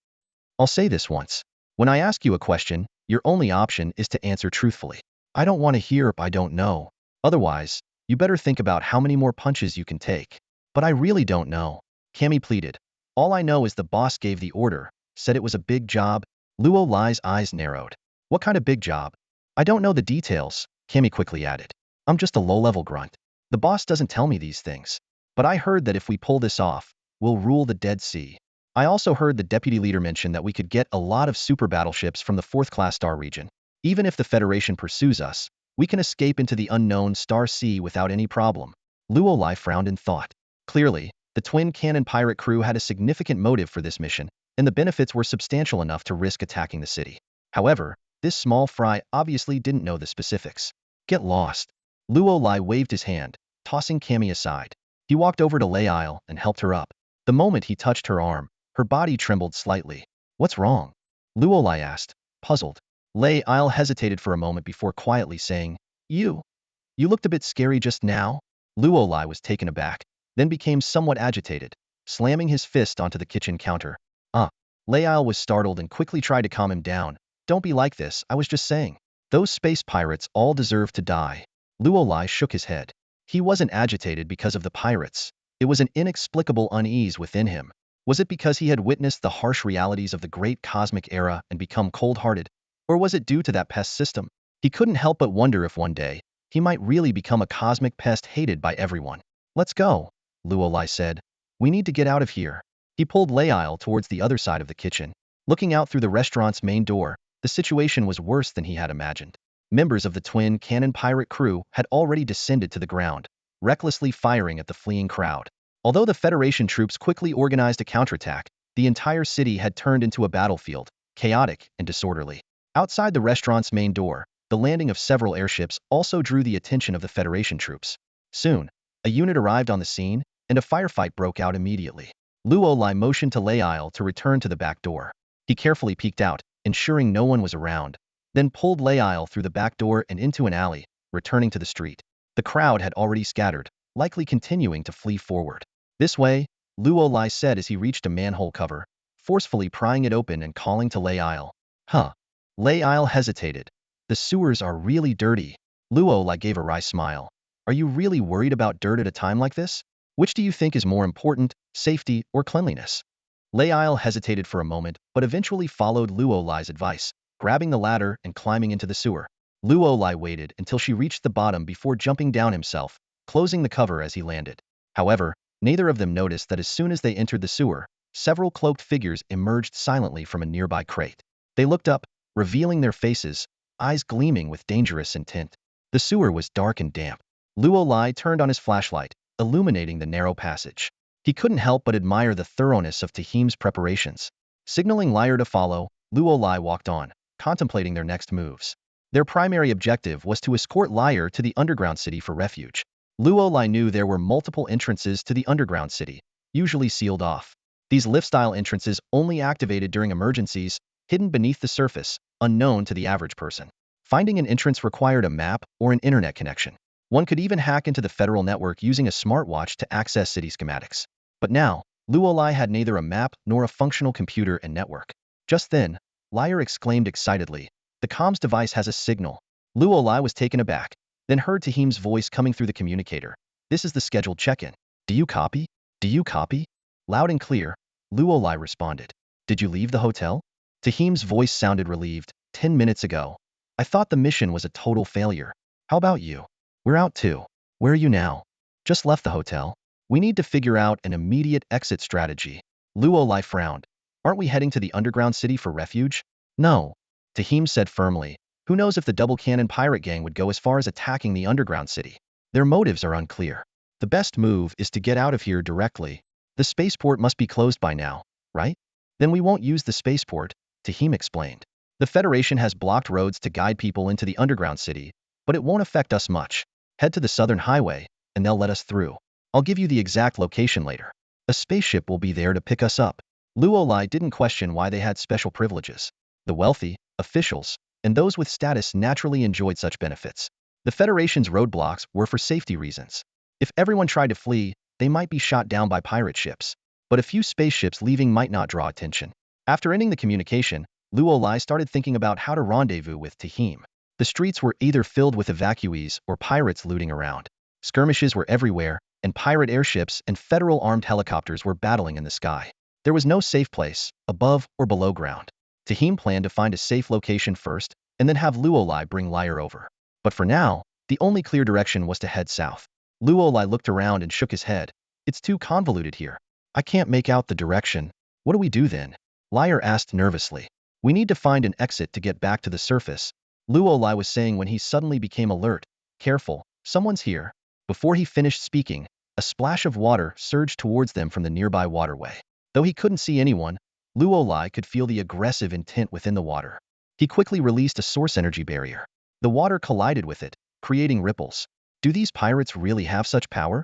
"I'll say this once. When I ask you a question, your only option is to answer truthfully. I don't want to hear "I don't know." Otherwise, you better think about how many more punches you can take. "But I really don't know," Cammy pleaded. "All I know is the boss gave the order, said it was a big job." Luolai's eyes narrowed. "What kind of big job?" "I don't know the details," Cammy quickly added. "I'm just a low-level grunt. The boss doesn't tell me these things. But I heard that if we pull this off, we'll rule the Dead Sea. I also heard the deputy leader mention that we could get a lot of super battleships from the 4th class star region. Even if the Federation pursues us, we can escape into the unknown Star Sea without any problem." Luolai frowned in thought. Clearly, the Twin Cannon pirate crew had a significant motive for this mission, and the benefits were substantial enough to risk attacking the city. However, this small fry obviously didn't know the specifics. "Get lost." Luo Lai waved his hand, tossing Cammy aside. He walked over to Lei Isle and helped her up. The moment he touched her arm, her body trembled slightly. What's wrong? Luo Lai asked, puzzled. Lei Isle hesitated for a moment before quietly saying, You looked a bit scary just now. Luo Lai was taken aback, then became somewhat agitated, slamming his fist onto the kitchen counter. Lei Isle was startled and quickly tried to calm him down. Don't be like this, I was just saying. Those space pirates all deserve to die. Luo Lai shook his head. He wasn't agitated because of the pirates. It was an inexplicable unease within him. Was it because he had witnessed the harsh realities of the great cosmic era and become cold-hearted? Or was it due to that pest system? He couldn't help but wonder if one day, he might really become a cosmic pest hated by everyone. Let's go, Luo Lai said. We need to get out of here. He pulled Lei Isle towards the other side of the kitchen. Looking out through the restaurant's main door, the situation was worse than he had imagined. Members of the twin cannon pirate crew had already descended to the ground, recklessly firing at the fleeing crowd. Although the Federation troops quickly organized a counterattack, the entire city had turned into a battlefield, chaotic and disorderly. Outside the restaurant's main door, the landing of several airships also drew the attention of the Federation troops. Soon, a unit arrived on the scene, and a firefight broke out immediately. Luo Lai motioned to Lei Isle to return to the back door. He carefully peeked out, ensuring no one was around, then pulled Lei Isle through the back door and into an alley, returning to the street. The crowd had already scattered, likely continuing to flee forward. This way, Luo Lai said as he reached a manhole cover, forcefully prying it open and calling to Lei Isle. Lei Isle hesitated. The sewers are really dirty. Luo Lai gave a wry smile. Are you really worried about dirt at a time like this? Which do you think is more important, safety or cleanliness? Lei Isle hesitated for a moment, but eventually followed Luo Lai's advice, grabbing the ladder and climbing into the sewer. Luo Lai waited until she reached the bottom before jumping down himself, closing the cover as he landed. However, neither of them noticed that as soon as they entered the sewer, several cloaked figures emerged silently from a nearby crate. They looked up, revealing their faces, eyes gleaming with dangerous intent. The sewer was dark and damp. Luo Lai turned on his flashlight, illuminating the narrow passage. He couldn't help but admire the thoroughness of Tahim's preparations. Signaling Lyre to follow, Luo Lai walked on, contemplating their next moves. Their primary objective was to escort Lyre to the underground city for refuge. Luo Lai knew there were multiple entrances to the underground city, usually sealed off. These lift-style entrances only activated during emergencies, hidden beneath the surface, unknown to the average person. Finding an entrance required a map or an internet connection. One could even hack into the federal network using a smartwatch to access city schematics. But now, Luo Lai had neither a map nor a functional computer and network. Just then, Lyre exclaimed excitedly, "The comms device has a signal." Luo Lai was taken aback, then heard Tahim's voice coming through the communicator. "This is the scheduled check-in. Do you copy? Do you copy?" Loud and clear, Luo Lai responded. "Did you leave the hotel?" Tahim's voice sounded relieved. 10 minutes ago. I thought the mission was a total failure. How about you? We're out too. Where are you now? Just left the hotel. We need to figure out an immediate exit strategy. Luo Lai frowned. Aren't we heading to the underground city for refuge? No. Tahim said firmly. Who knows if the double cannon pirate gang would go as far as attacking the underground city? Their motives are unclear. The best move is to get out of here directly. The spaceport must be closed by now, right? Then we won't use the spaceport, Tahim explained. The Federation has blocked roads to guide people into the underground city, but it won't affect us much. Head to the southern highway, and they'll let us through. I'll give you the exact location later. A spaceship will be there to pick us up. Luo Lai didn't question why they had special privileges. The wealthy, officials, and those with status naturally enjoyed such benefits. The Federation's roadblocks were for safety reasons. If everyone tried to flee, they might be shot down by pirate ships. But a few spaceships leaving might not draw attention. After ending the communication, Luo Lai started thinking about how to rendezvous with Tahim. The streets were either filled with evacuees or pirates looting around. Skirmishes were everywhere, and pirate airships and federal armed helicopters were battling in the sky. There was no safe place, above or below ground. Tahim planned to find a safe location first, and then have Luo Lai bring Lyre over. But for now, the only clear direction was to head south. Luo Lai looked around and shook his head. It's too convoluted here. I can't make out the direction. What do we do then? Lyre asked nervously. We need to find an exit to get back to the surface, Luo Lai was saying when he suddenly became alert. Careful, someone's here. Before he finished speaking, a splash of water surged towards them from the nearby waterway. Though he couldn't see anyone, Luo Lai could feel the aggressive intent within the water. He quickly released a source energy barrier. The water collided with it, creating ripples. Do these pirates really have such power?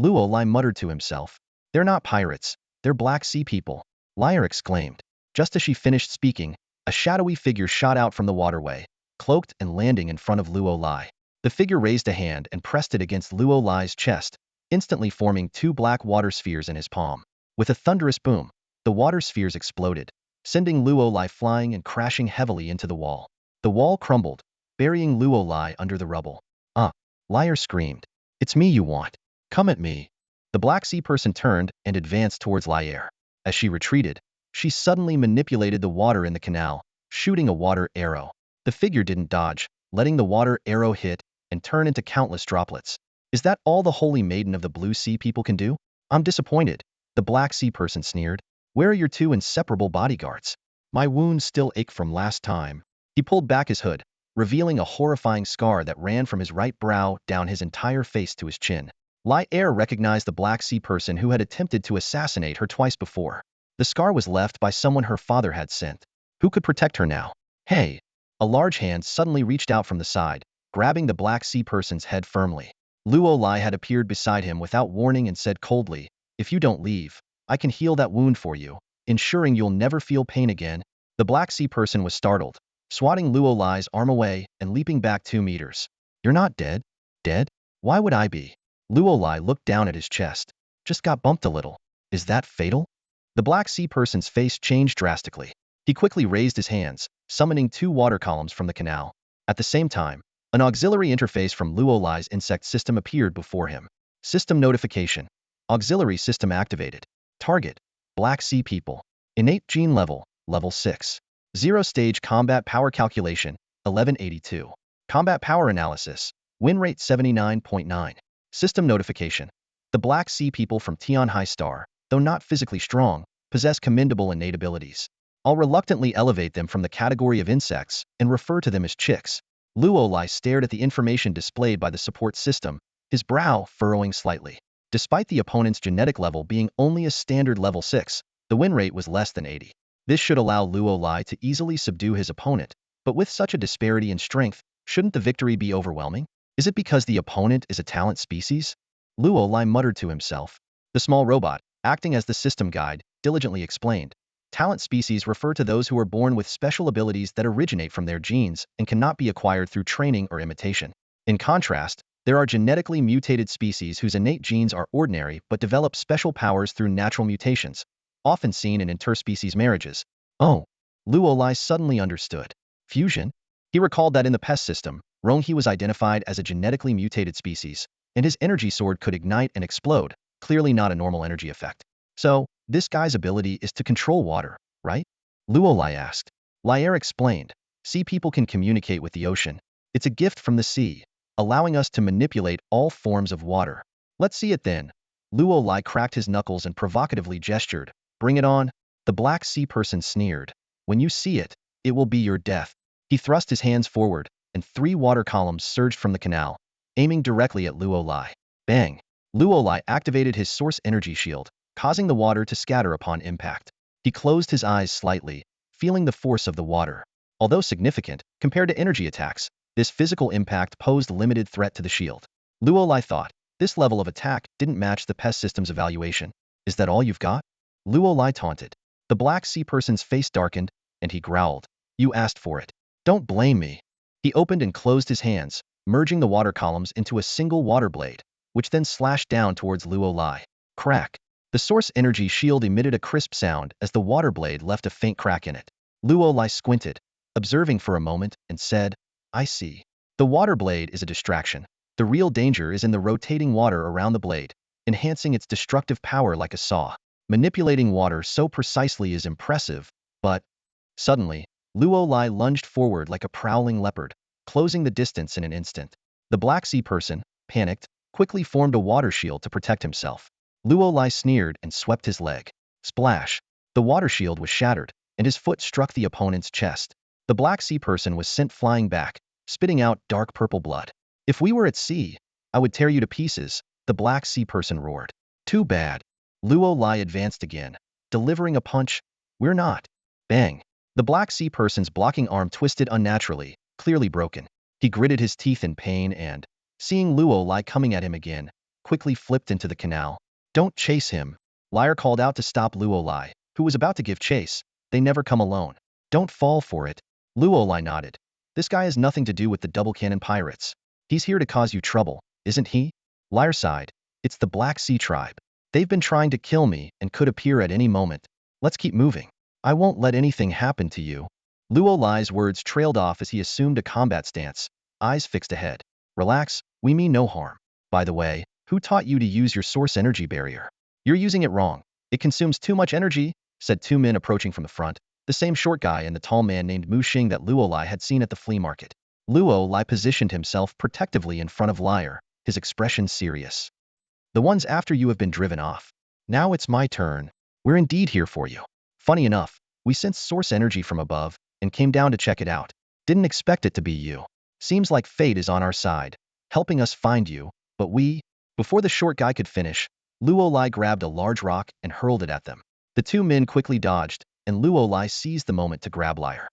Luo Lai muttered to himself. They're not pirates. They're Black Sea people. Liar exclaimed. Just as she finished speaking, a shadowy figure shot out from the waterway, cloaked and landing in front of Luo Lai. The figure raised a hand and pressed it against Luo Lai's chest, instantly forming two black water spheres in his palm. With a thunderous boom, the water spheres exploded, sending Luo Lai flying and crashing heavily into the wall. The wall crumbled, burying Luo Lai under the rubble. Ah! Liar screamed. It's me you want. Come at me. The Black Sea person turned and advanced towards Liar. As she retreated, she suddenly manipulated the water in the canal, shooting a water arrow. The figure didn't dodge, letting the water arrow hit and turn into countless droplets. Is that all the holy maiden of the Blue Sea people can do? I'm disappointed. The Black Sea person sneered. Where are your two inseparable bodyguards? My wounds still ache from last time. He pulled back his hood, revealing a horrifying scar that ran from his right brow down his entire face to his chin. Liar recognized the Black Sea person who had attempted to assassinate her twice before. The scar was left by someone her father had sent. Who could protect her now? Hey! A large hand suddenly reached out from the side, grabbing the Black Sea person's head firmly. Luo Lai had appeared beside him without warning and said coldly, if you don't leave, I can heal that wound for you, ensuring you'll never feel pain again. The Black Sea person was startled, swatting Luo Lai's arm away and leaping back 2 meters. You're not dead? Dead? Why would I be? Luo Lai looked down at his chest. Just got bumped a little. Is that fatal? The Black Sea person's face changed drastically. He quickly raised his hands, summoning 2 water columns from the canal. At the same time, an auxiliary interface from Luo Lai's insect system appeared before him. System notification. Auxiliary system activated. Target: Black Sea people. Innate gene level, level 6. 0-stage combat power calculation, 1182. Combat power analysis, win rate 79.9. System notification. The Black Sea people from Tian High Star, though not physically strong, possess commendable innate abilities. I'll reluctantly elevate them from the category of insects and refer to them as chicks. Luo Lai stared at the information displayed by the support system, his brow furrowing slightly. Despite the opponent's genetic level being only a standard level 6, the win rate was less than 80. This should allow Luo Lai to easily subdue his opponent, but with such a disparity in strength, shouldn't the victory be overwhelming? Is it because the opponent is a talent species? Luo Lai muttered to himself. The small robot, acting as the system guide, diligently explained. Talent species refer to those who are born with special abilities that originate from their genes and cannot be acquired through training or imitation. In contrast, there are genetically mutated species whose innate genes are ordinary but develop special powers through natural mutations, often seen in interspecies marriages. Oh, Luo Lai suddenly understood. Fusion? He recalled that in the pest system, Ronghe was identified as a genetically mutated species, and his energy sword could ignite and explode, clearly not a normal energy effect. So, this guy's ability is to control water, right? Luo Lai asked. Lier explained. Sea people can communicate with the ocean. It's a gift from the sea, allowing us to manipulate all forms of water. Let's see it then. Luo Lai cracked his knuckles and provocatively gestured. Bring it on. The Black Sea person sneered. When you see it, it will be your death. He thrust his hands forward, and 3 water columns surged from the canal, aiming directly at Luo Lai. Bang! Luo Lai activated his source energy shield, causing the water to scatter upon impact. He closed his eyes slightly, feeling the force of the water. Although significant, compared to energy attacks, this physical impact posed limited threat to the shield. Luo Lai thought, this level of attack didn't match the pest system's evaluation. Is that all you've got? Luo Lai taunted. The Black Sea person's face darkened, and he growled. You asked for it. Don't blame me. He opened and closed his hands, merging the water columns into a single water blade, which then slashed down towards Luo Lai. Crack. The source energy shield emitted a crisp sound as the water blade left a faint crack in it. Luo Lai squinted, observing for a moment, and said, I see. The water blade is a distraction. The real danger is in the rotating water around the blade, enhancing its destructive power like a saw. Manipulating water so precisely is impressive, but... Suddenly, Luo Lai lunged forward like a prowling leopard, closing the distance in an instant. The Black Sea person, panicked, quickly formed a water shield to protect himself. Luo Lai sneered and swept his leg. Splash! The water shield was shattered, and his foot struck the opponent's chest. The Black Sea person was sent flying back, spitting out dark purple blood. If we were at sea, I would tear you to pieces, the Black Sea person roared. Too bad. Luo Lai advanced again, delivering a punch. We're not. Bang. The Black Sea person's blocking arm twisted unnaturally, clearly broken. He gritted his teeth in pain and, seeing Luo Lai coming at him again, quickly flipped into the canal. Don't chase him. Liar called out to stop Luo Lai, who was about to give chase. They never come alone. Don't fall for it. Luo Lai nodded. This guy has nothing to do with the double cannon pirates. He's here to cause you trouble, isn't he? Liar sighed. It's the Black Sea tribe. They've been trying to kill me and could appear at any moment. Let's keep moving. I won't let anything happen to you. Luo Lai's words trailed off as he assumed a combat stance, eyes fixed ahead. Relax, we mean no harm. By the way, who taught you to use your source energy barrier? You're using it wrong. It consumes too much energy, said two men approaching from the front, the same short guy and the tall man named Mu Xing that Luo Lai had seen at the flea market. Luo Lai positioned himself protectively in front of Liar, his expression serious. The ones after you have been driven off. Now it's my turn. We're indeed here for you. Funny enough, we sensed source energy from above and came down to check it out. Didn't expect it to be you. Seems like fate is on our side, helping us find you, but we... Before the short guy could finish, Luo Lai grabbed a large rock and hurled it at them. The two men quickly dodged, and Luo Lai seized the moment to grab Liar.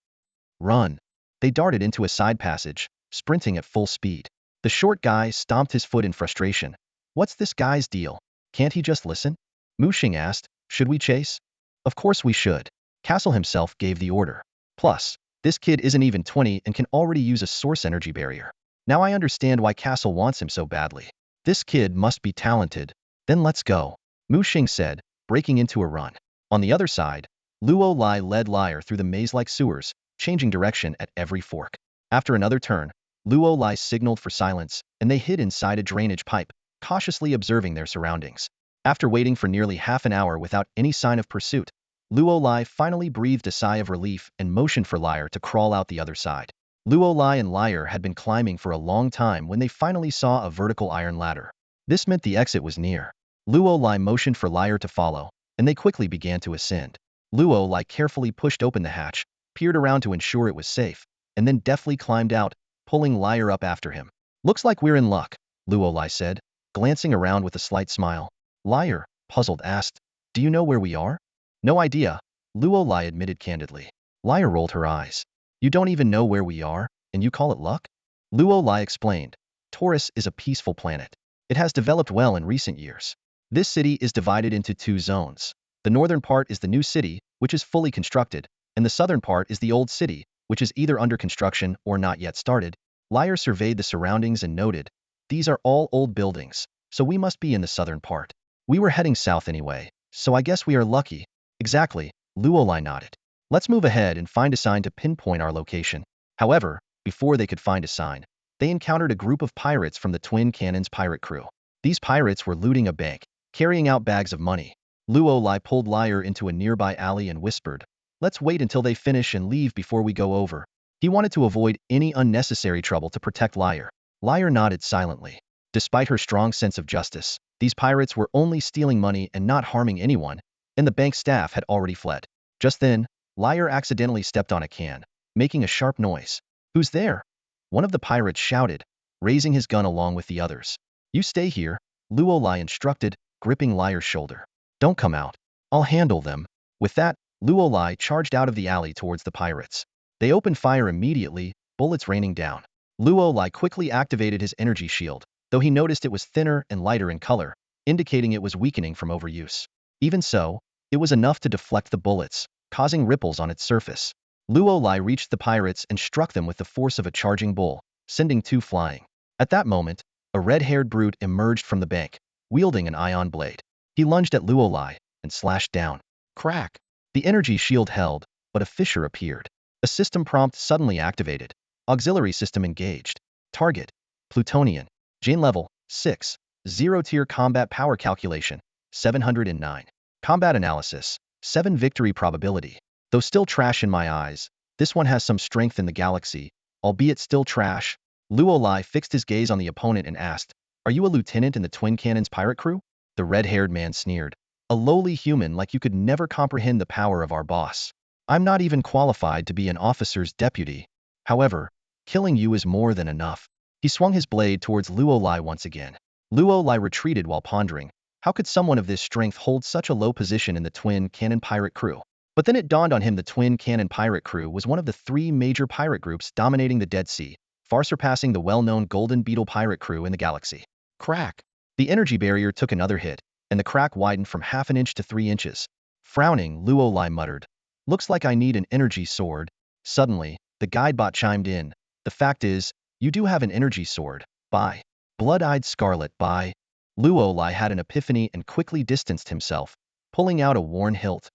Run. They darted into a side passage, sprinting at full speed. The short guy stomped his foot in frustration. What's this guy's deal? Can't he just listen? Mu Xing asked. Should we chase? Of course we should. Castle himself gave the order. Plus, this kid isn't even 20 and can already use a source energy barrier. Now I understand why Castle wants him so badly. This kid must be talented. Then let's go, Mu Xing said, breaking into a run. On the other side, Luo Lai led Liar through the maze-like sewers, changing direction at every fork. After another turn, Luo Lai signaled for silence, and they hid inside a drainage pipe, cautiously observing their surroundings. After waiting for nearly half an hour without any sign of pursuit, Luo Lai finally breathed a sigh of relief and motioned for Liar to crawl out the other side. Luo Lai and Liar had been climbing for a long time when they finally saw a vertical iron ladder. This meant the exit was near. Luo Lai motioned for Liar to follow, and they quickly began to ascend. Luo Lai carefully pushed open the hatch, peered around to ensure it was safe, and then deftly climbed out, pulling Liar up after him. Looks like we're in luck, Luo Lai said, glancing around with a slight smile. Liar, puzzled, asked, do you know where we are? No idea, Luo Lai admitted candidly. Liar rolled her eyes. You don't even know where we are, and you call it luck? Luo Lai explained. Taurus is a peaceful planet. It has developed well in recent years. This city is divided into two zones. The northern part is the new city, which is fully constructed, and the southern part is the old city, which is either under construction or not yet started. Liar surveyed the surroundings and noted, these are all old buildings, so we must be in the southern part. We were heading south anyway, so I guess we are lucky. Exactly, Luo Lai nodded. Let's move ahead and find a sign to pinpoint our location. However, before they could find a sign, they encountered a group of pirates from the Twin Cannons pirate crew. These pirates were looting a bank, carrying out bags of money. Luo Lai pulled Liar into a nearby alley and whispered, let's wait until they finish and leave before we go over. He wanted to avoid any unnecessary trouble to protect Liar. Liar nodded silently. Despite her strong sense of justice, these pirates were only stealing money and not harming anyone, and the bank staff had already fled. Just then, Liar accidentally stepped on a can, making a sharp noise. Who's there? One of the pirates shouted, raising his gun along with the others. You stay here, Luo Lai instructed, gripping Liar's shoulder. Don't come out. I'll handle them. With that, Luo Lai charged out of the alley towards the pirates. They opened fire immediately, bullets raining down. Luo Lai quickly activated his energy shield, though he noticed it was thinner and lighter in color, indicating it was weakening from overuse. Even so, it was enough to deflect the bullets, causing ripples on its surface. Luo Lai reached the pirates and struck them with the force of a charging bull, sending two flying. At that moment, a red-haired brute emerged from the bank, wielding an ion blade. He lunged at Luo Lai and slashed down. Crack! The energy shield held, but a fissure appeared. A system prompt suddenly activated. Auxiliary system engaged. Target: Plutonian. Jane level 6. 0-tier combat power calculation 709. Combat analysis 7 victory probability. Though still trash in my eyes, this one has some strength in the galaxy, albeit still trash. Luo Lai fixed his gaze on the opponent and asked, are you a lieutenant in the Twin Cannons pirate crew? The red-haired man sneered. A lowly human like you could never comprehend the power of our boss. I'm not even qualified to be an officer's deputy. However, killing you is more than enough. He swung his blade towards Luo Lai once again. Luo Lai retreated while pondering, how could someone of this strength hold such a low position in the Twin Cannon pirate crew? But then it dawned on him the Twin Cannon pirate crew was one of the 3 major pirate groups dominating the Dead Sea, far surpassing the well-known Golden Beetle pirate crew in the galaxy. Crack! The energy barrier took another hit, and the crack widened from half an inch to 3 inches. Frowning, Luolai muttered, "Looks like I need an energy sword." Suddenly, the guidebot chimed in. "The fact is, you do have an energy sword. Bye." Blood-eyed Scarlet, bye. Luolai had an epiphany and quickly distanced himself, pulling out a worn hilt.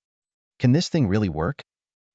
"Can this thing really work?"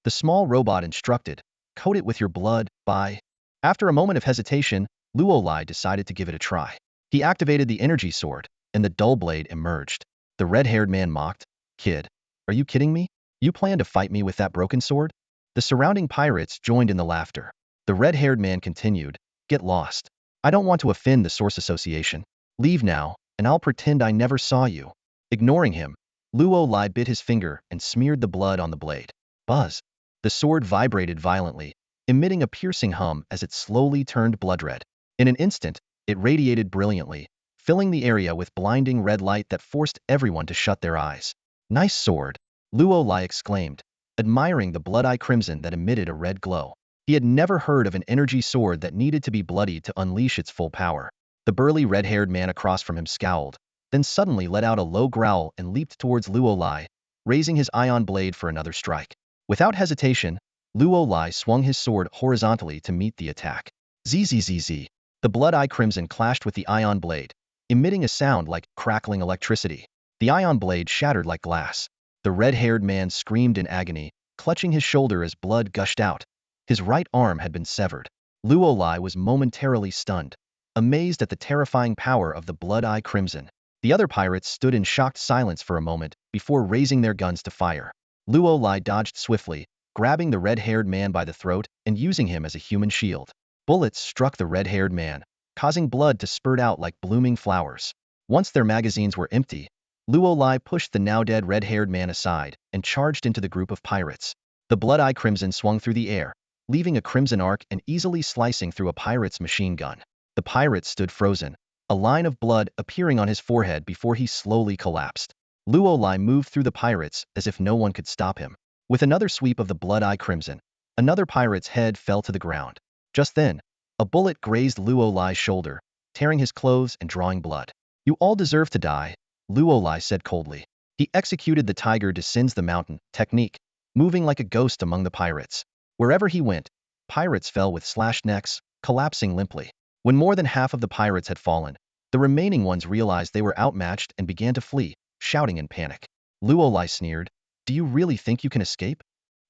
The small robot instructed. "Coat it with your blood, bye." After a moment of hesitation, Luolai decided to give it a try. He activated the energy sword, and the dull blade emerged. The red-haired man mocked, "Kid, are you kidding me? You plan to fight me with that broken sword?" The surrounding pirates joined in the laughter. The red-haired man continued, "Get lost. I don't want to offend the Source Association. Leave now, and I'll pretend I never saw you." Ignoring him, Luolai bit his finger and smeared the blood on the blade. Buzz! The sword vibrated violently, emitting a piercing hum as it slowly turned blood red. In an instant, it radiated brilliantly, filling the area with blinding red light that forced everyone to shut their eyes. "Nice sword," Luolai exclaimed, admiring the blood-eye crimson that emitted a red glow. He had never heard of an energy sword that needed to be bloodied to unleash its full power. The burly red-haired man across from him scowled, then suddenly let out a low growl and leaped towards Luolai, raising his ion blade for another strike. Without hesitation, Luolai swung his sword horizontally to meet the attack. Zzz. The blood-eye crimson clashed with the ion blade, emitting a sound like crackling electricity. The ion blade shattered like glass. The red-haired man screamed in agony, clutching his shoulder as blood gushed out. His right arm had been severed. Luolai was momentarily stunned, amazed at the terrifying power of the blood-eye crimson. The other pirates stood in shocked silence for a moment before raising their guns to fire. Luolai dodged swiftly, grabbing the red-haired man by the throat and using him as a human shield. Bullets struck the red-haired man, causing blood to spurt out like blooming flowers. Once their magazines were empty, Luolai pushed the now-dead red-haired man aside and charged into the group of pirates. The blood-eye crimson swung through the air, leaving a crimson arc and easily slicing through a pirate's machine gun. The pirate stood frozen, a line of blood appearing on his forehead before he slowly collapsed. Luolai moved through the pirates as if no one could stop him. With another sweep of the blood-eye crimson, another pirate's head fell to the ground. Just then, a bullet grazed Luolai's shoulder, tearing his clothes and drawing blood. "You all deserve to die," Luolai said coldly. He executed the tiger descends the mountain technique, moving like a ghost among the pirates. Wherever he went, pirates fell with slashed necks, collapsing limply. When more than half of the pirates had fallen, the remaining ones realized they were outmatched and began to flee, shouting in panic. Luolai sneered, "Do you really think you can escape?"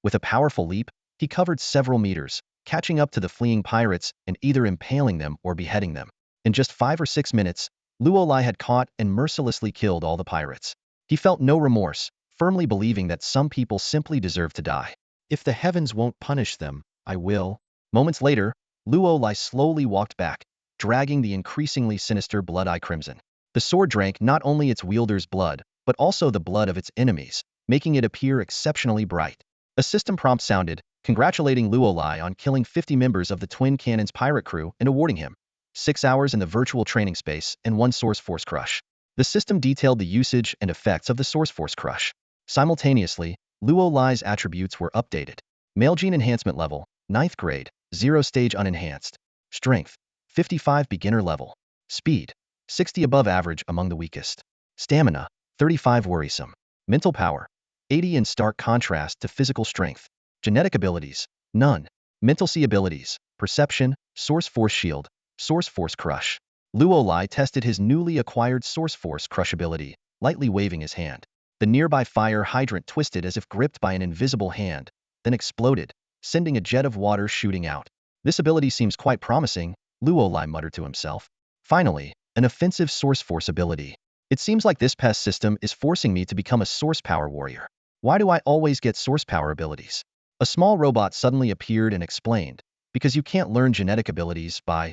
With a powerful leap, he covered several meters, catching up to the fleeing pirates and either impaling them or beheading them. In just 5 or 6 minutes, Luolai had caught and mercilessly killed all the pirates. He felt no remorse, firmly believing that some people simply deserve to die. "If the heavens won't punish them, I will." Moments later, Luolai slowly walked back, dragging the increasingly sinister blood-eye crimson. The sword drank not only its wielder's blood, but also the blood of its enemies, making it appear exceptionally bright. A system prompt sounded, congratulating Luolai on killing 50 members of the Twin Cannons pirate crew and awarding him 6 hours in the virtual training space and 1 Source Force Crush. The system detailed the usage and effects of the Source Force Crush. Simultaneously, Luolai's attributes were updated. Male gene enhancement level, 9th grade, 0 stage unenhanced. Strength, 55 beginner level. Speed, 60 above average among the weakest. Stamina, 35 worrisome. Mental power, 80 in stark contrast to physical strength. Genetic abilities, none. Mental C abilities, perception, Source Force Shield, Source Force Crush. Luolai tested his newly acquired Source Force Crush ability, lightly waving his hand. The nearby fire hydrant twisted as if gripped by an invisible hand, then exploded, sending a jet of water shooting out. "This ability seems quite promising," Luolai muttered to himself. Finally, an offensive Source Force ability. "It seems like this pest system is forcing me to become a Source Power warrior. Why do I always get Source Power abilities?" A small robot suddenly appeared and explained, "Because you can't learn genetic abilities by..."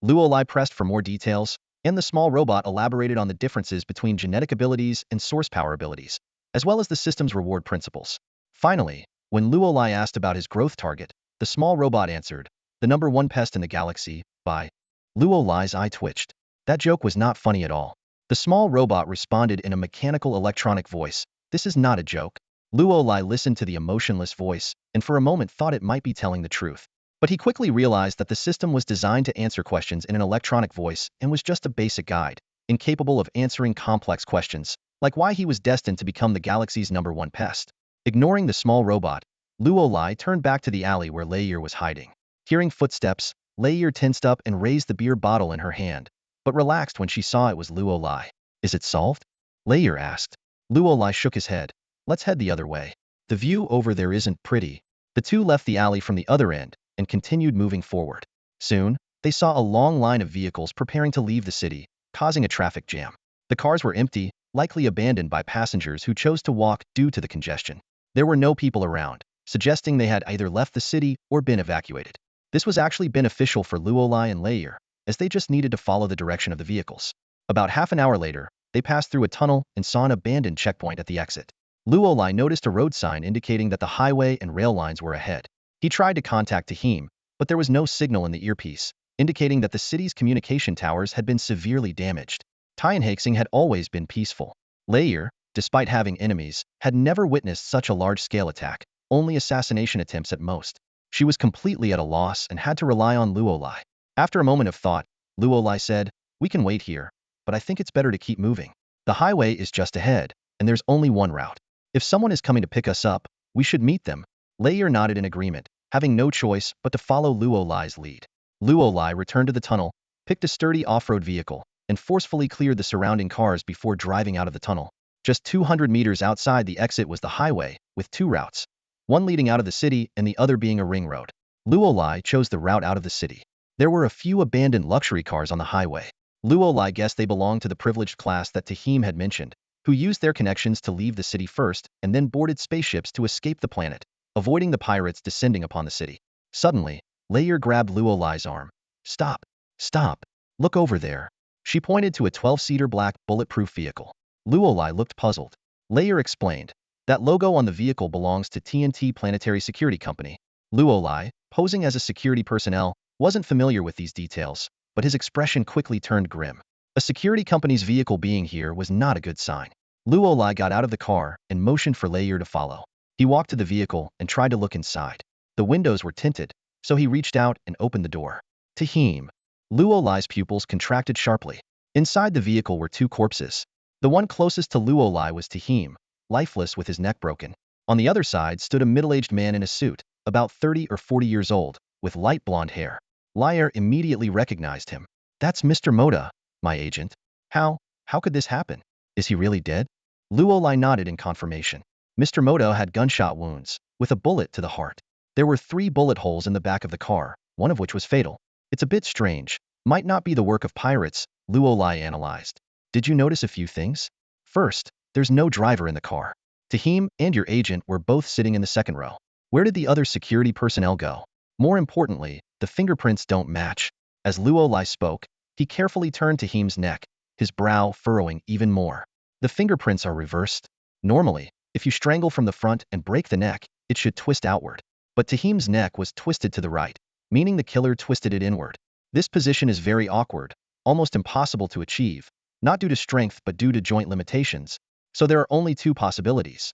Luolai pressed for more details, and the small robot elaborated on the differences between genetic abilities and Source Power abilities, as well as the system's reward principles. Finally, when Luolai asked about his growth target, the small robot answered, "The number 1 pest in the galaxy, by..." Luolai's eye twitched. That joke was not funny at all. The small robot responded in a mechanical electronic voice, "This is not a joke." Luolai listened to the emotionless voice, and for a moment thought it might be telling the truth. But he quickly realized that the system was designed to answer questions in an electronic voice and was just a basic guide, incapable of answering complex questions, like why he was destined to become the galaxy's #1 pest. Ignoring the small robot, Luo Lai turned back to the alley where Lei was hiding. Hearing footsteps, Lei tensed up and raised the beer bottle in her hand, but relaxed when she saw it was Luo Lai. Is it solved? Lei asked. Luo Lai shook his head. Let's head the other way. The view over there isn't pretty. The two left the alley from the other end and continued moving forward. Soon, they saw a long line of vehicles preparing to leave the city, causing a traffic jam. The cars were empty, likely abandoned by passengers who chose to walk due to the congestion. There were no people around, suggesting they had either left the city or been evacuated. This was actually beneficial for Luo Lai and Lei, as they just needed to follow the direction of the vehicles. About half an hour later, they passed through a tunnel and saw an abandoned checkpoint at the exit. Luo Lai noticed a road sign indicating that the highway and rail lines were ahead. He tried to contact Tahim, but there was no signal in the earpiece, indicating that the city's communication towers had been severely damaged. Tianhaxing had always been peaceful. Lei, despite having enemies, had never witnessed such a large-scale attack, only assassination attempts at most. She was completely at a loss and had to rely on Luo Lai. After a moment of thought, Luo Lai said, "We can wait here, but I think it's better to keep moving. The highway is just ahead, and there's only one route. If someone is coming to pick us up, we should meet them." Lei nodded in agreement, having no choice but to follow Luo Lai's lead. Luo Lai returned to the tunnel, picked a sturdy off-road vehicle, and forcefully cleared the surrounding cars before driving out of the tunnel. Just 200 meters outside the exit was the highway, with two routes, one leading out of the city and the other being a ring road. Luo Lai chose the route out of the city. There were a few abandoned luxury cars on the highway. Luo Lai guessed they belonged to the privileged class that Tahim had mentioned, who used their connections to leave the city first and then boarded spaceships to escape the planet, avoiding the pirates descending upon the city. Suddenly, Lei grabbed Luo Lai's arm. "Stop! Stop! Look over there." She pointed to a 12-seater black, bulletproof vehicle. Luo Lai looked puzzled. Lei explained, "That logo on the vehicle belongs to TNT Planetary Security Company." Luo Lai, posing as a security personnel, wasn't familiar with these details, but his expression quickly turned grim. A security company's vehicle being here was not a good sign. Luo Lai got out of the car and motioned for Lei to follow. He walked to the vehicle and tried to look inside. The windows were tinted, so he reached out and opened the door. Tahim. Luo Lai's pupils contracted sharply. Inside the vehicle were two corpses. The one closest to Luo Lai was Tahim, lifeless with his neck broken. On the other side stood a middle-aged man in a suit, about 30 or 40 years old, with light blonde hair. Lei immediately recognized him. "That's Mr. Moda, my agent." How could this happen? Is he really dead?" Luo Lai nodded in confirmation. Mr. Moda had gunshot wounds, with a bullet to the heart. There were 3 bullet holes in the back of the car, one of which was fatal. "It's a bit strange. Might not be the work of pirates," Luo Lai analyzed. "Did you notice a few things? First, there's no driver in the car. Tahim and your agent were both sitting in the second row. Where did the other security personnel go? More importantly, the fingerprints don't match." As Luo Lai spoke, he carefully turned Tahim's neck, his brow furrowing even more. "The fingerprints are reversed. Normally, if you strangle from the front and break the neck, it should twist outward. But Tahim's neck was twisted to the right, meaning the killer twisted it inward. This position is very awkward, almost impossible to achieve, not due to strength but due to joint limitations. So there are only 2 possibilities.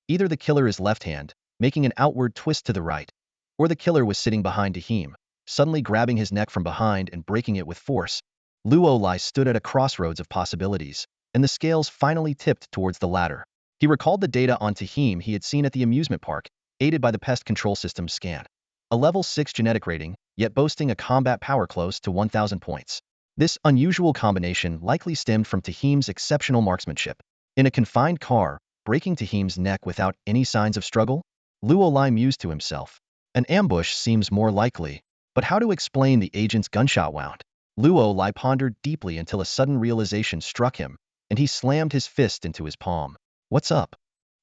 Either the killer is left-hand, making an outward twist to the right, or the killer was sitting behind Tahim, suddenly grabbing his neck from behind and breaking it with force." Luo Lai stood at a crossroads of possibilities, and the scales finally tipped towards the latter. He recalled the data on Tahim he had seen at the amusement park, aided by the pest control system's scan. A level 6 genetic rating, yet boasting a combat power close to 1,000 points. This unusual combination likely stemmed from Tahim's exceptional marksmanship. In a confined car, breaking Tahim's neck without any signs of struggle? Luo Lai mused to himself. An ambush seems more likely, but how to explain the agent's gunshot wound? Luo Lai pondered deeply until a sudden realization struck him, and he slammed his fist into his palm. "What's up?"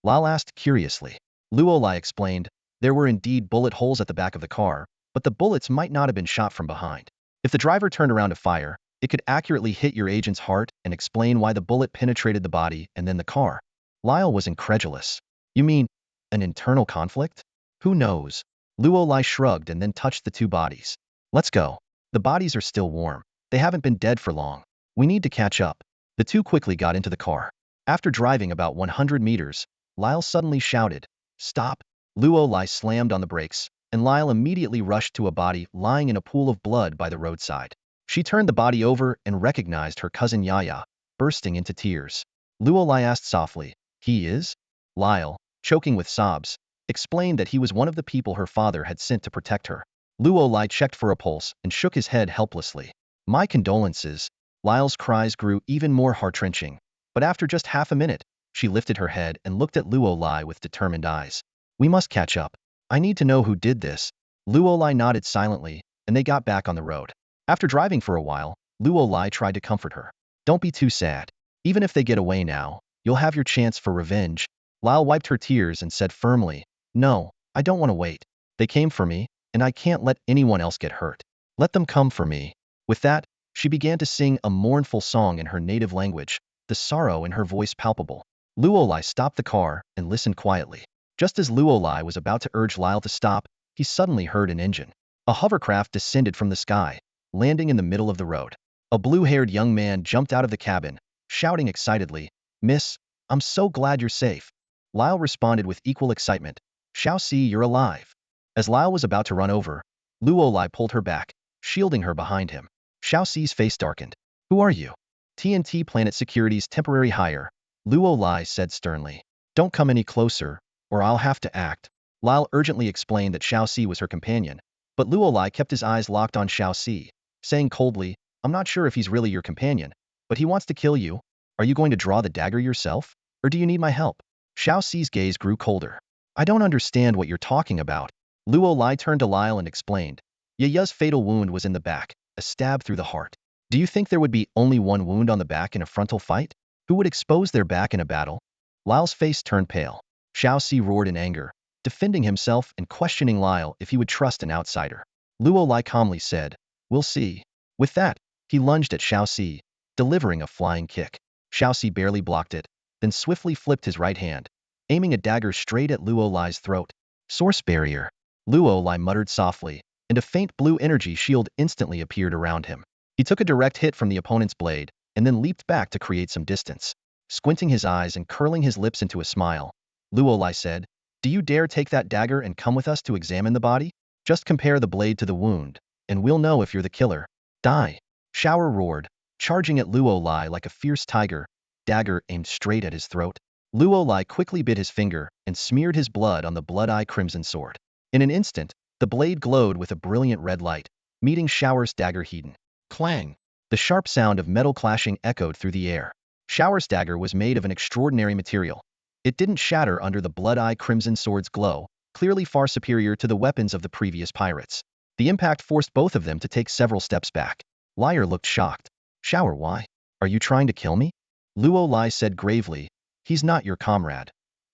Lal asked curiously. Luo Lai explained, there were indeed bullet holes at the back of the car, but the bullets might not have been shot from behind. If the driver turned around to fire, it could accurately hit your agent's heart and explain why the bullet penetrated the body and then the car. Lyle was incredulous. "You mean, an internal conflict?" "Who knows?" Luo Lai shrugged and then touched the 2 bodies. "Let's go. The bodies are still warm. They haven't been dead for long. We need to catch up." The 2 quickly got into the car. After driving about 100 meters, Lyle suddenly shouted, "Stop!" Luo Lai slammed on the brakes, and Lyle immediately rushed to a body lying in a pool of blood by the roadside. She turned the body over and recognized her cousin Yaya, bursting into tears. Luolai asked softly, "He is?" Lyle, choking with sobs, explained that he was one of the people her father had sent to protect her. Luolai checked for a pulse and shook his head helplessly. "My condolences." Lyle's cries grew even more heart-wrenching, but after just half a minute, she lifted her head and looked at Luolai with determined eyes. "We must catch up. I need to know who did this." Luolai nodded silently, and they got back on the road. After driving for a while, Luolai tried to comfort her. "Don't be too sad. Even if they get away now, you'll have your chance for revenge." Lyle wiped her tears and said firmly, "No, I don't want to wait. They came for me, and I can't let anyone else get hurt. Let them come for me." With that, she began to sing a mournful song in her native language, the sorrow in her voice palpable. Luolai stopped the car and listened quietly. Just as Luolai was about to urge Lyle to stop, he suddenly heard an engine. A hovercraft descended from the sky, landing in the middle of the road. A blue-haired young man jumped out of the cabin, shouting excitedly, "Miss, I'm so glad you're safe." Lyle responded with equal excitement, "Xiaoxi, you're alive." As Lyle was about to run over, Luolai pulled her back, shielding her behind him. Xiaoxi's face darkened. "Who are you?" "TNT Planet Security's temporary hire," Luolai said sternly. "Don't come any closer, or I'll have to act." Lyle urgently explained that Xiaoxi was her companion, but Luolai kept his eyes locked on Xiaoxi, saying coldly, "I'm not sure if he's really your companion, but he wants to kill you. Are you going to draw the dagger yourself, or do you need my help?" Xiaoxi's gaze grew colder. "I don't understand what you're talking about." Luolai turned to Lyle and explained. "Yaya's fatal wound was in the back, a stab through the heart. Do you think there would be only one wound on the back in a frontal fight? Who would expose their back in a battle?" Lyle's face turned pale. Xiaoxi roared in anger, defending himself and questioning Lyle if he would trust an outsider. Luolai calmly said, "We'll see." With that, he lunged at Xiaoxi, delivering a flying kick. Xiaoxi barely blocked it, then swiftly flipped his right hand, aiming a dagger straight at Luolai's throat. "Source barrier." Luolai muttered softly, and a faint blue energy shield instantly appeared around him. He took a direct hit from the opponent's blade, and then leaped back to create some distance. Squinting his eyes and curling his lips into a smile, Luolai said, "Do you dare take that dagger and come with us to examine the body? Just compare the blade to the wound, and we'll know if you're the killer." "Die!" Shower roared, charging at Luolai like a fierce tiger, dagger aimed straight at his throat. Luolai quickly bit his finger and smeared his blood on the blood-eye crimson sword. In an instant, the blade glowed with a brilliant red light, meeting Shower's dagger Hedon. Clang! The sharp sound of metal clashing echoed through the air. Shower's dagger was made of an extraordinary material. It didn't shatter under the blood-eye crimson sword's glow, clearly far superior to the weapons of the previous pirates. The impact forced both of them to take several steps back. Liar looked shocked. "Shower, why? Are you trying to kill me?" Luolai said gravely, "He's not your comrade.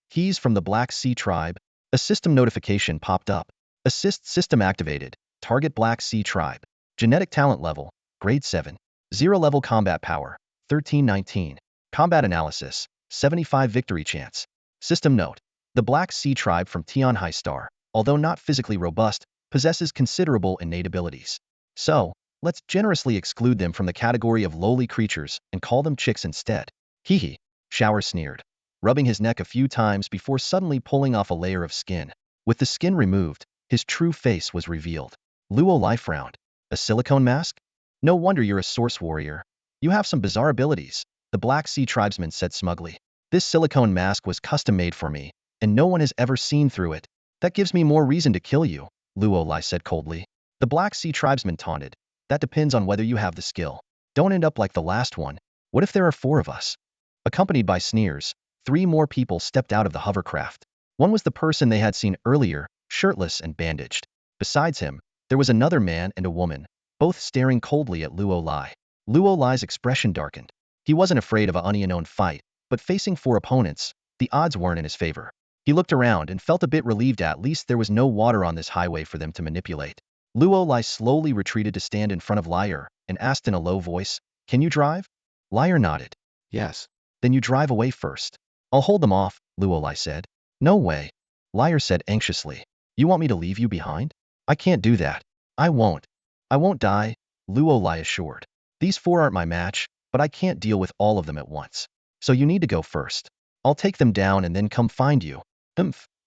He's from the Black Sea tribe." A system notification popped up. "Assist system activated. Target Black Sea tribe. Genetic talent level, grade 7. 0 level combat power, 1319. Combat analysis, 75 victory chance." System note: the Black Sea tribe from Tianhai Star, although not physically robust, possesses considerable innate abilities. So, let's generously exclude them from the category of lowly creatures and call them chicks instead. Hee hee, Shower sneered, rubbing his neck a few times before suddenly pulling off a layer of skin. With the skin removed, his true face was revealed. Luolai frowned. "A silicone mask? No wonder you're a source warrior. You have some bizarre abilities," the Black Sea tribesman said smugly. "This silicone mask was custom-made for me, and no one has ever seen through it. That gives me more reason to kill you," Luolai said coldly. The Black Sea tribesman taunted. "That depends on whether you have the skill. Don't end up like the last one. What if there are 4 of us?" Accompanied by sneers, 3 more people stepped out of the hovercraft. One was the person they had seen earlier, shirtless and bandaged. Besides him, there was another man and a woman, both staring coldly at Luolai. Luolai's expression darkened. He wasn't afraid of an unknown fight, but facing 4 opponents, the odds weren't in his favor. He looked around and felt a bit relieved at least there was no water on this highway for them to manipulate. Luolai slowly retreated to stand in front of Liar and asked in a low voice, "Can you drive?" Liar nodded. "Yes." "Then you drive away first." "I'll hold them off," Luolai said. "No way," Liar said anxiously. "You want me to leave you behind?" "I can't do that." "I won't. I won't die," Luolai assured. "These 4 aren't my match, but I can't deal with all of them at once. So you need to go first. I'll take them down and then come find you."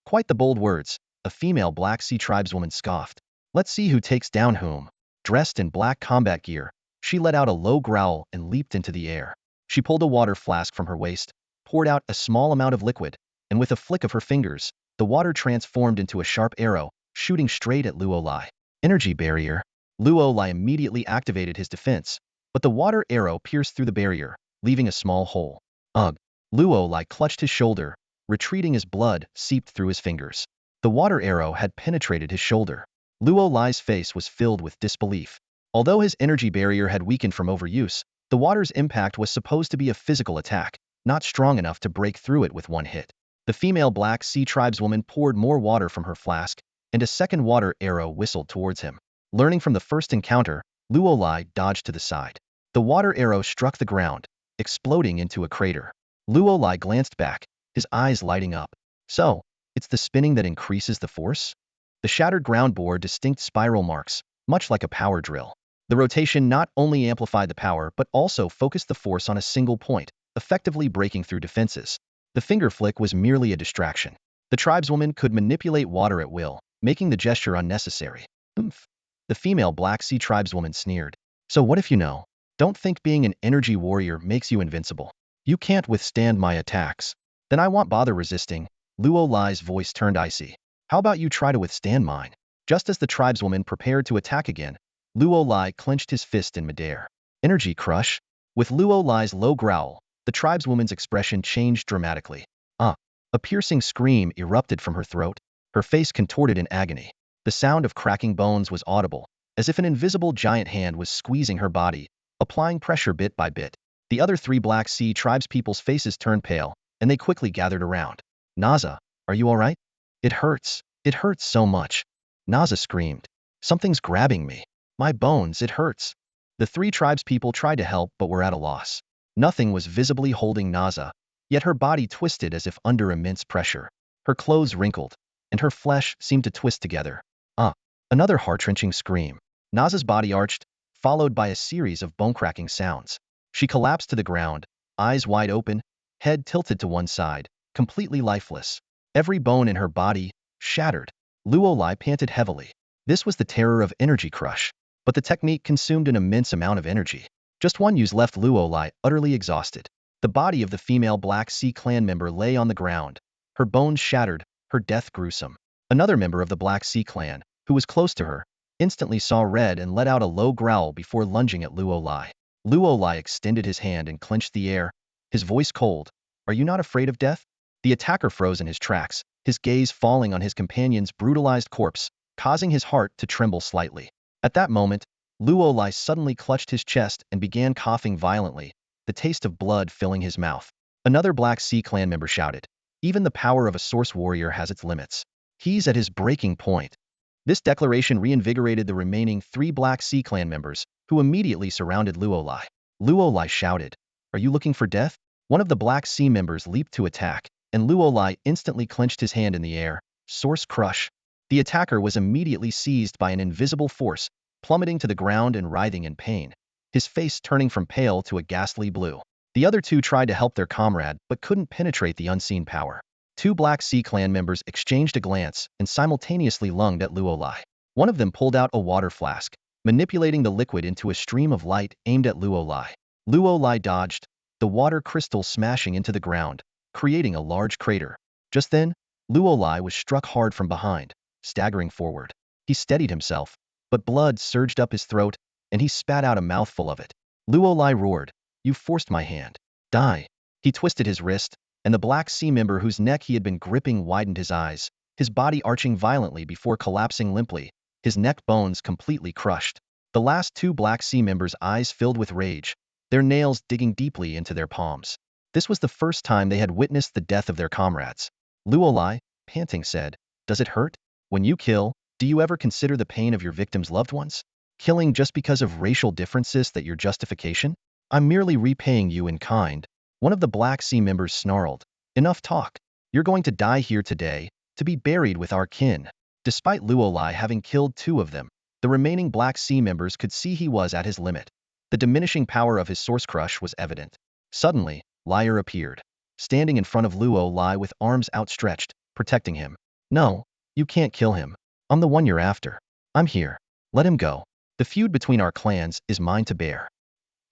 "Quite the bold words," a female Black Sea tribeswoman scoffed. Let's see who takes down whom. Dressed in black combat gear, she let out a low growl and leaped into the air. She pulled a water flask from her waist, poured out a small amount of liquid, and with a flick of her fingers, the water transformed into a sharp arrow, shooting straight at Luolai. Energy barrier. Luolai immediately activated his defense, but the water arrow pierced through the barrier, leaving a small hole. Ugh! Luolai clutched his shoulder, retreating as blood seeped through his fingers. The water arrow had penetrated his shoulder. Luolai's face was filled with disbelief. Although his energy barrier had weakened from overuse, the water's impact was supposed to be a physical attack, not strong enough to break through it with one hit. The female Black Sea tribeswoman poured more water from her flask, and a second water arrow whistled towards him. Learning from the first encounter, Luolai dodged to the side. The water arrow struck the ground, exploding into a crater. Luolai glanced back, his eyes lighting up. So, it's the spinning that increases the force? The shattered ground bore distinct spiral marks, much like a power drill. The rotation not only amplified the power but also focused the force on a single point, effectively breaking through defenses. The finger flick was merely a distraction. The tribeswoman could manipulate water at will, making the gesture unnecessary. Oomph! The female Black Sea tribeswoman sneered. So what if you know? Don't think being an energy warrior makes you invincible. You can't withstand my attacks. Then I won't bother resisting. Luolai's voice turned icy. How about you try to withstand mine? Just as the tribeswoman prepared to attack again, Luolai clenched his fist in midair. Energy crush? With Luolai's low growl, the tribeswoman's expression changed dramatically. A piercing scream erupted from her throat, her face contorted in agony. The sound of cracking bones was audible, as if an invisible giant hand was squeezing her body, applying pressure bit by bit. The other three Black Sea tribespeople's faces turned pale, and they quickly gathered around. Naza, are you all right? It hurts. It hurts so much. Naza screamed. Something's grabbing me. My bones, it hurts. The three tribespeople tried to help but were at a loss. Nothing was visibly holding Naza, yet her body twisted as if under immense pressure. Her clothes wrinkled, and her flesh seemed to twist together. Another heart-wrenching scream. Naza's body arched, followed by a series of bone-cracking sounds. She collapsed to the ground, eyes wide open, head tilted to one side, completely lifeless. Every bone in her body shattered. Luolai panted heavily. This was the terror of energy crush. But the technique consumed an immense amount of energy. Just one use left Luolai utterly exhausted. The body of the female Black Sea clan member lay on the ground, her bones shattered, her death gruesome. Another member of the Black Sea clan, who was close to her, instantly saw red and let out a low growl before lunging at Luolai. Luolai extended his hand and clenched the air, his voice cold. Are you not afraid of death? The attacker froze in his tracks, his gaze falling on his companion's brutalized corpse, causing his heart to tremble slightly. At that moment, Luolai suddenly clutched his chest and began coughing violently, the taste of blood filling his mouth. Another Black Sea clan member shouted. Even the power of a source warrior has its limits. He's at his breaking point. This declaration reinvigorated the remaining three Black Sea clan members, who immediately surrounded Luolai. Luolai shouted, Are you looking for death? One of the Black Sea members leaped to attack, and Luolai instantly clenched his hand in the air. Source crush. The attacker was immediately seized by an invisible force, plummeting to the ground and writhing in pain, his face turning from pale to a ghastly blue. The other two tried to help their comrade but couldn't penetrate the unseen power. Two Black Sea clan members exchanged a glance and simultaneously lunged at Luolai. One of them pulled out a water flask, manipulating the liquid into a stream of light aimed at Luolai. Luolai dodged, the water crystal smashing into the ground, creating a large crater. Just then, Luolai was struck hard from behind, staggering forward. He steadied himself, but blood surged up his throat, and he spat out a mouthful of it. Luolai roared, You forced my hand. Die. He twisted his wrist, and the Black Sea member whose neck he had been gripping widened his eyes, his body arching violently before collapsing limply, his neck bones completely crushed. The last two Black Sea members' eyes filled with rage, their nails digging deeply into their palms. This was the first time they had witnessed the death of their comrades. Luolai, panting, said, Does it hurt? When you kill, do you ever consider the pain of your victims' loved ones? Killing just because of racial differences that your justification? I'm merely repaying you in kind. One of the Black Sea members snarled. Enough talk. You're going to die here today, to be buried with our kin. Despite Luolai having killed two of them, the remaining Black Sea members could see he was at his limit. The diminishing power of his source crush was evident. Suddenly, Lyre appeared, standing in front of Luolai with arms outstretched, protecting him. No, You can't kill him. I'm the one you're after. I'm here. Let him go. The feud between our clans is mine to bear.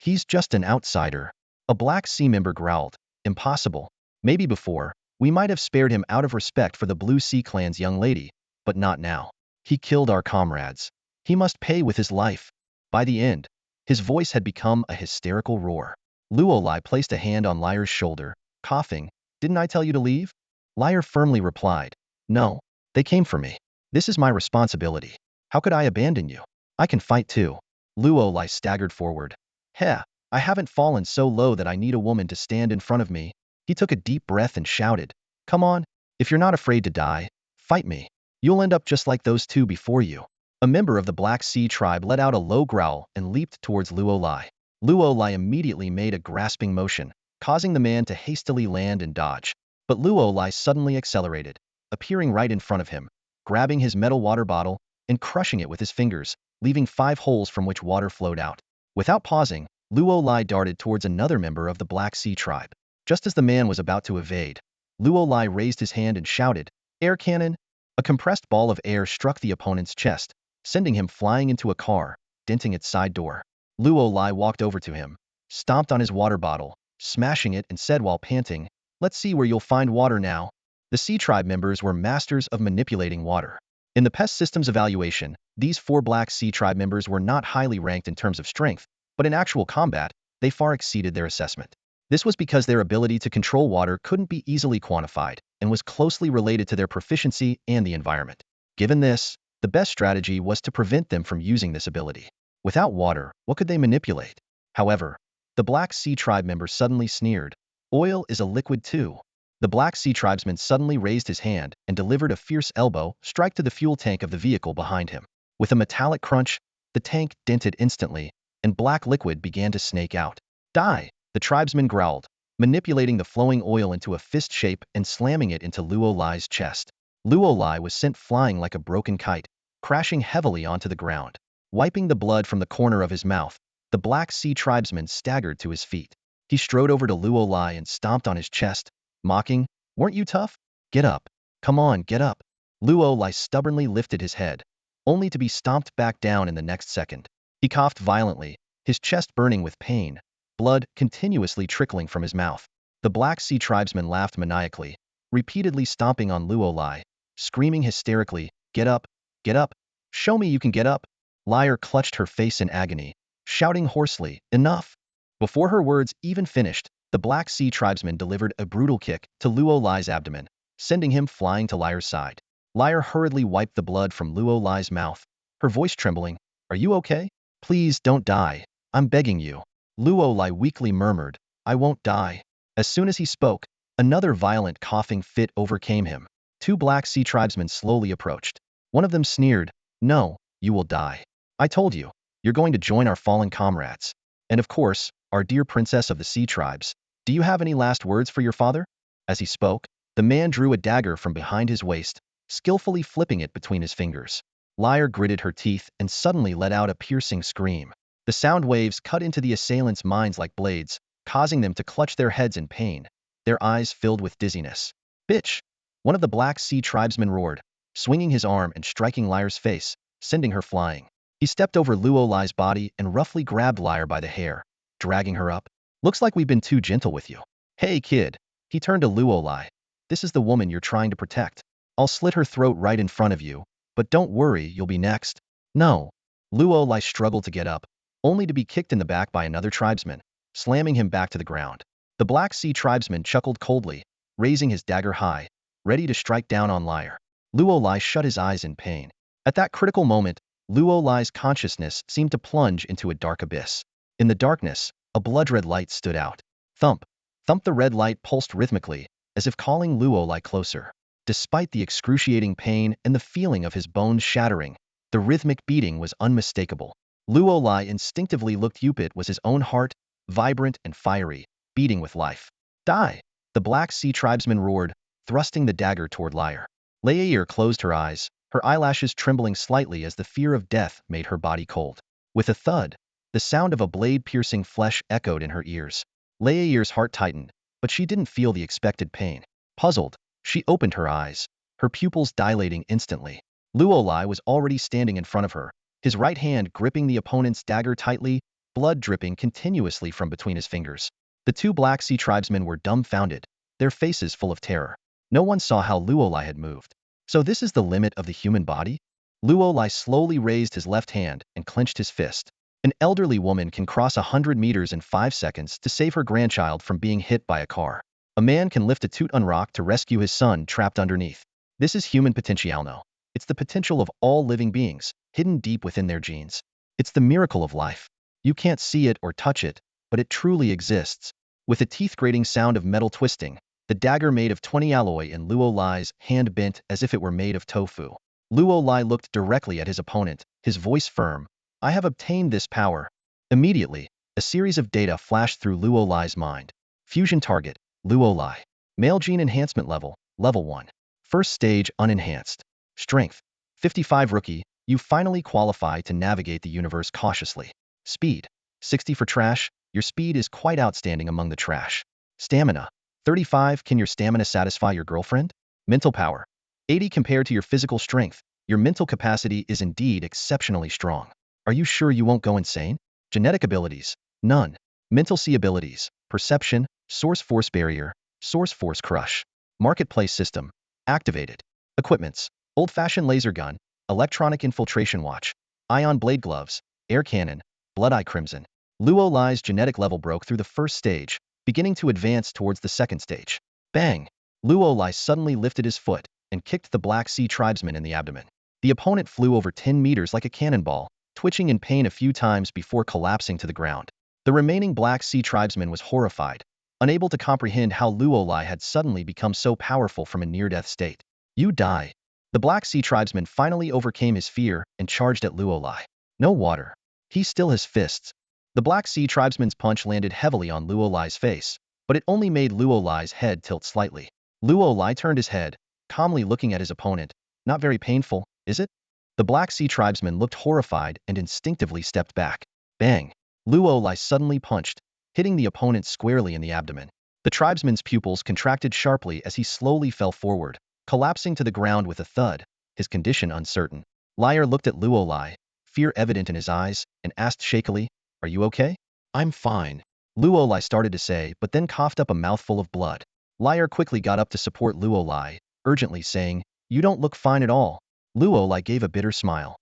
He's just an outsider. A Black Sea member growled. Impossible. Maybe before, we might have spared him out of respect for the Blue Sea clan's young lady, but not now. He killed our comrades. He must pay with his life. By the end, his voice had become a hysterical roar. Luolai placed a hand on Lyre's shoulder, coughing. Didn't I tell you to leave? Lyre firmly replied. No, they came for me. This is my responsibility. How could I abandon you? I can fight too. Luolai staggered forward. Heh, I haven't fallen so low that I need a woman to stand in front of me. He took a deep breath and shouted. Come on, if you're not afraid to die, fight me. You'll end up just like those two before you. A member of the Black Sea tribe let out a low growl and leaped towards Luolai. Luolai immediately made a grasping motion, causing the man to hastily land and dodge. But Luolai suddenly accelerated, appearing right in front of him, grabbing his metal water bottle and crushing it with his fingers, leaving 5 holes from which water flowed out. Without pausing, Luolai darted towards another member of the Black Sea tribe. Just as the man was about to evade, Luolai raised his hand and shouted, Air cannon! A compressed ball of air struck the opponent's chest, sending him flying into a car, denting its side door. Luolai walked over to him, stomped on his water bottle, smashing it, and said while panting, Let's see where you'll find water now. The Sea Tribe members were masters of manipulating water. In the pest systems evaluation, these 4 Black Sea Tribe members were not highly ranked in terms of strength, but in actual combat, they far exceeded their assessment. This was because their ability to control water couldn't be easily quantified and was closely related to their proficiency and the environment. Given this, the best strategy was to prevent them from using this ability. Without water, what could they manipulate? However, the Black Sea Tribe member suddenly sneered. Oil is a liquid too. The Black Sea Tribesman suddenly raised his hand and delivered a fierce elbow strike to the fuel tank of the vehicle behind him. With a metallic crunch, the tank dented instantly, and black liquid began to snake out. Die! The tribesman growled, manipulating the flowing oil into a fist shape and slamming it into Luolai's chest. Luolai was sent flying like a broken kite, crashing heavily onto the ground. Wiping the blood from the corner of his mouth, the Black Sea Tribesman staggered to his feet. He strode over to Luolai and stomped on his chest, mocking, Weren't you tough? Get up. Come on, get up. Luolai stubbornly lifted his head, only to be stomped back down in the next second. He coughed violently, his chest burning with pain, blood continuously trickling from his mouth. The Black Sea Tribesman laughed maniacally, repeatedly stomping on Luolai, screaming hysterically, Get up, get up, show me you can get up. Lyre clutched her face in agony, shouting hoarsely, Enough! Before her words even finished, the Black Sea Tribesman delivered a brutal kick to Luolai's abdomen, sending him flying to Lyre's side. Lyre hurriedly wiped the blood from Luolai's mouth, her voice trembling, Are you okay? Please don't die. I'm begging you. Luolai weakly murmured, I won't die. As soon as he spoke, another violent coughing fit overcame him. 2 Black Sea Tribesmen slowly approached. One of them sneered, No, you will die. I told you, you're going to join our fallen comrades. And of course, our dear princess of the Sea Tribes. Do you have any last words for your father? As he spoke, the man drew a dagger from behind his waist, skillfully flipping it between his fingers. Lyre gritted her teeth and suddenly let out a piercing scream. The sound waves cut into the assailants' minds like blades, causing them to clutch their heads in pain, their eyes filled with dizziness. Bitch! One of the Black Sea Tribesmen roared, swinging his arm and striking Lyre's face, sending her flying. He stepped over Luolai's body and roughly grabbed Lyre by the hair, dragging her up. Looks like we've been too gentle with you. Hey, kid. He turned to Luolai. This is the woman you're trying to protect. I'll slit her throat right in front of you, but don't worry, you'll be next. No. Luolai struggled to get up, only to be kicked in the back by another tribesman, slamming him back to the ground. The Black Sea Tribesman chuckled coldly, raising his dagger high, ready to strike down on Lyre. Luolai shut his eyes in pain. At that critical moment, Luolai's consciousness seemed to plunge into a dark abyss. In the darkness, a blood-red light stood out. Thump! Thump! The red light pulsed rhythmically, as if calling Luolai closer. Despite the excruciating pain and the feeling of his bones shattering, the rhythmic beating was unmistakable. Luolai instinctively looked up. It was his own heart, vibrant and fiery, beating with life. Die! The Black Sea Tribesman roared, thrusting the dagger toward Lyre. Laeir closed her eyes, her eyelashes trembling slightly as the fear of death made her body cold. With a thud, the sound of a blade piercing flesh echoed in her ears. Laeir's heart tightened, but she didn't feel the expected pain. Puzzled, she opened her eyes, her pupils dilating instantly. Luolai was already standing in front of her, his right hand gripping the opponent's dagger tightly, blood dripping continuously from between his fingers. The two Black Sea tribesmen were dumbfounded, their faces full of terror. No one saw how Luolai had moved. So this is the limit of the human body? Luolai slowly raised his left hand and clenched his fist. An elderly woman can cross 100 meters in 5 seconds to save her grandchild from being hit by a car. A man can lift a Teuton rock to rescue his son trapped underneath. This is human potential now. It's the potential of all living beings, hidden deep within their genes. It's the miracle of life. You can't see it or touch it, but it truly exists. With a teeth-grating sound of metal twisting, the dagger made of 20 alloy in Luolai's hand bent as if it were made of tofu. Luolai looked directly at his opponent, his voice firm. I have obtained this power. Immediately, a series of data flashed through Luolai's mind. Fusion target, Luolai. Male gene enhancement level, level 1. First stage unenhanced. Strength, 55 rookie, you finally qualify to navigate the universe cautiously. Speed, 60 for trash, your speed is quite outstanding among the trash. Stamina, 35, can your stamina satisfy your girlfriend? Mental power, 80 compared to your physical strength, your mental capacity is indeed exceptionally strong. Are you sure you won't go insane? Genetic abilities, none. Mental C abilities, perception, source force barrier, source force crush. Marketplace system, activated. Equipments, old-fashioned laser gun, electronic infiltration watch, ion blade gloves, air cannon, blood-eye crimson. Luolai's genetic level broke through the first stage, beginning to advance towards the second stage. Bang! Luolai suddenly lifted his foot and kicked the Black Sea tribesman in the abdomen. The opponent flew over 10 meters like a cannonball, twitching in pain a few times before collapsing to the ground. The remaining Black Sea tribesman was horrified, unable to comprehend how Luolai had suddenly become so powerful from a near-death state. You die. The Black Sea tribesman finally overcame his fear and charged at Luolai. No water. He still has fists. The Black Sea tribesman's punch landed heavily on Luolai's face, but it only made Luolai's head tilt slightly. Luolai turned his head, calmly looking at his opponent. Not very painful, is it? The Black Sea tribesman looked horrified and instinctively stepped back. Bang! Luolai suddenly punched, hitting the opponent squarely in the abdomen. The tribesman's pupils contracted sharply as he slowly fell forward, collapsing to the ground with a thud, his condition uncertain. Liar looked at Luolai, fear evident in his eyes, and asked shakily, Are you okay? I'm fine. Luolai started to say, but then coughed up a mouthful of blood. Liar quickly got up to support Luolai, urgently saying, You don't look fine at all. Luolai gave a bitter smile.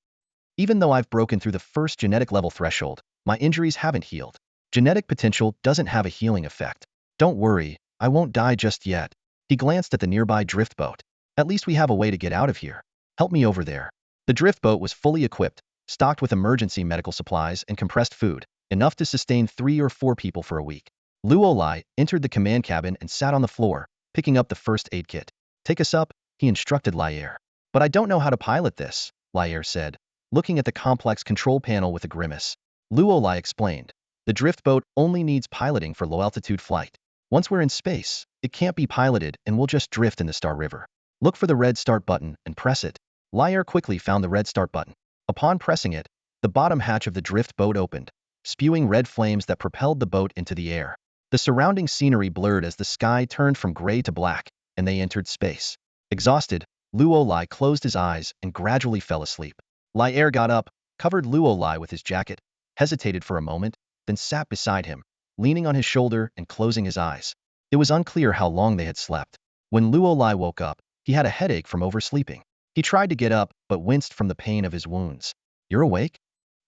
Even though I've broken through the first genetic level threshold, my injuries haven't healed. Genetic potential doesn't have a healing effect. Don't worry, I won't die just yet. He glanced at the nearby drift boat. At least we have a way to get out of here. Help me over there. The drift boat was fully equipped, stocked with emergency medical supplies and compressed food, enough to sustain 3 or 4 people for a week. Luolai entered the command cabin and sat on the floor, picking up the first aid kit. Take us up, he instructed Lier. But I don't know how to pilot this, Lier said, looking at the complex control panel with a grimace. Luolai explained. The drift boat only needs piloting for low-altitude flight. Once we're in space, it can't be piloted and we'll just drift in the Star River. Look for the red start button and press it. Lier quickly found the red start button. Upon pressing it, the bottom hatch of the drift boat opened, spewing red flames that propelled the boat into the air. The surrounding scenery blurred as the sky turned from gray to black, and they entered space. Exhausted, Luolai closed his eyes and gradually fell asleep. Lier got up, covered Luolai with his jacket, hesitated for a moment, then sat beside him, leaning on his shoulder and closing his eyes. It was unclear how long they had slept. When Luolai woke up, he had a headache from oversleeping. He tried to get up, but winced from the pain of his wounds. You're awake?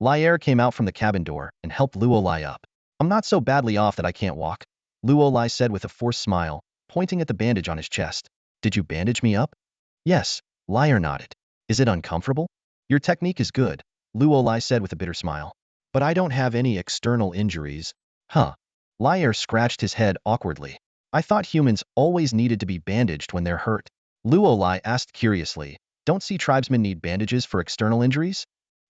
Lier came out from the cabin door and helped Luolai up. I'm not so badly off that I can't walk, Luolai said with a forced smile, pointing at the bandage on his chest. Did you bandage me up? Yes, Lier nodded. Is it uncomfortable? Your technique is good, Luolai said with a bitter smile. But I don't have any external injuries. Huh. Lier scratched his head awkwardly. I thought humans always needed to be bandaged when they're hurt. Luolai asked curiously, Don't sea tribesmen need bandages for external injuries?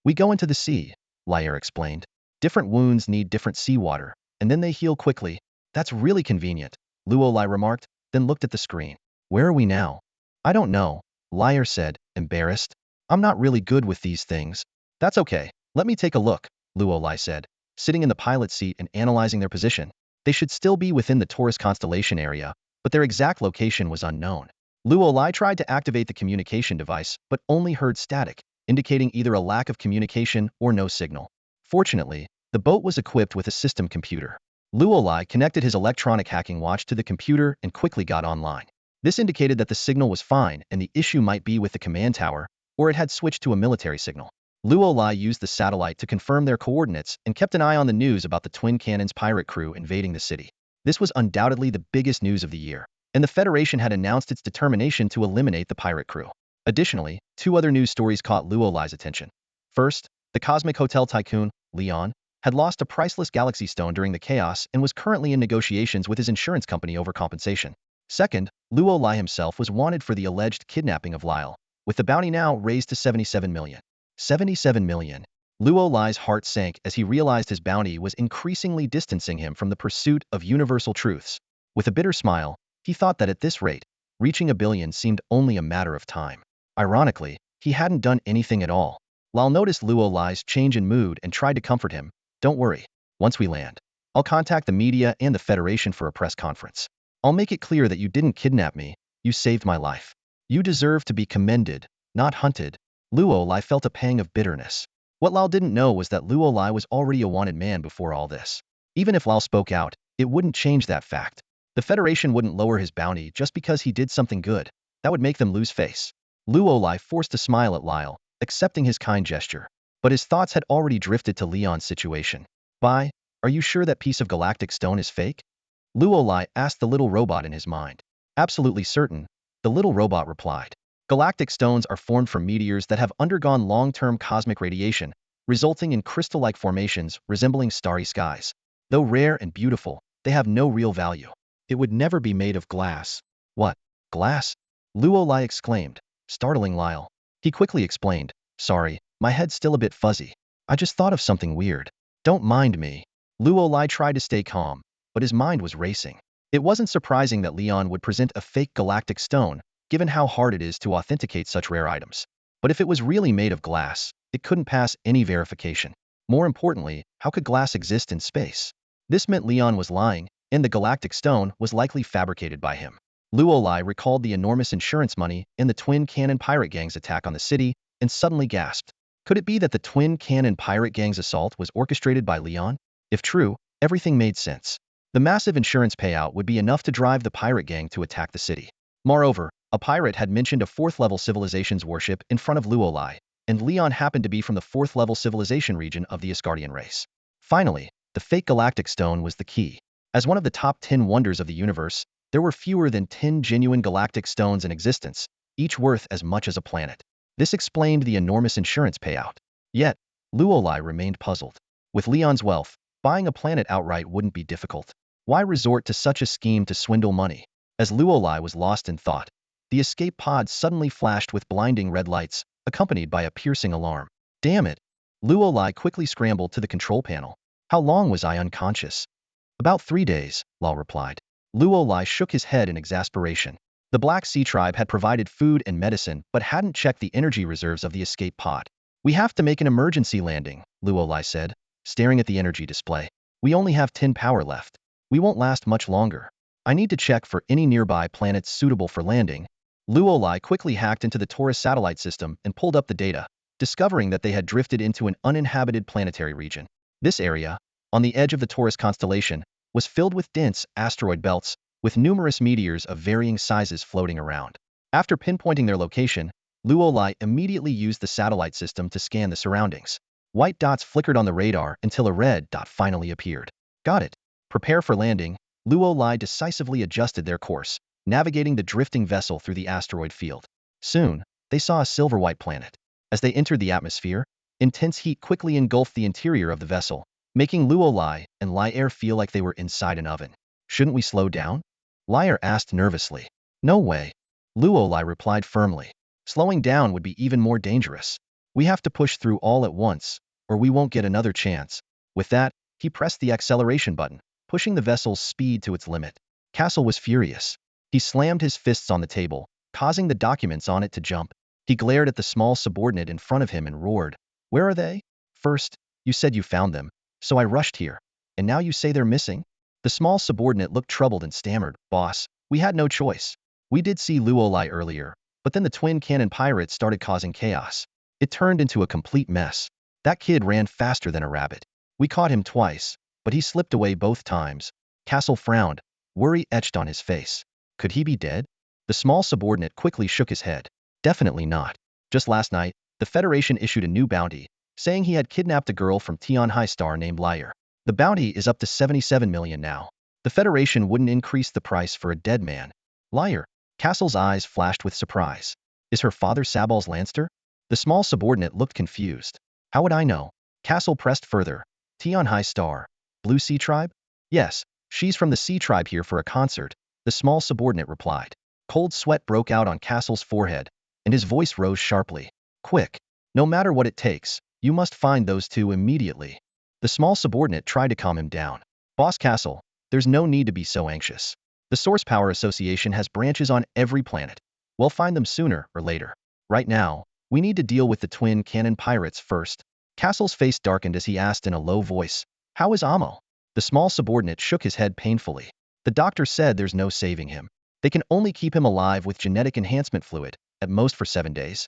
We go into the sea, Lier explained. Different wounds need different seawater, and then they heal quickly. That's really convenient, Luolai remarked, then looked at the screen. Where are we now? I don't know, Lier said, embarrassed. I'm not really good with these things. That's okay, let me take a look, Luolai said, sitting in the pilot seat and analyzing their position. They should still be within the Taurus constellation area, but their exact location was unknown. Luo Lai tried to activate the communication device, but only heard static, indicating either a lack of communication or no signal. Fortunately, the boat was equipped with a system computer. Luo Lai connected his electronic hacking watch to the computer and quickly got online. This indicated that the signal was fine and the issue might be with the command tower, or it had switched to a military signal. Luo Lai used the satellite to confirm their coordinates and kept an eye on the news about the Twin Cannons pirate crew invading the city. This was undoubtedly the biggest news of the year, and the Federation had announced its determination to eliminate the pirate crew. Additionally, two other news stories caught Luo Lai's attention. First, the cosmic hotel tycoon, Leon, had lost a priceless galaxy stone during the chaos and was currently in negotiations with his insurance company over compensation. Second, Luo Lai himself was wanted for the alleged kidnapping of Lyle, with the bounty now raised to 77 million. 77 million. Luo Lai's heart sank as he realized his bounty was increasingly distancing him from the pursuit of universal truths. With a bitter smile, he thought that at this rate, reaching a billion seemed only a matter of time. Ironically, he hadn't done anything at all. Lyle noticed Luo Lai's change in mood and tried to comfort him. Don't worry. Once we land, I'll contact the media and the Federation for a press conference. I'll make it clear that you didn't kidnap me, you saved my life. You deserve to be commended, not hunted. Luo Lai felt a pang of bitterness. What Lal didn't know was that Luo Lai was already a wanted man before all this. Even if Lal spoke out, it wouldn't change that fact. The Federation wouldn't lower his bounty just because he did something good. That would make them lose face. Luo Lai forced a smile at Lyle, accepting his kind gesture. But his thoughts had already drifted to Leon's situation. Are you sure that piece of galactic stone is fake? Luo Lai asked the little robot in his mind. Absolutely certain, the little robot replied. Galactic stones are formed from meteors that have undergone long-term cosmic radiation, resulting in crystal-like formations resembling starry skies. Though rare and beautiful, they have no real value. It would never be made of glass. What? Glass? Luo Lai exclaimed, startling Lyle. He quickly explained, sorry, my head's still a bit fuzzy. I just thought of something weird. Don't mind me. Luo Lai tried to stay calm, but his mind was racing. It wasn't surprising that Leon would present a fake galactic stone, given how hard it is to authenticate such rare items. But if it was really made of glass, it couldn't pass any verification. More importantly, how could glass exist in space? This meant Leon was lying, and the galactic stone was likely fabricated by him. Luo Lai recalled the enormous insurance money in the Twin Cannon pirate gang's attack on the city, and suddenly gasped. Could it be that the Twin Cannon pirate gang's assault was orchestrated by Leon? If true, everything made sense. The massive insurance payout would be enough to drive the pirate gang to attack the city. Moreover, a pirate had mentioned a fourth-level civilization's worship in front of Luo Lai, and Leon happened to be from the fourth-level civilization region of the Asgardian race. Finally, the fake galactic stone was the key. As one of the top 10 wonders of the universe, there were fewer than 10 genuine galactic stones in existence, each worth as much as a planet. This explained the enormous insurance payout. Yet, Luo Lai remained puzzled. With Leon's wealth, buying a planet outright wouldn't be difficult. Why resort to such a scheme to swindle money? As Luo Lai was lost in thought, the escape pod suddenly flashed with blinding red lights, accompanied by a piercing alarm. Damn it! Luo Lai quickly scrambled to the control panel. How long was I unconscious? About 3 days, Lal replied. Luo Lai shook his head in exasperation. The Black Sea tribe had provided food and medicine but hadn't checked the energy reserves of the escape pod. We have to make an emergency landing, Luo Lai said, staring at the energy display. We only have 10 power left. We won't last much longer. I need to check for any nearby planets suitable for landing. Luo Lai quickly hacked into the Taurus satellite system and pulled up the data, discovering that they had drifted into an uninhabited planetary region. This area, on the edge of the Taurus constellation, was filled with dense asteroid belts, with numerous meteors of varying sizes floating around. After pinpointing their location, Luo Lai immediately used the satellite system to scan the surroundings. White dots flickered on the radar until a red dot finally appeared. Got it. Prepare for landing. Luo Lai decisively adjusted their course, navigating the drifting vessel through the asteroid field. Soon, they saw a silver-white planet. As they entered the atmosphere, intense heat quickly engulfed the interior of the vessel, making Luo Lai and Lai Er feel like they were inside an oven. Shouldn't we slow down? Lai Er asked nervously. No way. Luo Lai replied firmly. Slowing down would be even more dangerous. We have to push through all at once, or we won't get another chance. With that, he pressed the acceleration button, pushing the vessel's speed to its limit. Castle was furious. He slammed his fists on the table, causing the documents on it to jump. He glared at the small subordinate in front of him and roared. Where are they? First, you said you found them, so I rushed here. And now you say they're missing? The small subordinate looked troubled and stammered. Boss, we had no choice. We did see Luolai earlier, but then the twin cannon pirates started causing chaos. It turned into a complete mess. That kid ran faster than a rabbit. We caught him twice, but he slipped away both times. Castle frowned, worry etched on his face. Could he be dead? The small subordinate quickly shook his head. Definitely not. Just last night, the Federation issued a new bounty, saying he had kidnapped a girl from Tion High Star named Lyre. The bounty is up to 77 million now. The Federation wouldn't increase the price for a dead man. Lyre. Castle's eyes flashed with surprise. Is her father Sabal's Lancer? The small subordinate looked confused. How would I know? Castle pressed further. Tion High Star. Blue Sea Tribe? Yes, she's from the Sea Tribe here for a concert, the small subordinate replied. Cold sweat broke out on Castle's forehead, and his voice rose sharply. Quick. No matter what it takes, you must find those two immediately. The small subordinate tried to calm him down. Boss Castle, there's no need to be so anxious. The Source Power Association has branches on every planet. We'll find them sooner or later. Right now, we need to deal with the twin cannon pirates first. Castle's face darkened as he asked in a low voice, how is Amo? The small subordinate shook his head painfully. The doctor said there's no saving him. They can only keep him alive with genetic enhancement fluid, at most for 7 days.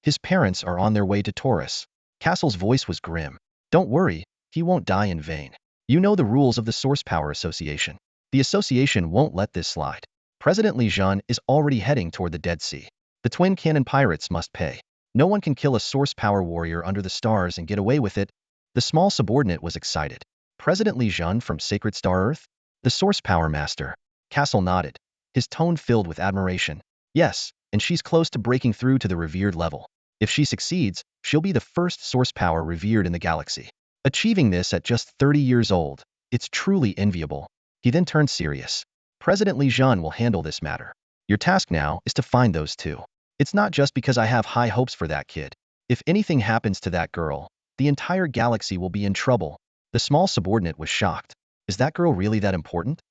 His parents are on their way to Taurus. Castle's voice was grim. Don't worry, he won't die in vain. You know the rules of the Source Power Association. The association won't let this slide. President Li Jun is already heading toward the Dead Sea. The twin cannon pirates must pay. No one can kill a source power warrior under the stars and get away with it. The small subordinate was excited. President Li Jun from Sacred Star Earth? The Source Power Master. Castle nodded, his tone filled with admiration. Yes, and she's close to breaking through to the revered level. If she succeeds, she'll be the first source power revered in the galaxy. Achieving this at just 30 years old, it's truly enviable. He then turned serious. President Li Jun will handle this matter. Your task now is to find those two. It's not just because I have high hopes for that kid. If anything happens to that girl, the entire galaxy will be in trouble. The small subordinate was shocked. Is that girl really that important?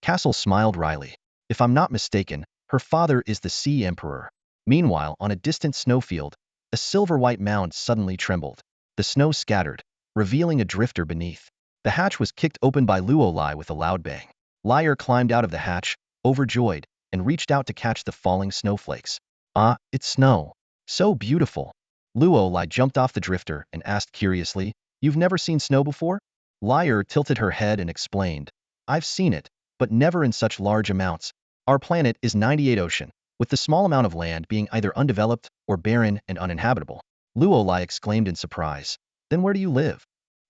Castle smiled wryly. If I'm not mistaken, her father is the Sea Emperor. Meanwhile, on a distant snowfield, a silver-white mound suddenly trembled. The snow scattered, revealing a drifter beneath. The hatch was kicked open by Luolai with a loud bang. Lyre climbed out of the hatch, overjoyed, and reached out to catch the falling snowflakes. Ah, it's snow. So beautiful. Luolai jumped off the drifter and asked curiously, You've never seen snow before? Lyre tilted her head and explained, I've seen it, but never in such large amounts. Our planet is 98 ocean, with the small amount of land being either undeveloped or barren and uninhabitable. Luolai exclaimed in surprise. Then where do you live?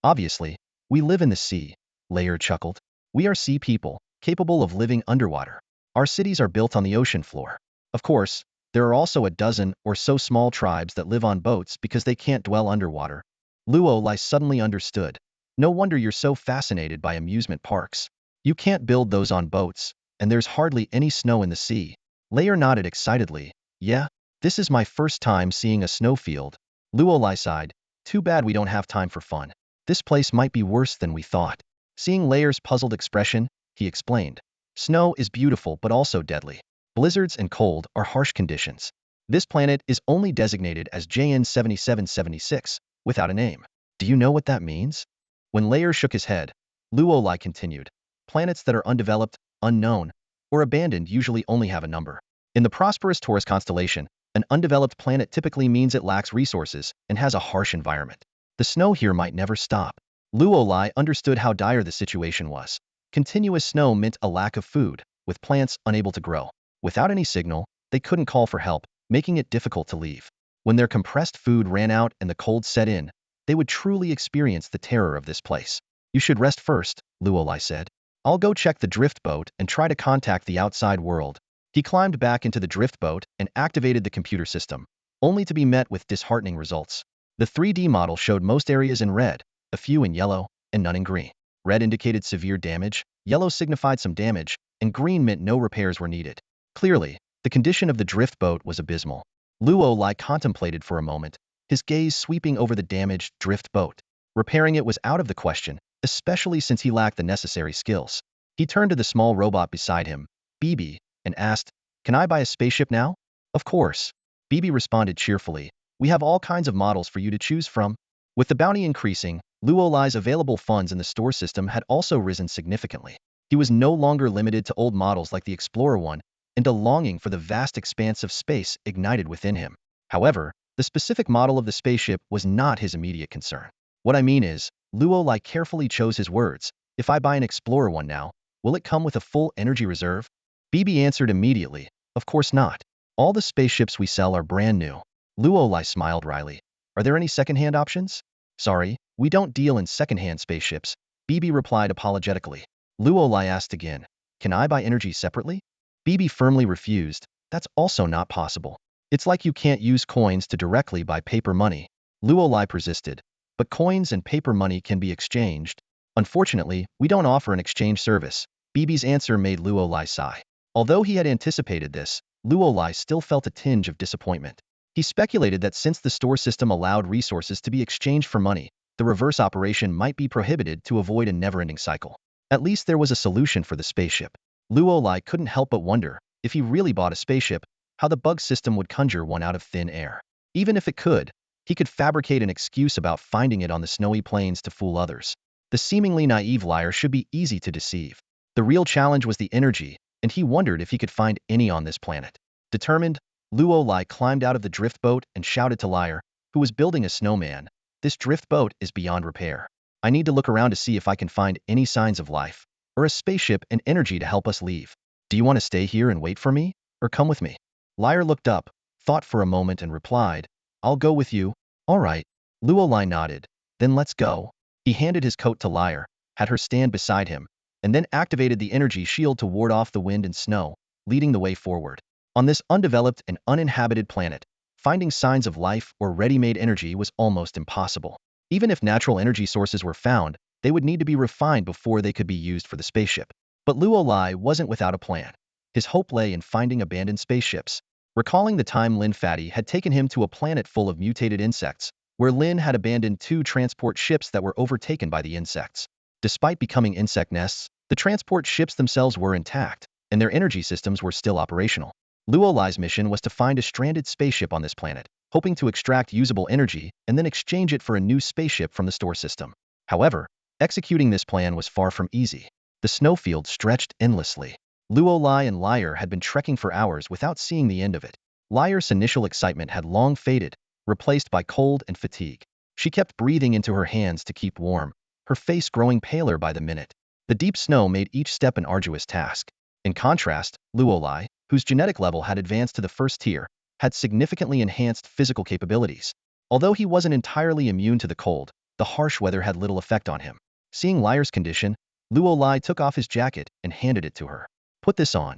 Obviously, we live in the sea, Lyre chuckled. We are sea people, capable of living underwater. Our cities are built on the ocean floor. Of course, there are also a dozen or so small tribes that live on boats because they can't dwell underwater. Luolai suddenly understood. No wonder you're so fascinated by amusement parks. You can't build those on boats, and there's hardly any snow in the sea. Lyre nodded excitedly. Yeah, this is my first time seeing a snowfield. Luolai sighed. Too bad we don't have time for fun. This place might be worse than we thought. Seeing Lyre's puzzled expression, he explained. Snow is beautiful but also deadly. Blizzards and cold are harsh conditions. This planet is only designated as JN 7776, without a name. Do you know what that means? When Lyre shook his head, Luolai continued. Planets that are undeveloped, unknown, or abandoned usually only have a number. In the prosperous Taurus constellation, an undeveloped planet typically means it lacks resources and has a harsh environment. The snow here might never stop. Luolai understood how dire the situation was. Continuous snow meant a lack of food, with plants unable to grow. Without any signal, they couldn't call for help, making it difficult to leave. When their compressed food ran out and the cold set in, they would truly experience the terror of this place. You should rest first, Luolai said. I'll go check the drift boat and try to contact the outside world. He climbed back into the drift boat and activated the computer system, only to be met with disheartening results. The 3D model showed most areas in red, a few in yellow, and none in green. Red indicated severe damage, yellow signified some damage, and green meant no repairs were needed. Clearly, the condition of the drift boat was abysmal. Luolai contemplated for a moment, his gaze sweeping over the damaged drift boat. Repairing it was out of the question, especially since he lacked the necessary skills. He turned to the small robot beside him, BB, and asked, Can I buy a spaceship now? Of course. BB responded cheerfully. We have all kinds of models for you to choose from. With the bounty increasing, Luolai's available funds in the store system had also risen significantly. He was no longer limited to old models like the Explorer one. and a longing for the vast expanse of space ignited within him. However, the specific model of the spaceship was not his immediate concern. What I mean is, Luo carefully chose his words. If I buy an Explorer one now, will it come with a full energy reserve? BB answered immediately, of course not. All the spaceships we sell are brand new. Luo smiled wryly. Are there any second-hand options? Sorry, we don't deal in second-hand spaceships, BB replied apologetically. Luo asked again, can I buy energy separately? BB firmly refused. That's also not possible. It's like you can't use coins to directly buy paper money. Luo persisted. But coins and paper money can be exchanged. Unfortunately, we don't offer an exchange service. BB's answer made Luo sigh. Although he had anticipated this, Luo still felt a tinge of disappointment. He speculated that since the store system allowed resources to be exchanged for money, the reverse operation might be prohibited to avoid a never-ending cycle. At least there was a solution for the spaceship. Luo couldn't help but wonder, if he really bought a spaceship, how the bug system would conjure one out of thin air. Even if it could, he could fabricate an excuse about finding it on the snowy plains to fool others. The seemingly naive liar should be easy to deceive. The real challenge was the energy, and he wondered if he could find any on this planet. Determined, Luo climbed out of the drift boat and shouted to Liar, who was building a snowman, this drift boat is beyond repair. I need to look around to see if I can find any signs of life, or a spaceship and energy to help us leave. Do you want to stay here and wait for me, or come with me? Liar looked up, thought for a moment and replied, I'll go with you. All right. Luo nodded. Then let's go. He handed his coat to Liar, had her stand beside him, and then activated the energy shield to ward off the wind and snow, leading the way forward. On this undeveloped and uninhabited planet, finding signs of life or ready-made energy was almost impossible. Even if natural energy sources were found, they would need to be refined before they could be used for the spaceship. But Luo wasn't without a plan. His hope lay in finding abandoned spaceships. Recalling the time Lin Fatty had taken him to a planet full of mutated insects, where Lin had abandoned 2 transport ships that were overtaken by the insects. Despite becoming insect nests, the transport ships themselves were intact, and their energy systems were still operational. Luo's mission was to find a stranded spaceship on this planet, hoping to extract usable energy and then exchange it for a new spaceship from the store system. However, executing this plan was far from easy. The snowfield stretched endlessly. Luo and Liar had been trekking for hours without seeing the end of it. Liar's initial excitement had long faded, replaced by cold and fatigue. She kept breathing into her hands to keep warm, her face growing paler by the minute. The deep snow made each step an arduous task. In contrast, Luo, whose genetic level had advanced to the first tier, had significantly enhanced physical capabilities. Although he wasn't entirely immune to the cold, the harsh weather had little effect on him. Seeing Liar's condition, Luo took off his jacket and handed it to her. Put this on.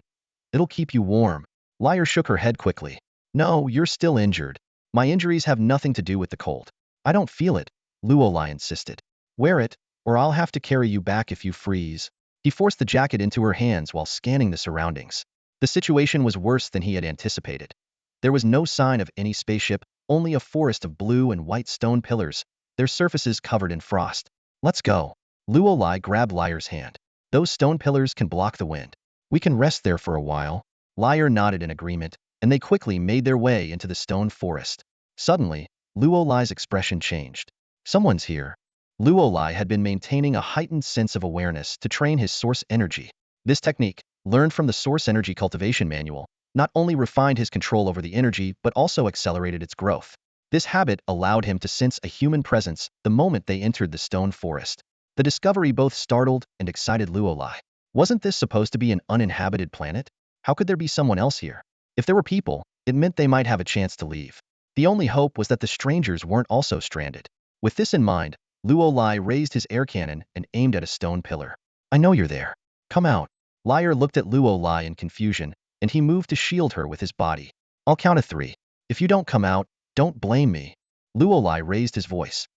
It'll keep you warm. Liar shook her head quickly. No, you're still injured. My injuries have nothing to do with the cold. I don't feel it, Luo insisted. Wear it, or I'll have to carry you back if you freeze. He forced the jacket into her hands while scanning the surroundings. The situation was worse than he had anticipated. There was no sign of any spaceship, only a forest of blue and white stone pillars, their surfaces covered in frost. Let's go. Luo grabbed Liar's hand. Those stone pillars can block the wind. We can rest there for a while. Liar nodded in agreement, and they quickly made their way into the stone forest. Suddenly, Luo's expression changed. Someone's here. Luo had been maintaining a heightened sense of awareness to train his source energy. This technique, learned from the Source Energy Cultivation Manual, not only refined his control over the energy but also accelerated its growth. This habit allowed him to sense a human presence the moment they entered the stone forest. The discovery both startled and excited Luo. Wasn't this supposed to be an uninhabited planet? How could there be someone else here? If there were people, it meant they might have a chance to leave. The only hope was that the strangers weren't also stranded. With this in mind, Luo raised his air cannon and aimed at a stone pillar. I know you're there. Come out. Liar looked at Luo in confusion, and he moved to shield her with his body. I'll count to 3. If you don't come out, don't blame me. Luo raised his voice.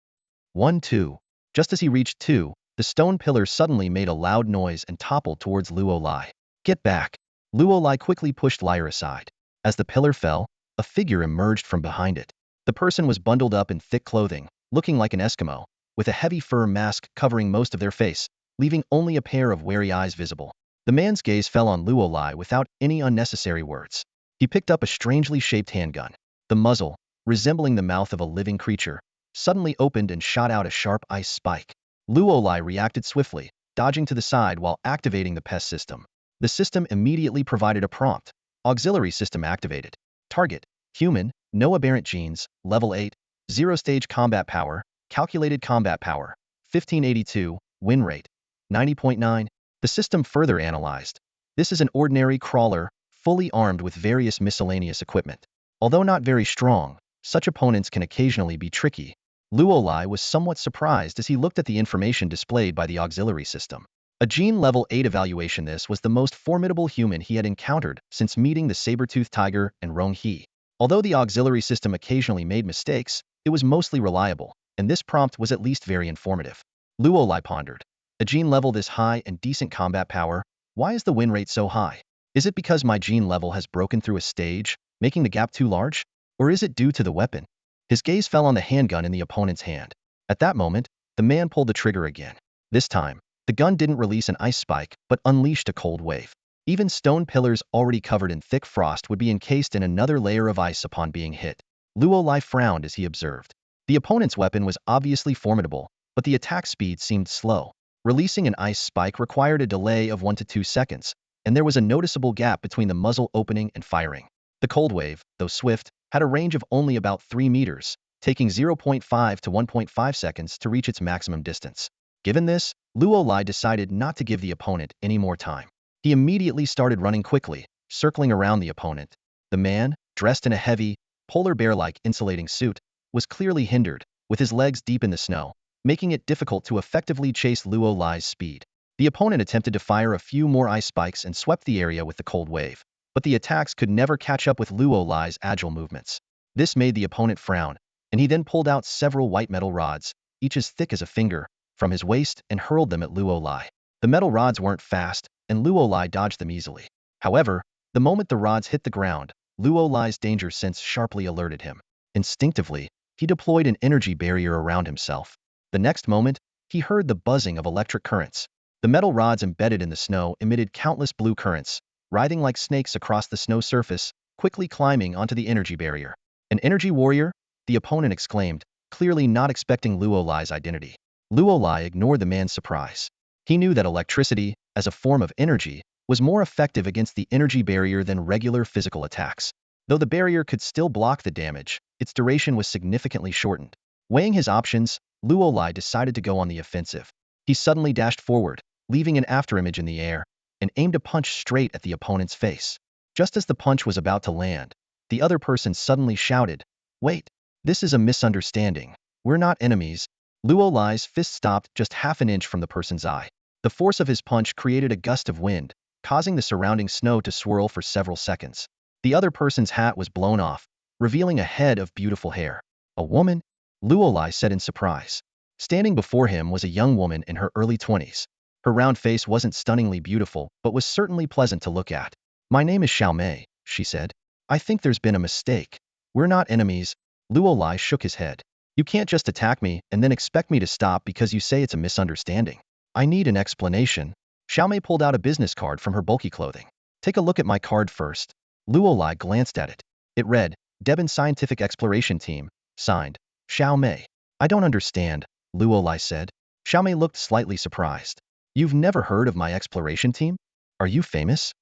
1, 2. Just as he reached 2, the stone pillar suddenly made a loud noise and toppled towards Luo. Get back. Luo quickly pushed Liar aside. As the pillar fell, a figure emerged from behind it. The person was bundled up in thick clothing, looking like an Eskimo, with a heavy fur mask covering most of their face, leaving only a pair of wary eyes visible. The man's gaze fell on Luo without any unnecessary words. He picked up a strangely shaped handgun. The muzzle, resembling the mouth of a living creature, suddenly opened and shot out a sharp ice spike. Luo reacted swiftly, dodging to the side while activating the pest system. The system immediately provided a prompt. Auxiliary system activated. Target: human, no aberrant genes, level 8, 0-stage combat power, calculated combat power, 1582, win rate, 90.9. The system further analyzed. This is an ordinary crawler, fully armed with various miscellaneous equipment. Although not very strong, such opponents can occasionally be tricky. Luolai was somewhat surprised as he looked at the information displayed by the auxiliary system. A gene level 8 evaluation. This was the most formidable human he had encountered since meeting the saber-toothed tiger and Rong-He. Although the auxiliary system occasionally made mistakes, it was mostly reliable, and this prompt was at least very informative. Luolai pondered. A gene level this high and decent combat power, why is the win rate so high? Is it because my gene level has broken through a stage, making the gap too large? Or is it due to the weapon? His gaze fell on the handgun in the opponent's hand. At that moment, the man pulled the trigger again. This time, the gun didn't release an ice spike, but unleashed a cold wave. Even stone pillars already covered in thick frost would be encased in another layer of ice upon being hit. Luolai frowned as he observed. The opponent's weapon was obviously formidable, but the attack speed seemed slow. Releasing an ice spike required a delay of 1 to 2 seconds, and there was a noticeable gap between the muzzle opening and firing. The cold wave, though swift, had a range of only about 3 meters, taking 0.5 to 1.5 seconds to reach its maximum distance. Given this, Luolai decided not to give the opponent any more time. He immediately started running quickly, circling around the opponent. The man, dressed in a heavy, polar bear-like insulating suit, was clearly hindered, with his legs deep in the snow, making it difficult to effectively chase Luolai's speed. The opponent attempted to fire a few more ice spikes and swept the area with the cold wave, but the attacks could never catch up with Luolai's agile movements. This made the opponent frown, and he then pulled out several white metal rods, each as thick as a finger, from his waist and hurled them at Luolai. The metal rods weren't fast, and Luolai dodged them easily. However, the moment the rods hit the ground, Luolai's danger sense sharply alerted him. Instinctively, he deployed an energy barrier around himself. The next moment, he heard the buzzing of electric currents. The metal rods embedded in the snow emitted countless blue currents, writhing like snakes across the snow surface, quickly climbing onto the energy barrier. An energy warrior? The opponent exclaimed, clearly not expecting Luolai's identity. Luolai ignored the man's surprise. He knew that electricity, as a form of energy, was more effective against the energy barrier than regular physical attacks. Though the barrier could still block the damage, its duration was significantly shortened. Weighing his options, Luolai decided to go on the offensive. He suddenly dashed forward, leaving an afterimage in the air, and aimed a punch straight at the opponent's face. Just as the punch was about to land, the other person suddenly shouted, "Wait, this is a misunderstanding. We're not enemies." Luolai's fist stopped just half an inch from the person's eye. The force of his punch created a gust of wind, causing the surrounding snow to swirl for several seconds. The other person's hat was blown off, revealing a head of beautiful hair. "A woman?" Luolai said in surprise. Standing before him was a young woman in her early 20s. Her round face wasn't stunningly beautiful, but was certainly pleasant to look at. "My name is Xiaomei," she said. "I think there's been a mistake. We're not enemies." Luolai shook his head. "You can't just attack me and then expect me to stop because you say it's a misunderstanding. I need an explanation." Xiaomei pulled out a business card from her bulky clothing. "Take a look at my card first." Luolai glanced at it. It read, Debon Scientific Exploration Team, signed, Xiaomei. "I don't understand," Luolai said. Xiaomei looked slightly surprised. "You've never heard of my exploration team? Are you famous?"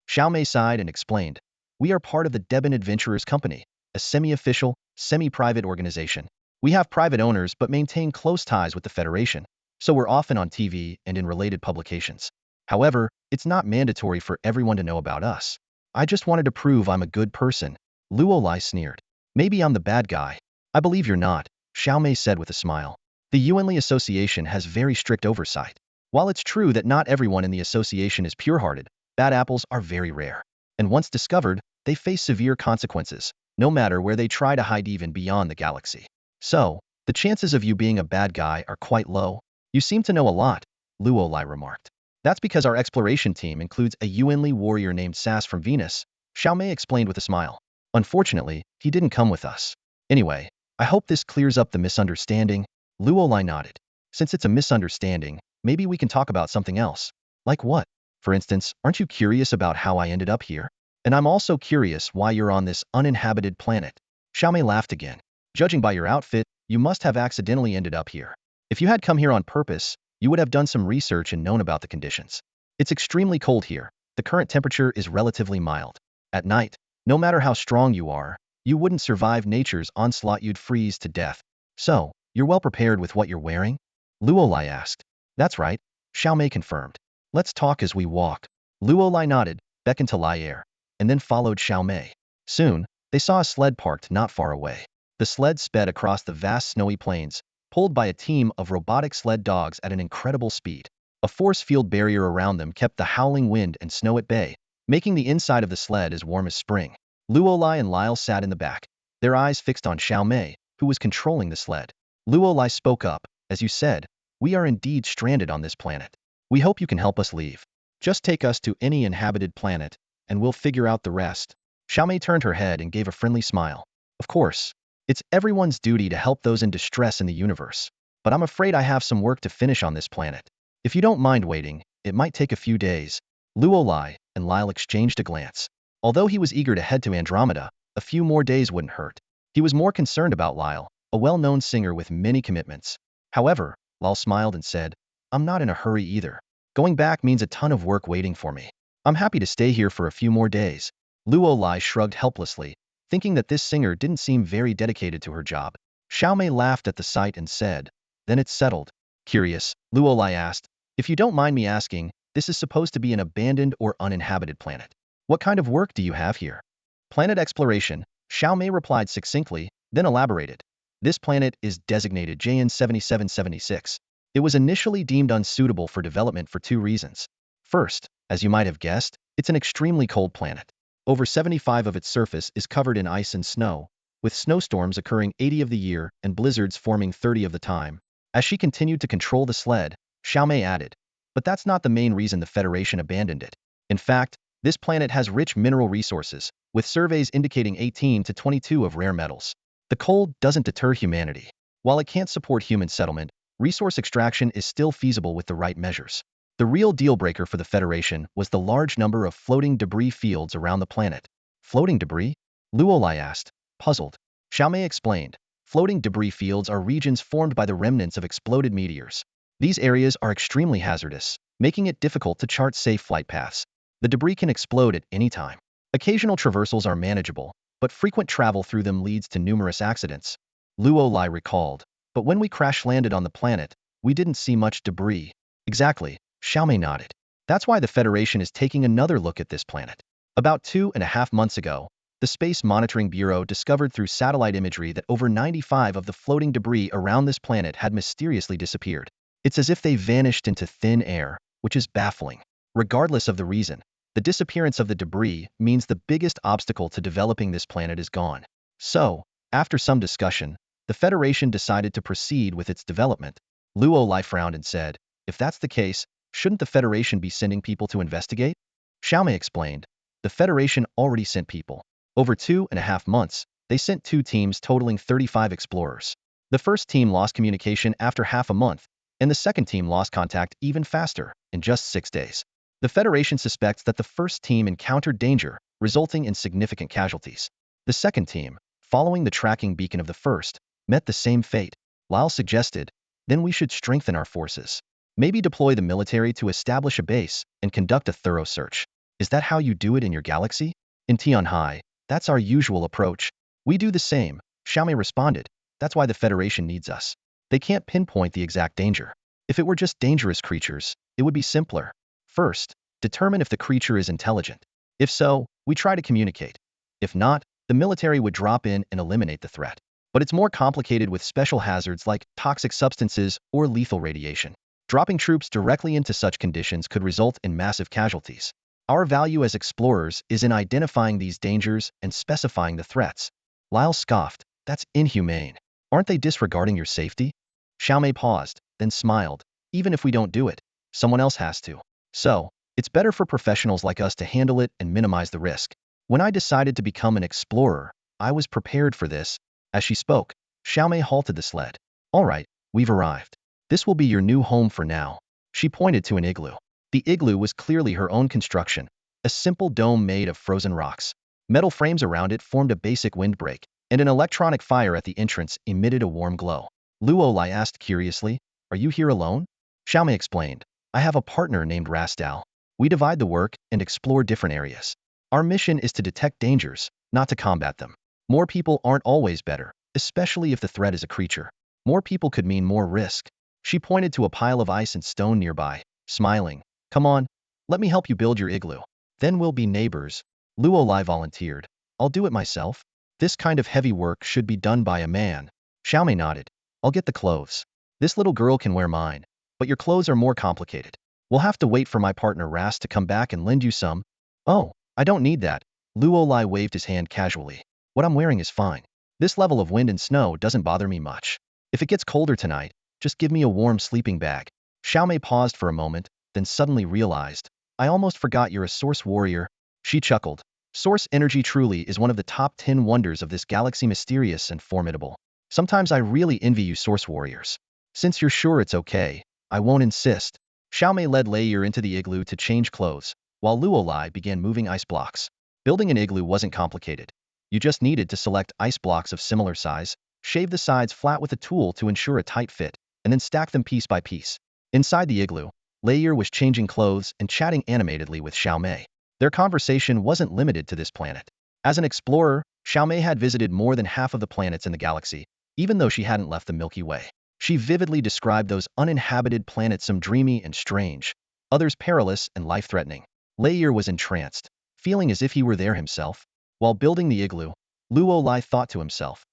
Xiaomei sighed and explained, "We are part of the Debon Adventurers Company, a semi-official, semi-private organization. We have private owners but maintain close ties with the Federation, so we're often on TV and in related publications. However, it's not mandatory for everyone to know about us. I just wanted to prove I'm a good person." Luolai sneered. "Maybe I'm the bad guy." "I believe you're not," Xiaomei said with a smile. "The Yuanli Association has very strict oversight. While it's true that not everyone in the association is pure-hearted, bad apples are very rare. And once discovered, they face severe consequences, no matter where they try to hide even beyond the galaxy. So, the chances of you being a bad guy are quite low." "You seem to know a lot," Luolai remarked. "That's because our exploration team includes a Yuanli warrior named Sass from Venus," Xiaomei explained with a smile. "Unfortunately, he didn't come with us. Anyway, I hope this clears up the misunderstanding." Luolai nodded. "Since it's a misunderstanding, maybe we can talk about something else." "Like what? For instance, aren't you curious about how I ended up here? And I'm also curious why you're on this uninhabited planet." Xiaomei laughed again. "Judging by your outfit, you must have accidentally ended up here. If you had come here on purpose, you would have done some research and known about the conditions. It's extremely cold here. The current temperature is relatively mild. At night, no matter how strong you are, you wouldn't survive nature's onslaught, you'd freeze to death. So, you're well prepared with what you're wearing? Luolai asked. That's right, Xiao Mei confirmed. Let's talk as we walk. Luolai nodded, beckoned to Lier, and then followed Xiao Mei. Soon, they saw a sled parked not far away. The sled sped across the vast snowy plains, pulled by a team of robotic sled dogs at an incredible speed. A force field barrier around them kept the howling wind and snow at bay, making the inside of the sled as warm as spring. Luolai and Lyle sat in the back, their eyes fixed on Xiao Mei, who was controlling the sled. Luolai spoke up, as you said, we are indeed stranded on this planet. We hope you can help us leave. Just take us to any inhabited planet, and we'll figure out the rest. Xiao Mei turned her head and gave a friendly smile. Of course. It's everyone's duty to help those in distress in the universe. But I'm afraid I have some work to finish on this planet. If you don't mind waiting, it might take a few days. Luolai and Lyle exchanged a glance. Although he was eager to head to Andromeda, a few more days wouldn't hurt. He was more concerned about Lyle, a well-known singer with many commitments. However, Lyle smiled and said, I'm not in a hurry either. Going back means a ton of work waiting for me. I'm happy to stay here for a few more days. Luolai shrugged helplessly, thinking that this singer didn't seem very dedicated to her job. Xiao Mei laughed at the sight and said, then it's settled. Curious, Luolai asked, if you don't mind me asking, this is supposed to be an abandoned or uninhabited planet. What kind of work do you have here? Planet exploration, Xiao Mei replied succinctly, then elaborated. This planet is designated JN 7776. It was initially deemed unsuitable for development for two reasons. First, as you might have guessed, it's an extremely cold planet. Over 75% of its surface is covered in ice and snow, with snowstorms occurring 80% of the year and blizzards forming 30% of the time. As she continued to control the sled, Xiao Mei added, but that's not the main reason the Federation abandoned it. In fact, this planet has rich mineral resources, with surveys indicating 18 to 22 of rare metals. The cold doesn't deter humanity. While it can't support human settlement, resource extraction is still feasible with the right measures. The real deal-breaker for the Federation was the large number of floating debris fields around the planet. Floating debris? Luolai asked, puzzled. Xiao Mei explained. Floating debris fields are regions formed by the remnants of exploded meteors. These areas are extremely hazardous, making it difficult to chart safe flight paths. The debris can explode at any time. Occasional traversals are manageable, but frequent travel through them leads to numerous accidents. Luolai recalled. But when we crash-landed on the planet, we didn't see much debris. Exactly, Xiao Mei nodded. That's why the Federation is taking another look at this planet. About 2.5 months ago, the Space Monitoring Bureau discovered through satellite imagery that over 95% of the floating debris around this planet had mysteriously disappeared. It's as if they vanished into thin air, which is baffling. Regardless of the reason, the disappearance of the debris means the biggest obstacle to developing this planet is gone. So, after some discussion, the Federation decided to proceed with its development. Luolai frowned and said, if that's the case, shouldn't the Federation be sending people to investigate? Xiao Mei explained. The Federation already sent people. Over 2.5 months, they sent 2 teams totaling 35 explorers. The first team lost communication after half a month, and the second team lost contact even faster, in just 6 days. The Federation suspects that the first team encountered danger, resulting in significant casualties. The second team, following the tracking beacon of the first, met the same fate. Lyle suggested, then we should strengthen our forces. Maybe deploy the military to establish a base and conduct a thorough search. Is that how you do it in your galaxy? In Tianhai, that's our usual approach. We do the same, Xiao Mei responded. That's why the Federation needs us. They can't pinpoint the exact danger. If it were just dangerous creatures, it would be simpler. First, determine if the creature is intelligent. If so, we try to communicate. If not, the military would drop in and eliminate the threat. But it's more complicated with special hazards like toxic substances or lethal radiation. Dropping troops directly into such conditions could result in massive casualties. Our value as explorers is in identifying these dangers and specifying the threats. Lyle scoffed. That's inhumane. Aren't they disregarding your safety? Xiao Mei paused, then smiled. Even if we don't do it, someone else has to. So, it's better for professionals like us to handle it and minimize the risk. When I decided to become an explorer, I was prepared for this. As she spoke, Xiao Mei halted the sled. All right, we've arrived. This will be your new home for now. She pointed to an igloo. The igloo was clearly her own construction, a simple dome made of frozen rocks. Metal frames around it formed a basic windbreak, and an electronic fire at the entrance emitted a warm glow. Luolai asked curiously, are you here alone? Xiao Mei explained. I have a partner named Rastal. We divide the work and explore different areas. Our mission is to detect dangers, not to combat them. More people aren't always better, especially if the threat is a creature. More people could mean more risk. She pointed to a pile of ice and stone nearby, smiling. Come on, let me help you build your igloo. Then we'll be neighbors. Luolai volunteered. I'll do it myself. This kind of heavy work should be done by a man. Xiaomei nodded. I'll get the clothes. This little girl can wear mine, but your clothes are more complicated. We'll have to wait for my partner Ras to come back and lend you some. Oh, I don't need that. Luolai waved his hand casually. What I'm wearing is fine. This level of wind and snow doesn't bother me much. If it gets colder tonight, just give me a warm sleeping bag. Xiaomei paused for a moment, then suddenly realized. I almost forgot you're a source warrior. She chuckled. Source energy truly is one of the top 10 wonders of this galaxy, mysterious and formidable. Sometimes I really envy you source warriors. Since you're sure it's okay, I won't insist. Xiaomei led Laier into the igloo to change clothes, while Luolai began moving ice blocks. Building an igloo wasn't complicated. You just needed to select ice blocks of similar size, shave the sides flat with a tool to ensure a tight fit, and then stack them piece by piece. Inside the igloo, Laier was changing clothes and chatting animatedly with Xiaomei. Their conversation wasn't limited to this planet. As an explorer, Xiaomei had visited more than half of the planets in the galaxy, even though she hadn't left the Milky Way. She vividly described those uninhabited planets, some dreamy and strange, others perilous and life-threatening. Laier was entranced, feeling as if he were there himself. While building the igloo, Luolai thought to himself,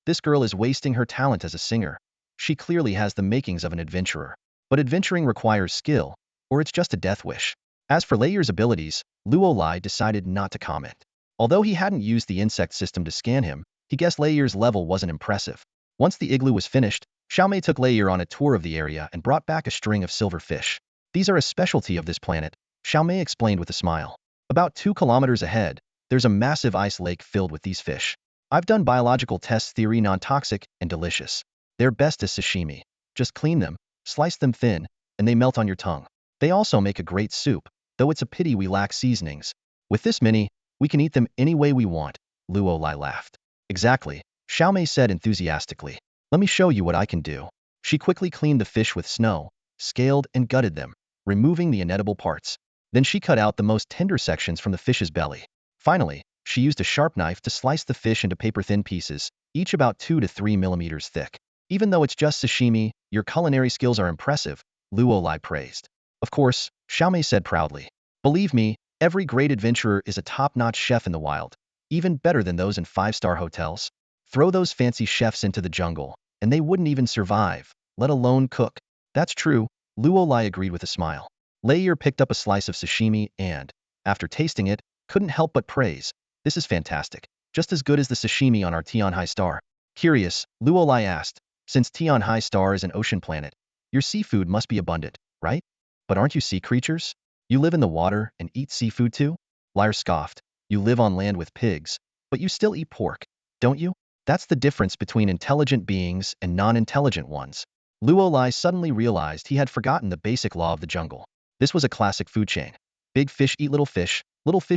this girl is wasting her talent as a singer. She clearly has the makings of an adventurer. But adventuring requires skill, or it's just a death wish. As for Laier's abilities, Luolai decided not to comment. Although he hadn't used the insect system to scan him, he guessed Laier's level wasn't impressive. Once the igloo was finished, Xiaomei took Laier on a tour of the area and brought back a string of silver fish. These are a specialty of this planet, Xiaomei explained with a smile. About 2 kilometers ahead, there's a massive ice lake filled with these fish. I've done biological tests, theory non-toxic and delicious. They're best as sashimi. Just clean them, slice them thin, and they melt on your tongue. They also make a great soup, though it's a pity we lack seasonings. With this many, we can eat them any way we want, Luolai laughed. Exactly, Xiaomei said enthusiastically. Let me show you what I can do. She quickly cleaned the fish with snow, scaled and gutted them, removing the inedible parts. Then she cut out the most tender sections from the fish's belly. Finally, she used a sharp knife to slice the fish into paper-thin pieces, each about 2 to 3 millimeters thick. Even though it's just sashimi, your culinary skills are impressive, Luolai praised. Of course, Xiaomei said proudly. Believe me, every great adventurer is a top-notch chef in the wild, even better than those in 5-star hotels. Throw those fancy chefs into the jungle, and they wouldn't even survive, let alone cook. That's true, Luolai agreed with a smile. Laier picked up a slice of sashimi and, after tasting it, couldn't help but praise. This is fantastic, just as good as the sashimi on our Tian High Star. Curious, Luolai asked, since Tian High Star is an ocean planet, your seafood must be abundant, right? But aren't you sea creatures? You live in the water and eat seafood too? Laier scoffed. You live on land with pigs, but you still eat pork, don't you? That's the difference between intelligent beings and non-intelligent ones. Luolai suddenly realized he had forgotten the basic law of the jungle. This was a classic food chain. Big fish eat little fish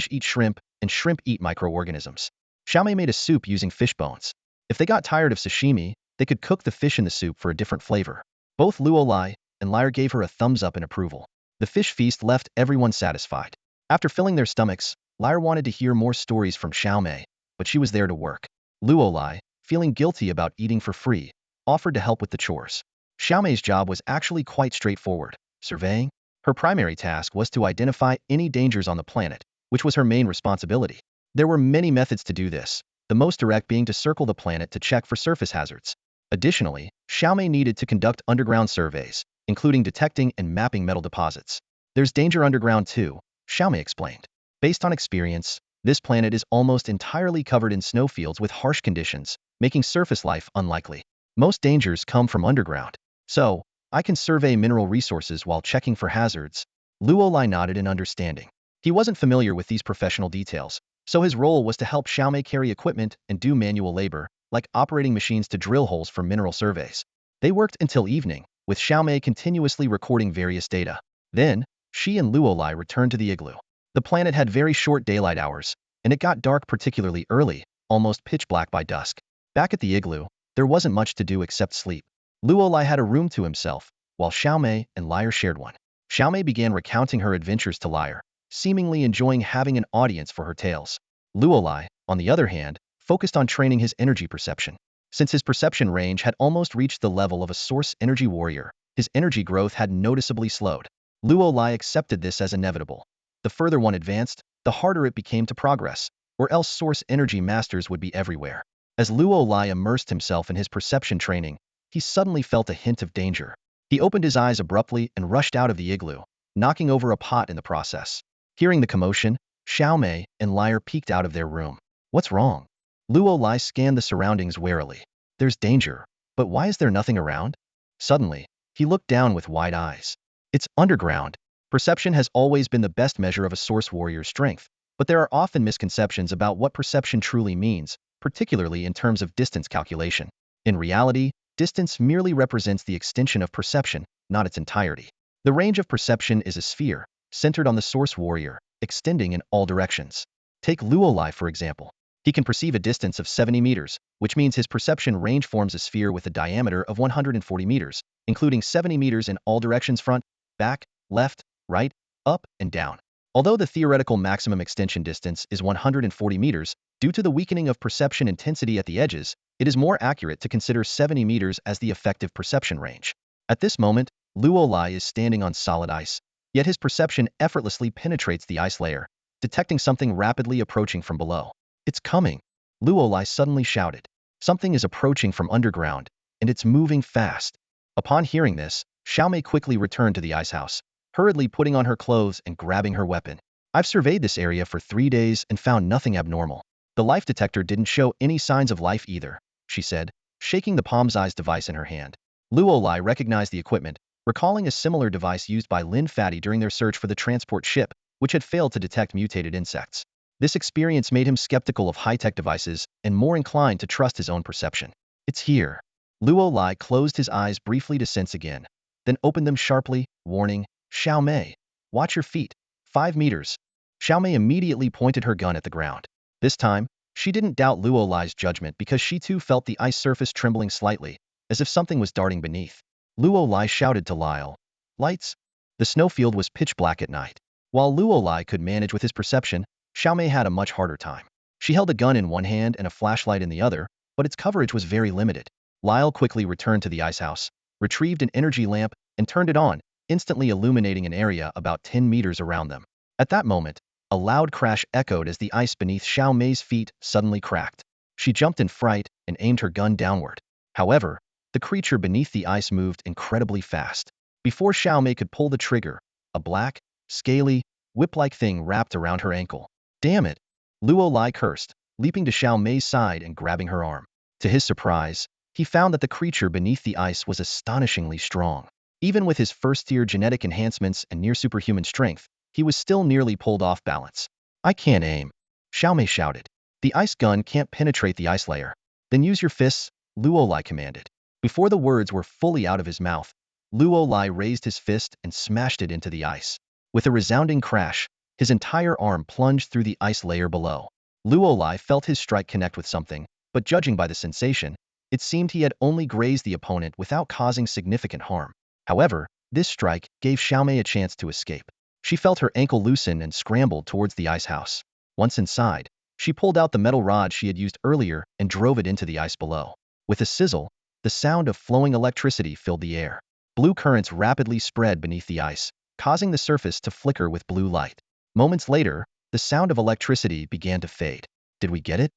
eat shrimp, and shrimp eat microorganisms. Xiaomei made a soup using fish bones. If they got tired of sashimi, they could cook the fish in the soup for a different flavor. Both Luolai and Laier gave her a thumbs up in approval. The fish feast left everyone satisfied. After filling their stomachs, Laier wanted to hear more stories from Xiaomei, but she was there to work. Luolai, feeling guilty about eating for free, offered to help with the chores. Xiaomei's job was actually quite straightforward, surveying. Her primary task was to identify any dangers on the planet, which was her main responsibility. There were many methods to do this, the most direct being to circle the planet to check for surface hazards. Additionally, Xiaomei needed to conduct underground surveys, including detecting and mapping metal deposits. There's danger underground too, Xiaomei explained. Based on experience, this planet is almost entirely covered in snowfields with harsh conditions, making surface life unlikely. Most dangers come from underground. So, I can survey mineral resources while checking for hazards. Luolai nodded in understanding. He wasn't familiar with these professional details, so his role was to help Xiaomei carry equipment and do manual labor, like operating machines to drill holes for mineral surveys. They worked until evening, with Xiaomei continuously recording various data. Then, she and Luolai returned to the igloo. The planet had very short daylight hours, and it got dark particularly early, almost pitch black by dusk. Back at the igloo, there wasn't much to do except sleep. Luolai had a room to himself, while Xiaomei and Laier shared one. Xiaomei began recounting her adventures to Laier, seemingly enjoying having an audience for her tales. Luolai, on the other hand, focused on training his energy perception. Since his perception range had almost reached the level of a source energy warrior, his energy growth had noticeably slowed. Luolai accepted this as inevitable. The further one advanced, the harder it became to progress, or else source energy masters would be everywhere. As Luolai immersed himself in his perception training, he suddenly felt a hint of danger. He opened his eyes abruptly and rushed out of the igloo, knocking over a pot in the process. Hearing the commotion, Xiaomei and Lyre peeked out of their room. What's wrong? Luolai scanned the surroundings warily. There's danger, but why is there nothing around? Suddenly, he looked down with wide eyes. It's underground. Perception has always been the best measure of a source warrior's strength, but there are often misconceptions about what perception truly means, particularly in terms of distance calculation. In reality, distance merely represents the extension of perception, not its entirety. The range of perception is a sphere, centered on the source warrior, extending in all directions. Take Luolai for example. He can perceive a distance of 70 meters, which means his perception range forms a sphere with a diameter of 140 meters, including 70 meters in all directions: front, back, left, right, up, and down. Although the theoretical maximum extension distance is 140 meters, due to the weakening of perception intensity at the edges, it is more accurate to consider 70 meters as the effective perception range. At this moment, Luolai is standing on solid ice, yet his perception effortlessly penetrates the ice layer, detecting something rapidly approaching from below. It's coming! Luolai suddenly shouted. Something is approaching from underground, and it's moving fast. Upon hearing this, Xiaomei quickly returned to the ice house, hurriedly putting on her clothes and grabbing her weapon. I've surveyed this area for 3 days and found nothing abnormal. The life detector didn't show any signs of life either, she said, shaking the palm-sized device in her hand. Luolai recognized the equipment, recalling a similar device used by Lin Fatty during their search for the transport ship, which had failed to detect mutated insects. This experience made him skeptical of high-tech devices and more inclined to trust his own perception. It's here. Luolai closed his eyes briefly to sense again, then opened them sharply, warning, Xiaomei, watch your feet. 5 meters. Xiaomei immediately pointed her gun at the ground. This time, she didn't doubt Luolai's judgment because she too felt the ice surface trembling slightly, as if something was darting beneath. Luolai shouted to Lyle, lights? The snowfield was pitch black at night. While Luolai could manage with his perception, Xiaomei had a much harder time. She held a gun in one hand and a flashlight in the other, but its coverage was very limited. Lyle quickly returned to the ice house, retrieved an energy lamp, and turned it on, instantly illuminating an area about 10 meters around them. At that moment, a loud crash echoed as the ice beneath Xiaomei's feet suddenly cracked. She jumped in fright and aimed her gun downward. However, the creature beneath the ice moved incredibly fast. Before Xiaomei could pull the trigger, a black, scaly, whip-like thing wrapped around her ankle. Damn it! Luolai cursed, leaping to Xiaomei's side and grabbing her arm. To his surprise, he found that the creature beneath the ice was astonishingly strong. Even with his first-tier genetic enhancements and near-superhuman strength, he was still nearly pulled off balance. I can't aim, Xiaomei shouted. The ice gun can't penetrate the ice layer. Then use your fists, Luolai commanded. Before the words were fully out of his mouth, Luolai raised his fist and smashed it into the ice. With a resounding crash, his entire arm plunged through the ice layer below. Luolai felt his strike connect with something, but judging by the sensation, it seemed he had only grazed the opponent without causing significant harm. However, this strike gave Xiaomei a chance to escape. She felt her ankle loosen and scrambled towards the ice house. Once inside, she pulled out the metal rod she had used earlier and drove it into the ice below. With a sizzle, the sound of flowing electricity filled the air. Blue currents rapidly spread beneath the ice, causing the surface to flicker with blue light. Moments later, the sound of electricity began to fade. Did we get it?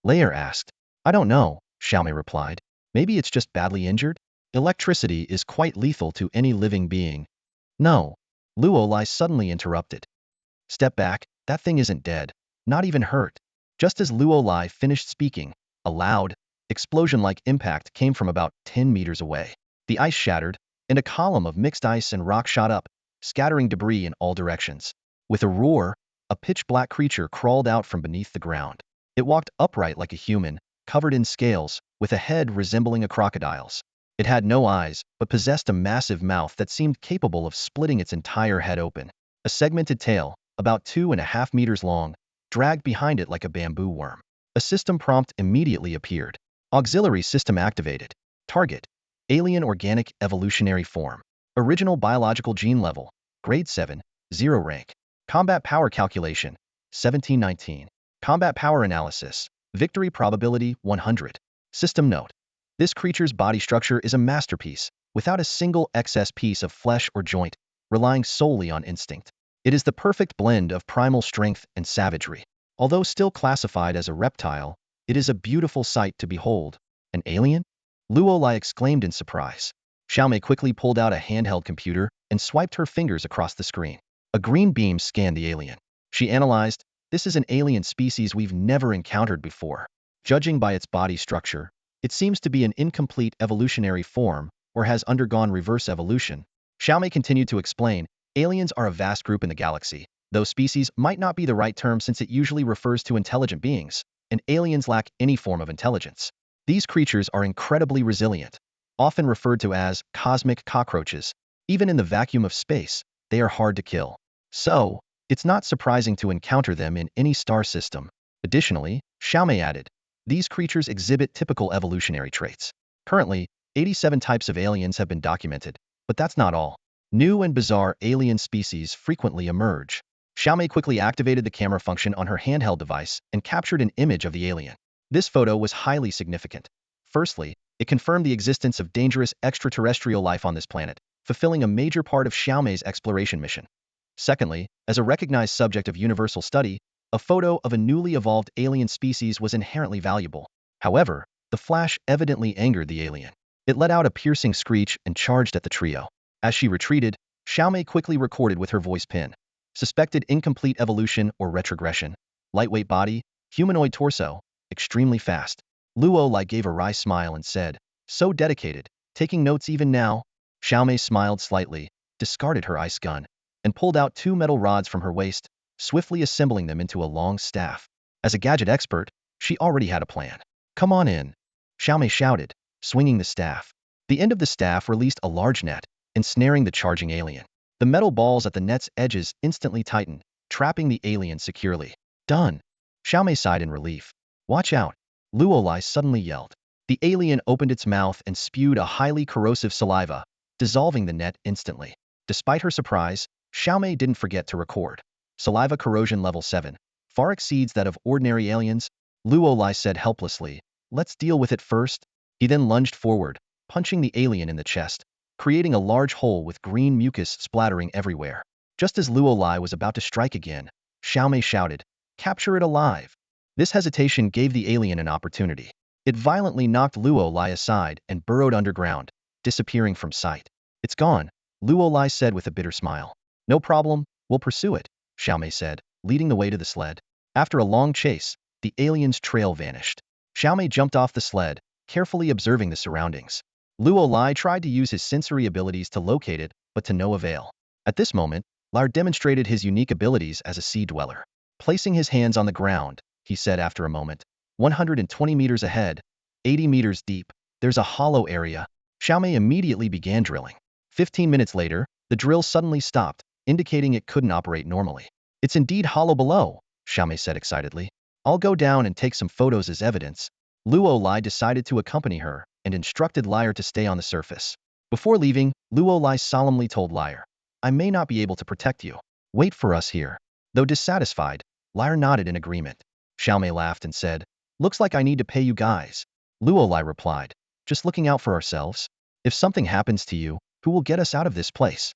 Lair asked. I don't know, Xiaomei replied. Maybe it's just badly injured? Electricity is quite lethal to any living being. No. Luolai suddenly interrupted. Step back, that thing isn't dead. Not even hurt. Just as Luolai finished speaking, a loud, explosion-like impact came from about 10 meters away. The ice shattered, and a column of mixed ice and rock shot up, scattering debris in all directions. With a roar, a pitch-black creature crawled out from beneath the ground. It walked upright like a human, covered in scales, with a head resembling a crocodile's. It had no eyes, but possessed a massive mouth that seemed capable of splitting its entire head open. A segmented tail, about 2.5 meters long, dragged behind it like a bamboo worm. A system prompt immediately appeared. Auxiliary system activated. Target: alien organic evolutionary form. Original biological gene level, grade 7, 0 rank. Combat power calculation, 1719. Combat power analysis. Victory probability, 100. System note. This creature's body structure is a masterpiece, without a single excess piece of flesh or joint, relying solely on instinct. It is the perfect blend of primal strength and savagery. Although still classified as a reptile, it is a beautiful sight to behold. An alien? Luolai exclaimed in surprise. Xiaomei quickly pulled out a handheld computer and swiped her fingers across the screen. A green beam scanned the alien. She analyzed, this is an alien species we've never encountered before. Judging by its body structure, it seems to be an incomplete evolutionary form or has undergone reverse evolution. Xiaomei continued to explain, aliens are a vast group in the galaxy, though species might not be the right term since it usually refers to intelligent beings, and aliens lack any form of intelligence. These creatures are incredibly resilient, often referred to as cosmic cockroaches. Even in the vacuum of space, they are hard to kill. So, it's not surprising to encounter them in any star system. Additionally, Xiaomei added, these creatures exhibit typical evolutionary traits. Currently, 87 types of aliens have been documented, but that's not all. New and bizarre alien species frequently emerge. Xiaomei quickly activated the camera function on her handheld device and captured an image of the alien. This photo was highly significant. Firstly, it confirmed the existence of dangerous extraterrestrial life on this planet, fulfilling a major part of Xiaomei's exploration mission. Secondly, as a recognized subject of universal study, a photo of a newly evolved alien species was inherently valuable. However, the flash evidently angered the alien. It let out a piercing screech and charged at the trio. As she retreated, Xiaomei quickly recorded with her voice pin. Suspected incomplete evolution or retrogression. Lightweight body, humanoid torso, extremely fast. Luo Lai gave a wry smile and said, so dedicated, taking notes even now. Xiaomei smiled slightly, discarded her ice gun, and pulled out 2 metal rods from her waist, swiftly assembling them into a long staff. As a gadget expert, she already had a plan. Come on in, Xiaomei shouted, swinging the staff. The end of the staff released a large net, ensnaring the charging alien. The metal balls at the net's edges instantly tightened, trapping the alien securely. Done. Xiaomei sighed in relief. Watch out, Luolai suddenly yelled. The alien opened its mouth and spewed a highly corrosive saliva, dissolving the net instantly. Despite her surprise, Xiaomei didn't forget to record. Saliva corrosion level 7. Far exceeds that of ordinary aliens, Luolai said helplessly. Let's deal with it first. He then lunged forward, punching the alien in the chest, creating a large hole with green mucus splattering everywhere. Just as Luolai was about to strike again, Xiaomei shouted, capture it alive. This hesitation gave the alien an opportunity. It violently knocked Luolai aside and burrowed underground, disappearing from sight. It's gone, Luolai said with a bitter smile. No problem, we'll pursue it, Xiaomei said, leading the way to the sled. After a long chase, the alien's trail vanished. Xiaomei jumped off the sled, carefully observing the surroundings. Luolai tried to use his sensory abilities to locate it, but to no avail. At this moment, Lar demonstrated his unique abilities as a sea dweller. Placing his hands on the ground, he said after a moment, 120 meters ahead, 80 meters deep, there's a hollow area. Xiaomei immediately began drilling. 15 minutes later, the drill suddenly stopped, indicating it couldn't operate normally. It's indeed hollow below, Xiaomei said excitedly. I'll go down and take some photos as evidence. Luo Lai decided to accompany her and instructed Lyre to stay on the surface. Before leaving, Luo Lai solemnly told Lyre, I may not be able to protect you. Wait for us here. Though dissatisfied, Lyre nodded in agreement. Xiaomei laughed and said, looks like I need to pay you guys. Luo Lai replied, just looking out for ourselves. If something happens to you, who will get us out of this place?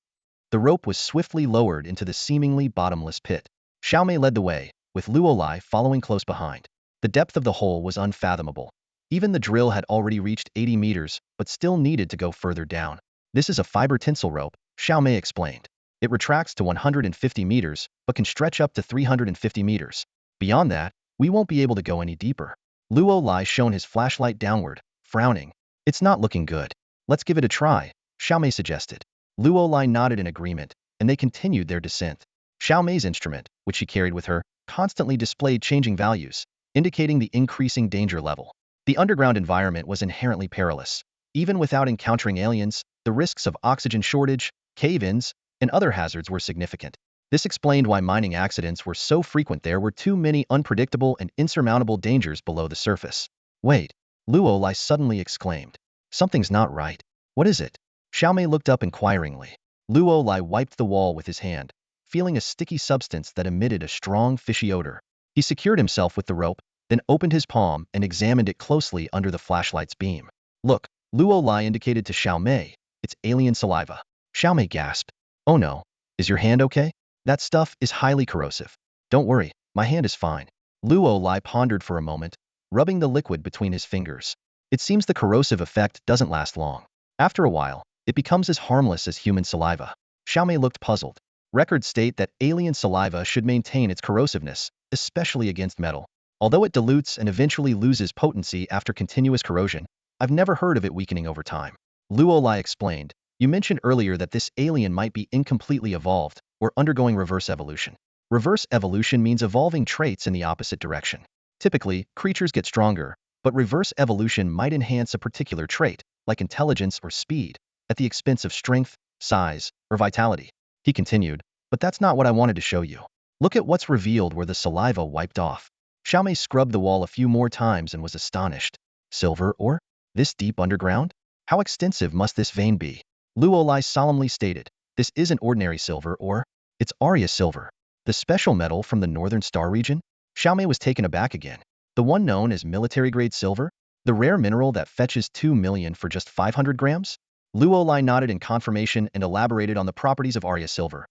The rope was swiftly lowered into the seemingly bottomless pit. Xiaomei led the way, with Luo Lai following close behind. The depth of the hole was unfathomable. Even the drill had already reached 80 meters, but still needed to go further down. This is a fiber tinsel rope, Xiaomei explained. It retracts to 150 meters, but can stretch up to 350 meters. Beyond that, we won't be able to go any deeper. Luo Lai shone his flashlight downward, frowning. It's not looking good. Let's give it a try, Xiaomei suggested. Luo Lai nodded in agreement, and they continued their descent. Xiaomei's instrument, which she carried with her, constantly displayed changing values, indicating the increasing danger level. The underground environment was inherently perilous. Even without encountering aliens, the risks of oxygen shortage, cave-ins, and other hazards were significant. This explained why mining accidents were so frequent. There were too many unpredictable and insurmountable dangers below the surface. Wait, Luo Lai suddenly exclaimed. Something's not right. What is it? Xiaomei looked up inquiringly. Luo Lai wiped the wall with his hand, feeling a sticky substance that emitted a strong, fishy odor. He secured himself with the rope, then opened his palm and examined it closely under the flashlight's beam. Look, Luo Lai indicated to Xiao Mei. It's alien saliva. Xiao Mei gasped. Oh no. Is your hand okay? That stuff is highly corrosive. Don't worry, my hand is fine. Luo Lai pondered for a moment, rubbing the liquid between his fingers. It seems the corrosive effect doesn't last long. After a while, it becomes as harmless as human saliva. Xiao Mei looked puzzled. Records state that alien saliva should maintain its corrosiveness, especially against metal. Although it dilutes and eventually loses potency after continuous corrosion, I've never heard of it weakening over time. Luo Lai explained, you mentioned earlier that this alien might be incompletely evolved, or undergoing reverse evolution. Reverse evolution means evolving traits in the opposite direction. Typically, creatures get stronger, but reverse evolution might enhance a particular trait, like intelligence or speed, at the expense of strength, size, or vitality. He continued, but that's not what I wanted to show you. Look at what's revealed where the saliva wiped off. Xiao Mei scrubbed the wall a few more times and was astonished. Silver ore? This deep underground? How extensive must this vein be? Luo Lai solemnly stated, this isn't ordinary silver ore, it's Aria silver. The special metal from the northern star region? Xiao Mei was taken aback again. The one known as military-grade silver? The rare mineral that fetches 2 million for just 500 grams? Luo Lai nodded in confirmation and elaborated on the properties of Aria silver.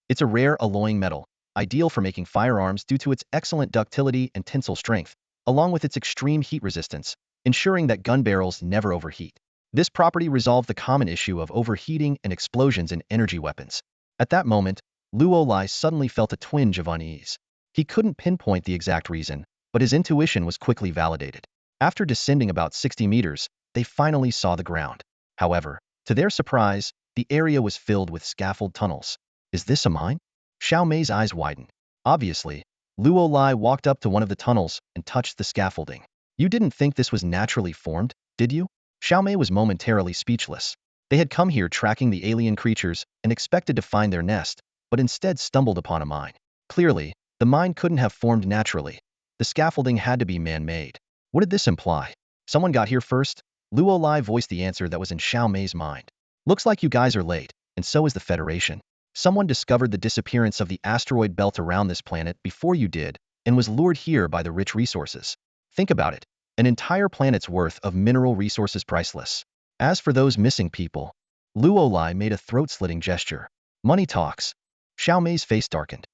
It's a rare alloying metal, ideal for making firearms due to its excellent ductility and tensile strength, along with its extreme heat resistance, ensuring that gun barrels never overheat. This property resolved the common issue of overheating and explosions in energy weapons. At that moment, Luo Lai suddenly felt a twinge of unease. He couldn't pinpoint the exact reason, but his intuition was quickly validated. After descending about 60 meters, they finally saw the ground. However, to their surprise, the area was filled with scaffold tunnels. Is this a mine? Xiao Mei's eyes widened. Obviously, Luo Lai walked up to one of the tunnels and touched the scaffolding. You didn't think this was naturally formed, did you? Xiao Mei was momentarily speechless. They had come here tracking the alien creatures and expected to find their nest, but instead stumbled upon a mine. Clearly, the mine couldn't have formed naturally. The scaffolding had to be man-made. What did this imply? Someone got here first? Luo Lai voiced the answer that was in Xiao Mei's mind. Looks like you guys are late, and so is the Federation. Someone discovered the disappearance of the asteroid belt around this planet before you did, and was lured here by the rich resources. Think about it. An entire planet's worth of mineral resources priceless. As for those missing people, Luo Lai made a throat-slitting gesture. Money talks. Xiao Mei's face darkened.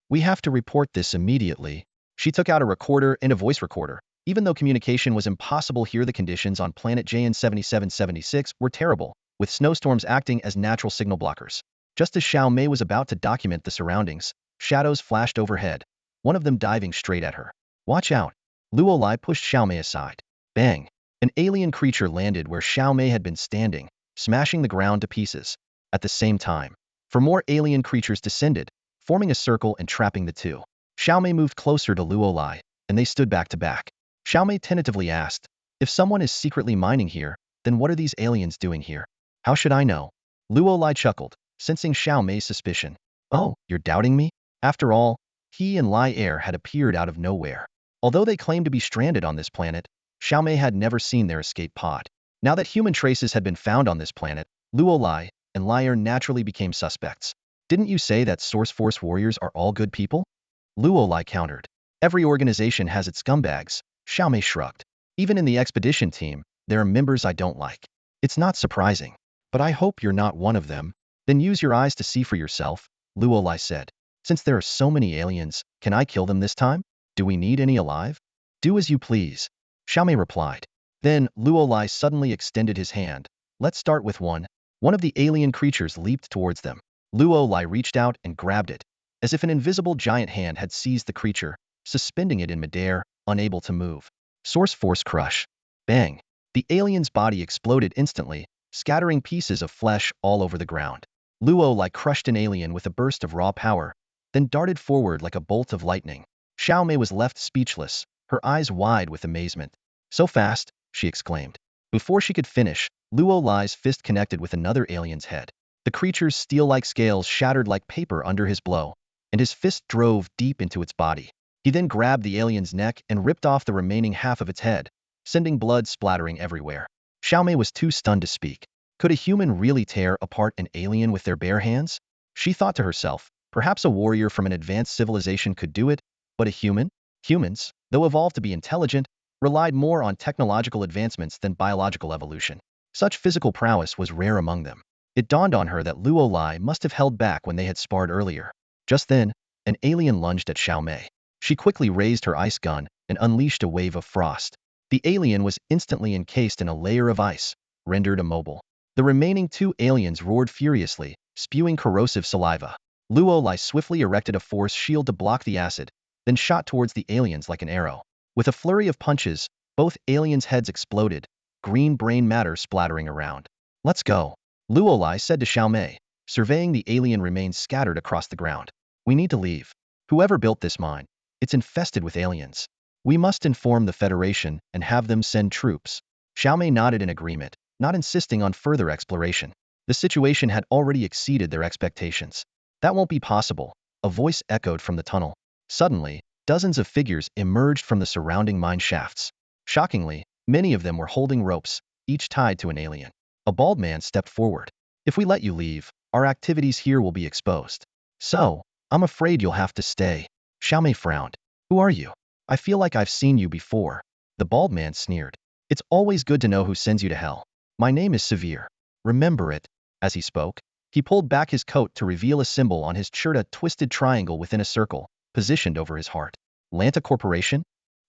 We have to report this immediately. She took out a recorder and a voice recorder. Even though communication was impossible here, the conditions on planet JN 7776 were terrible, with snowstorms acting as natural signal blockers. Just as Xiao Mei was about to document the surroundings, shadows flashed overhead, one of them diving straight at her. Watch out. Luo Lai pushed Xiao Mei aside. Bang. An alien creature landed where Xiao Mei had been standing, smashing the ground to pieces. At the same time, four more alien creatures descended, forming a circle and trapping the two. Xiao Mei moved closer to Luo Lai, and they stood back to back. Xiao Mei tentatively asked, if someone is secretly mining here, then what are these aliens doing here? How should I know? Luo Lai chuckled, sensing Xiao Mei's suspicion. Oh, you're doubting me? After all, he and Lai Air had appeared out of nowhere. Although they claimed to be stranded on this planet, Xiao Mei had never seen their escape pod. Now that human traces had been found on this planet, Luo Lai and Lai Air naturally became suspects. Didn't you say that Source Force warriors are all good people? Luo Lai countered. Every organization has its scumbags, Xiao Mei shrugged. Even in the expedition team, there are members I don't like. It's not surprising. But I hope you're not one of them. Then use your eyes to see for yourself, Luo Lai said. Since there are so many aliens, can I kill them this time? Do we need any alive? Do as you please, Xiao Mei replied. Then, Luo Lai suddenly extended his hand. Let's start with one. One of the alien creatures leaped towards them. Luo Lai reached out and grabbed it, as if an invisible giant hand had seized the creature, suspending it in midair, unable to move. Source Force Crush. Bang. The alien's body exploded instantly, scattering pieces of flesh all over the ground. Luo Lai crushed an alien with a burst of raw power, then darted forward like a bolt of lightning. Xiao Mei was left speechless, her eyes wide with amazement. So fast, she exclaimed. Before she could finish, Luo Lai's fist connected with another alien's head. The creature's steel-like scales shattered like paper under his blow, and his fist drove deep into its body. He then grabbed the alien's neck and ripped off the remaining half of its head, sending blood splattering everywhere. Xiao Mei was too stunned to speak. Could a human really tear apart an alien with their bare hands? She thought to herself, Perhaps a warrior from an advanced civilization could do it, but a human? Humans, though evolved to be intelligent, relied more on technological advancements than biological evolution. Such physical prowess was rare among them. It dawned on her that Luo Lai must have held back when they had sparred earlier. Just then, an alien lunged at Xiao Mei. She quickly raised her ice gun and unleashed a wave of frost. The alien was instantly encased in a layer of ice, rendered immobile. The remaining two aliens roared furiously, spewing corrosive saliva. Luo Lai swiftly erected a force shield to block the acid, then shot towards the aliens like an arrow. With a flurry of punches, both aliens' heads exploded, green brain matter splattering around. Let's go, Luo Lai said to Xiao Mei, surveying the alien remains scattered across the ground. We need to leave. Whoever built this mine, it's infested with aliens. We must inform the Federation and have them send troops. Xiao Mei nodded in agreement, not insisting on further exploration. The situation had already exceeded their expectations. That won't be possible, a voice echoed from the tunnel. Suddenly, dozens of figures emerged from the surrounding mine shafts. Shockingly, many of them were holding ropes, each tied to an alien. A bald man stepped forward. If we let you leave, our activities here will be exposed. So, I'm afraid you'll have to stay. Xiao Mei frowned. Who are you? I feel like I've seen you before. The bald man sneered. It's always good to know who sends you to hell. My name is Severe. Remember it. As he spoke, he pulled back his coat to reveal a symbol on his shirt, a twisted triangle within a circle, positioned over his heart. Lanta Corporation?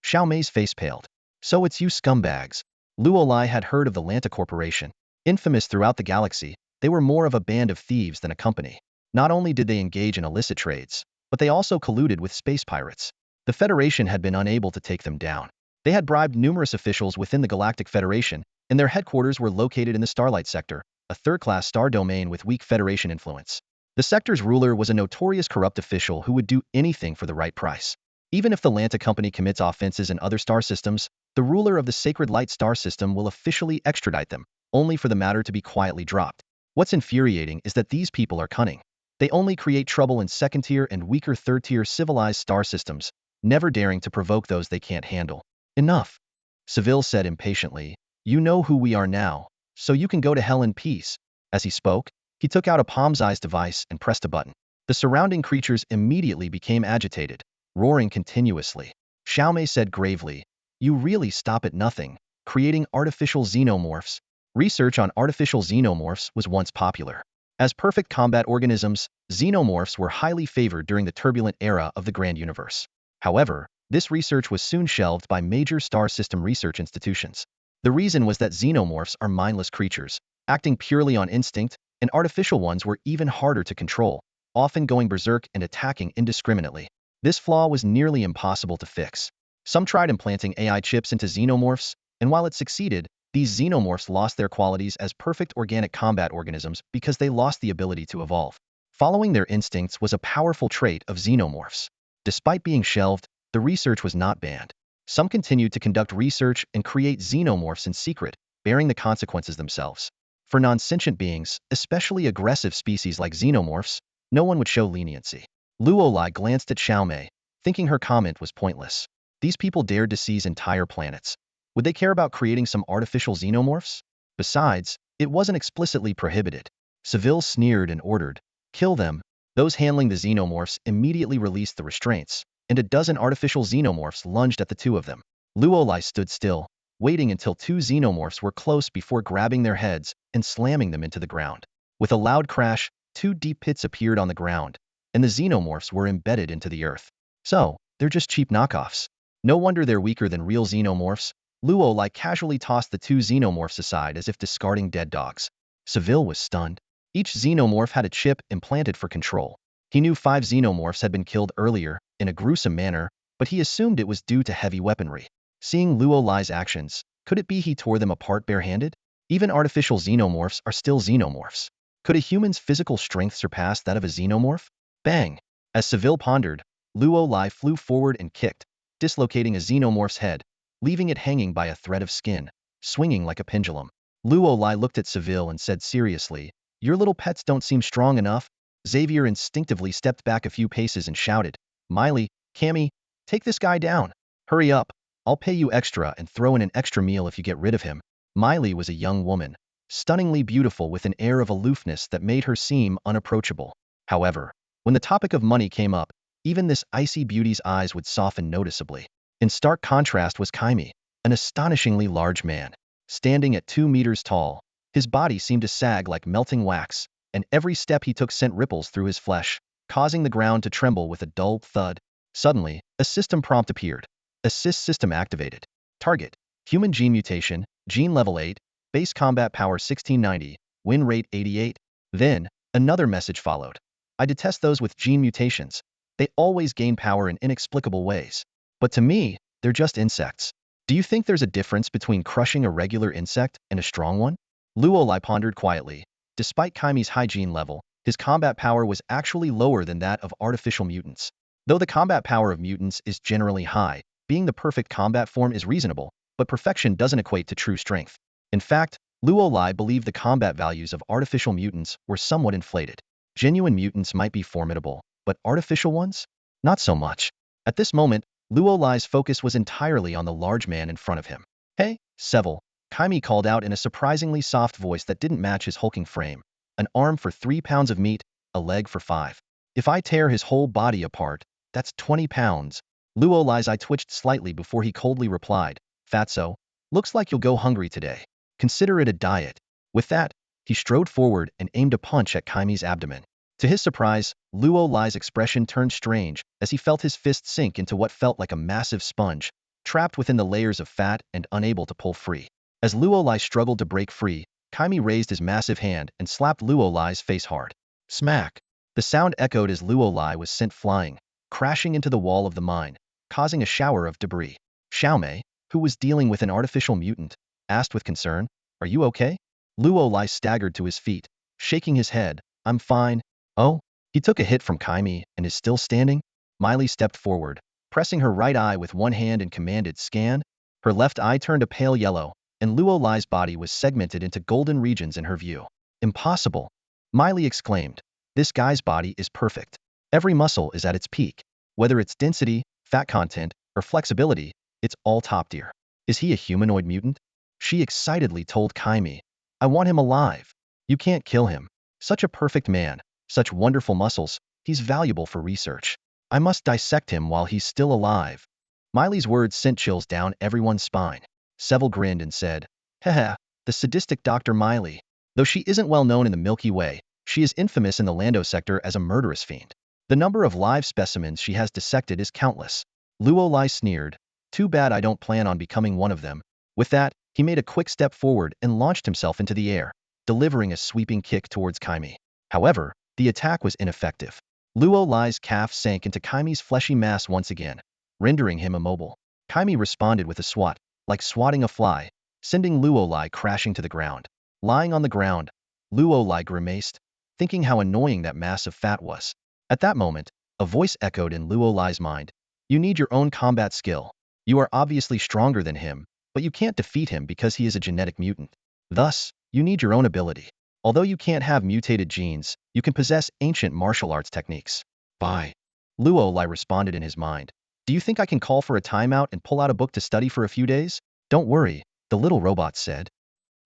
Xiao Mei's face paled. So it's you scumbags. Luo Lai had heard of the Lanta Corporation. Infamous throughout the galaxy, they were more of a band of thieves than a company. Not only did they engage in illicit trades, but they also colluded with space pirates. The Federation had been unable to take them down. They had bribed numerous officials within the Galactic Federation, and their headquarters were located in the Starlight Sector, a third-class star domain with weak Federation influence. The sector's ruler was a notorious corrupt official who would do anything for the right price. Even if the Lanta Company commits offenses in other star systems, the ruler of the Sacred Light Star System will officially extradite them, only for the matter to be quietly dropped. What's infuriating is that these people are cunning. They only create trouble in second-tier and weaker third-tier civilized star systems, never daring to provoke those they can't handle. Enough, Seville said impatiently. You know who we are now, so you can go to hell in peace. As he spoke, he took out a palm-sized device and pressed a button. The surrounding creatures immediately became agitated, roaring continuously. Xiao Mei said gravely, You really stop at nothing, creating artificial xenomorphs. Research on artificial xenomorphs was once popular. As perfect combat organisms, xenomorphs were highly favored during the turbulent era of the Grand Universe. However, this research was soon shelved by major star system research institutions. The reason was that xenomorphs are mindless creatures, acting purely on instinct, and artificial ones were even harder to control, often going berserk and attacking indiscriminately. This flaw was nearly impossible to fix. Some tried implanting AI chips into xenomorphs, and while it succeeded, these xenomorphs lost their qualities as perfect organic combat organisms because they lost the ability to evolve. Following their instincts was a powerful trait of xenomorphs. Despite being shelved, the research was not banned. Some continued to conduct research and create xenomorphs in secret, bearing the consequences themselves. For non-sentient beings, especially aggressive species like xenomorphs, no one would show leniency. Luo Lai glanced at Xiao Mei, thinking her comment was pointless. These people dared to seize entire planets. Would they care about creating some artificial xenomorphs? Besides, it wasn't explicitly prohibited. Seville sneered and ordered, Kill them. Those handling the xenomorphs immediately released the restraints, and a dozen artificial xenomorphs lunged at the two of them. Luo Lai stood still, waiting until two xenomorphs were close before grabbing their heads and slamming them into the ground. With a loud crash, two deep pits appeared on the ground, and the xenomorphs were embedded into the earth. So, they're just cheap knockoffs. No wonder they're weaker than real xenomorphs. Luo Lai casually tossed the two xenomorphs aside as if discarding dead dogs. Seville was stunned. Each xenomorph had a chip implanted for control. He knew 5 xenomorphs had been killed earlier, in a gruesome manner, but he assumed it was due to heavy weaponry. Seeing Luo Lai's actions, could it be he tore them apart barehanded? Even artificial xenomorphs are still xenomorphs. Could a human's physical strength surpass that of a xenomorph? Bang! As Seville pondered, Luo Lai flew forward and kicked, dislocating a xenomorph's head, leaving it hanging by a thread of skin, swinging like a pendulum. Luo Lai looked at Seville and said seriously, Your little pets don't seem strong enough. Xavier instinctively stepped back a few paces and shouted, Miley, Cammy, take this guy down. Hurry up. I'll pay you extra and throw in an extra meal if you get rid of him. Miley was a young woman, stunningly beautiful with an air of aloofness that made her seem unapproachable. However, When the topic of money came up, even this icy beauty's eyes would soften noticeably. In stark contrast was Kaimi, an astonishingly large man. Standing at 2 meters tall, his body seemed to sag like melting wax, and every step he took sent ripples through his flesh, causing the ground to tremble with a dull thud. Suddenly, a system prompt appeared. Assist system activated. Target: human gene mutation, gene level 8, base combat power 1690, win rate 88. Then, another message followed. I detest those with gene mutations. They always gain power in inexplicable ways. But to me, they're just insects. Do you think there's a difference between crushing a regular insect and a strong one? Luolai pondered quietly. Despite Kaimi's high gene level, his combat power was actually lower than that of artificial mutants. Though the combat power of mutants is generally high, being the perfect combat form is reasonable, but perfection doesn't equate to true strength. In fact, Luolai believed the combat values of artificial mutants were somewhat inflated. Genuine mutants might be formidable, but artificial ones? Not so much. At this moment, Luolai's focus was entirely on the large man in front of him. Hey, Seville, Kaimi called out in a surprisingly soft voice that didn't match his hulking frame. An arm for 3 pounds of meat, a leg for 5. If I tear his whole body apart, that's 20 pounds. Luolai's eye twitched slightly before he coldly replied, Fatso, looks like you'll go hungry today. Consider it a diet. With that, he strode forward and aimed a punch at Kaimi's abdomen. To his surprise, Luolai's expression turned strange as he felt his fist sink into what felt like a massive sponge, trapped within the layers of fat and unable to pull free. As Luolai struggled to break free, Kaimi raised his massive hand and slapped Luolai's face hard. Smack! The sound echoed as Luolai was sent flying, crashing into the wall of the mine, causing a shower of debris. Xiaomei, who was dealing with an artificial mutant, asked with concern, Are you okay? Luolai staggered to his feet, shaking his head. I'm fine. Oh? He took a hit from Kaimi and is still standing? Miley stepped forward, pressing her right eye with one hand and commanded, Scan. Her left eye turned a pale yellow, and Luolai's body was segmented into golden regions in her view. Impossible! Miley exclaimed. This guy's body is perfect. Every muscle is at its peak. Whether it's density, fat content, or flexibility, it's all top tier. Is he a humanoid mutant? She excitedly told Kaimi. I want him alive. You can't kill him. Such a perfect man, such wonderful muscles, he's valuable for research. I must dissect him while he's still alive. Miley's words sent chills down everyone's spine. Seville grinned and said, Haha, the sadistic Dr. Miley. Though she isn't well known in the Milky Way, she is infamous in the Lando sector as a murderous fiend. The number of live specimens she has dissected is countless. Luolai sneered. Too bad I don't plan on becoming one of them. With that, he made a quick step forward and launched himself into the air, delivering a sweeping kick towards Kaimi. However, the attack was ineffective. Luolai's calf sank into Kaimi's fleshy mass once again, rendering him immobile. Kaimi responded with a swat, like swatting a fly, sending Luolai crashing to the ground. Lying on the ground, Luolai grimaced, thinking how annoying that mass of fat was. At that moment, a voice echoed in Luolai's mind. You need your own combat skill. You are obviously stronger than him, but you can't defeat him because he is a genetic mutant. Thus, you need your own ability. Although you can't have mutated genes, you can possess ancient martial arts techniques. Bye. Luolai responded in his mind. Do you think I can call for a timeout and pull out a book to study for a few days? Don't worry, the little robot said.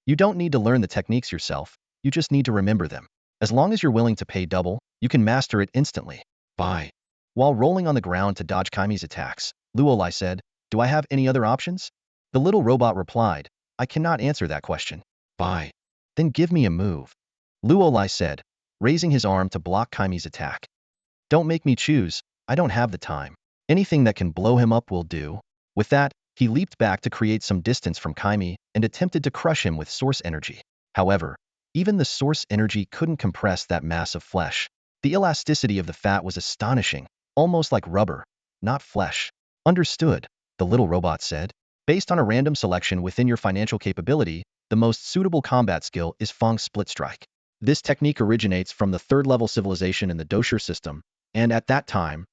You don't need to learn the techniques yourself, you just need to remember them. As long as you're willing to pay double, you can master it instantly. Bye. While rolling on the ground to dodge Kaimi's attacks, Luolai said, Do I have any other options? The little robot replied, I cannot answer that question. Bye. Then give me a move. Luolai said, raising his arm to block Kaimi's attack. Don't make me choose, I don't have the time. Anything that can blow him up will do. With that, he leaped back to create some distance from Kaimi and attempted to crush him with source energy. However, even the source energy couldn't compress that mass of flesh. The elasticity of the fat was astonishing, almost like rubber, not flesh. Understood, the little robot said. Based on a random selection within your financial capability, the most suitable combat skill is Fong's split strike. This technique originates from the third-level civilization in the Dosher system, and at that time,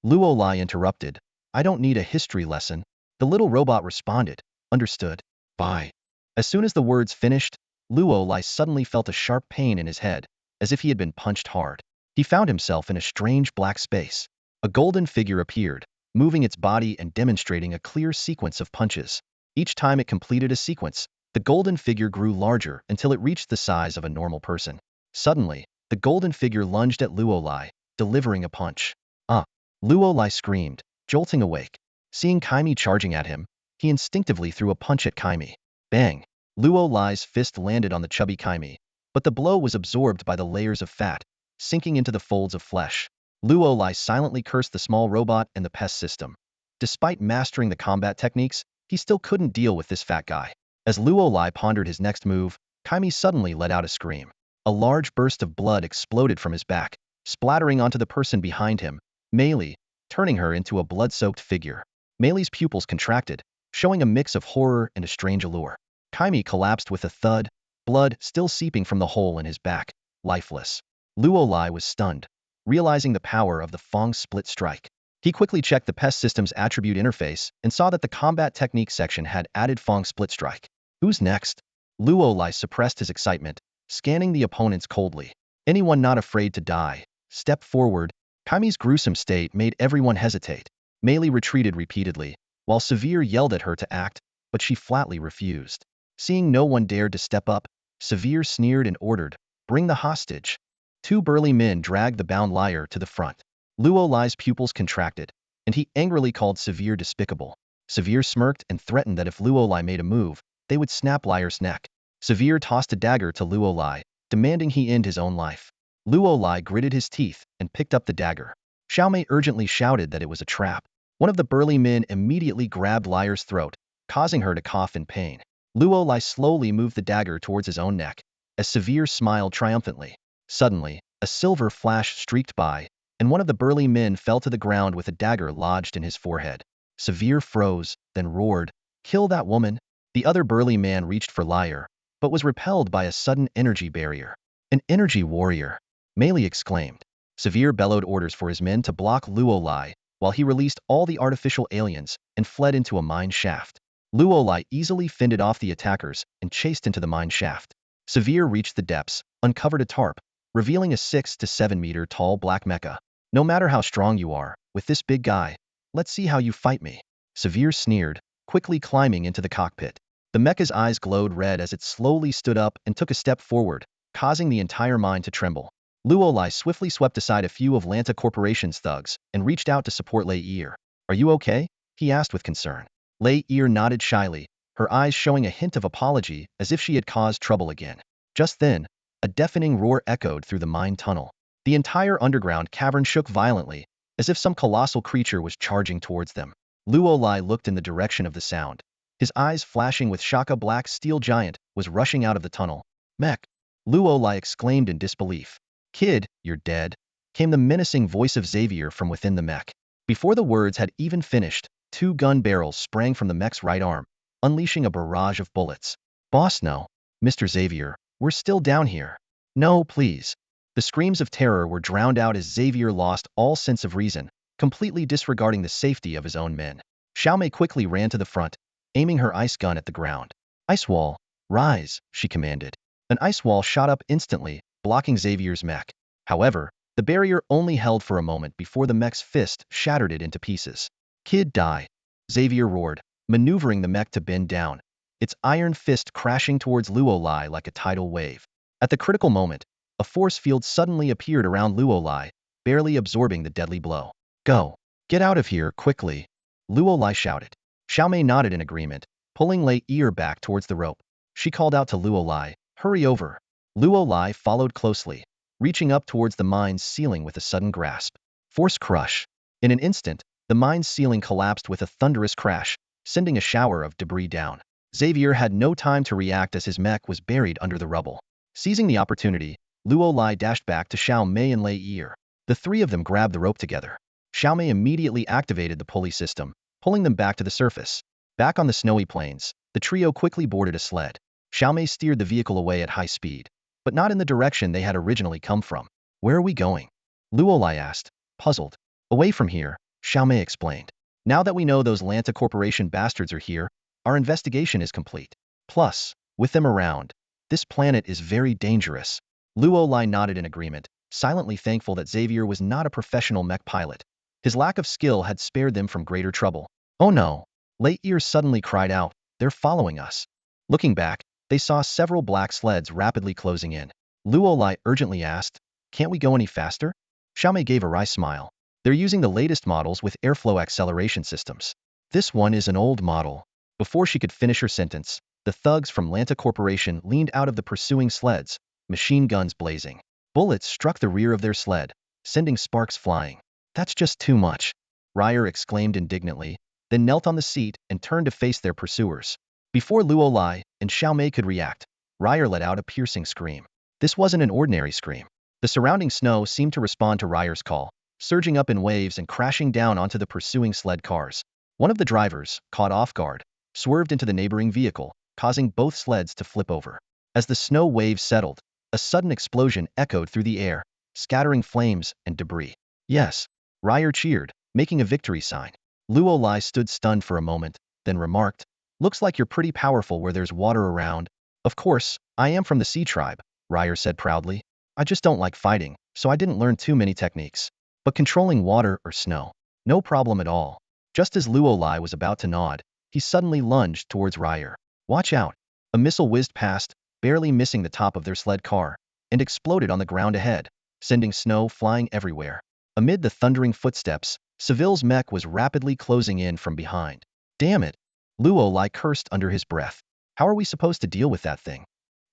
Luolai interrupted. I don't need a history lesson. The little robot responded. Understood. Bye. As soon as the words finished, Luolai suddenly felt a sharp pain in his head, as if he had been punched hard. He found himself in a strange black space. A golden figure appeared, moving its body and demonstrating a clear sequence of punches. Each time it completed a sequence, the golden figure grew larger until it reached the size of a normal person. Suddenly, the golden figure lunged at Luolai, delivering a punch. Ah! Luo Lai screamed, jolting awake. Seeing Kaimi charging at him, he instinctively threw a punch at Kaimi. Bang! Luo Lai's fist landed on the chubby Kaimi, but the blow was absorbed by the layers of fat, sinking into the folds of flesh. Luo Lai silently cursed the small robot and the pest system. Despite mastering the combat techniques, he still couldn't deal with this fat guy. As Luo Lai pondered his next move, Kaimi suddenly let out a scream. A large burst of blood exploded from his back, splattering onto the person behind him, Meili, turning her into a blood-soaked figure. Meili's pupils contracted, showing a mix of horror and a strange allure. Kaimi collapsed with a thud, blood still seeping from the hole in his back, lifeless. Luo Lai was stunned, realizing the power of the Fong split strike. He quickly checked the pest system's attribute interface and saw that the combat technique section had added Fong split strike. Who's next? Luo Lai suppressed his excitement, scanning the opponents coldly. Anyone not afraid to die. Step forward. Kaimi's gruesome state made everyone hesitate. Meili retreated repeatedly, while Severe yelled at her to act, but she flatly refused. Seeing no one dared to step up, Severe sneered and ordered, "Bring the hostage." Two burly men dragged the bound liar to the front. Luo Lai's pupils contracted, and he angrily called Severe despicable. Severe smirked and threatened that if Luo Lai made a move, they would snap Liar's neck. Severe tossed a dagger to Luo Lai, demanding he end his own life. Luo Lai gritted his teeth and picked up the dagger. Xiaomei urgently shouted that it was a trap. One of the burly men immediately grabbed Liar's throat, causing her to cough in pain. Luo Lai slowly moved the dagger towards his own neck, as Severe smiled triumphantly. Suddenly, a silver flash streaked by, and one of the burly men fell to the ground with a dagger lodged in his forehead. Severe froze, then roared, "Kill that woman!" The other burly man reached for Liar, but was repelled by a sudden energy barrier. "An energy warrior!" Meili exclaimed. Severe bellowed orders for his men to block Luo Lai, while he released all the artificial aliens and fled into a mine shaft. Luo Lai easily fended off the attackers and chased into the mine shaft. Severe reached the depths, uncovered a tarp, revealing a 6 to 7 meter tall black mecha. "No matter how strong you are, with this big guy, let's see how you fight me." Severe sneered, quickly climbing into the cockpit. The mecha's eyes glowed red as it slowly stood up and took a step forward, causing the entire mine to tremble. Luo Lai swiftly swept aside a few of Lanta Corporation's thugs and reached out to support Lei Ear. "Are you okay?" he asked with concern. Lei Ear nodded shyly, her eyes showing a hint of apology as if she had caused trouble again. Just then, a deafening roar echoed through the mine tunnel. The entire underground cavern shook violently, as if some colossal creature was charging towards them. Luo Lai looked in the direction of the sound. His eyes flashing with shock. A black steel giant was rushing out of the tunnel. "Mech!" Luo Lai exclaimed in disbelief. "Kid, you're dead," came the menacing voice of Xavier from within the mech. Before the words had even finished, two gun barrels sprang from the mech's right arm, unleashing a barrage of bullets. "Boss, no. Mr. Xavier, we're still down here. No, please." The screams of terror were drowned out as Xavier lost all sense of reason, completely disregarding the safety of his own men. Xiaomei quickly ran to the front, aiming her ice gun at the ground. "Ice wall, rise," she commanded. An ice wall shot up instantly, blocking Xavier's mech. However, the barrier only held for a moment before the mech's fist shattered it into pieces. "Kid, die," Xavier roared, maneuvering the mech to bend down, its iron fist crashing towards Luo Lai like a tidal wave. At the critical moment, a force field suddenly appeared around Luo Lai, barely absorbing the deadly blow. "Go! Get out of here, quickly!" Luo Lai shouted. Xiaomei nodded in agreement, pulling Lei Ear back towards the rope. She called out to Luo Lai, "Hurry over!" Luo Lai followed closely, reaching up towards the mine's ceiling with a sudden grasp. Force crush. In an instant, the mine's ceiling collapsed with a thunderous crash, sending a shower of debris down. Xavier had no time to react as his mech was buried under the rubble. Seizing the opportunity, Luo Lai dashed back to Xiaomei and Lei Ear. The three of them grabbed the rope together. Xiaomei immediately activated the pulley system, pulling them back to the surface. Back on the snowy plains, the trio quickly boarded a sled. Xiaomei steered the vehicle away at high speed, but not in the direction they had originally come from. "Where are we going?" Luo Lai asked, puzzled. "Away from here," Xiaomei explained. "Now that we know those Lanta Corporation bastards are here, our investigation is complete. Plus, with them around, this planet is very dangerous." Luo Lai nodded in agreement, silently thankful that Xavier was not a professional mech pilot. His lack of skill had spared them from greater trouble. "Oh no!" Lei Ear suddenly cried out, "They're following us." Looking back, they saw several black sleds rapidly closing in. Luo Lai urgently asked, "Can't we go any faster?" Xiaomei gave a wry smile. They're using the latest models with airflow acceleration systems. This one is an old model. Before she could finish her sentence, the thugs from Lanta Corporation leaned out of the pursuing sleds, machine guns blazing. Bullets struck the rear of their sled, sending sparks flying. That's just too much, Ryer exclaimed indignantly, then knelt on the seat and turned to face their pursuers. Before Luo Lai and Xiaomei could react, Ryer let out a piercing scream. This wasn't an ordinary scream. The surrounding snow seemed to respond to Ryer's call, surging up in waves and crashing down onto the pursuing sled cars. One of the drivers, caught off guard, swerved into the neighboring vehicle, causing both sleds to flip over. As the snow waves settled, a sudden explosion echoed through the air, scattering flames and debris. Yes, Ryer cheered, making a victory sign. Luo Lai stood stunned for a moment, then remarked, "Looks like you're pretty powerful where there's water around." "Of course, I am from the Sea Tribe," Ryer said proudly. "I just don't like fighting, so I didn't learn too many techniques. But controlling water or snow, no problem at all." Just as Luo Lai was about to nod, he suddenly lunged towards Ryer. "Watch out." A missile whizzed past, barely missing the top of their sled car, and exploded on the ground ahead, sending snow flying everywhere. Amid the thundering footsteps, Seville's mech was rapidly closing in from behind. "Damn it!" Luo Lai cursed under his breath. "How are we supposed to deal with that thing?"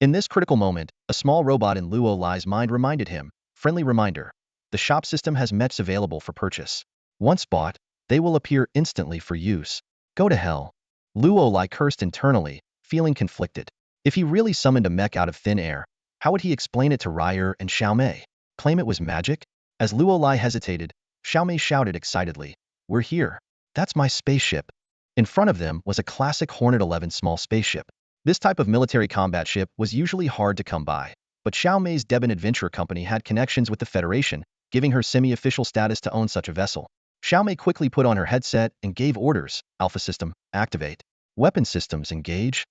In this critical moment, a small robot in Luo Lai's mind reminded him, friendly reminder, the shop system has mechs available for purchase. Once bought, they will appear instantly for use. Go to hell. Luo Lai cursed internally, feeling conflicted. If he really summoned a mech out of thin air, how would he explain it to Ryer and Xiaomei? Claim it was magic? As Luo Lai hesitated, Xiaomei shouted excitedly, "We're here. That's my spaceship." In front of them was a classic Hornet 11 small spaceship. This type of military combat ship was usually hard to come by, but Xiaomei's Deben Adventure Company had connections with the Federation, giving her semi-official status to own such a vessel. Xiaomei quickly put on her headset and gave orders. Alpha system, activate. Weapon systems, engage.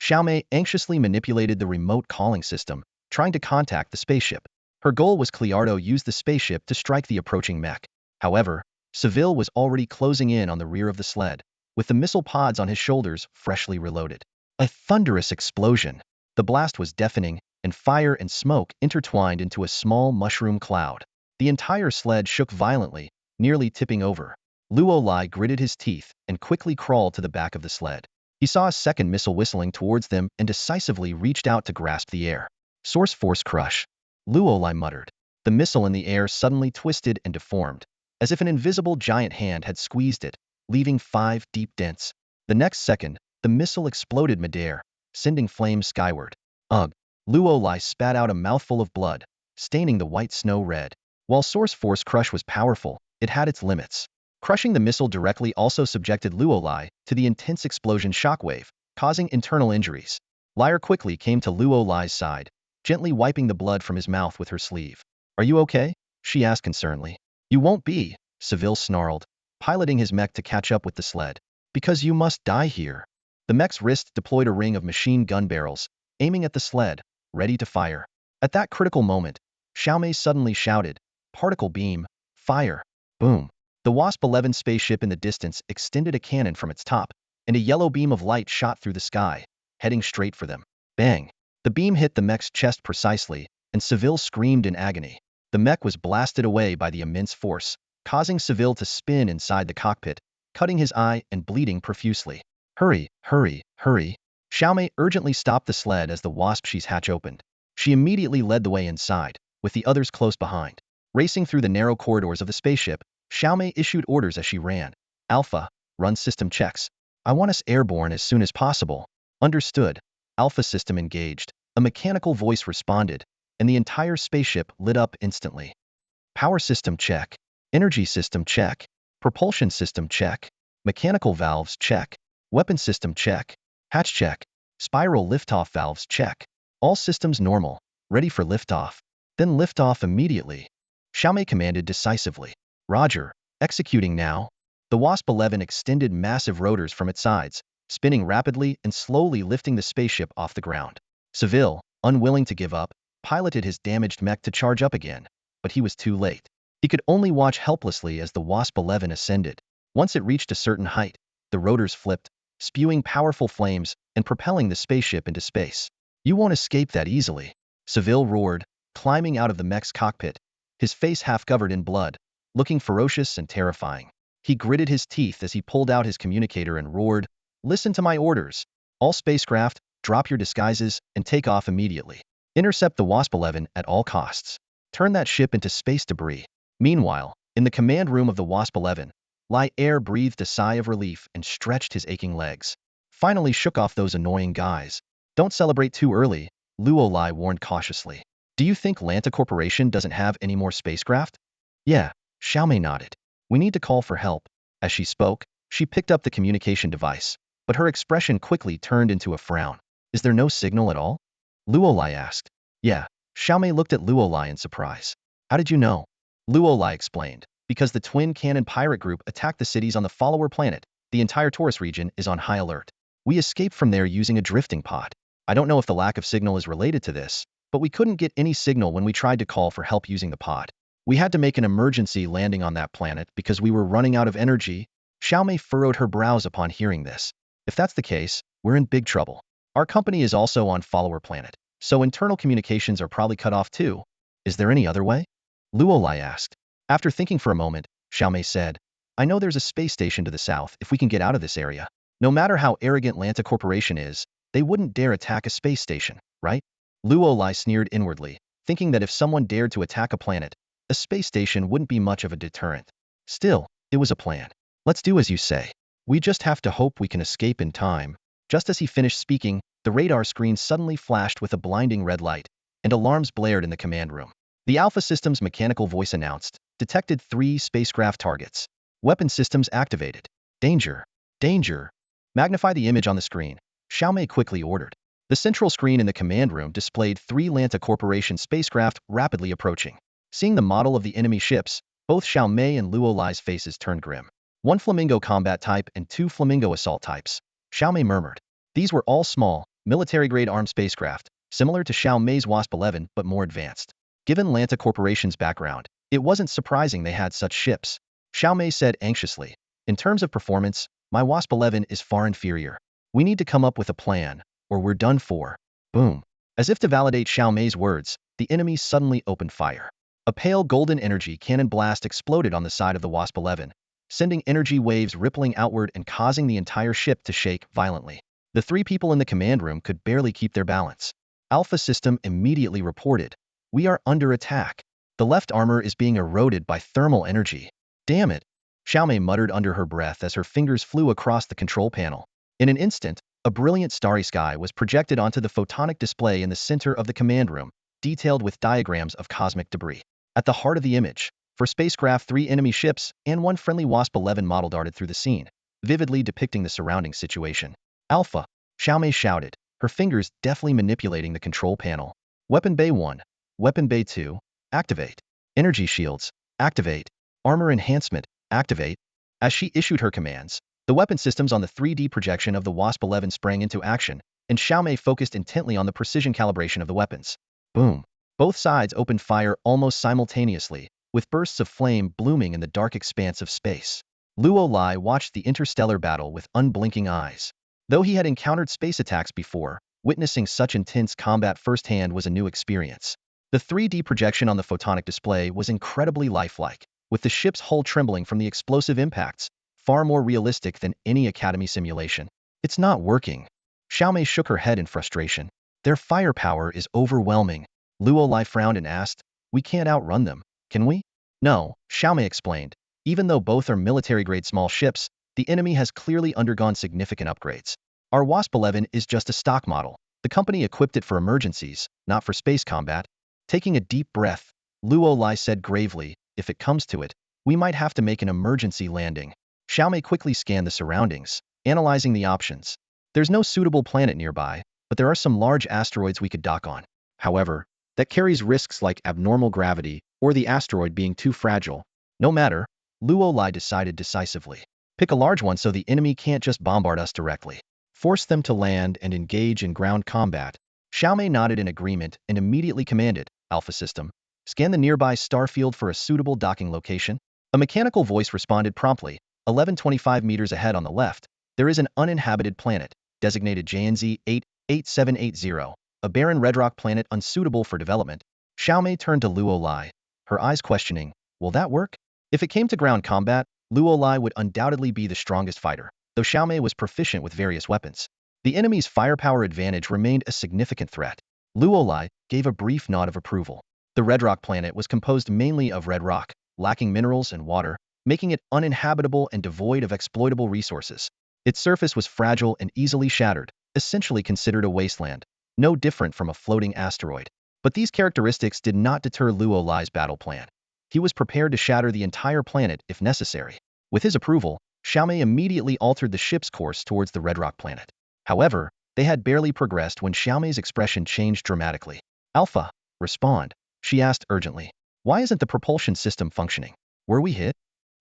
Xiaomei anxiously manipulated the remote calling system, trying to contact the spaceship. Her goal was Cleardo used the spaceship to strike the approaching mech. However, Seville was already closing in on the rear of the sled, with the missile pods on his shoulders freshly reloaded. A thunderous explosion. The blast was deafening, and fire and smoke intertwined into a small mushroom cloud. The entire sled shook violently, nearly tipping over. Luo Lai gritted his teeth and quickly crawled to the back of the sled. He saw a second missile whistling towards them and decisively reached out to grasp the air. Source force crush. Luo Lai muttered. The missile in the air suddenly twisted and deformed, as if an invisible giant hand had squeezed it, leaving 5 deep dents. The next second, the missile exploded midair, sending flames skyward. Ugh! Luo Lai spat out a mouthful of blood, staining the white snow red. While Source Force Crush was powerful, it had its limits. Crushing the missile directly also subjected Luo Lai to the intense explosion shockwave, causing internal injuries. Lyre quickly came to Luo Lai's side, gently wiping the blood from his mouth with her sleeve. "Are you okay?" she asked concernedly. "You won't be," Seville snarled, piloting his mech to catch up with the sled. "Because you must die here." The mech's wrist deployed a ring of machine gun barrels, aiming at the sled, ready to fire. At that critical moment, Xiaomei suddenly shouted, "Particle beam, fire!" Boom! The WASP-11 spaceship in the distance extended a cannon from its top, and a yellow beam of light shot through the sky, heading straight for them. Bang! The beam hit the mech's chest precisely, and Seville screamed in agony. The mech was blasted away by the immense force, causing Seville to spin inside the cockpit, cutting his eye and bleeding profusely. "Hurry, hurry, hurry." Xiaomei urgently stopped the sled as the WASP-she's hatch opened. She immediately led the way inside, with the others close behind. Racing through the narrow corridors of the spaceship, Xiaomei issued orders as she ran. "Alpha, run system checks. I want us airborne as soon as possible." "Understood." Alpha system engaged. A mechanical voice responded, and the entire spaceship lit up instantly. "Power system check. Energy system check. Propulsion system check. Mechanical valves check. Weapon system check. Hatch check. Spiral liftoff valves check. All systems normal. Ready for liftoff." "Then lift off immediately," Xiaomei commanded decisively. "Roger. Executing now." The WASP-11 extended massive rotors from its sides, spinning rapidly and slowly lifting the spaceship off the ground. Seville, unwilling to give up, piloted his damaged mech to charge up again, but he was too late. He could only watch helplessly as the WASP-11 ascended. Once it reached a certain height, the rotors flipped, spewing powerful flames and propelling the spaceship into space. "You won't escape that easily," Seville roared, climbing out of the mech's cockpit, his face half covered in blood, looking ferocious and terrifying. He gritted his teeth as he pulled out his communicator and roared, "Listen to my orders. All spacecraft, drop your disguises and take off immediately. Intercept the WASP-11 at all costs. Turn that ship into space debris." Meanwhile, in the command room of the WASP-11, Air breathed a sigh of relief and stretched his aching legs. Finally shook off those annoying guys. "Don't celebrate too early," Luolai warned cautiously. "Do you think Lanta Corporation doesn't have any more spacecraft?" "Yeah," Xiaomei nodded. "We need to call for help." As she spoke, she picked up the communication device, but her expression quickly turned into a frown. "Is there no signal at all?" Luolai asked. "Yeah." Xiaomei looked at Luolai in surprise. "How did you know?" Luolai explained. "Because the twin cannon pirate group attacked the cities on the follower planet, the entire Taurus region is on high alert. We escaped from there using a drifting pod. I don't know if the lack of signal is related to this, but we couldn't get any signal when we tried to call for help using the pod. We had to make an emergency landing on that planet because we were running out of energy." Xiaomei furrowed her brows upon hearing this. "If that's the case, we're in big trouble. Our company is also on follower planet, so internal communications are probably cut off too. Is there any other way?" Luolai asked. After thinking for a moment, Xiaomei said, "I know there's a space station to the south if we can get out of this area. No matter how arrogant Lanta Corporation is, they wouldn't dare attack a space station, right?" Luolai sneered inwardly, thinking that if someone dared to attack a planet, a space station wouldn't be much of a deterrent. Still, it was a plan. "Let's do as you say. We just have to hope we can escape in time." Just as he finished speaking, the radar screen suddenly flashed with a blinding red light, and alarms blared in the command room. The Alpha System's mechanical voice announced, "Detected 3 spacecraft targets. Weapon systems activated. Danger. Danger." "Magnify the image on the screen," Xiaomei quickly ordered. The central screen in the command room displayed 3 Lanta Corporation spacecraft rapidly approaching. Seeing the model of the enemy ships, both Xiaomei and Luolai's faces turned grim. 1 Flamingo combat type and 2 Flamingo assault types, Xiaomei murmured. These were all small, military-grade armed spacecraft, similar to Xiaomei's WASP-11 but more advanced. Given Lanta Corporation's background, it wasn't surprising they had such ships. Xiaomei said anxiously, "In terms of performance, my WASP-11 is far inferior. We need to come up with a plan, or we're done for." Boom. As if to validate Xiaomei's words, the enemy suddenly opened fire. A pale golden energy cannon blast exploded on the side of the WASP-11, sending energy waves rippling outward and causing the entire ship to shake violently. The 3 people in the command room could barely keep their balance. Alpha System immediately reported, "We are under attack. The left armor is being eroded by thermal energy." "Damn it," Xiaomei muttered under her breath as her fingers flew across the control panel. In an instant, a brilliant starry sky was projected onto the photonic display in the center of the command room, detailed with diagrams of cosmic debris. At the heart of the image, for spacecraft, 3 enemy ships and 1 friendly WASP-11 model darted through the scene, vividly depicting the surrounding situation. "Alpha," Xiaomei shouted, her fingers deftly manipulating the control panel. "Weapon Bay 1, Weapon Bay 2, activate. Energy shields, activate. Armor enhancement, activate." As she issued her commands, the weapon systems on the 3D projection of the WASP-11 sprang into action, and Xiaomei focused intently on the precision calibration of the weapons. Boom. Both sides opened fire almost simultaneously, with bursts of flame blooming in the dark expanse of space. Luolai watched the interstellar battle with unblinking eyes. Though he had encountered space attacks before, witnessing such intense combat firsthand was a new experience. The 3D projection on the photonic display was incredibly lifelike, with the ship's hull trembling from the explosive impacts, far more realistic than any Academy simulation. "It's not working." Xiaomei shook her head in frustration. "Their firepower is overwhelming." Luolai frowned and asked, "We can't outrun them, can we?" "No," Xiaomei explained. "Even though both are military-grade small ships, the enemy has clearly undergone significant upgrades. Our WASP-11 is just a stock model. The company equipped it for emergencies, not for space combat." Taking a deep breath, Luolai said gravely, "If it comes to it, we might have to make an emergency landing." Xiaomei quickly scanned the surroundings, analyzing the options. "There's no suitable planet nearby, but there are some large asteroids we could dock on. However, that carries risks like abnormal gravity or the asteroid being too fragile." "No matter," Luolai decided decisively. "Pick a large one so the enemy can't just bombard us directly. Force them to land and engage in ground combat." Xiaomei nodded in agreement and immediately commanded, "Alpha System, scan the nearby star field for a suitable docking location." A mechanical voice responded promptly, 1125 meters ahead on the left, there is an uninhabited planet, designated JNZ 88780, a barren red rock planet unsuitable for development. Xiaomei turned to Luolai. her eyes questioning, will that work? If it came to ground combat, Luolai would undoubtedly be the strongest fighter, though Xiaomei was proficient with various weapons. The enemy's firepower advantage remained a significant threat. Luolai gave a brief nod of approval. The Red Rock planet was composed mainly of red rock, lacking minerals and water, making it uninhabitable and devoid of exploitable resources. Its surface was fragile and easily shattered, essentially considered a wasteland, no different from a floating asteroid. But these characteristics did not deter Luolai's battle plan. He was prepared to shatter the entire planet if necessary. With his approval, Xiaomei immediately altered the ship's course towards the Red Rock planet. However, they had barely progressed when Xiaomei's expression changed dramatically. Alpha, respond, she asked urgently. Why isn't the propulsion system functioning? Were we hit?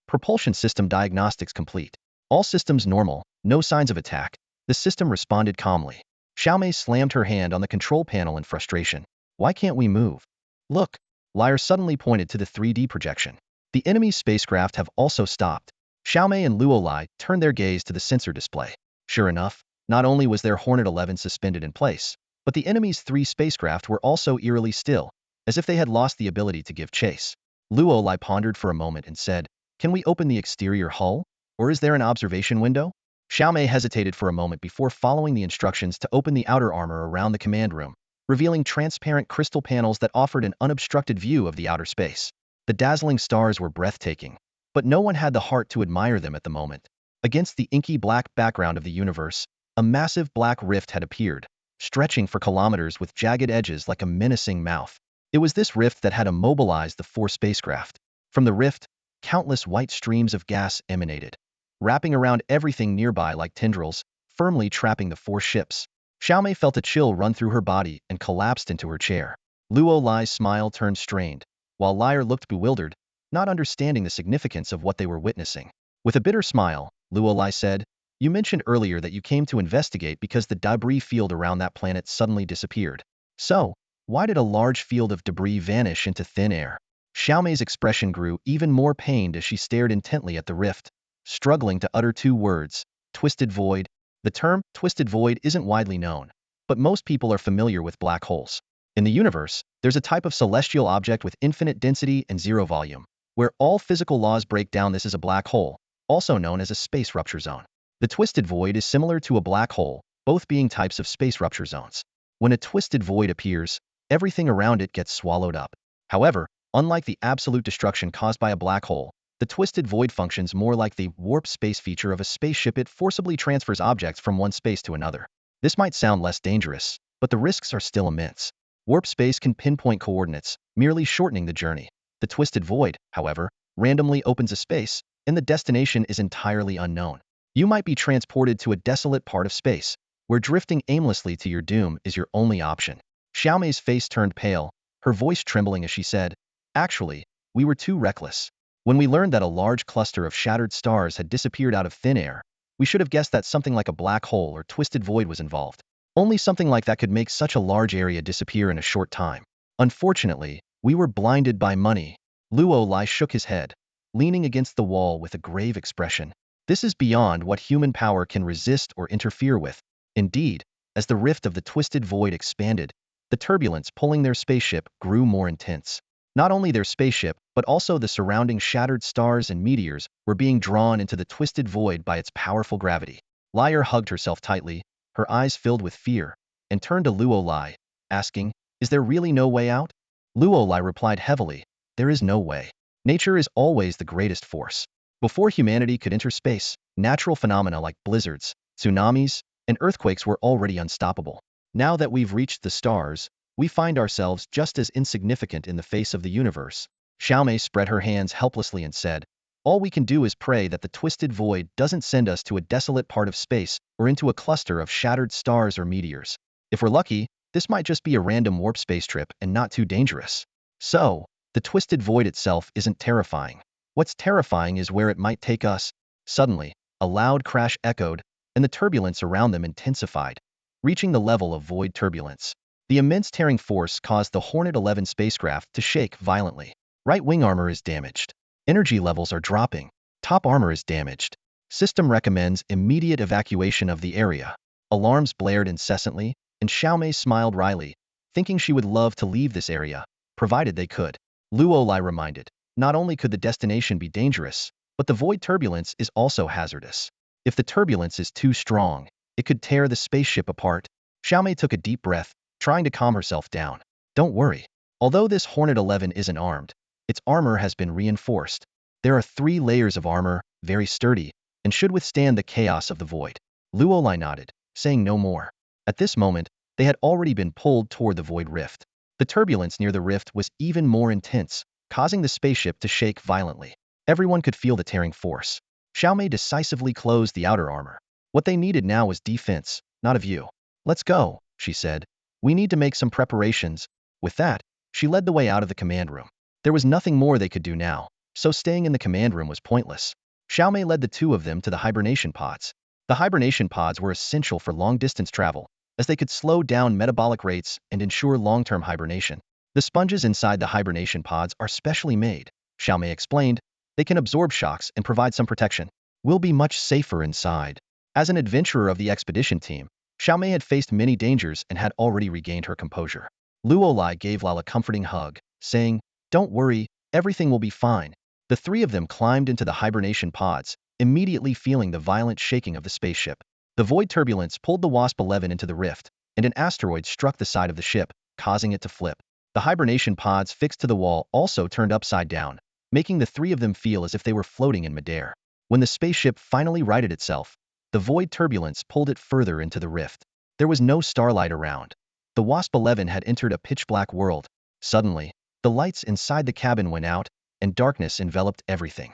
Propulsion system diagnostics complete. All systems normal, no signs of attack. The system responded calmly. Xiaomei slammed her hand on the control panel in frustration. Why can't we move? Look, Lyre suddenly pointed to the 3D projection. The enemy's spacecraft have also stopped. Xiaomei and Luolai turned their gaze to the sensor display. Sure enough, not only was their Hornet 11 suspended in place, but the enemy's 3 spacecraft were also eerily still, as if they had lost the ability to give chase. Luolai pondered for a moment and said, can we open the exterior hull? Or is there an observation window? Xiaomei hesitated for a moment before following the instructions to open the outer armor around the command room, revealing transparent crystal panels that offered an unobstructed view of the outer space. The dazzling stars were breathtaking, but no one had the heart to admire them at the moment. Against the inky black background of the universe, a massive black rift had appeared, stretching for kilometers with jagged edges like a menacing mouth. It was this rift that had immobilized the 4 spacecraft. From the rift, countless white streams of gas emanated, wrapping around everything nearby like tendrils, firmly trapping the 4 ships. Xiaomei felt a chill run through her body and collapsed into her chair. Luolai's smile turned strained, while Lyre looked bewildered, not understanding the significance of what they were witnessing. With a bitter smile, Luolai said, you mentioned earlier that you came to investigate because the debris field around that planet suddenly disappeared. So, why did a large field of debris vanish into thin air? Xiaomei's expression grew even more pained as she stared intently at the rift, struggling to utter 2 words, twisted void. The term twisted void isn't widely known, but most people are familiar with black holes. In the universe, there's a type of celestial object with infinite density and 0 volume, where all physical laws break down. This is a black hole, also known as a space rupture zone. The twisted void is similar to a black hole, both being types of space rupture zones. When a twisted void appears, everything around it gets swallowed up. However, unlike the absolute destruction caused by a black hole, the twisted void functions more like the warp space feature of a spaceship. It forcibly transfers objects from one space to another. This might sound less dangerous, but the risks are still immense. Warp space can pinpoint coordinates, merely shortening the journey. The twisted void, however, randomly opens a space, and the destination is entirely unknown. You might be transported to a desolate part of space, where drifting aimlessly to your doom is your only option. Xiaomei's face turned pale, her voice trembling as she said, actually, we were too reckless. When we learned that a large cluster of shattered stars had disappeared out of thin air, we should have guessed that something like a black hole or twisted void was involved. Only something like that could make such a large area disappear in a short time. Unfortunately, we were blinded by money. Luolai shook his head, leaning against the wall with a grave expression. This is beyond what human power can resist or interfere with. Indeed, as the rift of the twisted void expanded, the turbulence pulling their spaceship grew more intense. Not only their spaceship, but also the surrounding shattered stars and meteors were being drawn into the twisted void by its powerful gravity. Lyre hugged herself tightly, her eyes filled with fear, and turned to Luolai, asking, is there really no way out? Luolai replied heavily, there is no way. Nature is always the greatest force. Before humanity could enter space, natural phenomena like blizzards, tsunamis, and earthquakes were already unstoppable. Now that we've reached the stars, we find ourselves just as insignificant in the face of the universe. Xiaomei spread her hands helplessly and said, all we can do is pray that the twisted void doesn't send us to a desolate part of space or into a cluster of shattered stars or meteors. If we're lucky, this might just be a random warp space trip and not too dangerous. So, the twisted void itself isn't terrifying. What's terrifying is where it might take us. Suddenly, a loud crash echoed, and the turbulence around them intensified, reaching the level of void turbulence. The immense tearing force caused the Hornet 11 spacecraft to shake violently. Right wing armor is damaged. Energy levels are dropping. Top armor is damaged. System recommends immediate evacuation of the area. Alarms blared incessantly, and Xiaomei smiled wryly, thinking she would love to leave this area, provided they could. Luolai reminded. Not only could the destination be dangerous, but the void turbulence is also hazardous. If the turbulence is too strong, it could tear the spaceship apart. Xiaomei took a deep breath, trying to calm herself down. Don't worry. Although this Hornet 11 isn't armed, its armor has been reinforced. There are 3 layers of armor, very sturdy, and should withstand the chaos of the void. Luolai nodded, saying no more. At this moment, they had already been pulled toward the void rift. The turbulence near the rift was even more intense, causing the spaceship to shake violently. Everyone could feel the tearing force. Xiaomei decisively closed the outer armor. What they needed now was defense, not a view. Let's go, she said. We need to make some preparations. With that, she led the way out of the command room. There was nothing more they could do now, so staying in the command room was pointless. Xiaomei led the 2 of them to the hibernation pods. The hibernation pods were essential for long-distance travel, as they could slow down metabolic rates and ensure long-term hibernation. The sponges inside the hibernation pods are specially made, Xiaomei explained. They can absorb shocks and provide some protection. We'll be much safer inside. As an adventurer of the expedition team, Xiaomei had faced many dangers and had already regained her composure. Luolai gave Lal a comforting hug, saying, "Don't worry, everything will be fine." The 3 of them climbed into the hibernation pods, immediately feeling the violent shaking of the spaceship. The void turbulence pulled the WASP-11 into the rift, and an asteroid struck the side of the ship, causing it to flip. The hibernation pods fixed to the wall also turned upside down, making the 3 of them feel as if they were floating in midair. When the spaceship finally righted itself, the void turbulence pulled it further into the rift. There was no starlight around. The WASP-11 had entered a pitch-black world. Suddenly, the lights inside the cabin went out, and darkness enveloped everything.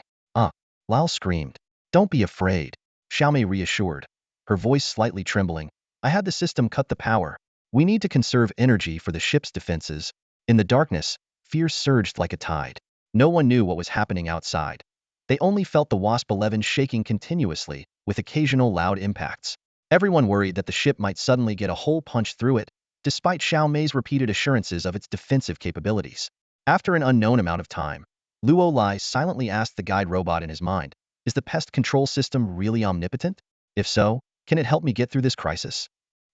Lal screamed. "Don't be afraid," Xiaomei reassured, her voice slightly trembling. "I had the system cut the power. We need to conserve energy for the ship's defenses." In the darkness, fear surged like a tide. No one knew what was happening outside. They only felt the WASP-11 shaking continuously, with occasional loud impacts. Everyone worried that the ship might suddenly get a hole punched through it, despite Xiaomei's repeated assurances of its defensive capabilities. After an unknown amount of time, Luolai silently asked the guide robot in his mind, "Is the pest control system really omnipotent? If so, can it help me get through this crisis?"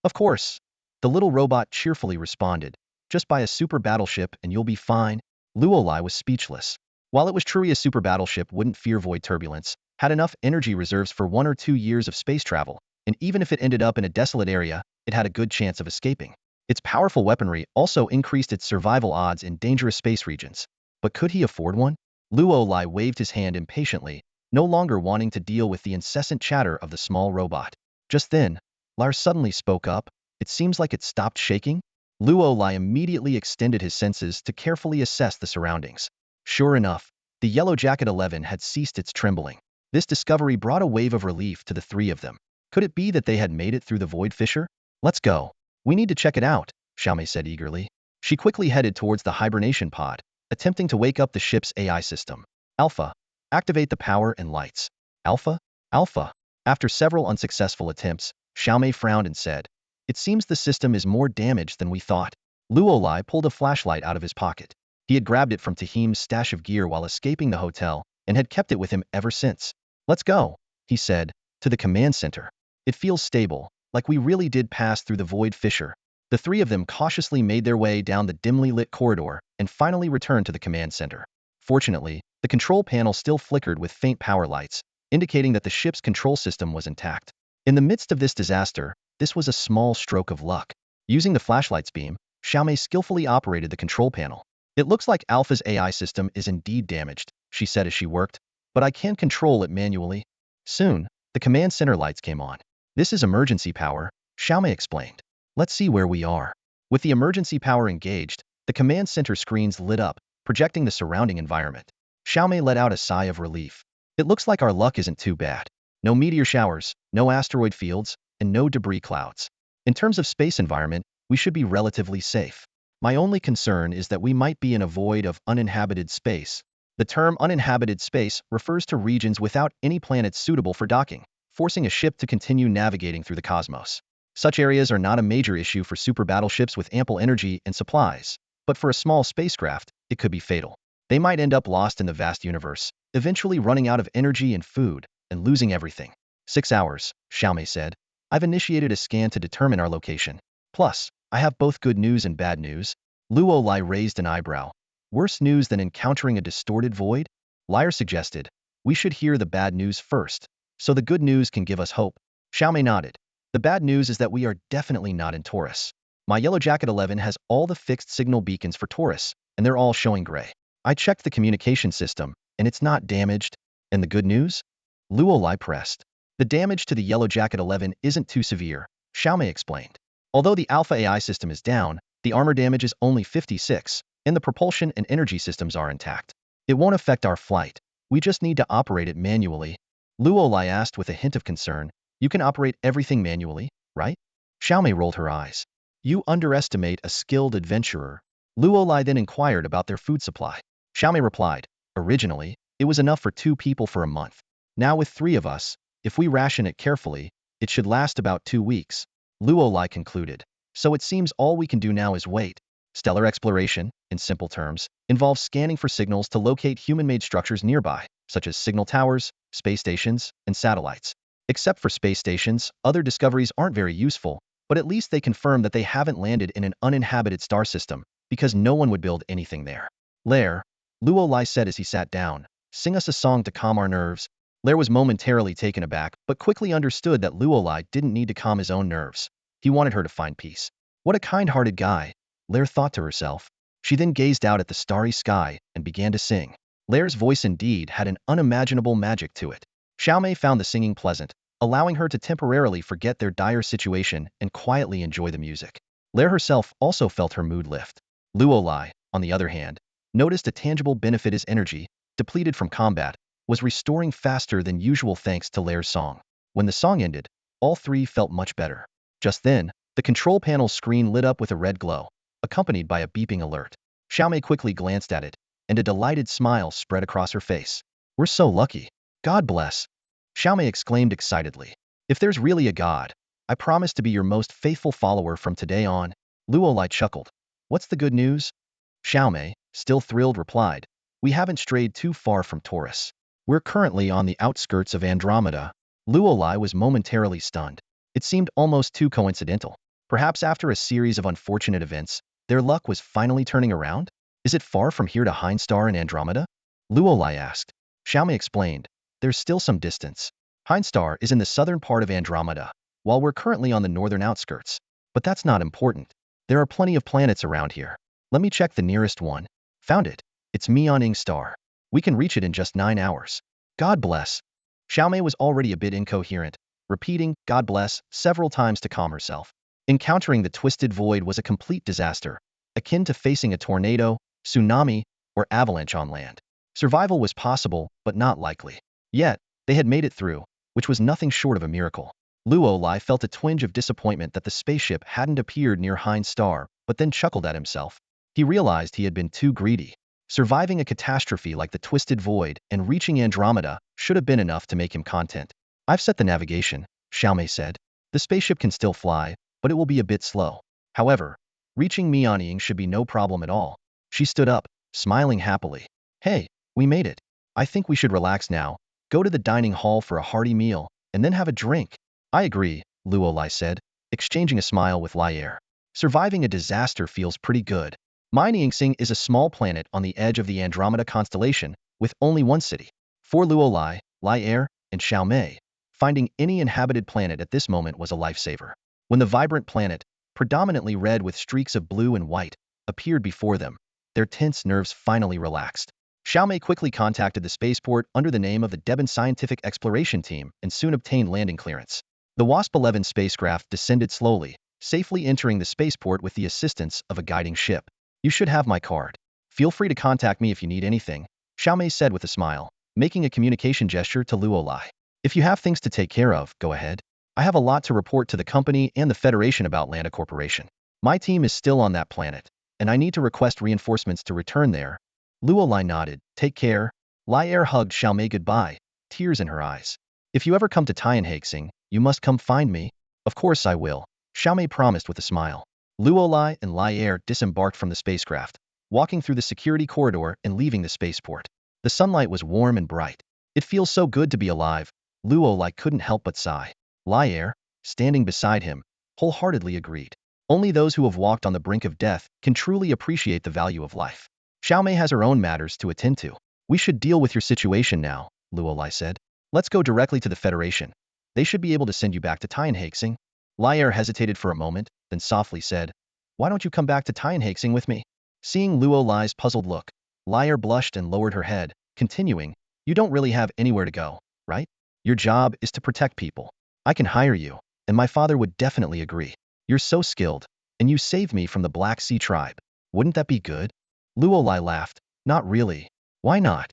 "Of course," the little robot cheerfully responded. "Just buy a super battleship and you'll be fine." Luolai was speechless. While it was true a super battleship wouldn't fear void turbulence, had enough energy reserves for 1 or 2 years of space travel, and even if it ended up in a desolate area, it had a good chance of escaping. Its powerful weaponry also increased its survival odds in dangerous space regions. But could he afford one? Luolai waved his hand impatiently, no longer wanting to deal with the incessant chatter of the small robot. Just then, Lars suddenly spoke up. "It seems like it stopped shaking." Luolai immediately extended his senses to carefully assess the surroundings. Sure enough, the Yellow Jacket 11 had ceased its trembling. This discovery brought a wave of relief to the 3 of them. Could it be that they had made it through the void fissure? "Let's go. We need to check it out," Xiaomei said eagerly. She quickly headed towards the hibernation pod, attempting to wake up the ship's AI system. "Alpha, activate the power and lights." "Alpha? Alpha?" After several unsuccessful attempts, Xiaomei frowned and said, "It seems the system is more damaged than we thought." Luolai pulled a flashlight out of his pocket. He had grabbed it from Tahim's stash of gear while escaping the hotel, and had kept it with him ever since. "Let's go," he said, "to the command center. It feels stable, like we really did pass through the void fissure." The 3 of them cautiously made their way down the dimly lit corridor and finally returned to the command center. Fortunately, the control panel still flickered with faint power lights, indicating that the ship's control system was intact. In the midst of this disaster, this was a small stroke of luck. Using the flashlight's beam, Xiaomei skillfully operated the control panel. "It looks like Alpha's AI system is indeed damaged," she said as she worked, "but I can control it manually." Soon, the command center lights came on. "This is emergency power," Xiaomei explained. "Let's see where we are." With the emergency power engaged, the command center screens lit up, projecting the surrounding environment. Xiaomei let out a sigh of relief. "It looks like our luck isn't too bad. No meteor showers, no asteroid fields, and no debris clouds. In terms of space environment, we should be relatively safe. My only concern is that we might be in a void of uninhabited space." The term uninhabited space refers to regions without any planets suitable for docking, forcing a ship to continue navigating through the cosmos. Such areas are not a major issue for super battleships with ample energy and supplies, but for a small spacecraft, it could be fatal. They might end up lost in the vast universe, eventually running out of energy and food, and losing everything. 6 hours, Xiaomei said. "I've initiated a scan to determine our location. Plus, I have both good news and bad news." Luolai raised an eyebrow. Worse news than encountering a distorted void? Lyre suggested. We should hear the bad news first, so the good news can give us hope. Xiaomei nodded. The bad news is that we are definitely not in Taurus. My Yellow Jacket 11 has all the fixed signal beacons for Taurus, and they're all showing gray. I checked the communication system, and it's not damaged. And the good news? Luolai pressed. The damage to the Yellow Jacket 11 isn't too severe, Xiaomei explained. Although the Alpha AI system is down, the armor damage is only 56, and the propulsion and energy systems are intact. It won't affect our flight. We just need to operate it manually. Luolai asked with a hint of concern. You can operate everything manually, right? Xiaomei rolled her eyes. You underestimate a skilled adventurer. Luolai then inquired about their food supply. Xiaomei replied, originally, it was enough for 2 people for a month. Now with 3 of us, if we ration it carefully, it should last about 2 weeks. Luolai concluded. So it seems all we can do now is wait. Stellar exploration, in simple terms, involves scanning for signals to locate human-made structures nearby, such as signal towers, space stations, and satellites. Except for space stations, other discoveries aren't very useful, but at least they confirm that they haven't landed in an uninhabited star system, because no one would build anything there. Lair, Luolai said as he sat down, sing us a song to calm our nerves. Lair was momentarily taken aback, but quickly understood that Luolai didn't need to calm his own nerves. He wanted her to find peace. What a kind-hearted guy, Lair thought to herself. She then gazed out at the starry sky and began to sing. Lair's voice indeed had an unimaginable magic to it. Xiaomei found the singing pleasant, allowing her to temporarily forget their dire situation and quietly enjoy the music. Lair herself also felt her mood lift. Luolai, on the other hand, noticed a tangible benefit: his energy, depleted from combat, was restoring faster than usual thanks to Lair's song. When the song ended, all 3 felt much better. Just then, the control panel screen lit up with a red glow, accompanied by a beeping alert. Xiaomei quickly glanced at it, and a delighted smile spread across her face. We're so lucky. God bless. Xiaomei exclaimed excitedly. If there's really a god, I promise to be your most faithful follower from today on. Luolai chuckled. What's the good news? Xiaomei, still thrilled, replied. We haven't strayed too far from Taurus. We're currently on the outskirts of Andromeda. Luolai was momentarily stunned. It seemed almost too coincidental. Perhaps after a series of unfortunate events, their luck was finally turning around? Is it far from here to Hind Star in Andromeda? Luolai asked. Xiaomei explained. There's still some distance. Hind Star is in the southern part of Andromeda, while we're currently on the northern outskirts. But that's not important. There are plenty of planets around here. Let me check the nearest one. Found it. It's Myeoning Star. We can reach it in just 9 hours. God bless. Xiaomei was already a bit incoherent, repeating God bless several times to calm herself. Encountering the twisted void was a complete disaster, akin to facing a tornado, tsunami, or avalanche on land. Survival was possible, but not likely. Yet, they had made it through, which was nothing short of a miracle. Luolai felt a twinge of disappointment that the spaceship hadn't appeared near Hind Star, but then chuckled at himself. He realized he had been too greedy. Surviving a catastrophe like the twisted void and reaching Andromeda should have been enough to make him content. I've set the navigation, Xiaomei said. The spaceship can still fly, but it will be a bit slow. However, reaching Myeoning should be no problem at all. She stood up, smiling happily. Hey, we made it. I think we should relax now, go to the dining hall for a hearty meal, and then have a drink. I agree, Luolai said, exchanging a smile with Lyre. Surviving a disaster feels pretty good. Myeoning is a small planet on the edge of the Andromeda constellation, with only one city. For Luolai, Lyre, and Xiaomei, finding any inhabited planet at this moment was a lifesaver. When the vibrant planet, predominantly red with streaks of blue and white, appeared before them, their tense nerves finally relaxed. Xiaomei quickly contacted the spaceport under the name of the Deben Scientific Exploration Team and soon obtained landing clearance. The WASP-11 spacecraft descended slowly, safely entering the spaceport with the assistance of a guiding ship. You should have my card. Feel free to contact me if you need anything, Xiaomei said with a smile, making a communication gesture to Luolai. If you have things to take care of, go ahead. I have a lot to report to the company and the Federation about Landa Corporation. My team is still on that planet, and I need to request reinforcements to return there. Luolai nodded. Take care. Lyre hugged Xiaomei goodbye, tears in her eyes. If you ever come to Tianhaixing, you must come find me. Of course I will, Xiaomei promised with a smile. Luolai and Lyre disembarked from the spacecraft, walking through the security corridor and leaving the spaceport. The sunlight was warm and bright. It feels so good to be alive, Luolai couldn't help but sigh. Lyre, standing beside him, wholeheartedly agreed. Only those who have walked on the brink of death can truly appreciate the value of life. Xiaomei has her own matters to attend to. We should deal with your situation now, Luolai said. Let's go directly to the Federation. They should be able to send you back to Tianhaixing. Lier hesitated for a moment, then softly said, Why don't you come back to Tianhaixing with me? Seeing Luolai's puzzled look, Lier blushed and lowered her head, continuing, You don't really have anywhere to go, right? Your job is to protect people. I can hire you, and my father would definitely agree. You're so skilled, and you saved me from the Black Sea tribe. Wouldn't that be good? Luolai laughed. Not really. Why not?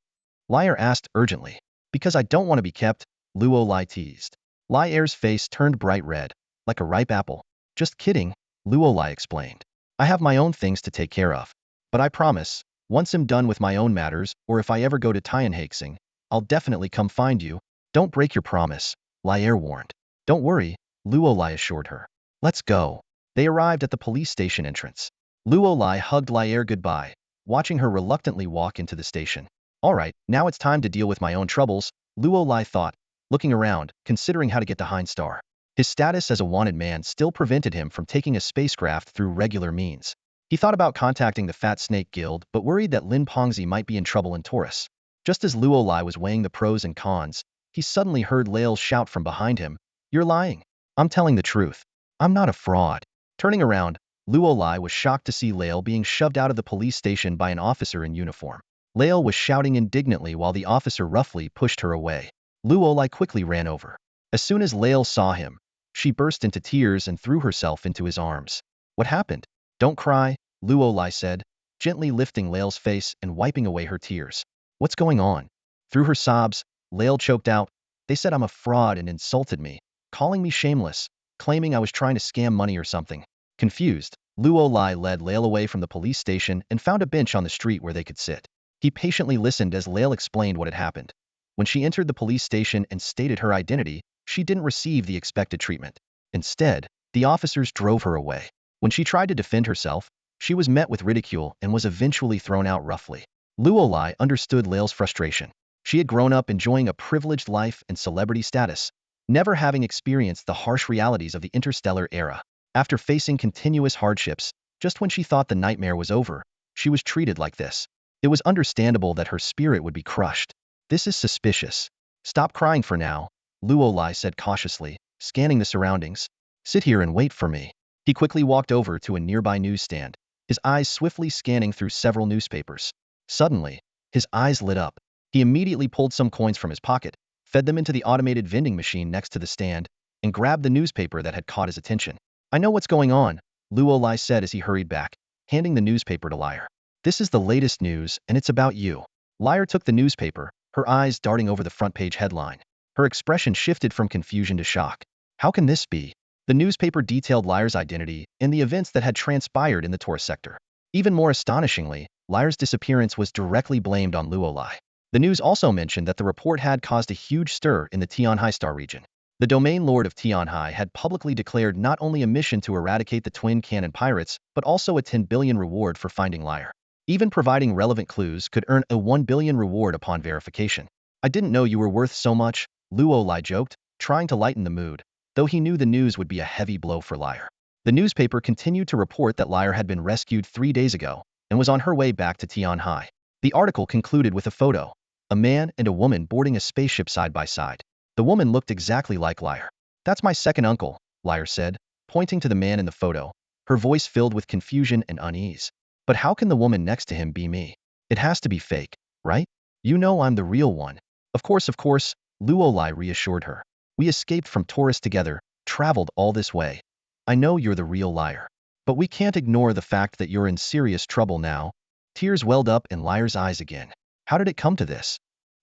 Lier asked urgently. Because I don't want to be kept, Luolai teased. Lier's face turned bright red, like a ripe apple. Just kidding, Luolai explained. I have my own things to take care of. But I promise, once I'm done with my own matters, or if I ever go to Tianhaixing, I'll definitely come find you. Don't break your promise, Lier warned. Don't worry, Luolai assured her. Let's go. They arrived at the police station entrance. Luolai hugged Lier goodbye, watching her reluctantly walk into the station. All right, now it's time to deal with my own troubles, Luolai thought, looking around, considering how to get to Heinstar. His status as a wanted man still prevented him from taking a spacecraft through regular means. He thought about contacting the Fat Snake Guild, but worried that Lin Pongzi might be in trouble in Taurus. Just as Luolai was weighing the pros and cons, he suddenly heard Lael shout from behind him, You're lying. I'm telling the truth. I'm not a fraud. Turning around, Luolai was shocked to see Lael being shoved out of the police station by an officer in uniform. Lael was shouting indignantly while the officer roughly pushed her away. Luolai quickly ran over. As soon as Lael saw him, she burst into tears and threw herself into his arms. What happened? Don't cry, Luolai said, gently lifting Lael's face and wiping away her tears. What's going on? Through her sobs, Lael choked out, They said I'm a fraud and insulted me, calling me shameless, claiming I was trying to scam money or something. Confused, Luolai led Lael away from the police station and found a bench on the street where they could sit. He patiently listened as Lael explained what had happened. When she entered the police station and stated her identity, she didn't receive the expected treatment. Instead, the officers drove her away. When she tried to defend herself, she was met with ridicule and was eventually thrown out roughly. Luolai understood Lael's frustration. She had grown up enjoying a privileged life and celebrity status, never having experienced the harsh realities of the interstellar era. After facing continuous hardships, just when she thought the nightmare was over, she was treated like this. It was understandable that her spirit would be crushed. This is suspicious. Stop crying for now, Luolai said cautiously, scanning the surroundings. Sit here and wait for me. He quickly walked over to a nearby newsstand, his eyes swiftly scanning through several newspapers. Suddenly, his eyes lit up. He immediately pulled some coins from his pocket, fed them into the automated vending machine next to the stand, and grabbed the newspaper that had caught his attention. I know what's going on, Luolai said as he hurried back, handing the newspaper to Lier. This is the latest news, and it's about you. Lier took the newspaper, her eyes darting over the front page headline. Her expression shifted from confusion to shock. How can this be? The newspaper detailed Lier's identity and the events that had transpired in the Taurus sector. Even more astonishingly, Lier's disappearance was directly blamed on Luolai. The news also mentioned that the report had caused a huge stir in the Tianhai Star region. The domain lord of Tianhai had publicly declared not only a mission to eradicate the twin cannon pirates, but also a 10 billion reward for finding Lier. Even providing relevant clues could earn a 1 billion reward upon verification. I didn't know you were worth so much, Luolai joked, trying to lighten the mood, though he knew the news would be a heavy blow for Lier. The newspaper continued to report that Lier had been rescued 3 days ago and was on her way back to Tianhai. The article concluded with a photo, a man and a woman boarding a spaceship side by side. The woman looked exactly like Lier. That's my second uncle, Lier said, pointing to the man in the photo, her voice filled with confusion and unease. But how can the woman next to him be me? It has to be fake, right? You know I'm the real one. Of course, Luolai reassured her. We escaped from Taurus together, traveled all this way. I know you're the real Lier. But we can't ignore the fact that you're in serious trouble now. Tears welled up in Lier's eyes again. How did it come to this?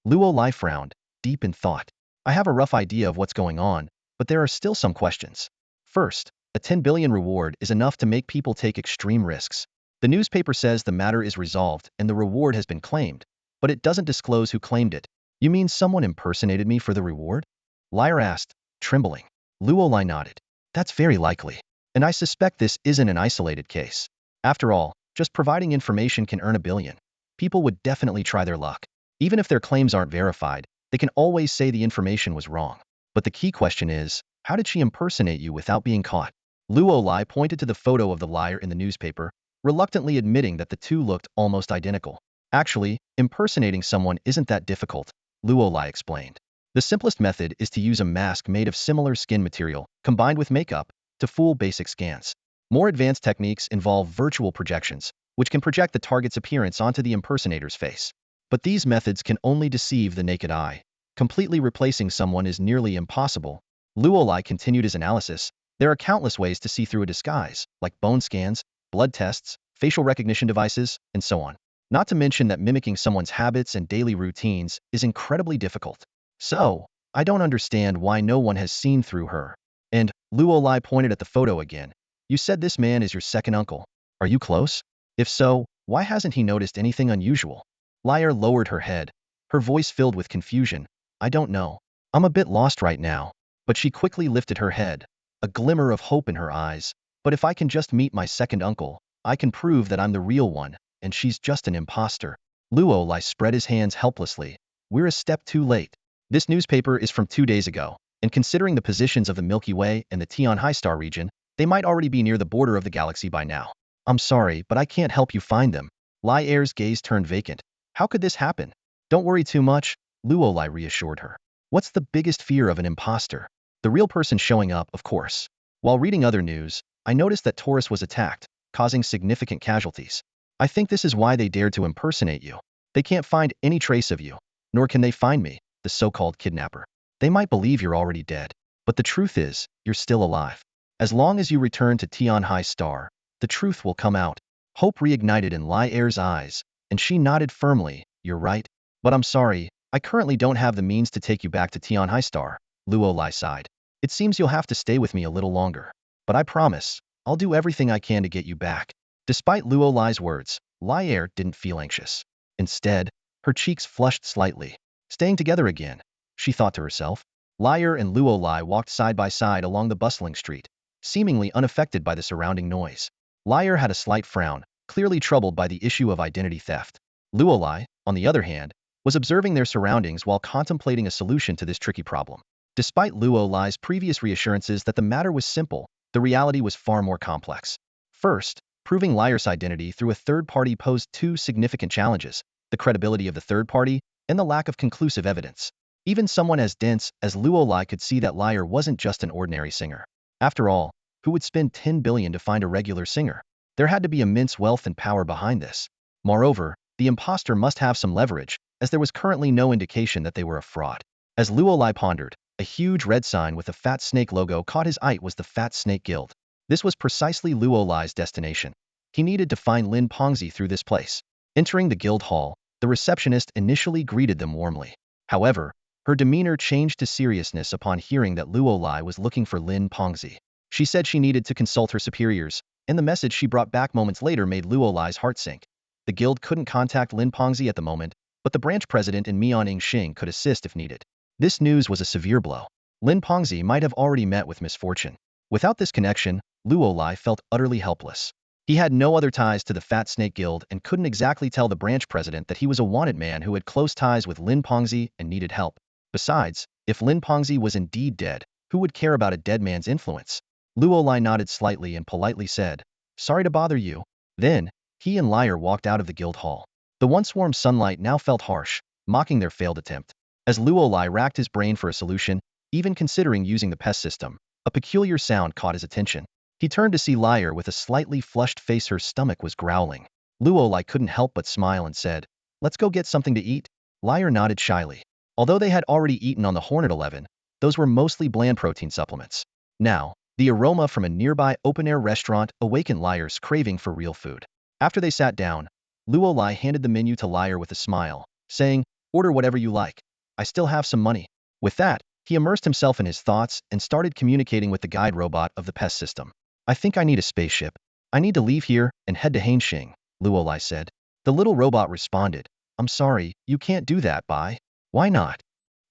Luolai frowned, deep in thought. I have a rough idea of what's going on, but there are still some questions. First, a 10 billion reward is enough to make people take extreme risks. The newspaper says the matter is resolved and the reward has been claimed, but it doesn't disclose who claimed it. You mean someone impersonated me for the reward? Lier asked, trembling. Luolai nodded. That's very likely. And I suspect this isn't an isolated case. After all, just providing information can earn 1 billion. People would definitely try their luck. Even if their claims aren't verified, they can always say the information was wrong. But the key question is, how did she impersonate you without being caught? Luolai pointed to the photo of the Lier in the newspaper, reluctantly admitting that the two looked almost identical. Actually, impersonating someone isn't that difficult, Luolai explained. The simplest method is to use a mask made of similar skin material, combined with makeup, to fool basic scans. More advanced techniques involve virtual projections, which can project the target's appearance onto the impersonator's face. But these methods can only deceive the naked eye. Completely replacing someone is nearly impossible. Luolai continued his analysis. There are countless ways to see through a disguise, like bone scans, blood tests, facial recognition devices, and so on. Not to mention that mimicking someone's habits and daily routines is incredibly difficult. So, I don't understand why no one has seen through her. And, Luolai pointed at the photo again. You said this man is your second uncle. Are you close? If so, why hasn't he noticed anything unusual? Liar lowered her head, her voice filled with confusion. I don't know. I'm a bit lost right now. But she quickly lifted her head, a glimmer of hope in her eyes. But if I can just meet my second uncle, I can prove that I'm the real one, and she's just an imposter. Luolai spread his hands helplessly. We're a step too late. This newspaper is from 2 days ago, and considering the positions of the Milky Way and the Tian High Star region, they might already be near the border of the galaxy by now. I'm sorry, but I can't help you find them. Lai Er's gaze turned vacant. How could this happen? Don't worry too much, Luolai reassured her. What's the biggest fear of an imposter? The real person showing up, of course. While reading other news, I noticed that Taurus was attacked, causing significant casualties. I think this is why they dared to impersonate you. They can't find any trace of you, nor can they find me, the so-called kidnapper. They might believe you're already dead, but the truth is, you're still alive. As long as you return to Tian High Star, the truth will come out. Hope reignited in Lai Er's eyes, and she nodded firmly. You're right. But I'm sorry, I currently don't have the means to take you back to Tian High Star, Luolai sighed. It seems you'll have to stay with me a little longer. But I promise, I'll do everything I can to get you back. Despite Luolai's words, Lai Er didn't feel anxious. Instead, her cheeks flushed slightly. Staying together again, she thought to herself. Lai Er and Luolai walked side by side along the bustling street, seemingly unaffected by the surrounding noise. Lai Er had a slight frown, clearly troubled by the issue of identity theft. Luolai, on the other hand, was observing their surroundings while contemplating a solution to this tricky problem. Despite Luolai's previous reassurances that the matter was simple, the reality was far more complex. First, proving Liar's identity through a third party posed two significant challenges: the credibility of the third party and the lack of conclusive evidence. Even someone as dense as Luolai could see that Liar wasn't just an ordinary singer. After all, who would spend 10 billion to find a regular singer? There had to be immense wealth and power behind this. Moreover, the imposter must have some leverage, as there was currently no indication that they were a fraud. As Luolai pondered, a huge red sign with a fat snake logo caught his eye. Was the Fat Snake Guild. This was precisely Luolai's destination. He needed to find Lin Pengzi through this place. Entering the guild hall, the receptionist initially greeted them warmly. However, her demeanor changed to seriousness upon hearing that Luolai was looking for Lin Pengzi. She said she needed to consult her superiors, and the message she brought back moments later made Luolai's heart sink. The guild couldn't contact Lin Pengzi at the moment, but the branch president in Mianing Xing could assist if needed. This news was a severe blow. Lin Pengzi might have already met with misfortune. Without this connection, Luolai felt utterly helpless. He had no other ties to the Fat Snake Guild and couldn't exactly tell the branch president that he was a wanted man who had close ties with Lin Pengzi and needed help. Besides, if Lin Pengzi was indeed dead, who would care about a dead man's influence? Luolai nodded slightly and politely said, "Sorry to bother you." Then, he and Liar walked out of the guild hall. The once warm sunlight now felt harsh, mocking their failed attempt. As Luolai racked his brain for a solution, even considering using the pest system, a peculiar sound caught his attention. He turned to see Liar with a slightly flushed face. Her stomach was growling. Luolai couldn't help but smile and said, "Let's go get something to eat." Liar nodded shyly. Although they had already eaten on the Hornet 11, those were mostly bland protein supplements. Now, the aroma from a nearby open-air restaurant awakened Liar's craving for real food. After they sat down, Luolai handed the menu to Liar with a smile, saying, "Order whatever you like. I still have some money." With that, he immersed himself in his thoughts and started communicating with the guide robot of the pest system. "I think I need a spaceship. I need to leave here and head to Hainxing," Luolai said. The little robot responded, "I'm sorry, you can't do that, Bai." "Why not?"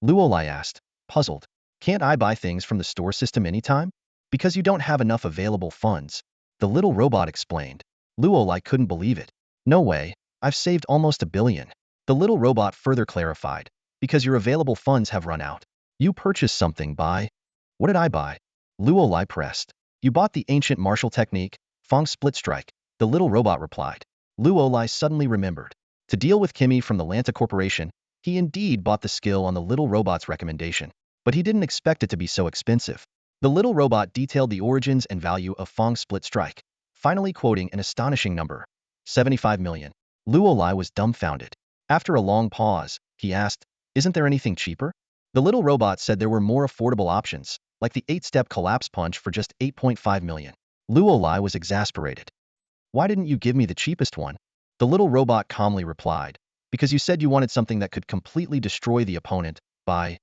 Luolai asked, puzzled. "Can't I buy things from the store system anytime?" "Because you don't have enough available funds," the little robot explained. Luolai couldn't believe it. "No way, I've saved almost 1 billion. The little robot further clarified, "Because your available funds have run out. You purchased something, Bai." "What did I buy?" Luolai pressed. "You bought the ancient martial technique, Fong Split Strike. the little robot replied. Luolai suddenly remembered. To deal with Kimmy from the Lanta Corporation, he indeed bought the skill on the little robot's recommendation. But he didn't expect it to be so expensive. The little robot detailed the origins and value of Fong's split strike, finally quoting an astonishing number, 75 million. Luolai was dumbfounded. After a long pause, he asked, "Isn't there anything cheaper?" The little robot said there were more affordable options, like the 8-step collapse punch for just 8.5 million. Luolai was exasperated. "Why didn't you give me the cheapest one?" The little robot calmly replied, "Because you said you wanted something that could completely destroy the opponent by..."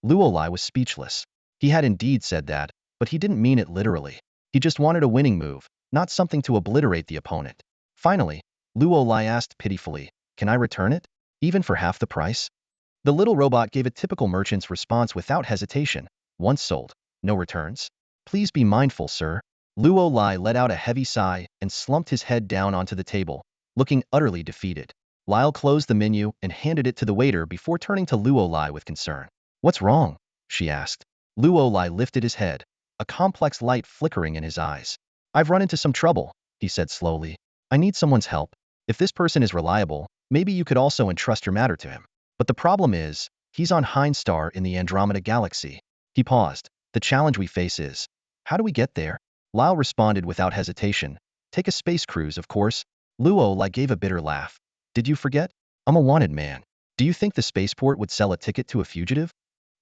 Luolai was speechless. He had indeed said that, but he didn't mean it literally. He just wanted a winning move, not something to obliterate the opponent. Finally, Luolai asked pitifully, "Can I return it? Even for half the price?" The little robot gave a typical merchant's response without hesitation. "Once sold, no returns? Please be mindful, sir." Luolai let out a heavy sigh and slumped his head down onto the table, looking utterly defeated. Lyle closed the menu and handed it to the waiter before turning to Luolai with concern. "What's wrong?" she asked. Luolai lifted his head, a complex light flickering in his eyes. "I've run into some trouble," he said slowly. "I need someone's help. If this person is reliable, maybe you could also entrust your matter to him. But the problem is, he's on Hindstar in the Andromeda galaxy." He paused. "The challenge we face is, how do we get there?" Lyle responded without hesitation. "Take a space cruise, of course." Luolai gave a bitter laugh. "Did you forget? I'm a wanted man. Do you think the spaceport would sell a ticket to a fugitive?"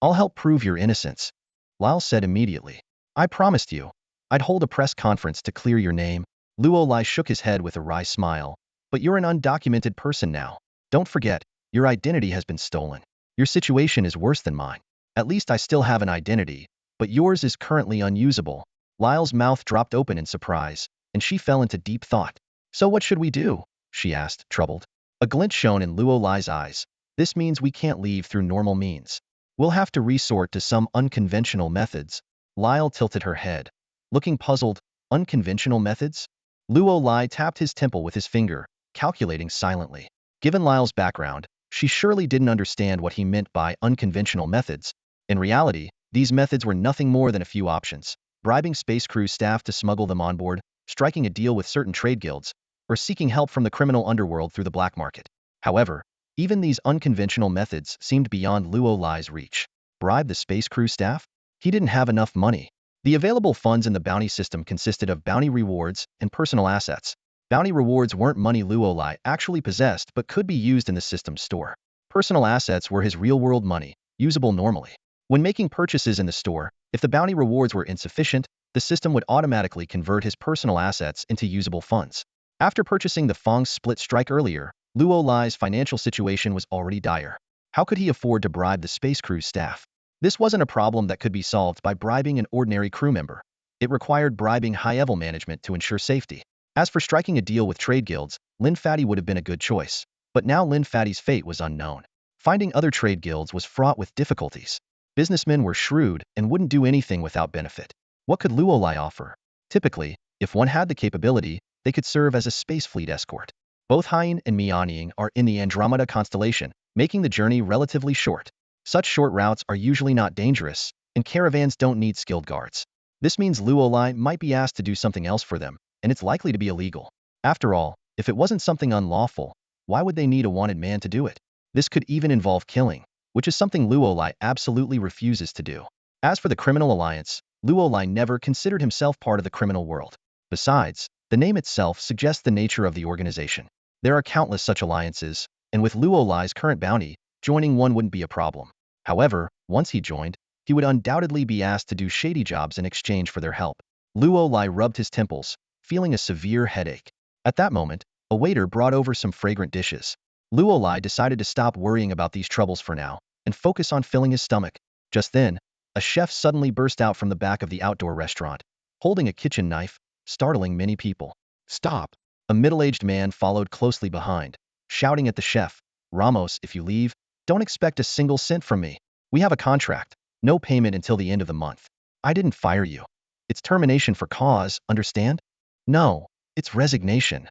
"I'll help prove your innocence," Lyle said immediately. "I promised you I'd hold a press conference to clear your name." Luolai shook his head with a wry smile. "But you're an undocumented person now. Don't forget, your identity has been stolen. Your situation is worse than mine. At least I still have an identity, but yours is currently unusable." Lyle's mouth dropped open in surprise, and she fell into deep thought. "So what should we do?" she asked, troubled. A glint shone in Luolai's eyes. "This means we can't leave through normal means. We'll have to resort to some unconventional methods." Lyle tilted her head, looking puzzled. "Unconventional methods?" Luolai tapped his temple with his finger, calculating silently. Given Lyle's background, she surely didn't understand what he meant by unconventional methods. In reality, these methods were nothing more than a few options: bribing space crew staff to smuggle them on board, striking a deal with certain trade guilds, or seeking help from the criminal underworld through the black market. However, even these unconventional methods seemed beyond Luolai's reach. Bribe the space crew staff? He didn't have enough money. The available funds in the bounty system consisted of bounty rewards and personal assets. Bounty rewards weren't money Luolai actually possessed but could be used in the system's store. Personal assets were his real-world money, usable normally. When making purchases in the store, if the bounty rewards were insufficient, the system would automatically convert his personal assets into usable funds. After purchasing the Fong's split strike earlier, Luolai's financial situation was already dire. How could he afford to bribe the space crew's staff? This wasn't a problem that could be solved by bribing an ordinary crew member. It required bribing high-level management to ensure safety. As for striking a deal with trade guilds, Lin Fatty would have been a good choice. But now Lin Fatty's fate was unknown. Finding other trade guilds was fraught with difficulties. Businessmen were shrewd and wouldn't do anything without benefit. What could Luolai offer? Typically, if one had the capability, they could serve as a space fleet escort. Both Haiyan and Mianying are in the Andromeda constellation, making the journey relatively short. Such short routes are usually not dangerous, and caravans don't need skilled guards. This means Luolai might be asked to do something else for them, and it's likely to be illegal. After all, if it wasn't something unlawful, why would they need a wanted man to do it? This could even involve killing, which is something Luolai absolutely refuses to do. As for the criminal alliance, Luolai never considered himself part of the criminal world. Besides, the name itself suggests the nature of the organization. There are countless such alliances, and with Luolai's current bounty, joining one wouldn't be a problem. However, once he joined, he would undoubtedly be asked to do shady jobs in exchange for their help. Luolai rubbed his temples, feeling a severe headache. At that moment, a waiter brought over some fragrant dishes. Luolai decided to stop worrying about these troubles for now, and focus on filling his stomach. Just then, a chef suddenly burst out from the back of the outdoor restaurant, holding a kitchen knife, startling many people. "Stop!" A middle-aged man followed closely behind, shouting at the chef, "Ramos, if you leave, don't expect a single cent from me. We have a contract, no payment until the end of the month. I didn't fire you. It's termination for cause, understand? No, it's resignation."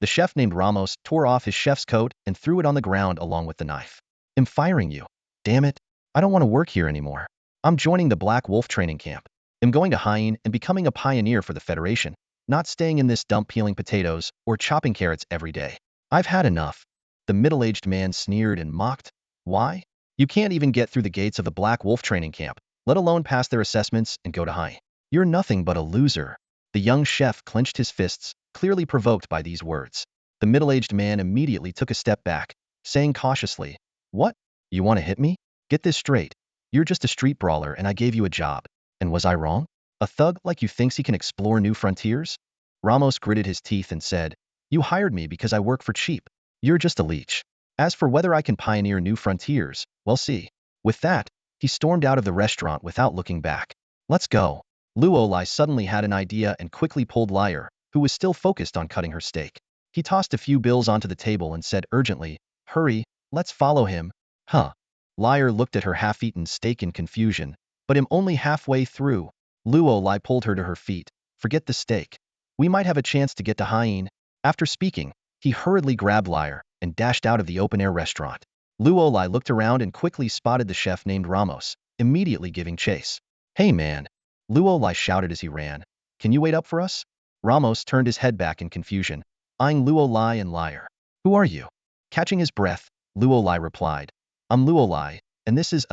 The chef named Ramos tore off his chef's coat and threw it on the ground along with the knife. "I'm firing you. Damn it. I don't want to work here anymore. I'm joining the Black Wolf training camp. I'm going to Haiyan and becoming a pioneer for the Federation." Not staying in this dump peeling potatoes or chopping carrots every day. I've had enough. The middle-aged man sneered and mocked. Why? You can't even get through the gates of the Black Wolf training camp, let alone pass their assessments and go to high. You're nothing but a loser. The young chef clenched his fists, clearly provoked by these words. The middle-aged man immediately took a step back, saying cautiously, "What? You want to hit me? Get this straight. You're just a street brawler and I gave you a job. And was I wrong? A thug like you thinks he can explore new frontiers?" Ramos gritted his teeth and said, "You hired me because I work for cheap. You're just a leech. As for whether I can pioneer new frontiers, we'll see." With that, he stormed out of the restaurant without looking back. "Let's go." Luolai suddenly had an idea and quickly pulled Lyre, who was still focused on cutting her steak. He tossed a few bills onto the table and said urgently, "Hurry, let's follow him." Huh. Lyre looked at her half-eaten steak in confusion, but him only halfway through. Luolai pulled her to her feet. "Forget the steak. We might have a chance to get to Hyene." After speaking, he hurriedly grabbed Lyre and dashed out of the open-air restaurant. Luolai looked around and quickly spotted the chef named Ramos, immediately giving chase. "Hey man!" Luolai shouted as he ran. "Can you wait up for us?" Ramos turned his head back in confusion, eyeing Luolai and Lyre. "Who are you?" Catching his breath, Luolai replied, "I'm Luolai, and this is,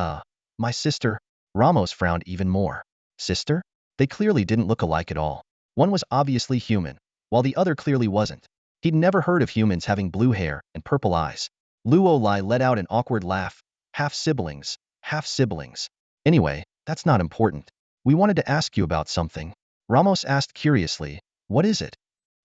my sister." Ramos frowned even more. Sister? They clearly didn't look alike at all. One was obviously human, while the other clearly wasn't. He'd never heard of humans having blue hair and purple eyes. Luolai let out an awkward laugh. Half siblings, half siblings. "Anyway, that's not important. We wanted to ask you about something." Ramos asked curiously, "What is it?"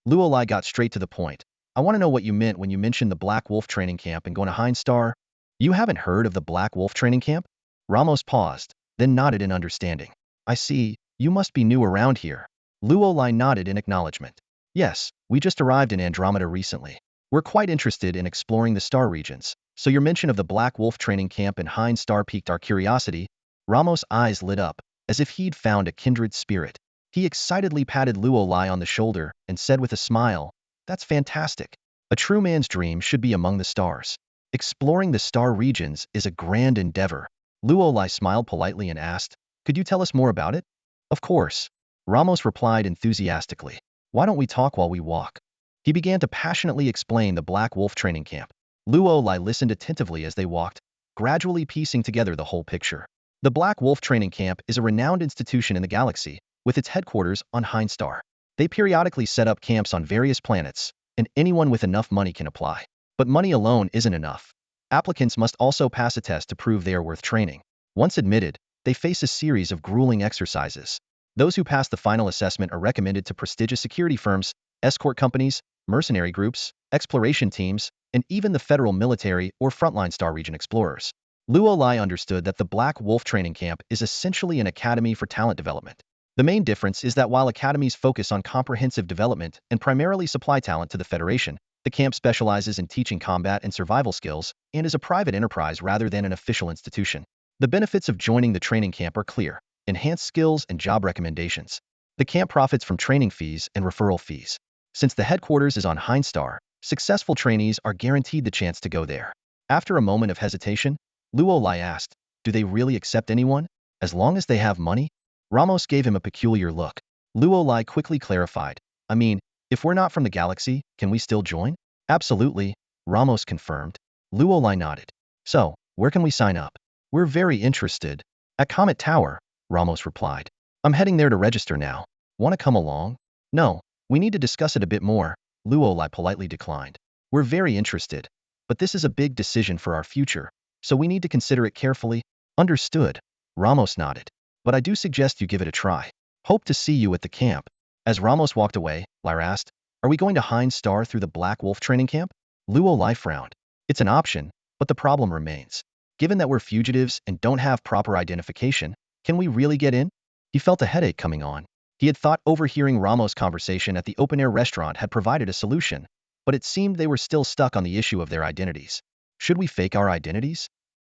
Luolai got straight to the point. "I want to know what you meant when you mentioned the Black Wolf training camp and going to Hyene Star." "You haven't heard of the Black Wolf training camp?" Ramos paused, then nodded in understanding. "I see, you must be new around here." Luolai nodded in acknowledgement. "Yes, we just arrived in Andromeda recently. We're quite interested in exploring the star regions, so your mention of the Black Wolf training camp in Hyene Star piqued our curiosity." Ramos' eyes lit up, as if he'd found a kindred spirit. He excitedly patted Luolai on the shoulder and said with a smile, "That's fantastic. A true man's dream should be among the stars. Exploring the star regions is a grand endeavor." Luolai smiled politely and asked, "Could you tell us more about it?" "Of course." Ramos replied enthusiastically. "Why don't we talk while we walk?" He began to passionately explain the Black Wolf training camp. Luolai listened attentively as they walked, gradually piecing together the whole picture. The Black Wolf training camp is a renowned institution in the galaxy, with its headquarters on Hyene Star. They periodically set up camps on various planets, and anyone with enough money can apply. But money alone isn't enough. Applicants must also pass a test to prove they are worth training. Once admitted, they face a series of grueling exercises. Those who pass the final assessment are recommended to prestigious security firms, escort companies, mercenary groups, exploration teams, and even the federal military or frontline star region explorers. Luolai understood that the Black Wolf training camp is essentially an academy for talent development. The main difference is that while academies focus on comprehensive development and primarily supply talent to the Federation, the camp specializes in teaching combat and survival skills and is a private enterprise rather than an official institution. The benefits of joining the training camp are clear: enhanced skills and job recommendations. The camp profits from training fees and referral fees. Since the headquarters is on Hyene Star, successful trainees are guaranteed the chance to go there. After a moment of hesitation, Luolai asked, "Do they really accept anyone? As long as they have money?" Ramos gave him a peculiar look. Luolai quickly clarified, "I mean, if we're not from the galaxy, can we still join?" "Absolutely," Ramos confirmed. Luolai nodded. "So, where can we sign up?" "We're very interested." "At Comet Tower," Ramos replied. "I'm heading there to register now. Want to come along?" "No, we need to discuss it a bit more," Luolai politely declined. "We're very interested, but this is a big decision for our future, so we need to consider it carefully." "Understood," Ramos nodded. "But I do suggest you give it a try. Hope to see you at the camp." As Ramos walked away, Lyra asked, "Are we going to Hyene Star through the Black Wolf training camp?" Luolai frowned. "It's an option, but the problem remains. Given that we're fugitives and don't have proper identification, can we really get in?" He felt a headache coming on. He had thought overhearing Ramos' conversation at the open-air restaurant had provided a solution, but it seemed they were still stuck on the issue of their identities. Should we fake our identities?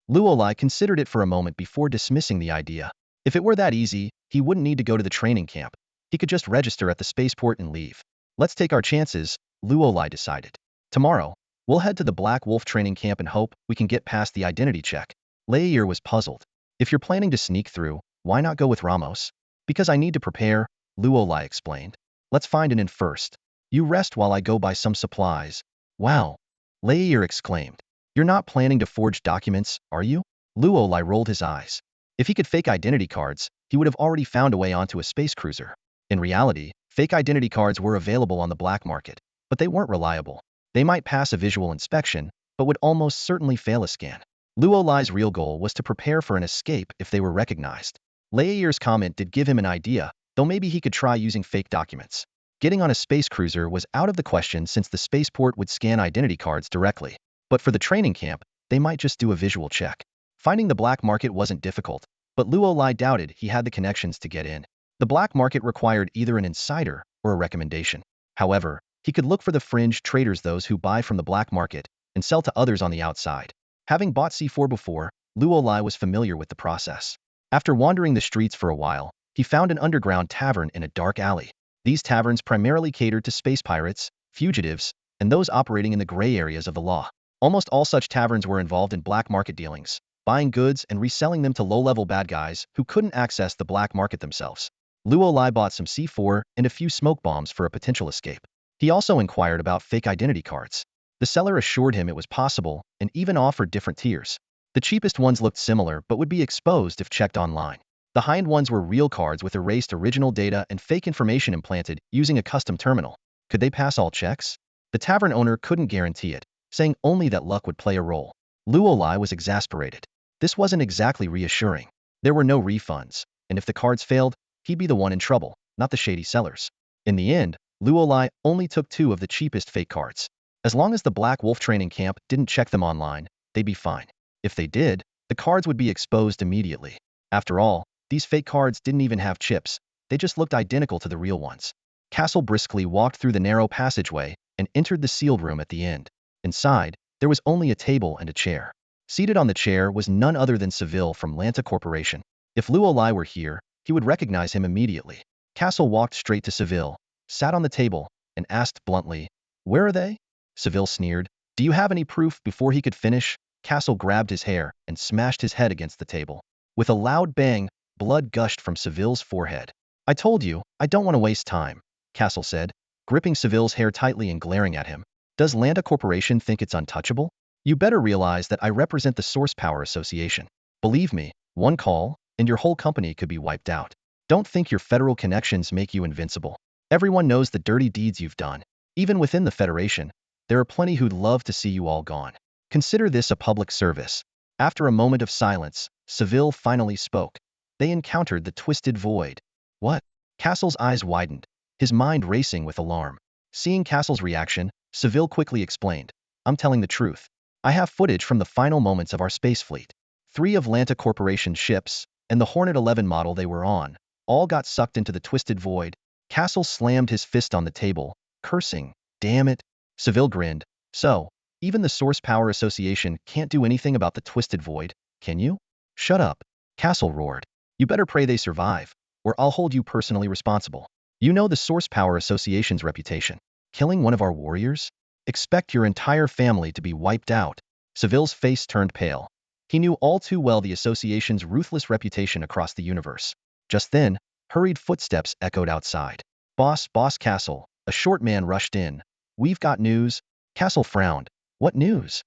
Luolai considered it for a moment before dismissing the idea. If it were that easy, he wouldn't need to go to the training camp. He could just register at the spaceport and leave. "Let's take our chances," Luolai decided. "Tomorrow, we'll head to the Black Wolf training camp and hope we can get past the identity check." Lair was puzzled. "If you're planning to sneak through, why not go with Ramos?" "Because I need to prepare," Luolai explained. Let's find an inn first. You rest while I go buy some supplies. Wow. Lair exclaimed. You're not planning to forge documents, are you? Luolai rolled his eyes. If he could fake identity cards, he would have already found a way onto a space cruiser. In reality, fake identity cards were available on the black market, but they weren't reliable. They might pass a visual inspection, but would almost certainly fail a scan. Luolai's real goal was to prepare for an escape if they were recognized. Lair's comment did give him an idea, though maybe he could try using fake documents. Getting on a space cruiser was out of the question since the spaceport would scan identity cards directly. But for the training camp, they might just do a visual check. Finding the black market wasn't difficult, but Luolai doubted he had the connections to get in. The black market required either an insider or a recommendation. However, he could look for the fringe traders, those who buy from the black market and sell to others on the outside. Having bought C4 before, Luolai was familiar with the process. After wandering the streets for a while, he found an underground tavern in a dark alley. These taverns primarily catered to space pirates, fugitives, and those operating in the gray areas of the law. Almost all such taverns were involved in black market dealings, buying goods and reselling them to low-level bad guys who couldn't access the black market themselves. Luolai bought some C4 and a few smoke bombs for a potential escape. He also inquired about fake identity cards. The seller assured him it was possible and even offered different tiers. The cheapest ones looked similar but would be exposed if checked online. The high-end ones were real cards with erased original data and fake information implanted using a custom terminal. Could they pass all checks? The tavern owner couldn't guarantee it, saying only that luck would play a role. Luolai was exasperated. This wasn't exactly reassuring. There were no refunds, and if the cards failed, he'd be the one in trouble, not the shady sellers. In the end, Luolai only took 2 of the cheapest fake cards. As long as the Black Wolf training camp didn't check them online, they'd be fine. If they did, the cards would be exposed immediately. After all, these fake cards didn't even have chips, they just looked identical to the real ones. Castle briskly walked through the narrow passageway and entered the sealed room at the end. Inside, there was only a table and a chair. Seated on the chair was none other than Seville from Lanta Corporation. If Luolai were here, he would recognize him immediately. Castle walked straight to Seville, sat on the table, and asked bluntly, "Where are they?" Seville sneered. "Do you have any proof?" Before he could finish, Castle grabbed his hair and smashed his head against the table. With a loud bang, blood gushed from Seville's forehead. "I told you, I don't want to waste time," Castle said, gripping Seville's hair tightly and glaring at him. "Does Lanta Corporation think it's untouchable? You better realize that I represent the Source Power Association. Believe me, one call, and your whole company could be wiped out. Don't think your federal connections make you invincible. Everyone knows the dirty deeds you've done. Even within the Federation, there are plenty who'd love to see you all gone. Consider this a public service." After a moment of silence, Seville finally spoke. They encountered the Twisted Void. "What?" Castle's eyes widened, his mind racing with alarm. Seeing Castle's reaction, Seville quickly explained, "I'm telling the truth. I have footage from the final moments of our space fleet. 3 of Lanta Corporation's ships, and the Hornet 11 model they were on, all got sucked into the Twisted Void." Castle slammed his fist on the table, cursing, "Damn it." Seville grinned. "So, even the Source Power Association can't do anything about the Twisted Void, can you?" "Shut up," Castle roared. "You better pray they survive, or I'll hold you personally responsible. You know the Source Power Association's reputation. Killing one of our warriors? Expect your entire family to be wiped out." Seville's face turned pale. He knew all too well the association's ruthless reputation across the universe. Just then, hurried footsteps echoed outside. Boss Castle," a short man rushed in. "We've got news." Castle frowned. "What news?"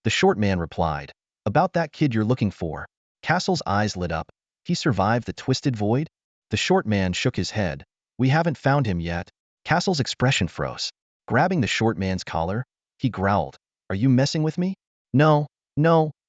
The short man replied, "About that kid you're looking for." Castle's eyes lit up. "He survived the Twisted Void?" The short man shook his head. "We haven't found him yet." Castle's expression froze. Grabbing the short man's collar, he growled, "Are you messing with me?" No,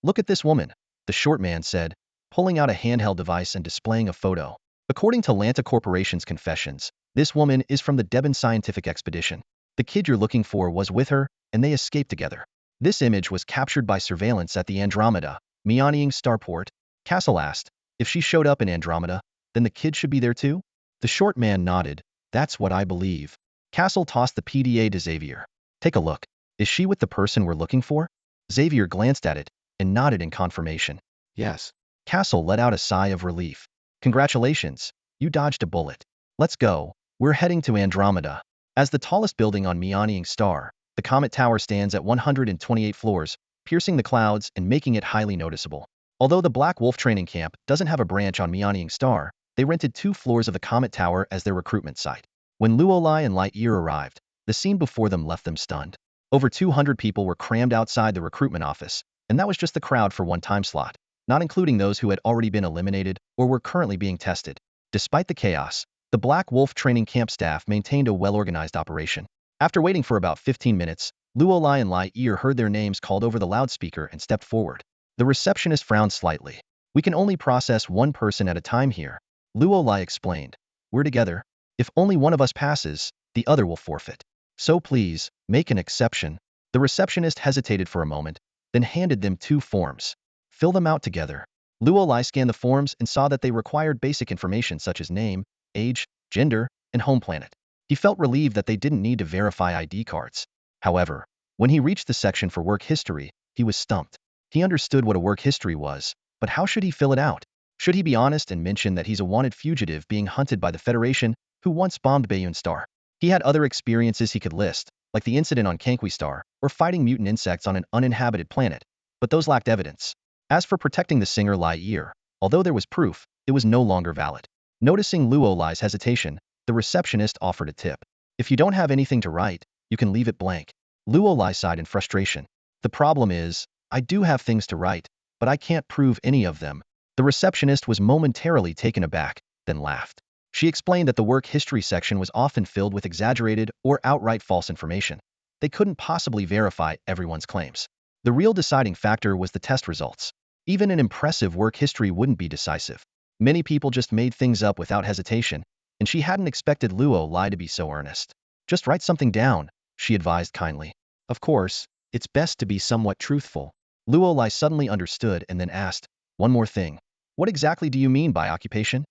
look at this woman," the short man said, pulling out a handheld device and displaying a photo. "According to Lanta Corporation's confessions, this woman is from the Debon Scientific Expedition. The kid you're looking for was with her, and they escaped together. This image was captured by surveillance at the Andromeda, Myonian starport." Castle asked, "If she showed up in Andromeda, then the kid should be there too?" The short man nodded. "That's what I believe." Castle tossed the PDA to Xavier. "Take a look. Is she with the person we're looking for?" Xavier glanced at it and nodded in confirmation. "Yes." Castle let out a sigh of relief. "Congratulations, you dodged a bullet. Let's go. We're heading to Andromeda." As the tallest building on Myonian star, the Comet Tower stands at 128 floors, piercing the clouds and making it highly noticeable. Although the Black Wolf training camp doesn't have a branch on Myonian star, they rented 2 floors of the Comet Tower as their recruitment site. When Luolai and Lightyear arrived, the scene before them left them stunned. Over 200 people were crammed outside the recruitment office, and that was just the crowd for one time slot, not including those who had already been eliminated or were currently being tested. Despite the chaos, the Black Wolf training camp staff maintained a well-organized operation. After waiting for about 15 minutes, Luolai and Lightyear heard their names called over the loudspeaker and stepped forward. The receptionist frowned slightly. "We can only process one person at a time here," Luolai explained. "We're together. If only one of us passes, the other will forfeit. So please, make an exception." The receptionist hesitated for a moment, then handed them 2 forms. "Fill them out together." Luolai scanned the forms and saw that they required basic information such as name, age, gender, and home planet. He felt relieved that they didn't need to verify ID cards. However, when he reached the section for work history, he was stumped. He understood what a work history was, but how should he fill it out? Should he be honest and mention that he's a wanted fugitive being hunted by the Federation who once bombed Bayun Star? He had other experiences he could list, like the incident on Kankwi Star or fighting mutant insects on an uninhabited planet, but those lacked evidence. As for protecting the singer Lightyear, although there was proof, it was no longer valid. Noticing Luolai's hesitation, the receptionist offered a tip. "If you don't have anything to write, you can leave it blank." Luolai sighed in frustration. "The problem is, I do have things to write, but I can't prove any of them." The receptionist was momentarily taken aback, then laughed. She explained that the work history section was often filled with exaggerated or outright false information. They couldn't possibly verify everyone's claims. The real deciding factor was the test results. Even an impressive work history wouldn't be decisive. Many people just made things up without hesitation, and she hadn't expected Luolai to be so earnest. "Just write something down," she advised kindly. "Of course, it's best to be somewhat truthful." Luolai suddenly understood and then asked, "One more thing. What exactly do you mean by occupation?"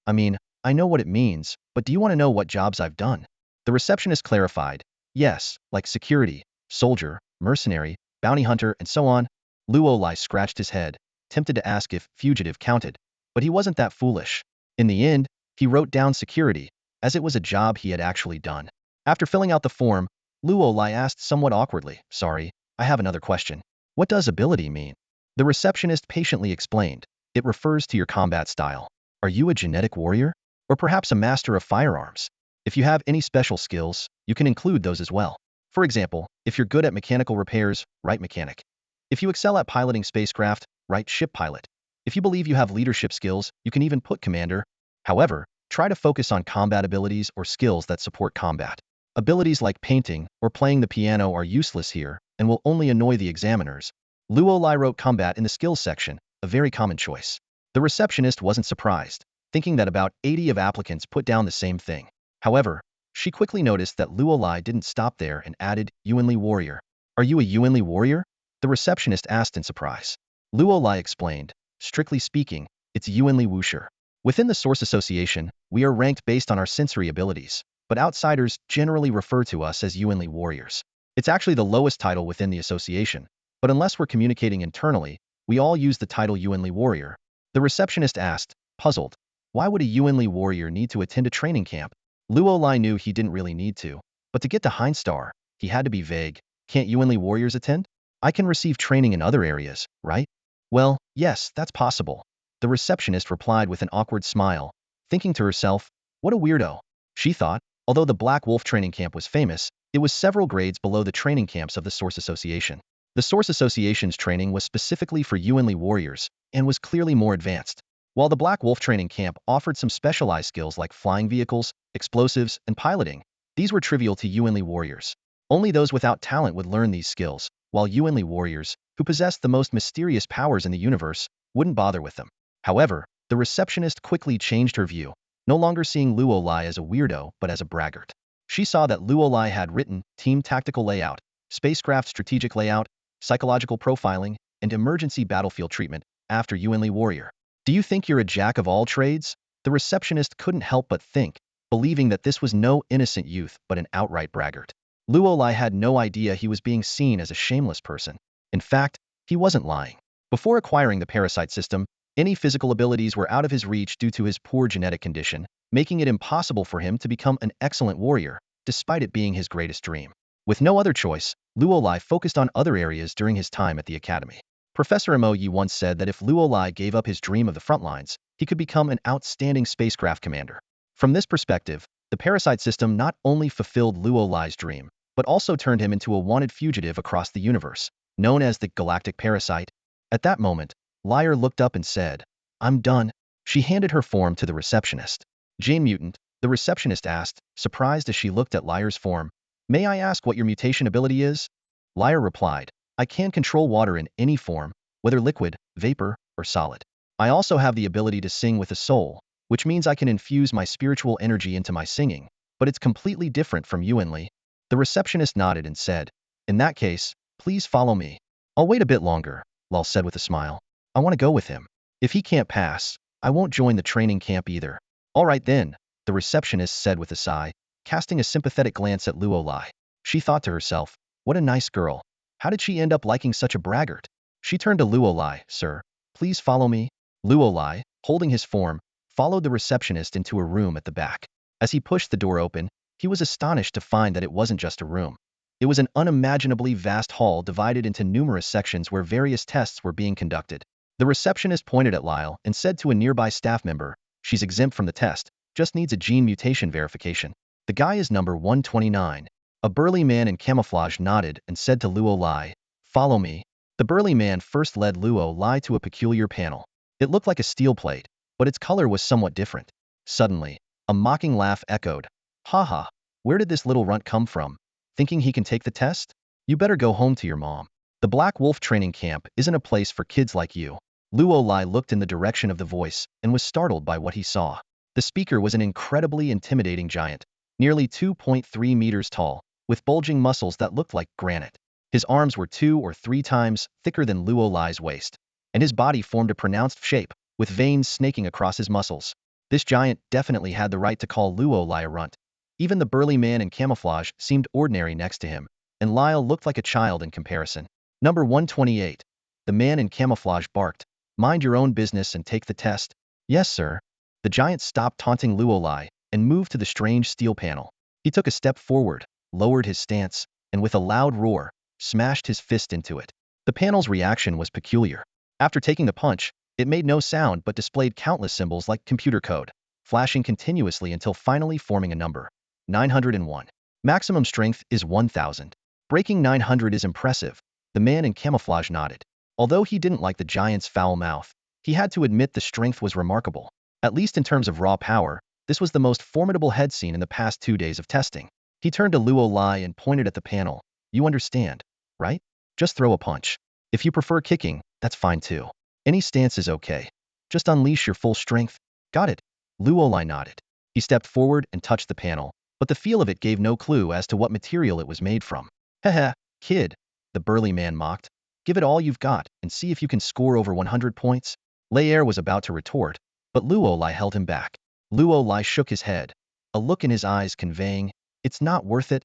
"I mean, I know what it means, but do you want to know what jobs I've done?" The receptionist clarified, "Yes, like security, soldier, mercenary, bounty hunter, and so on." Luolai scratched his head, tempted to ask if fugitive counted, but he wasn't that foolish. In the end, he wrote down security, as it was a job he had actually done. After filling out the form, Luolai asked somewhat awkwardly, "Sorry, I have another question. What does ability mean?" The receptionist patiently explained, "It refers to your combat style. Are you a genetic warrior? Or perhaps a master of firearms? If you have any special skills, you can include those as well. For example, if you're good at mechanical repairs, write mechanic. If you excel at piloting spacecraft, write ship pilot. If you believe you have leadership skills, you can even put commander. However, try to focus on combat abilities or skills that support combat. Abilities like painting or playing the piano are useless here and will only annoy the examiners." Luolai wrote combat in the skills section, a very common choice. The receptionist wasn't surprised, thinking that about 80 of applicants put down the same thing. However, she quickly noticed that Luolai didn't stop there and added, "Yuanli warrior." "Are you a Yuanli warrior?" the receptionist asked in surprise. Luolai explained, "Strictly speaking, it's Yuanli wuxia. Within the Source Association, we are ranked based on our sensory abilities, but outsiders generally refer to us as Yuanli warriors. It's actually the lowest title within the association, but unless we're communicating internally, we all use the title Yuanli warrior." The receptionist asked, puzzled, "Why would a Yuanli warrior need to attend a training camp?" Luolai knew he didn't really need to, but to get to Hindstar, he had to be vague. "Can't Yuanli warriors attend? I can receive training in other areas, right?" "Well, yes, that's possible," the receptionist replied with an awkward smile, thinking to herself, "What a weirdo." She thought, although the Black Wolf training camp was famous, it was several grades below the training camps of the Source Association. The Source Association's training was specifically for Yuanli warriors, and was clearly more advanced. While the Black Wolf training camp offered some specialized skills like flying vehicles, explosives, and piloting, these were trivial to Yuanli warriors. Only those without talent would learn these skills, while Yuanli warriors, who possessed the most mysterious powers in the universe, wouldn't bother with them. However, the receptionist quickly changed her view, no longer seeing Luolai as a weirdo but as a braggart. She saw that Luolai had written team tactical layout, spacecraft strategic layout, psychological profiling, and emergency battlefield treatment after Yuanli warrior. "Do you think you're a jack of all trades?" the receptionist couldn't help but think, believing that this was no innocent youth but an outright braggart. Luolai had no idea he was being seen as a shameless person. In fact, he wasn't lying. Before acquiring the parasite system, any physical abilities were out of his reach due to his poor genetic condition, making it impossible for him to become an excellent warrior, despite it being his greatest dream. With no other choice, Luolai focused on other areas during his time at the academy. Professor Moy once said that if Luolai gave up his dream of the front lines, he could become an outstanding spacecraft commander. From this perspective, The parasite system not only fulfilled Luo Lai's dream, but also turned him into a wanted fugitive across the universe, known as the Galactic Parasite. At that moment, Liar looked up and said, "I'm done." She handed her form to the receptionist. "Jane Mutant," the receptionist asked, surprised as she looked at Liar's form. "May I ask what your mutation ability is?" Liar replied, "I can control water in any form, whether liquid, vapor, or solid. I also have the ability to sing with a soul, which means I can infuse my spiritual energy into my singing, but it's completely different from you, Enli." The receptionist nodded and said, "In that case, please follow me." "I'll wait a bit longer," Lal said with a smile. "I want to go with him. If he can't pass, I won't join the training camp either." "All right then," the receptionist said with a sigh, casting a sympathetic glance at Luo Lai. She thought to herself, what a nice girl. How did she end up liking such a braggart? She turned to Luo Lai. "Sir, please follow me." Luo Lai, holding his form, followed the receptionist into a room at the back. As he pushed the door open, he was astonished to find that it wasn't just a room. It was an unimaginably vast hall divided into numerous sections where various tests were being conducted. The receptionist pointed at Lyle and said to a nearby staff member, "She's exempt from the test, just needs a gene mutation verification. The guy is number 129. A burly man in camouflage nodded and said to Luo Lai, "Follow me." The burly man first led Luo Lai to a peculiar panel. It looked like a steel plate, but its color was somewhat different. Suddenly, a mocking laugh echoed. "Ha ha, where did this little runt come from? Thinking he can take the test? You better go home to your mom. The Black Wolf training camp isn't a place for kids like you." Luo Lai looked in the direction of the voice and was startled by what he saw. The speaker was an incredibly intimidating giant, nearly 2.3 meters tall, with bulging muscles that looked like granite. His arms were 2 or 3 times thicker than Luo Lai's waist, and his body formed a pronounced shape, with veins snaking across his muscles. This giant definitely had the right to call Luo Lai a runt. Even the burly man in camouflage seemed ordinary next to him, and Lyle looked like a child in comparison. Number 128. The man in camouflage barked, "Mind your own business and take the test." "Yes, sir." The giant stopped taunting Luo Lai and moved to the strange steel panel. He took a step forward, lowered his stance, and with a loud roar, smashed his fist into it. The panel's reaction was peculiar. After taking the punch, it made no sound but displayed countless symbols like computer code, flashing continuously until finally forming a number. 901. Maximum strength is 1000. Breaking 900 is impressive. The man in camouflage nodded. Although he didn't like the giant's foul mouth, he had to admit the strength was remarkable. At least in terms of raw power, this was the most formidable head seen in the past 2 days of testing. He turned to Luo Lai and pointed at the panel. "You understand, right? Just throw a punch. If you prefer kicking, that's fine too. Any stance is okay. Just unleash your full strength." "Got it." Luo Lai nodded. He stepped forward and touched the panel, but the feel of it gave no clue as to what material it was made from. "Heh, kid," the burly man mocked. "Give it all you've got and see if you can score over 100 points." Lair was about to retort, but Luo Lai held him back. Luo Lai shook his head, a look in his eyes conveying, "It's not worth it."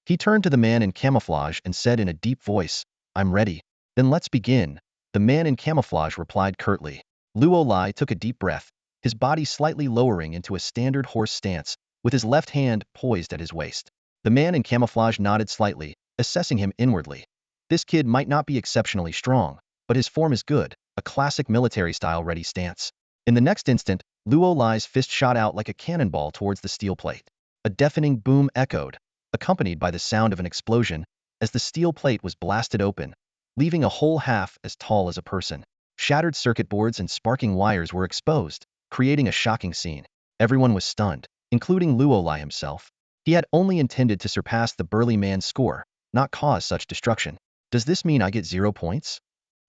He turned to the man in camouflage and said in a deep voice, "I'm ready." "Then let's begin." The man in camouflage replied curtly. Luo Lai took a deep breath, his body slightly lowering into a standard horse stance, with his left hand poised at his waist. The man in camouflage nodded slightly, assessing him inwardly. This kid might not be exceptionally strong, but his form is good, a classic military-style ready stance. In the next instant, Luo Lai's fist shot out like a cannonball towards the steel plate. A deafening boom echoed, accompanied by the sound of an explosion, as the steel plate was blasted open, leaving a hole half as tall as a person. Shattered circuit boards and sparking wires were exposed, creating a shocking scene. Everyone was stunned, including Luo Lai himself. He had only intended to surpass the burly man's score, not cause such destruction. "Does this mean I get 0 points?"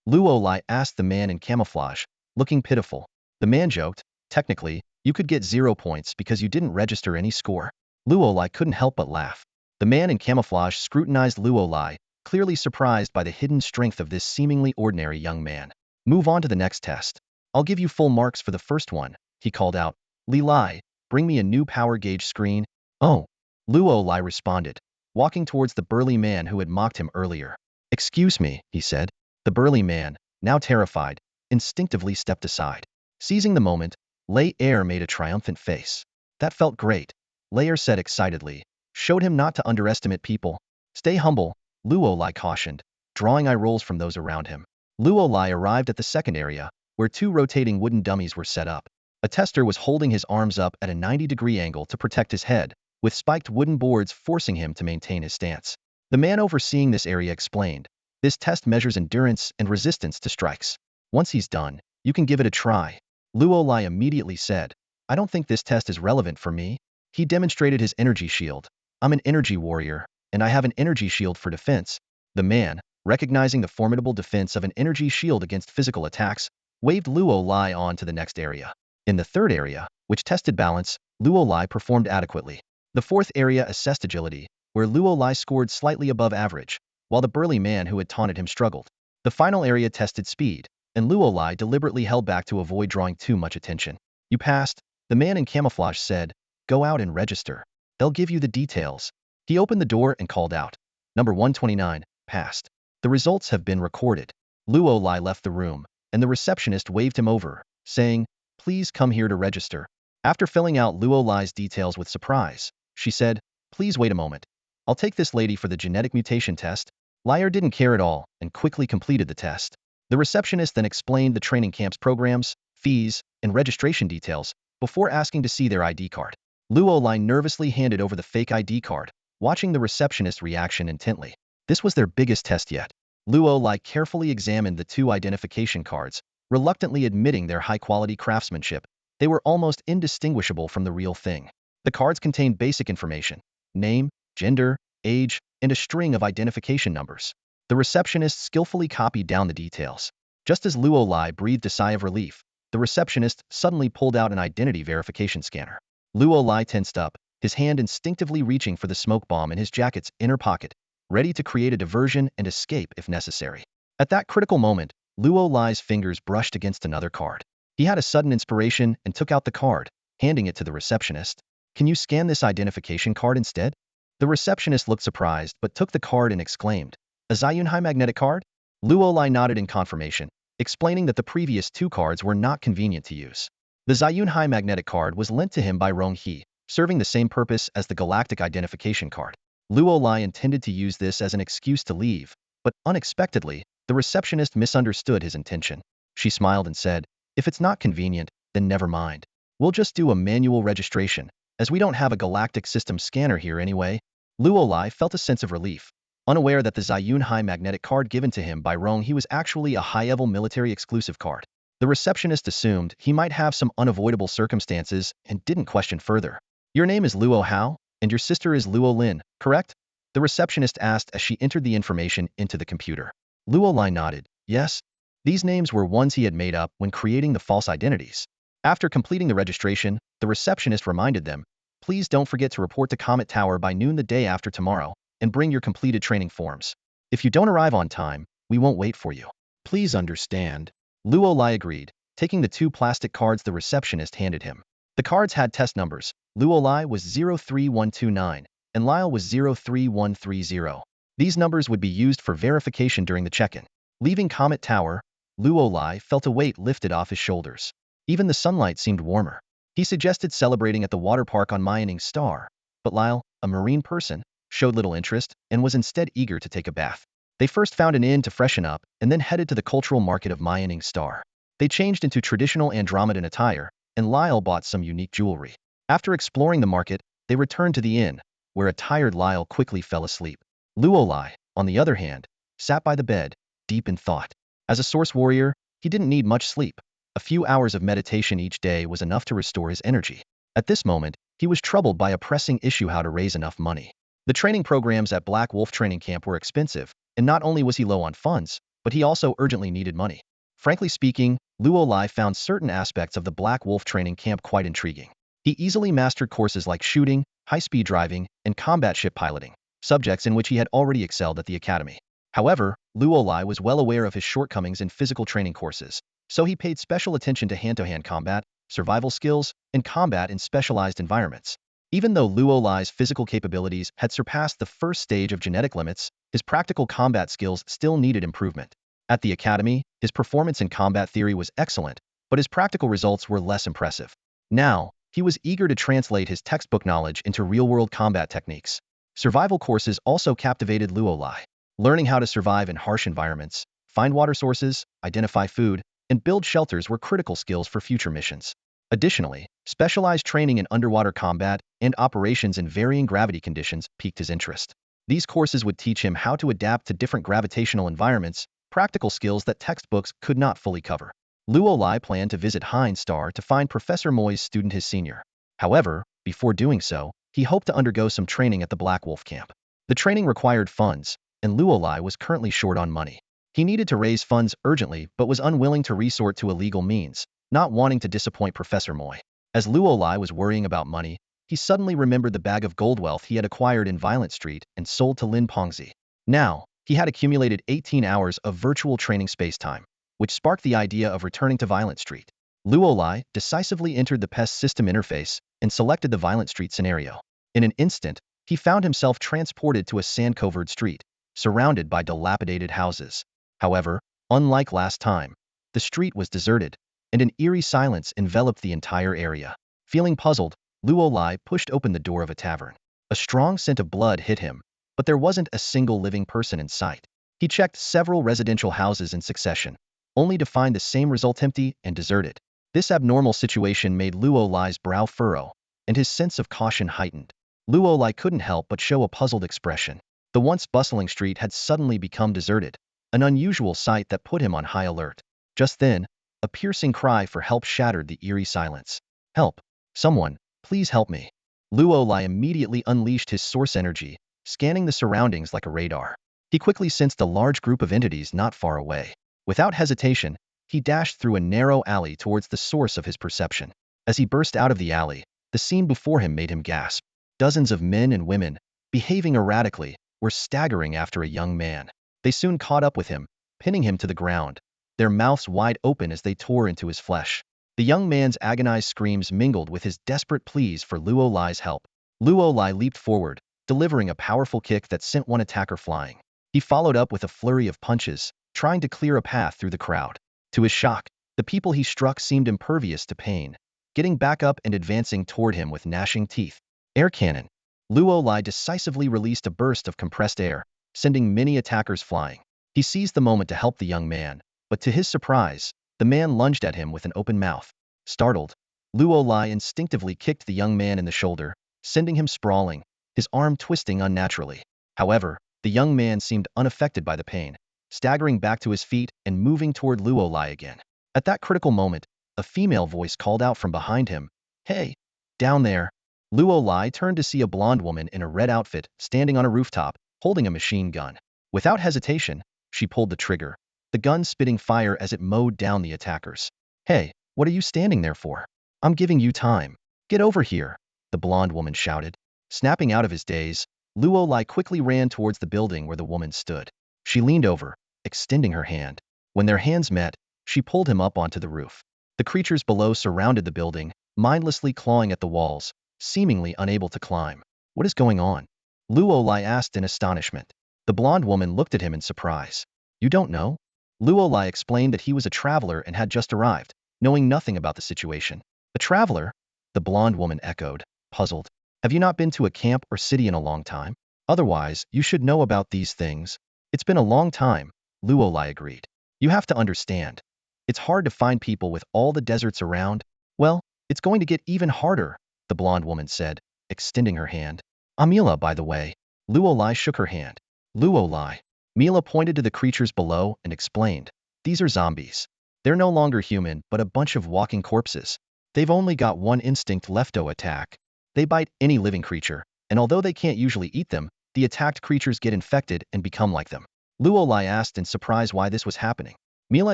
Luo Lai asked the man in camouflage, looking pitiful. The man joked, "Technically, you could get 0 points because you didn't register any score." Luo Lai couldn't help but laugh. The man in camouflage scrutinized Luo Lai, clearly surprised by the hidden strength of this seemingly ordinary young man. "Move on to the next test. I'll give you full marks for the first one," he called out. "Li Lai, bring me a new power gauge screen." "Oh." Luo Lai responded, walking towards the burly man who had mocked him earlier. "Excuse me," he said. The burly man, now terrified, instinctively stepped aside. Seizing the moment, Lair made a triumphant face. "That felt great," Lair said excitedly. "Showed him not to underestimate people." "Stay humble," Luo Lai cautioned, drawing eye rolls from those around him. Luo Lai arrived at the second area, where 2 rotating wooden dummies were set up. A tester was holding his arms up at a 90-degree angle to protect his head, with spiked wooden boards forcing him to maintain his stance. The man overseeing this area explained, "This test measures endurance and resistance to strikes. Once he's done, you can give it a try." Luo Lai immediately said, "I don't think this test is relevant for me." He demonstrated his energy shield. "I'm an energy warrior, and I have an energy shield for defense." The man, recognizing the formidable defense of an energy shield against physical attacks, waved Luo Lai on to the next area. In the third area, which tested balance, Luo Lai performed adequately. The fourth area assessed agility, where Luo Lai scored slightly above average, while the burly man who had taunted him struggled. The final area tested speed, and Luo Lai deliberately held back to avoid drawing too much attention. "You passed," the man in camouflage said. "Go out and register. They'll give you the details." He opened the door and called out, "Number 129, passed. The results have been recorded." Luo Lai left the room, and the receptionist waved him over, saying, "Please come here to register." After filling out Luo Lai's details with surprise, she said, "Please wait a moment. I'll take this lady for the genetic mutation test." Liar didn't care at all and quickly completed the test. The receptionist then explained the training camp's programs, fees, and registration details before asking to see their ID card. Luo Lai nervously handed over the fake ID card, watching the receptionist's reaction intently. This was their biggest test yet. Luo Lai carefully examined the two identification cards, reluctantly admitting their high-quality craftsmanship. They were almost indistinguishable from the real thing. The cards contained basic information: name, gender, age, and a string of identification numbers. The receptionist skillfully copied down the details. Just as Luo Lai breathed a sigh of relief, the receptionist suddenly pulled out an identity verification scanner. Luo Lai tensed up, his hand instinctively reaching for the smoke bomb in his jacket's inner pocket, ready to create a diversion and escape if necessary. At that critical moment, Luo Lai's fingers brushed against another card. He had a sudden inspiration and took out the card, handing it to the receptionist. "Can you scan this identification card instead?" The receptionist looked surprised but took the card and exclaimed, "A Ziyunhai magnetic card?" Luo Lai nodded in confirmation, explaining that the previous two cards were not convenient to use. The Ziyunhai magnetic card was lent to him by Rong He, serving the same purpose as the galactic identification card. Luo Lai intended to use this as an excuse to leave, but unexpectedly, the receptionist misunderstood his intention. She smiled and said, "If it's not convenient, then never mind. We'll just do a manual registration, as we don't have a galactic system scanner here anyway." Luo Lai felt a sense of relief, unaware that the Ziyunhai magnetic card given to him by Rong He was actually a high-level military exclusive card. The receptionist assumed he might have some unavoidable circumstances and didn't question further. "Your name is Luo Hao, and your sister is Luo Lin, correct?" the receptionist asked as she entered the information into the computer. Luo Lai nodded, "Yes." These names were ones he had made up when creating the false identities. After completing the registration, the receptionist reminded them, "Please don't forget to report to Comet Tower by noon the day after tomorrow, and bring your completed training forms. If you don't arrive on time, we won't wait for you." "Please understand." Luo Lai agreed, taking the two plastic cards the receptionist handed him. The cards had test numbers. Luo Lai was 03129, and Lyle was 03130. These numbers would be used for verification during the check-in. Leaving Comet Tower, Luo Lai felt a weight lifted off his shoulders. Even the sunlight seemed warmer. He suggested celebrating at the water park on Mining Star, but Lyle, a marine person, showed little interest and was instead eager to take a bath. They first found an inn to freshen up and then headed to the cultural market of Mining Star. They changed into traditional Andromedan attire, and Lyle bought some unique jewelry. After exploring the market, they returned to the inn, where a tired Lyle quickly fell asleep. Luo Lai, on the other hand, sat by the bed, deep in thought. As a source warrior, he didn't need much sleep. A few hours of meditation each day was enough to restore his energy. At this moment, he was troubled by a pressing issue: how to raise enough money. The training programs at Black Wolf Training Camp were expensive, and not only was he low on funds, but he also urgently needed money. Frankly speaking, Luo Lai found certain aspects of the Black Wolf Training Camp quite intriguing. He easily mastered courses like shooting, high-speed driving, and combat ship piloting, subjects in which he had already excelled at the academy. However, Luo Lai was well aware of his shortcomings in physical training courses, so he paid special attention to hand-to-hand combat, survival skills, and combat in specialized environments. Even though Luo Lai's physical capabilities had surpassed the first stage of genetic limits, his practical combat skills still needed improvement. At the academy, his performance in combat theory was excellent, but his practical results were less impressive. Now, he was eager to translate his textbook knowledge into real-world combat techniques. Survival courses also captivated Luo Lai. Learning how to survive in harsh environments, find water sources, identify food, and build shelters were critical skills for future missions. Additionally, specialized training in underwater combat and operations in varying gravity conditions piqued his interest. These courses would teach him how to adapt to different gravitational environments, practical skills that textbooks could not fully cover. Luolai planned to visit Heinz Star to find Professor Moy's student his senior. However, before doing so, he hoped to undergo some training at the Black Wolf camp. The training required funds, and Luolai was currently short on money. He needed to raise funds urgently but was unwilling to resort to illegal means, not wanting to disappoint Professor Moy. As Luolai was worrying about money, he suddenly remembered the bag of gold wealth he had acquired in Violent Street and sold to Lin Pengzi. Now, he had accumulated 18 hours of virtual training space-time, which sparked the idea of returning to Violent Street. Luolai decisively entered the PES system interface and selected the Violent Street scenario. In an instant, he found himself transported to a sand-covered street, surrounded by dilapidated houses. However, unlike last time, the street was deserted, and an eerie silence enveloped the entire area. Feeling puzzled, Luolai pushed open the door of a tavern. A strong scent of blood hit him, but there wasn't a single living person in sight. He checked several residential houses in succession, only to find the same result: empty and deserted. This abnormal situation made Luolai's brow furrow, and his sense of caution heightened. Luolai couldn't help but show a puzzled expression. The once bustling street had suddenly become deserted, an unusual sight that put him on high alert. Just then, a piercing cry for help shattered the eerie silence. "Help! Someone, please help me!" Luolai immediately unleashed his source energy, scanning the surroundings like a radar. He quickly sensed a large group of entities not far away. Without hesitation, he dashed through a narrow alley towards the source of his perception. As he burst out of the alley, the scene before him made him gasp. Dozens of men and women, behaving erratically, were staggering after a young man. They soon caught up with him, pinning him to the ground, their mouths wide open as they tore into his flesh. The young man's agonized screams mingled with his desperate pleas for Luolai's help. Luolai leaped forward, delivering a powerful kick that sent one attacker flying. He followed up with a flurry of punches, trying to clear a path through the crowd. To his shock, the people he struck seemed impervious to pain, getting back up and advancing toward him with gnashing teeth. Air cannon. Luolai decisively released a burst of compressed air, sending many attackers flying. He seized the moment to help the young man, but to his surprise, the man lunged at him with an open mouth. Startled, Luolai instinctively kicked the young man in the shoulder, sending him sprawling, his arm twisting unnaturally. However, the young man seemed unaffected by the pain, staggering back to his feet and moving toward Luolai again. At that critical moment, a female voice called out from behind him, "Hey, down there." Luolai turned to see a blonde woman in a red outfit standing on a rooftop, holding a machine gun. Without hesitation, she pulled the trigger, the gun spitting fire as it mowed down the attackers. "Hey, what are you standing there for? I'm giving you time. Get over here," the blonde woman shouted. Snapping out of his daze, Luolai quickly ran towards the building where the woman stood. She leaned over, extending her hand. When their hands met, she pulled him up onto the roof. The creatures below surrounded the building, mindlessly clawing at the walls, seemingly unable to climb. "What is going on?" Luolai asked in astonishment. The blonde woman looked at him in surprise. "You don't know?" Luolai explained that he was a traveler and had just arrived, knowing nothing about the situation. "A traveler?" the blonde woman echoed, puzzled. "Have you not been to a camp or city in a long time? Otherwise, you should know about these things." "It's been a long time," Luolai agreed. "You have to understand. It's hard to find people with all the deserts around." "Well, it's going to get even harder," the blonde woman said, extending her hand. "Amila, by the way." Luolai shook her hand. "Luolai." Mila pointed to the creatures below and explained, "These are zombies. They're no longer human, but a bunch of walking corpses. They've only got one instinct left: to attack. They bite any living creature, and although they can't usually eat them, the attacked creatures get infected and become like them." Luolai asked in surprise why this was happening. Mila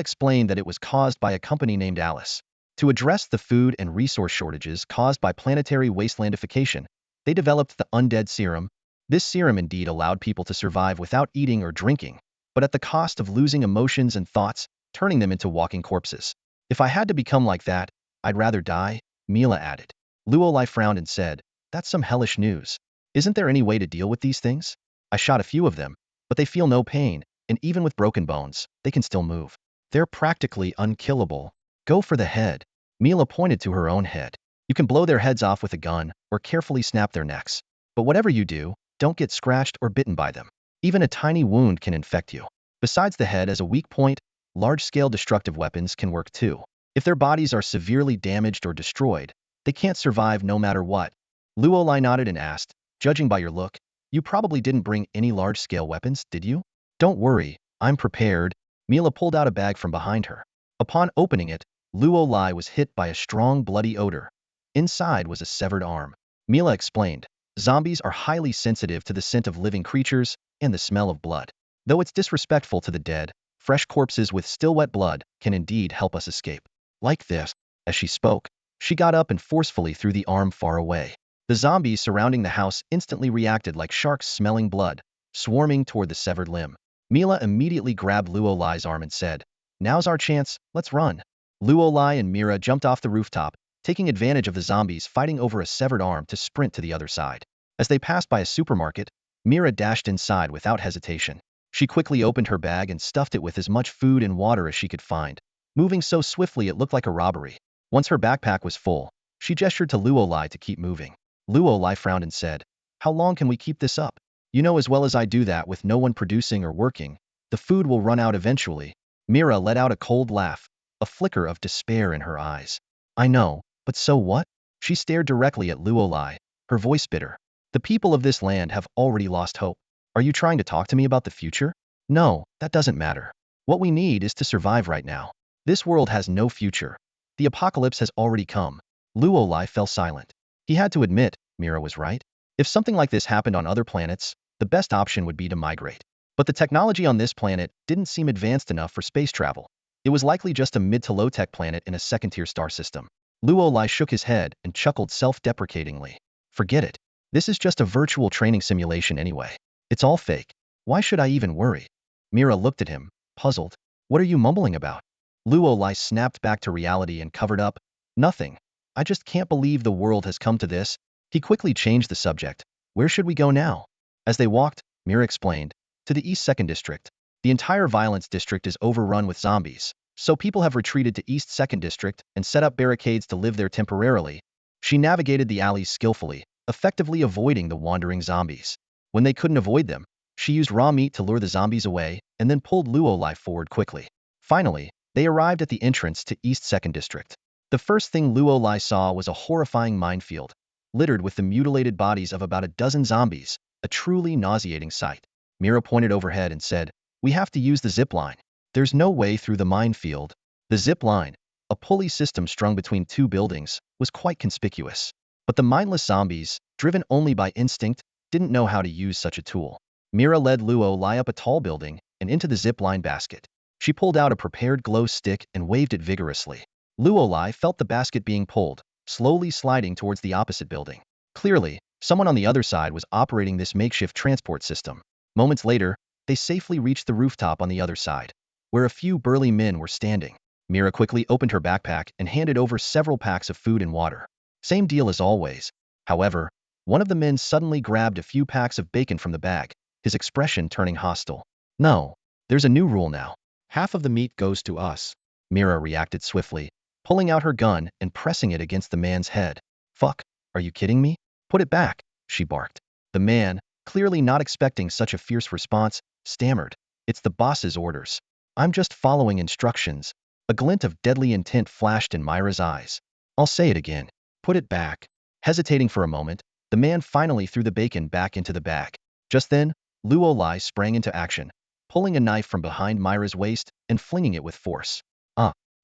explained that it was caused by a company named Alice. To address the food and resource shortages caused by planetary wastelandification, they developed the Undead Serum. This serum indeed allowed people to survive without eating or drinking, but at the cost of losing emotions and thoughts, turning them into walking corpses. "If I had to become like that, I'd rather die," Mila added. Luolai frowned and said, "That's some hellish news. Isn't there any way to deal with these things? I shot a few of them, but they feel no pain, and even with broken bones, they can still move. They're practically unkillable. Go for the head." Mila pointed to her own head. "You can blow their heads off with a gun, or carefully snap their necks. But whatever you do, don't get scratched or bitten by them. Even a tiny wound can infect you. Besides the head as a weak point, large-scale destructive weapons can work too." If their bodies are severely damaged or destroyed, they can't survive no matter what. Luolai nodded and asked, judging by your look, you probably didn't bring any large-scale weapons, did you? Don't worry, I'm prepared. Mila pulled out a bag from behind her. Upon opening it, Luolai was hit by a strong bloody odor. Inside was a severed arm. Mila explained, zombies are highly sensitive to the scent of living creatures and the smell of blood. Though it's disrespectful to the dead, fresh corpses with still wet blood can indeed help us escape. Like this. As she spoke, she got up and forcefully threw the arm far away. The zombies surrounding the house instantly reacted like sharks smelling blood, swarming toward the severed limb. Mila immediately grabbed Luolai's arm and said, now's our chance, let's run. Luolai and Mira jumped off the rooftop, taking advantage of the zombies fighting over a severed arm to sprint to the other side. As they passed by a supermarket, Mira dashed inside without hesitation. She quickly opened her bag and stuffed it with as much food and water as she could find, moving so swiftly it looked like a robbery. Once her backpack was full, she gestured to Luolai to keep moving. Luolai frowned and said, how long can we keep this up? You know as well as I do that with no one producing or working, the food will run out eventually. Mira let out a cold laugh, a flicker of despair in her eyes. I know, but so what? She stared directly at Luolai, her voice bitter. The people of this land have already lost hope. Are you trying to talk to me about the future? No, that doesn't matter. What we need is to survive right now. This world has no future. The apocalypse has already come. Luolai fell silent. He had to admit, Mira was right. If something like this happened on other planets, the best option would be to migrate. But the technology on this planet didn't seem advanced enough for space travel. It was likely just a mid to low-tech planet in a second-tier star system. Luolai shook his head and chuckled self-deprecatingly. Forget it. This is just a virtual training simulation anyway. It's all fake. Why should I even worry? Mira looked at him, puzzled. What are you mumbling about? Luolai snapped back to reality and covered up. Nothing. I just can't believe the world has come to this. He quickly changed the subject. Where should we go now? As they walked, Mira explained, to the East 2nd District. The entire Violence District is overrun with zombies, so people have retreated to East 2nd District and set up barricades to live there temporarily. She navigated the alleys skillfully, effectively avoiding the wandering zombies. When they couldn't avoid them, she used raw meat to lure the zombies away and then pulled Luolai forward quickly. Finally, they arrived at the entrance to East 2nd District. The first thing Luolai saw was a horrifying minefield, littered with the mutilated bodies of about a dozen zombies, a truly nauseating sight. Mira pointed overhead and said, we have to use the zip line. There's no way through the minefield. The zip line, a pulley system strung between two buildings, was quite conspicuous. But the mindless zombies, driven only by instinct, didn't know how to use such a tool. Mira led Luolai up a tall building and into the zip line basket. She pulled out a prepared glow stick and waved it vigorously. Luolai felt the basket being pulled, slowly sliding towards the opposite building. Clearly, someone on the other side was operating this makeshift transport system. Moments later, they safely reached the rooftop on the other side, where a few burly men were standing. Mira quickly opened her backpack and handed over several packs of food and water. Same deal as always. However, one of the men suddenly grabbed a few packs of bacon from the bag, his expression turning hostile. No, there's a new rule now. Half of the meat goes to us. Mira reacted swiftly, pulling out her gun and pressing it against the man's head. Fuck, are you kidding me? Put it back, she barked. The man, clearly not expecting such a fierce response, stammered. It's the boss's orders. I'm just following instructions. A glint of deadly intent flashed in Myra's eyes. I'll say it again. Put it back. Hesitating for a moment, the man finally threw the bacon back into the bag. Just then, Luolai sprang into action, pulling a knife from behind Myra's waist and flinging it with force.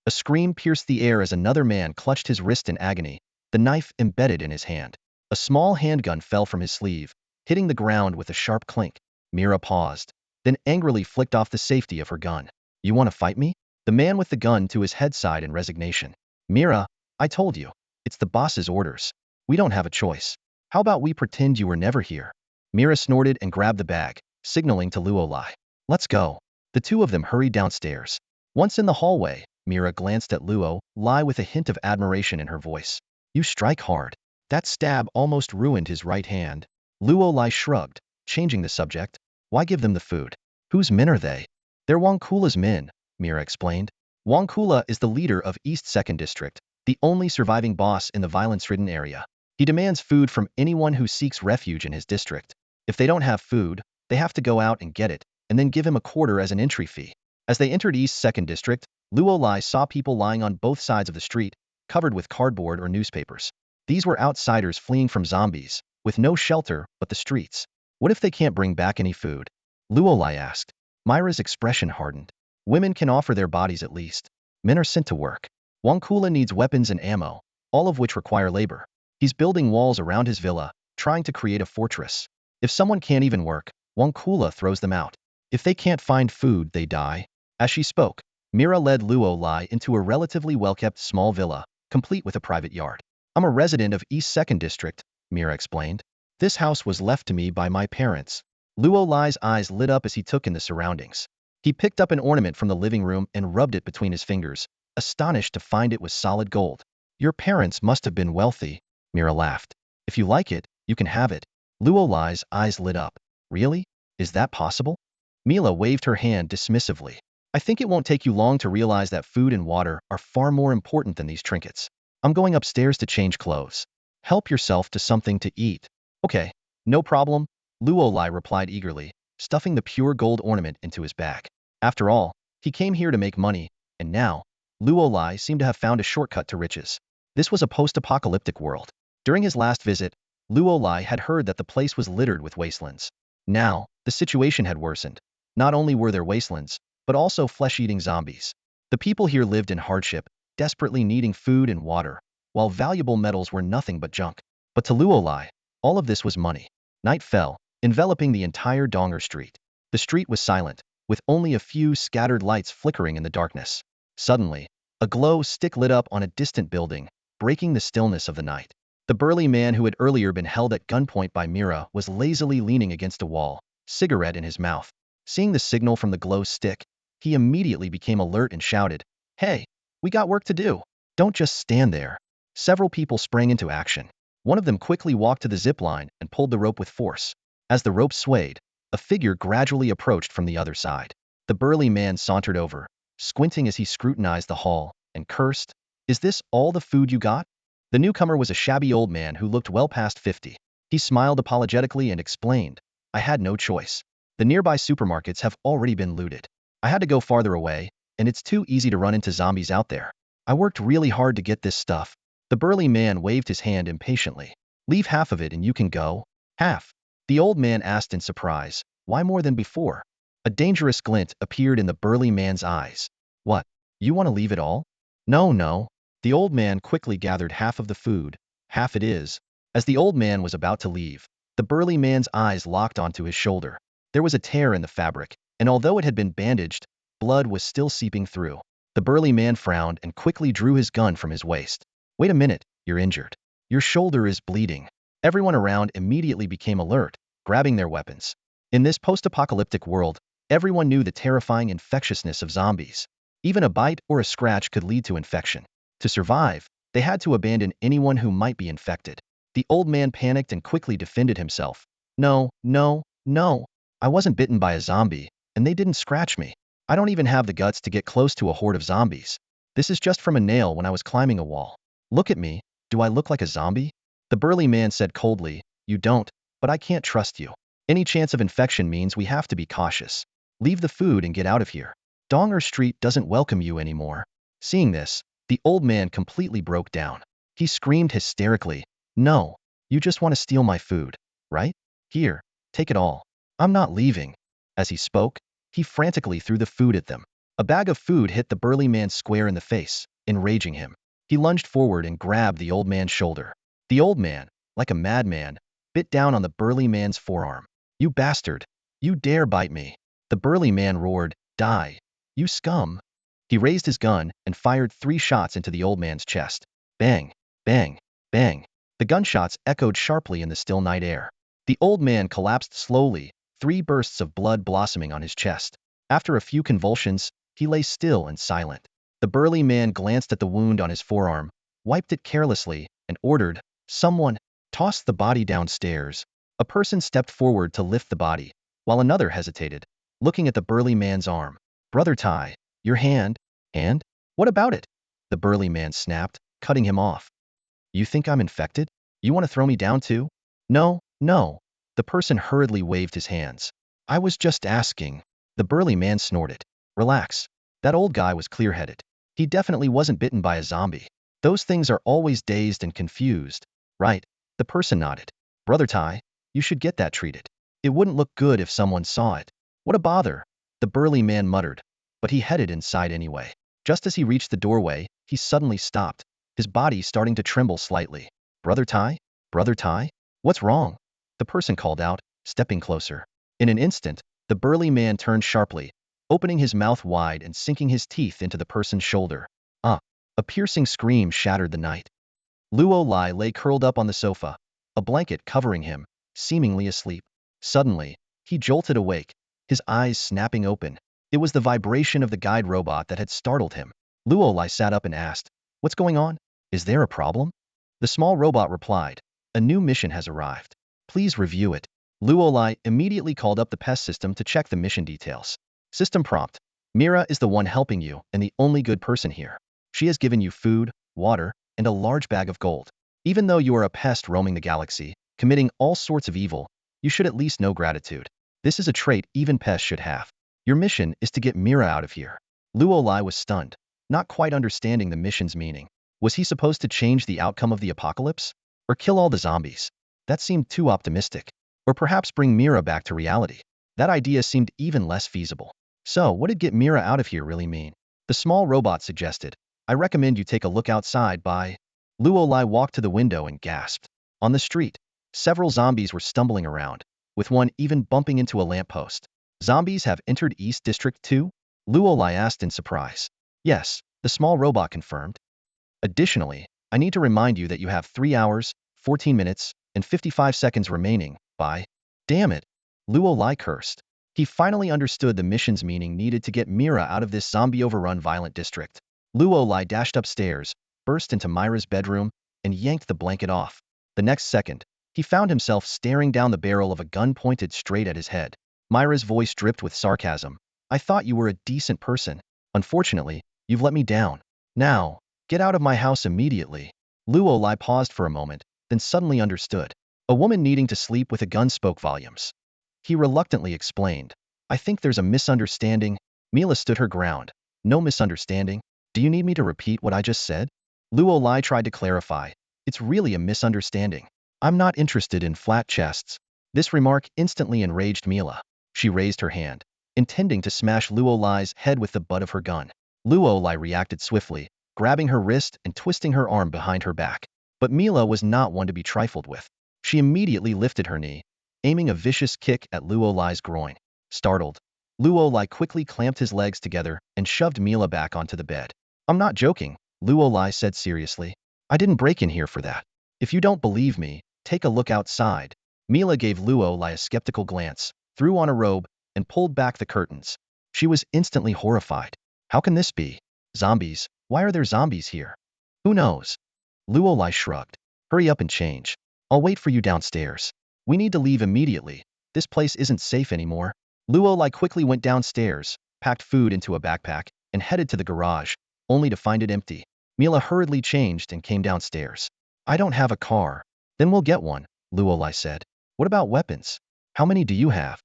A scream pierced the air as another man clutched his wrist in agony, the knife embedded in his hand. A small handgun fell from his sleeve, hitting the ground with a sharp clink. Mira paused, then angrily flicked off the safety of her gun. You want to fight me? The man with the gun to his head sighed in resignation. Mira, I told you, it's the boss's orders. We don't have a choice. How about we pretend you were never here? Mira snorted and grabbed the bag, signaling to Luolai. Let's go. The two of them hurried downstairs. Once in the hallway, Mira glanced at Luolai with a hint of admiration in her voice. You strike hard. That stab almost ruined his right hand. Luolai shrugged, changing the subject. Why give them the food? Whose men are they? They're Wonkula's men, Mira explained. Wonkula is the leader of East 2nd District, the only surviving boss in the violence-ridden area. He demands food from anyone who seeks refuge in his district. If they don't have food, they have to go out and get it, and then give him a quarter as an entry fee. As they entered East 2nd District, Luolai saw people lying on both sides of the street, covered with cardboard or newspapers. These were outsiders fleeing from zombies, with no shelter but the streets. What if they can't bring back any food? Luolai asked. Myra's expression hardened. Women can offer their bodies at least. Men are sent to work. Wonkula needs weapons and ammo, all of which require labor. He's building walls around his villa, trying to create a fortress. If someone can't even work, Wonkula throws them out. If they can't find food, they die. As she spoke, Mira led Luolai into a relatively well-kept small villa, complete with a private yard. I'm a resident of East 2nd District, Mira explained. This house was left to me by my parents. Luolai's eyes lit up as he took in the surroundings. He picked up an ornament from the living room and rubbed it between his fingers, astonished to find it was solid gold. Your parents must have been wealthy, Mira laughed. If you like it, you can have it. Luolai's eyes lit up. Really? Is that possible? Mila waved her hand dismissively. I think it won't take you long to realize that food and water are far more important than these trinkets. I'm going upstairs to change clothes. Help yourself to something to eat. Okay, no problem, Luolai replied eagerly, stuffing the pure gold ornament into his bag. After all, he came here to make money, and now, Luolai seemed to have found a shortcut to riches. This was a post-apocalyptic world. During his last visit, Luolai had heard that the place was littered with wastelands. Now, the situation had worsened. Not only were there wastelands, but also flesh-eating zombies. The people here lived in hardship, desperately needing food and water, while valuable metals were nothing but junk. But to Luolai, all of this was money. Night fell, enveloping the entire Donger Street. The street was silent, with only a few scattered lights flickering in the darkness. Suddenly, a glow stick lit up on a distant building, breaking the stillness of the night. The burly man who had earlier been held at gunpoint by Mira was lazily leaning against a wall, cigarette in his mouth. Seeing the signal from the glow stick, he immediately became alert and shouted, "Hey, we got work to do. Don't just stand there." Several people sprang into action. One of them quickly walked to the zip line and pulled the rope with force. As the rope swayed, a figure gradually approached from the other side. The burly man sauntered over, squinting as he scrutinized the haul, and cursed, "Is this all the food you got?" The newcomer was a shabby old man who looked well past 50. He smiled apologetically and explained, "I had no choice. The nearby supermarkets have already been looted. I had to go farther away, and it's too easy to run into zombies out there. I worked really hard to get this stuff." The burly man waved his hand impatiently. "Leave half of it and you can go." "Half?" The old man asked in surprise. "Why more than before?" A dangerous glint appeared in the burly man's eyes. "What? You want to leave it all?" "No, no." The old man quickly gathered half of the food. "Half it is." As the old man was about to leave, the burly man's eyes locked onto his shoulder. There was a tear in the fabric, and although it had been bandaged, blood was still seeping through. The burly man frowned and quickly drew his gun from his waist. "Wait a minute, you're injured. Your shoulder is bleeding." Everyone around immediately became alert, grabbing their weapons. In this post-apocalyptic world, everyone knew the terrifying infectiousness of zombies. Even a bite or a scratch could lead to infection. To survive, they had to abandon anyone who might be infected. The old man panicked and quickly defended himself. "No, no, no. I wasn't bitten by a zombie, and they didn't scratch me. I don't even have the guts to get close to a horde of zombies. This is just from a nail when I was climbing a wall. Look at me. Do I look like a zombie?" The burly man said coldly, "You don't, but I can't trust you. Any chance of infection means we have to be cautious. Leave the food and get out of here. Donger Street doesn't welcome you anymore." Seeing this, the old man completely broke down. He screamed hysterically, "No, you just want to steal my food, right? Here, take it all. I'm not leaving." As he spoke, he frantically threw the food at them. A bag of food hit the burly man square in the face, enraging him. He lunged forward and grabbed the old man's shoulder. The old man, like a madman, bit down on the burly man's forearm. "You bastard! You dare bite me!" The burly man roared, "Die, you scum!" He raised his gun and fired 3 shots into the old man's chest. Bang, bang, bang. The gunshots echoed sharply in the still night air. The old man collapsed slowly, 3 bursts of blood blossoming on his chest. After a few convulsions, he lay still and silent. The burly man glanced at the wound on his forearm, wiped it carelessly, and ordered, "Someone, toss the body downstairs." A person stepped forward to lift the body, while another hesitated, looking at the burly man's arm. "Brother Ty, your hand?" "Hand? What about it?" The burly man snapped, cutting him off. "You think I'm infected? You want to throw me down too?" "No, no." The person hurriedly waved his hands. "I was just asking." The burly man snorted. "Relax. That old guy was clear-headed. He definitely wasn't bitten by a zombie. Those things are always dazed and confused. Right? The person nodded. Brother Tai, you should get that treated. It wouldn't look good if someone saw it. What a bother, the burly man muttered, but he headed inside anyway. Just as he reached the doorway, he suddenly stopped, his body starting to tremble slightly. Brother Tai? Brother Tai? What's wrong? The person called out, stepping closer. In an instant, the burly man turned sharply, opening his mouth wide and sinking his teeth into the person's shoulder. Ah! A piercing scream shattered the night. Luo Lai lay curled up on the sofa, a blanket covering him, seemingly asleep. Suddenly, he jolted awake, his eyes snapping open. It was the vibration of the guide robot that had startled him. Luo Lai sat up and asked, "What's going on? Is there a problem?" The small robot replied, "A new mission has arrived. Please review it." Luo Lai immediately called up the pest system to check the mission details. System prompt: Mira is the one helping you and the only good person here. She has given you food, water, and a large bag of gold. Even though you are a pest roaming the galaxy, committing all sorts of evil, you should at least know gratitude. This is a trait even pests should have. Your mission is to get Mira out of here. Luo Lai was stunned, not quite understanding the mission's meaning. Was he supposed to change the outcome of the apocalypse? Or kill all the zombies? That seemed too optimistic. Or perhaps bring Mira back to reality. That idea seemed even less feasible. So, what did get Mira out of here really mean? The small robot suggested, "I recommend you take a look outside by..." Luo Lai walked to the window and gasped. On the street, several zombies were stumbling around, with one even bumping into a lamppost. Zombies have entered East District too? Luo Lai asked in surprise. Yes, the small robot confirmed. Additionally, I need to remind you that you have 3 hours, 14 minutes, and 55 seconds remaining by... Damn it! Luo Lai cursed. He finally understood the mission's meaning needed to get Mira out of this zombie-overrun violent district. Luo Lai dashed upstairs, burst into Myra's bedroom, and yanked the blanket off. The next second, he found himself staring down the barrel of a gun pointed straight at his head. Myra's voice dripped with sarcasm. "I thought you were a decent person. Unfortunately, you've let me down. Now, get out of my house immediately." Luo Lai paused for a moment, then suddenly understood. A woman needing to sleep with a gun spoke volumes. He reluctantly explained, "I think there's a misunderstanding." Mila stood her ground. "No misunderstanding. Do you need me to repeat what I just said?" Luo Lai tried to clarify. "It's really a misunderstanding. I'm not interested in flat chests." This remark instantly enraged Mila. She raised her hand, intending to smash Luo Lai's head with the butt of her gun. Luo Lai reacted swiftly, grabbing her wrist and twisting her arm behind her back. But Mila was not one to be trifled with. She immediately lifted her knee, aiming a vicious kick at Luo Lai's groin. Startled, Luo Lai quickly clamped his legs together and shoved Mila back onto the bed. "I'm not joking," Luo Lai said seriously. "I didn't break in here for that. If you don't believe me, take a look outside." Mila gave Luo Lai a skeptical glance, threw on a robe, and pulled back the curtains. She was instantly horrified. How can this be? Zombies? Why are there zombies here? Who knows? Luo Lai shrugged. "Hurry up and change. I'll wait for you downstairs. We need to leave immediately. This place isn't safe anymore." Luo Lai quickly went downstairs, packed food into a backpack, and headed to the garage, only to find it empty. Mila hurriedly changed and came downstairs. "I don't have a car." "Then we'll get one," Luo Lai said. "What about weapons? How many do you have?"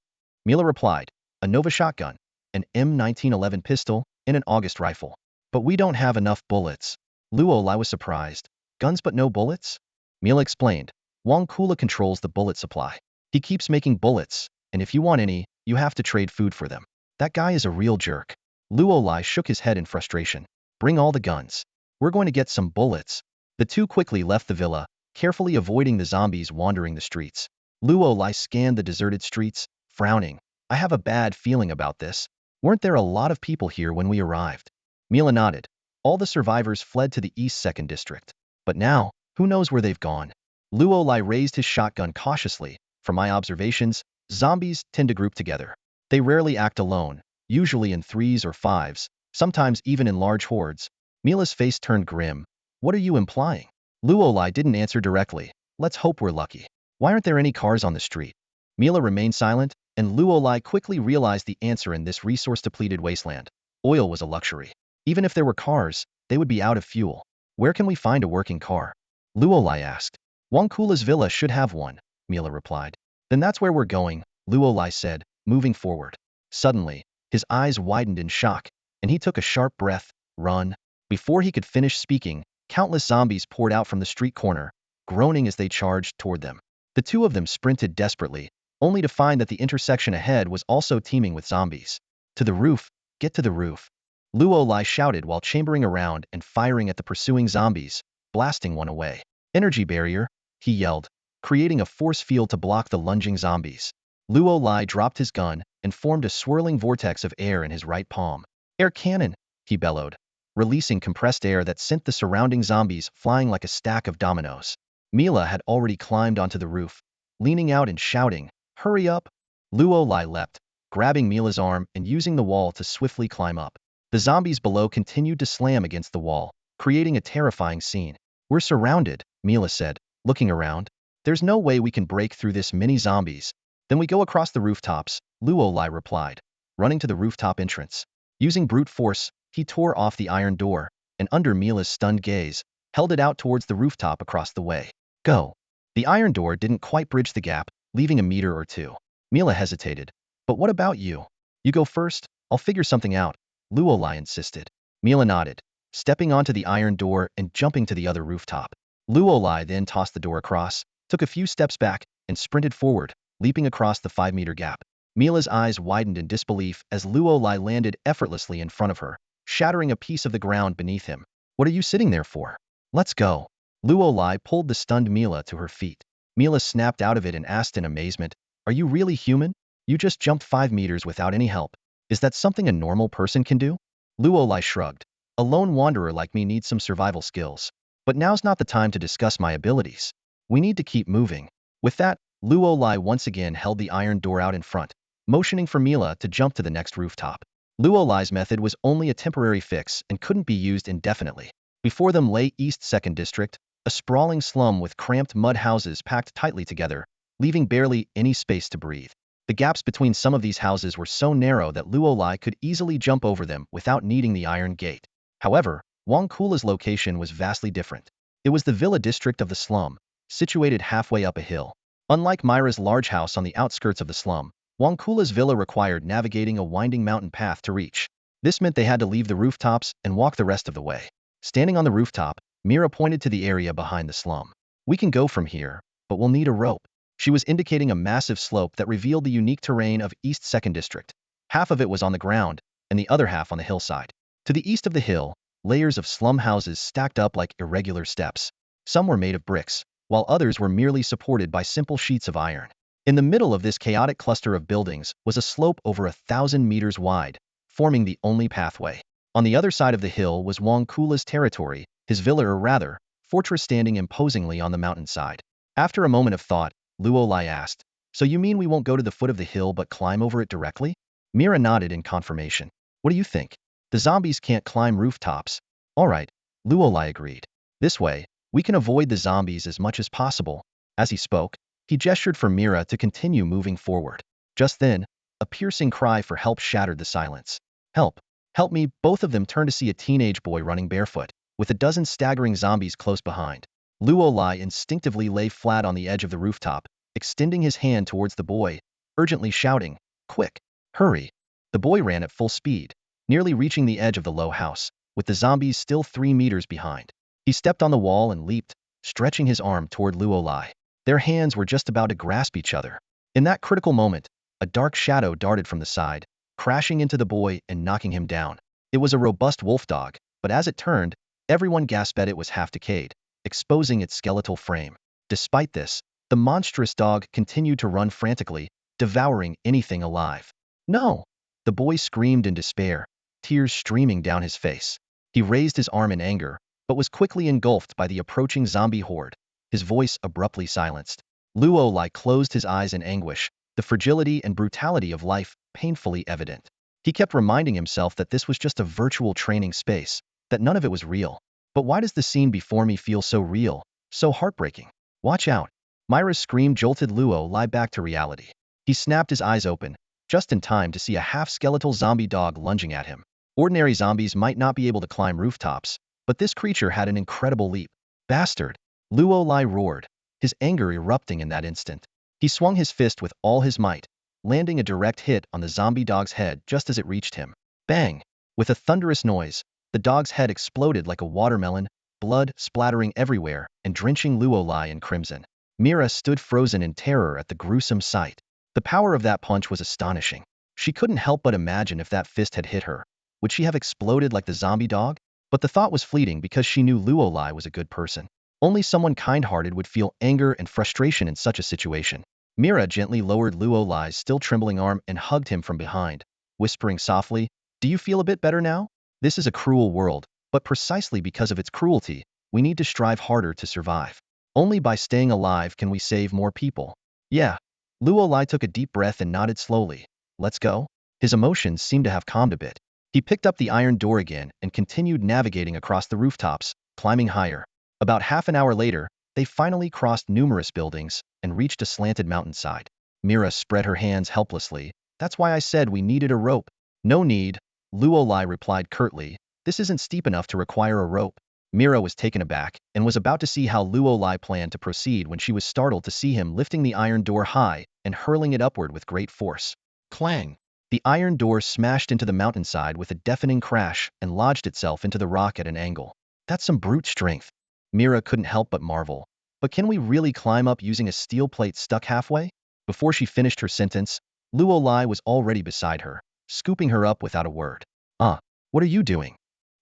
Mila replied, "A Nova shotgun, an M1911 pistol, and an August rifle. But we don't have enough bullets." Luo Lai was surprised. "Guns but no bullets?" Mila explained. "Wang Kula controls the bullet supply. He keeps making bullets, and if you want any, you have to trade food for them. That guy is a real jerk." Luo Lai shook his head in frustration. "Bring all the guns. We're going to get some bullets." The two quickly left the villa, carefully avoiding the zombies wandering the streets. Luo Lai scanned the deserted streets, frowning. "I have a bad feeling about this. Weren't there a lot of people here when we arrived?" Mila nodded. "All the survivors fled to the East Second District. But now, who knows where they've gone?" Luo Lai raised his shotgun cautiously. "From my observations, zombies tend to group together. They rarely act alone, usually in 3s or 5s, sometimes even in large hordes." Mila's face turned grim. "What are you implying?" Luo Lai didn't answer directly. "Let's hope we're lucky. Why aren't there any cars on the street?" Mila remained silent, and Luo Lai quickly realized the answer in this resource-depleted wasteland. Oil was a luxury. Even if there were cars, they would be out of fuel. "Where can we find a working car?" Luo Lai asked. "Wang Kula's villa should have one," Mila replied. "Then that's where we're going," Luo Lai said, moving forward. Suddenly, his eyes widened in shock. and he took a sharp breath. Run. Before he could finish speaking, countless zombies poured out from the street corner, groaning as they charged toward them. The two of them sprinted desperately, only to find that the intersection ahead was also teeming with zombies. To the roof, get to the roof. Luo shouted while chambering around and firing at the pursuing zombies, blasting one away. Energy barrier, he yelled, creating a force field to block the lunging zombies. Luo dropped his gun and formed a swirling vortex of air in his right palm. Air cannon, he bellowed, releasing compressed air that sent the surrounding zombies flying like a stack of dominoes. Mila had already climbed onto the roof, leaning out and shouting, "Hurry up!" Luo leapt, grabbing Mila's arm and using the wall to swiftly climb up. The zombies below continued to slam against the wall, creating a terrifying scene. "We're surrounded," Mila said, looking around. "There's no way we can break through this many zombies." "Then we go across the rooftops," Luo replied, running to the rooftop entrance. Using brute force, he tore off the iron door, and under Mila's stunned gaze, held it out towards the rooftop across the way. "Go." The iron door didn't quite bridge the gap, leaving a meter or two. Mila hesitated. "But what about you? You go first, I'll figure something out," Luo insisted. Mila nodded, stepping onto the iron door and jumping to the other rooftop. Luo then tossed the door across, took a few steps back, and sprinted forward, leaping across the 5-meter gap. Mila's eyes widened in disbelief as Luo landed effortlessly in front of her, shattering a piece of the ground beneath him. "What are you sitting there for? Let's go." Luo pulled the stunned Mila to her feet. Mila snapped out of it and asked in amazement, "Are you really human? You just jumped 5 meters without any help. Is that something a normal person can do?" Luo shrugged. "A lone wanderer like me needs some survival skills. But now's not the time to discuss my abilities. We need to keep moving." With that, Luo once again held the iron door out in front, motioning for Mila to jump to the next rooftop. Luo's method was only a temporary fix and couldn't be used indefinitely. Before them lay East 2nd District, a sprawling slum with cramped mud houses packed tightly together, leaving barely any space to breathe. The gaps between some of these houses were so narrow that Luo could easily jump over them without needing the iron gate. However, Wangkula's location was vastly different. It was the villa district of the slum, situated halfway up a hill. Unlike Myra's large house on the outskirts of the slum, Wangkula's villa required navigating a winding mountain path to reach. This meant they had to leave the rooftops and walk the rest of the way. Standing on the rooftop, Mira pointed to the area behind the slum. "We can go from here, but we'll need a rope." She was indicating a massive slope that revealed the unique terrain of East 2nd District. Half of it was on the ground, and the other half on the hillside. To the east of the hill, layers of slum houses stacked up like irregular steps. Some were made of bricks, while others were merely supported by simple sheets of iron. In the middle of this chaotic cluster of buildings was a slope over 1,000 meters wide, forming the only pathway. On the other side of the hill was Wangkula's territory, his villa or rather, fortress standing imposingly on the mountainside. After a moment of thought, Luo asked, "So you mean we won't go to the foot of the hill but climb over it directly?" Mira nodded in confirmation. "What do you think? The zombies can't climb rooftops." "All right," Luo agreed. "This way, we can avoid the zombies as much as possible." As he spoke, he gestured for Mira to continue moving forward. Just then, a piercing cry for help shattered the silence. "Help! Help me!" Both of them turned to see a teenage boy running barefoot, with a dozen staggering zombies close behind. Luo instinctively lay flat on the edge of the rooftop, extending his hand towards the boy, urgently shouting, "Quick! Hurry!" The boy ran at full speed, nearly reaching the edge of the low house, with the zombies still 3 meters behind. He stepped on the wall and leaped, stretching his arm toward Luo. Their hands were just about to grasp each other. In that critical moment, a dark shadow darted from the side, crashing into the boy and knocking him down. It was a robust wolf dog, but as it turned, everyone gasped at it was half decayed, exposing its skeletal frame. Despite this, the monstrous dog continued to run frantically, devouring anything alive. "No!" The boy screamed in despair, tears streaming down his face. He raised his arm in anger, but was quickly engulfed by the approaching zombie horde, his voice abruptly silenced. Luo closed his eyes in anguish, the fragility and brutality of life painfully evident. He kept reminding himself that this was just a virtual training space, that none of it was real. But why does the scene before me feel so real, so heartbreaking? "Watch out!" Myra's scream jolted Luo back to reality. He snapped his eyes open, just in time to see a half-skeletal zombie dog lunging at him. Ordinary zombies might not be able to climb rooftops, but this creature had an incredible leap. "Bastard!" Luo roared, his anger erupting in that instant. He swung his fist with all his might, landing a direct hit on the zombie dog's head just as it reached him. Bang! With a thunderous noise, the dog's head exploded like a watermelon, blood splattering everywhere and drenching Luolai in crimson. Mira stood frozen in terror at the gruesome sight. The power of that punch was astonishing. She couldn't help but imagine if that fist had hit her. Would she have exploded like the zombie dog? But the thought was fleeting because she knew Luolai was a good person. Only someone kind-hearted would feel anger and frustration in such a situation. Mira gently lowered Luolai's still trembling arm and hugged him from behind, whispering softly, "Do you feel a bit better now? This is a cruel world, but precisely because of its cruelty, we need to strive harder to survive. Only by staying alive can we save more people." "Yeah." Luolai took a deep breath and nodded slowly. "Let's go?" His emotions seemed to have calmed a bit. He picked up the iron door again and continued navigating across the rooftops, climbing higher. About half an hour later, they finally crossed numerous buildings and reached a slanted mountainside. Mira spread her hands helplessly. "That's why I said we needed a rope." "No need," Luolai replied curtly. "This isn't steep enough to require a rope." Mira was taken aback and was about to see how Luolai planned to proceed when she was startled to see him lifting the iron door high and hurling it upward with great force. Clang! The iron door smashed into the mountainside with a deafening crash and lodged itself into the rock at an angle. "That's some brute strength." Mira couldn't help but marvel. "But can we really climb up using a steel plate stuck halfway?" Before she finished her sentence, Luolai was already beside her, scooping her up without a word. What are you doing?"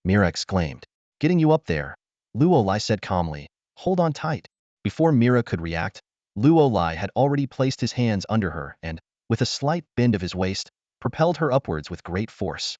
Mira exclaimed. "Getting you up there," Luolai said calmly. "Hold on tight." Before Mira could react, Luolai had already placed his hands under her and, with a slight bend of his waist, propelled her upwards with great force.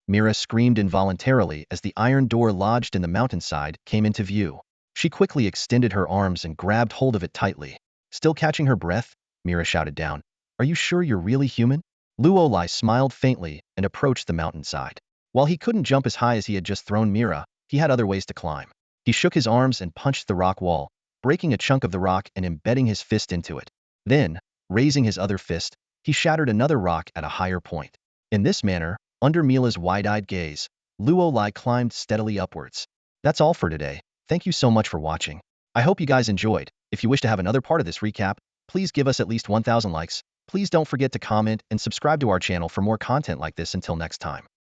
Mira screamed involuntarily as the iron door lodged in the mountainside came into view. She quickly extended her arms and grabbed hold of it tightly. Still catching her breath, Mira shouted down, "Are you sure you're really human?" Luolai smiled faintly and approached the mountainside. While he couldn't jump as high as he had just thrown Mira, he had other ways to climb. He shook his arms and punched the rock wall, breaking a chunk of the rock and embedding his fist into it. Then, raising his other fist, he shattered another rock at a higher point. In this manner, under Mila's wide-eyed gaze, Luolai climbed steadily upwards. That's all for today. Thank you so much for watching. I hope you guys enjoyed. If you wish to have another part of this recap, please give us at least 1,000 likes. Please don't forget to comment and subscribe to our channel for more content like this. Until next time.